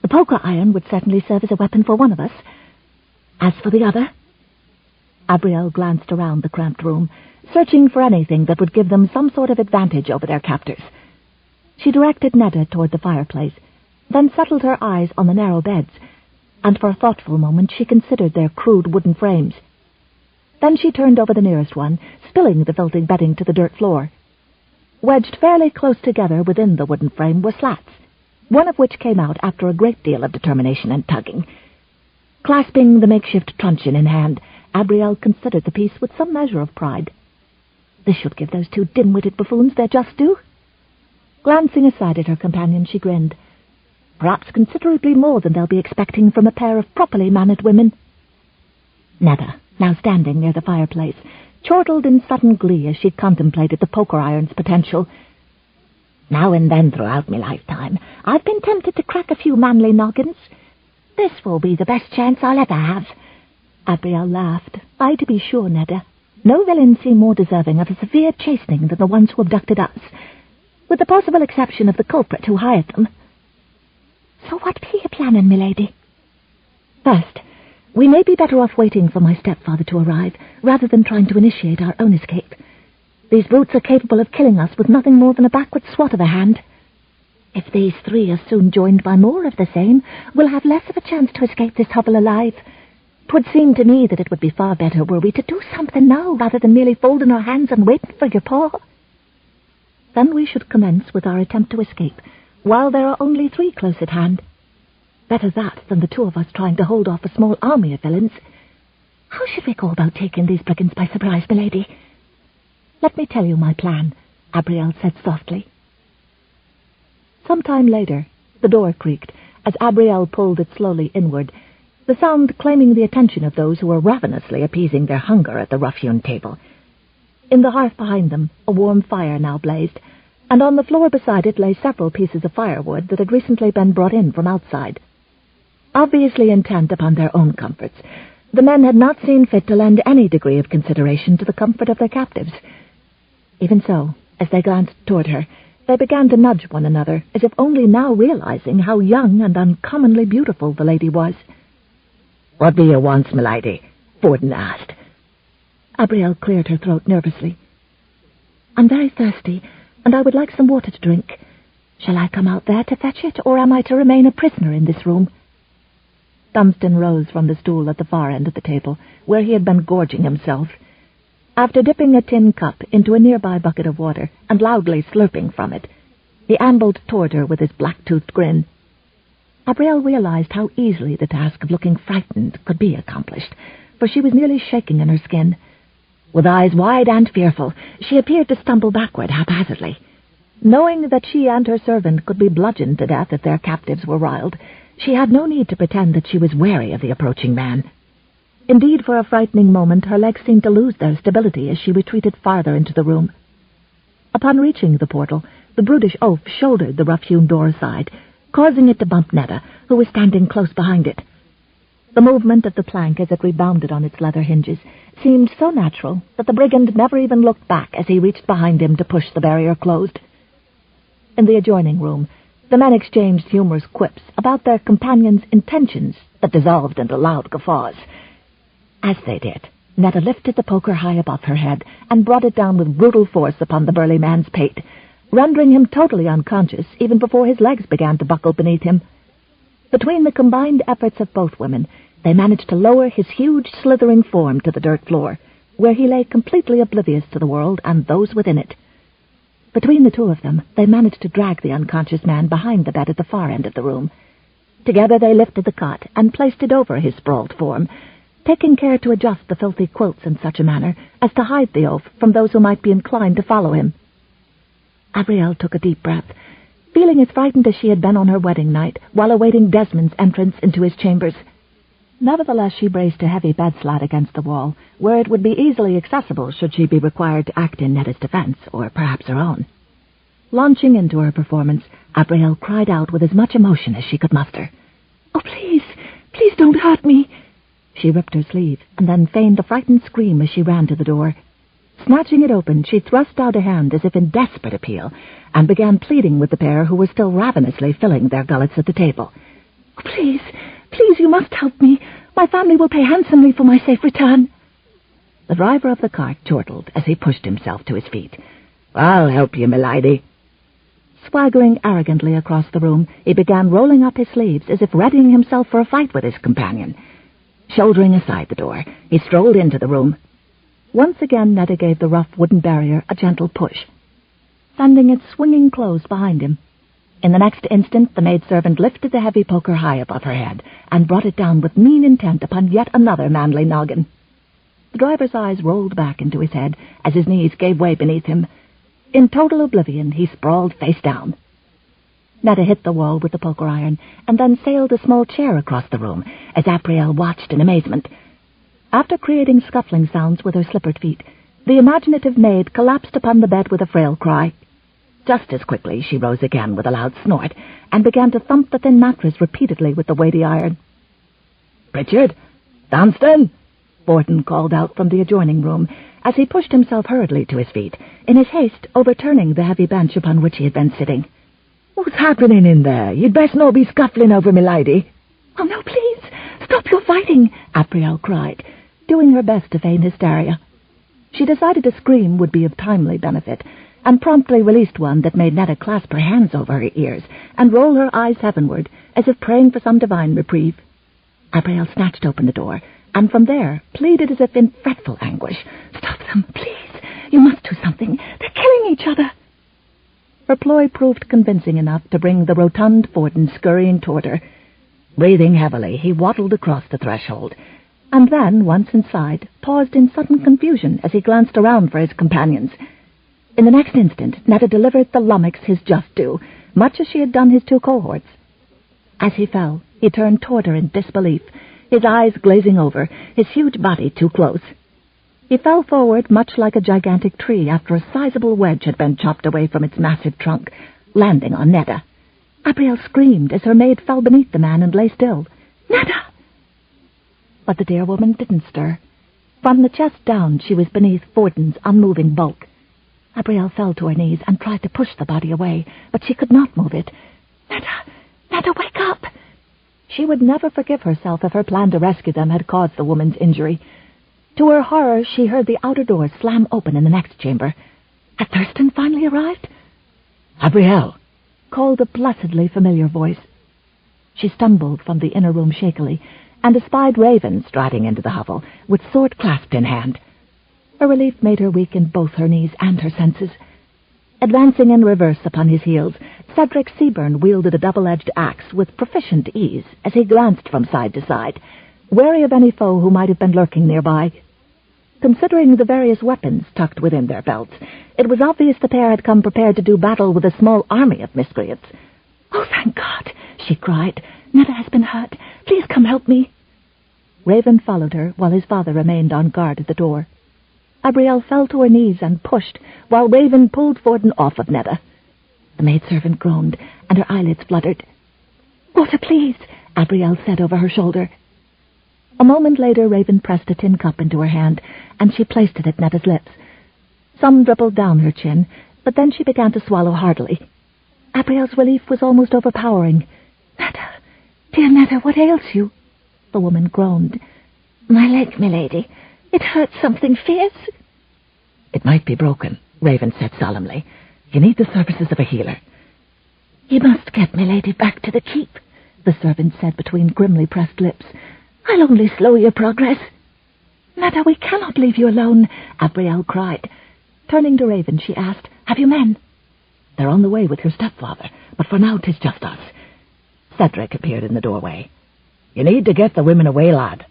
"The poker iron would certainly serve as a weapon for one of us. As for the other—" Abrielle glanced around the cramped room, searching for anything that would give them some sort of advantage over their captors. She directed Nedda toward the fireplace, then settled her eyes on the narrow beds, and for a thoughtful moment she considered their crude wooden frames. Then she turned over the nearest one, spilling the felting bedding to the dirt floor. Wedged fairly close together within the wooden frame were slats, one of which came out after a great deal of determination and tugging. Clasping the makeshift truncheon in hand, Abrielle considered the piece with some measure of pride. This should give those 2 dim-witted buffoons their just due. Glancing aside at her companion, she grinned. Perhaps considerably more than they'll be expecting from a pair of properly mannered women. Nedda, now standing near the fireplace, chortled in sudden glee as she contemplated the poker iron's potential. "Now and then throughout my lifetime, I've been tempted to crack a few manly noggins. This will be the best chance I'll ever have." Abrielle laughed. "Aye, to be sure, Nedda. No villains seem more deserving of a severe chastening than the ones who abducted us, with the possible exception of the culprit who hired them. So what be you planning, milady?" "First, we may be better off waiting for my stepfather to arrive, rather than trying to initiate our own escape. These brutes are capable of killing us with nothing more than a backward swat of a hand. If these 3 are soon joined by more of the same, we'll have less of a chance to escape this hovel alive. 'Twould seem to me that it would be far better were we to do something now, rather than merely folding our hands and waiting for your paw. Then we should commence with our attempt to escape, while there are only 3 close at hand. Better that than the 2 of us trying to hold off a small army of villains. How should we go about taking these brigands by surprise, milady?" "Let me tell you my plan," Abrielle said softly. Some time later, the door creaked as Abrielle pulled it slowly inward, the sound claiming the attention of those who were ravenously appeasing their hunger at the rough-hewn table. In the hearth behind them, a warm fire now blazed, and on the floor beside it lay several pieces of firewood that had recently been brought in from outside. Obviously intent upon their own comforts, the men had not seen fit to lend any degree of consideration to the comfort of their captives. Even so, as they glanced toward her, they began to nudge one another, as if only now realizing how young and uncommonly beautiful the lady was. "What be your wants, milady?" Borden asked. Abrielle cleared her throat nervously. "I'm very thirsty, and I would like some water to drink. Shall I come out there to fetch it, or am I to remain a prisoner in this room?" Dunstan rose from the stool at the far end of the table, where he had been gorging himself. After dipping a tin cup into a nearby bucket of water and loudly slurping from it, he ambled toward her with his black-toothed grin. Abrielle realized how easily the task of looking frightened could be accomplished, for she was nearly shaking in her skin. With eyes wide and fearful, she appeared to stumble backward haphazardly. Knowing that she and her servant could be bludgeoned to death if their captives were riled, she had no need to pretend that she was wary of the approaching man. Indeed, for a frightening moment, her legs seemed to lose their stability as she retreated farther into the room. Upon reaching the portal, the brutish oaf shouldered the rough-hewn door aside, causing it to bump Nedda, who was standing close behind it. The movement of the plank as it rebounded on its leather hinges seemed so natural that the brigand never even looked back as he reached behind him to push the barrier closed. In the adjoining room, the men exchanged humorous quips about their companions' intentions that dissolved into loud guffaws. As they did, Nedda lifted the poker high above her head and brought it down with brutal force upon the burly man's pate, rendering him totally unconscious even before his legs began to buckle beneath him. Between the combined efforts of both women, they managed to lower his huge, slithering form to the dirt floor, where he lay completely oblivious to the world and those within it. Between the two of them, they managed to drag the unconscious man behind the bed at the far end of the room. Together they lifted the cot and placed it over his sprawled form, taking care to adjust the filthy quilts in such a manner as to hide the oaf from those who might be inclined to follow him. Abrielle took a deep breath, feeling as frightened as she had been on her wedding night while awaiting Desmond's entrance into his chambers. Nevertheless, she braced a heavy bed-slat against the wall, where it would be easily accessible should she be required to act in Netta's defense, or perhaps her own. Launching into her performance, Abrielle cried out with as much emotion as she could muster. "Oh, please, please don't hurt me!" She ripped her sleeve, and then feigned a frightened scream as she ran to the door. Snatching it open, she thrust out a hand as if in desperate appeal, and began pleading with the pair who were still ravenously filling their gullets at the table. "Oh, please, please, you must help me. My family will pay handsomely for my safe return." The driver of the cart chortled as he pushed himself to his feet. "I'll help you, milady." Swaggering arrogantly across the room, he began rolling up his sleeves as if readying himself for a fight with his companion. Shouldering aside the door, he strolled into the room. Once again Netta gave the rough wooden barrier a gentle push, sending it swinging closed behind him. In the next instant the maidservant lifted the heavy poker high above her head and brought it down with mean intent upon yet another manly noggin. The driver's eyes rolled back into his head as his knees gave way beneath him. In total oblivion, he sprawled face down. Netta hit the wall with the poker iron and then sailed a small chair across the room as Abrielle watched in amazement. After creating scuffling sounds with her slippered feet, the imaginative maid collapsed upon the bed with a frail cry. Just as quickly she rose again with a loud snort and began to thump the thin mattress repeatedly with the weighty iron. "Richard, Dunstan!" Borton called out from the adjoining room as he pushed himself hurriedly to his feet, in his haste overturning the heavy bench upon which he had been sitting. "What's happening in there? You'd best not be scuffling over me lady." "Oh, no, please, stop your fighting," Abrielle cried, doing her best to feign hysteria. She decided a scream would be of timely benefit, and promptly released one that made Netta clasp her hands over her ears and roll her eyes heavenward, as if praying for some divine reprieve. Abrielle snatched open the door, and from there pleaded as if in fretful anguish. "Stop them, please! You must do something! They're killing each other!" Her ploy proved convincing enough to bring the rotund Forden scurrying toward her. Breathing heavily, he waddled across the threshold, and then, once inside, paused in sudden confusion as he glanced around for his companions. In the next instant, Netta delivered the lummox his just due, much as she had done his two cohorts. As he fell, he turned toward her in disbelief, his eyes glazing over, his huge body too close. He fell forward much like a gigantic tree after a sizable wedge had been chopped away from its massive trunk, landing on Netta. Abrielle screamed as her maid fell beneath the man and lay still. "Netta!" But the dear woman didn't stir. From the chest down, she was beneath Forden's unmoving bulk. Abrielle fell to her knees and tried to push the body away, but she could not move it. "Netta! Netta, wake up!" She would never forgive herself if her plan to rescue them had caused the woman's injury. To her horror, she heard the outer door slam open in the next chamber. Had Thurston finally arrived? "Abrielle!" called a blessedly familiar voice. She stumbled from the inner room shakily, and espied Raven striding into the hovel, with sword clasped in hand. Her relief made her weak in both her knees and her senses. Advancing in reverse upon his heels, Cedric Seabern wielded a double-edged axe with proficient ease as he glanced from side to side, wary of any foe who might have been lurking nearby. Considering the various weapons tucked within their belts, it was obvious the pair had come prepared to do battle with a small army of miscreants. "Oh, thank God!" she cried. "Netta has been hurt. Please come help me." Raven followed her while his father remained on guard at the door. Abrielle fell to her knees and pushed, while Raven pulled Forden off of Netta. The maidservant groaned, and her eyelids fluttered. "Water, please," Abrielle said over her shoulder. A moment later, Raven pressed a tin cup into her hand, and she placed it at Netta's lips. Some dribbled down her chin, but then she began to swallow heartily. Abrielle's relief was almost overpowering. "Netta, dear Netta, what ails you?" The woman groaned. "My leg, milady. It hurts something fierce." "It might be broken," Raven said solemnly. "You need the services of a healer." "You must get milady back to the keep," the servant said between grimly pressed lips. "I'll only slow your progress." "Netta, we cannot leave you alone," Abrielle cried. Turning to Raven, she asked, "Have you men?" They're on the way with your stepfather, but for now 'tis just us. Cedric appeared in the doorway. You need to get the women away, lad.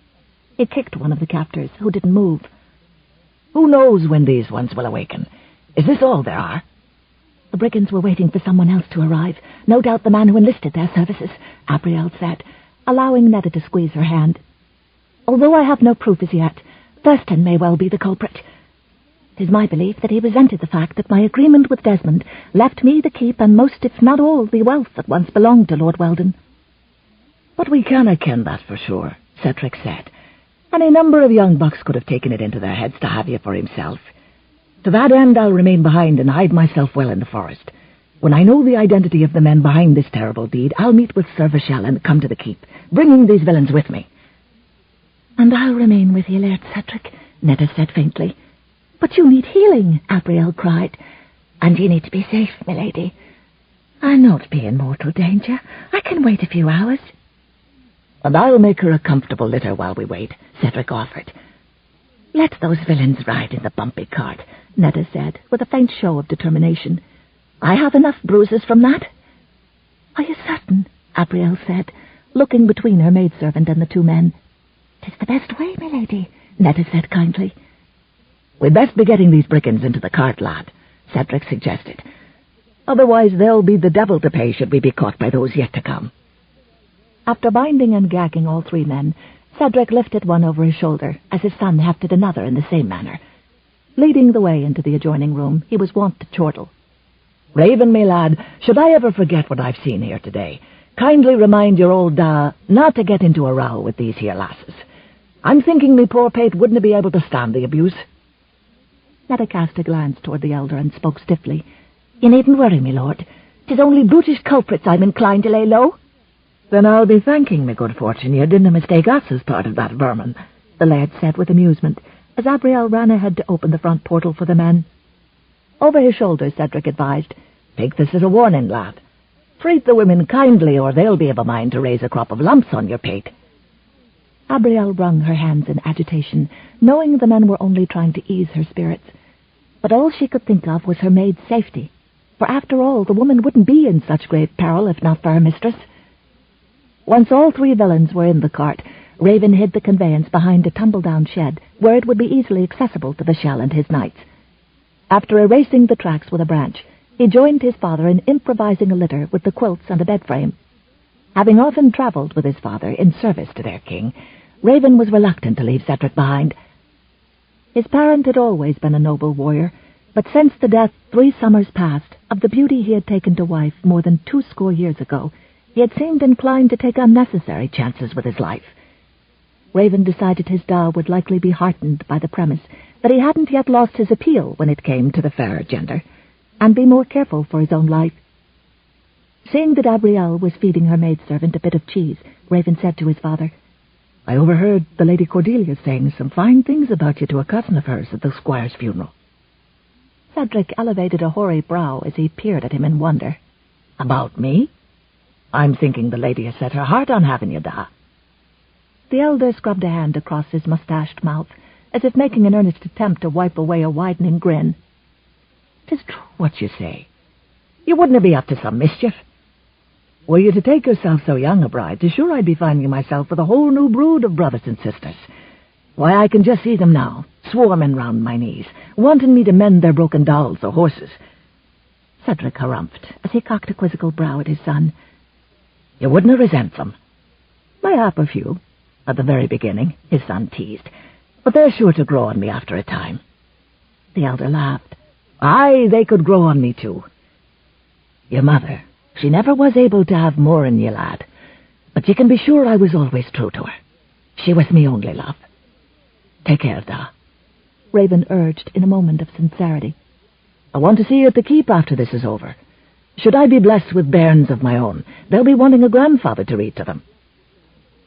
He kicked one of the captors, who didn't move. Who knows when these ones will awaken? Is this all there are? The brigands were waiting for someone else to arrive. No doubt the man who enlisted their services, Abrielle said, allowing Netta to squeeze her hand. Although I have no proof as yet, Thurston may well be the culprit. 'Tis my belief that he resented the fact that my agreement with Desmond left me the keep and most, if not all, the wealth that once belonged to Lord Weldon. But we canna ken that for sure, Cedric said. Any number of young bucks could have taken it into their heads to have you for himself. To that end, I'll remain behind and hide myself well in the forest. When I know the identity of the men behind this terrible deed, I'll meet with Sir Vashel and come to the keep, bringing these villains with me. And I'll remain with you, Laird Cedric, Netta said faintly. But you need healing, Abrielle cried. And you need to be safe, milady. I'll not be in mortal danger. I can wait a few hours. And I'll make her a comfortable litter while we wait, Cedric offered. Let those villains ride in the bumpy cart, Netta said, with a faint show of determination. I have enough bruises from that. Are you certain? Abrielle said, looking between her maidservant and the two men. 'Tis the best way, milady, Netta said kindly. We'd best be getting these brigands into the cart, lad, Cedric suggested. Otherwise they'll be the devil to pay should we be caught by those yet to come. After binding and gagging all three men, Cedric lifted one over his shoulder, as his son hefted another in the same manner. Leading the way into the adjoining room, he was wont to chortle. Raven, me lad, should I ever forget what I've seen here today, kindly remind your old not to get into a row with these here lasses. I'm thinking me poor pate wouldn't be able to stand the abuse. Netta cast a glance toward the elder and spoke stiffly. You needn't worry, me lord. 'Tis only brutish culprits I'm inclined to lay low. Then I'll be thanking me good fortune you didn't mistake us as part of that vermin, the laird said with amusement, as Abrielle ran ahead to open the front portal for the men. Over his shoulder, Cedric advised, Take this as a warning, lad. Treat the women kindly, or they'll be of a mind to raise a crop of lumps on your pate. Abrielle wrung her hands in agitation, knowing the men were only trying to ease her spirits. But all she could think of was her maid's safety, for after all, the woman wouldn't be in such great peril if not for her mistress. Once all three villains were in the cart, Raven hid the conveyance behind a tumble-down shed, where it would be easily accessible to Vashel and his knights. After erasing the tracks with a branch, he joined his father in improvising a litter with the quilts and a bed frame. Having often travelled with his father in service to their king, Raven was reluctant to leave Cedric behind. His parent had always been a noble warrior, but since the death 3 summers past of the beauty he had taken to wife more than 20 years ago, he had seemed inclined to take unnecessary chances with his life. Raven decided his da would likely be heartened by the premise that he hadn't yet lost his appeal when it came to the fairer gender, and be more careful for his own life. Seeing that Abrielle was feeding her maidservant a bit of cheese, Raven said to his father, I overheard the Lady Cordelia saying some fine things about you to a cousin of hers at the squire's funeral. Cedric elevated a hoary brow as he peered at him in wonder. About me? I'm thinking the lady has set her heart on having you, da. The elder scrubbed a hand across his mustached mouth, as if making an earnest attempt to wipe away a widening grin. 'Tis true what you say. You wouldn't be up to some mischief. Were you to take yourself so young a bride, 'tis sure I'd be finding myself with a whole new brood of brothers and sisters. Why, I can just see them now, swarming round my knees, wanting me to mend their broken dolls or horses. Cedric harumphed, as he cocked a quizzical brow at his son. You wouldn't resent them. Mayhap a few, at the very beginning, his son teased, but they're sure to grow on me after a time. The elder laughed. Aye, they could grow on me too. Your mother, she never was able to have more in you, lad, but you can be sure I was always true to her. She was me only love. Take care, da. Raven urged in a moment of sincerity. I want to see you at the keep after this is over. Should I be blessed with bairns of my own, they'll be wanting a grandfather to read to them.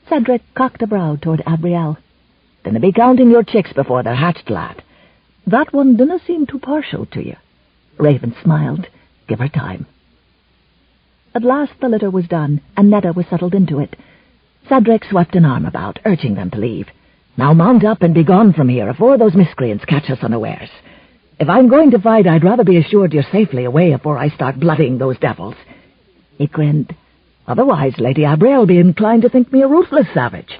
Cedric cocked a brow toward Abrielle. Dinna be counting your chicks before they're hatched, lad. That one dinna seem too partial to you. Raven smiled. Give her time. At last the litter was done, and Netta was settled into it. Cedric swept an arm about, urging them to leave. Now mount up and be gone from here afore those miscreants catch us unawares. If I'm going to fight, I'd rather be assured you're safely away before I start bloodying those devils." He grinned. "Otherwise, Lady Abrielle will be inclined to think me a ruthless savage."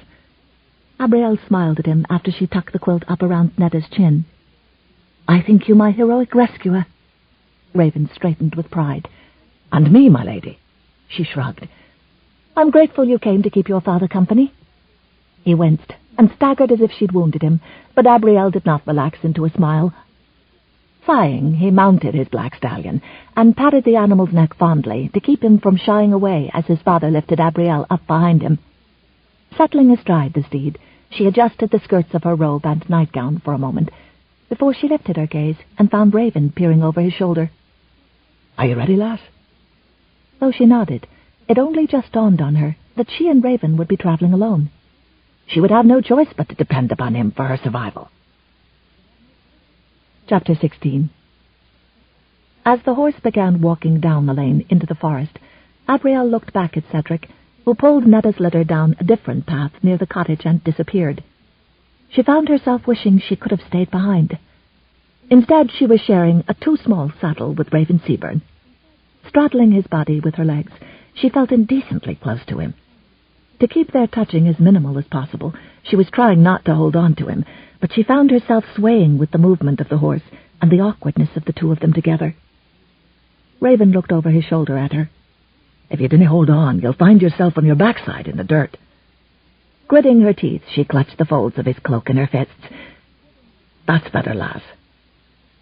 Abrielle smiled at him after she tucked the quilt up around Netta's chin. "I think you my heroic rescuer." Raven straightened with pride. "And me, my lady." She shrugged. "I'm grateful you came to keep your father company." He winced and staggered as if she'd wounded him, but Abrielle did not relax into a smile. Sighing, he mounted his black stallion and patted the animal's neck fondly to keep him from shying away as his father lifted Abrielle up behind him. Settling astride the steed, she adjusted the skirts of her robe and nightgown for a moment, before she lifted her gaze and found Raven peering over his shoulder. "Are you ready, lass?" Though she nodded, it only just dawned on her that she and Raven would be traveling alone. She would have no choice but to depend upon him for her survival. Chapter 16. As the horse began walking down the lane into the forest, Abrielle looked back at Cedric, who pulled Netta's litter down a different path near the cottage and disappeared. She found herself wishing she could have stayed behind. Instead, she was sharing a too-small saddle with Raven Seabern. Straddling his body with her legs, she felt indecently close to him. To keep their touching as minimal as possible, she was trying not to hold on to him, but she found herself swaying with the movement of the horse and the awkwardness of the two of them together. Raven looked over his shoulder at her. "If you didn't hold on, you'll find yourself on your backside in the dirt." Gritting her teeth, she clutched the folds of his cloak in her fists. "That's better, lass."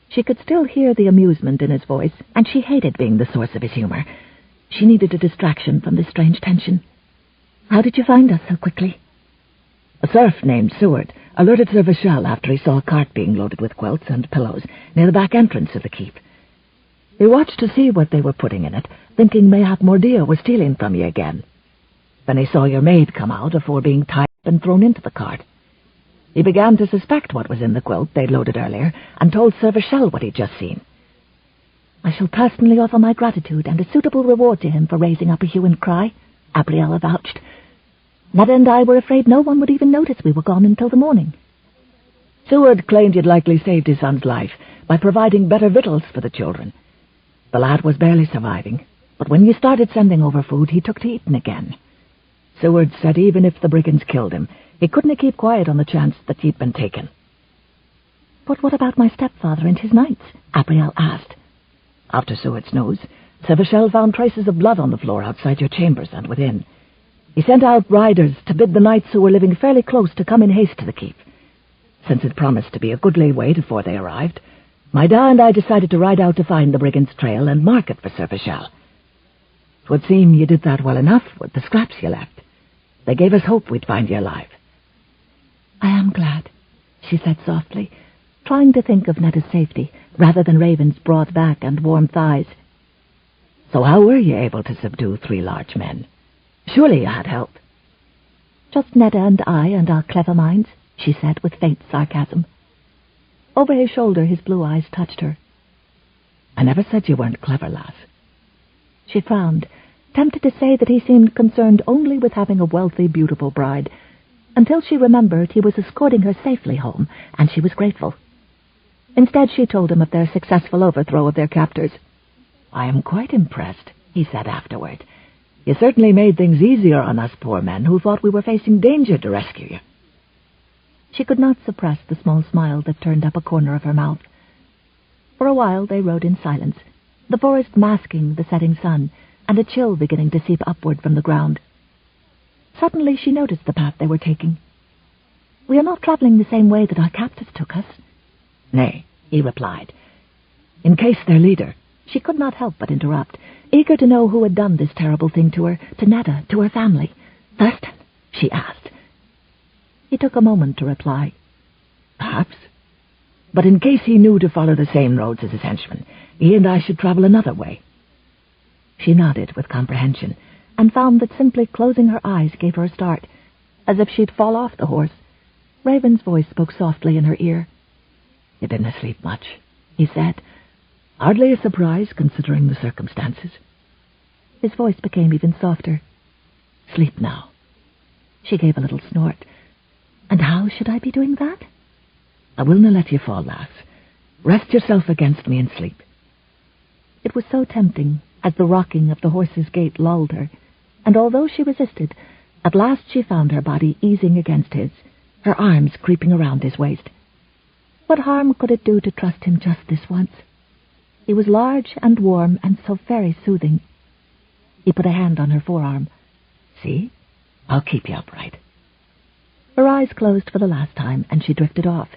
She could still hear the amusement in his voice, and she hated being the source of his humor. She needed a distraction from this strange tension. "How did you find us so quickly?" A serf named Seward alerted Sir Vachel after he saw a cart being loaded with quilts and pillows near the back entrance of the keep. He watched to see what they were putting in it, thinking mayhap Mordia was stealing from you again. Then he saw your maid come out afore being tied up and thrown into the cart. He began to suspect what was in the quilt they'd loaded earlier, and told Sir Vachel what he'd just seen. "I shall personally offer my gratitude and a suitable reward to him for raising up a hue and cry," Abrielle vouched. "Netta and I were afraid no one would even notice we were gone until the morning." Seward claimed you'd likely saved his son's life by providing better victuals for the children. The lad was barely surviving, but when you started sending over food, he took to eating again. Seward said even if the brigands killed him, he couldn't keep quiet on the chance that he'd been taken. "But what about my stepfather and his knights?" Abrielle asked. After Seward's news, Sir Vachel found traces of blood on the floor outside your chambers and within. He sent out riders to bid the knights who were living fairly close to come in haste to the keep. Since it promised to be a goodly wait before they arrived, my da and I decided to ride out to find the brigands' trail and mark it for Sir Vachel. 'Twould seem you did that well enough with the scraps you left. They gave us hope we'd find you alive. "I am glad," she said softly, trying to think of Netta's safety rather than Raven's broad back and warm thighs. "So how were you able to subdue 3 large men? Surely you had help." "Just Netta and I and our clever minds," she said with faint sarcasm. Over his shoulder his blue eyes touched her. "I never said you weren't clever, lass." She frowned, tempted to say that he seemed concerned only with having a wealthy, beautiful bride, until she remembered he was escorting her safely home, and she was grateful. Instead, she told him of their successful overthrow of their captors. "I am quite impressed," he said afterward. "You certainly made things easier on us poor men who thought we were facing danger to rescue you." She could not suppress the small smile that turned up a corner of her mouth. For a while they rode in silence, the forest masking the setting sun, and a chill beginning to seep upward from the ground. Suddenly she noticed the path they were taking. "We are not traveling the same way that our captors took us." "Nay," he replied. "In case their leader—" She could not help but interrupt, eager to know who had done this terrible thing to her, to Netta, to her family. "Thurston?" she asked. He took a moment to reply. "Perhaps. But in case he knew to follow the same roads as his henchmen, he and I should travel another way." She nodded with comprehension, and found that simply closing her eyes gave her a start, as if she'd fall off the horse. Raven's voice spoke softly in her ear. "You didn't sleep much," he said. "Hardly a surprise, considering the circumstances." His voice became even softer. "Sleep now." She gave a little snort. "And how should I be doing that?" "I will not let you fall, lass. Rest yourself against me and sleep." It was so tempting, as the rocking of the horse's gait lulled her, and although she resisted, at last she found her body easing against his, her arms creeping around his waist. What harm could it do to trust him just this once? He was large and warm and so very soothing. He put a hand on her forearm. "See? I'll keep you upright." Her eyes closed for the last time, and she drifted off.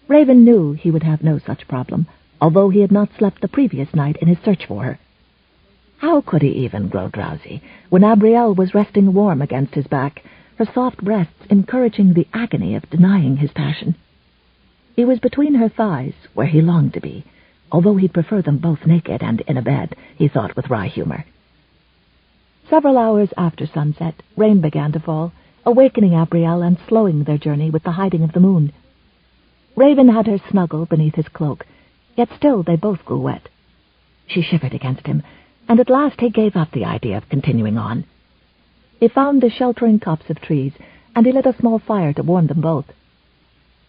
Raven knew he would have no such problem, although he had not slept the previous night in his search for her. How could he even grow drowsy when Abrielle was resting warm against his back, her soft breasts encouraging the agony of denying his passion? He was between her thighs, where he longed to be, although he'd prefer them both naked and in a bed, he thought with wry humor. Several hours after sunset, rain began to fall, awakening Abrielle and slowing their journey with the hiding of the moon. Raven had her snuggle beneath his cloak, yet still they both grew wet. She shivered against him, and at last he gave up the idea of continuing on. He found the sheltering tops of trees, and he lit a small fire to warm them both.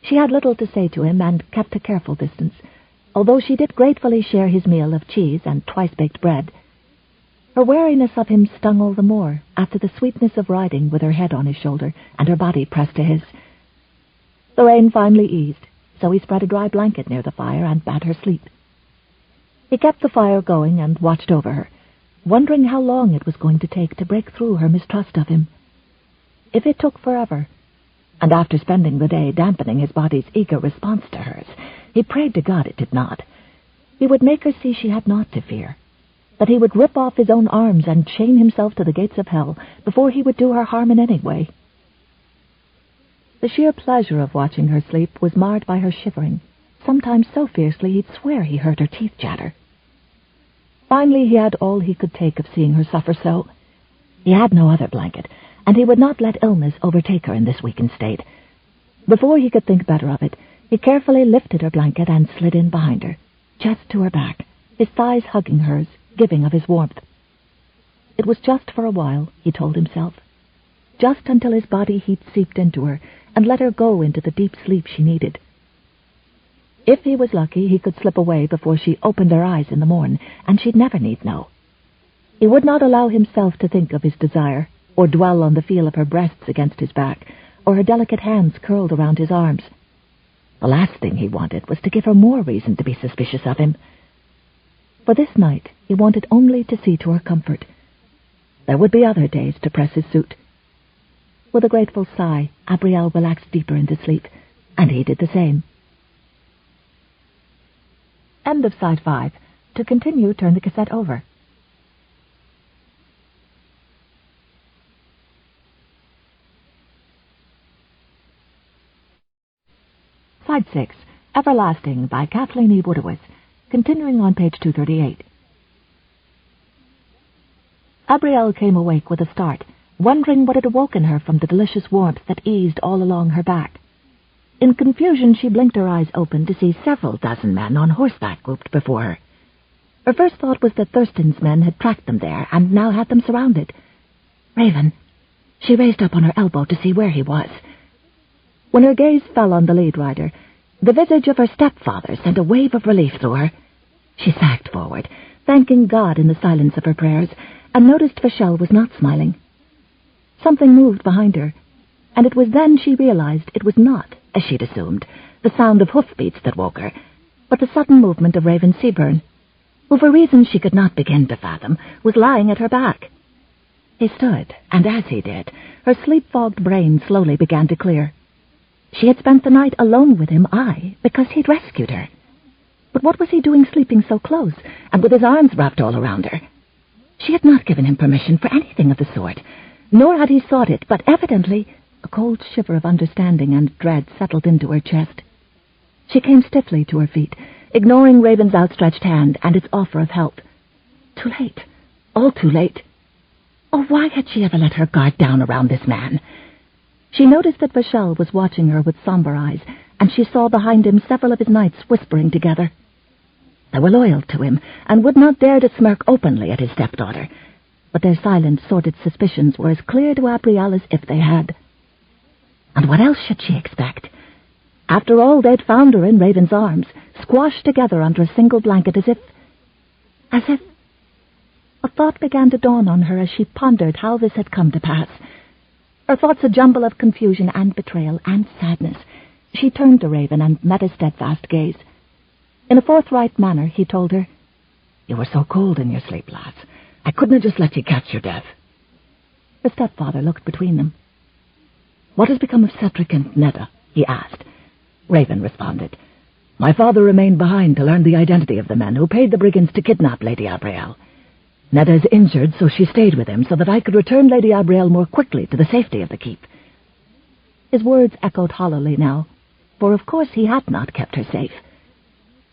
She had little to say to him and kept a careful distance, although she did gratefully share his meal of cheese and twice-baked bread. Her wariness of him stung all the more after the sweetness of riding with her head on his shoulder and her body pressed to his. The rain finally eased, so he spread a dry blanket near the fire and bade her sleep. He kept the fire going and watched over her, wondering how long it was going to take to break through her mistrust of him. If it took forever, and after spending the day dampening his body's eager response to hers, he prayed to God it did not, he would make her see she had naught to fear, that he would rip off his own arms and chain himself to the gates of hell before he would do her harm in any way. The sheer pleasure of watching her sleep was marred by her shivering, sometimes so fiercely he'd swear he heard her teeth chatter. Finally he had all he could take of seeing her suffer so. He had no other blanket, and he would not let illness overtake her in this weakened state. Before he could think better of it, he carefully lifted her blanket and slid in behind her, chest to her back, his thighs hugging hers, giving of his warmth. It was just for a while, he told himself, just until his body heat seeped into her and let her go into the deep sleep she needed. If he was lucky, he could slip away before she opened her eyes in the morn, and she'd never need know. He would not allow himself to think of his desire, or dwell on the feel of her breasts against his back, or her delicate hands curled around his arms. The last thing he wanted was to give her more reason to be suspicious of him. For this night, he wanted only to see to her comfort. There would be other days to press his suit. With a grateful sigh, Abrielle relaxed deeper into sleep, and he did the same. End of Side 5. To continue, turn the cassette over. Side 6, Everlasting, by Kathleen E. Woodiwiss, continuing on page 238. Abrielle came awake with a start, wondering what had awoken her from the delicious warmth that eased all along her back. In confusion, she blinked her eyes open to see several dozen men on horseback grouped before her. Her first thought was that Thurston's men had tracked them there and now had them surrounded. Raven. She raised up on her elbow to see where he was. When her gaze fell on the lead rider, the visage of her stepfather sent a wave of relief through her. She sagged forward, thanking God in the silence of her prayers, and noticed Vachel was not smiling. Something moved behind her, and it was then she realized it was not, as she'd assumed, the sound of hoofbeats that woke her, but the sudden movement of Raven Seabern, who, for reasons she could not begin to fathom, was lying at her back. He stood, and as he did, her sleep-fogged brain slowly began to clear. She had spent the night alone with him, because he'd rescued her. But what was he doing sleeping so close, and with his arms wrapped all around her? She had not given him permission for anything of the sort, nor had he sought it, but evidently a cold shiver of understanding and dread settled into her chest. She came stiffly to her feet, ignoring Raven's outstretched hand and its offer of help. Too late. All too late. Oh, why had she ever let her guard down around this man? She noticed that Vachel was watching her with somber eyes, and she saw behind him several of his knights whispering together. They were loyal to him, and would not dare to smirk openly at his stepdaughter, but their silent, sordid suspicions were as clear to Abrielle as if they had. And what else should she expect? After all, they'd found her in Raven's arms, squashed together under a single blanket as if... A thought began to dawn on her as she pondered how this had come to pass. Her thoughts a jumble of confusion and betrayal and sadness. She turned to Raven and met his steadfast gaze. In a forthright manner, he told her, "You were so cold in your sleep, lass. I couldn't have just let you catch your death." Her stepfather looked between them. "What has become of Cedric and Netta?" he asked. Raven responded, "My father remained behind to learn the identity of the men who paid the brigands to kidnap Lady Abrielle. Netta is injured, so she stayed with him so that I could return Lady Abrielle more quickly to the safety of the keep." His words echoed hollowly now, for of course he had not kept her safe.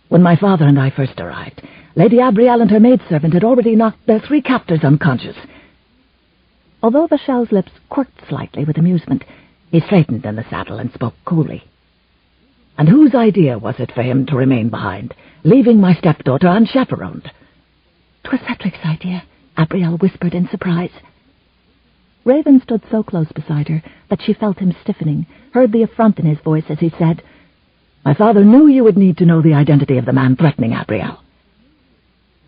"When my father and I first arrived, Lady Abrielle and her maidservant had already knocked their 3 captors unconscious." Although Vishel's lips quirked slightly with amusement, he straightened in the saddle and spoke coolly. "And whose idea was it for him to remain behind, leaving my stepdaughter unchaperoned?" "'Twas Cedric's idea," Abrielle whispered in surprise. Raven stood so close beside her that she felt him stiffening, heard the affront in his voice as he said, "My father knew you would need to know the identity of the man threatening Abrielle.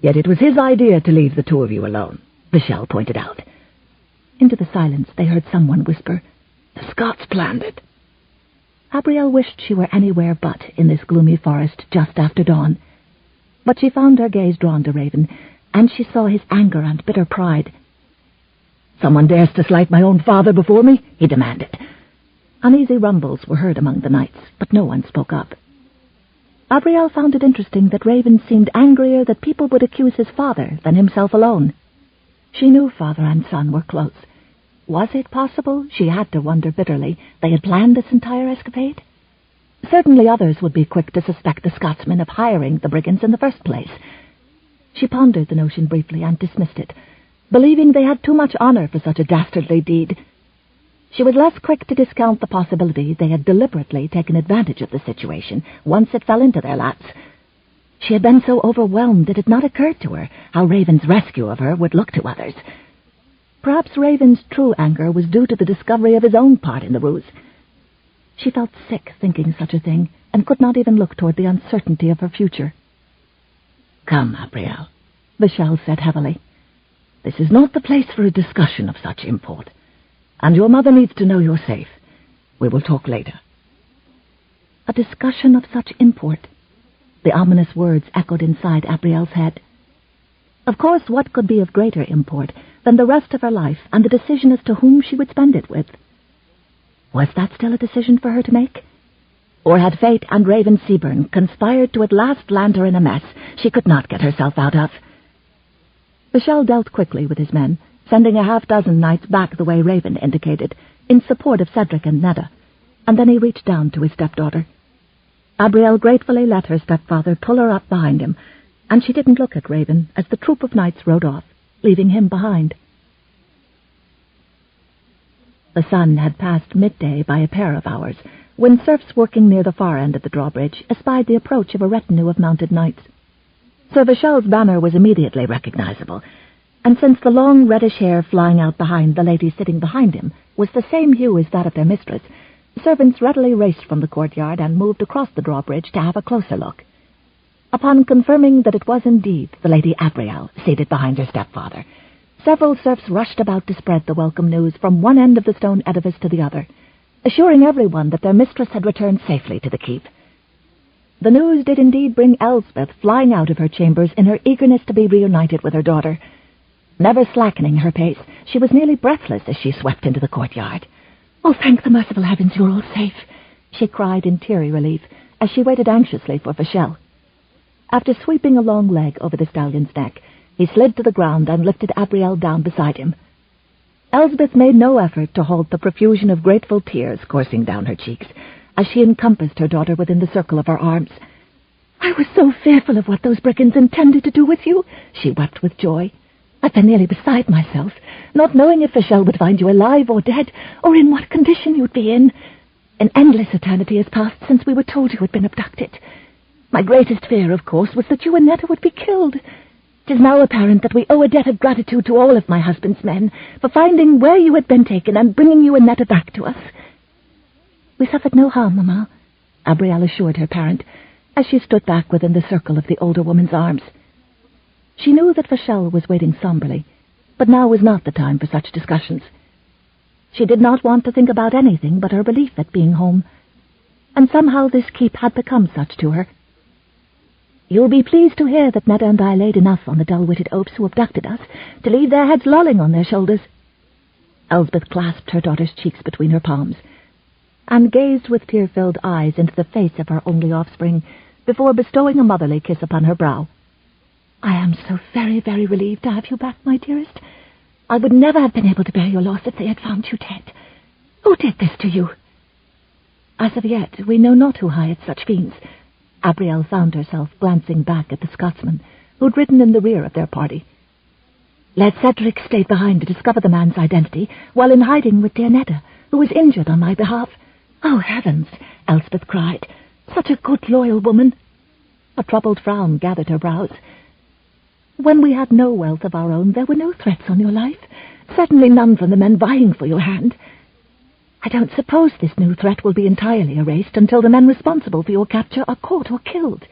Yet it was his idea to leave the 2 of you alone," Vishel pointed out. Into the silence they heard someone whisper, "The Scots planned it." Abrielle wished she were anywhere but in this gloomy forest just after dawn. But she found her gaze drawn to Raven, and she saw his anger and bitter pride. "Someone dares to slight my own father before me?" he demanded. Uneasy rumbles were heard among the knights, but no one spoke up. Abrielle found it interesting that Raven seemed angrier that people would accuse his father than himself alone. She knew father and son were close. Was it possible, she had to wonder bitterly, they had planned this entire escapade? Certainly others would be quick to suspect the Scotsmen of hiring the brigands in the first place. She pondered the notion briefly and dismissed it, believing they had too much honor for such a dastardly deed. She was less quick to discount the possibility they had deliberately taken advantage of the situation once it fell into their laps. She had been so overwhelmed it had not occurred to her how Raven's rescue of her would look to others. Perhaps Raven's true anger was due to the discovery of his own part in the ruse. She felt sick thinking such a thing, and could not even look toward the uncertainty of her future. "Come, Abrielle," Vishel said heavily. "This is not the place for a discussion of such import, and your mother needs to know you're safe. We will talk later." A discussion of such import. The ominous words echoed inside Abrielle's head. Of course, what could be of greater import than the rest of her life and the decision as to whom she would spend it with? Was that still a decision for her to make? Or had fate and Raven Seabern conspired to at last land her in a mess she could not get herself out of? Vishel dealt quickly with his men, sending a half-dozen knights back the way Raven indicated, in support of Cedric and Netta, and then he reached down to his stepdaughter. Abrielle gratefully let her stepfather pull her up behind him, and she didn't look at Raven as the troop of knights rode off, leaving him behind. The sun had passed midday by a pair of hours, when serfs working near the far end of the drawbridge espied the approach of a retinue of mounted knights. Sir Vishel's banner was immediately recognizable, and since the long reddish hair flying out behind the lady sitting behind him was the same hue as that of their mistress, servants readily raced from the courtyard and moved across the drawbridge to have a closer look. Upon confirming that it was indeed the Lady Abrielle seated behind her stepfather, several serfs rushed about to spread the welcome news from one end of the stone edifice to the other, assuring everyone that their mistress had returned safely to the keep. The news did indeed bring Elsbeth flying out of her chambers in her eagerness to be reunited with her daughter. Never slackening her pace, she was nearly breathless as she swept into the courtyard. "Oh, thank the merciful heavens you're all safe," she cried in teary relief as she waited anxiously for Vishel. After sweeping a long leg over the stallion's neck, he slid to the ground and lifted Abrielle down beside him. Elsbeth made no effort to halt the profusion of grateful tears coursing down her cheeks as she encompassed her daughter within the circle of her arms. "I was so fearful of what those brigands intended to do with you," she wept with joy. "I've been nearly beside myself, not knowing if Vishel would find you alive or dead, or in what condition you'd be in. An endless eternity has passed since we were told you had been abducted. My greatest fear, of course, was that you and Netta would be killed. It is now apparent that we owe a debt of gratitude to all of my husband's men for finding where you had been taken and bringing you and Netta back to us." "We suffered no harm, Mamma," Abrielle assured her parent, as she stood back within the circle of the older woman's arms. She knew that Vachel was waiting somberly, but now was not the time for such discussions. She did not want to think about anything but her relief at being home, and somehow this keep had become such to her. "You'll be pleased to hear that Netta and I laid enough on the dull-witted opes who abducted us to leave their heads lolling on their shoulders." Elsbeth clasped her daughter's cheeks between her palms, and gazed with tear-filled eyes into the face of her only offspring, before bestowing a motherly kiss upon her brow. "I am so very, very relieved to have you back, my dearest. I would never have been able to bear your loss if they had found you dead. Who did this to you?" "As of yet, we know not who hired such fiends." Abrielle found herself glancing back at the Scotsman, who'd ridden in the rear of their party. "Let Cedric stay behind to discover the man's identity, while in hiding with dear Netta, who was injured on my behalf." "Oh, heavens!" Elspeth cried. "Such a good, loyal woman." A troubled frown gathered her brows. "When we had no wealth of our own, there were no threats on your life. Certainly none from the men vying for your hand. I don't suppose this new threat will be entirely erased until the men responsible for your capture are caught or killed."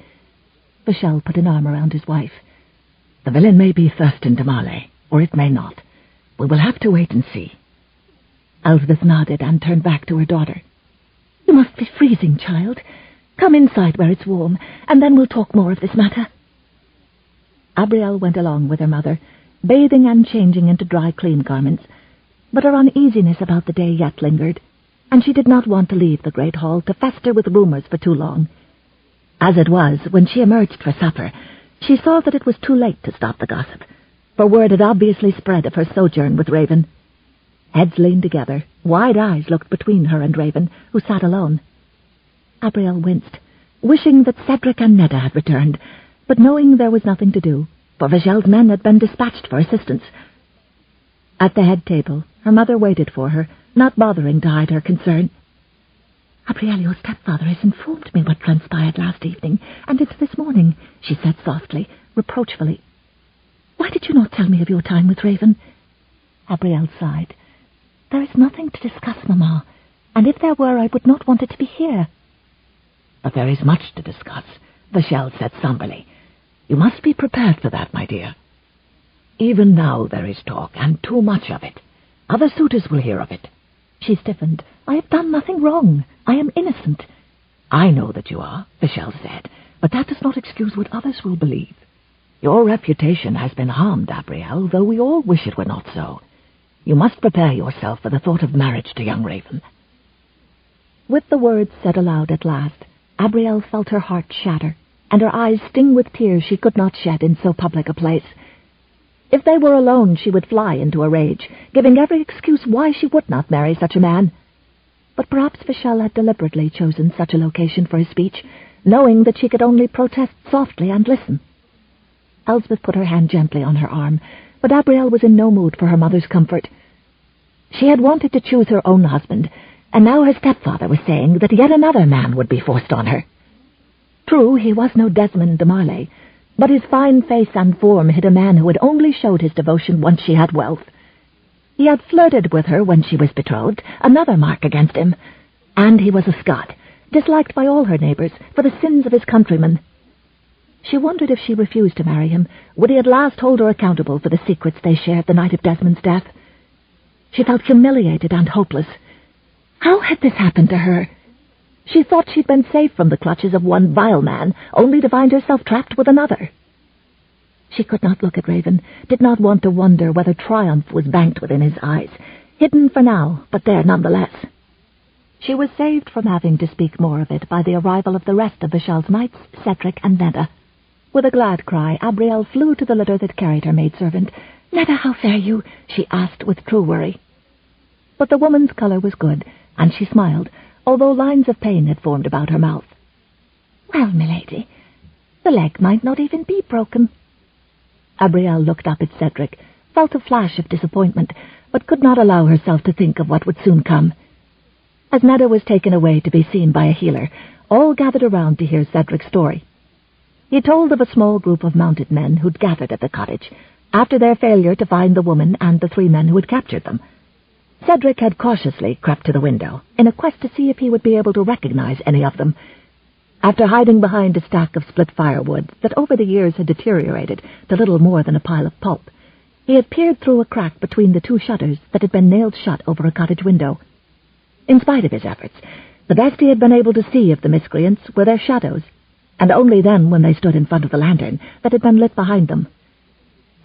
Vachel put an arm around his wife. "The villain may be Thurston de Marley, or it may not. We will have to wait and see." Elspeth nodded and turned back to her daughter. "You must be freezing, child. Come inside where it's warm, and then we'll talk more of this matter." Abrielle went along with her mother, bathing and changing into dry, clean garments, but her uneasiness about the day yet lingered, and she did not want to leave the great hall to fester with rumours for too long. As it was, when she emerged for supper, she saw that it was too late to stop the gossip, for word had obviously spread of her sojourn with Raven. Heads leaned together, wide eyes looked between her and Raven, who sat alone. Abrielle winced, wishing that Cedric and Netta had returned, but knowing there was nothing to do, for Vachel's men had been dispatched for assistance. At the head table, her mother waited for her, not bothering to hide her concern. "Abrielle, your stepfather has informed me what transpired last evening, and into this morning," she said softly, reproachfully. "Why did you not tell me of your time with Raven?" Abrielle sighed. "There is nothing to discuss, Mamma, and if there were, I would not want it to be here." "But there is much to discuss," Vachel said somberly. "You must be prepared for that, my dear. Even now there is talk, and too much of it. Other suitors will hear of it." She stiffened. "I have done nothing wrong. I am innocent." "I know that you are," Vachel said, "but that does not excuse what others will believe. Your reputation has been harmed, Abrielle, though we all wish it were not so. You must prepare yourself for the thought of marriage to young Raven." With the words said aloud at last, Abrielle felt her heart shatter, and her eyes sting with tears she could not shed in so public a place. If they were alone, she would fly into a rage, giving every excuse why she would not marry such a man. But perhaps Vachel had deliberately chosen such a location for his speech, knowing that she could only protest softly and listen. Elspeth put her hand gently on her arm, but Abrielle was in no mood for her mother's comfort. She had wanted to choose her own husband, and now her stepfather was saying that yet another man would be forced on her. True, he was no Desmond de Marley, but his fine face and form hid a man who had only showed his devotion once she had wealth. He had flirted with her when she was betrothed, another mark against him, and he was a Scot, disliked by all her neighbours for the sins of his countrymen. She wondered if she refused to marry him, would he at last hold her accountable for the secrets they shared the night of Desmond's death? She felt humiliated and hopeless. How had this happened to her? She thought she'd been safe from the clutches of one vile man, only to find herself trapped with another. She could not look at Raven, did not want to wonder whether triumph was banked within his eyes, hidden for now, but there nonetheless. She was saved from having to speak more of it by the arrival of the rest of Vachel's knights, Cedric and Netta. With a glad cry, Abrielle flew to the litter that carried her maidservant. "Netta, how fare you?" she asked with true worry. But the woman's colour was good, and she smiled, although lines of pain had formed about her mouth. "Well, milady, the leg might not even be broken." Abrielle looked up at Cedric, felt a flash of disappointment, but could not allow herself to think of what would soon come. As Netta was taken away to be seen by a healer, all gathered around to hear Cedric's story. He told of a small group of mounted men who'd gathered at the cottage, after their failure to find the woman and the 3 men who had captured them. Cedric had cautiously crept to the window, in a quest to see if he would be able to recognize any of them, After hiding behind a stack of split firewood that over the years had deteriorated to little more than a pile of pulp, he had peered through a crack between the two shutters that had been nailed shut over a cottage window. In spite of his efforts, the best he had been able to see of the miscreants were their shadows, and only then when they stood in front of the lantern that had been lit behind them.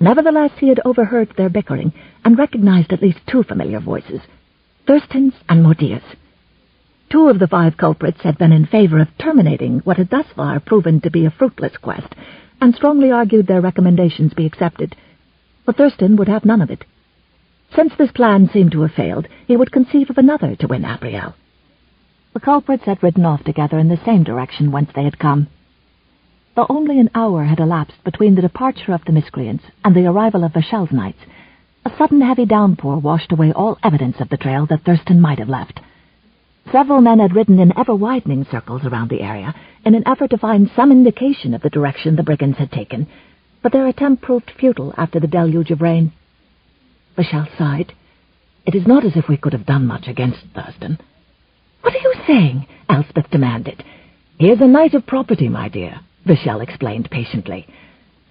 Nevertheless, he had overheard their bickering and recognized at least two familiar voices, Thurston's and Mortia's. Two of the 5 culprits had been in favor of terminating what had thus far proven to be a fruitless quest, and strongly argued their recommendations be accepted, but Thurston would have none of it. Since this plan seemed to have failed, he would conceive of another to win Abrielle. The culprits had ridden off together in the same direction whence they had come. Though only an hour had elapsed between the departure of the miscreants and the arrival of Vachel's knights, a sudden heavy downpour washed away all evidence of the trail that Thurston might have left. Several men had ridden in ever-widening circles around the area in an effort to find some indication of the direction the brigands had taken, but their attempt proved futile after the deluge of rain. Vachel sighed. It is not as if we could have done much against Thurston. "What are you saying?" Elspeth demanded. "He is a knight of property, my dear," Vachel explained patiently.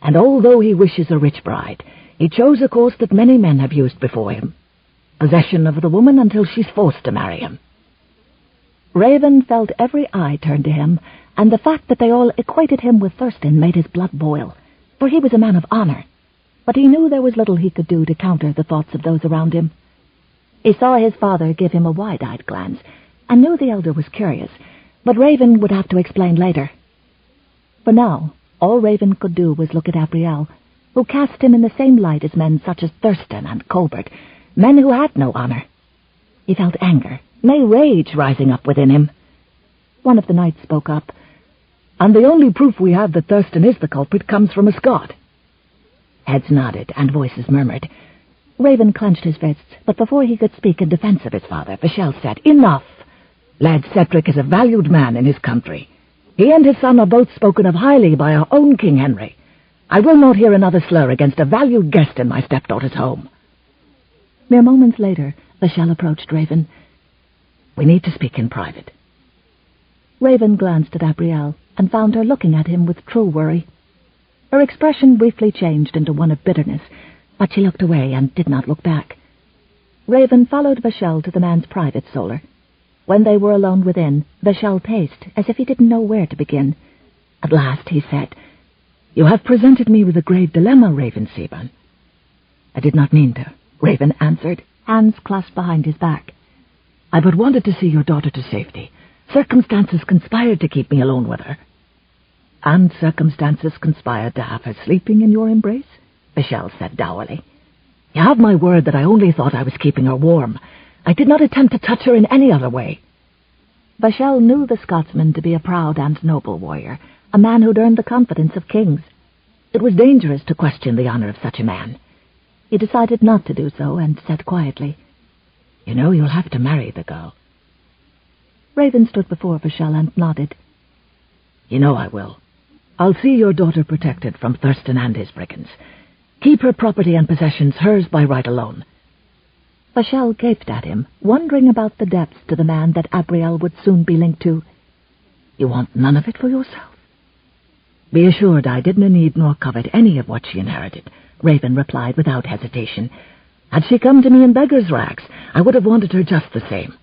"And although he wishes a rich bride, he chose a course that many men have used before him. Possession of the woman until she's forced to marry him." Raven felt every eye turned to him, and the fact that they all equated him with Thurston made his blood boil, for he was a man of honor. But he knew there was little he could do to counter the thoughts of those around him. He saw his father give him a wide-eyed glance, and knew the elder was curious, but Raven would have to explain later. For now, all Raven could do was look at Abrielle, who cast him in the same light as men such as Thurston and Colbert, men who had no honor. He felt anger, nay, rage rising up within him. One of the knights spoke up. "And the only proof we have that Thurston is the culprit comes from a Scot." Heads nodded, and voices murmured. Raven clenched his fists, but before he could speak in defense of his father, Vachel said, "Enough! Lad Cedric is a valued man in his country. He and his son are both spoken of highly by our own King Henry. I will not hear another slur against a valued guest in my stepdaughter's home." Mere moments later, Vachel approached Raven. "We need to speak in private." Raven glanced at Abrielle and found her looking at him with true worry. Her expression briefly changed into one of bitterness, but she looked away and did not look back. Raven followed Vachel to the man's private solar. When they were alone within, Vachel paced as if he didn't know where to begin. At last he said, "You have presented me with a grave dilemma, Raven Seabern." "I did not mean to," Raven answered, hands clasped behind his back. "I but wanted to see your daughter to safety. Circumstances conspired to keep me alone with her." "And circumstances conspired to have her sleeping in your embrace?" Vachel said dourly. "You have my word that I only thought I was keeping her warm. I did not attempt to touch her in any other way." Vachel knew the Scotsman to be a proud and noble warrior, a man who'd earned the confidence of kings. It was dangerous to question the honor of such a man. He decided not to do so and said quietly, "You know you'll have to marry the girl." Raven stood before Vachel and nodded. "You know I will. I'll see your daughter protected from Thurston and his brigands. Keep her property and possessions hers by right alone." Vachel gaped at him, wondering about the depths to the man that Abrielle would soon be linked to. "You want none of it for yourself?" "Be assured I didn't need nor covet any of what she inherited," Raven replied without hesitation. "Had she come to me in beggar's rags, I would have wanted her just the same.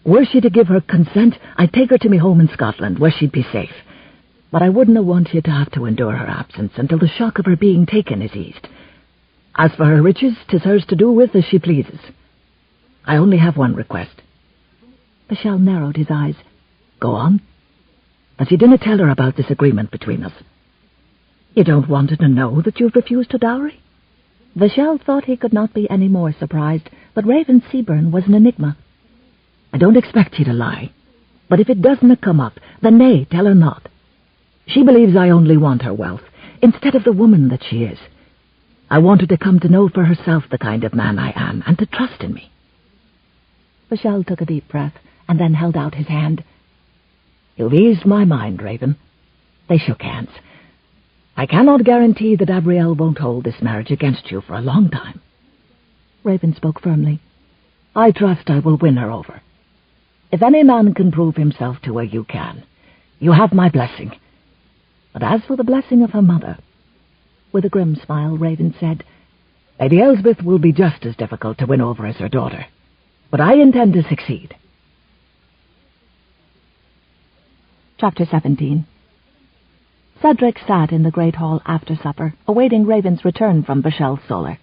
Were she to give her consent, I'd take her to me home in Scotland, where she'd be safe. But I wouldn't want you to have to endure her absence until the shock of her being taken is eased. As for her riches, 'tis hers to do with as she pleases. I only have one request." Vachel narrowed his eyes. "Go on." "But you didn't tell her about this agreement between us." "You don't want her to know that you've refused her dowry?" Vachel thought he could not be any more surprised, but Raven Seabern was an enigma. "I don't expect you to lie, but if it doesn't come up, then nay, tell her not. She believes I only want her wealth, instead of the woman that she is. I want her to come to know for herself the kind of man I am, and to trust in me." Vachel took a deep breath, and then held out his hand. "You've eased my mind, Raven." They shook hands. "I cannot guarantee that Abrielle won't hold this marriage against you for a long time." Raven spoke firmly. "I trust I will win her over. If any man can prove himself to her, you can. You have my blessing. But as for the blessing of her mother," with a grim smile, Raven said, "Lady Elspeth will be just as difficult to win over as her daughter. But I intend to succeed." Chapter 17. Cedric sat in the great hall after supper, awaiting Raven's return from Bashel's Solar.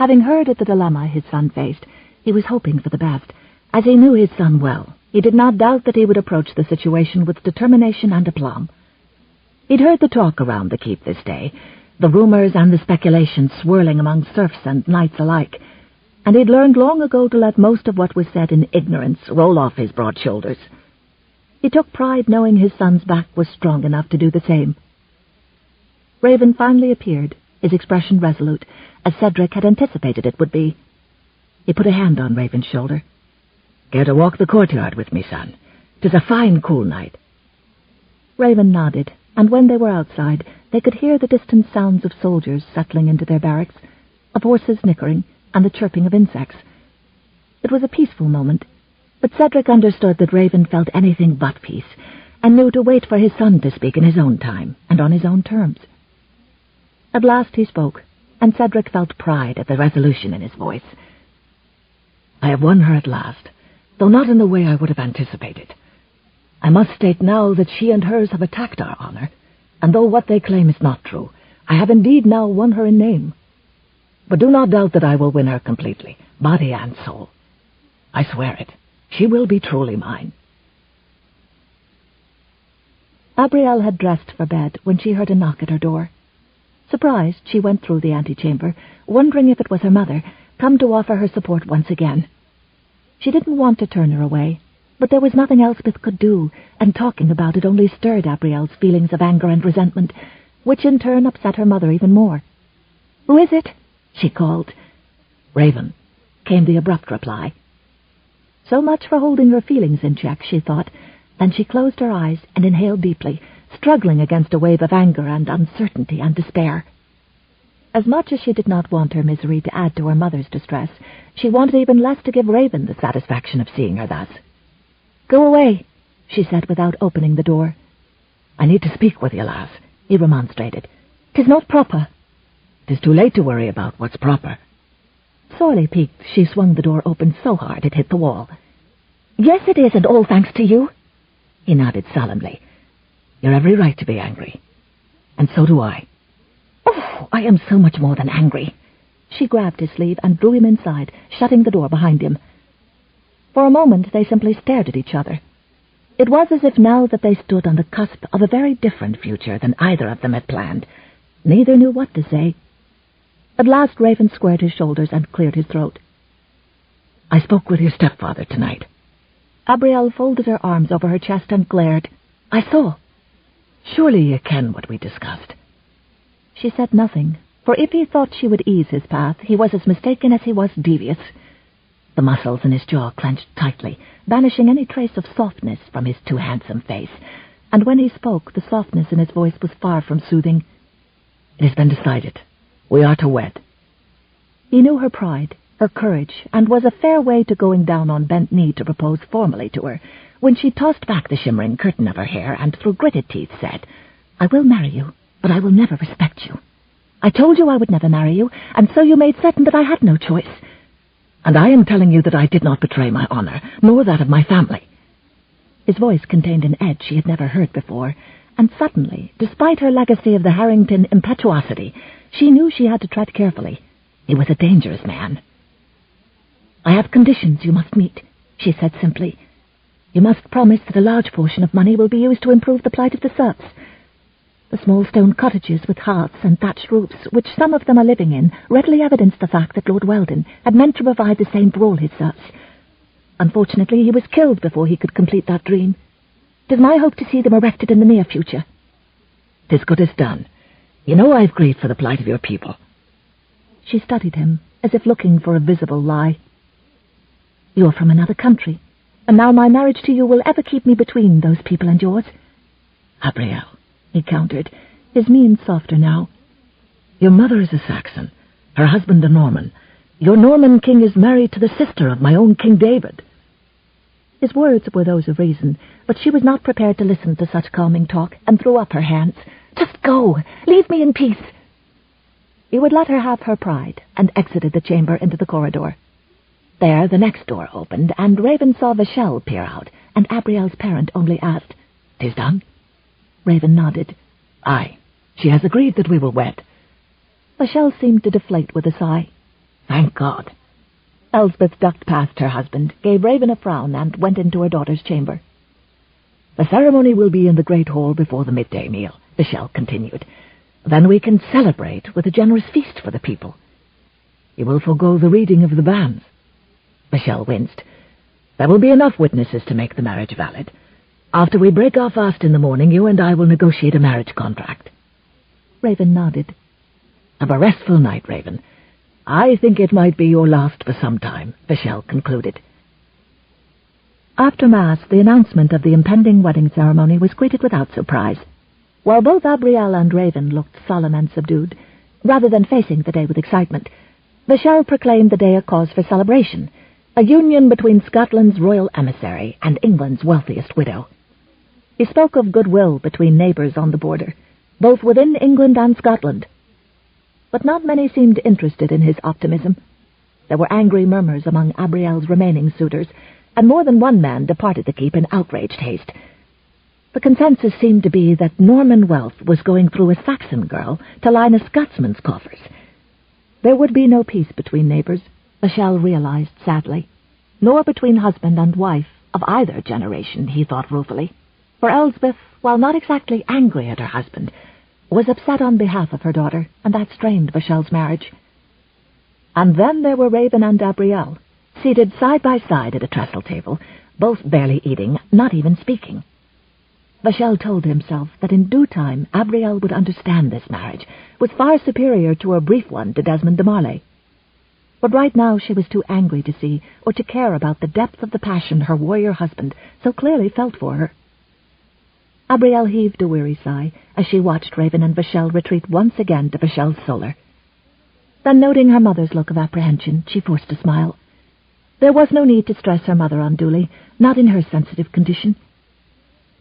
Having heard of the dilemma his son faced, he was hoping for the best. As he knew his son well, he did not doubt that he would approach the situation with determination and aplomb. He'd heard the talk around the keep this day, the rumors and the speculations swirling among serfs and knights alike, and he'd learned long ago to let most of what was said in ignorance roll off his broad shoulders. He took pride knowing his son's back was strong enough to do the same. Raven finally appeared, his expression resolute, as Cedric had anticipated it would be. He put a hand on Raven's shoulder. "Care to walk the courtyard with me, son? 'Tis a fine, cool night." Raven nodded, and when they were outside, they could hear the distant sounds of soldiers settling into their barracks, of horses nickering, and the chirping of insects. It was a peaceful moment, but Cedric understood that Raven felt anything but peace, and knew to wait for his son to speak in his own time, and on his own terms. At last he spoke, and Cedric felt pride at the resolution in his voice. "I have won her at last, though not in the way I would have anticipated. I must state now that she and hers have attacked our honor, and though what they claim is not true, I have indeed now won her in name. But do not doubt that I will win her completely, body and soul. I swear it. She will be truly mine." Abrielle had dressed for bed when she heard a knock at her door. Surprised, she went through the antechamber, wondering if it was her mother, come to offer her support once again. She didn't want to turn her away, but there was nothing Elspeth could do, and talking about it only stirred Abrielle's feelings of anger and resentment, which in turn upset her mother even more. "Who is it?" she called. "Raven," came the abrupt reply. So much for holding her feelings in check, she thought. Then she closed her eyes and inhaled deeply, struggling against a wave of anger and uncertainty and despair. As much as she did not want her misery to add to her mother's distress, she wanted even less to give Raven the satisfaction of seeing her thus. "Go away," she said without opening the door. "I need to speak with you, lass," he remonstrated. "'Tis not proper." "'Tis too late to worry about what's proper." Sorely piqued, she swung the door open so hard it hit the wall. "Yes, it is, and all thanks to you." He nodded solemnly. "You're every right to be angry. And so do I." "Oh, I am so much more than angry." She grabbed his sleeve and drew him inside, shutting the door behind him. For a moment they simply stared at each other. It was as if now that they stood on the cusp of a very different future than either of them had planned. Neither knew what to say. At last Raven squared his shoulders and cleared his throat. "I spoke with your stepfather tonight." Abrielle folded her arms over her chest and glared. "I saw." "Surely you ken what we discussed." She said nothing, for if he thought she would ease his path, he was as mistaken as he was devious. The muscles in his jaw clenched tightly, banishing any trace of softness from his too handsome face, and when he spoke, the softness in his voice was far from soothing. "It has been decided. We are to wed." He knew her pride, her courage, and was a fair way to going down on bent knee to propose formally to her, when she tossed back the shimmering curtain of her hair and through gritted teeth said, "I will marry you, but I will never respect you. I told you I would never marry you, and so you made certain that I had no choice." "And I am telling you that I did not betray my honor, nor that of my family." His voice contained an edge she had never heard before, and suddenly, despite her legacy of the Harrington impetuosity, she knew she had to tread carefully. He was a dangerous man. "I have conditions you must meet," she said simply. "You must promise that a large portion of money will be used to improve the plight of the serfs. The small stone cottages with hearths and thatched roofs, which some of them are living in, readily evidence the fact that Lord Weldon had meant to provide the same for all his serfs. Unfortunately, he was killed before he could complete that dream. It is my hope to see them erected in the near future." "'Tis good as done. You know I've grieved for the plight of your people." She studied him, as if looking for a visible lie. "You're from another country, and now my marriage to you will ever keep me between those people and yours." "Abrielle," he countered, his mien softer now. "Your mother is a Saxon, her husband a Norman. Your Norman king is married to the sister of my own King David." His words were those of reason, but she was not prepared to listen to such calming talk, and threw up her hands. "Just go! Leave me in peace!" He would let her have her pride, and exited the chamber into the corridor. There the next door opened, and Raven saw Vachel peer out, and Abrielle's parent only asked, "'Tis done?" Raven nodded. "Aye. She has agreed that we will wed." Vachel seemed to deflate with a sigh. "Thank God." Elsbeth ducked past her husband, gave Raven a frown, and went into her daughter's chamber. "The ceremony will be in the great hall before the midday meal," Vachel continued. "Then we can celebrate with a generous feast for the people. You will forego the reading of the banns." Vachel winced. "There will be enough witnesses to make the marriage valid. After we break our fast in the morning, you and I will negotiate a marriage contract." Raven nodded. "Have a restful night, Raven. I think it might be your last for some time," Vachel concluded. After Mass, the announcement of the impending wedding ceremony was greeted without surprise. While both Abrielle and Raven looked solemn and subdued, rather than facing the day with excitement, Vachel proclaimed the day a cause for celebration, a union between Scotland's royal emissary and England's wealthiest widow. He spoke of goodwill between neighbours on the border, both within England and Scotland. But not many seemed interested in his optimism. There were angry murmurs among Abrielle's remaining suitors, and more than one man departed the keep in outraged haste. The consensus seemed to be that Norman wealth was going through a Saxon girl to line a Scotsman's coffers. There would be no peace between neighbours, Vachel realized sadly, nor between husband and wife of either generation, he thought ruefully. For Elsbeth, while not exactly angry at her husband, was upset on behalf of her daughter, and that strained Vachel's marriage. And then there were Raven and Abrielle, seated side by side at a trestle table, both barely eating, not even speaking. Vachel told himself that in due time Abrielle would understand this marriage was far superior to a brief one to Desmond de Marley. But right now she was too angry to see or to care about the depth of the passion her warrior husband so clearly felt for her. Abrielle heaved a weary sigh as she watched Raven and Vachel retreat once again to Vachel's solar. Then, noting her mother's look of apprehension, she forced a smile. There was no need to stress her mother unduly, not in her sensitive condition.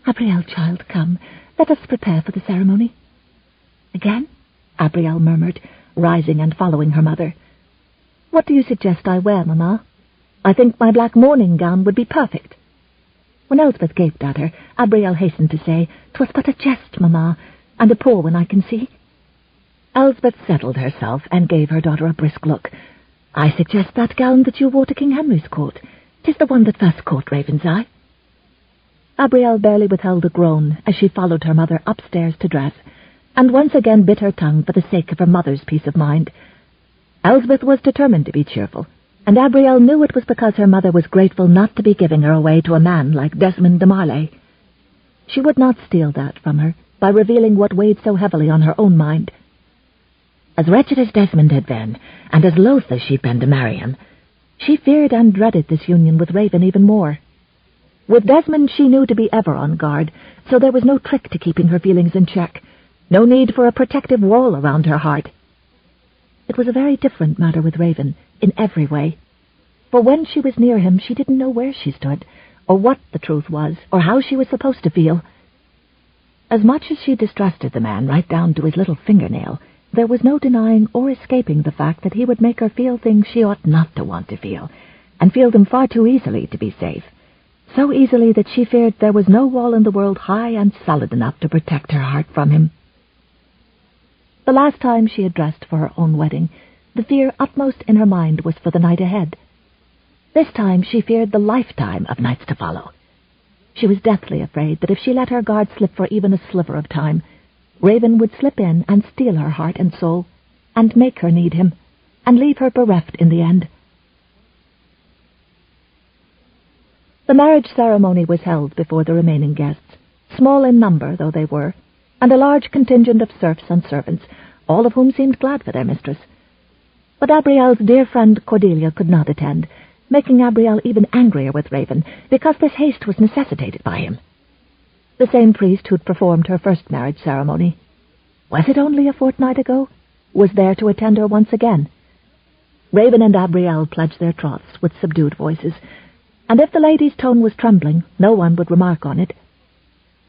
"Abrielle, child, come. Let us prepare for the ceremony." "Again?" Abrielle murmured, rising and following her mother. "What do you suggest I wear, Mamma? I think my black morning gown would be perfect." When Elsbeth gaped at her, Abrielle hastened to say, "'Twas but a jest, Mamma, and a poor one I can see." Elsbeth settled herself and gave her daughter a brisk look. "I suggest that gown that you wore to King Henry's court. 'Tis the one that first caught Raven's eye." Abrielle barely withheld a groan as she followed her mother upstairs to dress, and once again bit her tongue for the sake of her mother's peace of mind. Elsbeth was determined to be cheerful, and Abrielle knew it was because her mother was grateful not to be giving her away to a man like Desmond de Marley. She would not steal that from her by revealing what weighed so heavily on her own mind. As wretched as Desmond had been, and as loath as she'd been to marry him, she feared and dreaded this union with Raven even more. With Desmond she knew to be ever on guard, so there was no trick to keeping her feelings in check, no need for a protective wall around her heart. It was a very different matter with Raven, in every way. For when she was near him, she didn't know where she stood, or what the truth was, or how she was supposed to feel. As much as she distrusted the man right down to his little fingernail, there was no denying or escaping the fact that he would make her feel things she ought not to want to feel, and feel them far too easily to be safe. So easily that she feared there was no wall in the world high and solid enough to protect her heart from him. The last time she had dressed for her own wedding, the fear utmost in her mind was for the night ahead. This time she feared the lifetime of nights to follow. She was deathly afraid that if she let her guard slip for even a sliver of time, Raven would slip in and steal her heart and soul, and make her need him, and leave her bereft in the end. The marriage ceremony was held before the remaining guests, small in number though they were, and a large contingent of serfs and servants, all of whom seemed glad for their mistress. But Abrielle's dear friend Cordelia could not attend, making Abrielle even angrier with Raven, because this haste was necessitated by him. The same priest who'd performed her first marriage ceremony, was it only a fortnight ago, was there to attend her once again. Raven and Abrielle pledged their troths with subdued voices, and if the lady's tone was trembling, no one would remark on it.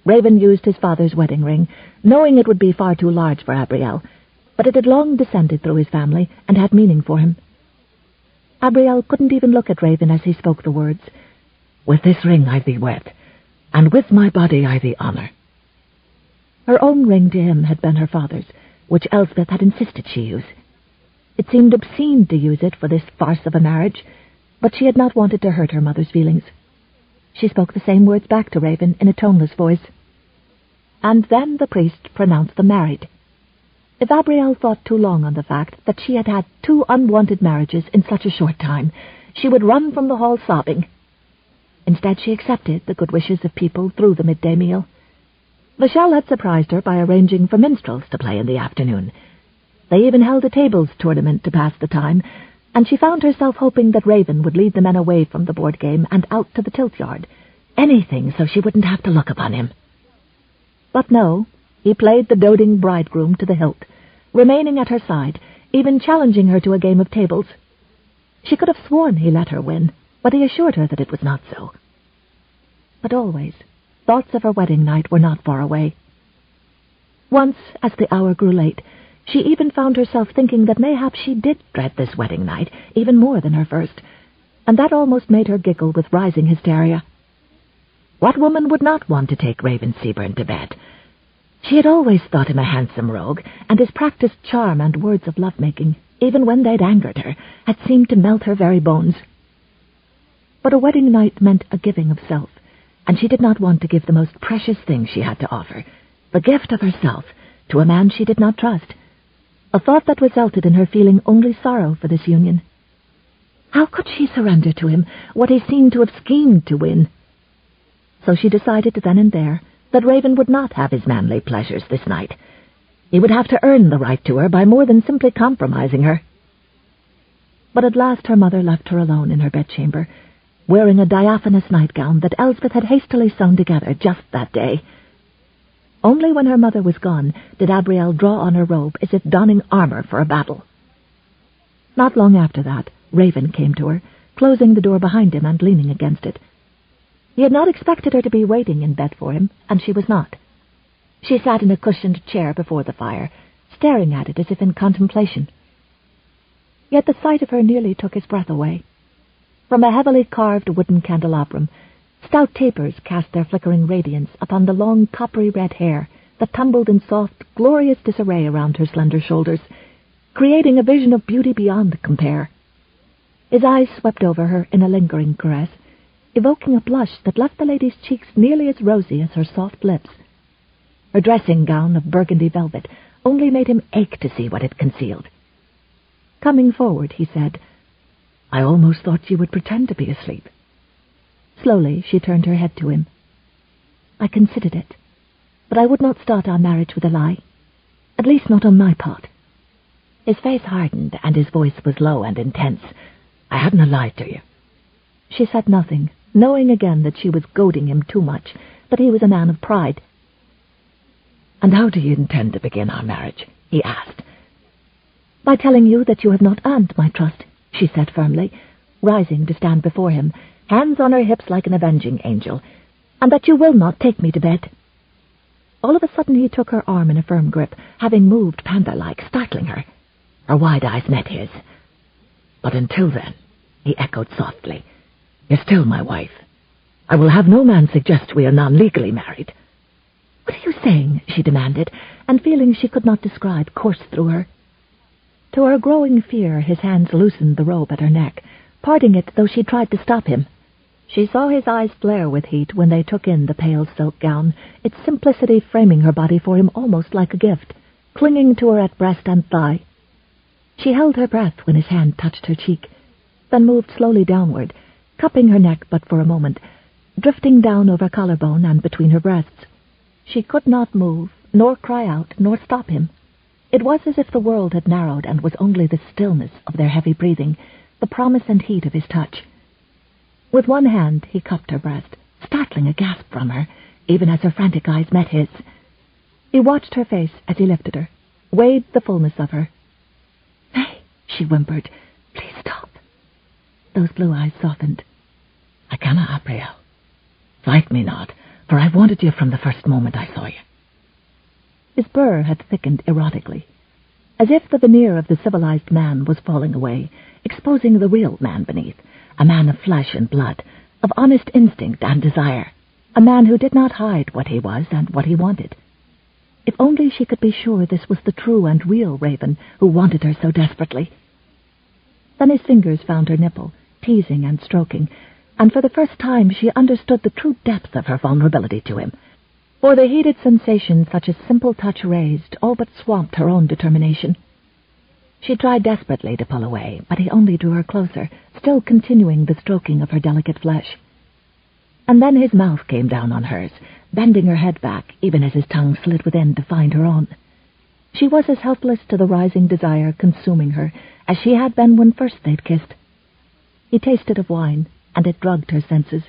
Raven used his father's wedding ring, knowing it would be far too large for Abrielle, but it had long descended through his family and had meaning for him. Abrielle couldn't even look at Raven as he spoke the words. "With this ring I thee wed, and with my body I thee honour." Her own ring to him had been her father's, which Elspeth had insisted she use. It seemed obscene to use it for this farce of a marriage, but she had not wanted to hurt her mother's feelings. She spoke the same words back to Raven in a toneless voice. And then the priest pronounced them married. If Abrielle thought too long on the fact that she had had 2 unwanted marriages in such a short time, she would run from the hall sobbing. Instead, she accepted the good wishes of people through the midday meal. Vachel had surprised her by arranging for minstrels to play in the afternoon. They even held a tables tournament to pass the time, and she found herself hoping that Raven would lead the men away from the board game and out to the tilt-yard. Anything so she wouldn't have to look upon him. But no, he played the doting bridegroom to the hilt, remaining at her side, even challenging her to a game of tables. She could have sworn he let her win, but he assured her that it was not so. But always, thoughts of her wedding night were not far away. Once, as the hour grew late, she even found herself thinking that mayhap she did dread this wedding night even more than her first, and that almost made her giggle with rising hysteria. What woman would not want to take Raven Seabern to bed? She had always thought him a handsome rogue, and his practiced charm and words of love-making, even when they'd angered her, had seemed to melt her very bones. But a wedding night meant a giving of self, and she did not want to give the most precious thing she had to offer, the gift of herself, to a man she did not trust, a thought that resulted in her feeling only sorrow for this union. How could she surrender to him what he seemed to have schemed to win? So she decided then and there that Raven would not have his manly pleasures this night. He would have to earn the right to her by more than simply compromising her. But at last her mother left her alone in her bedchamber, wearing a diaphanous nightgown that Elspeth had hastily sewn together just that day. Only when her mother was gone did Abrielle draw on her robe as if donning armor for a battle. Not long after that, Raven came to her, closing the door behind him and leaning against it. He had not expected her to be waiting in bed for him, and she was not. She sat in a cushioned chair before the fire, staring at it as if in contemplation. Yet the sight of her nearly took his breath away. From a heavily carved wooden candelabrum, stout tapers cast their flickering radiance upon the long coppery red hair that tumbled in soft, glorious disarray around her slender shoulders, creating a vision of beauty beyond compare. His eyes swept over her in a lingering caress, evoking a blush that left the lady's cheeks nearly as rosy as her soft lips. Her dressing gown of burgundy velvet only made him ache to see what it concealed. Coming forward, he said, "I almost thought you would pretend to be asleep." Slowly she turned her head to him. "I considered it, but I would not start our marriage with a lie. At least not on my part." His face hardened, and his voice was low and intense. "I hadn't lied to you." She said nothing, knowing again that she was goading him too much, that he was a man of pride. "And how do you intend to begin our marriage?" he asked. "By telling you that you have not earned my trust," she said firmly, rising to stand before him, hands on her hips like an avenging angel, "and that you will not take me to bed." All of a sudden he took her arm in a firm grip, having moved panther-like, startling her. Her wide eyes met his. "But until then," he echoed softly, "you're still my wife. I will have no man suggest we are non-legally married." "What are you saying?" she demanded, and feelings she could not describe coursed through her. To her growing fear, his hands loosened the robe at her neck, parting it though she tried to stop him. She saw his eyes flare with heat when they took in the pale silk gown, its simplicity framing her body for him almost like a gift, clinging to her at breast and thigh. She held her breath when his hand touched her cheek, then moved slowly downward, cupping her neck but for a moment, drifting down over collarbone and between her breasts. She could not move, nor cry out, nor stop him. It was as if the world had narrowed and was only the stillness of their heavy breathing, the promise and heat of his touch. With one hand he cupped her breast, startling a gasp from her, even as her frantic eyes met his. He watched her face as he lifted her, weighed the fullness of her. "Nay," she whimpered, "please stop." Those blue eyes softened. "I I cannot, Abrielle. Fight me not, for I wanted you from the first moment I saw you. His burr had thickened erotically, as if the veneer of the civilized man was falling away, exposing the real man beneath, a man of flesh and blood, of honest instinct and desire, a man who did not hide what he was and what he wanted. If only she could be sure this was the true and real Raven who wanted her so desperately. Then his fingers found her nipple, teasing and stroking, and for the first time she understood the true depth of her vulnerability to him, for the heated sensation such a simple touch raised all but swamped her own determination. She tried desperately to pull away, but he only drew her closer, still continuing the stroking of her delicate flesh. And then his mouth came down on hers, bending her head back, even as his tongue slid within to find her own. She was as helpless to the rising desire consuming her as she had been when first they'd kissed. He tasted of wine, and it drugged her senses.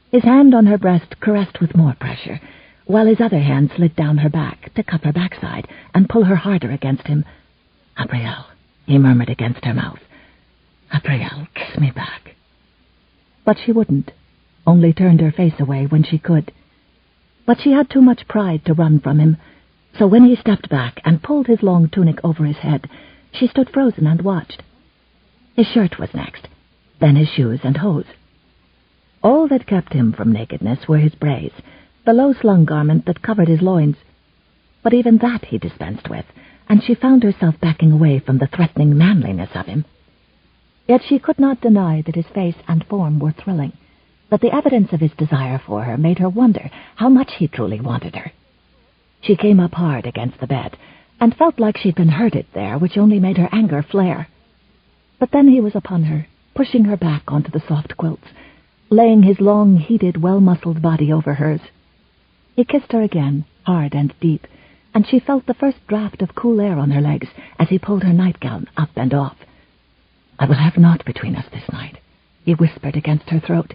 His hand on her breast caressed with more pressure, while his other hand slid down her back to cup her backside and pull her harder against him. "Abrielle," he murmured against her mouth. "Abrielle, kiss me back." But she wouldn't, only turned her face away when she could. But she had too much pride to run from him, so when he stepped back and pulled his long tunic over his head, she stood frozen and watched. His shirt was next, then his shoes and hose. All that kept him from nakedness were his braids, the low-slung garment that covered his loins. But even that he dispensed with, and she found herself backing away from the threatening manliness of him. Yet she could not deny that his face and form were thrilling, that the evidence of his desire for her made her wonder how much he truly wanted her. She came up hard against the bed, and felt like she'd been hurted there, which only made her anger flare. But then he was upon her, pushing her back onto the soft quilts, laying his long, heated, well-muscled body over hers. He kissed her again, hard and deep, and she felt the first draught of cool air on her legs as he pulled her nightgown up and off. "I will have naught between us this night," he whispered against her throat.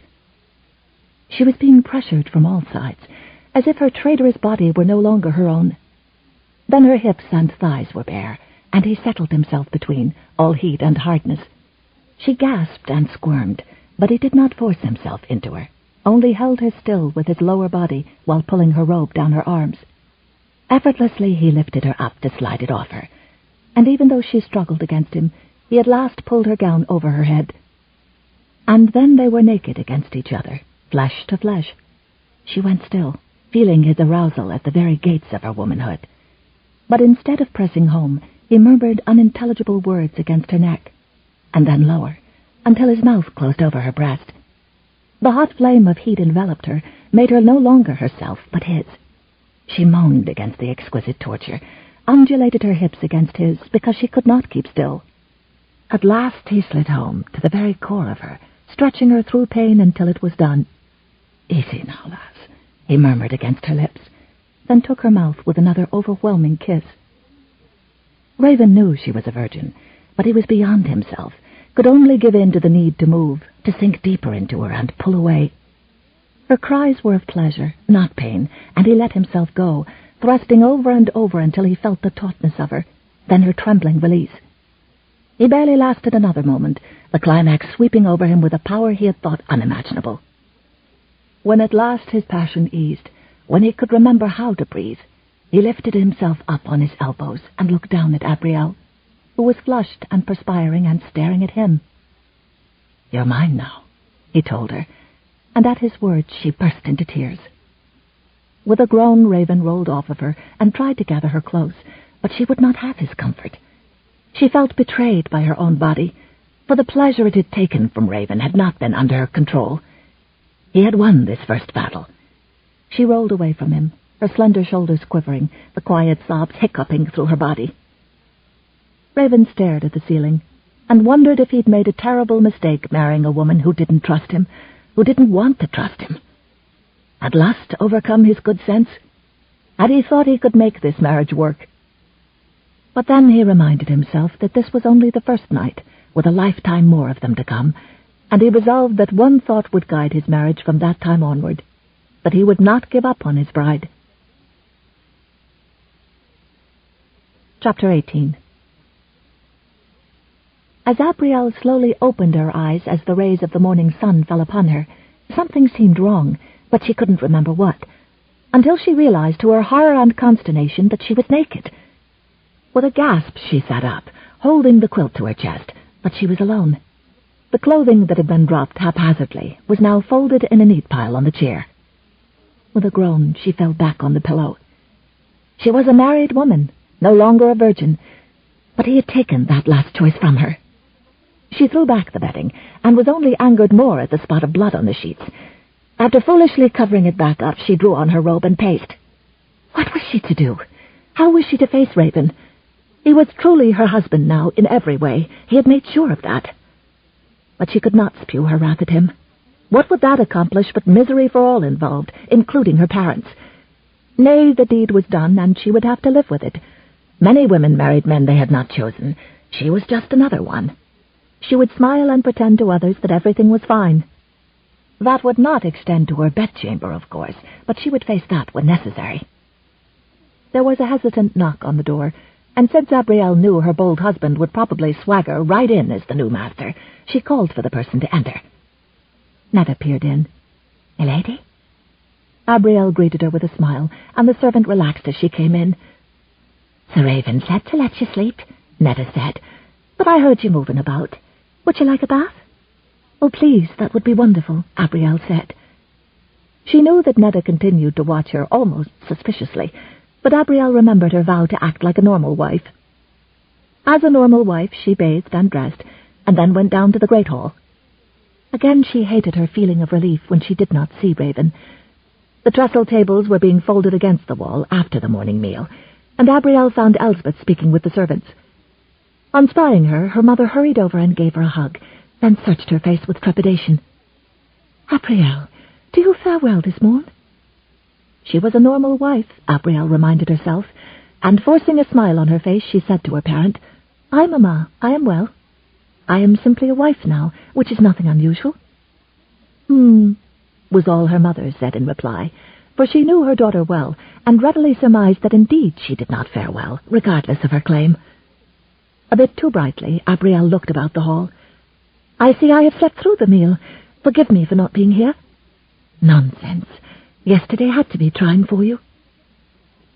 She was being pressured from all sides, as if her traitorous body were no longer her own. Then her hips and thighs were bare, and he settled himself between, all heat and hardness. She gasped and squirmed, but he did not force himself into her, only held her still with his lower body while pulling her robe down her arms. Effortlessly he lifted her up to slide it off her, and even though she struggled against him, he at last pulled her gown over her head. And then they were naked against each other, flesh to flesh. She went still, feeling his arousal at the very gates of her womanhood. But instead of pressing home, he murmured unintelligible words against her neck, and then lower, until his mouth closed over her breast. The hot flame of heat enveloped her, made her no longer herself, but his. She moaned against the exquisite torture, undulated her hips against his, because she could not keep still. At last he slid home, to the very core of her, stretching her through pain until it was done. "Easy now, lass," he murmured against her lips, then took her mouth with another overwhelming kiss. Raven knew she was a virgin, but he was beyond himself, could only give in to the need to move, to sink deeper into her and pull away. Her cries were of pleasure, not pain, and he let himself go, thrusting over and over until he felt the tautness of her, then her trembling release. He barely lasted another moment, the climax sweeping over him with a power he had thought unimaginable. When at last his passion eased, when he could remember how to breathe, he lifted himself up on his elbows and looked down at Abrielle, who was flushed and perspiring and staring at him. "You're mine now," he told her, and at his words she burst into tears. With a groan, Raven rolled off of her and tried to gather her close, but she would not have his comfort. She felt betrayed by her own body, for the pleasure it had taken from Raven had not been under her control. He had won this first battle. She rolled away from him, her slender shoulders quivering, the quiet sobs hiccuping through her body. Raven stared at the ceiling and wondered if he'd made a terrible mistake marrying a woman who didn't trust him, who didn't want to trust him. Had lust overcome his good sense? Had he thought he could make this marriage work? But then he reminded himself that this was only the first night, with a lifetime more of them to come, and he resolved that one thought would guide his marriage from that time onward, that he would not give up on his bride. Chapter 18. As Abrielle slowly opened her eyes as the rays of the morning sun fell upon her, something seemed wrong, but she couldn't remember what, until she realized to her horror and consternation that she was naked. With a gasp she sat up, holding the quilt to her chest, but she was alone. The clothing that had been dropped haphazardly was now folded in a neat pile on the chair. With a groan she fell back on the pillow. She was a married woman, no longer a virgin, but he had taken that last choice from her. She threw back the bedding, and was only angered more at the spot of blood on the sheets. After foolishly covering it back up, she drew on her robe and paced. What was she to do? How was she to face Raven? He was truly her husband now, in every way. He had made sure of that. But she could not spew her wrath at him. What would that accomplish but misery for all involved, including her parents? Nay, the deed was done, and she would have to live with it. Many women married men they had not chosen. She was just another one. She would smile and pretend to others that everything was fine. That would not extend to her bedchamber, of course, but she would face that when necessary. There was a hesitant knock on the door, and since Abrielle knew her bold husband would probably swagger right in as the new master, she called for the person to enter. Netta peered in. "Milady?" Abrielle greeted her with a smile, and the servant relaxed as she came in. "Sir Raven said to let you sleep," Netta said, "but I heard you moving about. Would you like a bath?" "Oh, please, that would be wonderful," Abrielle said. She knew that Netta continued to watch her almost suspiciously, but Abrielle remembered her vow to act like a normal wife. As a normal wife, she bathed and dressed, and then went down to the great hall. Again she hated her feeling of relief when she did not see Raven. The trestle tables were being folded against the wall after the morning meal, and Abrielle found Elsbeth speaking with the servants. On spying her, her mother hurried over and gave her a hug, then searched her face with trepidation. "Abrielle, do you fare well this morn?" She was a normal wife, Abrielle reminded herself, and forcing a smile on her face, she said to her parent, "Aye, Mamma, I am well. I am simply a wife now, which is nothing unusual." Was all her mother said in reply, for she knew her daughter well, and readily surmised that indeed she did not fare well, regardless of her claim. A bit too brightly, Abrielle looked about the hall. "I see I have slept through the meal. Forgive me for not being here." "Nonsense. Yesterday had to be trying for you."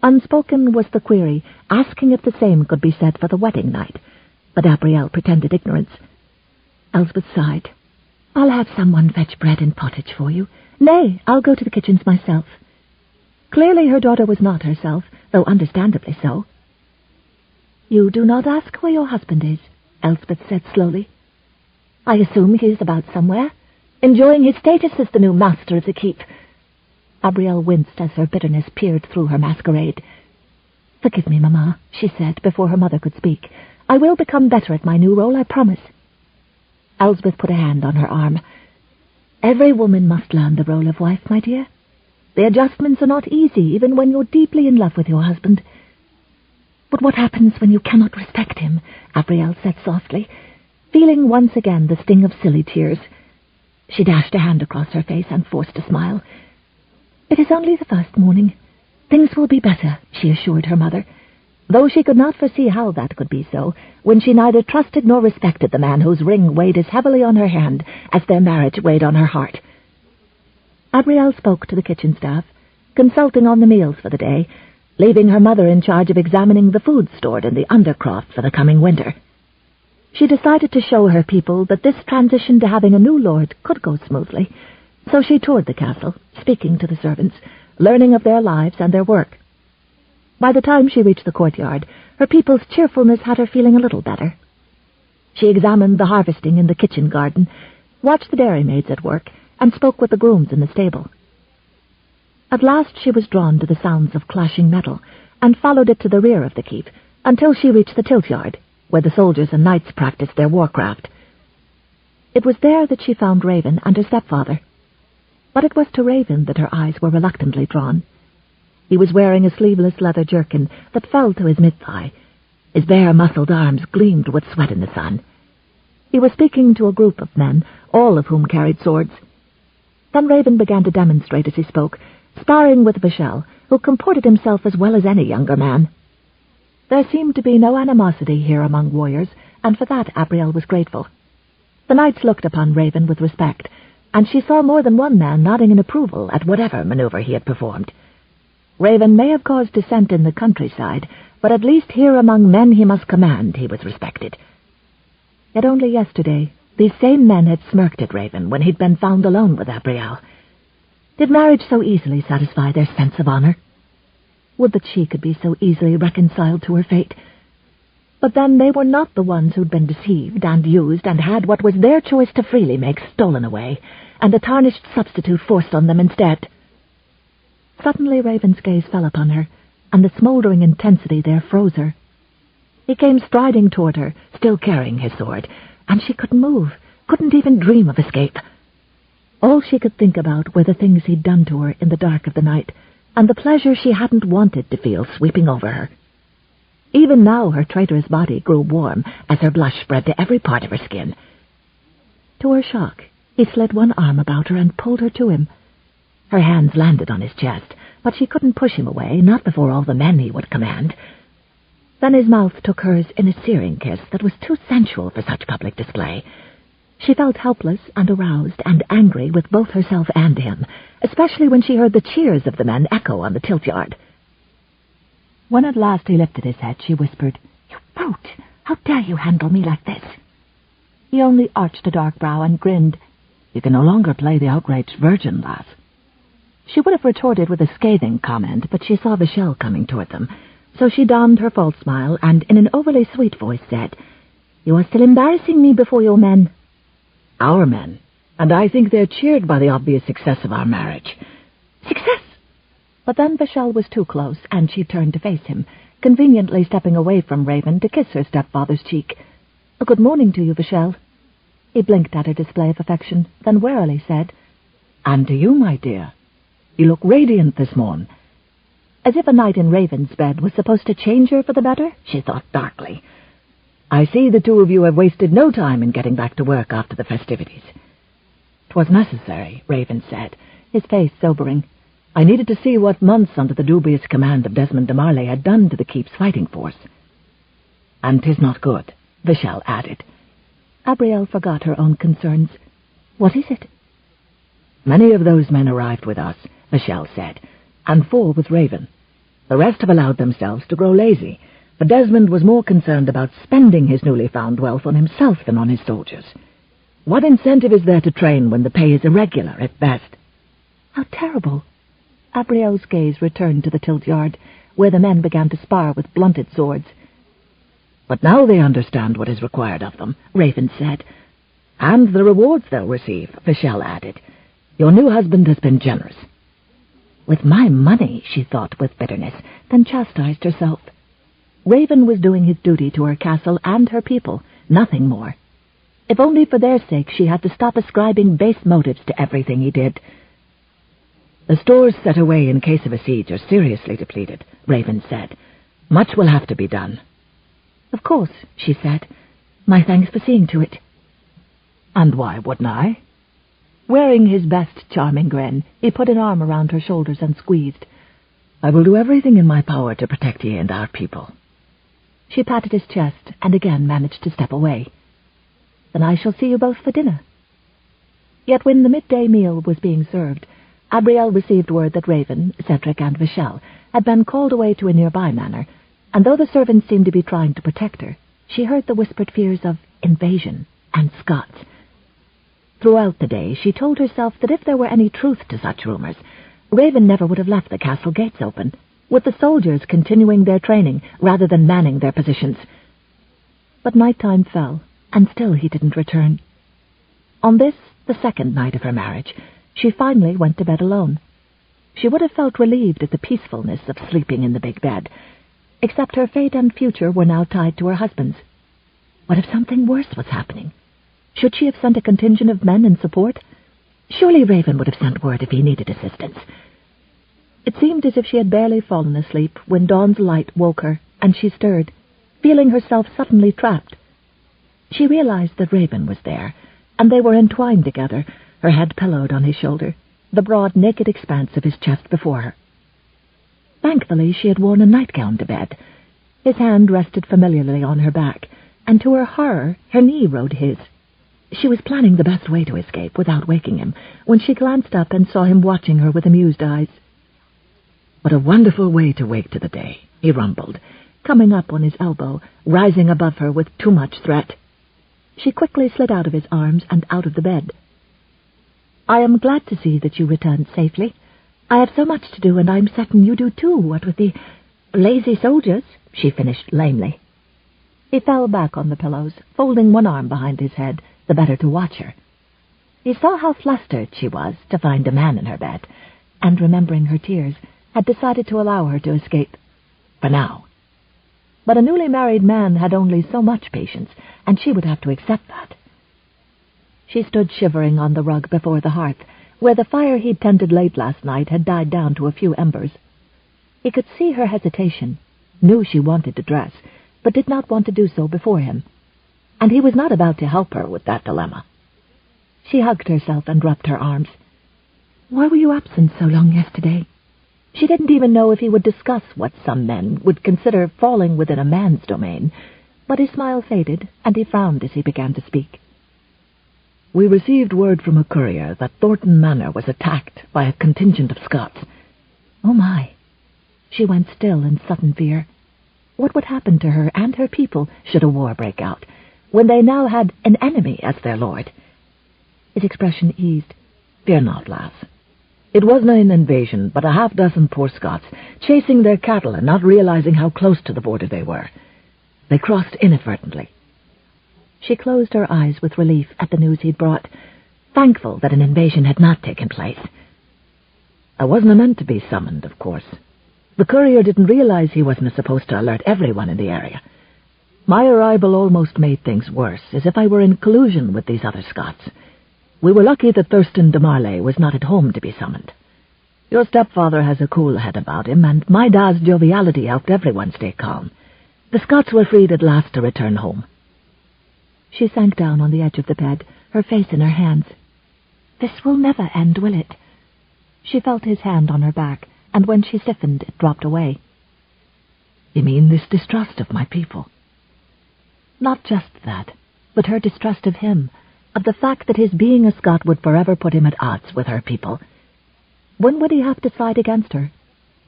Unspoken was the query, asking if the same could be said for the wedding night, but Abrielle pretended ignorance. Elsbeth sighed. "I'll have someone fetch bread and pottage for you. Nay, I'll go to the kitchens myself." Clearly her daughter was not herself, though understandably so. "You do not ask where your husband is," Elsbeth said slowly. "I assume he is about somewhere, enjoying his status as the new master of the keep." Abrielle winced as her bitterness peered through her masquerade. "Forgive me, Mamma," she said before her mother could speak. "I will become better at my new role, I promise." Elsbeth put a hand on her arm. "Every woman must learn the role of wife, my dear. The adjustments are not easy, even when you're deeply in love with your husband." "But what happens when you cannot respect him?" Abrielle said softly, feeling once again the sting of silly tears. She dashed a hand across her face and forced a smile. "It is only the first morning. Things will be better," she assured her mother, though she could not foresee how that could be so, when she neither trusted nor respected the man whose ring weighed as heavily on her hand as their marriage weighed on her heart. Abrielle spoke to the kitchen staff, consulting on the meals for the day, leaving her mother in charge of examining the food stored in the undercroft for the coming winter. She decided to show her people that this transition to having a new lord could go smoothly, so she toured the castle, speaking to the servants, learning of their lives and their work. By the time she reached the courtyard, her people's cheerfulness had her feeling a little better. She examined the harvesting in the kitchen garden, watched the dairymaids at work, and spoke with the grooms in the stable. At last she was drawn to the sounds of clashing metal, and followed it to the rear of the keep, until she reached the tilt-yard, where the soldiers and knights practiced their warcraft. It was there that she found Raven and her stepfather. But it was to Raven that her eyes were reluctantly drawn. He was wearing a sleeveless leather jerkin that fell to his mid-thigh. His bare, muscled arms gleamed with sweat in the sun. He was speaking to a group of men, all of whom carried swords. Then Raven began to demonstrate as he spoke, sparring with Michel, who comported himself as well as any younger man. There seemed to be no animosity here among warriors, and for that Abrielle was grateful. The knights looked upon Raven with respect, and she saw more than one man nodding in approval at whatever maneuver he had performed. Raven may have caused dissent in the countryside, but at least here among men he must command he was respected. Yet only yesterday, these same men had smirked at Raven when he'd been found alone with Abrielle. Did marriage so easily satisfy their sense of honor? Would that she could be so easily reconciled to her fate. But then they were not the ones who'd been deceived and used and had what was their choice to freely make stolen away, and a tarnished substitute forced on them instead. Suddenly Raven's gaze fell upon her, and the smouldering intensity there froze her. He came striding toward her, still carrying his sword, and she couldn't move, couldn't even dream of escape. All she could think about were the things he'd done to her in the dark of the night, and the pleasure she hadn't wanted to feel sweeping over her. Even now her traitorous body grew warm as her blush spread to every part of her skin. To her shock, he slid one arm about her and pulled her to him. Her hands landed on his chest, but she couldn't push him away, not before all the men he would command. Then his mouth took hers in a searing kiss that was too sensual for such public display. She felt helpless and aroused and angry with both herself and him, especially when she heard the cheers of the men echo on the tilt-yard. When at last he lifted his head, she whispered, "You brute! How dare you handle me like this?" He only arched a dark brow and grinned. "You can no longer play the outraged virgin, lass." She would have retorted with a scathing comment, but she saw Vachel coming toward them, so she donned her false smile and in an overly sweet voice said, "You are still embarrassing me before your men." "Our men, and I think they're cheered by the obvious success of our marriage." "Success!" But then Vachel was too close, and she turned to face him, conveniently stepping away from Raven to kiss her stepfather's cheek. "Good morning to you, Vachel." He blinked at her display of affection, then warily said, "And to you, my dear. You look radiant this morn." As if a night in Raven's bed was supposed to change her for the better, she thought darkly. "I see the two of you have wasted no time in getting back to work after the festivities." "'Twas necessary," Raven said, his face sobering. "I needed to see what months under the dubious command of Desmond de Marley had done to the keep's fighting force." "And 'tis not good," Vachel added. Abrielle forgot her own concerns. "What is it?" "Many of those men arrived with us," Vachel said, "and 4 with Raven. The rest have allowed themselves to grow lazy, for Desmond was more concerned about spending his newly found wealth on himself than on his soldiers. What incentive is there to train when the pay is irregular at best?" "How terrible!" Abrielle's gaze returned to the tilt-yard, where the men began to spar with blunted swords. "But now they understand what is required of them," Raven said. "And the rewards they'll receive," Vachel added. "Your new husband has been generous." "With my money," she thought with bitterness, then chastised herself. Raven was doing his duty to her castle and her people, nothing more. If only for their sake she had to stop ascribing base motives to everything he did. "The stores set away in case of a siege are seriously depleted," Raven said. "Much will have to be done." "Of course," she said. "My thanks for seeing to it." "And why wouldn't I?" Wearing his best charming grin, he put an arm around her shoulders and squeezed. "I will do everything in my power to protect ye and our people." She patted his chest and again managed to step away. "Then I shall see you both for dinner." Yet when the midday meal was being served, Abrielle received word that Raven, Cedric, and Vachel had been called away to a nearby manor, and though the servants seemed to be trying to protect her, she heard the whispered fears of invasion and Scots. Throughout the day she told herself that if there were any truth to such rumors, Raven never would have left the castle gates open, with the soldiers continuing their training rather than manning their positions. But nighttime fell, and still he didn't return. On this, the second night of her marriage, she finally went to bed alone. She would have felt relieved at the peacefulness of sleeping in the big bed, except her fate and future were now tied to her husband's. What if something worse was happening? Should she have sent a contingent of men in support? Surely Raven would have sent word if he needed assistance. It seemed as if she had barely fallen asleep when dawn's light woke her, and she stirred, feeling herself suddenly trapped. She realized that Raven was there, and they were entwined together, her head pillowed on his shoulder, the broad, naked expanse of his chest before her. Thankfully, she had worn a nightgown to bed. His hand rested familiarly on her back, and to her horror, her knee rode his. She was planning the best way to escape without waking him when she glanced up and saw him watching her with amused eyes. "What a wonderful way to wake to the day," he rumbled, coming up on his elbow, rising above her with too much threat. She quickly slid out of his arms and out of the bed. "I am glad to see that you returned safely. I have so much to do, and I'm certain you do too, what with the lazy soldiers," she finished lamely. He fell back on the pillows, folding one arm behind his head, the better to watch her. He saw how flustered she was to find a man in her bed, and remembering her tears, had decided to allow her to escape. For now. But a newly married man had only so much patience, and she would have to accept that. She stood shivering on the rug before the hearth, where the fire he'd tended late last night had died down to a few embers. He could see her hesitation, knew she wanted to dress, but did not want to do so before him, and he was not about to help her with that dilemma. She hugged herself and rubbed her arms. "Why were you absent so long yesterday?" She didn't even know if he would discuss what some men would consider falling within a man's domain, but his smile faded, and he frowned as he began to speak. "We received word from a courier that Thornton Manor was attacked by a contingent of Scots." Oh my! She went still in sudden fear. What would happen to her and her people should a war break out, when they now had an enemy as their lord? His expression eased. "Fear not, lass. It wasn't an invasion, but a half-dozen poor Scots, chasing their cattle and not realizing how close to the border they were. They crossed inadvertently." She closed her eyes with relief at the news he'd brought, thankful that an invasion had not taken place. "I wasn't meant to be summoned, of course. The courier didn't realize he wasn't supposed to alert everyone in the area. My arrival almost made things worse, as if I were in collusion with these other Scots. We were lucky that Thurston de Marley was not at home to be summoned. Your stepfather has a cool head about him, and my dad's joviality helped everyone stay calm. The Scots were freed at last to return home." She sank down on the edge of the bed, her face in her hands. "This will never end, will it?" She felt his hand on her back, and when she stiffened, it dropped away. "You mean this distrust of my people?" Not just that, but her distrust of him, of the fact that his being a Scot would forever put him at odds with her people. When would he have to side against her?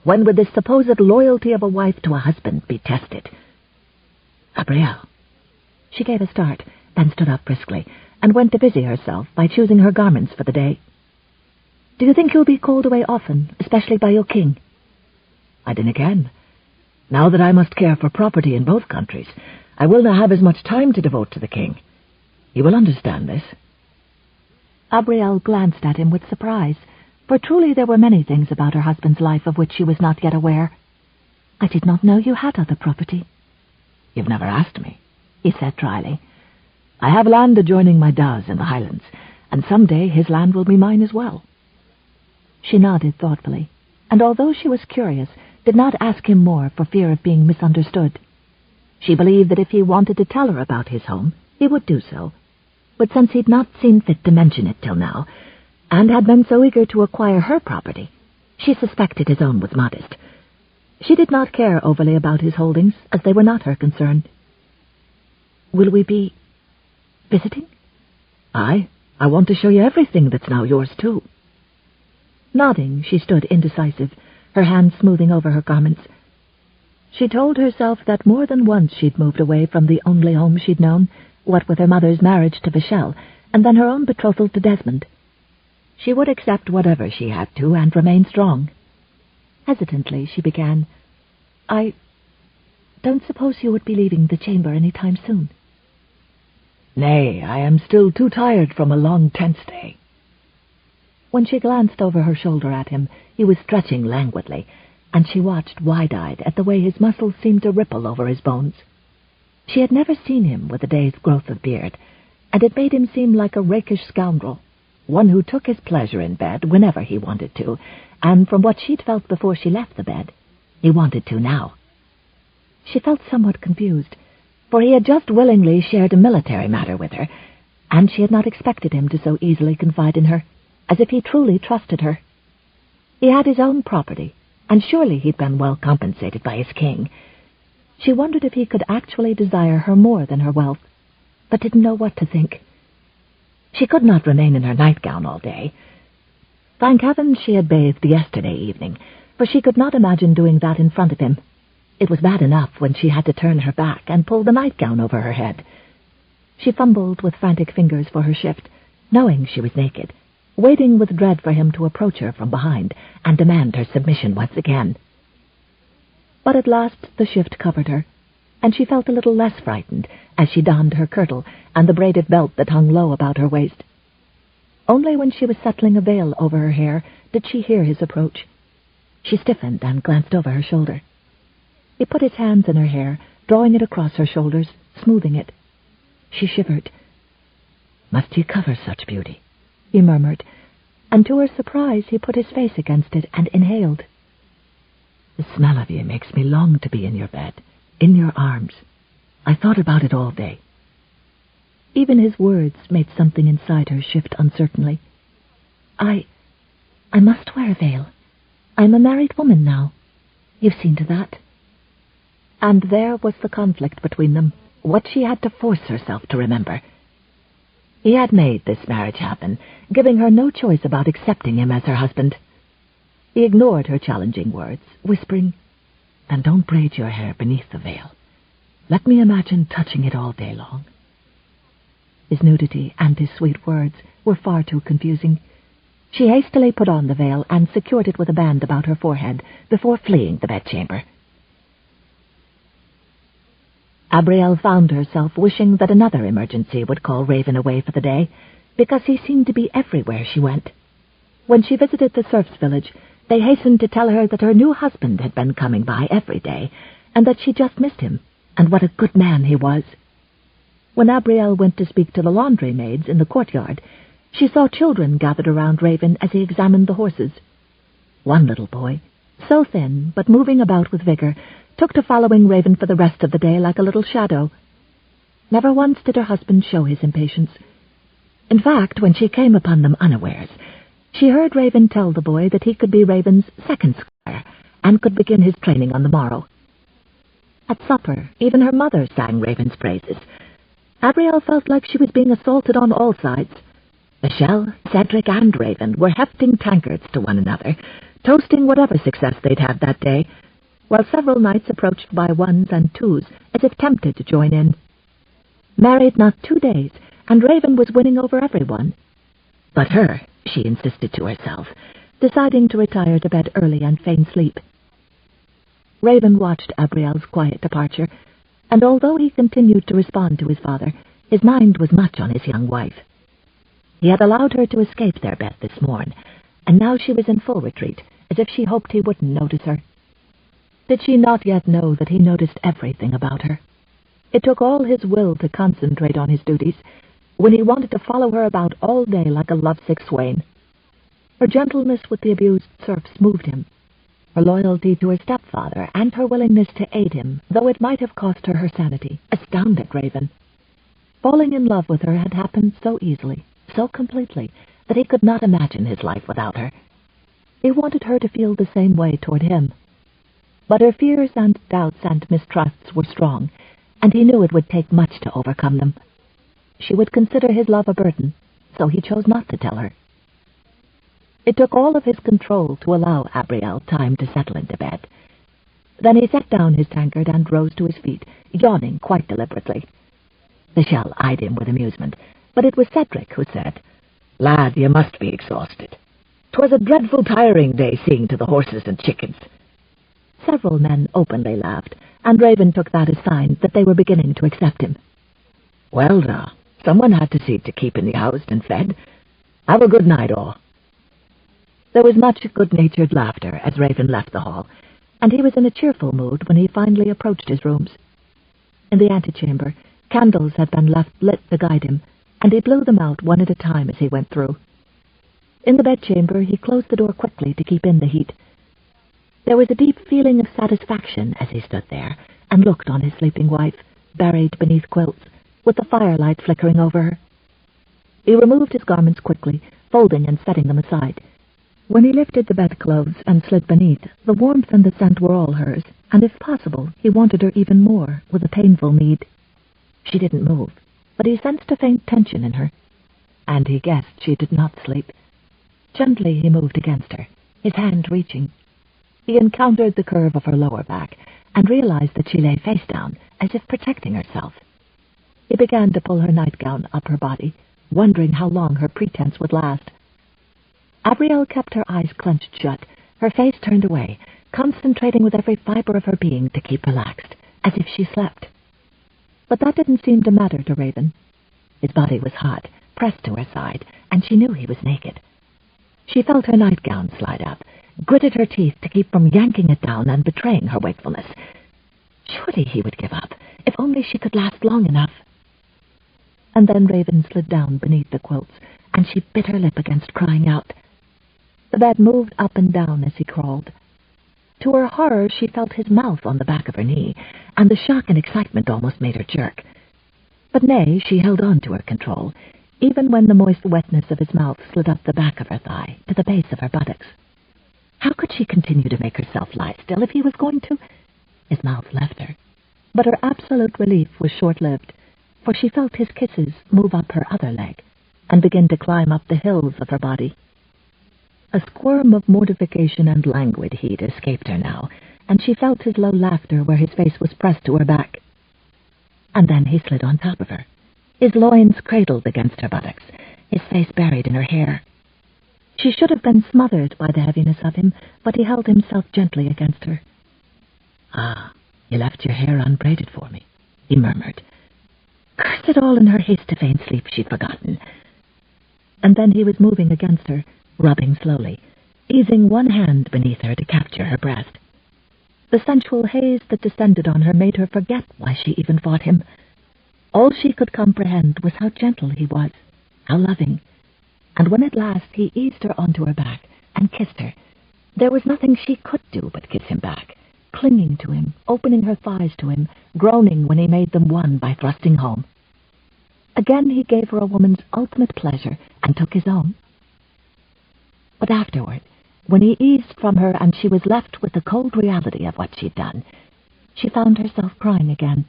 When would this supposed loyalty of a wife to a husband be tested? "Abrielle." She gave a start, then stood up briskly, and went to busy herself by choosing her garments for the day. "Do you think you'll be called away often, especially by your king?" "I dinna ken. Now that I must care for property in both countries, I will not have as much time to devote to the king. You will understand this." Abrielle glanced at him with surprise, for truly there were many things about her husband's life of which she was not yet aware. "I did not know you had other property." "You've never asked me," he said dryly. "I have land adjoining my da's in the Highlands, and some day his land will be mine as well." She nodded thoughtfully, and although she was curious, did not ask him more for fear of being misunderstood. She believed that if he wanted to tell her about his home, he would do so, but since he'd not seen fit to mention it till now, and had been so eager to acquire her property, she suspected his own was modest. She did not care overly about his holdings, as they were not her concern. "Will we be visiting?" "Aye, I want to show you everything that's now yours too." Nodding, she stood indecisive, her hands smoothing over her garments. She told herself that more than once she'd moved away from the only home she'd known, what with her mother's marriage to Vachel, and then her own betrothal to Desmond. She would accept whatever she had to and remain strong. Hesitantly, she began, "I don't suppose you would be leaving the chamber any time soon?" "Nay, I am still too tired from a long tent stay." When she glanced over her shoulder at him, he was stretching languidly, and she watched wide-eyed at the way his muscles seemed to ripple over his bones. She had never seen him with a day's growth of beard, and it made him seem like a rakish scoundrel, one who took his pleasure in bed whenever he wanted to, and from what she'd felt before she left the bed, he wanted to now. She felt somewhat confused, for he had just willingly shared a military matter with her, and she had not expected him to so easily confide in her, as if he truly trusted her. He had his own property, and surely he'd been well compensated by his king. She wondered if he could actually desire her more than her wealth, but didn't know what to think. She could not remain in her nightgown all day. Thank heaven she had bathed yesterday evening, for she could not imagine doing that in front of him. It was bad enough when she had to turn her back and pull the nightgown over her head. She fumbled with frantic fingers for her shift, knowing she was naked, waiting with dread for him to approach her from behind and demand her submission once again. But at last the shift covered her, and she felt a little less frightened as she donned her kirtle and the braided belt that hung low about her waist. Only when she was settling a veil over her hair did she hear his approach. She stiffened and glanced over her shoulder. He put his hands in her hair, drawing it across her shoulders, smoothing it. She shivered. "Must you cover such beauty?" he murmured, and to her surprise he put his face against it and inhaled. "The smell of you makes me long to be in your bed, in your arms. I thought about it all day." Even his words made something inside her shift uncertainly. I must wear a veil. I'm a married woman now. You've seen to that." And there was the conflict between them, what she had to force herself to remember. He had made this marriage happen, giving her no choice about accepting him as her husband. He ignored her challenging words, whispering, "Then don't braid your hair beneath the veil. Let me imagine touching it all day long." His nudity and his sweet words were far too confusing. She hastily put on the veil and secured it with a band about her forehead before fleeing the bedchamber. Abrielle found herself wishing that another emergency would call Raven away for the day, because he seemed to be everywhere she went. When she visited the serfs' village, they hastened to tell her that her new husband had been coming by every day, and that she just missed him, and what a good man he was. When Abrielle went to speak to the laundry maids in the courtyard, she saw children gathered around Raven as he examined the horses. One little boy, so thin but moving about with vigor, took to following Raven for the rest of the day like a little shadow. Never once did her husband show his impatience. In fact, when she came upon them unawares, she heard Raven tell the boy that he could be Raven's second squire and could begin his training on the morrow. At supper, even her mother sang Raven's praises. Abrielle felt like she was being assaulted on all sides. Michelle, Cedric, and Raven were hefting tankards to one another, toasting whatever success they'd had that day, while several knights approached by ones and twos as if tempted to join in. Married not 2 days, and Raven was winning over everyone. But her, she insisted to herself, deciding to retire to bed early and feign sleep. Raven watched Abrielle's quiet departure, and although he continued to respond to his father, his mind was much on his young wife. He had allowed her to escape their bed this morn, and now she was in full retreat, as if she hoped he wouldn't notice her. Did she not yet know that he noticed everything about her? It took all his will to concentrate on his duties, when he wanted to follow her about all day like a lovesick swain. Her gentleness with the abused serfs moved him. Her loyalty to her stepfather and her willingness to aid him, though it might have cost her her sanity, astounded Raven. Falling in love with her had happened so easily, so completely, that he could not imagine his life without her. He wanted her to feel the same way toward him. But her fears and doubts and mistrusts were strong, and he knew it would take much to overcome them. She would consider his love a burden, so he chose not to tell her. It took all of his control to allow Abrielle time to settle into bed. Then he set down his tankard and rose to his feet, yawning quite deliberately. Michelle eyed him with amusement, but it was Cedric who said, "Lad, you must be exhausted. 'Twas a dreadful tiring day seeing to the horses and chickens." Several men openly laughed, and Raven took that as sign that they were beginning to accept him. "Well, now, someone had to see to keeping you housed and fed. Have a good night, all." There was much good-natured laughter as Raven left the hall, and he was in a cheerful mood when he finally approached his rooms. In the antechamber, candles had been left lit to guide him, and he blew them out one at a time as he went through. In the bedchamber, he closed the door quickly to keep in the heat. There was a deep feeling of satisfaction as he stood there and looked on his sleeping wife, buried beneath quilts, with the firelight flickering over her. He removed his garments quickly, folding and setting them aside. When he lifted the bedclothes and slid beneath, the warmth and the scent were all hers, and if possible, he wanted her even more, with a painful need. She didn't move, but he sensed a faint tension in her. and he guessed she did not sleep. Gently he moved against her, his hand reaching. He encountered the curve of her lower back and realized that she lay face down, as if protecting herself. He began to pull her nightgown up her body, wondering how long her pretense would last. Abrielle kept her eyes clenched shut, her face turned away, concentrating with every fiber of her being to keep relaxed, as if she slept. But that didn't seem to matter to Raven. His body was hot, pressed to her side, and she knew he was naked. She felt her nightgown slide up, gritted her teeth to keep from yanking it down and betraying her wakefulness. Surely he would give up, if only she could last long enough. And then Raven slid down beneath the quilts, and she bit her lip against crying out. The bed moved up and down as he crawled. To her horror, she felt his mouth on the back of her knee, and the shock and excitement almost made her jerk. But nay, she held on to her control, even when the moist wetness of his mouth slid up the back of her thigh to the base of her buttocks. How could she continue to make herself lie still if he was going to? His mouth left her, but her absolute relief was short-lived, for she felt his kisses move up her other leg and begin to climb up the hills of her body. A squirm of mortification and languid heat escaped her now, and she felt his low laughter where his face was pressed to her back. And then he slid on top of her, his loins cradled against her buttocks, his face buried in her hair. She should have been smothered by the heaviness of him, but he held himself gently against her. "Ah, you left your hair unbraided for me," he murmured. Curse it all, in her haste to feign sleep she'd forgotten. And then he was moving against her, rubbing slowly, easing one hand beneath her to capture her breast. The sensual haze that descended on her made her forget why she even fought him. All she could comprehend was how gentle he was, how loving. And when at last he eased her onto her back and kissed her, there was nothing she could do but kiss him back, clinging to him, opening her thighs to him, groaning when he made them one by thrusting home. Again he gave her a woman's ultimate pleasure and took his own. But afterward, when he eased from her and she was left with the cold reality of what she'd done, she found herself crying again.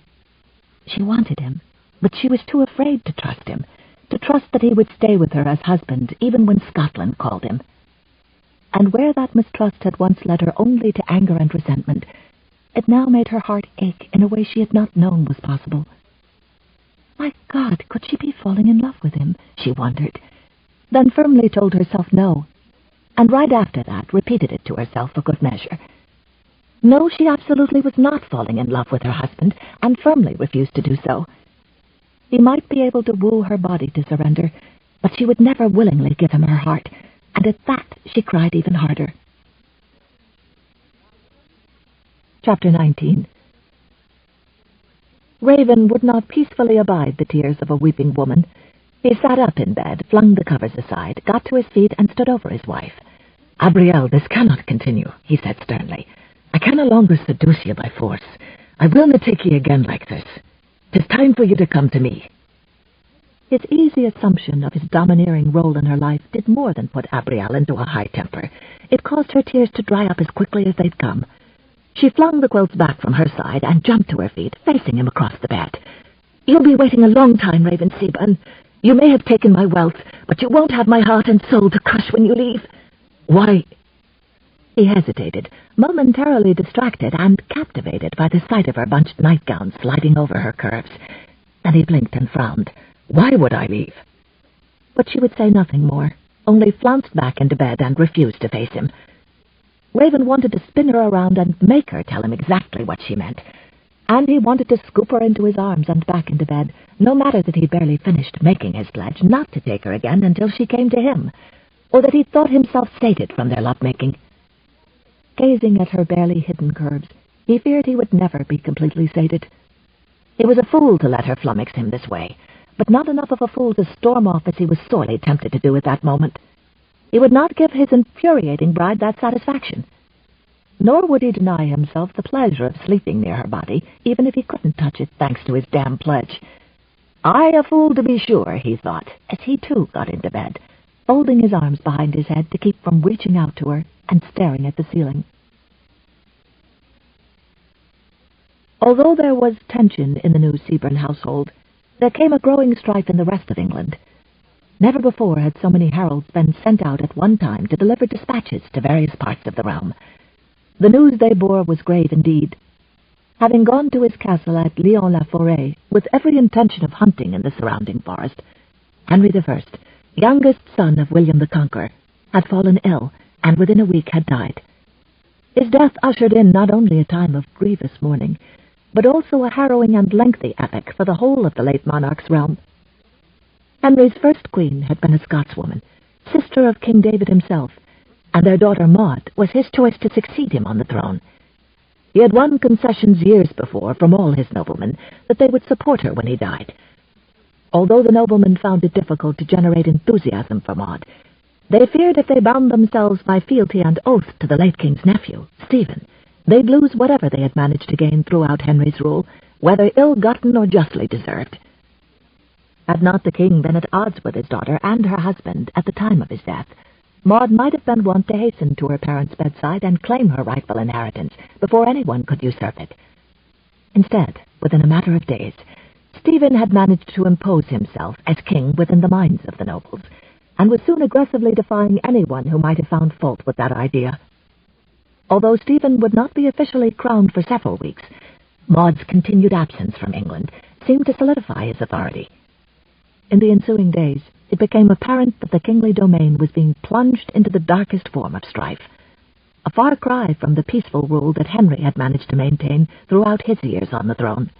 She wanted him, but she was too afraid to trust him, to trust that he would stay with her as husband even when Scotland called him. And where that mistrust had once led her only to anger and resentment, it now made her heart ache in a way she had not known was possible. My God, could she be falling in love with him, she wondered, then firmly told herself no, and right after that repeated it to herself for good measure. No, she absolutely was not falling in love with her husband, and firmly refused to do so. He might be able to woo her body to surrender, but she would never willingly give him her heart, and at that she cried even harder. Chapter 19. Raven would not peacefully abide the tears of a weeping woman. He sat up in bed, flung the covers aside, got to his feet, and stood over his wife. "Abrielle, this cannot continue," he said sternly. "I can no longer seduce you by force. I will not take ye again like this. 'Tis time for you to come to me." His easy assumption of his domineering role in her life did more than put Abrielle into a high temper. It caused her tears to dry up as quickly as they'd come. She flung the quilts back from her side and jumped to her feet, facing him across the bed. "You'll be waiting a long time, Raven Seabern. You may have taken my wealth, but you won't have my heart and soul to crush when you leave." "Why?" He hesitated, momentarily distracted and captivated by the sight of her bunched nightgown sliding over her curves. Then he blinked and frowned. "Why would I leave?" But she would say nothing more, only flounced back into bed and refused to face him. Raven wanted to spin her around and make her tell him exactly what she meant, and he wanted to scoop her into his arms and back into bed, no matter that he barely finished making his pledge not to take her again until she came to him, or that he thought himself sated from their lovemaking. Gazing at her barely hidden curves, he feared he would never be completely sated. He was a fool to let her flummox him this way, but not enough of a fool to storm off as he was sorely tempted to do at that moment. He would not give his infuriating bride that satisfaction. Nor would he deny himself the pleasure of sleeping near her body, even if he couldn't touch it thanks to his damn pledge. "I a fool to be sure," he thought, as he too got into bed, folding his arms behind his head to keep from reaching out to her and staring at the ceiling. Although there was tension in the new Seabern household, there came a growing strife in the rest of England. Never before had so many heralds been sent out at one time to deliver dispatches to various parts of the realm. The news they bore was grave indeed. Having gone to his castle at Lyon-la-Forêt with every intention of hunting in the surrounding forest, Henry I, youngest son of William the Conqueror, had fallen ill and within a week had died. His death ushered in not only a time of grievous mourning, but also a harrowing and lengthy epoch for the whole of the late monarch's realm. Henry's first queen had been a Scotswoman, sister of King David himself, and their daughter Maud was his choice to succeed him on the throne. He had won concessions years before from all his noblemen that they would support her when he died. Although the noblemen found it difficult to generate enthusiasm for Maud, they feared if they bound themselves by fealty and oath to the late king's nephew, Stephen, they'd lose whatever they had managed to gain throughout Henry's rule, whether ill-gotten or justly deserved. Had not the king been at odds with his daughter and her husband at the time of his death, Maud might have been wont to hasten to her parents' bedside and claim her rightful inheritance before anyone could usurp it. Instead, within a matter of days, Stephen had managed to impose himself as king within the minds of the nobles, and was soon aggressively defying anyone who might have found fault with that idea. Although Stephen would not be officially crowned for several weeks, Maud's continued absence from England seemed to solidify his authority. In the ensuing days, it became apparent that the kingly domain was being plunged into the darkest form of strife, a far cry from the peaceful rule that Henry had managed to maintain throughout his years on the throne.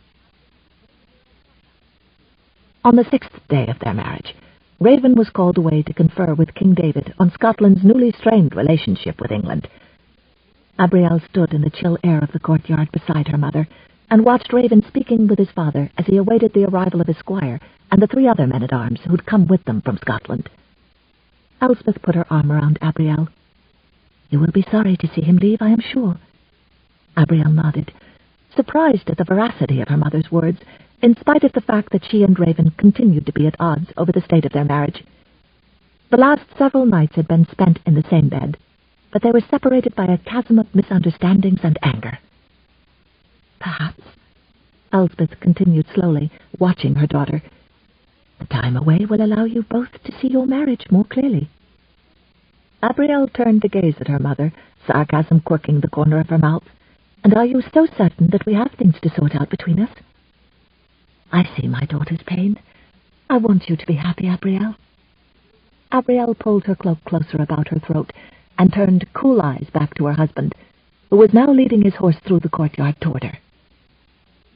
On the 6th day of their marriage, Raven was called away to confer with King David on Scotland's newly strained relationship with England. Abrielle stood in the chill air of the courtyard beside her mother, and watched Raven speaking with his father as he awaited the arrival of his squire and the 3 other men-at-arms who'd come with them from Scotland. Elspeth put her arm around Abrielle. "You will be sorry to see him leave, I am sure." Abrielle nodded, surprised at the veracity of her mother's words, in spite of the fact that she and Raven continued to be at odds over the state of their marriage. The last several nights had been spent in the same bed, but they were separated by a chasm of misunderstandings and anger. "Perhaps," Elspeth continued slowly, watching her daughter, "the time away will allow you both to see your marriage more clearly." Abrielle turned to gaze at her mother, sarcasm quirking the corner of her mouth. "And are you so certain that we have things to sort out between us?" "I see my daughter's pain. I want you to be happy, Abrielle." Abrielle pulled her cloak closer about her throat and turned cool eyes back to her husband, who was now leading his horse through the courtyard toward her.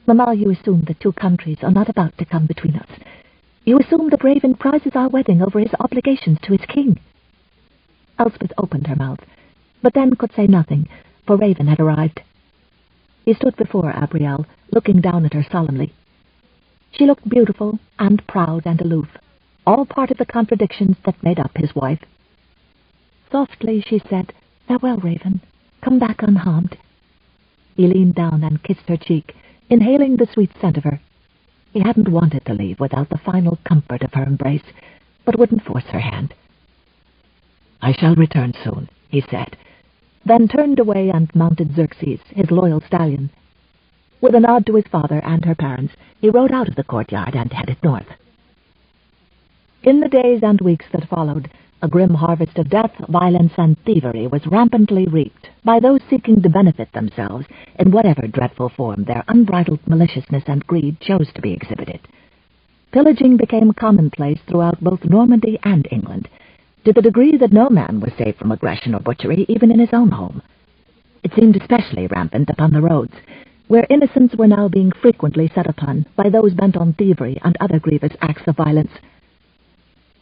"Mamma, you assume that 2 countries are not about to come between us. You assume that Raven prizes our wedding over his obligations to his king." Elspeth opened her mouth, but then could say nothing, for Raven had arrived. He stood before Abrielle, looking down at her solemnly. She looked beautiful and proud and aloof, all part of the contradictions that made up his wife. Softly she said, "Farewell, Raven. Come back unharmed." He leaned down and kissed her cheek, inhaling the sweet scent of her. He hadn't wanted to leave without the final comfort of her embrace, but wouldn't force her hand. "I shall return soon," he said, then turned away and mounted Xerxes, his loyal stallion. With a nod to his father and her parents, he rode out of the courtyard and headed north. In the days and weeks that followed, a grim harvest of death, violence, and thievery was rampantly reaped by those seeking to benefit themselves in whatever dreadful form their unbridled maliciousness and greed chose to be exhibited. Pillaging became commonplace throughout both Normandy and England, to the degree that no man was safe from aggression or butchery, even in his own home. It seemed especially rampant upon the roads, where innocents were now being frequently set upon by those bent on thievery and other grievous acts of violence.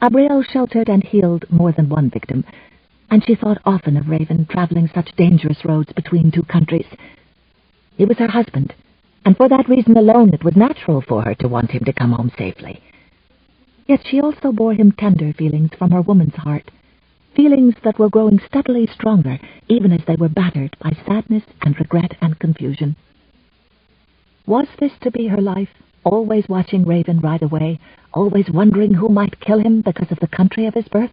Abrielle sheltered and healed more than one victim, and she thought often of Raven traveling such dangerous roads between 2 countries. He was her husband, and for that reason alone it was natural for her to want him to come home safely. Yet she also bore him tender feelings from her woman's heart, feelings that were growing steadily stronger even as they were battered by sadness and regret and confusion. Was this to be her life, always watching Raven ride away, always wondering who might kill him because of the country of his birth?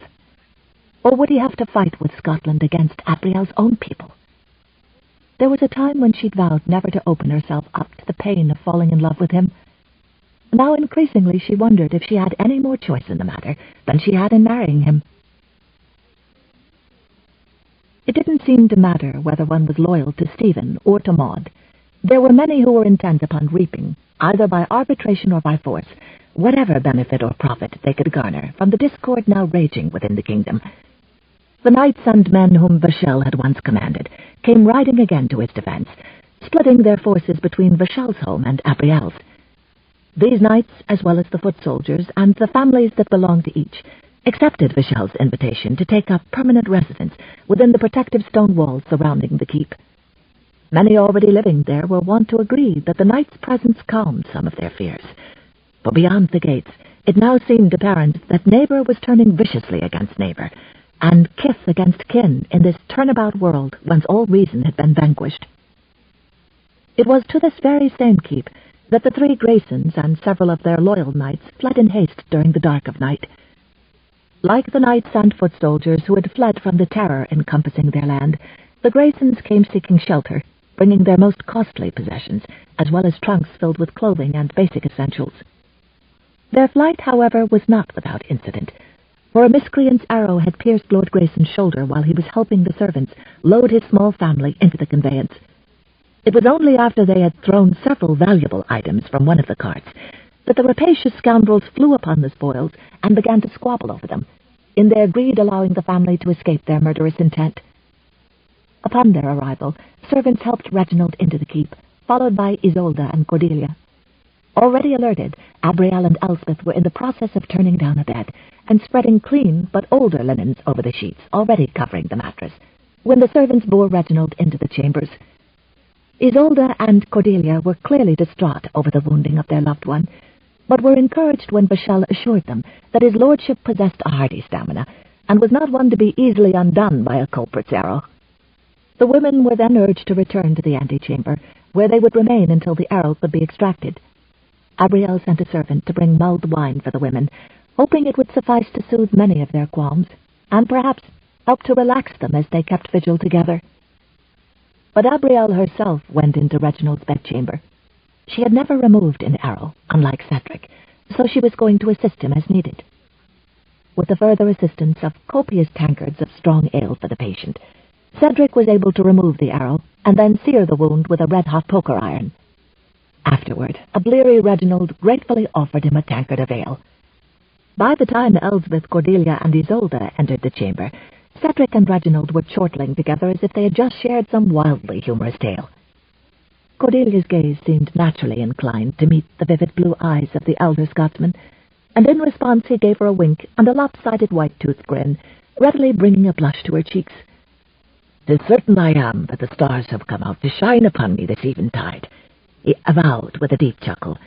Or would he have to fight with Scotland against Abrielle's own people? There was a time when she'd vowed never to open herself up to the pain of falling in love with him. Now increasingly she wondered if she had any more choice in the matter than she had in marrying him. It didn't seem to matter whether one was loyal to Stephen or to Maud. There were many who were intent upon reaping, either by arbitration or by force, whatever benefit or profit they could garner from the discord now raging within the kingdom. The knights and men whom Vachel had once commanded came riding again to his defence, splitting their forces between Vachel's home and Abrielle's. These knights, as well as the foot soldiers and the families that belonged to each, accepted Vachel's invitation to take up permanent residence within the protective stone walls surrounding the keep. Many already living there were wont to agree that the knight's presence calmed some of their fears. But beyond the gates, it now seemed apparent that neighbour was turning viciously against neighbour, and kith against kin in this turnabout world whence all reason had been vanquished. It was to this very same keep that the three Graysons and several of their loyal knights fled in haste during the dark of night. Like the knights and foot soldiers who had fled from the terror encompassing their land, the Graysons came seeking shelter, bringing their most costly possessions, as well as trunks filled with clothing and basic essentials. Their flight, however, was not without incident, for a miscreant's arrow had pierced Lord Grayson's shoulder while he was helping the servants load his small family into the conveyance. It was only after they had thrown several valuable items from one of the carts that the rapacious scoundrels flew upon the spoils and began to squabble over them, in their greed allowing the family to escape their murderous intent. Upon their arrival, servants helped Reginald into the keep, followed by Isolde and Cordelia. Already alerted, Abrielle and Elspeth were in the process of turning down a bed and spreading clean but older linens over the sheets already covering the mattress, when the servants bore Reginald into the chambers. Isolde and Cordelia were clearly distraught over the wounding of their loved one, but were encouraged when Vachel assured them that his lordship possessed a hearty stamina, and was not one to be easily undone by a culprit's arrow. The women were then urged to return to the antechamber, where they would remain until the arrow could be extracted. Abrielle sent a servant to bring mulled wine for the women, hoping it would suffice to soothe many of their qualms, and perhaps help to relax them as they kept vigil together. But Abrielle herself went into Reginald's bedchamber. She had never removed an arrow, unlike Cedric, so she was going to assist him as needed. With the further assistance of copious tankards of strong ale for the patient, Cedric was able to remove the arrow and then sear the wound with a red-hot poker iron. Afterward, a bleary Reginald gratefully offered him a tankard of ale. By the time Elspeth, Cordelia, and Isolde entered the chamber, Cedric and Reginald were chortling together as if they had just shared some wildly humorous tale. Cordelia's gaze seemed naturally inclined to meet the vivid blue eyes of the elder Scotsman, and in response he gave her a wink and a lopsided white-toothed grin, readily bringing a blush to her cheeks. "'Tis certain I am that the stars have come out to shine upon me this eventide," he avowed with a deep chuckle.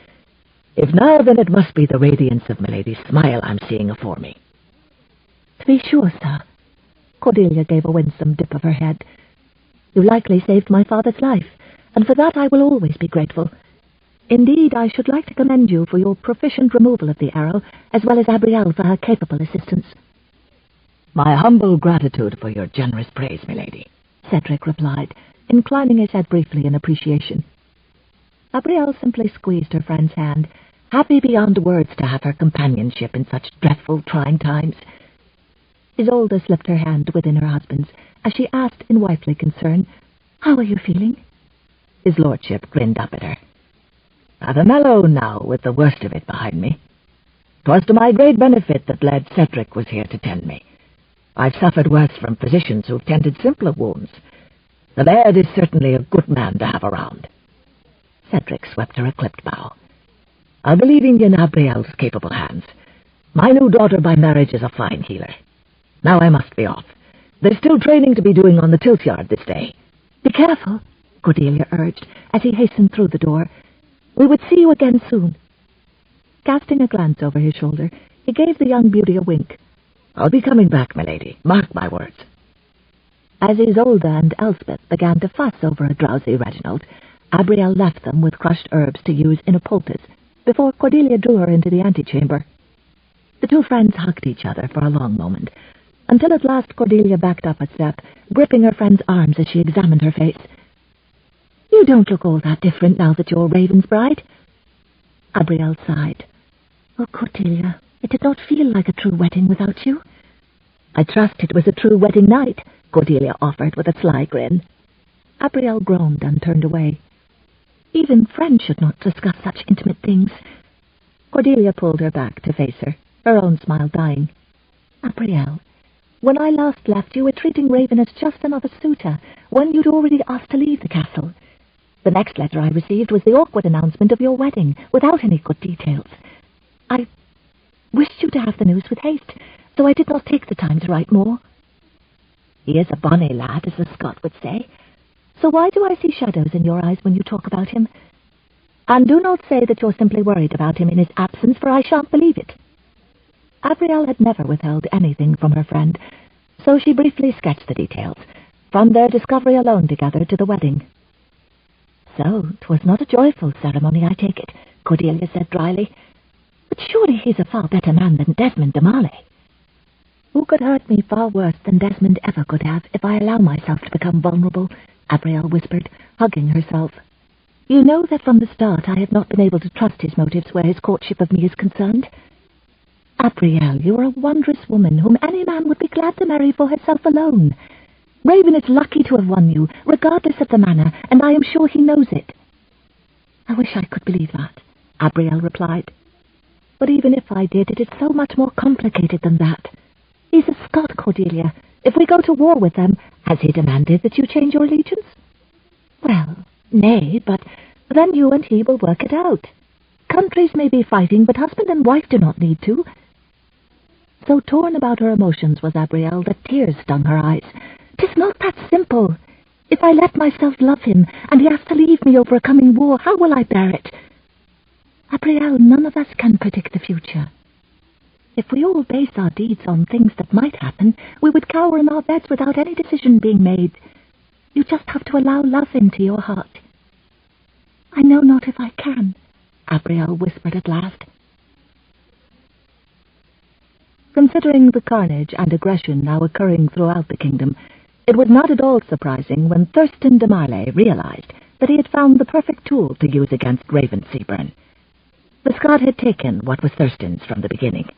"If now, then it must be the radiance of milady's smile I'm seeing afore me." "To be sure, sir." Cordelia gave a winsome dip of her head. "You likely saved my father's life, and for that I will always be grateful. Indeed, I should like to commend you for your proficient removal of the arrow, as well as Abrielle for her capable assistance." "My humble gratitude for your generous praise, milady," Cedric replied, inclining his head briefly in appreciation. Abrielle simply squeezed her friend's hand, happy beyond words to have her companionship in such dreadful, trying times. Isolde slipped her hand within her husband's as she asked in wifely concern, "How are you feeling?" His lordship grinned up at her. "Rather mellow now, with the worst of it behind me. 'Twas to my great benefit that lad Cedric was here to tend me. I've suffered worse from physicians who've tended simpler wounds. The laird is certainly a good man to have around." Cedric swept her a clipped bow. "I'll be leaving you in Abrielle's capable hands. My new daughter by marriage is a fine healer. Now I must be off. There's still training to be doing on the tilt yard this day." "Be careful," Cordelia urged, as he hastened through the door. "We would see you again soon." Casting a glance over his shoulder, he gave the young beauty a wink. "I'll be coming back, milady, mark my words." As Isolde and Elspeth began to fuss over a drowsy Reginald, Abrielle left them with crushed herbs to use in a poultice, before Cordelia drew her into the antechamber. The two friends hugged each other for a long moment, until at last Cordelia backed up a step, gripping her friend's arms as she examined her face. "You don't look all that different now that you're Raven's bride." Abrielle sighed. Oh, Cordelia, it did not feel like a true wedding without you. I trust it was a true wedding night, Cordelia offered with a sly grin. Abrielle groaned and turned away. Even friends should not discuss such intimate things. Cordelia pulled her back to face her, her own smile dying. Abrielle, when I last left, you were treating Raven as just another suitor, one you'd already asked to leave the castle. The next letter I received was the awkward announcement of your wedding, without any good details. I wished you to have the news with haste, so I did not take the time to write more. He is a bonny lad, as the Scot would say. So why do I see shadows in your eyes when you talk about him? And do not say that you're simply worried about him in his absence, for I shan't believe it. Abrielle had never withheld anything from her friend, so she briefly sketched the details, from their discovery alone together to the wedding. So, 'twas not a joyful ceremony, I take it, Cordelia said dryly. But surely he's a far better man than Desmond de Marley. Who could hurt me far worse than Desmond ever could have if I allow myself to become vulnerable, Abrielle whispered, hugging herself. You know that from the start I have not been able to trust his motives where his courtship of me is concerned. Abrielle, you are a wondrous woman whom any man would be glad to marry for herself alone. Raven is lucky to have won you, regardless of the manner, and I am sure he knows it. I wish I could believe that, Abrielle replied. But even if I did, it is so much more complicated than that. He's a Scot, Cordelia. If we go to war with them, has he demanded that you change your allegiance? Well, nay, but then you and he will work it out. Countries may be fighting, but husband and wife do not need to. So torn about her emotions was Abrielle that tears stung her eyes. 'Tis not that simple. If I let myself love him, and he has to leave me over a coming war, how will I bear it? Abrielle, none of us can predict the future. If we all base our deeds on things that might happen, we would cower in our beds without any decision being made. You just have to allow love into your heart. I know not if I can, Abrielle whispered at last. Considering the carnage and aggression now occurring throughout the kingdom, it was not at all surprising when Thurston de Marley realized that he had found the perfect tool to use against Raven Seabern. The Scot had taken what was Thurston's from the beginning,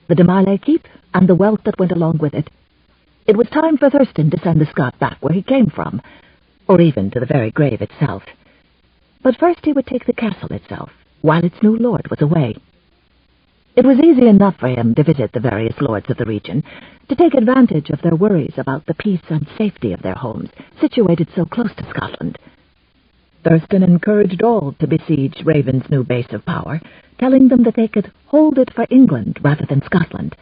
the de Marley keep and the wealth that went along with it. It was time for Thurston to send the Scot back where he came from, or even to the very grave itself. But first he would take the castle itself, while its new lord was away. It was easy enough for him to visit the various lords of the region, to take advantage of their worries about the peace and safety of their homes, situated so close to Scotland. Thurston encouraged all to besiege Raven's new base of power, telling them that they could hold it for England rather than Scotland.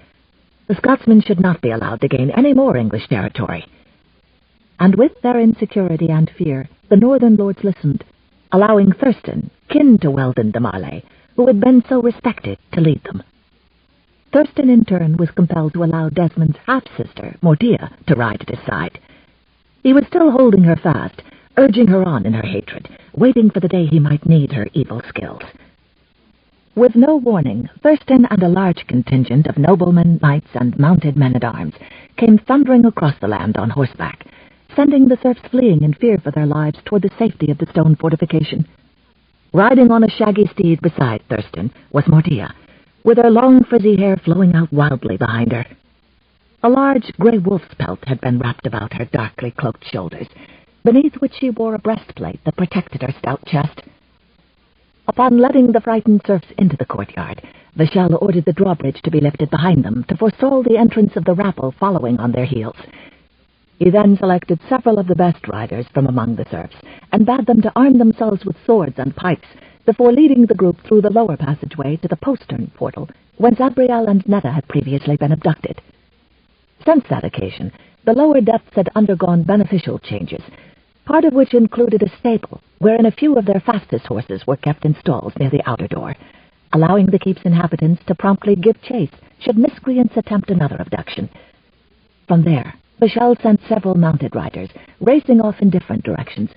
The Scotsmen should not be allowed to gain any more English territory. And with their insecurity and fear, the northern lords listened, allowing Thurston, kin to Weldon de Marley, who had been so respected, to lead them. Thurston, in turn, was compelled to allow Desmond's half-sister, Mordia, to ride at his side. He was still holding her fast, urging her on in her hatred, waiting for the day he might need her evil skills. With no warning, Thurston and a large contingent of noblemen, knights, and mounted men-at-arms came thundering across the land on horseback, sending the serfs fleeing in fear for their lives toward the safety of the stone fortification. Riding on a shaggy steed beside Thurston was Mordia, with her long frizzy hair flowing out wildly behind her. A large grey wolf's pelt had been wrapped about her darkly cloaked shoulders, beneath which she wore a breastplate that protected her stout chest. Upon letting the frightened serfs into the courtyard, Vachel ordered the drawbridge to be lifted behind them to forestall the entrance of the rabble following on their heels. He then selected several of the best riders from among the serfs and bade them to arm themselves with swords and pikes before leading the group through the lower passageway to the postern portal, whence Abrielle and Netta had previously been abducted. Since that occasion, the lower depths had undergone beneficial changes, part of which included a stable, wherein a few of their fastest horses were kept in stalls near the outer door, allowing the keep's inhabitants to promptly give chase should miscreants attempt another abduction. From there, Vachel sent several mounted riders, racing off in different directions,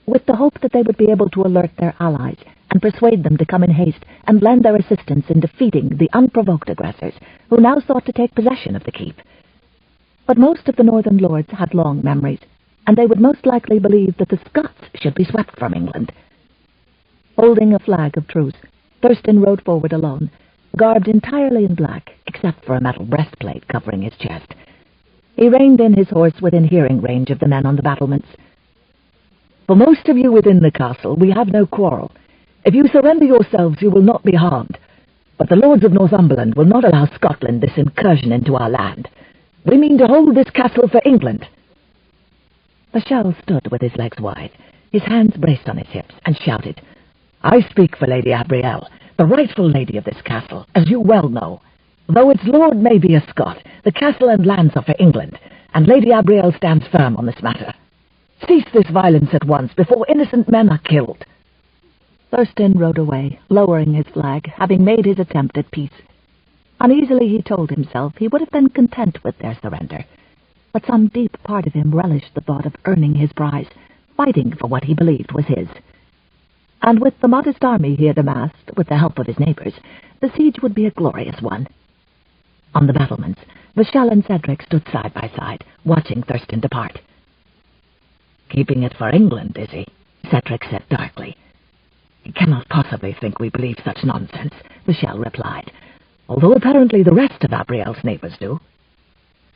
with the hope that they would be able to alert their allies and persuade them to come in haste and lend their assistance in defeating the unprovoked aggressors who now sought to take possession of the keep. But most of the northern lords had long memories, and they would most likely believe that the Scots should be swept from England. Holding a flag of truce, Thurston rode forward alone, garbed entirely in black, except for a metal breastplate covering his chest. He reined in his horse within hearing range of the men on the battlements. For most of you within the castle, we have no quarrel. If you surrender yourselves, you will not be harmed. But the lords of Northumberland will not allow Scotland this incursion into our land. We mean to hold this castle for England. Michel stood with his legs wide, his hands braced on his hips, and shouted, I speak for Lady Abrielle, the rightful lady of this castle, as you well know. Though its lord may be a Scot, the castle and lands are for England, and Lady Abrielle stands firm on this matter. Cease this violence at once, before innocent men are killed. Thurston rode away, lowering his flag, having made his attempt at peace. Uneasily he told himself he would have been content with their surrender, but some deep part of him relished the thought of earning his prize, fighting for what he believed was his. And with the modest army he had amassed, with the help of his neighbors, the siege would be a glorious one. On the battlements, Michel and Cedric stood side by side, watching Thurston depart. Keeping it for England, is he? Cedric said darkly. He cannot possibly think we believe such nonsense, Michel replied, although apparently the rest of Abrielle's neighbors do.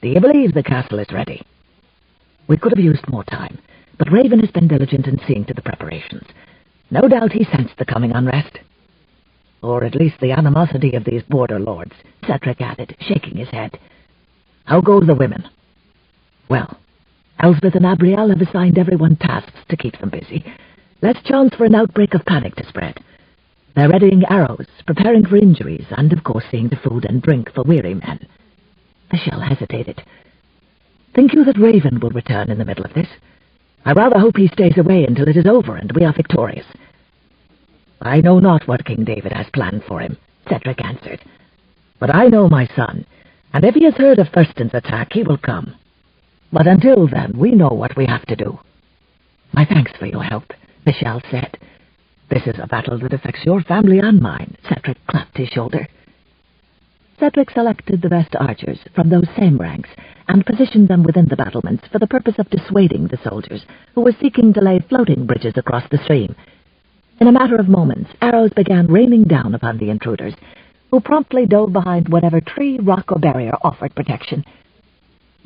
Do you believe the castle is ready? We could have used more time, but Raven has been diligent in seeing to the preparations. No doubt he sensed the coming unrest. Or at least the animosity of these border lords, Cedric added, shaking his head. How go the women? Well, Elspeth and Abrielle have assigned everyone tasks to keep them busy. Less chance for an outbreak of panic to spread. They're readying arrows, preparing for injuries, and of course seeing to food and drink for weary men. Michel hesitated. Think you that Raven will return in the middle of this? I rather hope he stays away until it is over and we are victorious. I know not what King David has planned for him, Cedric answered. But I know my son, and if he has heard of Thurston's attack, he will come. But until then, we know what we have to do. My thanks for your help, Michel said. This is a battle that affects your family and mine, Cedric clapped his shoulder. Cedric selected the best archers from those same ranks and positioned them within the battlements for the purpose of dissuading the soldiers who were seeking to lay floating bridges across the stream. In a matter of moments, arrows began raining down upon the intruders, who promptly dove behind whatever tree, rock, or barrier offered protection.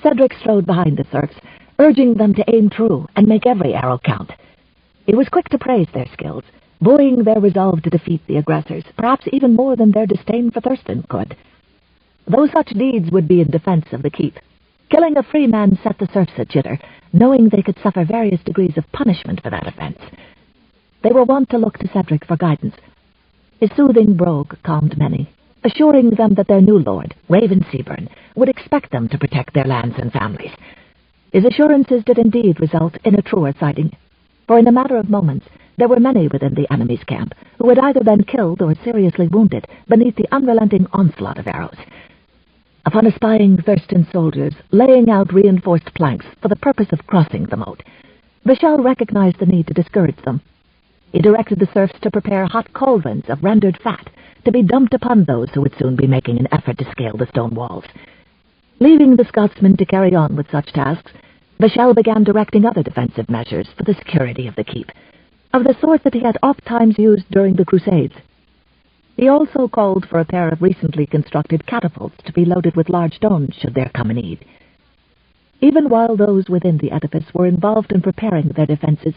Cedric strode behind the serfs, urging them to aim true and make every arrow count. He was quick to praise their skills, buoying their resolve to defeat the aggressors, perhaps even more than their disdain for Thurston could. Though such deeds would be in defense of the keep, killing a free man set the serfs a jitter, knowing they could suffer various degrees of punishment for that offense. They were wont to look to Cedric for guidance. His soothing brogue calmed many, assuring them that their new lord, Raven Seabern, would expect them to protect their lands and families. His assurances did indeed result in a truer sighting, for in a matter of moments there were many within the enemy's camp who had either been killed or seriously wounded beneath the unrelenting onslaught of arrows. Upon espying Thurston's soldiers laying out reinforced planks for the purpose of crossing the moat, Michel recognized the need to discourage them. He directed the serfs to prepare hot cauldrons of rendered fat to be dumped upon those who would soon be making an effort to scale the stone walls. Leaving the Scotsmen to carry on with such tasks, Michel began directing other defensive measures for the security of the keep, of the sort that he had oft-times used during the Crusades. He also called for a pair of recently constructed catapults to be loaded with large stones should there come a need. Even while those within the edifice were involved in preparing their defenses,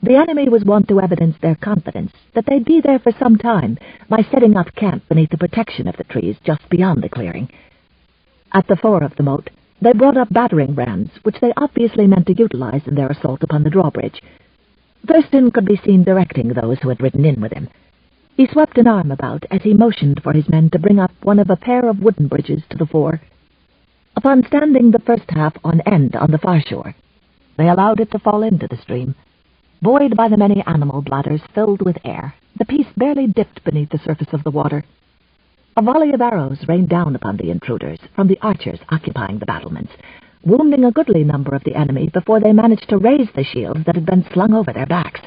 the enemy was wont to evidence their confidence that they'd be there for some time by setting up camp beneath the protection of the trees just beyond the clearing. At the fore of the moat, they brought up battering rams, which they obviously meant to utilize in their assault upon the drawbridge. Thurston could be seen directing those who had ridden in with him. He swept an arm about as he motioned for his men to bring up one of a pair of wooden bridges to the fore. Upon standing the first half on end on the far shore, they allowed it to fall into the stream. Buoyed by the many animal bladders filled with air, the piece barely dipped beneath the surface of the water. A volley of arrows rained down upon the intruders from the archers occupying the battlements, wounding a goodly number of the enemy before they managed to raise the shields that had been slung over their backs.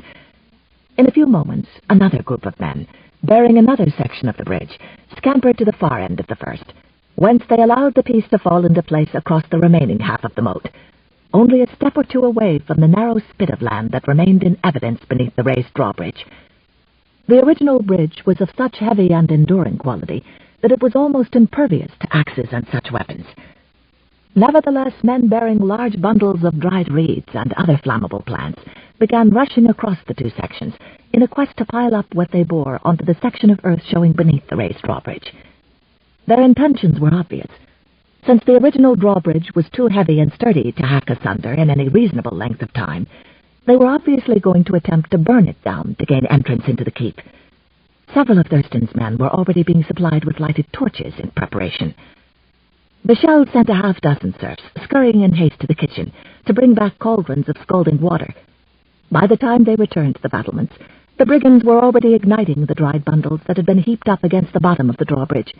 In a few moments, another group of men, bearing another section of the bridge, scampered to the far end of the first, whence they allowed the piece to fall into place across the remaining half of the moat, only a step or two away from the narrow spit of land that remained in evidence beneath the raised drawbridge. The original bridge was of such heavy and enduring quality that it was almost impervious to axes and such weapons. Nevertheless, men bearing large bundles of dried reeds and other flammable plants began rushing across the two sections in a quest to pile up what they bore onto the section of earth showing beneath the raised drawbridge. Their intentions were obvious. Since the original drawbridge was too heavy and sturdy to hack asunder in any reasonable length of time, they were obviously going to attempt to burn it down to gain entrance into the keep. Several of Thurston's men were already being supplied with lighted torches in preparation. Vachel sent a half-dozen serfs scurrying in haste to the kitchen to bring back cauldrons of scalding water. By the time they returned to the battlements, the brigands were already igniting the dried bundles that had been heaped up against the bottom of the drawbridge.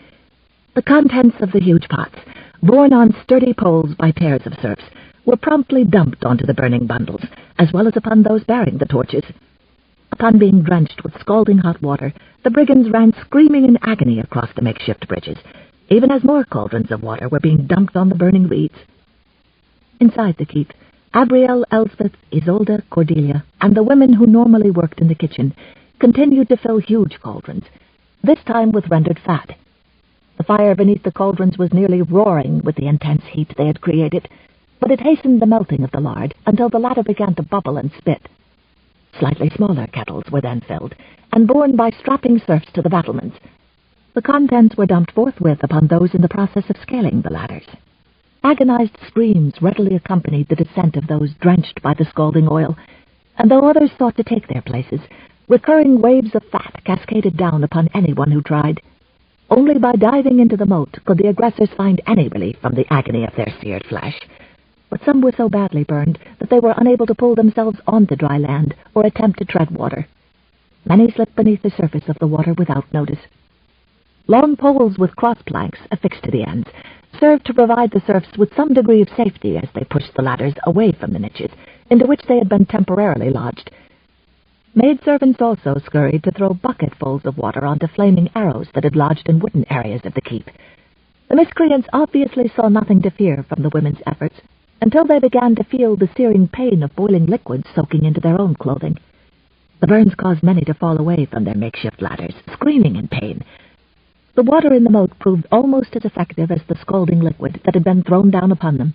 The contents of the huge pots, borne on sturdy poles by pairs of serfs, were promptly dumped onto the burning bundles, as well as upon those bearing the torches. Upon being drenched with scalding hot water, the brigands ran screaming in agony across the makeshift bridges, even as more cauldrons of water were being dumped on the burning reeds. Inside the keep, Abrielle, Elspeth, Isolde, Cordelia, and the women who normally worked in the kitchen continued to fill huge cauldrons, this time with rendered fat. The fire beneath the cauldrons was nearly roaring with the intense heat they had created, but it hastened the melting of the lard until the latter began to bubble and spit. Slightly smaller kettles were then filled, and borne by strapping serfs to the battlements. The contents were dumped forthwith upon those in the process of scaling the ladders. Agonized screams readily accompanied the descent of those drenched by the scalding oil, and though others sought to take their places, recurring waves of fat cascaded down upon anyone who tried. Only by diving into the moat could the aggressors find any relief from the agony of their seared flesh. But some were so badly burned that they were unable to pull themselves onto dry land or attempt to tread water. Many slipped beneath the surface of the water without notice. Long poles with cross planks affixed to the ends served to provide the serfs with some degree of safety as they pushed the ladders away from the niches into which they had been temporarily lodged. Maidservants also scurried to throw bucketfuls of water onto flaming arrows that had lodged in wooden areas of the keep. The miscreants obviously saw nothing to fear from the women's efforts until they began to feel the searing pain of boiling liquids soaking into their own clothing. The burns caused many to fall away from their makeshift ladders, screaming in pain. The water in the moat proved almost as effective as the scalding liquid that had been thrown down upon them,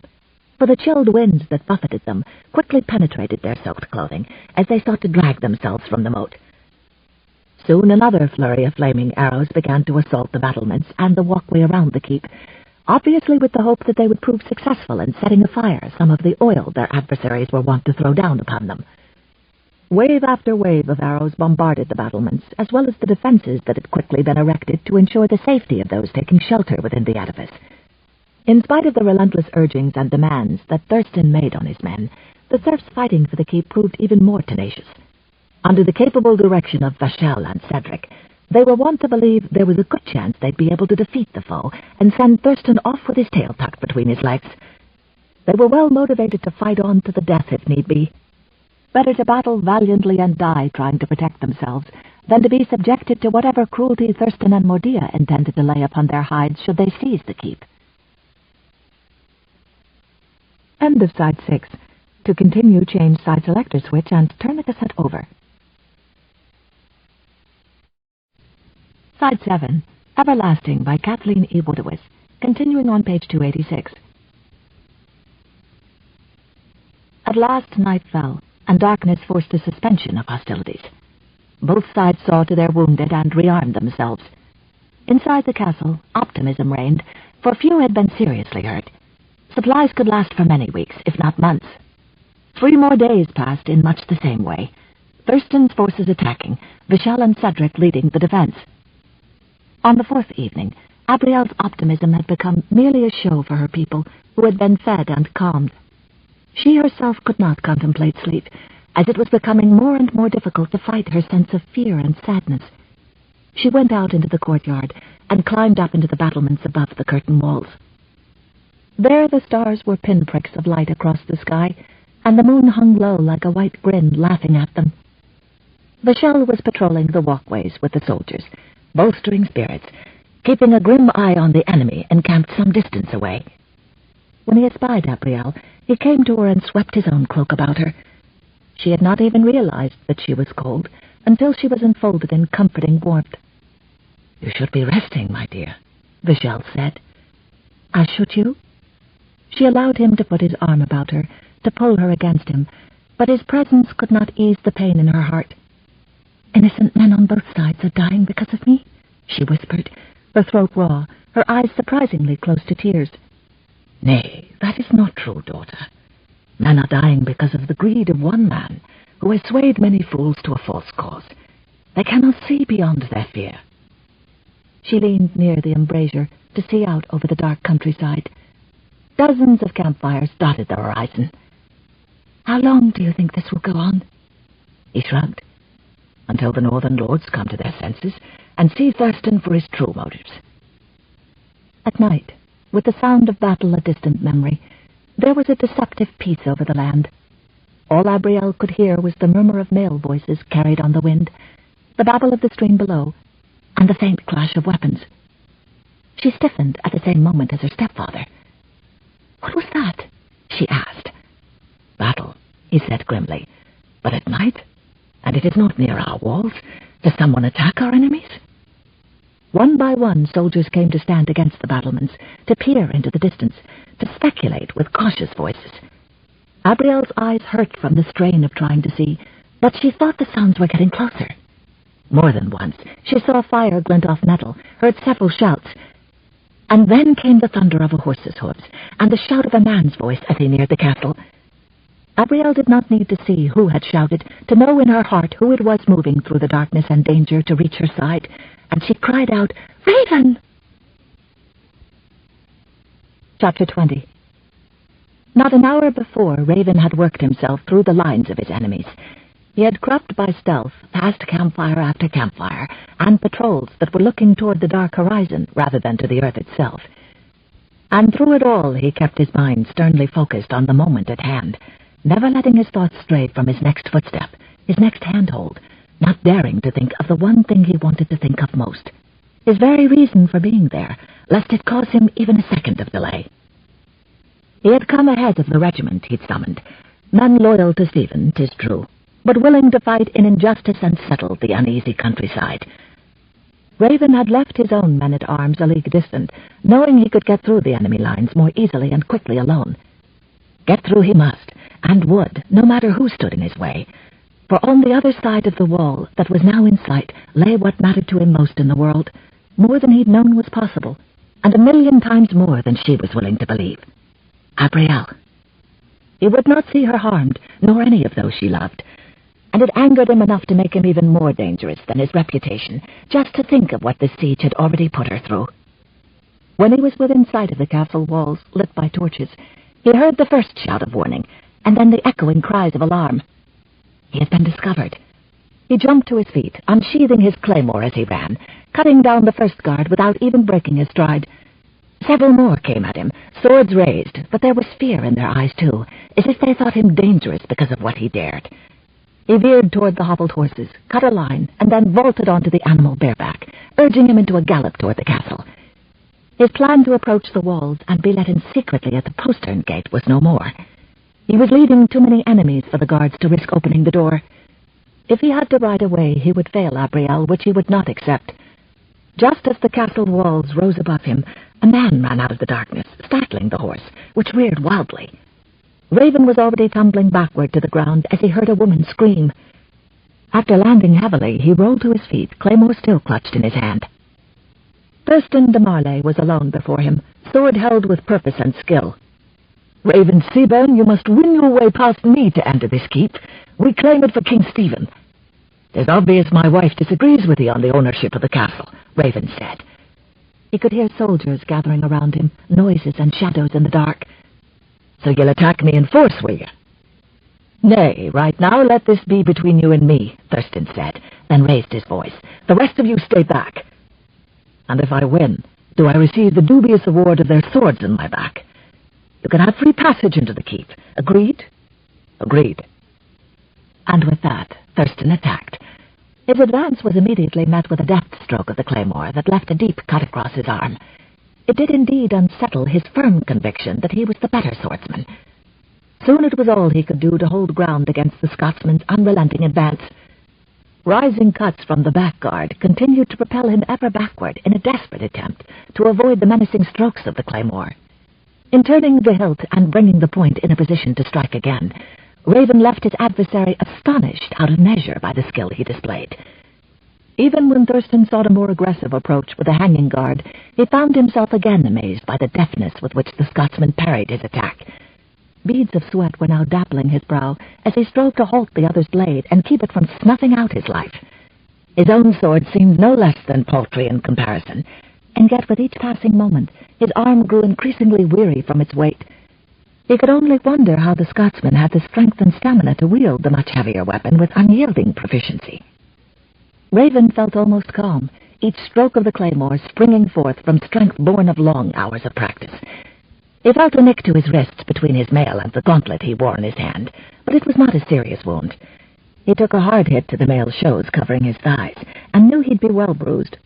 for the chilled winds that buffeted them quickly penetrated their soaked clothing as they sought to drag themselves from the moat. Soon another flurry of flaming arrows began to assault the battlements and the walkway around the keep, obviously with the hope that they would prove successful in setting afire some of the oil their adversaries were wont to throw down upon them. Wave after wave of arrows bombarded the battlements, as well as the defenses that had quickly been erected to ensure the safety of those taking shelter within the edifice. In spite of the relentless urgings and demands that Thurston made on his men, the serfs fighting for the keep proved even more tenacious. Under the capable direction of Vachel and Cedric, they were wont to believe there was a good chance they'd be able to defeat the foe and send Thurston off with his tail tucked between his legs. They were well motivated to fight on to the death if need be. Better to battle valiantly and die trying to protect themselves than to be subjected to whatever cruelty Thurston and Mordia intended to lay upon their hides should they seize the keep. End of Side 6. To continue, change side selector switch and turn the cassette over. Side 7. Everlasting by Kathleen E. Woodiwiss. Continuing on page 286. At last night fell, and darkness forced a suspension of hostilities. Both sides saw to their wounded and rearmed themselves. Inside the castle, optimism reigned, for few had been seriously hurt. Supplies could last for many weeks, if not months. 3 more days passed in much the same way, Thurston's forces attacking, Vachel and Cedric leading the defense. On the 4th evening, Abrielle's optimism had become merely a show for her people, who had been fed and calmed. She herself could not contemplate sleep, as it was becoming more and more difficult to fight her sense of fear and sadness. She went out into the courtyard and climbed up into the battlements above the curtain walls. There the stars were pinpricks of light across the sky, and the moon hung low like a white grin laughing at them. Vachel was patrolling the walkways with the soldiers, bolstering spirits, keeping a grim eye on the enemy encamped some distance away. When he espied Abrielle, he came to her and swept his own cloak about her. She had not even realized that she was cold, until she was enfolded in comforting warmth. "You should be resting, my dear," Vishal said. "As should you?" She allowed him to put his arm about her, to pull her against him, but his presence could not ease the pain in her heart. "Innocent men on both sides are dying because of me," she whispered, her throat raw, her eyes surprisingly close to tears. "Nay, that is not true, daughter. Men are dying because of the greed of one man, who has swayed many fools to a false cause. They cannot see beyond their fear." She leaned near the embrasure to see out over the dark countryside. Dozens of campfires dotted the horizon. "How long do you think this will go on?" He shrugged. "Until the northern lords come to their senses and see Thurston for his true motives." At night, with the sound of battle a distant memory, there was a deceptive peace over the land. All Abrielle could hear was the murmur of male voices carried on the wind, the babble of the stream below, and the faint clash of weapons. She stiffened at the same moment as her stepfather. "What was that?" she asked. "Battle," he said grimly. "But at night? And it is not near our walls. Does someone attack our enemies?" One by one, soldiers came to stand against the battlements, to peer into the distance, to speculate with cautious voices. Abrielle's eyes hurt from the strain of trying to see, but she thought the sounds were getting closer. More than once, she saw fire glint off metal, heard several shouts, and then came the thunder of a horse's hoofs, and the shout of a man's voice as he neared the castle. Abrielle did not need to see who had shouted, to know in her heart who it was moving through the darkness and danger to reach her side, and she cried out, "Raven!" Chapter 20. Not an hour before, Raven had worked himself through the lines of his enemies. He had crept by stealth past campfire after campfire, and patrols that were looking toward the dark horizon rather than to the earth itself. And through it all he kept his mind sternly focused on the moment at hand, never letting his thoughts stray from his next footstep, his next handhold, not daring to think of the one thing he wanted to think of most, his very reason for being there, lest it cause him even a second of delay. He had come ahead of the regiment he'd summoned, none loyal to Stephen, 'tis true, but willing to fight in injustice and settle the uneasy countryside. Raven had left his own men-at-arms a league distant, knowing he could get through the enemy lines more easily and quickly alone. Get through he must, and would, no matter who stood in his way, for on the other side of the wall that was now in sight lay what mattered to him most in the world, more than he'd known was possible, and 1,000,000 times more than she was willing to believe. Abrielle. He would not see her harmed, nor any of those she loved, and it angered him enough to make him even more dangerous than his reputation, just to think of what this siege had already put her through. When he was within sight of the castle walls, lit by torches, he heard the first shout of warning, and then the echoing cries of alarm. He had been discovered. He jumped to his feet, unsheathing his claymore as he ran, cutting down the first guard without even breaking his stride. Several more came at him, swords raised, but there was fear in their eyes too, as if they thought him dangerous because of what he dared. He veered toward the hobbled horses, cut a line, and then vaulted onto the animal bareback, urging him into a gallop toward the castle. His plan to approach the walls and be let in secretly at the postern gate was no more. He was leading too many enemies for the guards to risk opening the door. If he had to ride away, he would fail Abrielle, which he would not accept. Just as the castle walls rose above him, a man ran out of the darkness, startling the horse, which reared wildly. Raven was already tumbling backward to the ground as he heard a woman scream. After landing heavily, he rolled to his feet, claymore still clutched in his hand. Thurston de Marley was alone before him, sword held with purpose and skill. "Raven Seabern, you must win your way past me to enter this keep. We claim it for King Stephen." "'Tis obvious my wife disagrees with you on the ownership of the castle," Raven said. He could hear soldiers gathering around him, noises and shadows in the dark. "So you'll attack me in force, will you?" "Nay, right now let this be between you and me," Thurston said, then raised his voice. "The rest of you stay back. And if I win, do I receive the dubious award of their swords in my back? You can have free passage into the keep. Agreed?" "Agreed." And with that, Thurston attacked. His advance was immediately met with a deft stroke of the claymore that left a deep cut across his arm. It did indeed unsettle his firm conviction that he was the better swordsman. Soon it was all he could do to hold ground against the Scotsman's unrelenting advance. Rising cuts from the back guard continued to propel him ever backward in a desperate attempt to avoid the menacing strokes of the claymore. In turning the hilt and bringing the point in a position to strike again, Raven left his adversary astonished out of measure by the skill he displayed. Even when Thurston sought a more aggressive approach with a hanging guard, he found himself again amazed by the deftness with which the Scotsman parried his attack. Beads of sweat were now dappling his brow as he strove to halt the other's blade and keep it from snuffing out his life. His own sword seemed no less than paltry in comparison, and yet with each passing moment his arm grew increasingly weary from its weight. He could only wonder how the Scotsman had the strength and stamina to wield the much heavier weapon with unyielding proficiency. Raven felt almost calm, each stroke of the claymore springing forth from strength born of long hours of practice. He felt a nick to his wrists between his mail and the gauntlet he wore in his hand, but it was not a serious wound. He took a hard hit to the mail shows covering his thighs, and knew he'd be well bruised.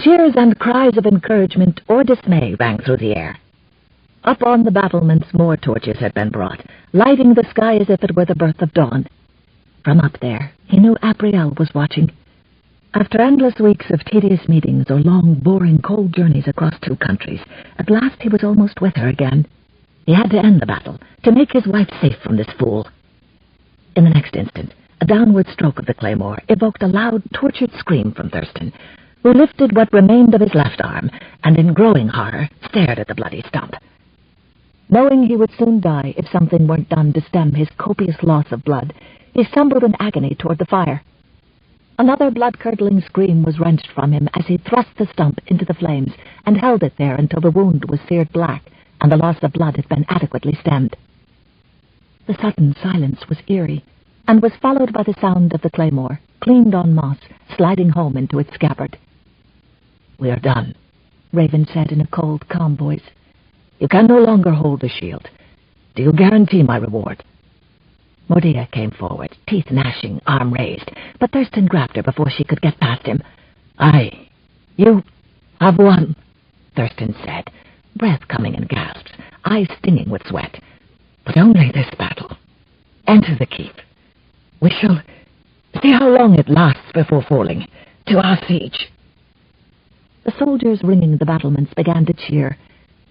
Cheers and cries of encouragement or dismay rang through the air. Up on the battlements more torches had been brought, lighting the sky as if it were the birth of dawn. From up there, he knew Abrielle was watching. After endless weeks of tedious meetings or long, boring, cold journeys across two countries, at last he was almost with her again. He had to end the battle, to make his wife safe from this fool. In the next instant, a downward stroke of the claymore evoked a loud, tortured scream from Thurston, who lifted what remained of his left arm, and in growing horror stared at the bloody stump. Knowing he would soon die if something weren't done to stem his copious loss of blood, he stumbled in agony toward the fire. Another blood-curdling scream was wrenched from him as he thrust the stump into the flames and held it there until the wound was seared black and the loss of blood had been adequately stemmed. The sudden silence was eerie, and was followed by the sound of the claymore, cleaned on moss, sliding home into its scabbard. "We are done," Raven said in a cold, calm voice. "You can no longer hold the shield. Do you guarantee my reward?" Mordia came forward, teeth gnashing, arm raised, but Thurston grabbed her before she could get past him. "Aye, you have won," Thurston said, breath coming in gasps, eyes stinging with sweat. "But only this battle. Enter the keep. We shall see how long it lasts before falling to our siege." The soldiers ringing the battlements began to cheer,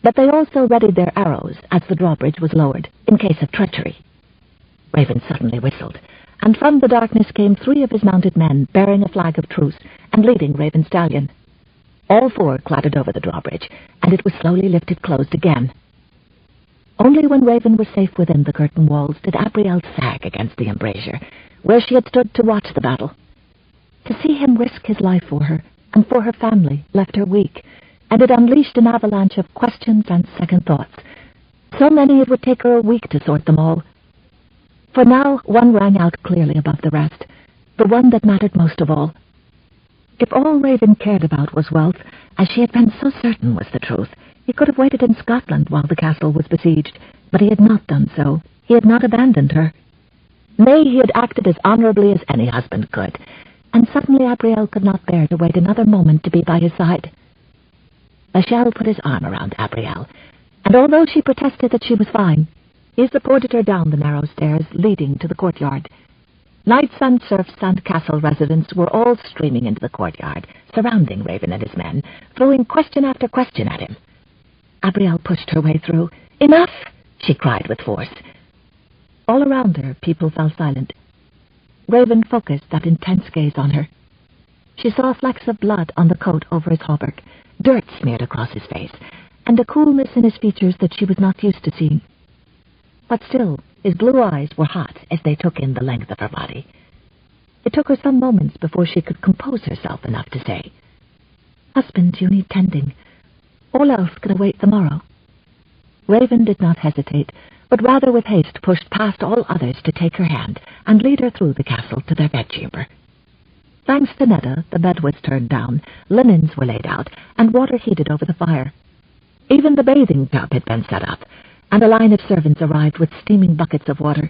but they also readied their arrows as the drawbridge was lowered, in case of treachery. Raven suddenly whistled, and from the darkness came 3 of his mounted men bearing a flag of truce and leading Raven's stallion. All 4 clattered over the drawbridge, and it was slowly lifted closed again. Only when Raven was safe within the curtain walls did Abrielle sag against the embrasure, where she had stood to watch the battle. To see him risk his life for her, and for her family, left her weak, and it unleashed an avalanche of questions and second thoughts. So many it would take her a week to sort them all. For now, one rang out clearly above the rest, the one that mattered most of all. If all Raven cared about was wealth, as she had been so certain was the truth, he could have waited in Scotland while the castle was besieged, but he had not done so. He had not abandoned her. Nay, he had acted as honorably as any husband could, and suddenly Abrielle could not bear to wait another moment to be by his side. Michel put his arm around Abrielle, and although she protested that she was fine, he supported her down the narrow stairs leading to the courtyard. Knights and serfs and castle residents were all streaming into the courtyard, surrounding Raven and his men, throwing question after question at him. Abrielle pushed her way through. "Enough!" she cried with force. All around her, people fell silent. Raven focused that intense gaze on her. She saw flecks of blood on the coat over his hauberk, dirt smeared across his face, and a coolness in his features that she was not used to seeing. But still, his blue eyes were hot as they took in the length of her body. It took her some moments before she could compose herself enough to say, "Husband, you need tending. All else can await the morrow." Raven did not hesitate, but rather with haste pushed past all others to take her hand and lead her through the castle to their bedchamber. Thanks to Netta, the bed was turned down, linens were laid out, and water heated over the fire. Even the bathing tub had been set up, and a line of servants arrived with steaming buckets of water.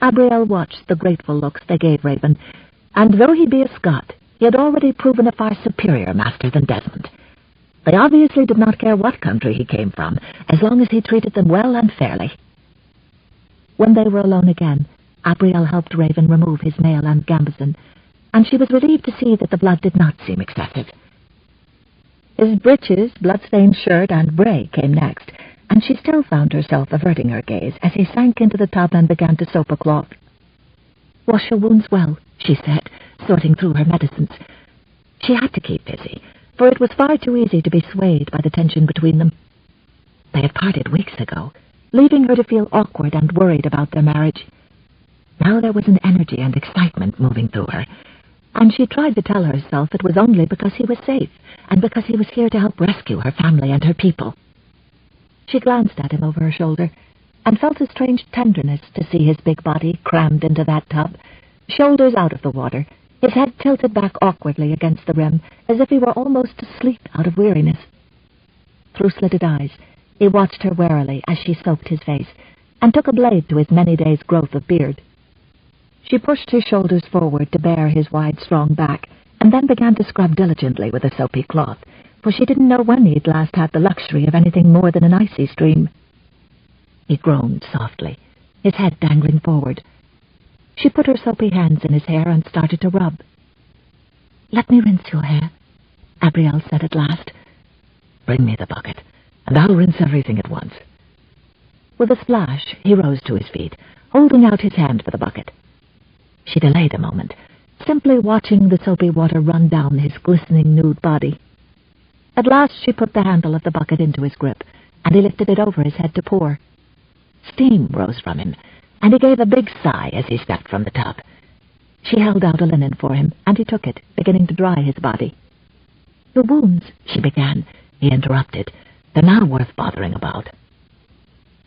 Abrielle watched the grateful looks they gave Raven, and though he be a Scot, he had already proven a far superior master than Desmond. They obviously did not care what country he came from, as long as he treated them well and fairly. When they were alone again, Abrielle helped Raven remove his mail and gambeson, and she was relieved to see that the blood did not seem excessive. His breeches, blood-stained shirt, and bray came next, and she still found herself averting her gaze as he sank into the tub and began to soap a cloth. "Wash your wounds well," she said, sorting through her medicines. She had to keep busy, for it was far too easy to be swayed by the tension between them. They had parted weeks ago, leaving her to feel awkward and worried about their marriage. Now there was an energy and excitement moving through her, and she tried to tell herself it was only because he was safe, and because he was here to help rescue her family and her people. She glanced at him over her shoulder, and felt a strange tenderness to see his big body crammed into that tub, shoulders out of the water, his head tilted back awkwardly against the rim, as if he were almost asleep out of weariness. Through slitted eyes, he watched her warily as she soaped his face, and took a blade to his many days' growth of beard. She pushed his shoulders forward to bare his wide, strong back, and then began to scrub diligently with a soapy cloth, for she didn't know when he'd last had the luxury of anything more than an icy stream. He groaned softly, his head dangling forward. She put her soapy hands in his hair and started to rub. "Let me rinse your hair," Abrielle said at last. "Bring me the bucket, and I'll rinse everything at once." With a splash, he rose to his feet, holding out his hand for the bucket. She delayed a moment, simply watching the soapy water run down his glistening nude body. At last she put the handle of the bucket into his grip, and he lifted it over his head to pour. Steam rose from him, and he gave a big sigh as he stepped from the tub. She held out a linen for him, and he took it, beginning to dry his body. "Your wounds," she began. He interrupted. "They're not worth bothering about."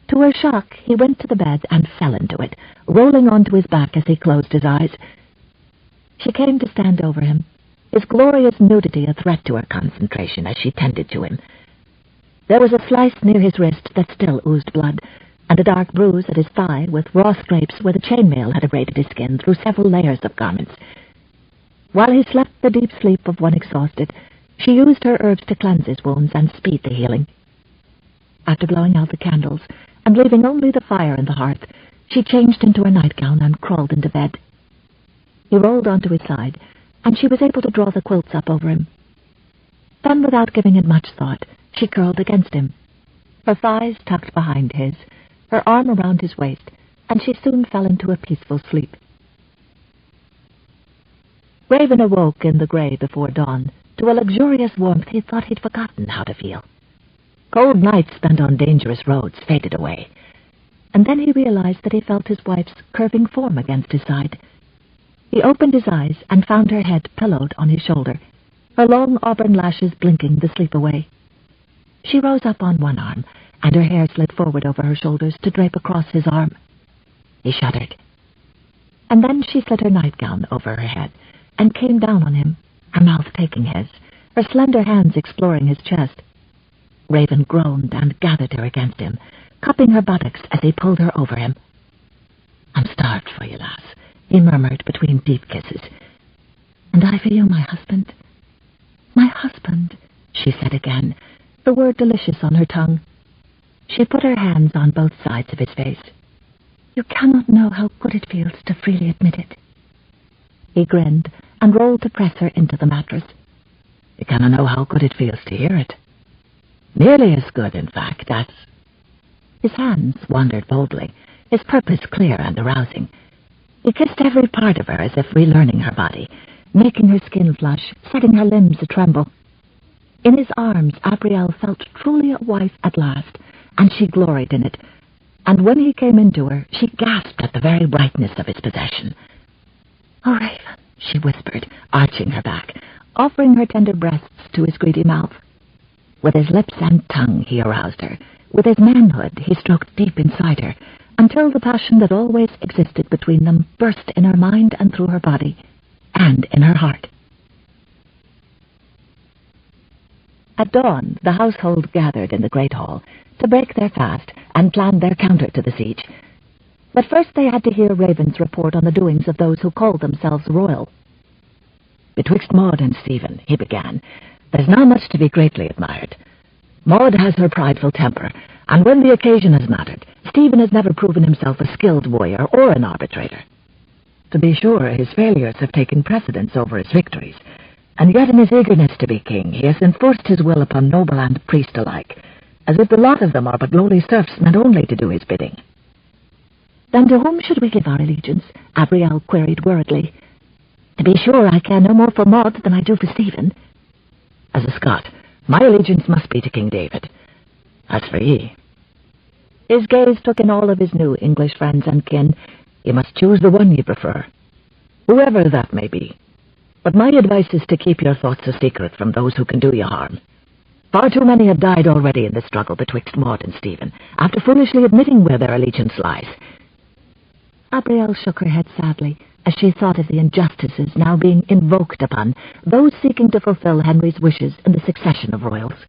To her shock, he went to the bed and fell into it, rolling onto his back as he closed his eyes. She came to stand over him, his glorious nudity a threat to her concentration as she tended to him. There was a slice near his wrist that still oozed blood, and a dark bruise at his thigh with raw scrapes where the chainmail had abraded his skin through several layers of garments. While he slept the deep sleep of one exhausted, she used her herbs to cleanse his wounds and speed the healing. After blowing out the candles, and leaving only the fire in the hearth, she changed into her nightgown and crawled into bed. He rolled onto his side, and she was able to draw the quilts up over him. Then, without giving it much thought, she curled against him, her thighs tucked behind his, her arm around his waist, and she soon fell into a peaceful sleep. Raven awoke in the grey before dawn to a luxurious warmth he thought he'd forgotten how to feel. Cold nights spent on dangerous roads faded away, and then he realized that he felt his wife's curving form against his side. He opened his eyes and found her head pillowed on his shoulder, her long auburn lashes blinking the sleep away. She rose up on one arm, and her hair slid forward over her shoulders to drape across his arm. He shuddered. And then she slid her nightgown over her head and came down on him, her mouth taking his, her slender hands exploring his chest. Raven groaned and gathered her against him, cupping her buttocks as he pulled her over him. "I'm starved for you, lass," he murmured between deep kisses. "And I for you, my husband." "My husband," she said again, the word delicious on her tongue. She put her hands on both sides of his face. "You cannot know how good it feels to freely admit it." He grinned and rolled to press her into the mattress. "You cannot know how good it feels to hear it. Nearly as good, in fact, as—" His hands wandered boldly, his purpose clear and arousing. He kissed every part of her as if relearning her body, making her skin flush, setting her limbs a-tremble. In his arms, Abrielle felt truly a wife at last, and she gloried in it. And when he came into her, she gasped at the very brightness of his possession. "Oh, Raven," she whispered, arching her back, offering her tender breasts to his greedy mouth. With his lips and tongue he aroused her. With his manhood he stroked deep inside her, until the passion that always existed between them burst in her mind and through her body, and in her heart. At dawn, the household gathered in the great hall to break their fast and plan their counter to the siege. But first they had to hear Raven's report on the doings of those who called themselves royal. "Betwixt Maud and Stephen," he began, "there's not much to be greatly admired. Maud has her prideful temper, and when the occasion has mattered, Stephen has never proven himself a skilled warrior or an arbitrator. To be sure, his failures have taken precedence over his victories, and yet in his eagerness to be king he has enforced his will upon noble and priest alike, as if the lot of them are but lowly serfs meant only to do his bidding. Then to whom should we give our allegiance? Abrielle queried worriedly. To be sure, I care no more for Maud than I do for Stephen. As a Scot, my allegiance must be to King David. As for ye... His gaze took in all of his new English friends and kin. You must choose the one you prefer, whoever that may be. But my advice is to keep your thoughts a secret from those who can do you harm. Far too many have died already in the struggle betwixt Maud and Stephen, after foolishly admitting where their allegiance lies. Abrielle shook her head sadly, as she thought of the injustices now being invoked upon those seeking to fulfill Henry's wishes in the succession of royals.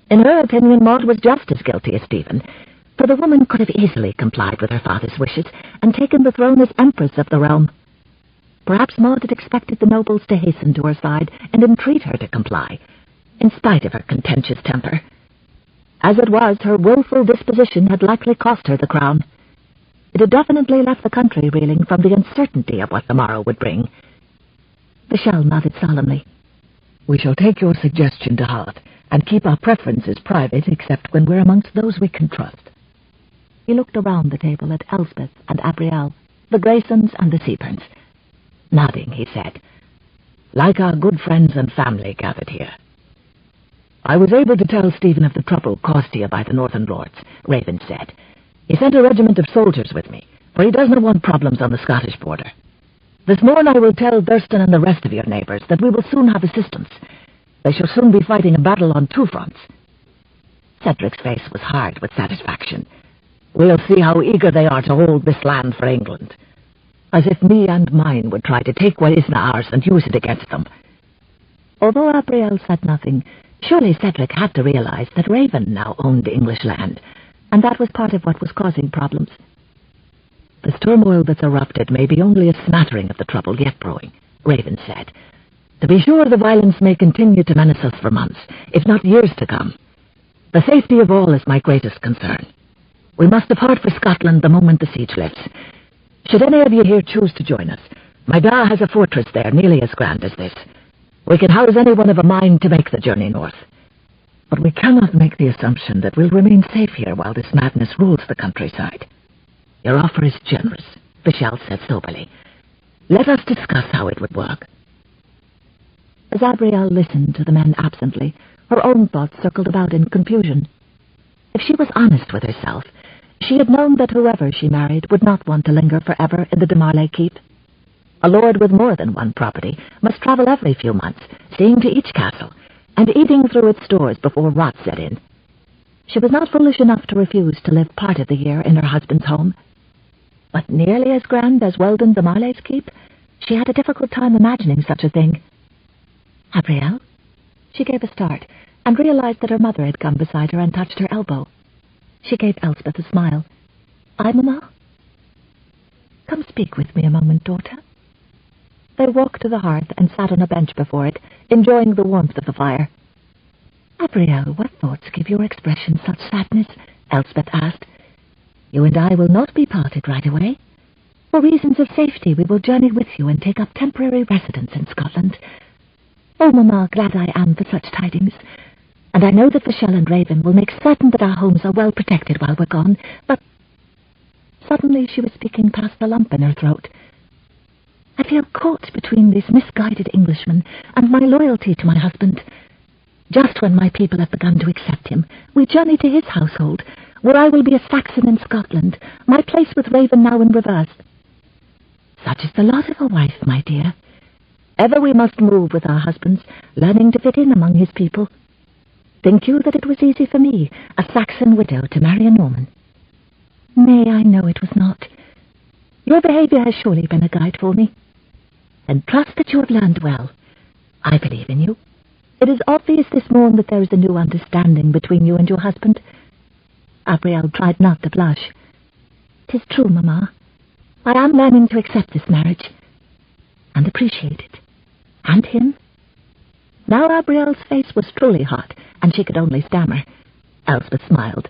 In her opinion, Maud was just as guilty as Stephen, for the woman could have easily complied with her father's wishes and taken the throne as empress of the realm. Perhaps Maud had expected the nobles to hasten to her side and entreat her to comply, in spite of her contentious temper. As it was, her willful disposition had likely cost her the crown. It had definitely left the country reeling from the uncertainty of what the morrow would bring. The shell nodded solemnly. We shall take your suggestion to heart, and keep our preferences private except when we're amongst those we can trust. He looked around the table at Elspeth and Abrielle, the Graysons and the Seaburns. Nodding, he said, like our good friends and family gathered here. I was able to tell Stephen of the trouble caused to you by the Northern Lords, Raven said. He sent a regiment of soldiers with me, for he does not want problems on the Scottish border. This morn I will tell Thurston and the rest of your neighbours that we will soon have assistance. They shall soon be fighting a battle on two fronts. Cedric's face was hard with satisfaction. We'll see how eager they are to hold this land for England. As if me and mine would try to take what isn't ours and use it against them. Although Abrielle said nothing, surely Cedric had to realize that Raven now owned English land, and that was part of what was causing problems. This turmoil that's erupted may be only a smattering of the trouble yet brewing, Raven said. To be sure, the violence may continue to menace us for months, if not years to come. The safety of all is my greatest concern. We must depart for Scotland the moment the siege lifts. Should any of you here choose to join us, my da has a fortress there nearly as grand as this. We can house anyone of a mind to make the journey north. But we cannot make the assumption that we'll remain safe here while this madness rules the countryside. Your offer is generous, Vishal said soberly. Let us discuss how it would work. As Abrielle listened to the men absently, her own thoughts circled about in confusion. If she was honest with herself, she had known that whoever she married would not want to linger forever in the de Marley keep. A lord with more than one property must travel every few months, seeing to each castle, and eating through its stores before rot set in. She was not foolish enough to refuse to live part of the year in her husband's home. But nearly as grand as Weldon de Marley's keep, she had a difficult time imagining such a thing. Abrielle? She gave a start, and realized that her mother had come beside her and touched her elbow. She gave Elspeth a smile. "Aye, Mamma?" "Come speak with me a moment, daughter." They walked to the hearth and sat on a bench before it, enjoying the warmth of the fire. "Abrielle, what thoughts give your expression such sadness?" Elspeth asked. "You and I will not be parted right away. For reasons of safety, we will journey with you and take up temporary residence in Scotland. Oh, Mamma, glad I am for such tidings. And I know that Vishal and Raven will make certain that our homes are well protected while we're gone, but..." Suddenly she was speaking past the lump in her throat. "I feel caught between this misguided Englishman and my loyalty to my husband. Just when my people have begun to accept him, we journey to his household, where I will be a Saxon in Scotland, my place with Raven now in reverse. Such is the lot of a wife, my dear. Ever we must move with our husbands, learning to fit in among his people. Think you that it was easy for me, a Saxon widow, to marry a Norman? Nay, I know it was not. Your behavior has surely been a guide for me. And trust that you have learned well. I believe in you. It is obvious this morn that there is a new understanding between you and your husband." Abrielle tried not to blush. "'Tis true, Mamma. I am learning to accept this marriage, and appreciate it. And him." Now Abrielle's face was truly hot, and she could only stammer. Elspeth smiled.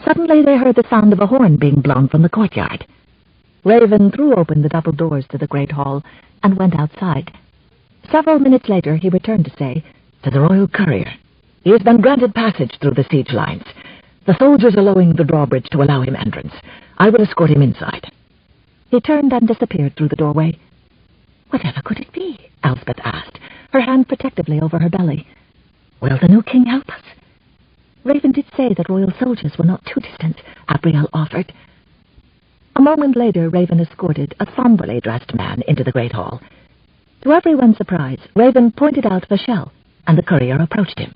Suddenly they heard the sound of a horn being blown from the courtyard. Raven threw open the double doors to the great hall and went outside. Several minutes later he returned to say, "To the royal courier. He has been granted passage through the siege lines. The soldiers are lowering the drawbridge to allow him entrance. I will escort him inside." He turned and disappeared through the doorway. "Whatever could it be?" Elspeth asked, her hand protectively over her belly. "Will the new king help us?" "Raven did say that royal soldiers were not too distant," Abrielle offered. A moment later, Raven escorted a somberly dressed man into the great hall. To everyone's surprise, Raven pointed out Vachel, and the courier approached him.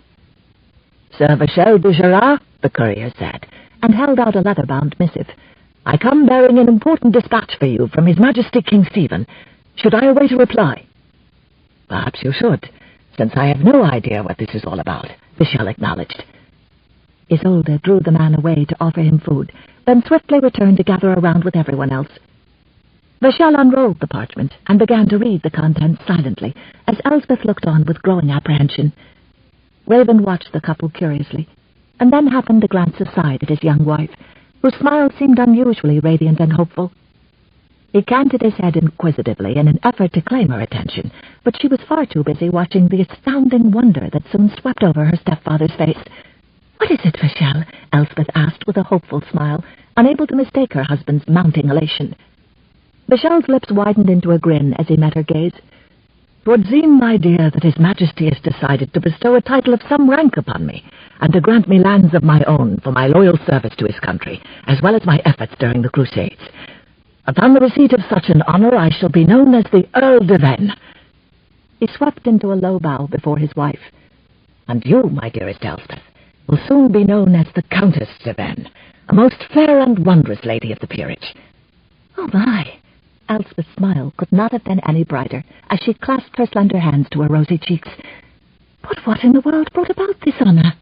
"Sir Vachel de Gerard," the courier said, and held out a leather-bound missive. "I come bearing an important dispatch for you from His Majesty King Stephen. Should I await a reply?" "Perhaps you should, since I have no idea what this is all about," Vachel acknowledged. Isolde drew the man away to offer him food, then swiftly returned to gather around with everyone else. Vachel unrolled the parchment and began to read the contents silently, as Elspeth looked on with growing apprehension. Raven watched the couple curiously, and then happened to glance aside at his young wife, whose smile seemed unusually radiant and hopeful. He canted his head inquisitively in an effort to claim her attention, but she was far too busy watching the astounding wonder that soon swept over her stepfather's face. "What is it, Vachel?" Elspeth asked with a hopeful smile, unable to mistake her husband's mounting elation. Vachel's lips widened into a grin as he met her gaze. "'Twould seem, my dear, that His Majesty has decided to bestow a title of some rank upon me, and to grant me lands of my own for my loyal service to his country, as well as my efforts during the Crusades. Upon the receipt of such an honour, I shall be known as the Earl de Vennes." He swept into a low bow before his wife. "And you, my dearest Elspeth, will soon be known as the Countess de Vennes, a most fair and wondrous lady of the peerage." "Oh, my!" Elspeth's smile could not have been any brighter as she clasped her slender hands to her rosy cheeks. "But what in the world brought about this honour?"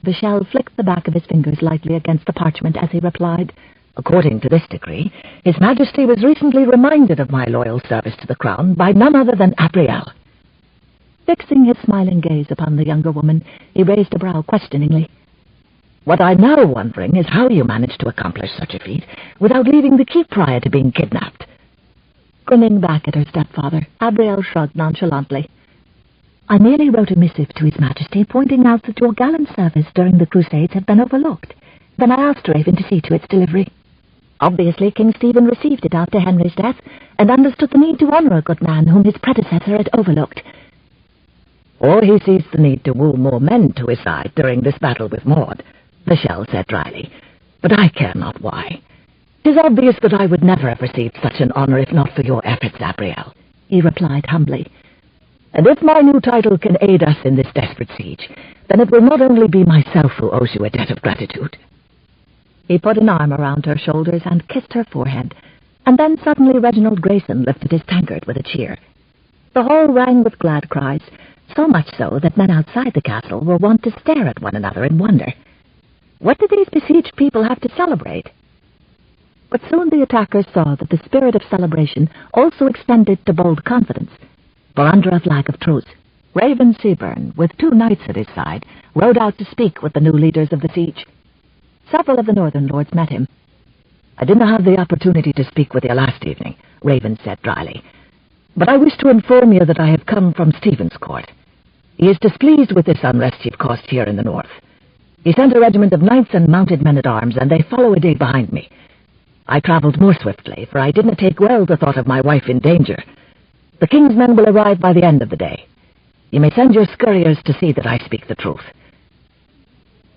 Vachel flicked the back of his fingers lightly against the parchment as he replied, "According to this decree, His Majesty was recently reminded of my loyal service to the crown by none other than Abrielle." Fixing his smiling gaze upon the younger woman, he raised a brow questioningly. "What I'm now wondering is how you managed to accomplish such a feat without leaving the keep prior to being kidnapped." Grinning back at her stepfather, Abrielle shrugged nonchalantly. "I merely wrote a missive to His Majesty pointing out that your gallant service during the Crusades had been overlooked. Then I asked Raven to see to its delivery. Obviously, King Stephen received it after Henry's death and understood the need to honour a good man whom his predecessor had overlooked." "Or he sees the need to woo more men to his side during this battle with Maud," Vachel said dryly. "But I care not why. 'Tis obvious that I would never have received such an honour if not for your efforts, Abrielle," he replied humbly. "And if my new title can aid us in this desperate siege, then it will not only be myself who owes you a debt of gratitude." He put an arm around her shoulders and kissed her forehead, and then suddenly Reginald Grayson lifted his tankard with a cheer. The hall rang with glad cries, so much so that men outside the castle were wont to stare at one another in wonder. What did these besieged people have to celebrate? But soon the attackers saw that the spirit of celebration also extended to bold confidence, for under a flag of truce, Raven Seabern, with 2 knights at his side, rode out to speak with the new leaders of the siege. Several of the northern lords met him. "I didn't have the opportunity to speak with you last evening," Raven said dryly, "but I wish to inform you that I have come from Stephen's court. He is displeased with this unrest you've caused here in the north. He sent a regiment of knights and mounted men-at-arms, and they follow a day behind me. I travelled more swiftly, for I didn't take well the thought of my wife in danger. The king's men will arrive by the end of the day. You may send your scurriers to see that I speak the truth."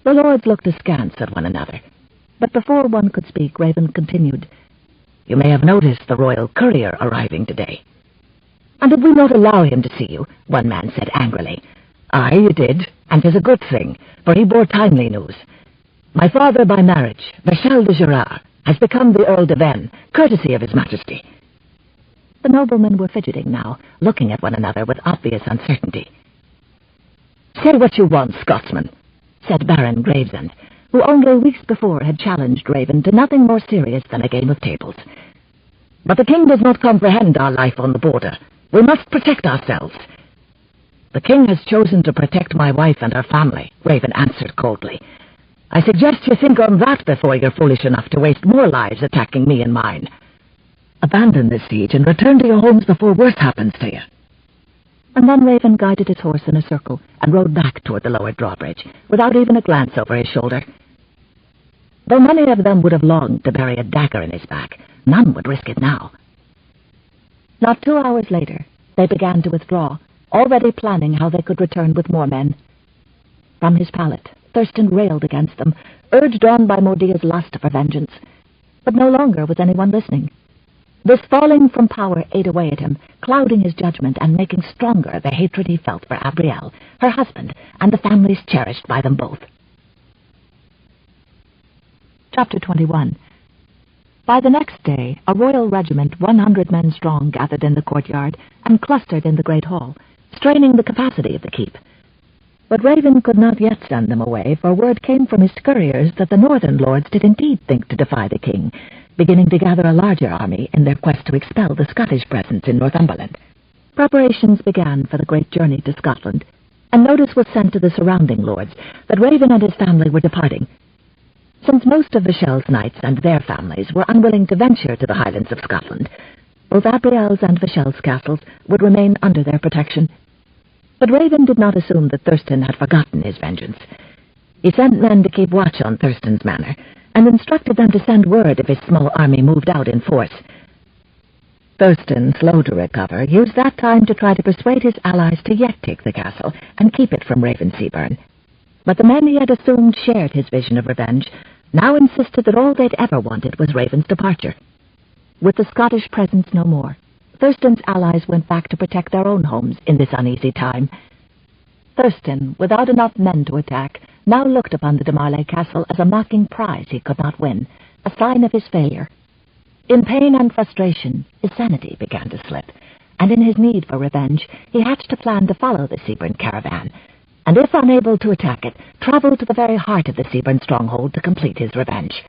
The lords looked askance at one another, but before one could speak, Raven continued, "You may have noticed the royal courier arriving today." "And did we not allow him to see you?" one man said angrily. "Aye, you did, and 'tis a good thing, for he bore timely news. My father by marriage, Vachel de Gerard, has become the Earl de Vennes, courtesy of His Majesty." The noblemen were fidgeting now, looking at one another with obvious uncertainty. "Say what you want, Scotsman," said Baron Gravesend, who only weeks before had challenged Raven to nothing more serious than a game of tables. "But the king does not comprehend our life on the border. We must protect ourselves." "The king has chosen to protect my wife and her family," Raven answered coldly. "I suggest you think on that before you're foolish enough to waste more lives attacking me and mine." Abandon this siege and return to your homes before worse happens to you." And then Raven guided his horse in a circle and rode back toward the lower drawbridge, without even a glance over his shoulder. Though many of them would have longed to bury a dagger in his back, none would risk it now. Not 2 hours later, they began to withdraw, already planning how they could return with more men. From his pallet, Thurston railed against them, urged on by Mordia's lust for vengeance. But no longer was anyone listening. This falling from power ate away at him, clouding his judgment and making stronger the hatred he felt for Abrielle, her husband, and the families cherished by them both. Chapter 21. By the next day, a royal regiment 100 men strong gathered in the courtyard and clustered in the great hall, straining the capacity of the keep. But Raven could not yet send them away, for word came from his couriers that the northern lords did indeed think to defy the king, beginning to gather a larger army in their quest to expel the Scottish presence in Northumberland. Preparations began for the great journey to Scotland, and notice was sent to the surrounding lords that Raven and his family were departing. Since most of Vishel's knights and their families were unwilling to venture to the Highlands of Scotland, both Abrielle's and Vishel's castles would remain under their protection. But Raven did not assume that Thurston had forgotten his vengeance. He sent men to keep watch on Thurston's manor, and instructed them to send word if his small army moved out in force. Thurston, slow to recover, used that time to try to persuade his allies to yet take the castle and keep it from Raven Seabern. But the men he had assumed shared his vision of revenge, now insisted that all they'd ever wanted was Raven's departure. With the Scottish presence no more, Thurston's allies went back to protect their own homes in this uneasy time. Thurston, without enough men to attack, now looked upon the de Marley castle as a mocking prize he could not win, a sign of his failure. In pain and frustration, his sanity began to slip, and in his need for revenge, he hatched a plan to follow the Seabern caravan, and if unable to attack it, travel to the very heart of the Seabern stronghold to complete his revenge.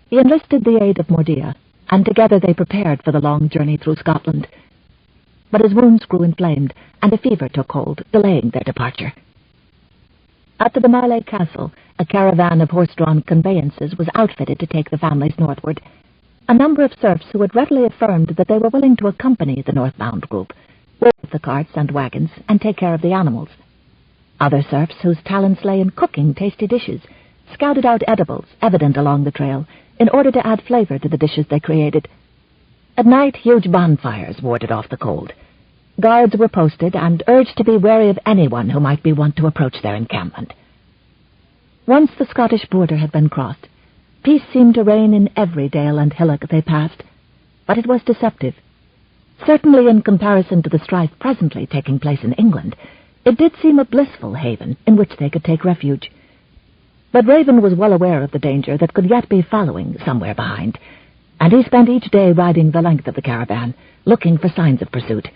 He enlisted the aid of Mordia, and together they prepared for the long journey through Scotland. But his wounds grew inflamed, and a fever took hold, delaying their departure. At the de Marley castle, a caravan of horse-drawn conveyances was outfitted to take the families northward. A number of serfs who had readily affirmed that they were willing to accompany the northbound group, work with the carts and wagons, and take care of the animals. Other serfs, whose talents lay in cooking tasty dishes, scouted out edibles evident along the trail in order to add flavor to the dishes they created. At night, huge bonfires warded off the cold. Guards were posted and urged to be wary of anyone who might be wont to approach their encampment. Once the Scottish border had been crossed, peace seemed to reign in every dale and hillock they passed, but it was deceptive. Certainly in comparison to the strife presently taking place in England, it did seem a blissful haven in which they could take refuge. But Raven was well aware of the danger that could yet be following somewhere behind, and he spent each day riding the length of the caravan, looking for signs of pursuit.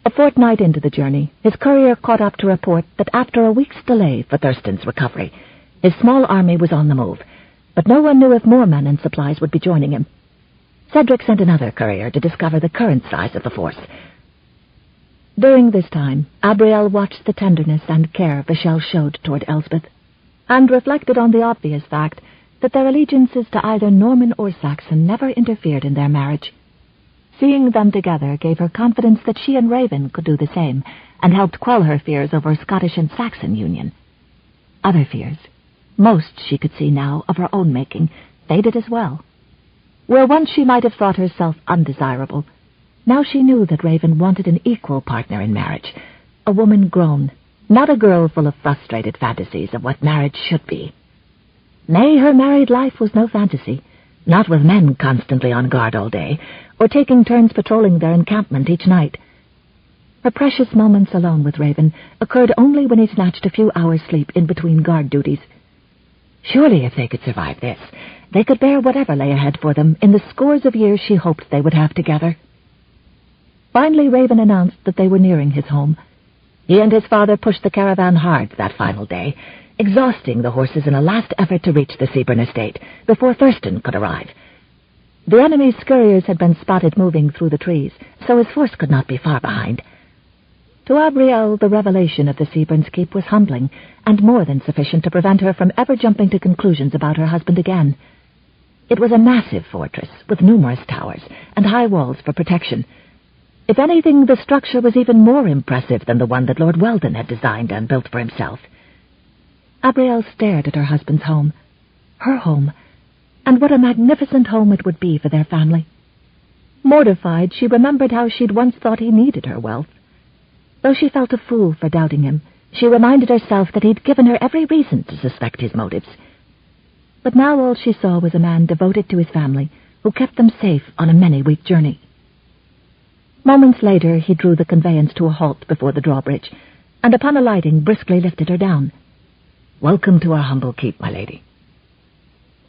A fortnight into the journey, his courier caught up to report that after a week's delay for Thurston's recovery, his small army was on the move, but no one knew if more men and supplies would be joining him. Cedric sent another courier to discover the current size of the force. During this time, Abrielle watched the tenderness and care Vishel showed toward Elspeth, and reflected on the obvious fact that their allegiances to either Norman or Saxon never interfered in their marriage. Seeing them together gave her confidence that she and Raven could do the same, and helped quell her fears over a Scottish and Saxon union. Other fears, most she could see now of her own making, faded as well. Where once she might have thought herself undesirable, now she knew that Raven wanted an equal partner in marriage, a woman grown, not a girl full of frustrated fantasies of what marriage should be. Nay, her married life was no fantasy, not with men constantly on guard all day, or taking turns patrolling their encampment each night. Her precious moments alone with Raven occurred only when he snatched a few hours' sleep in between guard duties. Surely if they could survive this, they could bear whatever lay ahead for them in the scores of years she hoped they would have together. Finally, Raven announced that they were nearing his home. He and his father pushed the caravan hard that final day, exhausting the horses in a last effort to reach the Seabern estate before Thurston could arrive. The enemy's couriers had been spotted moving through the trees, so his force could not be far behind. To Abrielle, the revelation of the Seabern's keep was humbling, and more than sufficient to prevent her from ever jumping to conclusions about her husband again. It was a massive fortress with numerous towers and high walls for protection. If anything, the structure was even more impressive than the one that Lord Weldon had designed and built for himself. Abrielle stared at her husband's home. Her home. And what a magnificent home it would be for their family. Mortified, she remembered how she'd once thought he needed her wealth. Though she felt a fool for doubting him, she reminded herself that he'd given her every reason to suspect his motives. But now all she saw was a man devoted to his family, who kept them safe on a many-week journey. Moments later, he drew the conveyance to a halt before the drawbridge, and upon alighting, briskly lifted her down. "Welcome to our humble keep, my lady."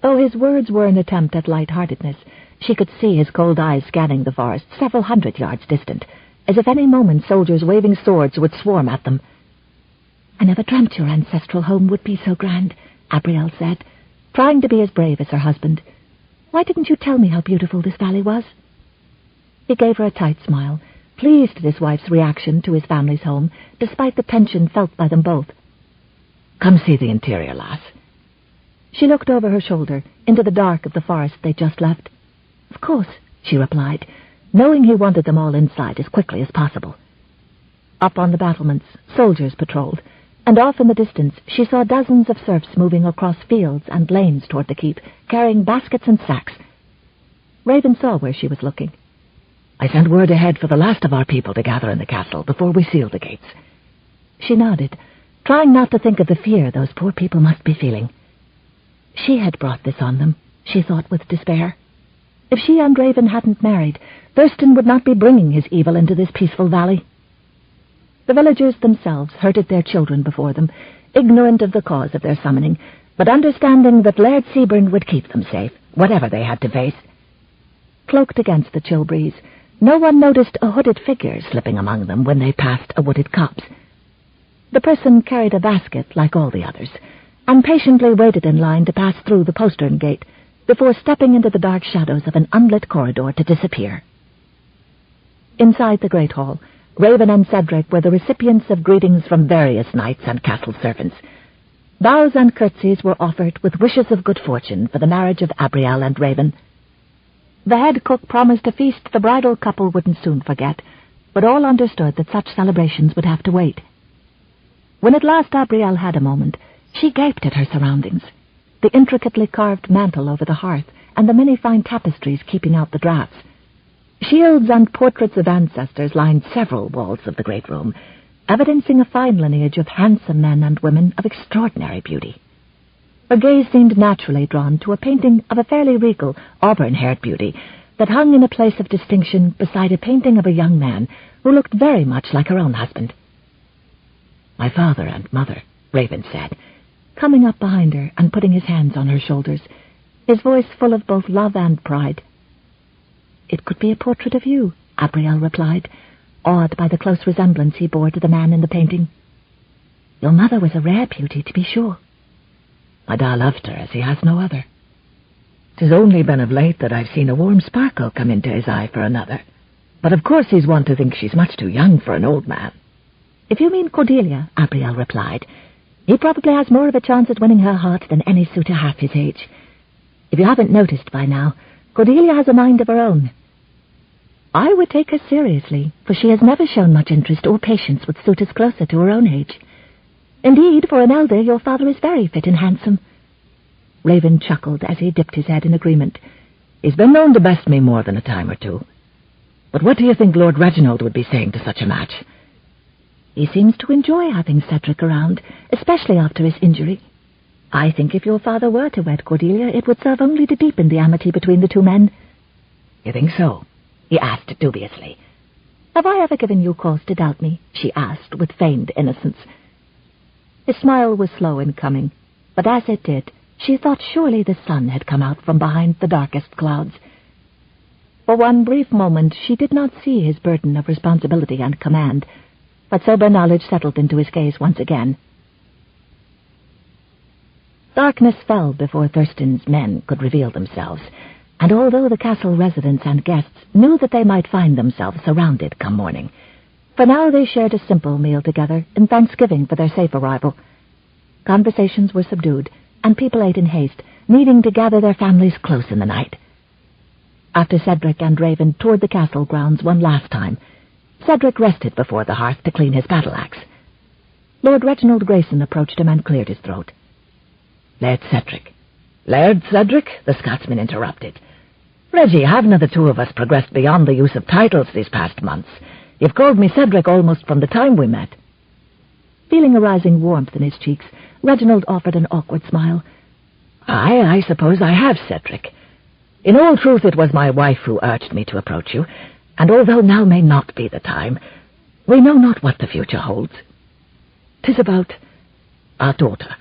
Though his words were an attempt at light-heartedness, she could see his cold eyes scanning the forest several hundred yards distant, as if any moment soldiers waving swords would swarm at them. "I never dreamt your ancestral home would be so grand," Abrielle said, trying to be as brave as her husband. "Why didn't you tell me how beautiful this valley was?" He gave her a tight smile, pleased at his wife's reaction to his family's home, despite the tension felt by them both. "Come see the interior, lass." She looked over her shoulder, into the dark of the forest they'd just left. "Of course," she replied, knowing he wanted them all inside as quickly as possible. Up on the battlements, soldiers patrolled, and off in the distance she saw dozens of serfs moving across fields and lanes toward the keep, carrying baskets and sacks. Raven saw where she was looking. "I sent word ahead for the last of our people to gather in the castle before we seal the gates." She nodded, trying not to think of the fear those poor people must be feeling. She had brought this on them, she thought with despair. If she and Raven hadn't married, Thurston would not be bringing his evil into this peaceful valley. The villagers themselves herded their children before them, ignorant of the cause of their summoning, but understanding that Laird Seabern would keep them safe, whatever they had to face. Cloaked against the chill breeze, no one noticed a hooded figure slipping among them when they passed a wooded copse. The person carried a basket like all the others, and patiently waited in line to pass through the postern gate before stepping into the dark shadows of an unlit corridor to disappear. Inside the great hall, Raven and Cedric were the recipients of greetings from various knights and castle servants. Bows and curtsies were offered with wishes of good fortune for the marriage of Abrielle and Raven. The head cook promised a feast the bridal couple wouldn't soon forget, but all understood that such celebrations would have to wait. When at last Abrielle had a moment, she gaped at her surroundings, the intricately carved mantel over the hearth and the many fine tapestries keeping out the draughts. Shields and portraits of ancestors lined several walls of the great room, evidencing a fine lineage of handsome men and women of extraordinary beauty. Her gaze seemed naturally drawn to a painting of a fairly regal, auburn-haired beauty that hung in a place of distinction beside a painting of a young man who looked very much like her own husband. "My father and mother," Raven said, coming up behind her and putting his hands on her shoulders, his voice full of both love and pride. "It could be a portrait of you," Abrielle replied, awed by the close resemblance he bore to the man in the painting. "Your mother was a rare beauty, to be sure." "My da loved her as he has no other. 'Tis only been of late that I've seen a warm sparkle come into his eye for another. But of course he's one to think she's much too young for an old man." "If you mean Cordelia," Abrielle replied, "he probably has more of a chance at winning her heart than any suitor half his age. If you haven't noticed by now, Cordelia has a mind of her own. I would take her seriously, for she has never shown much interest or patience with suitors closer to her own age. Indeed, for an elder, your father is very fit and handsome." Raven chuckled as he dipped his head in agreement. "He's been known to best me more than a time or two. But what do you think Lord Reginald would be saying to such a match?" "He seems to enjoy having Cedric around, especially after his injury. I think if your father were to wed Cordelia, it would serve only to deepen the amity between the two men." "You think so?" he asked dubiously. "Have I ever given you cause to doubt me?" she asked with feigned innocence. His smile was slow in coming, but as it did, she thought surely the sun had come out from behind the darkest clouds. For one brief moment she did not see his burden of responsibility and command, but sober knowledge settled into his gaze once again. Darkness fell before Thurston's men could reveal themselves, and although the castle residents and guests knew that they might find themselves surrounded come morning, for now they shared a simple meal together in thanksgiving for their safe arrival. Conversations were subdued, and people ate in haste, needing to gather their families close in the night. After Cedric and Raven toured the castle grounds one last time, Cedric rested before the hearth to clean his battle-axe. Lord Reginald Grayson approached him and cleared his throat. Laird Cedric, the Scotsman interrupted. Reggie, haven't the two of us progressed beyond the use of titles these past months? You've called me Cedric almost from the time we met. Feeling a rising warmth in his cheeks, Reginald offered an awkward smile. I suppose I have, Cedric. In all truth, it was my wife who urged me to approach you, and although now may not be the time, we know not what the future holds. 'Tis about our daughter.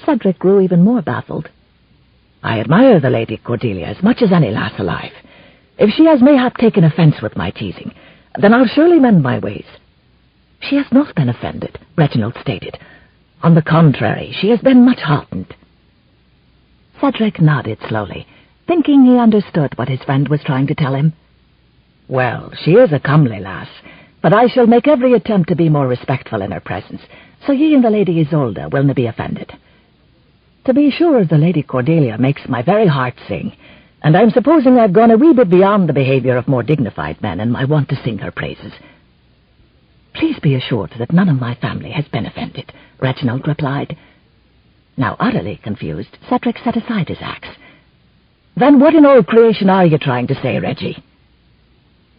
Cedric grew even more baffled. I admire the Lady Cordelia as much as any lass alive. If she has mayhap taken offence with my teasing, then I'll surely mend my ways. She has not been offended, Reginald stated. On the contrary, she has been much heartened. Cedric nodded slowly, thinking he understood what his friend was trying to tell him. Well, she is a comely lass, but I shall make every attempt to be more respectful in her presence, so ye and the Lady Isolde will na be offended. To be sure, the Lady Cordelia makes my very heart sing, and I'm supposing I've gone a wee bit beyond the behaviour of more dignified men in my want to sing her praises. Please be assured that none of my family has been offended, Reginald replied. Now utterly confused, Cedric set aside his axe. Then what in all creation are you trying to say, Reggie?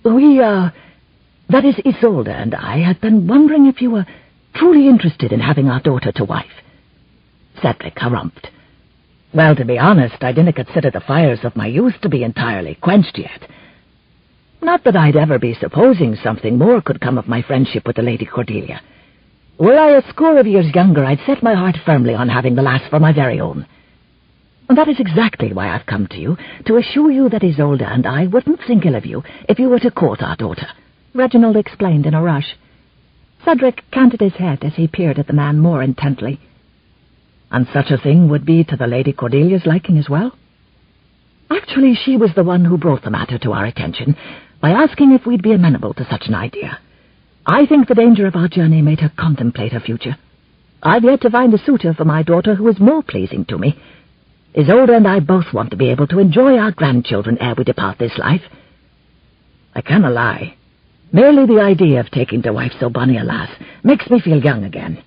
That is, Isolde and I had been wondering if you were truly interested in having our daughter to wife. Cedric harumphed. Well, to be honest, I didn't consider the fires of my youth to be entirely quenched yet. Not that I'd ever be supposing something more could come of my friendship with the Lady Cordelia. Were I a score of years younger, I'd set my heart firmly on having the lass for my very own. And that is exactly why I've come to you, to assure you that Isolde and I wouldn't think ill of you if you were to court our daughter, Reginald explained in a rush. Cedric canted his head as he peered at the man more intently. And such a thing would be to the Lady Cordelia's liking as well? Actually, she was the one who brought the matter to our attention by asking if we'd be amenable to such an idea. I think the danger of our journey made her contemplate her future. I've yet to find a suitor for my daughter who is more pleasing to me. Isolde and I both want to be able to enjoy our grandchildren ere we depart this life. I canna lie. Merely the idea of taking to wife so bonny a lass makes me feel young again.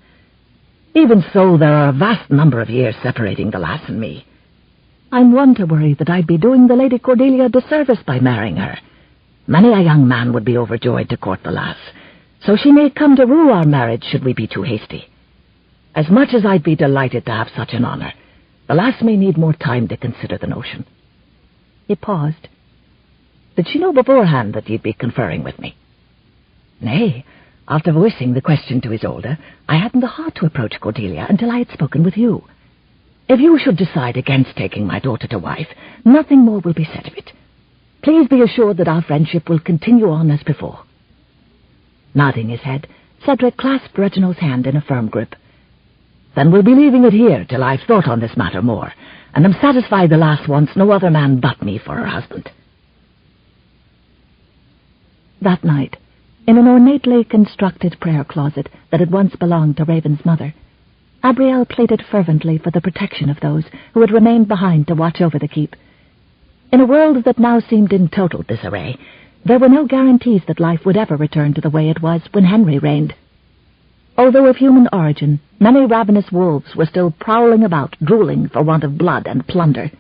Even so, there are a vast number of years separating the lass and me. I'm one to worry that I'd be doing the Lady Cordelia a disservice by marrying her. Many a young man would be overjoyed to court the lass, so she may come to rue our marriage should we be too hasty. As much as I'd be delighted to have such an honour, the lass may need more time to consider the notion. He paused. Did she know beforehand that you'd be conferring with me? Nay, after voicing the question to Isolde, I hadn't the heart to approach Cordelia until I had spoken with you. If you should decide against taking my daughter to wife, nothing more will be said of it. Please be assured that our friendship will continue on as before. Nodding his head, Cedric clasped Reginald's hand in a firm grip. Then we'll be leaving it here till I've thought on this matter more, and am satisfied the lass wants no other man but me for her husband. That night, in an ornately constructed prayer closet that had once belonged to Raven's mother, Abrielle pleaded fervently for the protection of those who had remained behind to watch over the keep. In a world that now seemed in total disarray, there were no guarantees that life would ever return to the way it was when Henry reigned. Although of human origin, many ravenous wolves were still prowling about, drooling for want of blood and plunder.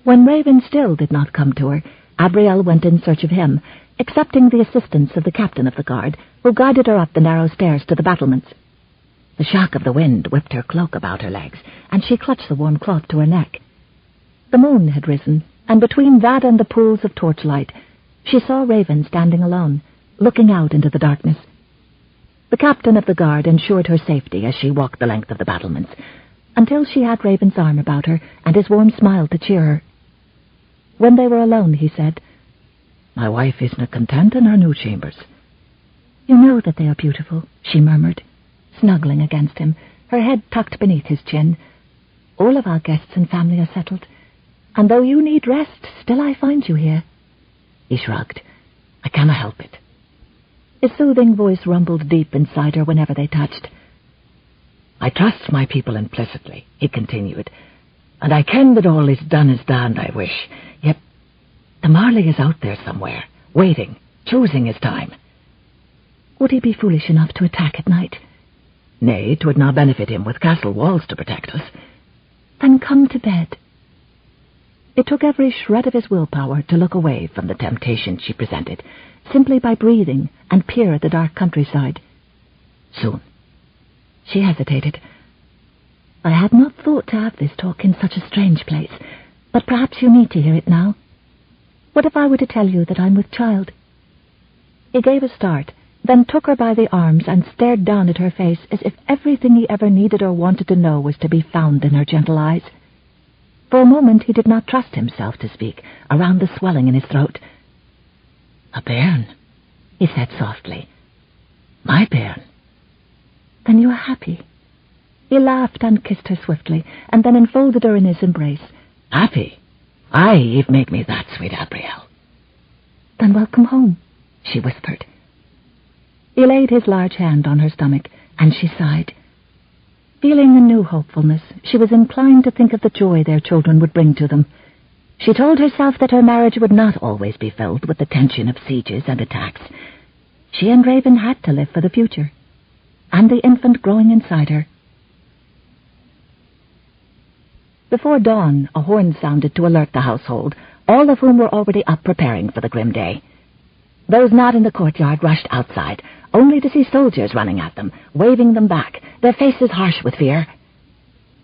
When Raven still did not come to her, Abrielle went in search of him, accepting the assistance of the captain of the guard, who guided her up the narrow stairs to the battlements. The shock of the wind whipped her cloak about her legs, and she clutched the warm cloth to her neck. The moon had risen, and between that and the pools of torchlight, she saw Raven standing alone, looking out into the darkness. The captain of the guard ensured her safety as she walked the length of the battlements, until she had Raven's arm about her and his warm smile to cheer her. When they were alone, he said, "My wife isn't content in her new chambers." "You know that they are beautiful," she murmured, snuggling against him, her head tucked beneath his chin. "All of our guests and family are settled, and though you need rest, still I find you here." He shrugged. "I cannot help it." His soothing voice rumbled deep inside her whenever they touched. I trust my people implicitly, he continued, and I ken that all is done as done, I wish. Yet the Marley is out there somewhere, waiting, choosing his time. Would he be foolish enough to attack at night? Nay, 'twould not benefit him with castle walls to protect us. Then come to bed. It took every shred of his willpower to look away from the temptation she presented, simply by breathing and peer at the dark countryside. Soon. She hesitated. I had not thought to have this talk in such a strange place, but perhaps you need to hear it now. What if I were to tell you that I'm with child? He gave a start, then took her by the arms and stared down at her face as if everything he ever needed or wanted to know was to be found in her gentle eyes. For a moment he did not trust himself to speak, around the swelling in his throat. A bairn, he said softly. My bairn. Then you are happy. He laughed and kissed her swiftly, and then enfolded her in his embrace. Happy? Aye, you've made me that, sweet Abrielle. Then welcome home, she whispered. He laid his large hand on her stomach, and she sighed. Feeling a new hopefulness, she was inclined to think of the joy their children would bring to them. She told herself that her marriage would not always be filled with the tension of sieges and attacks. She and Raven had to live for the future, and the infant growing inside her. Before dawn, a horn sounded to alert the household, all of whom were already up preparing for the grim day. Those not in the courtyard rushed outside, only to see soldiers running at them, waving them back, their faces harsh with fear.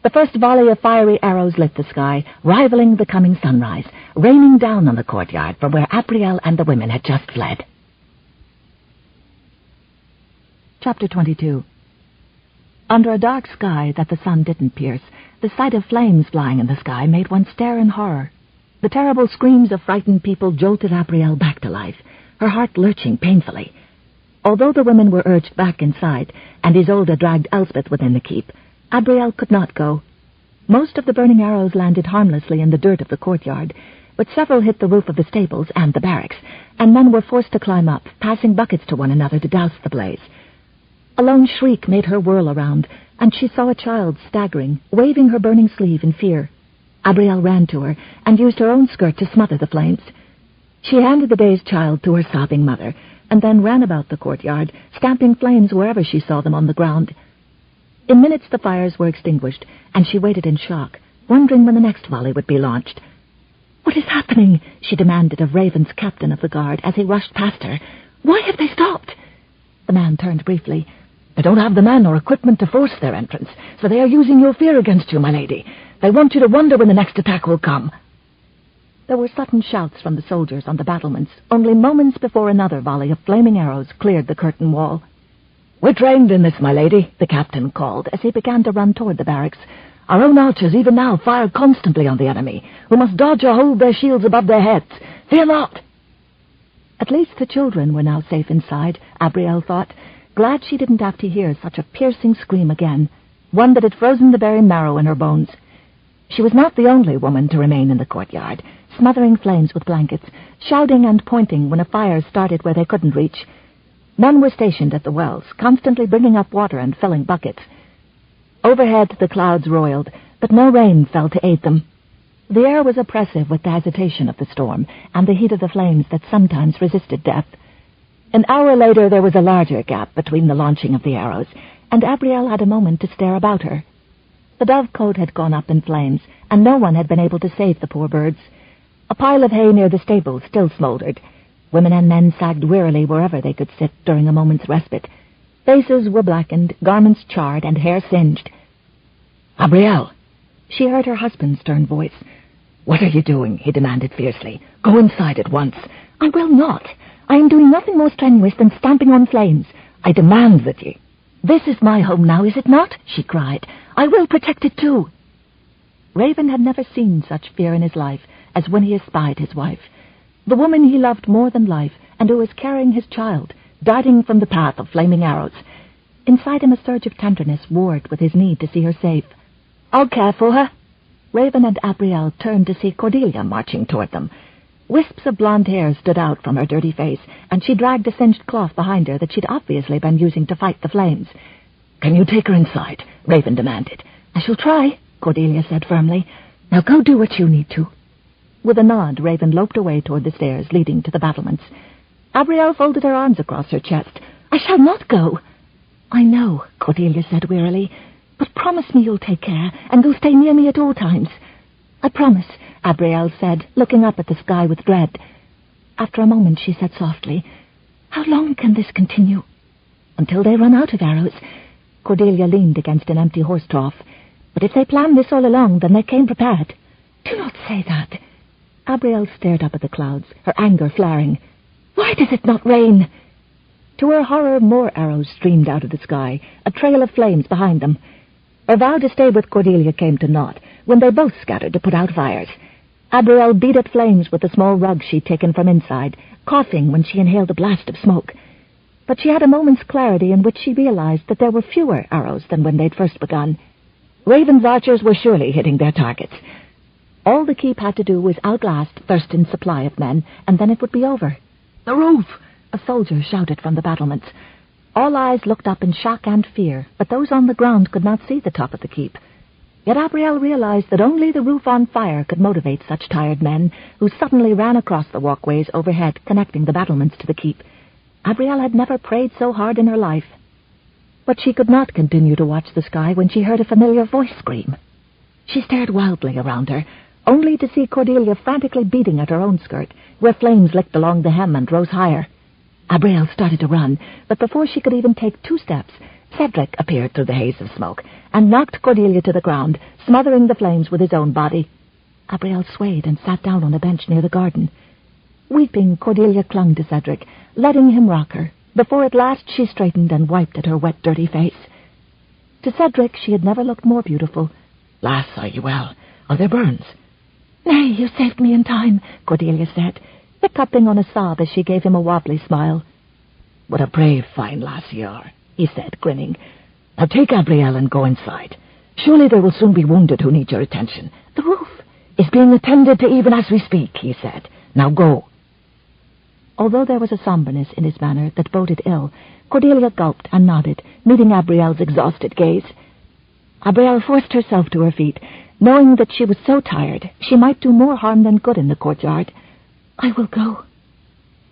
The first volley of fiery arrows lit the sky, rivaling the coming sunrise, raining down on the courtyard from where Abrielle and the women had just fled. Chapter 22. Under a dark sky that the sun didn't pierce, the sight of flames flying in the sky made one stare in horror. The terrible screams of frightened people jolted Abrielle back to life, her heart lurching painfully. Although the women were urged back inside, and Isolde dragged Elspeth within the keep, Abrielle could not go. Most of the burning arrows landed harmlessly in the dirt of the courtyard, but several hit the roof of the stables and the barracks, and men were forced to climb up, passing buckets to one another to douse the blaze. A lone shriek made her whirl around, and she saw a child staggering, waving her burning sleeve in fear. Abrielle ran to her, and used her own skirt to smother the flames. She handed the dazed child to her sobbing mother, and then ran about the courtyard, stamping flames wherever she saw them on the ground. In minutes the fires were extinguished, and she waited in shock, wondering when the next volley would be launched. "What is happening?" she demanded of Raven's captain of the guard as he rushed past her. "Why have they stopped?" The man turned briefly. "They don't have the men or equipment to force their entrance, so they are using your fear against you, my lady. They want you to wonder when the next attack will come." There were sudden shouts from the soldiers on the battlements, only moments before another volley of flaming arrows cleared the curtain wall. "We're trained in this, my lady," the captain called as he began to run toward the barracks. "Our own archers even now fire constantly on the enemy, who must dodge or hold their shields above their heads. Fear not!" At least the children were now safe inside, Abrielle thought, glad she didn't have to hear such a piercing scream again, one that had frozen the very marrow in her bones. She was not the only woman to remain in the courtyard, smothering flames with blankets, shouting and pointing when a fire started where they couldn't reach. Men were stationed at the wells, constantly bringing up water and filling buckets. Overhead the clouds roiled, but no rain fell to aid them. The air was oppressive with the hesitation of the storm and the heat of the flames that sometimes resisted death. An hour later there was a larger gap between the launching of the arrows, and Abrielle had a moment to stare about her. The dovecote had gone up in flames, and no one had been able to save the poor birds. A pile of hay near the stables still smoldered. Women and men sagged wearily wherever they could sit during a moment's respite. Faces were blackened, garments charred, and hair singed. "Abrielle!" She heard her husband's stern voice. "What are you doing?" he demanded fiercely. "Go inside at once." "I will not. I am doing nothing more strenuous than stamping on flames. "I demand that you—" "This is my home now, is it not?" she cried. "I will protect it too." Raven had never seen such fear in his life as when he espied his wife, the woman he loved more than life, and who was carrying his child, darting from the path of flaming arrows. Inside him a surge of tenderness warred with his need to see her safe. "I'll care for her." Raven and Abrielle turned to see Cordelia marching toward them. Wisps of blonde hair stood out from her dirty face, and she dragged a singed cloth behind her that she'd obviously been using to fight the flames. "Can you take her inside? Raven demanded. "I shall try," Cordelia said firmly. "Now go do what you need to." With a nod, Raven loped away toward the stairs leading to the battlements. Abrielle folded her arms across her chest. "I shall not go." "I know," Cordelia said wearily, "but promise me you'll take care, and you'll stay near me at all times." "I promise," Abrielle said, looking up at the sky with dread. After a moment she said softly, "How long can this continue?" "Until they run out of arrows." Cordelia leaned against an empty horse trough. "But if they planned this all along, then they came prepared." "Do not say that." Abrielle stared up at the clouds, her anger flaring. "Why does it not rain?" To her horror, more arrows streamed out of the sky, a trail of flames behind them. Her vow to stay with Cordelia came to naught when they both scattered to put out fires. Abrielle beat at flames with the small rug she'd taken from inside, coughing when she inhaled a blast of smoke. But she had a moment's clarity in which she realized that there were fewer arrows than when they'd first begun. Raven's archers were surely hitting their targets. All the keep had to do was outlast Thurston's supply of men, and then it would be over. "The roof!" a soldier shouted from the battlements. All eyes looked up in shock and fear, but those on the ground could not see the top of the keep. Yet Abrielle realized that only the roof on fire could motivate such tired men, who suddenly ran across the walkways overhead connecting the battlements to the keep. Abrielle had never prayed so hard in her life. But she could not continue to watch the sky when she heard a familiar voice scream. She stared wildly around her, only to see Cordelia frantically beating at her own skirt, where flames licked along the hem and rose higher. Abrielle started to run, but before she could even take 2 steps, Cedric appeared through the haze of smoke and knocked Cordelia to the ground, smothering the flames with his own body. Abrielle swayed and sat down on a bench near the garden. Weeping, Cordelia clung to Cedric, letting him rock her, before at last she straightened and wiped at her wet, dirty face. To Cedric she had never looked more beautiful. "Lass, are you well? Are there burns?" "Nay, you saved me in time," Cordelia said, hiccuping on a sob as she gave him a wobbly smile. "What a brave, fine lass you are," he said, grinning. "Now take Abrielle and go inside. Surely there will soon be wounded who need your attention." "The roof is being attended to even as we speak," he said. "Now go." Although there was a somberness in his manner that boded ill, Cordelia gulped and nodded, meeting Abrielle's exhausted gaze. Abrielle forced herself to her feet, knowing that she was so tired she might do more harm than good in the courtyard. "I will go."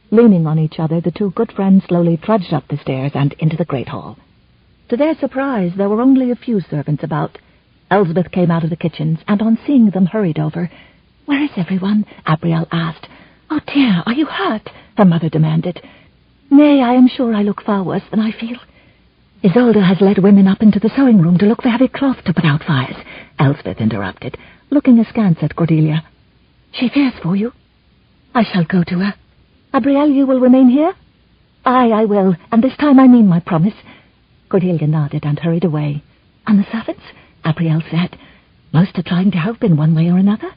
Leaning on each other, the two good friends slowly trudged up the stairs and into the great hall. To their surprise, there were only a few servants about. Elsbeth came out of the kitchens, and on seeing them hurried over. "Where is everyone?" Abrielle asked. "Oh dear, are you hurt?" her mother demanded. "Nay, I am sure I look far worse than I feel." "Isolde has led women up into the sewing room to look for heavy cloth to put out fires," Elsbeth interrupted, looking askance at Cordelia. "She fears for you." "I shall go to her." "Abrielle, you will remain here?" "Aye, I will, and this time I mean my promise." Cordelia nodded and hurried away. "And the servants?" Abrielle said. "Most are trying to help in one way or another.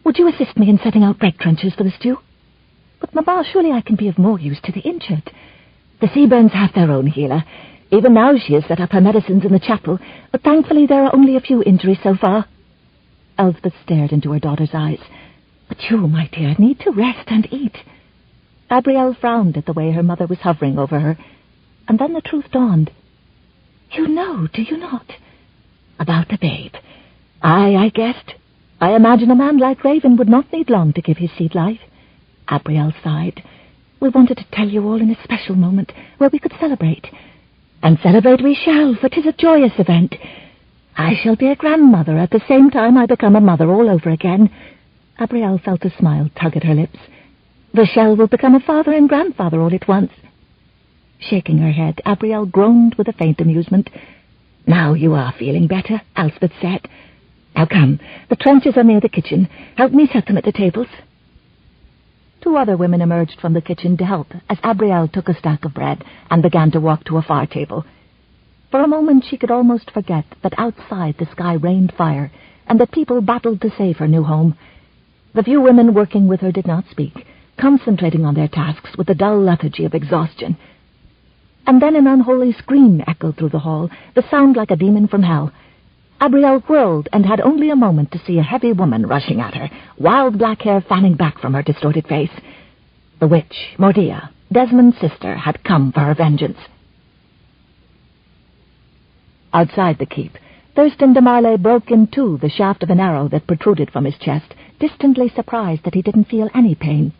Would you assist me in setting out bread trenchers for the stew?" "But, Mamma, surely I can be of more use to the injured." "The Seaberns have their own healer. Even now she has set up her medicines in the chapel, but thankfully there are only a few injuries so far." Elsbeth stared into her daughter's eyes. "But you, my dear, need to rest and eat." Abrielle frowned at the way her mother was hovering over her, and then the truth dawned. "You know, do you not?" "About the babe. Aye, I guessed. I imagine a man like Raven would not need long to give his seed life." Abrielle sighed. "We wanted to tell you all in a special moment where we could celebrate." "And celebrate we shall, for 'tis a joyous event. I shall be a grandmother at the same time I become a mother all over again." Abrielle felt a smile tug at her lips. "Rochelle will become a father and grandfather all at once." Shaking her head, Abrielle groaned with a faint amusement. "Now you are feeling better," Elspeth said. "Now come, the trenchers are near the kitchen. Help me set them at the tables." 2 other women emerged from the kitchen to help as Abrielle took a stack of bread and began to walk to a far table. For a moment she could almost forget that outside the sky rained fire and that people battled to save her new home. The few women working with her did not speak, concentrating on their tasks with the dull lethargy of exhaustion. And then an unholy scream echoed through the hall, the sound like a demon from hell. Abrielle whirled and had only a moment to see a heavy woman rushing at her, wild black hair fanning back from her distorted face. The witch, Mordia, Desmond's sister, had come for her vengeance. Outside the keep, Thurston de Marley broke in two the shaft of an arrow that protruded from his chest, distantly surprised that he didn't feel any pain.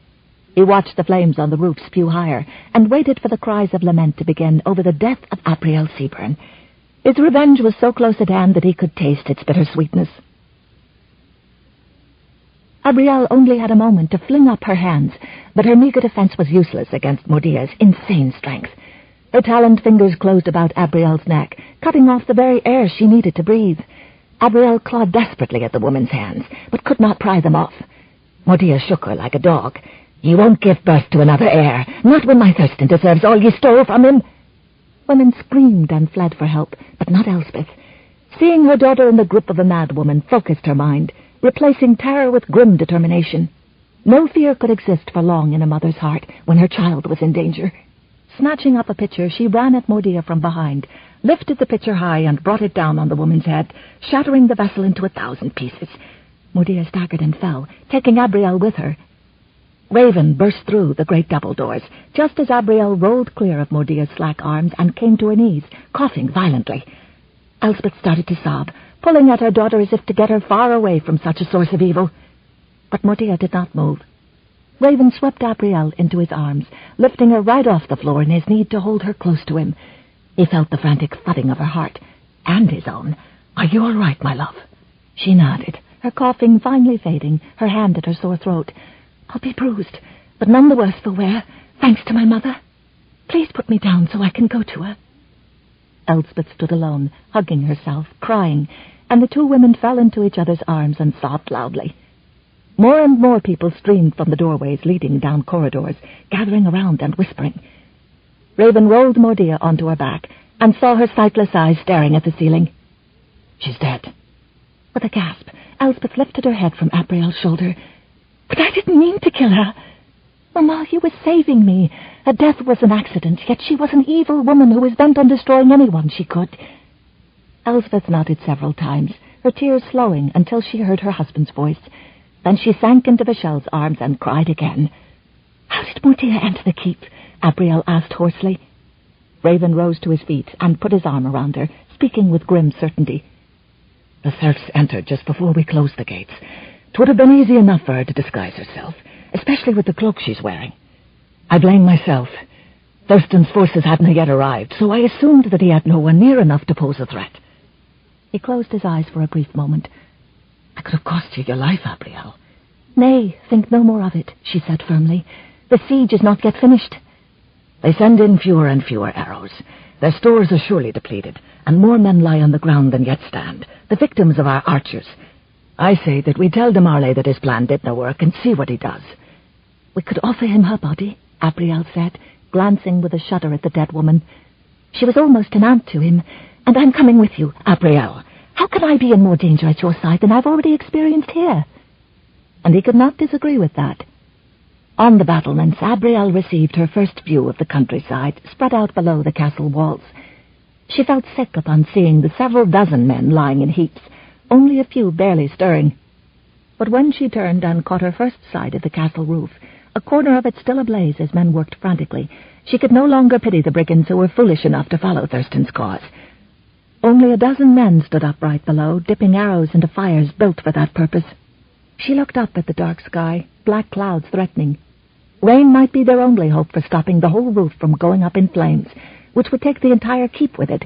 He watched the flames on the roof spew higher, and waited for the cries of lament to begin over the death of Abrielle Seabern. His revenge was so close at hand that he could taste its bitter sweetness. Abrielle only had a moment to fling up her hands, but her meagre defense was useless against Mordia's insane strength. Her taloned fingers closed about Abrielle's neck, cutting off the very air she needed to breathe. Abrielle clawed desperately at the woman's hands, but could not pry them off. Mordia shook her like a dog. "Ye won't give birth to another heir, not when my Thurston deserves all ye stole from him." Women screamed and fled for help, but not Elspeth. Seeing her daughter in the grip of a madwoman focused her mind, replacing terror with grim determination. No fear could exist for long in a mother's heart when her child was in danger. Snatching up a pitcher, she ran at Mordia from behind, lifted the pitcher high and brought it down on the woman's head, shattering the vessel into 1,000 pieces. Mordia staggered and fell, taking Abrielle with her. Raven burst through the great double doors, just as Abrielle rolled clear of Mordia's slack arms and came to her knees, coughing violently. Elspeth started to sob, pulling at her daughter as if to get her far away from such a source of evil. But Mordia did not move. Raven swept Abrielle into his arms, lifting her right off the floor in his need to hold her close to him. He felt the frantic thudding of her heart, and his own. "Are you all right, my love?" She nodded, her coughing finally fading, her hand at her sore throat. "I'll be bruised, but none the worse for wear, thanks to my mother. Please put me down so I can go to her." Elspeth stood alone, hugging herself, crying, and the two women fell into each other's arms and sobbed loudly. More and more people streamed from the doorways leading down corridors, gathering around and whispering. Raven rolled Mordia onto her back and saw her sightless eyes staring at the ceiling. "She's dead." With a gasp, Elspeth lifted her head from Abrielle's shoulder. "But I didn't mean to kill her. Mamma, you were saving me. Her death was an accident, yet she was an evil woman who was bent on destroying anyone she could." Elspeth nodded several times, her tears slowing until she heard her husband's voice. Then she sank into Vichelle's arms and cried again. "How did Mordia enter the keep?" Abrielle asked hoarsely. Raven rose to his feet and put his arm around her, speaking with grim certainty. "The serfs entered just before we closed the gates. 'Twould have been easy enough for her to disguise herself, especially with the cloak she's wearing. I blame myself. Thurston's forces hadn't yet arrived, so I assumed that he had no one near enough to pose a threat." He closed his eyes for a brief moment. "I could have cost you your life, Abrielle." "Nay, think no more of it," she said firmly. "The siege is not yet finished." "They send in fewer and fewer arrows. Their stores are surely depleted, and more men lie on the ground than yet stand, the victims of our archers. I say that we tell de Marley that his plan did no work and see what he does." "We could offer him her body," Abrielle said, glancing with a shudder at the dead woman. "She was almost an aunt to him, and I'm coming with you." "Abrielle, "How can I be in more danger at your side than I've already experienced here?" And he could not disagree with that. On the battlements, Abrielle received her first view of the countryside, spread out below the castle walls. She felt sick upon seeing the several dozen men lying in heaps, only a few barely stirring. But when she turned and caught her first sight of the castle roof, a corner of it still ablaze as men worked frantically, she could no longer pity the brigands who were foolish enough to follow Thurston's cause. Only a dozen men stood upright below, dipping arrows into fires built for that purpose. She looked up at the dark sky, black clouds threatening. Rain might be their only hope for stopping the whole roof from going up in flames, which would take the entire keep with it.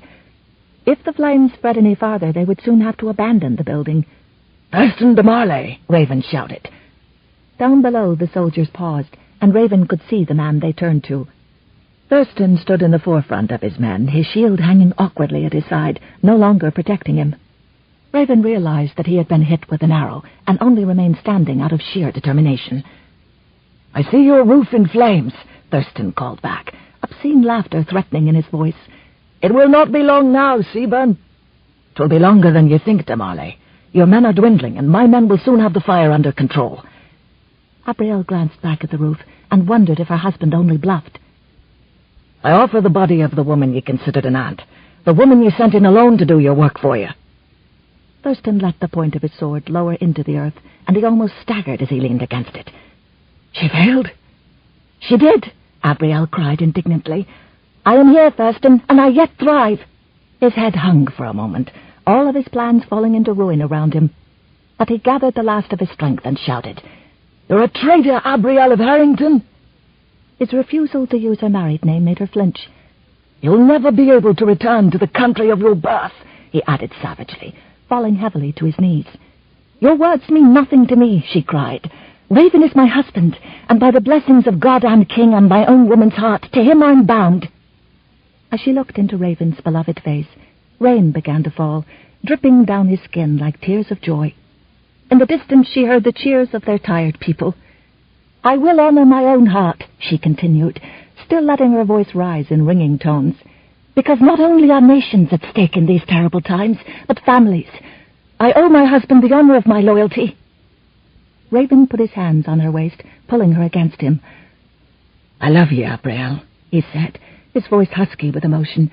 If the flames spread any farther, they would soon have to abandon the building. "Thurston de Marley!" Raven shouted. Down below, the soldiers paused, and Raven could see the man they turned to. Thurston stood in the forefront of his men, his shield hanging awkwardly at his side, no longer protecting him. Raven realized that he had been hit with an arrow, and only remained standing out of sheer determination. "I see your roof in flames," Thurston called back, obscene laughter threatening in his voice. "It will not be long now, Seabern." "'Twill be longer than you think, de Marley. Your men are dwindling, and my men will soon have the fire under control." Abrielle glanced back at the roof and wondered if her husband only bluffed. "I offer the body of the woman you considered an aunt, the woman you sent in alone to do your work for you." Thurston let the point of his sword lower into the earth, and he almost staggered as he leaned against it. "She failed?" "She did," Abrielle cried indignantly. "I am here, Thurston, and I yet thrive." His head hung for a moment, all of his plans falling into ruin around him. But he gathered the last of his strength and shouted, "You're a traitor, Abrielle of Harrington!" His refusal to use her married name made her flinch. "You'll never be able to return to the country of your birth," he added savagely, falling heavily to his knees. "Your words mean nothing to me," she cried. "Raven is my husband, and by the blessings of God and King and my own woman's heart, to him I'm bound." As she looked into Raven's beloved face, rain began to fall, dripping down his skin like tears of joy. In the distance she heard the cheers of their tired people. "I will honor my own heart," she continued, still letting her voice rise in ringing tones, "because not only are nations at stake in these terrible times, but families. I owe my husband the honor of my loyalty." Raven put his hands on her waist, pulling her against him. "I love you, Abrielle," he said, his voice husky with emotion.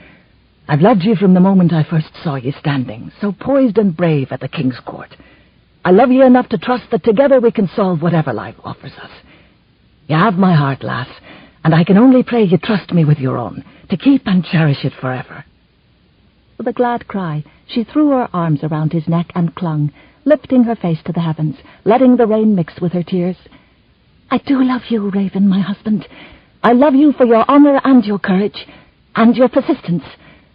"I've loved you from the moment I first saw you standing, so poised and brave at the King's court. I love you enough to trust that together we can solve whatever life offers us. You have my heart, lass, and I can only pray you trust me with your own, to keep and cherish it forever." With a glad cry, she threw her arms around his neck and clung, lifting her face to the heavens, letting the rain mix with her tears. "I do love you, Raven, my husband. I love you for your honor and your courage, and your persistence,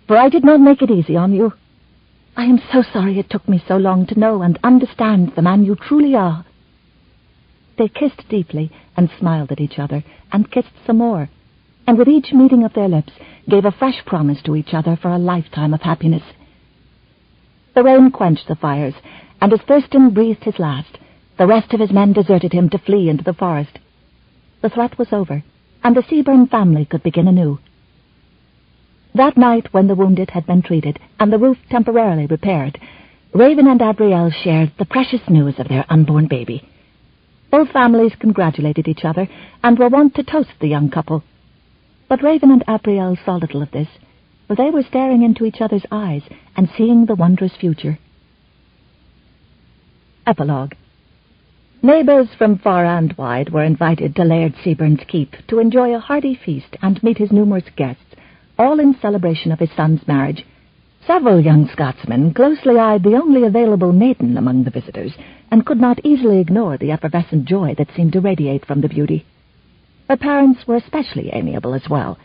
for I did not make it easy on you. I am so sorry it took me so long to know and understand the man you truly are." They kissed deeply and smiled at each other, and kissed some more, and with each meeting of their lips gave a fresh promise to each other for a lifetime of happiness. The rain quenched the fires, and as Thurston breathed his last, the rest of his men deserted him to flee into the forest. The threat was over, and the Seabern family could begin anew. That night, when the wounded had been treated and the roof temporarily repaired, Raven and Abrielle shared the precious news of their unborn baby. Both families congratulated each other and were wont to toast the young couple. But Raven and Abrielle saw little of this, for they were staring into each other's eyes and seeing the wondrous future. Epilogue. Neighbours from far and wide were invited to Laird Seaburn's keep to enjoy a hearty feast and meet his numerous guests, all in celebration of his son's marriage. Several young Scotsmen closely eyed the only available maiden among the visitors, and could not easily ignore the effervescent joy that seemed to radiate from the beauty. Her parents were especially amiable as well,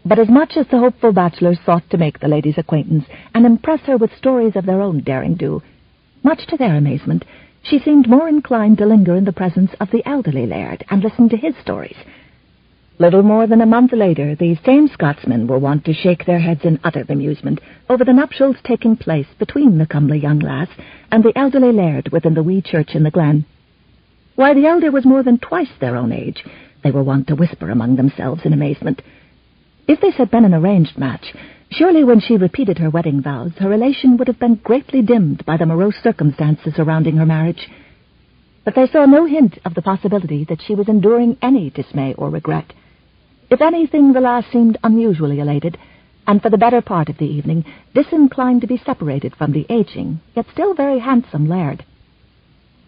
but as much as the hopeful bachelors sought to make the lady's acquaintance and impress her with stories of their own daring-do, much to their amazement, she seemed more inclined to linger in the presence of the elderly laird and listen to his stories. Little more than a month later, these same Scotsmen were wont to shake their heads in utter bemusement over the nuptials taking place between the comely young lass and the elderly laird within the wee church in the glen. Why, the elder was more than twice their own age, they were wont to whisper among themselves in amazement. If this had been an arranged match, surely when she repeated her wedding vows, her elation would have been greatly dimmed by the morose circumstances surrounding her marriage. But they saw no hint of the possibility that she was enduring any dismay or regret. If anything, the lass seemed unusually elated, and for the better part of the evening disinclined to be separated from the aging, yet still very handsome laird.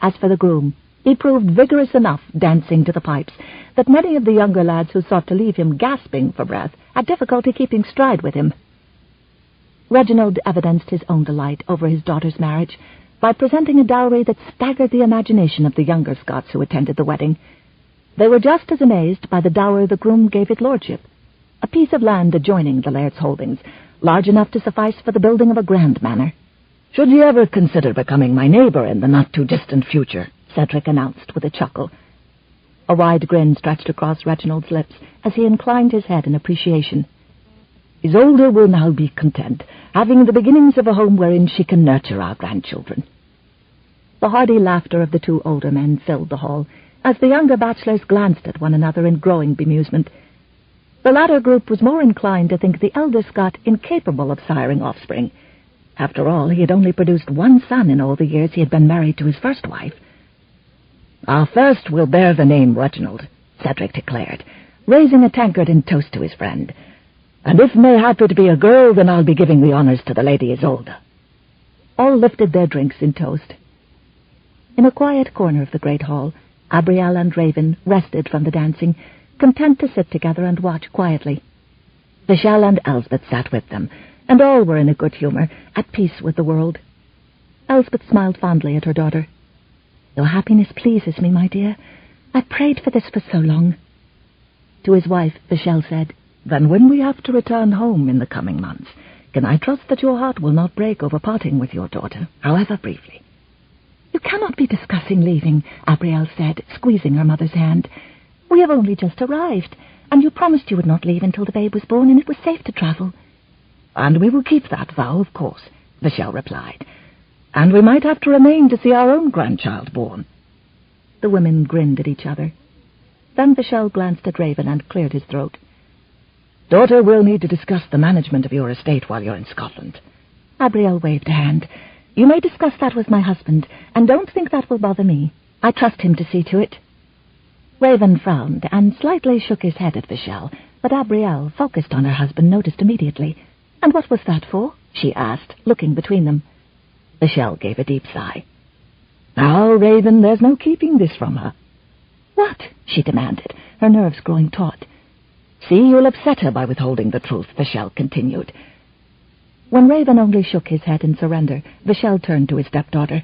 As for the groom, he proved vigorous enough, dancing to the pipes, that many of the younger lads who sought to leave him gasping for breath had difficulty keeping stride with him. Reginald evidenced his own delight over his daughter's marriage by presenting a dowry that staggered the imagination of the younger Scots who attended the wedding. They were just as amazed by the dower the groom gave his lordship, a piece of land adjoining the laird's holdings, large enough to suffice for the building of a grand manor. "Should you ever consider becoming my neighbour in the not-too-distant future?" Cedric announced with a chuckle. A wide grin stretched across Reginald's lips as he inclined his head in appreciation. "Isolde will now be content, having the beginnings of a home wherein she can nurture our grandchildren." The hearty laughter of the two older men filled the hall, as the younger bachelors glanced at one another in growing bemusement. The latter group was more inclined to think the elder Scot incapable of siring offspring. After all, he had only produced one son in all the years he had been married to his first wife. "Our first will bear the name Reginald," Cedric declared, raising a tankard in toast to his friend. "And if mayhap it be a girl, then I'll be giving the honours to the Lady Isolde." All lifted their drinks in toast. In a quiet corner of the great hall, Abrielle and Raven rested from the dancing, content to sit together and watch quietly. Vishal and Elsbeth sat with them, and all were in a good humour, at peace with the world. Elspeth smiled fondly at her daughter. "Your happiness pleases me, my dear. I've prayed for this for so long." To his wife, Vishal said, "Then when we have to return home in the coming months, can I trust that your heart will not break over parting with your daughter, however briefly?" "You cannot be discussing leaving," Abrielle said, squeezing her mother's hand. "We have only just arrived, and you promised you would not leave until the babe was born and it was safe to travel." "And we will keep that vow, of course," Vishal replied. "And we might have to remain to see our own grandchild born." The women grinned at each other. Then Vishal glanced at Raven and cleared his throat. "Daughter, we'll need to discuss the management of your estate while you're in Scotland." Abrielle waved a hand. "You may discuss that with my husband, and don't think that will bother me. I trust him to see to it." Raven frowned and slightly shook his head at Vishal, but Abrielle, focused on her husband, noticed immediately. "And what was that for?" she asked, looking between them. Vishal gave a deep sigh. "Now, Raven, there's no keeping this from her." "What?" she demanded, her nerves growing taut. "See, you'll upset her by withholding the truth," Vishal continued. When Raven only shook his head in surrender, Vishal turned to his stepdaughter.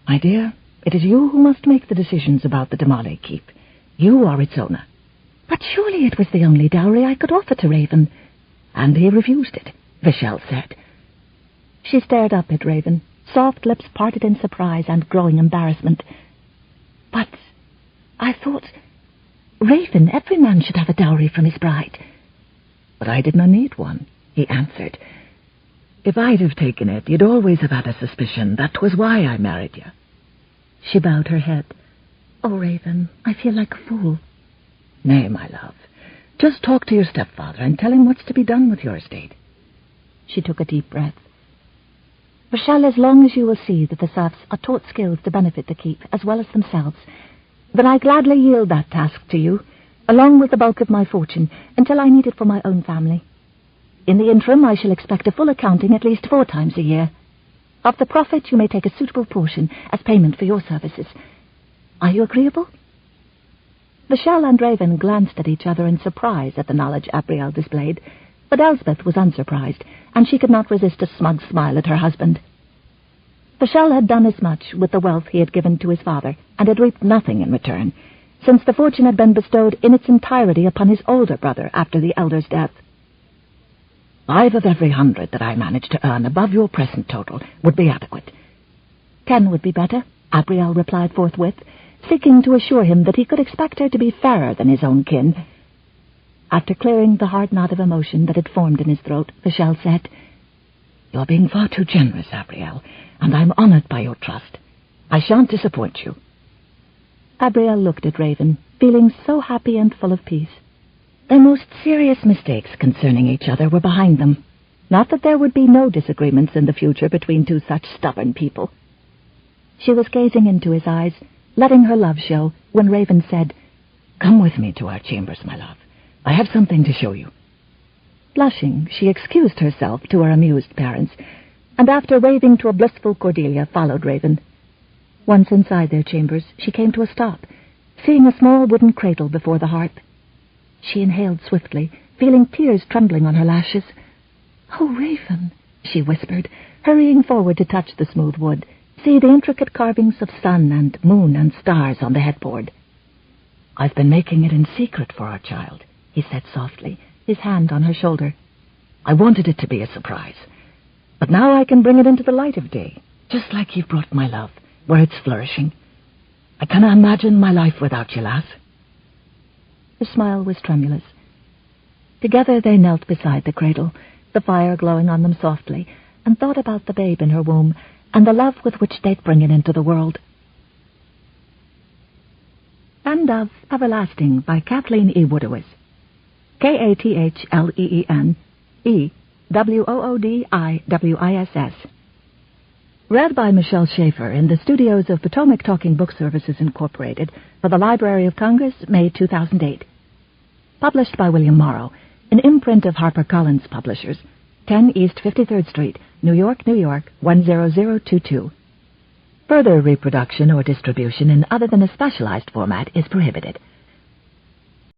"My dear, it is you who must make the decisions about the Damale keep. You are its owner." "But surely it was the only dowry I could offer to Raven." "And he refused it," Vishal said. She stared up at Raven, soft lips parted in surprise and growing embarrassment. "But I thought... Raven, every man should have a dowry from his bride." "But I did not need one," he answered. "If I'd have taken it, you'd always have had a suspicion that was why I married you." She bowed her head. "Oh, Raven, I feel like a fool." "Nay, my love. Just talk to your stepfather and tell him what's to be done with your estate." She took a deep breath. "Vishal, as long as you will see that the serfs are taught skills to benefit the keep as well as themselves, then I gladly yield that task to you, along with the bulk of my fortune, until I need it for my own family. In the interim, I shall expect a full accounting at least 4 times a year. Of the profit, you may take a suitable portion as payment for your services. Are you agreeable?" Vishal and Raven glanced at each other in surprise at the knowledge Abrielle displayed, but Elspeth was unsurprised, and she could not resist a smug smile at her husband. Vishal had done as much with the wealth he had given to his father, and had reaped nothing in return, since the fortune had been bestowed in its entirety upon his older brother after the elder's death. 5 of every 100 that I managed to earn above your present total would be adequate." 10 would be better," Abrielle replied forthwith, seeking to assure him that he could expect her to be fairer than his own kin. After clearing the hard knot of emotion that had formed in his throat, Vishal said, "You're being far too generous, Abrielle, and I'm honoured by your trust. I shan't disappoint you." Abrielle looked at Raven, feeling so happy and full of peace. Their most serious mistakes concerning each other were behind them. Not that there would be no disagreements in the future between two such stubborn people. She was gazing into his eyes, letting her love show, when Raven said, "Come with me to our chambers, my love. I have something to show you." Blushing, she excused herself to her amused parents, and after waving to a blissful Cordelia, followed Raven. Once inside their chambers, she came to a stop, seeing a small wooden cradle before the hearth. She inhaled swiftly, feeling tears trembling on her lashes. "Oh, Raven," she whispered, hurrying forward to touch the smooth wood, see the intricate carvings of sun and moon and stars on the headboard. "I've been making it in secret for our child," he said softly, his hand on her shoulder. "I wanted it to be a surprise, but now I can bring it into the light of day, just like you've brought my love, where it's flourishing. I cannot imagine my life without you, lass." Her smile was tremulous. Together they knelt beside the cradle, the fire glowing on them softly, and thought about the babe in her womb and the love with which they'd bring it into the world. End of Everlasting by Kathleen E. Woodiwiss. Kathleen Ewoodiwiss. Read by Michelle Schaefer in the studios of Potomac Talking Book Services, Incorporated, for the Library of Congress, May 2008. Published by William Morrow, an imprint of HarperCollins Publishers, 10 East 53rd Street, New York, New York, 10022. Further reproduction or distribution in other than a specialized format is prohibited.